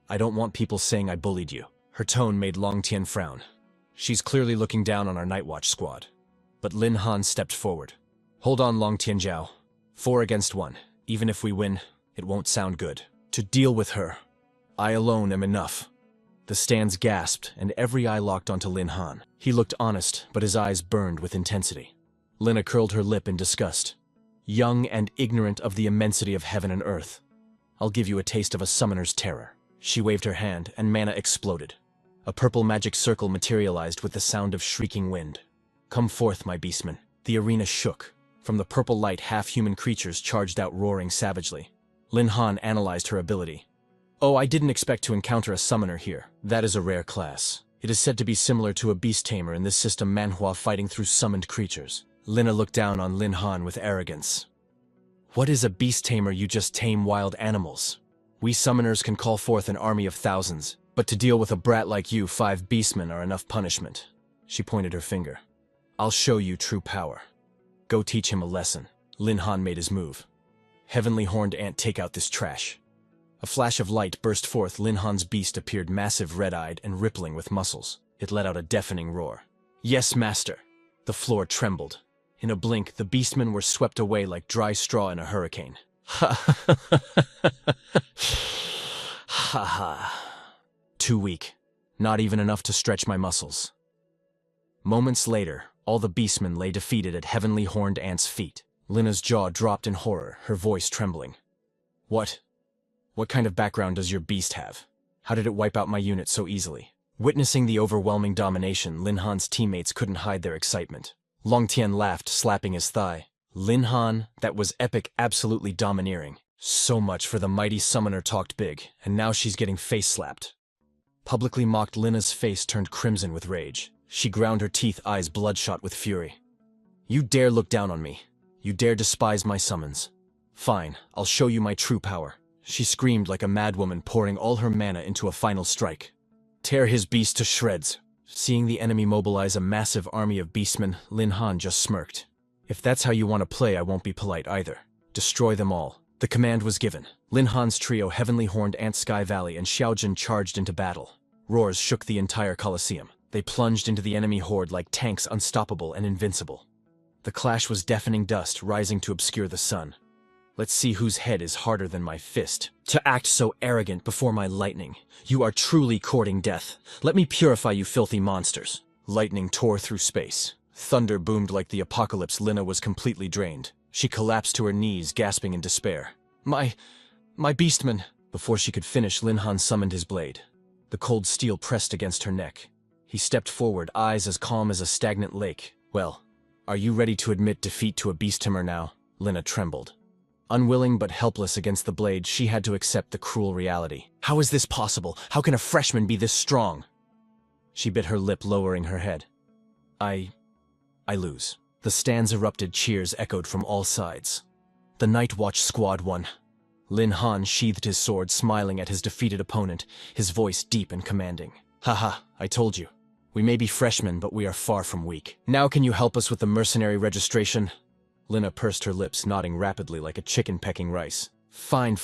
I don't want people saying I bullied you." Her tone made Long Tian frown. She's clearly looking down on our Night Watch squad. But Lin Han stepped forward. "Hold on, Long Tianjiao. 4 against 1. Even if we win, it won't sound good." To deal with her, I alone am enough. The stands gasped, and every eye locked onto Lin Han. He looked honest, but his eyes burned with intensity. Lina curled her lip in disgust. Young and ignorant of the immensity of heaven and earth. I'll give you a taste of a summoner's terror. She waved her hand, and mana exploded. A purple magic circle materialized with the sound of shrieking wind. Come forth, my beastmen. The arena shook. From the purple light, half-human creatures charged out roaring savagely. Lin Han analyzed her ability. Oh, I didn't expect to encounter a summoner here. That is a rare class. It is said to be similar to a beast tamer in this system Manhwa fighting through summoned creatures. Lina looked down on Lin Han with arrogance. What is a beast tamer? You just tame wild animals. We summoners can call forth an army of thousands, but to deal with a brat like you, 5 beastmen are enough punishment. She pointed her finger. I'll show you true power. Go teach him a lesson. Lin Han made his move. Heavenly horned ant, take out this trash. A flash of light burst forth. Lin Han's beast appeared massive, red-eyed, and rippling with muscles. It let out a deafening roar. Yes, master. The floor trembled. In a blink, the beastmen were swept away like dry straw in a hurricane. Ha ha. Too weak. Not even enough to stretch my muscles. Moments later, all the beastmen lay defeated at Heavenly Horned Ant's feet. Lina's jaw dropped in horror, her voice trembling. What kind of background does your beast have? How did it wipe out my unit so easily? Witnessing the overwhelming domination, Lin Han's teammates couldn't hide their excitement. Long Tian laughed, slapping his thigh. Lin Han, that was epic, absolutely domineering. So much for the mighty summoner talked big, and now she's getting face-slapped. Publicly mocked, Lina's face turned crimson with rage. She ground her teeth, eyes bloodshot with fury. You dare look down on me. You dare despise my summons. Fine, I'll show you my true power. She screamed like a madwoman, pouring all her mana into a final strike. Tear his beast to shreds. Seeing the enemy mobilize a massive army of beastmen, Lin Han just smirked. If that's how you want to play, I won't be polite either. Destroy them all. The command was given. Lin Han's trio, Heavenly Horned Ant, Sky Valley, and Xiaojin charged into battle. Roars shook the entire Colosseum. They plunged into the enemy horde like tanks, unstoppable and invincible. The clash was deafening dust, rising to obscure the sun. Let's see whose head is harder than my fist. To act so arrogant before my lightning. You are truly courting death. Let me purify you filthy monsters. Lightning tore through space. Thunder boomed like the apocalypse. Lina was completely drained. She collapsed to her knees, gasping in despair. My beastman. Before she could finish, Lin Han summoned his blade. The cold steel pressed against her neck. He stepped forward, eyes as calm as a stagnant lake. Well, are you ready to admit defeat to a beast tamer now? Lina trembled. Unwilling but helpless against the blade, she had to accept the cruel reality. How is this possible? How can a freshman be this strong? She bit her lip, lowering her head. I lose. The stands erupted, cheers echoed from all sides. The Night Watch Squad won. Lin Han sheathed his sword, smiling at his defeated opponent, his voice deep and commanding. Haha, I told you. We may be freshmen, but we are far from weak. Now can you help us with the mercenary registration? Lina pursed her lips, nodding rapidly like a chicken pecking rice. Fine,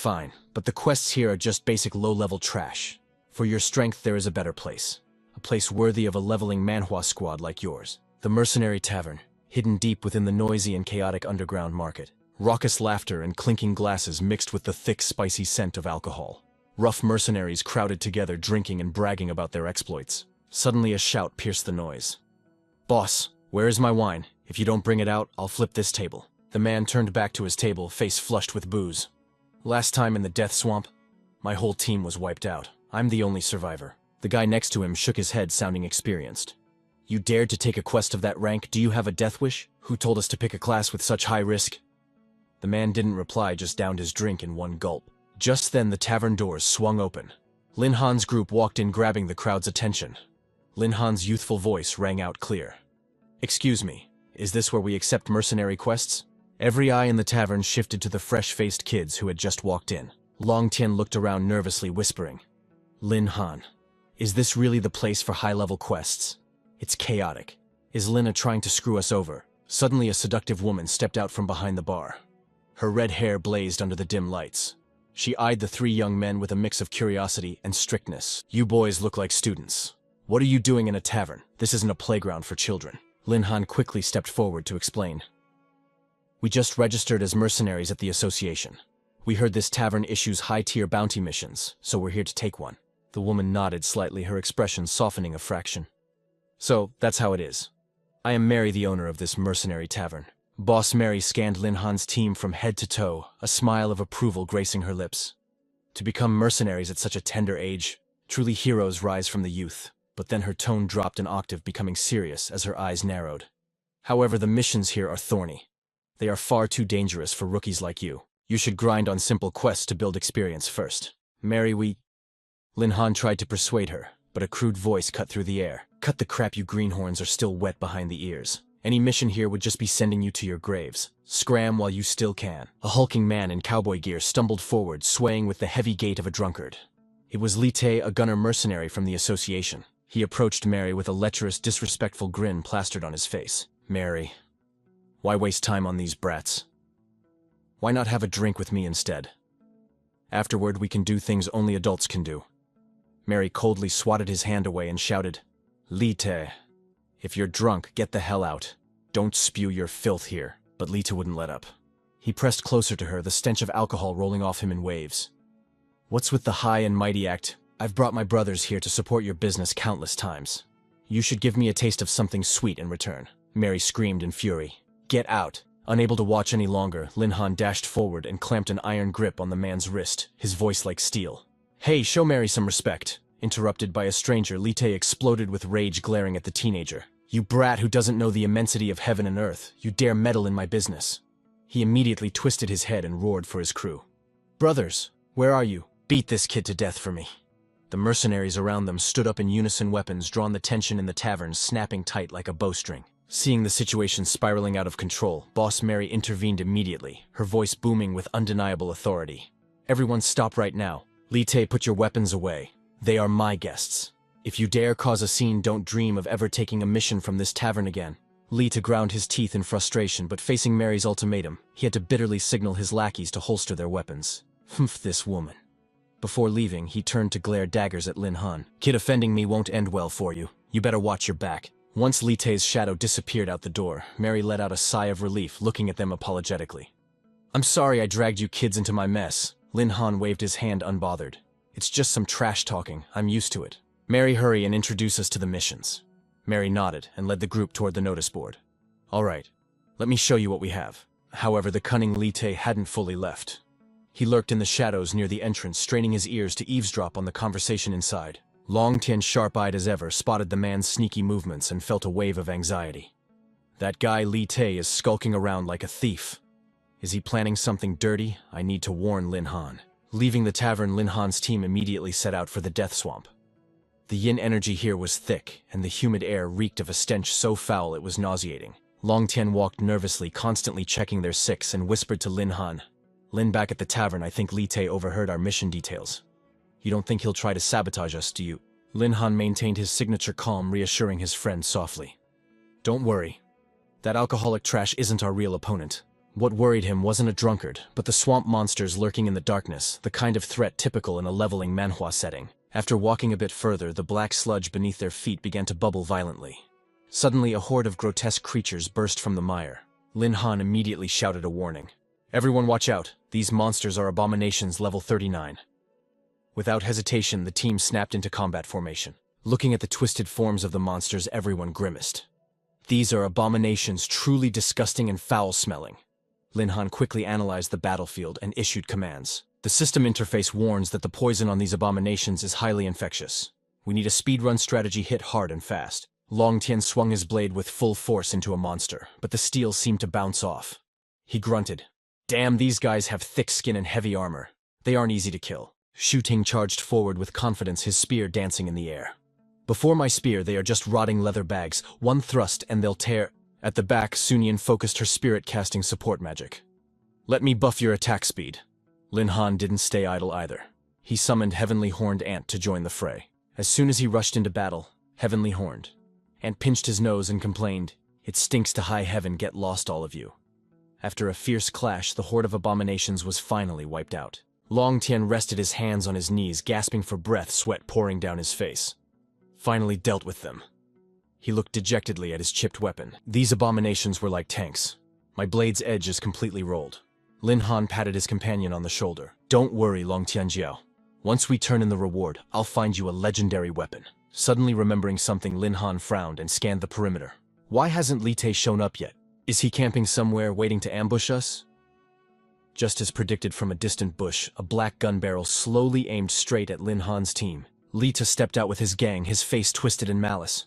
but the quests here are just basic low-level trash. For your strength, there is a better place. A place worthy of a leveling Manhwa squad like yours. The Mercenary Tavern, hidden deep within the noisy and chaotic underground market. Raucous laughter and clinking glasses mixed with the thick, spicy scent of alcohol. Rough mercenaries crowded together, drinking and bragging about their exploits. Suddenly a shout pierced the noise. Boss, where is my wine? If you don't bring it out, I'll flip this table. The man turned back to his table, face flushed with booze. Last time in the death swamp, my whole team was wiped out. I'm the only survivor. The guy next to him shook his head, sounding experienced. You dared to take a quest of that rank? Do you have a death wish? Who told us to pick a class with such high risk? The man didn't reply, just downed his drink in one gulp. Just then the tavern doors swung open. Lin Han's group walked in, grabbing the crowd's attention. Lin Han's youthful voice rang out clear. Excuse me, is this where we accept mercenary quests? Every eye in the tavern shifted to the fresh-faced kids who had just walked in. Long Tian looked around nervously, whispering, Lin Han, is this really the place for high-level quests? It's chaotic. Is Lina trying to screw us over? Suddenly a seductive woman stepped out from behind the bar. Her red hair blazed under the dim lights. She eyed the 3 young men with a mix of curiosity and strictness. You boys look like students. What are you doing in a tavern? This isn't a playground for children. Lin Han quickly stepped forward to explain. We just registered as mercenaries at the association. We heard this tavern issues high-tier bounty missions, so we're here to take one. The woman nodded slightly, her expression softening a fraction. So, that's how it is. I am Mary, the owner of this mercenary tavern. Boss Mary scanned Lin Han's team from head to toe, a smile of approval gracing her lips. To become mercenaries at such a tender age, truly heroes rise from the youth. But then her tone dropped an octave, becoming serious as her eyes narrowed. However, the missions here are thorny. They are far too dangerous for rookies like you. You should grind on simple quests to build experience first. Mary, Lin Han tried to persuade her, but a crude voice cut through the air. Cut the crap, you greenhorns are still wet behind the ears. Any mission here would just be sending you to your graves. Scram while you still can. A hulking man in cowboy gear stumbled forward, swaying with the heavy gait of a drunkard. It was Li Tae, a gunner mercenary from the association. He approached Mary with a lecherous, disrespectful grin plastered on his face. Mary, why waste time on these brats? Why not have a drink with me instead? Afterward, we can do things only adults can do. Mary coldly swatted his hand away and shouted, Li Tae, if you're drunk, get the hell out. Don't spew your filth here. But Li Tae wouldn't let up. He pressed closer to her, the stench of alcohol rolling off him in waves. What's with the high and mighty act? I've brought my brothers here to support your business countless times. You should give me a taste of something sweet in return. Mary screamed in fury. Get out. Unable to watch any longer, Lin Han dashed forward and clamped an iron grip on the man's wrist, his voice like steel. Hey, show Mary some respect. Interrupted by a stranger, Li Tae exploded with rage, glaring at the teenager. You brat who doesn't know the immensity of heaven and earth, you dare meddle in my business. He immediately twisted his head and roared for his crew. Brothers, where are you? Beat this kid to death for me. The mercenaries around them stood up in unison, weapons drawn, the tension in the tavern snapping tight like a bowstring. Seeing the situation spiraling out of control, Boss Mary intervened immediately, her voice booming with undeniable authority. Everyone stop right now. Li Tae, put your weapons away. They are my guests. If you dare cause a scene, don't dream of ever taking a mission from this tavern again. Li Tae ground his teeth in frustration, but facing Mary's ultimatum, he had to bitterly signal his lackeys to holster their weapons. Humph, this woman. Before leaving, he turned to glare daggers at Lin Han. Kid, offending me won't end well for you. You better watch your back. Once Li Tae's shadow disappeared out the door, Mary let out a sigh of relief, looking at them apologetically. I'm sorry I dragged you kids into my mess. Lin Han waved his hand unbothered. It's just some trash talking. I'm used to it. Mary, hurry and introduce us to the missions. Mary nodded and led the group toward the notice board. All right, let me show you what we have. However, the cunning Li Tae hadn't fully left. He lurked in the shadows near the entrance, straining his ears to eavesdrop on the conversation inside. Long Tien, sharp-eyed as ever, spotted the man's sneaky movements and felt a wave of anxiety. That guy Li Tae is skulking around like a thief. Is he planning something dirty? I need to warn Lin Han. Leaving the tavern, Lin Han's team immediately set out for the death swamp. The yin energy here was thick, and the humid air reeked of a stench so foul it was nauseating. Long Tien walked nervously, constantly checking their six, and whispered to Lin Han. Lin, back at the tavern, I think Li Tae overheard our mission details. You don't think he'll try to sabotage us, do you? Lin Han maintained his signature calm, reassuring his friend softly. Don't worry. That alcoholic trash isn't our real opponent. What worried him wasn't a drunkard, but the swamp monsters lurking in the darkness, the kind of threat typical in a leveling manhwa setting. After walking a bit further, the black sludge beneath their feet began to bubble violently. Suddenly, a horde of grotesque creatures burst from the mire. Lin Han immediately shouted a warning. Everyone watch out. These monsters are abominations level 39. Without hesitation, the team snapped into combat formation. Looking at the twisted forms of the monsters, everyone grimaced. These are abominations, truly disgusting and foul-smelling. Lin Han quickly analyzed the battlefield and issued commands. The system interface warns that the poison on these abominations is highly infectious. We need a speedrun strategy, hit hard and fast. Long Tien swung his blade with full force into a monster, but the steel seemed to bounce off. He grunted. Damn, these guys have thick skin and heavy armor. They aren't easy to kill. Shu Ting charged forward with confidence, his spear dancing in the air. Before my spear, they are just rotting leather bags. One thrust and they'll tear. At the back, Sunyan focused her spirit-casting support magic. Let me buff your attack speed. Lin Han didn't stay idle either. He summoned Heavenly Horned Ant to join the fray. As soon as he rushed into battle, Heavenly Horned Ant pinched his nose and complained, It stinks to high heaven, get lost all of you. After a fierce clash, the horde of abominations was finally wiped out. Long Tien rested his hands on his knees, gasping for breath, sweat pouring down his face. Finally dealt with them. He looked dejectedly at his chipped weapon. These abominations were like tanks. My blade's edge is completely rolled. Lin Han patted his companion on the shoulder. Don't worry, Long Tianjiao. Once we turn in the reward, I'll find you a legendary weapon. Suddenly remembering something, Lin Han frowned and scanned the perimeter. Why hasn't Li Te shown up yet? Is he camping somewhere waiting to ambush us? Just as predicted from a distant bush, a black gun barrel slowly aimed straight at Lin Han's team. Li Te stepped out with his gang, his face twisted in malice.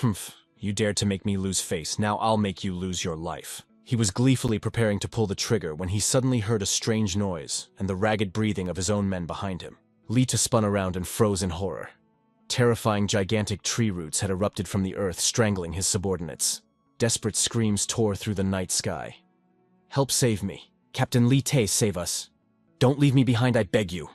Humph, you dared to make me lose face, now I'll make you lose your life. He was gleefully preparing to pull the trigger when he suddenly heard a strange noise and the ragged breathing of his own men behind him. Li Te spun around and froze in horror. Terrifying gigantic tree roots had erupted from the earth, strangling his subordinates. Desperate screams tore through the night sky. Help save me. Captain Li Te, save us. Don't leave me behind, I beg you.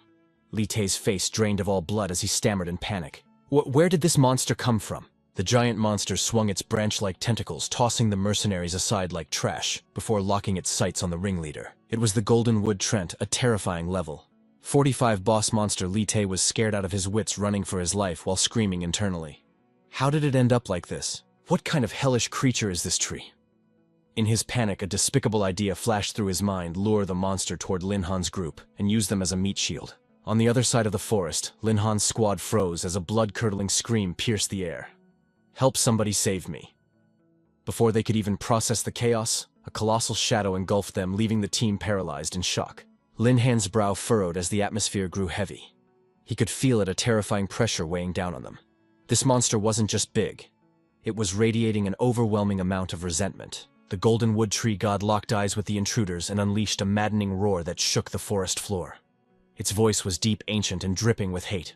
Li Te's face drained of all blood as he stammered in panic. Where did this monster come from? The giant monster swung its branch-like tentacles, tossing the mercenaries aside like trash, before locking its sights on the ringleader. It was the Golden Wood Trent, a terrifying level. 45 boss monster Li Te was scared out of his wits, running for his life while screaming internally. How did it end up like this? What kind of hellish creature is this tree? In his panic, a despicable idea flashed through his mind: lure the monster toward Lin Han's group and use them as a meat shield. On the other side of the forest, Lin Han's squad froze as a blood-curdling scream pierced the air. Help, somebody save me. Before they could even process the chaos, a colossal shadow engulfed them, leaving the team paralyzed in shock. Lin Han's brow furrowed as the atmosphere grew heavy. He could feel it, a terrifying pressure weighing down on them. This monster wasn't just big. It was radiating an overwhelming amount of resentment. The Golden Wood Tree God locked eyes with the intruders and unleashed a maddening roar that shook the forest floor. Its voice was deep, ancient, and dripping with hate.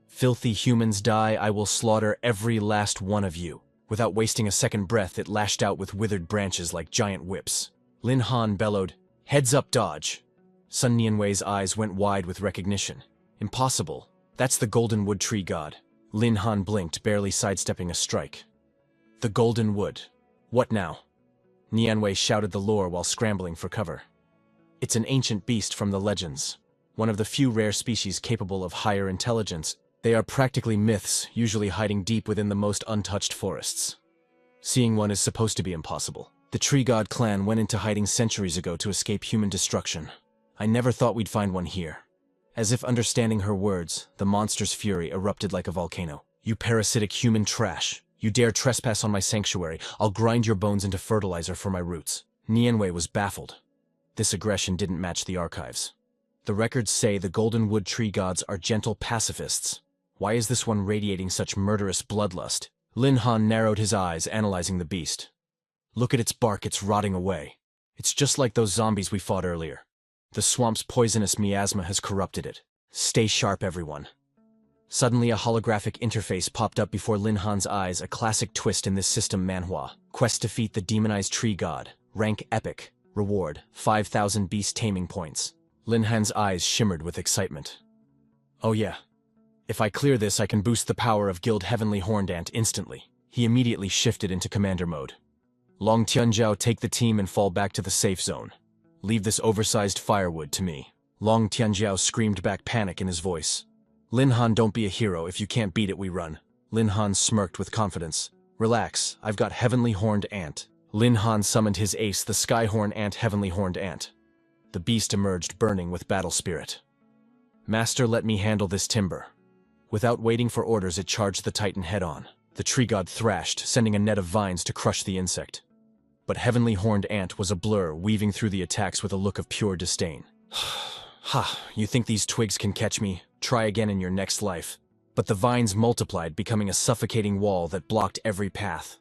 Filthy humans, die, I will slaughter every last one of you. Without wasting a second breath, it lashed out with withered branches like giant whips. Lin Han bellowed, heads up, dodge. Sun Nianwei's eyes went wide with recognition. Impossible. That's the Golden Wood Tree God. Lin Han blinked, barely sidestepping a strike. The Golden Wood. What now? Nianwei shouted the lore while scrambling for cover. It's an ancient beast from the legends. One of the few rare species capable of higher intelligence. They are practically myths, usually hiding deep within the most untouched forests. Seeing one is supposed to be impossible. The Tree God clan went into hiding centuries ago to escape human destruction. I never thought we'd find one here. As if understanding her words, the monster's fury erupted like a volcano. You parasitic human trash. You dare trespass on my sanctuary, I'll grind your bones into fertilizer for my roots. Nianwei was baffled. This aggression didn't match the archives. The records say the Golden Wood Tree Gods are gentle pacifists. Why is this one radiating such murderous bloodlust? Lin Han narrowed his eyes, analyzing the beast. Look at its bark, it's rotting away. It's just like those zombies we fought earlier. The swamp's poisonous miasma has corrupted it. Stay sharp, everyone. Suddenly, a holographic interface popped up before Lin Han's eyes, a classic twist in this system Manhwa. Quest to defeat the demonized tree god. Rank epic. Reward, 5,000 beast taming points. Lin Han's eyes shimmered with excitement. Oh yeah. If I clear this, I can boost the power of Guild Heavenly Horned Ant instantly. He immediately shifted into commander mode. Long Tianjiao, take the team and fall back to the safe zone. Leave this oversized firewood to me. Long Tianjiao screamed back, panic in his voice. Lin Han, don't be a hero. If you can't beat it, we run. Lin Han smirked with confidence. Relax, I've got Heavenly Horned Ant. Lin Han summoned his ace, the Skyhorn Ant, Heavenly Horned Ant. The beast emerged, burning with battle spirit. Master, let me handle this timber. Without waiting for orders, it charged the Titan head-on. The tree god thrashed, sending a net of vines to crush the insect. But Heavenly Horned Ant was a blur, weaving through the attacks with a look of pure disdain. Ha, you think these twigs can catch me? Try again in your next life. But the vines multiplied, becoming a suffocating wall that blocked every path.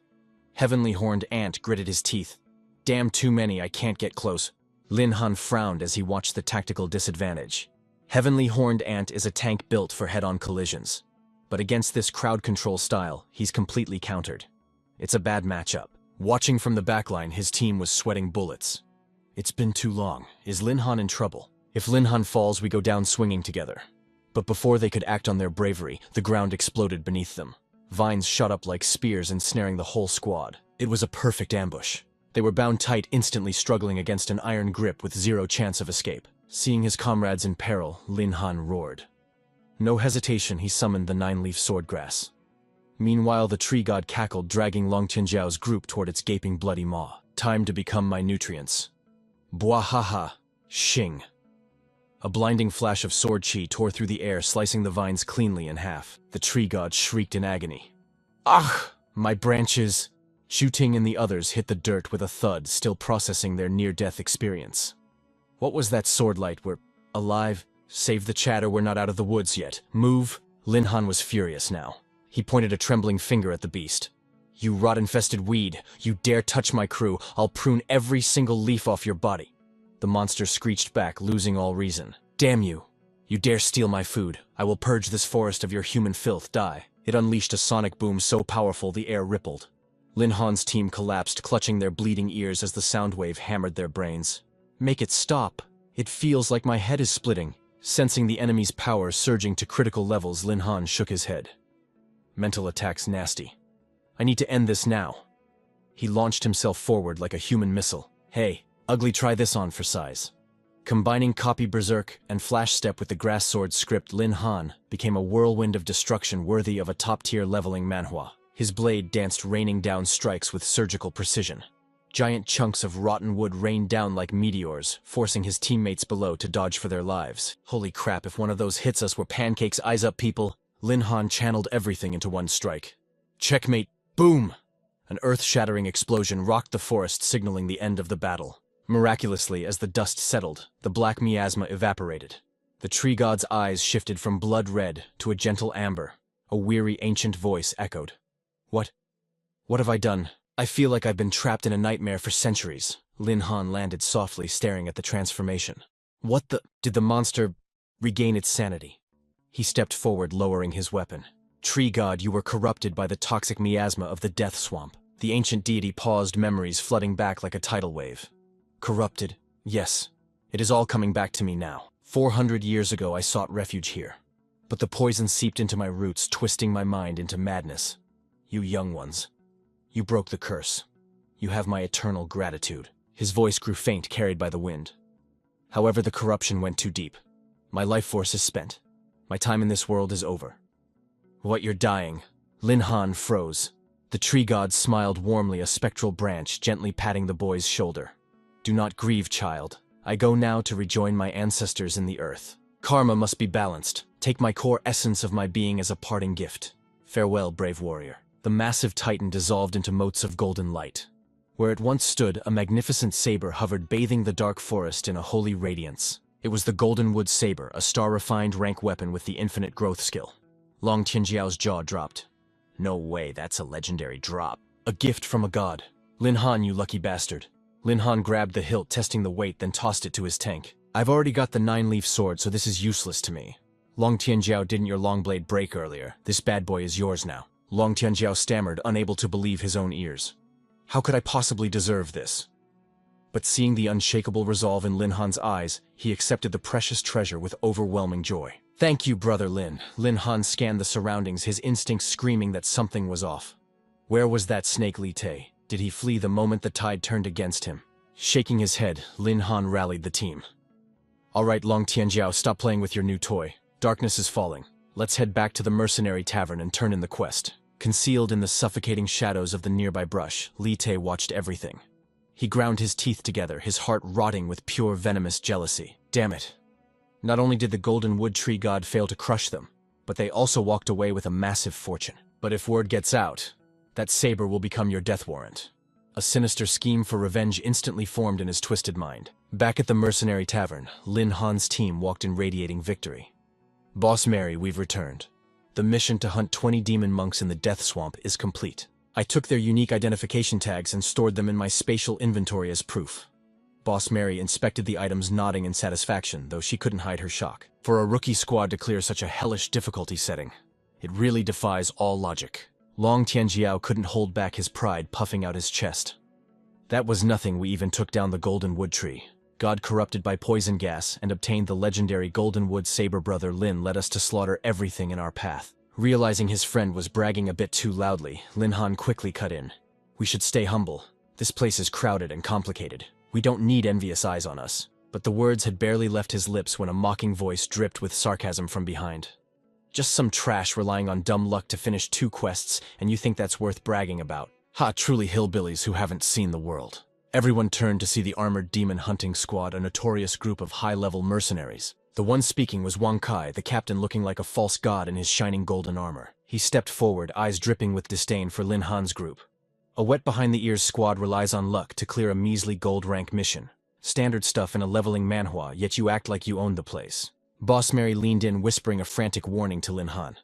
Heavenly Horned Ant gritted his teeth. Damn, too many, I can't get close. Lin Han frowned as he watched the tactical disadvantage. Heavenly Horned Ant is a tank built for head-on collisions. But against this crowd control style, he's completely countered. It's a bad matchup. Watching from the backline, his team was sweating bullets. It's been too long. Is Lin Han in trouble? If Lin Han falls, we go down swinging together. But before they could act on their bravery, the ground exploded beneath them. Vines shot up like spears, ensnaring the whole squad. It was a perfect ambush. They were bound tight, instantly struggling against an iron grip with zero chance of escape. Seeing his comrades in peril, Lin Han roared. No hesitation, he summoned the 9-leaf swordgrass. Meanwhile, the tree god cackled, dragging Long Tianjiao's group toward its gaping bloody maw. Time to become my nutrients. Bwahaha! Shing. A blinding flash of sword chi tore through the air, slicing the vines cleanly in half. The tree god shrieked in agony. "Ugh! My branches!" Shu Ting and the others hit the dirt with a thud, still processing their near-death experience. What was that sword light? We're alive? Save the chatter, we're not out of the woods yet. Move! Lin Han was furious now. He pointed a trembling finger at the beast. "You rot-infested weed! You dare touch my crew, I'll prune every single leaf off your body!" The monster screeched back, losing all reason. "Damn you! You dare steal my food! I will purge this forest of your human filth, die!" It unleashed a sonic boom so powerful the air rippled. Lin Han's team collapsed, clutching their bleeding ears as the sound wave hammered their brains. "Make it stop! It feels like my head is splitting." Sensing the enemy's power surging to critical levels, Lin Han shook his head. Mental attack's nasty. I need to end this now. He launched himself forward like a human missile. "Hey, ugly, try this on for size." Combining Copy Berserk and Flash Step with the Grass Sword script, Lin Han became a whirlwind of destruction worthy of a top-tier leveling manhwa. His blade danced, raining down strikes with surgical precision. Giant chunks of rotten wood rained down like meteors, forcing his teammates below to dodge for their lives. Holy crap, if one of those hits us, we're pancakes, eyes up, people. Lin Han channeled everything into one strike. Checkmate! Boom! An earth-shattering explosion rocked the forest, signaling the end of the battle. Miraculously, as the dust settled, the black miasma evaporated. The tree god's eyes shifted from blood red to a gentle amber. A weary, ancient voice echoed. What have I done? I feel like I've been trapped in a nightmare for centuries." Lin Han landed softly, staring at the transformation. "What the—" Did the monster regain its sanity? He stepped forward, lowering his weapon. "Tree god, you were corrupted by the toxic miasma of the death swamp." The ancient deity paused, memories flooding back like a tidal wave. "Corrupted? Yes. It is all coming back to me now. 400 years ago I sought refuge here. But the poison seeped into my roots, twisting my mind into madness. You young ones. You broke the curse. You have my eternal gratitude." His voice grew faint, carried by the wind. "However, the corruption went too deep. My life force is spent. My time in this world is over." "What, you're dying?" Lin Han froze. The tree god smiled warmly, a spectral branch gently patting the boy's shoulder. "Do not grieve, child. I go now to rejoin my ancestors in the earth. Karma must be balanced. Take my core essence of my being as a parting gift. Farewell, brave warrior." The massive titan dissolved into motes of golden light. Where it once stood, a magnificent saber hovered, bathing the dark forest in a holy radiance. It was the Golden Wood Saber, a star-refined rank weapon with the infinite growth skill. Long Tianjiao's jaw dropped. "No way, that's a legendary drop. A gift from a god. Lin Han, you lucky bastard." Lin Han grabbed the hilt, testing the weight, then tossed it to his tank. "I've already got the 9-leaf sword, so this is useless to me." "Long Tianjiao, didn't your long blade break earlier? This bad boy is yours now." Long Tianjiao stammered, unable to believe his own ears. "How could I possibly deserve this?" But seeing the unshakable resolve in Lin Han's eyes, he accepted the precious treasure with overwhelming joy. "Thank you, brother Lin." Lin Han scanned the surroundings, his instincts screaming that something was off. Where was that snake Li Te? Did he flee the moment the tide turned against him? Shaking his head, Lin Han rallied the team. "All right, Long Tianjiao, stop playing with your new toy. Darkness is falling. Let's head back to the mercenary tavern and turn in the quest." Concealed in the suffocating shadows of the nearby brush, Li Te watched everything. He ground his teeth together, his heart rotting with pure venomous jealousy. Damn it. Not only did the Golden Wood Tree God fail to crush them, but they also walked away with a massive fortune. But if word gets out, that saber will become your death warrant. A sinister scheme for revenge instantly formed in his twisted mind. Back at the mercenary tavern, Lin Han's team walked in radiating victory. "Boss Mary, we've returned. The mission to hunt 20 demon monks in the Death Swamp is complete. I took their unique identification tags and stored them in my spatial inventory as proof." Boss Mary inspected the items, nodding in satisfaction, though she couldn't hide her shock. For a rookie squad to clear such a hellish difficulty setting, it really defies all logic. Long Tianjiao couldn't hold back his pride, puffing out his chest. "That was nothing, we even took down the Golden Wood Tree. God corrupted by poison gas and obtained the legendary Golden Wood Saber. Brother Lin led us to slaughter everything in our path." Realizing his friend was bragging a bit too loudly, Lin Han quickly cut in. "We should stay humble. This place is crowded and complicated. We don't need envious eyes on us." But the words had barely left his lips when a mocking voice dripped with sarcasm from behind. "Just some trash relying on dumb luck to finish 2 quests, and you think that's worth bragging about? Ha, truly hillbillies who haven't seen the world." Everyone turned to see the armored demon hunting squad, a notorious group of high-level mercenaries. The one speaking was Wang Kai, the captain looking like a false god in his shining golden armor. He stepped forward, eyes dripping with disdain for Lin Han's group. A wet-behind-the-ears squad relies on luck to clear a measly gold-rank mission. Standard stuff in a leveling manhwa, yet you act like you own the place. Boss Mary leaned in, whispering a frantic warning to Lin Han.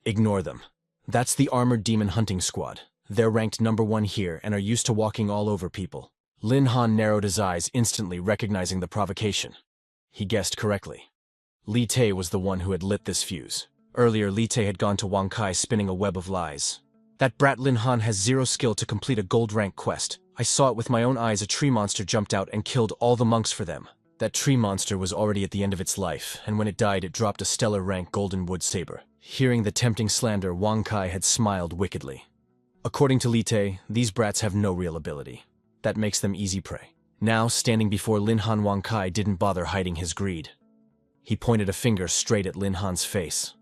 Ignore them. That's the armored demon hunting squad. They're ranked #1 here and are used to walking all over people. Lin Han narrowed his eyes, instantly recognizing the provocation. He guessed correctly. Li Tae was the one who had lit this fuse. Earlier, Li Tae had gone to Wang Kai spinning a web of lies. That brat Lin Han has zero skill to complete a gold-rank quest. I saw it with my own eyes. A tree monster jumped out and killed all the monks for them. That tree monster was already at the end of its life, and when it died it dropped a stellar-rank golden wood saber. Hearing the tempting slander, Wang Kai had smiled wickedly. According to Li Tae, these brats have no real ability. That makes them easy prey. Now, standing before Lin Han, Wang Kai didn't bother hiding his greed. He pointed a finger straight at Lin Han's face.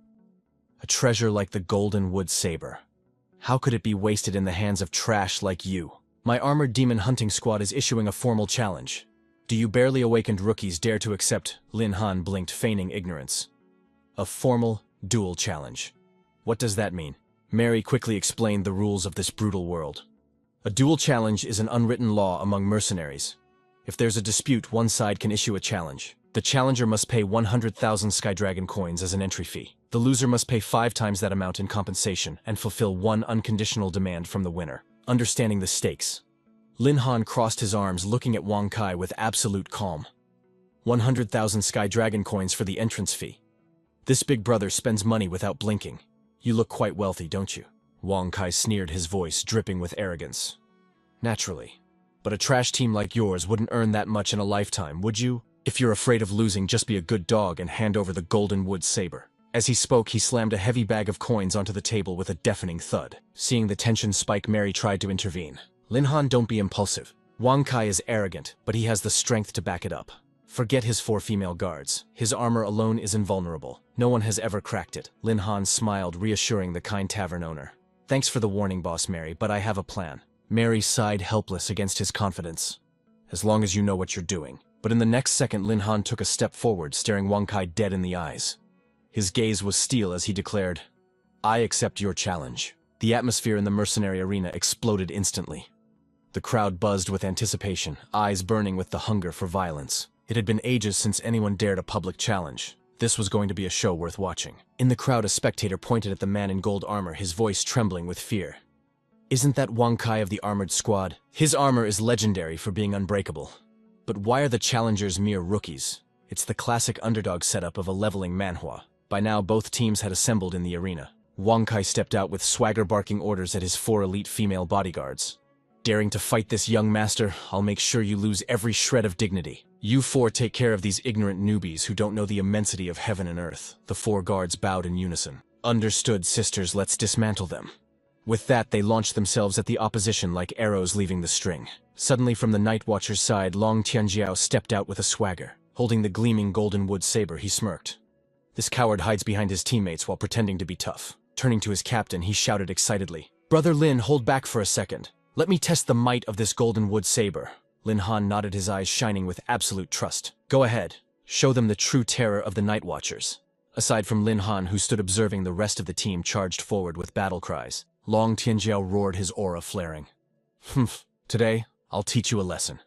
A treasure like the golden wood saber. How could it be wasted in the hands of trash like you? My armored demon hunting squad is issuing a formal challenge. Do you barely awakened rookies dare to accept? Lin Han blinked, feigning ignorance. A formal duel challenge. What does that mean? Mary quickly explained the rules of this brutal world. A duel challenge is an unwritten law among mercenaries. If there's a dispute, one side can issue a challenge. The challenger must pay 100,000 Sky Dragon coins as an entry fee. The loser must pay 5 times that amount in compensation and fulfill one unconditional demand from the winner. Understanding the stakes, Lin Han crossed his arms, looking at Wang Kai with absolute calm. 100,000 Sky Dragon coins for the entrance fee. This big brother spends money without blinking. You look quite wealthy, don't you? Wang Kai sneered, his voice dripping with arrogance. Naturally. But a trash team like yours wouldn't earn that much in a lifetime, would you? If you're afraid of losing, just be a good dog and hand over the golden wood saber. As he spoke, he slammed a heavy bag of coins onto the table with a deafening thud. Seeing the tension spike, Mary tried to intervene. Lin Han, don't be impulsive. Wang Kai is arrogant, but he has the strength to back it up. Forget his 4 female guards. His armor alone is invulnerable. No one has ever cracked it. Lin Han smiled, reassuring the kind tavern owner. Thanks for the warning, Boss Mary, but I have a plan. Mary sighed, helpless against his confidence. As long as you know what you're doing. But in the next second, Lin Han took a step forward, staring Wang Kai dead in the eyes. His gaze was steel as he declared, I accept your challenge. The atmosphere in the mercenary arena exploded instantly. The crowd buzzed with anticipation, eyes burning with the hunger for violence. It had been ages since anyone dared a public challenge. This was going to be a show worth watching. In the crowd, a spectator pointed at the man in gold armor, his voice trembling with fear. Isn't that Wang Kai of the armored squad? His armor is legendary for being unbreakable. But why are the challengers mere rookies? It's the classic underdog setup of a leveling manhwa. By now, both teams had assembled in the arena. Wang Kai stepped out with swagger, barking orders at his 4 elite female bodyguards. Daring to fight this young master, I'll make sure you lose every shred of dignity. You 4 take care of these ignorant newbies who don't know the immensity of heaven and earth. The 4 guards bowed in unison. Understood, sisters, let's dismantle them. With that, they launched themselves at the opposition like arrows leaving the string. Suddenly, from the Night Watcher's side, Long Tianjiao stepped out with a swagger. Holding the gleaming golden wood saber, he smirked. This coward hides behind his teammates while pretending to be tough. Turning to his captain, he shouted excitedly, Brother Lin, hold back for a second. Let me test the might of this golden wood saber. Lin Han nodded, his eyes shining with absolute trust. Go ahead. Show them the true terror of the Night Watchers. Aside from Lin Han, who stood observing, the rest of the team charged forward with battle cries. Long Tianjiao roared, his aura flaring. Humph. Today, I'll teach you a lesson.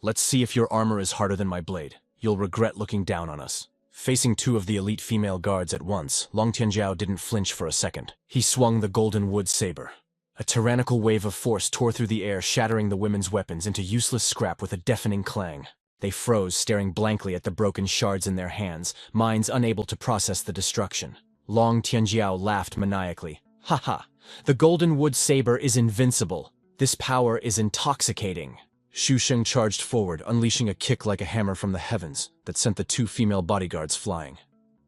Let's see if your armor is harder than my blade. You'll regret looking down on us. Facing 2 of the elite female guards at once, Long Tianjiao didn't flinch for a second. He swung the golden wood saber. A tyrannical wave of force tore through the air, shattering the women's weapons into useless scrap with a deafening clang. They froze, staring blankly at the broken shards in their hands, minds unable to process the destruction. Long Tianjiao laughed maniacally. Ha ha! The golden wood saber is invincible. This power is intoxicating. Xu Sheng charged forward, unleashing a kick like a hammer from the heavens that sent the 2 female bodyguards flying.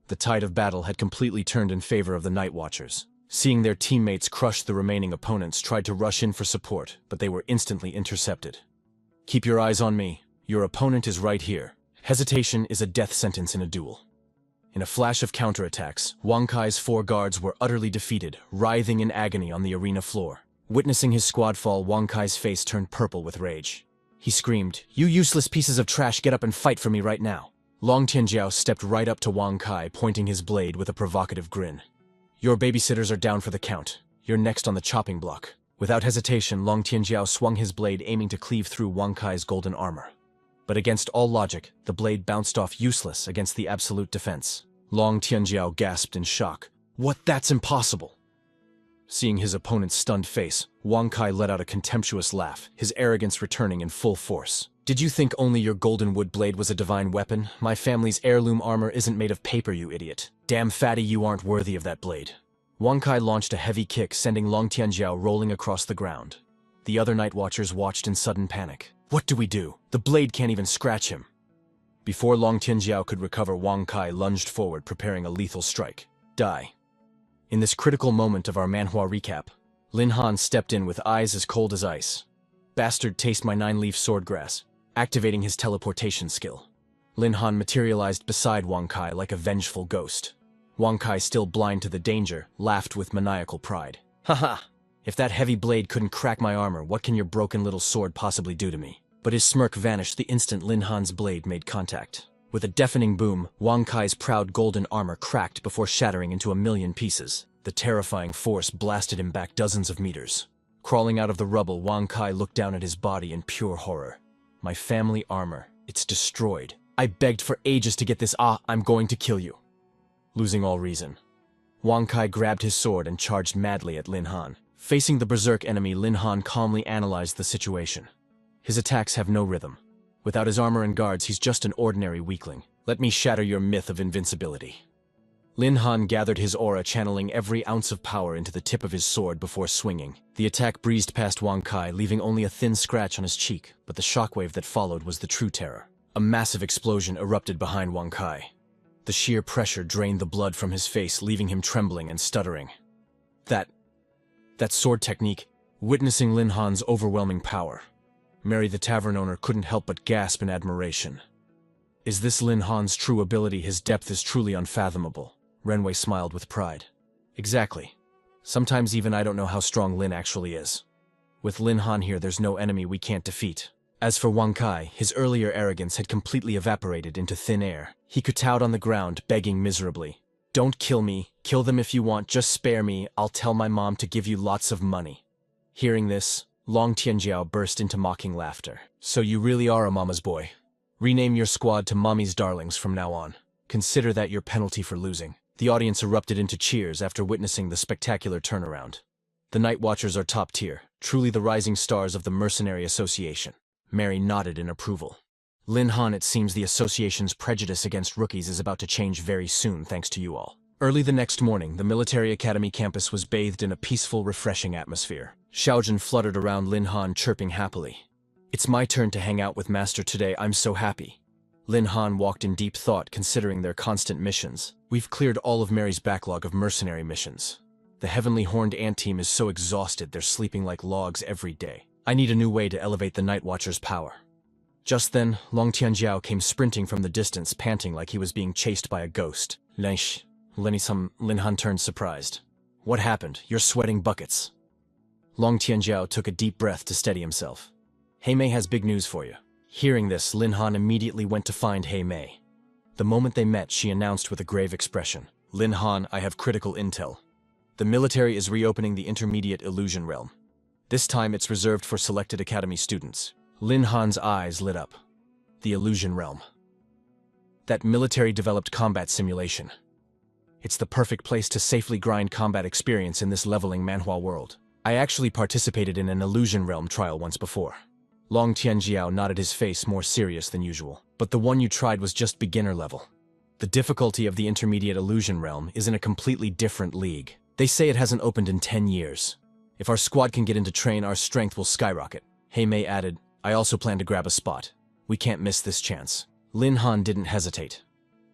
The tide of battle had completely turned in favor of the Night Watchers. Seeing their teammates crush the remaining opponents, tried to rush in for support, but they were instantly intercepted. Keep your eyes on me. Your opponent is right here. Hesitation is a death sentence in a duel. In a flash of counterattacks, Wang Kai's 4 guards were utterly defeated, writhing in agony on the arena floor. Witnessing his squad fall, Wang Kai's face turned purple with rage. He screamed, "You useless pieces of trash, get up and fight for me right now." Long Tianjiao stepped right up to Wang Kai, pointing his blade with a provocative grin. "Your babysitters are down for the count. You're next on the chopping block." Without hesitation, Long Tianjiao swung his blade, aiming to cleave through Wang Kai's golden armor. But against all logic, the blade bounced off useless against the absolute defense. Long Tianjiao gasped in shock. "What? That's impossible!" Seeing his opponent's stunned face, Wang Kai let out a contemptuous laugh, his arrogance returning in full force. "Did you think only your golden wood blade was a divine weapon? My family's heirloom armor isn't made of paper, you idiot. Damn fatty, you aren't worthy of that blade." Wang Kai launched a heavy kick, sending Long Tianjiao rolling across the ground. The other night watchers watched in sudden panic. "What do we do? The blade can't even scratch him." Before Long Tianjiao could recover, Wang Kai lunged forward, preparing a lethal strike. Die. In this critical moment of our manhwa recap, Lin Han stepped in with eyes as cold as ice. "Bastard, taste my 9-leaf swordgrass," activating his teleportation skill. Lin Han materialized beside Wang Kai like a vengeful ghost. Wang Kai, still blind to the danger, laughed with maniacal pride. "Haha! If that heavy blade couldn't crack my armor, what can your broken little sword possibly do to me?" But his smirk vanished the instant Lin Han's blade made contact. With a deafening boom, Wang Kai's proud golden armor cracked before shattering into a million pieces. The terrifying force blasted him back dozens of meters. Crawling out of the rubble, Wang Kai looked down at his body in pure horror. "My family armor, it's destroyed. I begged for ages to get this. I'm going to kill you." Losing all reason, Wang Kai grabbed his sword and charged madly at Lin Han. Facing the berserk enemy, Lin Han calmly analyzed the situation. His attacks have no rhythm. Without his armor and guards, he's just an ordinary weakling. Let me shatter your myth of invincibility. Lin Han gathered his aura, channeling every ounce of power into the tip of his sword before swinging. The attack breezed past Wang Kai, leaving only a thin scratch on his cheek, but the shockwave that followed was the true terror. A massive explosion erupted behind Wang Kai. The sheer pressure drained the blood from his face, leaving him trembling and stuttering. That sword technique, witnessing Lin Han's overwhelming power, Mary the tavern owner couldn't help but gasp in admiration. "Is this Lin Han's true ability? His depth is truly unfathomable." Renwei smiled with pride. "Exactly. Sometimes even I don't know how strong Lin actually is. With Lin Han here, there's no enemy we can't defeat." As for Wang Kai, his earlier arrogance had completely evaporated into thin air. He kowtowed on the ground, begging miserably. "Don't kill me. Kill them if you want. Just spare me. I'll tell my mom to give you lots of money." Hearing this, Long Tianjiao burst into mocking laughter. "So you really are a mama's boy. Rename your squad to Mommy's Darlings from now on. Consider that your penalty for losing." The audience erupted into cheers after witnessing the spectacular turnaround. The Night Watchers are top tier, truly the rising stars of the Mercenary Association. Mary nodded in approval. "Lin Han, it seems the association's prejudice against rookies is about to change very soon, thanks to you all." Early the next morning, the military academy campus was bathed in a peaceful, refreshing atmosphere. Xiaojun fluttered around Lin Han, chirping happily. "It's my turn to hang out with Master today. I'm so happy." Lin Han walked in deep thought, considering their constant missions. "We've cleared all of Mary's backlog of mercenary missions. The Heavenly Horned Ant team is so exhausted they're sleeping like logs every day. I need a new way to elevate the Night Watcher's power." Just then, Long Tianjiao came sprinting from the distance, panting like he was being chased by a ghost. Lin Han turned surprised. "What happened? You're sweating buckets." Long Tianjiao took a deep breath to steady himself. "Hei Mei has big news for you." Hearing this, Lin Han immediately went to find Hei Mei. The moment they met, she announced with a grave expression, "Lin Han, I have critical intel. The military is reopening the intermediate illusion realm. This time it's reserved for selected academy students." Lin Han's eyes lit up. The illusion realm. That military-developed combat simulation. It's the perfect place to safely grind combat experience in this leveling manhwa world. I actually participated in an illusion realm trial once before. Long Tianjiao nodded, his face more serious than usual. "But the one you tried was just beginner level. The difficulty of the intermediate illusion realm is in a completely different league. They say it hasn't opened in 10 years. If our squad can get in to train, our strength will skyrocket." Hei Mei added, "I also plan to grab a spot. We can't miss this chance." Lin Han didn't hesitate.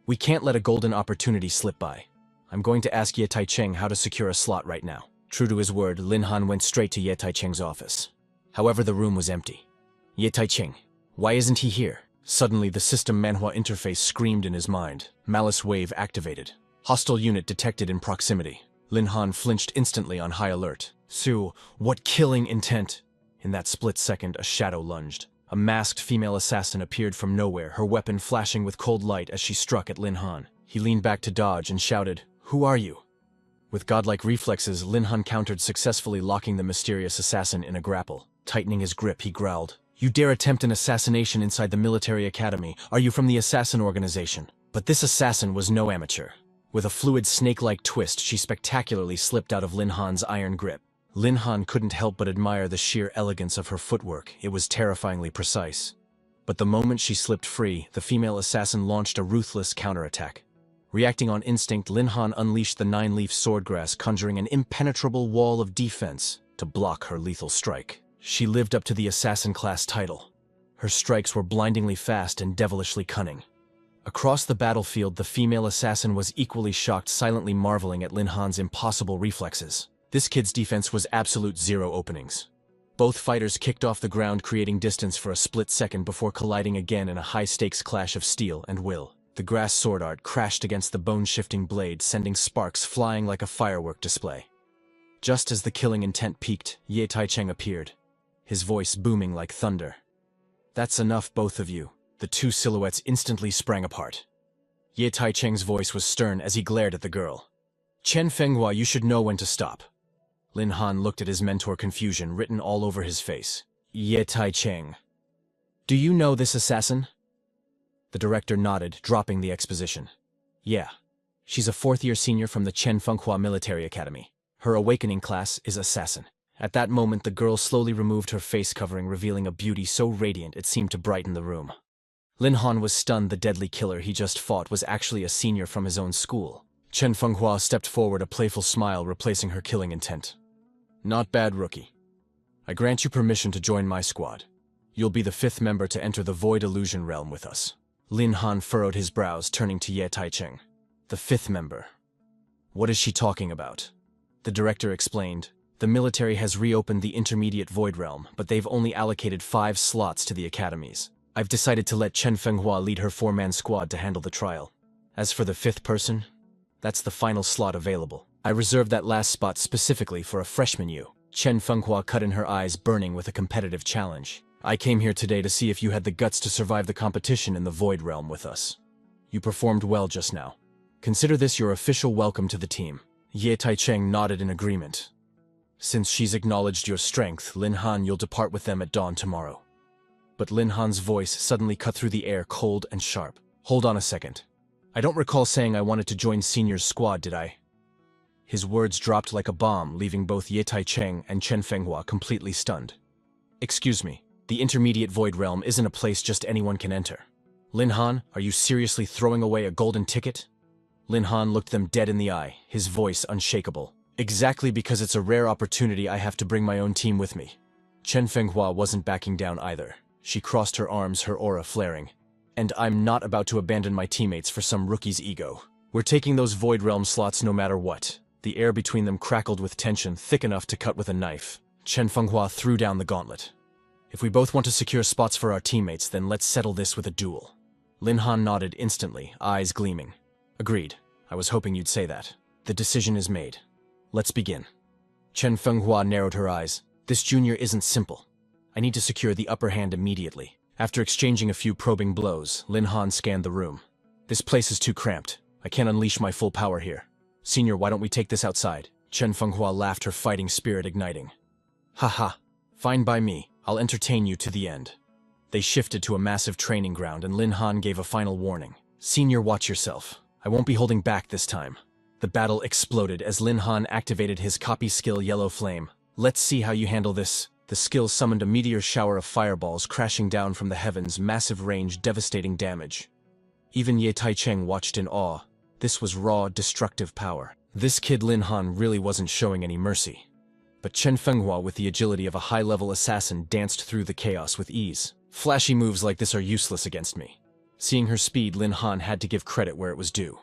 "We can't let a golden opportunity slip by. I'm going to ask Ye Taicheng how to secure a slot right now." True to his word, Lin Han went straight to Ye Taicheng's office. However, the room was empty. "Ye Taicheng, why isn't he here?" Suddenly, the system manhwa interface screamed in his mind. Malice wave activated. Hostile unit detected in proximity. Lin Han flinched instantly on high alert. "Su, what killing intent!" In that split second, a shadow lunged. A masked female assassin appeared from nowhere, her weapon flashing with cold light as she struck at Lin Han. He leaned back to dodge and shouted, "Who are you?" With godlike reflexes, Lin Han countered successfully, locking the mysterious assassin in a grapple. Tightening his grip, he growled, "You dare attempt an assassination inside the military academy? Are you from the assassin organization?" But this assassin was no amateur. With a fluid snake-like twist, she spectacularly slipped out of Lin Han's iron grip. Lin Han couldn't help but admire the sheer elegance of her footwork. It was terrifyingly precise. But the moment she slipped free, the female assassin launched a ruthless counterattack. Reacting on instinct, Lin Han unleashed the nine-leaf swordgrass, conjuring an impenetrable wall of defense to block her lethal strike. She lived up to the assassin class title. Her strikes were blindingly fast and devilishly cunning. Across the battlefield, the female assassin was equally shocked, silently marveling at Lin Han's impossible reflexes. This kid's defense was absolute zero openings. Both fighters kicked off the ground, creating distance for a split second before colliding again in a high-stakes clash of steel and will. The grass sword art crashed against the bone-shifting blade, sending sparks flying like a firework display. Just as the killing intent peaked, Ye Taicheng appeared, his voice booming like thunder. "That's enough, both of you." The two silhouettes instantly sprang apart. Ye Taicheng's voice was stern as he glared at the girl. "Chen Fenghua, you should know when to stop." Lin Han looked at his mentor, confusion written all over his face. "Ye Taicheng, do you know this assassin?" The director nodded, dropping the exposition. "Yeah. She's a fourth-year senior from the Chen Fenghua Military Academy. Her awakening class is Assassin." At that moment, the girl slowly removed her face covering, revealing a beauty so radiant it seemed to brighten the room. Lin Han was stunned. The deadly killer he just fought was actually a senior from his own school. Chen Fenghua stepped forward, a playful smile replacing her killing intent. "Not bad, rookie. I grant you permission to join my squad. You'll be the fifth member to enter the Void Illusion realm with us." Lin Han furrowed his brows, turning to Ye Taicheng. "The fifth member? What is she talking about?" The director explained. "The military has reopened the intermediate Void realm, but they've only allocated 5 slots to the academies. I've decided to let Chen Fenghua lead her 4-man squad to handle the trial. As for the 5th person, that's the final slot available. I reserved that last spot specifically for a freshman you." Chen Fenghua cut in, her eyes burning with a competitive challenge. "I came here today to see if you had the guts to survive the competition in the Void Realm with us. You performed well just now. Consider this your official welcome to the team." Ye Taicheng nodded in agreement. "Since she's acknowledged your strength, Lin Han, you'll depart with them at dawn tomorrow." But Lin Han's voice suddenly cut through the air, cold and sharp. "Hold on a second. I don't recall saying I wanted to join Senior's squad, did I?" His words dropped like a bomb, leaving both Ye Taicheng and Chen Fenghua completely stunned. "Excuse me, the intermediate Void Realm isn't a place just anyone can enter. Lin Han, are you seriously throwing away a golden ticket?" Lin Han looked them dead in the eye, his voice unshakable. "Exactly because it's a rare opportunity, I have to bring my own team with me." Chen Fenghua wasn't backing down either. She crossed her arms, her aura flaring. "And I'm not about to abandon my teammates for some rookie's ego. We're taking those Void Realm slots no matter what." The air between them crackled with tension, thick enough to cut with a knife. Chen Fenghua threw down the gauntlet. "If we both want to secure spots for our teammates, then let's settle this with a duel." Lin Han nodded instantly, eyes gleaming. "Agreed. I was hoping you'd say that. The decision is made. Let's begin." Chen Fenghua narrowed her eyes. "This junior isn't simple. I need to secure the upper hand immediately." After exchanging a few probing blows, Lin Han scanned the room. "This place is too cramped. I can't unleash my full power here. Senior, why don't we take this outside?" Chen Fenghua laughed, her fighting spirit igniting. "Haha, fine by me. I'll entertain you to the end." They shifted to a massive training ground, and Lin Han gave a final warning. "Senior, watch yourself. I won't be holding back this time." The battle exploded as Lin Han activated his copy skill Yellow Flame. "Let's see how you handle this." The skill summoned a meteor shower of fireballs crashing down from the heavens, massive range, devastating damage. Even Ye Taicheng watched in awe. This was raw, destructive power. This kid Lin Han really wasn't showing any mercy. But Chen Fenghua, with the agility of a high-level assassin, danced through the chaos with ease. "Flashy moves like this are useless against me." Seeing her speed, Lin Han had to give credit where it was due.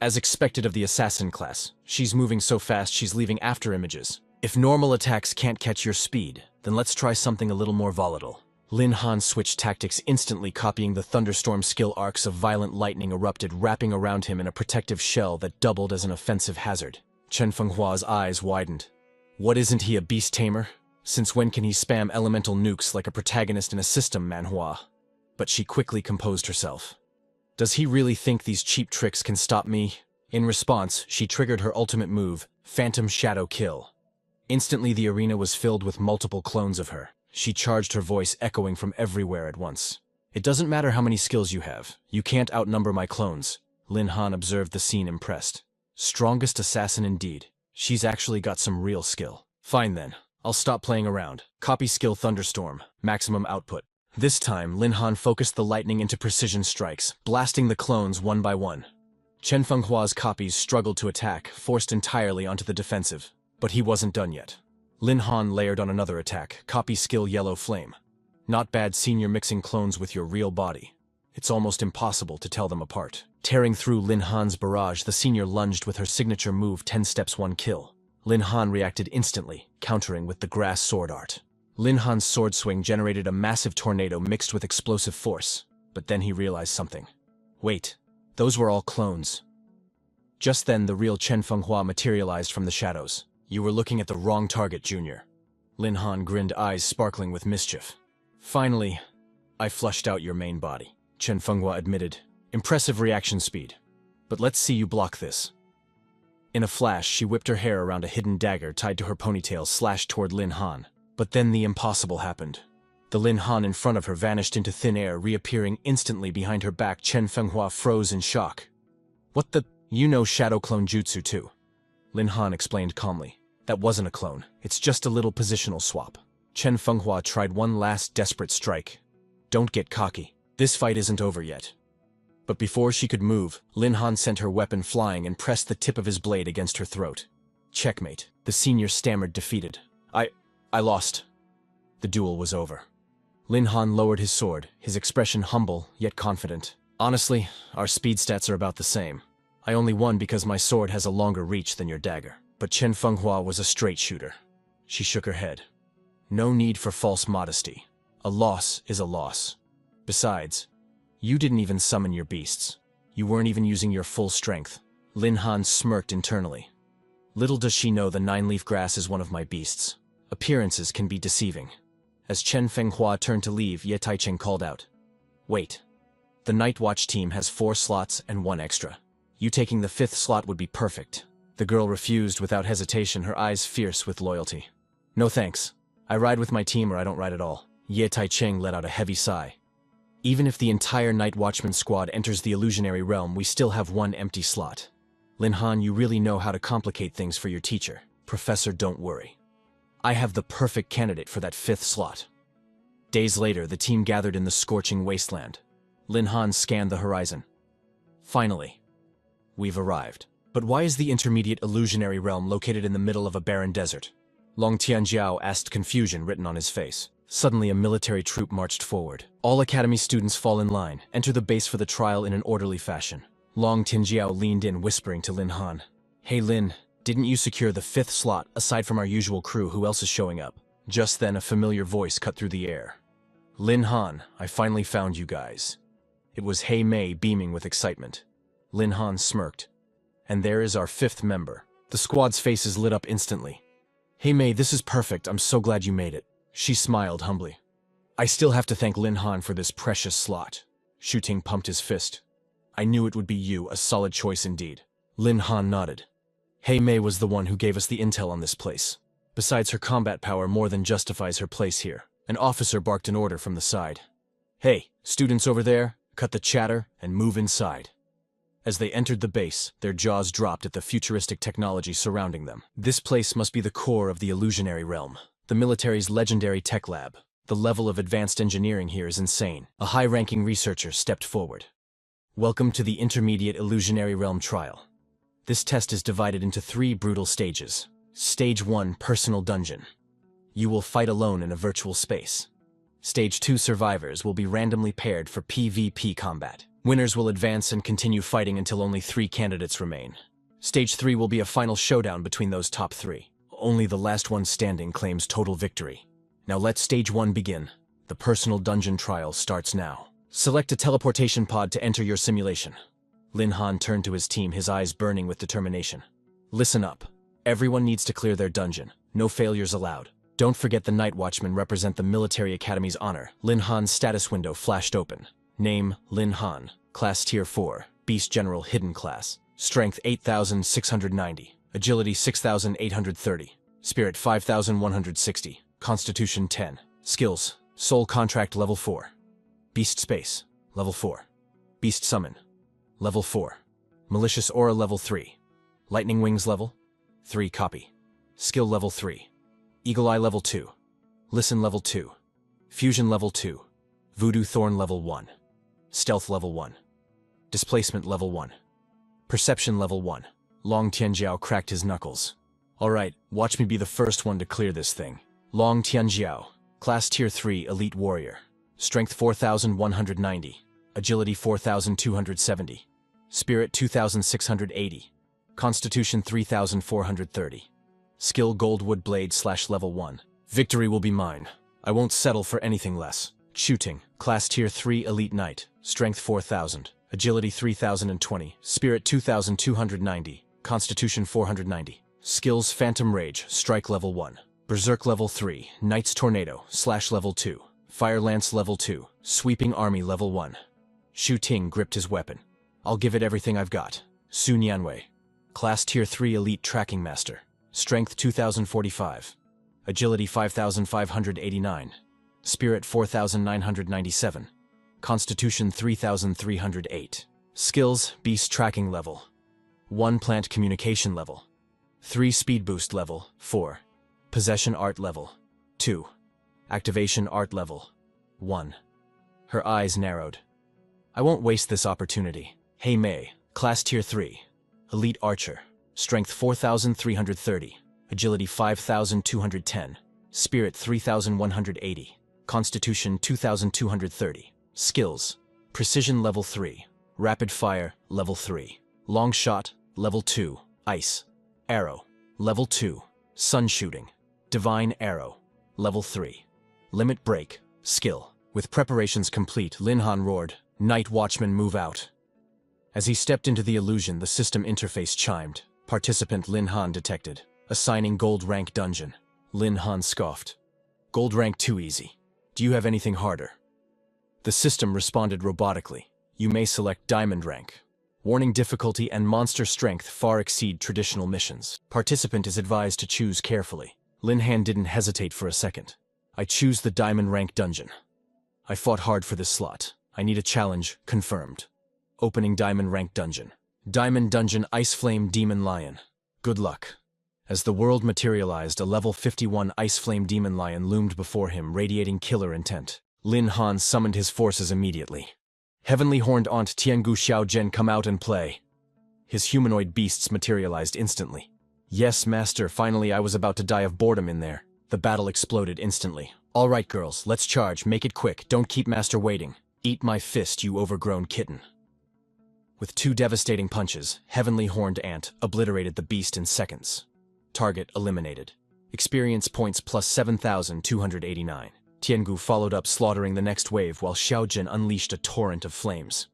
As expected of the assassin class, she's moving so fast she's leaving after images. If normal attacks can't catch your speed, then let's try something a little more volatile. Lin Han switched tactics instantly, copying the thunderstorm skill. Arcs of violent lightning erupted, wrapping around him in a protective shell that doubled as an offensive hazard. Chen Fenghua's eyes widened. What, isn't he a beast tamer? Since when can he spam elemental nukes like a protagonist in a system manhwa? But she quickly composed herself. Does he really think these cheap tricks can stop me? In response, she triggered her ultimate move, Phantom Shadow Kill. Instantly, the arena was filled with multiple clones of her. She charged, her voice echoing from everywhere at once. It doesn't matter how many skills you have. You can't outnumber my clones. Lin Han observed the scene, impressed. Strongest assassin indeed. She's actually got some real skill. Fine then. I'll stop playing around. Copy skill Thunderstorm. Maximum output. This time, Lin Han focused the lightning into precision strikes, blasting the clones one by one. Chen Fenghua's copies struggled to attack, forced entirely onto the defensive. But he wasn't done yet. Lin Han layered on another attack, copy skill Yellow Flame. Not bad, senior, mixing clones with your real body. It's almost impossible to tell them apart. Tearing through Lin Han's barrage, the senior lunged with her signature move 10 steps 1 kill. Lin Han reacted instantly, countering with the grass sword art. Lin Han's sword swing generated a massive tornado mixed with explosive force, but then he realized something. Wait, those were all clones. Just then, the real Chen Fenghua materialized from the shadows. You were looking at the wrong target, Junior. Lin Han grinned, eyes sparkling with mischief. Finally, I flushed out your main body, Chen Fenghua admitted. Impressive reaction speed. But let's see you block this. In a flash, she whipped her hair around a hidden dagger tied to her ponytail, slashed toward Lin Han. But then the impossible happened. The Lin Han in front of her vanished into thin air, reappearing instantly behind her back. Chen Fenghua froze in shock. What the? You know shadow clone jutsu too. Lin Han explained calmly. That wasn't a clone. It's just a little positional swap. Chen Fenghua tried one last desperate strike. Don't get cocky. This fight isn't over yet. But before she could move, Lin Han sent her weapon flying and pressed the tip of his blade against her throat. Checkmate. The senior stammered, defeated. I lost. The duel was over. Lin Han lowered his sword, his expression humble yet confident. Honestly, our speed stats are about the same. I only won because my sword has a longer reach than your dagger. But Chen Fenghua was a straight shooter. She shook her head. No need for false modesty. A loss is a loss. Besides, you didn't even summon your beasts. You weren't even using your full strength. Lin Han smirked internally. Little does she know the 9-leaf grass is one of my beasts. Appearances can be deceiving. As Chen Fenghua turned to leave, Ye Taicheng called out. Wait. The Night Watch team has 4 slots and 1 extra. You taking the 5th slot would be perfect. The girl refused without hesitation, her eyes fierce with loyalty. No thanks. I ride with my team or I don't ride at all. Ye Taicheng let out a heavy sigh. Even if the entire Night Watchman squad enters the illusionary realm, we still have 1 empty slot. Lin Han, you really know how to complicate things for your teacher. Professor, don't worry. I have the perfect candidate for that 5th slot. Days later, the team gathered in the scorching wasteland. Lin Han scanned the horizon. Finally, we've arrived. But why is the intermediate illusionary realm located in the middle of a barren desert? Long Tianjiao asked, confusion written on his face. Suddenly, a military troop marched forward. All academy students fall in line. Enter the base for the trial in an orderly fashion. Long Tianjiao leaned in, whispering to Lin Han. Hey Lin, didn't you secure the 5th slot? Aside from our usual crew, who else is showing up? Just then, a familiar voice cut through the air. Lin Han, I finally found you guys. It was Hei Mei, beaming with excitement. Lin Han smirked. And there is our 5th member. The squad's faces lit up instantly. Hey Mei, this is perfect. I'm so glad you made it. She smiled humbly. I still have to thank Lin Han for this precious slot. Shu Ting pumped his fist. I knew it would be you, a solid choice indeed. Lin Han nodded. Hei Mei was the one who gave us the intel on this place. Besides, her combat power more than justifies her place here. An officer barked an order from the side. Hey, students over there, cut the chatter and move inside. As they entered the base, their jaws dropped at the futuristic technology surrounding them. This place must be the core of the illusionary realm. The military's legendary tech lab. The level of advanced engineering here is insane. A high-ranking researcher stepped forward. Welcome to the intermediate illusionary realm trial. This test is divided into 3 brutal stages. Stage 1, personal dungeon. You will fight alone in a virtual space. Stage 2, survivors will be randomly paired for PvP combat. Winners will advance and continue fighting until only 3 candidates remain. Stage 3 will be a final showdown between those top 3. Only the last one standing claims total victory. Now let Stage 1 begin. The personal dungeon trial starts now. Select a teleportation pod to enter your simulation. Lin Han turned to his team, his eyes burning with determination. Listen up. Everyone needs to clear their dungeon. No failures allowed. Don't forget the Night Watchmen represent the Military Academy's honor. Lin Han's status window flashed open. Name, Lin Han. Class Tier 4. Beast General Hidden Class. Strength 8,690. Agility 6,830. Spirit 5,160. Constitution 10. Skills. Soul Contract Level 4. Beast Space. Level 4. Beast Summon. Level 4. Malicious Aura Level 3. Lightning Wings Level 3 copy. Skill Level 3. Eagle Eye Level 2. Listen Level 2. Fusion Level 2. Voodoo Thorn Level 1. Stealth Level 1. Displacement Level 1. Perception Level 1. Long Tianjiao cracked his knuckles. Alright, watch me be the first one to clear this thing. Long Tianjiao. Class Tier 3 Elite Warrior. Strength 4,190. Agility 4,270. Spirit 2,680. Constitution 3,430. Skill Goldwood Blade / Level 1. Victory will be mine. I won't settle for anything less. Shooting. Class Tier 3 Elite Knight. Strength 4,000. Agility 3,020. Spirit 2,290. Constitution 490. Skills Phantom Rage. Strike Level 1. Berserk Level 3. Knight's Tornado / Level 2. Fire Lance Level 2. Sweeping Army Level 1. Shu Ting gripped his weapon. I'll give it everything I've got. Su Nianwei. Class Tier 3 Elite Tracking Master. Strength 2,045. Agility 5,589. Spirit 4,997. Constitution 3,308. Skills Beast Tracking Level 1. Plant Communication Level 3. Speed Boost Level 4. Possession Art Level 2. Activation Art Level 1. Her eyes narrowed. I won't waste this opportunity. Hey Mei. Class Tier 3. Elite Archer. Strength 4,330. Agility 5,210. Spirit 3,180. Constitution 2,230. Skills. Precision Level 3. Rapid Fire Level 3. Long Shot Level 2. Ice. Arrow Level 2. Sun Shooting. Divine Arrow Level 3. Limit Break. Skill. With preparations complete, Lin Han roared, "Night Watchman, move out." As he stepped into the illusion, the system interface chimed. Participant Lin Han detected. Assigning Gold Rank Dungeon. Lin Han scoffed. Gold Rank too easy. Do you have anything harder? The system responded robotically. You may select Diamond Rank. Warning: difficulty and monster strength far exceed traditional missions. Participant is advised to choose carefully. Lin Han didn't hesitate for a second. I choose the Diamond Rank Dungeon. I fought hard for this slot. I need a challenge. Confirmed. Opening Diamond Rank Dungeon. Diamond Dungeon Ice Flame Demon Lion. Good luck. As the world materialized, a level 51 Ice Flame Demon Lion loomed before him, radiating killer intent. Lin Han summoned his forces immediately. Heavenly Horned Aunt Tiangu Xiaozhen, come out and play. His humanoid beasts materialized instantly. Yes, Master, finally I was about to die of boredom in there. The battle exploded instantly. All right, girls, let's charge. Make it quick. Don't keep Master waiting. Eat my fist, you overgrown kitten. With 2 devastating punches, Heavenly Horned Ant obliterated the beast in seconds. Target eliminated. Experience points plus 7,289. Tiangu followed up, slaughtering the next wave while Xiaojin unleashed a torrent of flames.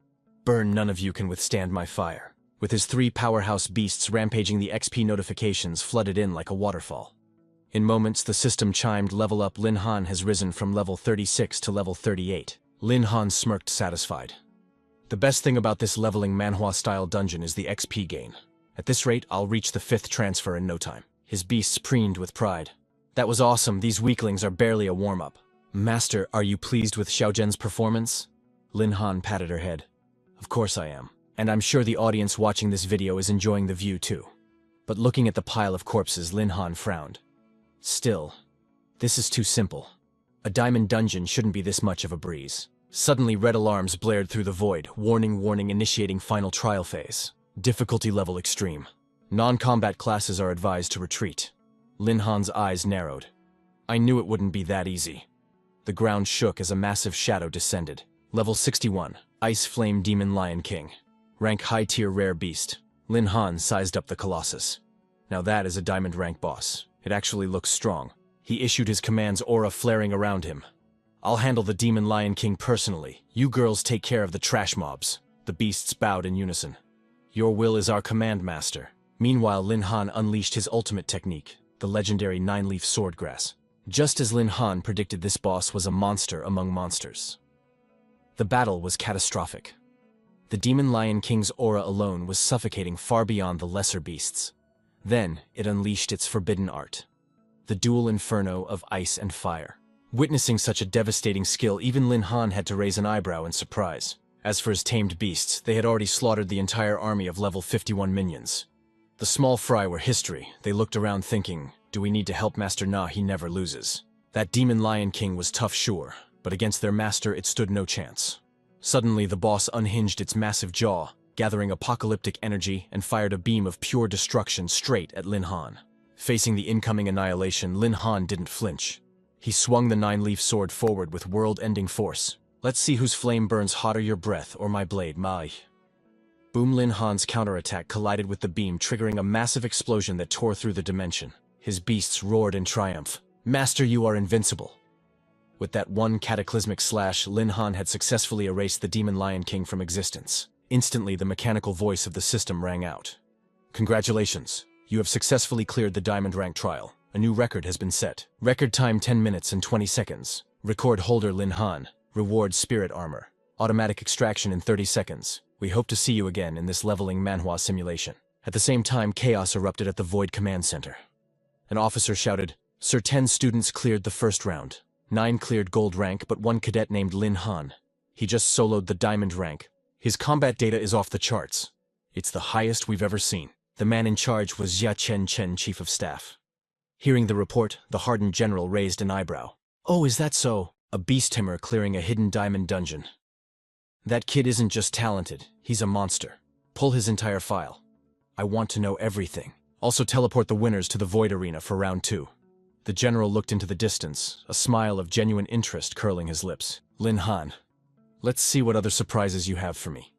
Burn, none of you can withstand my fire. With his 3 powerhouse beasts rampaging, the XP notifications flooded in like a waterfall. In moments, the system chimed. Level up. Lin Han has risen from level 36 to level 38. Lin Han smirked, satisfied. The best thing about this leveling manhwa-style dungeon is the XP gain. At this rate, I'll reach the 5th transfer in no time. His beasts preened with pride. That was awesome. These weaklings are barely a warm-up. Master, are you pleased with Xiaozhen's performance? Lin Han patted her head. Of course I am. And I'm sure the audience watching this video is enjoying the view too. But looking at the pile of corpses, Lin Han frowned. Still, this is too simple. A diamond dungeon shouldn't be this much of a breeze. Suddenly, red alarms blared through the void. Warning, warning, initiating final trial phase. Difficulty level extreme. Non-combat classes are advised to retreat. Lin Han's eyes narrowed. I knew it wouldn't be that easy. The ground shook as a massive shadow descended. Level 61, Ice Flame Demon Lion King. Rank high tier rare beast. Lin Han sized up the Colossus. Now that is a diamond rank boss. It actually looks strong. He issued his commands, aura flaring around him. I'll handle the Demon Lion King personally. You girls take care of the trash mobs. The beasts bowed in unison. Your will is our command, Master. Meanwhile, Lin Han unleashed his ultimate technique, the legendary 9-leaf swordgrass. Just as Lin Han predicted, this boss was a monster among monsters. The battle was catastrophic. The Demon Lion King's aura alone was suffocating far beyond the lesser beasts. Then it unleashed its forbidden art. The dual inferno of ice and fire. Witnessing such a devastating skill, even Lin Han had to raise an eyebrow in surprise. As for his tamed beasts, they had already slaughtered the entire army of level 51 minions. The small fry were history. They looked around thinking, do we need to help Master Na? He never loses. That Demon Lion King was tough, sure, but against their master it stood no chance. Suddenly the boss unhinged its massive jaw, gathering apocalyptic energy, and fired a beam of pure destruction straight at Lin Han. Facing the incoming annihilation, Lin Han didn't flinch. He swung the nine-leaf sword forward with world-ending force. Let's see whose flame burns hotter, your breath or my blade, Mai. Boom! Lin Han's counterattack collided with the beam, triggering a massive explosion that tore through the dimension. His beasts roared in triumph. Master, you are invincible. With that one cataclysmic slash, Lin Han had successfully erased the Demon Lion King from existence. Instantly, the mechanical voice of the system rang out. Congratulations. You have successfully cleared the Diamond Rank trial. A new record has been set. Record time 10 minutes and 20 seconds. Record holder Lin Han. Reward Spirit Armor. Automatic extraction in 30 seconds. We hope to see you again in this leveling manhwa simulation. At the same time, chaos erupted at the Void Command Center. An officer shouted, Sir, 10 students cleared the first round. 9 cleared gold rank, but 1 cadet named Lin Han. He just soloed the diamond rank. His combat data is off the charts. It's the highest we've ever seen. The man in charge was Jia Chen, Chief of Staff. Hearing the report, the hardened general raised an eyebrow. Oh, is that so? A beast tamer clearing a hidden diamond dungeon. That kid isn't just talented, he's a monster. Pull his entire file. I want to know everything. Also teleport the winners to the Void Arena for round 2. The general looked into the distance, a smile of genuine interest curling his lips. Lin Han, let's see what other surprises you have for me.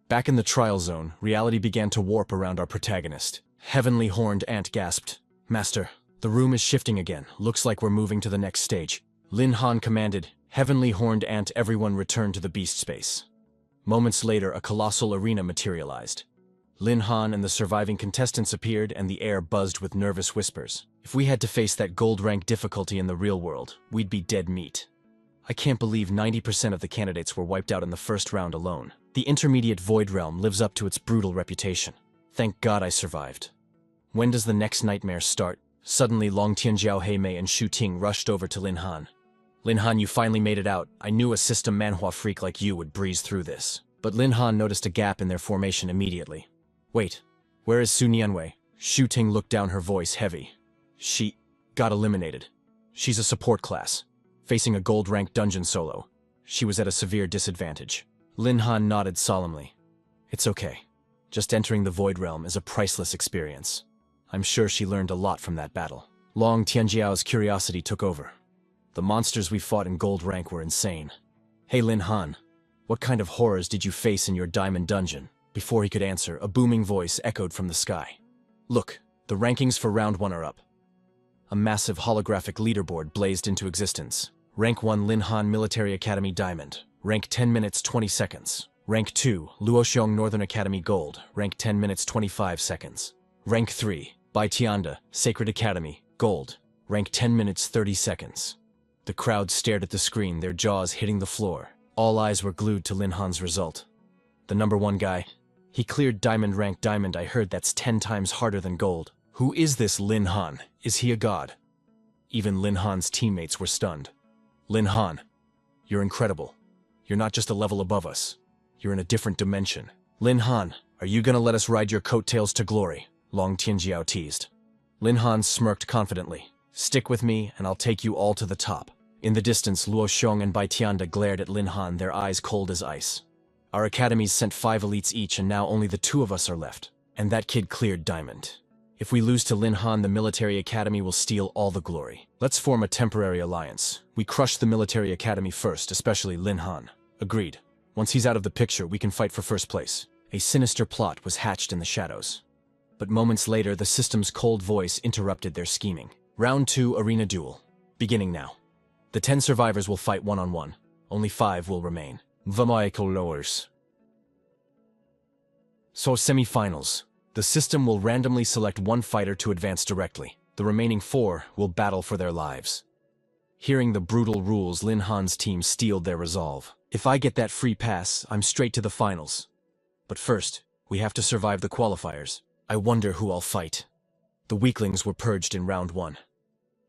Back in the trial zone, reality began to warp around our protagonist. Heavenly Horned Ant gasped. Master, the room is shifting again. Looks like we're moving to the next stage. Lin Han commanded, Heavenly Horned Ant, everyone return to the beast space. Moments later, a colossal arena materialized. Lin Han and the surviving contestants appeared, and the air buzzed with nervous whispers. If we had to face that gold rank difficulty in the real world, we'd be dead meat. I can't believe 90% of the candidates were wiped out in the first round alone. The intermediate Void Realm lives up to its brutal reputation. Thank God I survived. When does the next nightmare start? Suddenly, Long Tianjiao, Heimei, and Shu Ting rushed over to Lin Han. Lin Han, you finally made it out. I knew a system manhwa freak like you would breeze through this. But Lin Han noticed a gap in their formation immediately. Wait, where is Su Nianwei? Shu Ting looked down, her voice heavy. She got eliminated. She's a support class. Facing a gold rank dungeon solo. She was at a severe disadvantage. Lin Han nodded solemnly. It's okay. Just entering the Void Realm is a priceless experience. I'm sure she learned a lot from that battle. Long Tianjiao's curiosity took over. The monsters we fought in gold rank were insane. Hey Lin Han, what kind of horrors did you face in your diamond dungeon? Before he could answer, a booming voice echoed from the sky. Look, the rankings for round 1 are up. A massive holographic leaderboard blazed into existence. Rank 1 Lin Han Military Academy Diamond. Rank 10 minutes 20 seconds. Rank 2 Luoxiong Northern Academy Gold. Rank 10 minutes 25 seconds. Rank 3 Bai Tianda Sacred Academy Gold. Rank 10 minutes 30 seconds. The crowd stared at the screen, their jaws hitting the floor. All eyes were glued to Lin Han's result. The number 1 guy. He cleared diamond rank diamond. I heard that's 10 times harder than gold. Who is this Lin Han? Is he a god? Even Lin Han's teammates were stunned. Lin Han, you're incredible. You're not just a level above us. You're in a different dimension. Lin Han, are you gonna let us ride your coattails to glory? Long Tianjiao teased. Lin Han smirked confidently. Stick with me and I'll take you all to the top. In the distance, Luo Xiong and Bai Tianda glared at Lin Han, their eyes cold as ice. Our academies sent 5 elites each, and now only the 2 of us are left. And that kid cleared diamond. If we lose to Lin Han, the military academy will steal all the glory. Let's form a temporary alliance. We crush the military academy first, especially Lin Han. Agreed. Once he's out of the picture, we can fight for first place. A sinister plot was hatched in the shadows. But moments later, the system's cold voice interrupted their scheming. Round 2 Arena Duel. Beginning now. The 10 survivors will fight one-on-one. Only 5 will remain. Vamical lowers. So semi-finals. The system will randomly select 1 fighter to advance directly. The remaining 4 will battle for their lives. Hearing the brutal rules, Lin Han's team steeled their resolve. If I get that free pass, I'm straight to the finals. But first, we have to survive the qualifiers. I wonder who I'll fight. The weaklings were purged in round 1.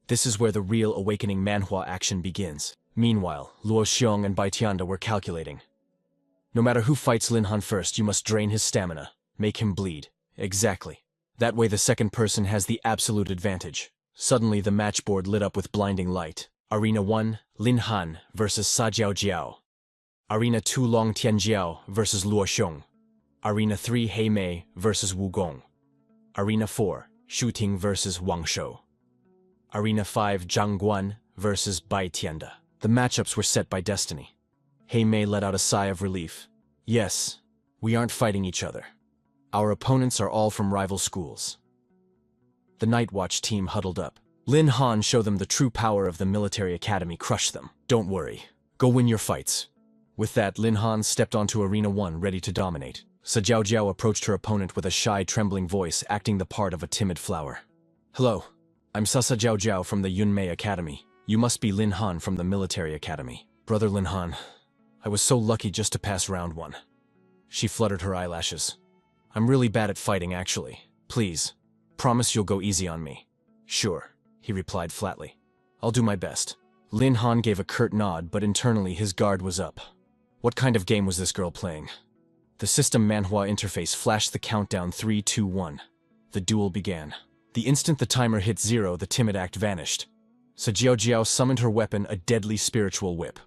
This is where the real awakening manhwa action begins. Meanwhile, Luo Xiong and Bai Tianda were calculating. No matter who fights Lin Han first, you must drain his stamina. Make him bleed. Exactly. That way the second person has the absolute advantage. Suddenly the matchboard lit up with blinding light. Arena 1, Lin Han versus Sa Jiao Jiao. Arena 2, Long Tianjiao versus Luo Xiong. Arena 3, Hei Mei versus Wu Gong. Arena 4, Shu Ting versus Wang Shou. Arena 5, Zhang Guan versus Bai Tianda. The matchups were set by destiny. Hei Mei let out a sigh of relief. Yes, we aren't fighting each other. Our opponents are all from rival schools. The Night Watch team huddled up. Lin Han showed them the true power of the military academy, crushed them. Don't worry. Go win your fights. With that, Lin Han stepped onto Arena 1, ready to dominate. Sa Jiao Jiao approached her opponent with a shy, trembling voice, acting the part of a timid flower. Hello, I'm Sa Jiao Jiao from the Yunmei Academy. You must be Lin Han from the military academy. Brother Lin Han, I was so lucky just to pass round 1. She fluttered her eyelashes. I'm really bad at fighting, actually. Please, promise you'll go easy on me. Sure, he replied flatly. I'll do my best. Lin Han gave a curt nod, but internally his guard was up. What kind of game was this girl playing? The system manhwa interface flashed the countdown 3, 2, 1. The duel began. The instant the timer hit 0, the timid act vanished. Sa Jiao Jiao summoned her weapon, a deadly spiritual whip.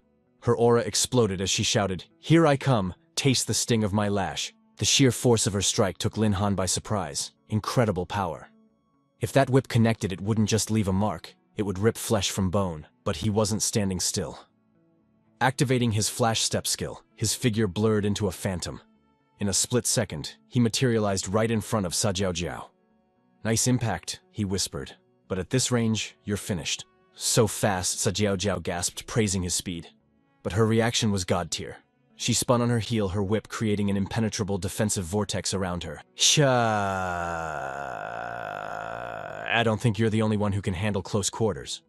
Her aura exploded as she shouted, "Here I come, taste the sting of my lash." The sheer force of her strike took Lin Han by surprise. Incredible power. If that whip connected, it wouldn't just leave a mark, it would rip flesh from bone, but he wasn't standing still. Activating his flash step skill, his figure blurred into a phantom. In a split second, he materialized right in front of Sa Jiao Jiao. Nice impact, he whispered, but at this range, you're finished. So fast, Sa Jiao Jiao gasped, praising his speed. But her reaction was god tier. She spun on her heel, her whip creating an impenetrable defensive vortex around her. I don't think you're the only one who can handle close quarters.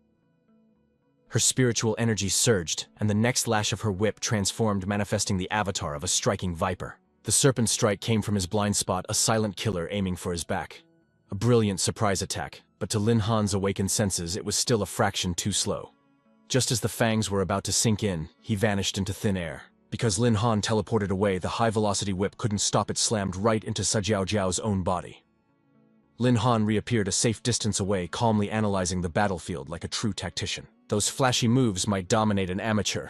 Her spiritual energy surged, and the next lash of her whip transformed, manifesting the avatar of a striking viper. The serpent strike came from his blind spot, a silent killer aiming for his back. A brilliant surprise attack, but to Lin Han's awakened senses, it was still a fraction too slow. Just as the fangs were about to sink in, he vanished into thin air. Because Lin Han teleported away, the high-velocity whip couldn't stop it, slammed right into Sa Jiao Jiao's own body. Lin Han reappeared a safe distance away, calmly analyzing the battlefield like a true tactician. Those flashy moves might dominate an amateur.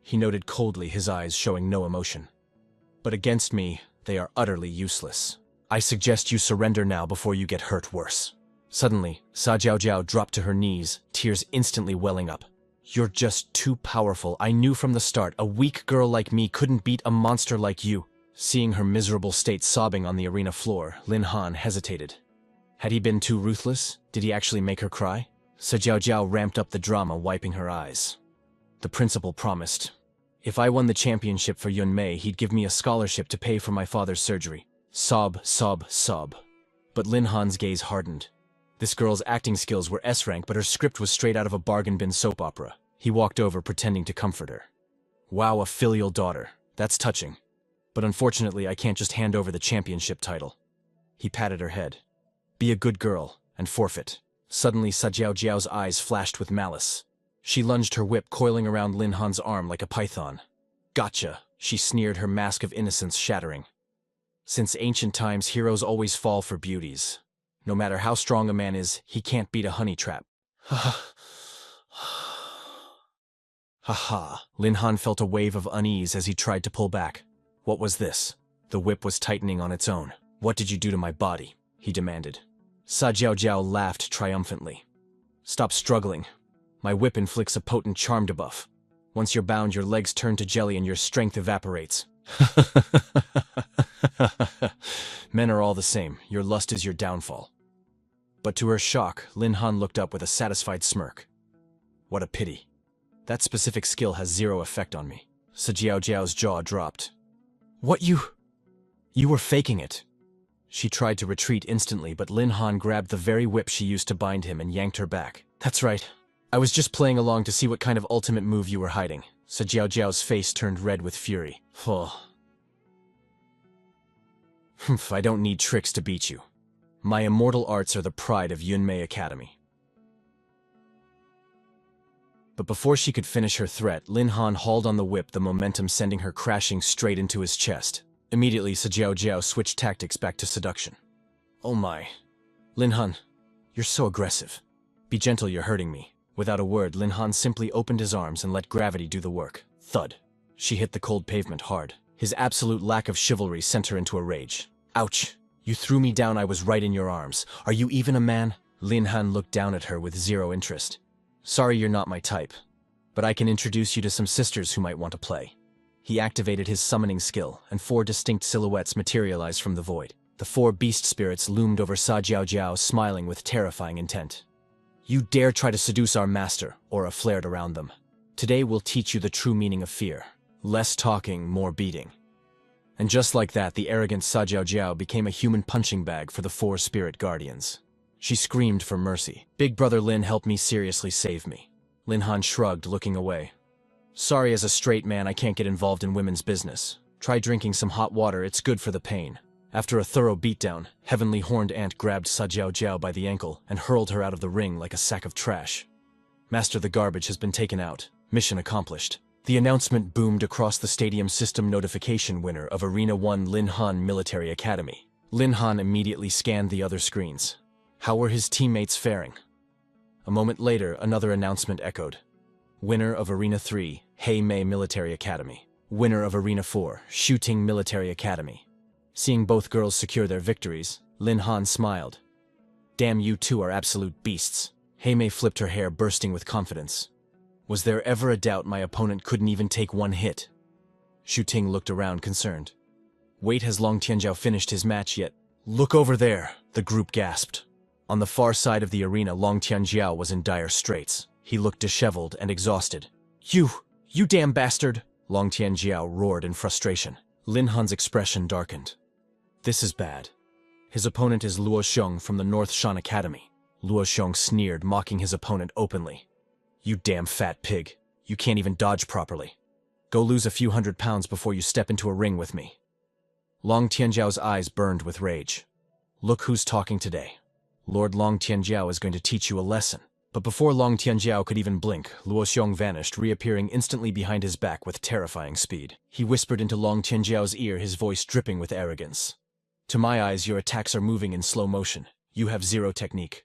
He noted coldly, his eyes showing no emotion. But against me, they are utterly useless. I suggest you surrender now before you get hurt worse. Suddenly, Sa Jiao Jiao dropped to her knees, tears instantly welling up. You're just too powerful. I knew from the start, a weak girl like me couldn't beat a monster like you. Seeing her miserable state sobbing on the arena floor, Lin Han hesitated. Had he been too ruthless? Did he actually make her cry? Sa Jiao Jiao ramped up the drama, wiping her eyes. The principal promised. If I won the championship for Yunmei, he'd give me a scholarship to pay for my father's surgery. Sob, sob, sob. But Lin Han's gaze hardened. This girl's acting skills were S-rank, but her script was straight out of a bargain bin soap opera. He walked over, pretending to comfort her. Wow, a filial daughter. That's touching. But unfortunately, I can't just hand over the championship title. He patted her head. Be a good girl, and forfeit. Suddenly, Sa Jiao Jiao's eyes flashed with malice. She lunged her whip, coiling around Lin Han's arm like a python. Gotcha, she sneered, her mask of innocence shattering. Since ancient times, heroes always fall for beauties. No matter how strong a man is, he can't beat a honey trap. Ha. Lin Han felt a wave of unease as he tried to pull back. What was this? The whip was tightening on its own. What did you do to my body? He demanded. Sa Jiao Jiao laughed triumphantly. Stop struggling. My whip inflicts a potent charm debuff. Once you're bound, your legs turn to jelly and your strength evaporates. Men are all the same. Your lust is your downfall. But to her shock, Lin Han looked up with a satisfied smirk. What a pity. That specific skill has zero effect on me. Sa Jiao Jiao's jaw dropped. What you were faking it. She tried to retreat instantly, but Lin Han grabbed the very whip she used to bind him and yanked her back. That's right. I was just playing along to see what kind of ultimate move you were hiding. So Jiao Jiao's face turned red with fury. Oh. I don't need tricks to beat you. My immortal arts are the pride of Yunmei Academy. But before she could finish her threat, Lin Han hauled on the whip, the momentum sending her crashing straight into his chest. Immediately, Jiao Jiao switched tactics back to seduction. Oh my. Lin Han, you're so aggressive. Be gentle, you're hurting me. Without a word, Lin Han simply opened his arms and let gravity do the work. Thud. She hit the cold pavement hard. His absolute lack of chivalry sent her into a rage. Ouch. You threw me down, I was right in your arms. Are you even a man? Lin Han looked down at her with zero interest. Sorry you're not my type, but I can introduce you to some sisters who might want to play. He activated his summoning skill, and 4 distinct silhouettes materialized from the void. The 4 beast spirits loomed over Jiao Jiao, smiling with terrifying intent. You dare try to seduce our master, Aura flared around them. Today we'll teach you the true meaning of fear. Less talking, more beating. And just like that, the arrogant Jiao Jiao became a human punching bag for the 4 spirit guardians. She screamed for mercy. Big brother Lin, help me, seriously save me. Lin Han shrugged, looking away. Sorry, as a straight man I can't get involved in women's business. Try drinking some hot water, it's good for the pain. After a thorough beatdown, Heavenly Horned Ant grabbed Jiao Jiao by the ankle and hurled her out of the ring like a sack of trash. Master, the garbage has been taken out. Mission accomplished. The announcement boomed across the stadium system. Notification: winner of Arena 1 Lin Han Military Academy. Lin Han immediately scanned the other screens. How were his teammates faring? A moment later, another announcement echoed. Winner of Arena 3, Heimei Military Academy. Winner of Arena 4, Shuting Military Academy. Seeing both girls secure their victories, Lin Han smiled. Damn, you two are absolute beasts. Heimei flipped her hair, bursting with confidence. Was there ever a doubt my opponent couldn't even take one hit? Shuting looked around, concerned. Wait, has Long Tianjiao finished his match yet? Look over there, the group gasped. On the far side of the arena, Long Tianjiao was in dire straits. He looked disheveled and exhausted. You damn bastard! Long Tianjiao roared in frustration. Lin Han's expression darkened. This is bad. His opponent is Luo Xiong from the North Shan Academy. Luo Xiong sneered, mocking his opponent openly. You damn fat pig. You can't even dodge properly. Go lose a few £100 before you step into a ring with me. Long Tianjiao's eyes burned with rage. Look who's talking today. Lord Long Tianjiao is going to teach you a lesson. But before Long Tianjiao could even blink, Luo Xiong vanished, reappearing instantly behind his back with terrifying speed. He whispered into Long Tianjiao's ear, his voice dripping with arrogance. To my eyes, your attacks are moving in slow motion. You have zero technique.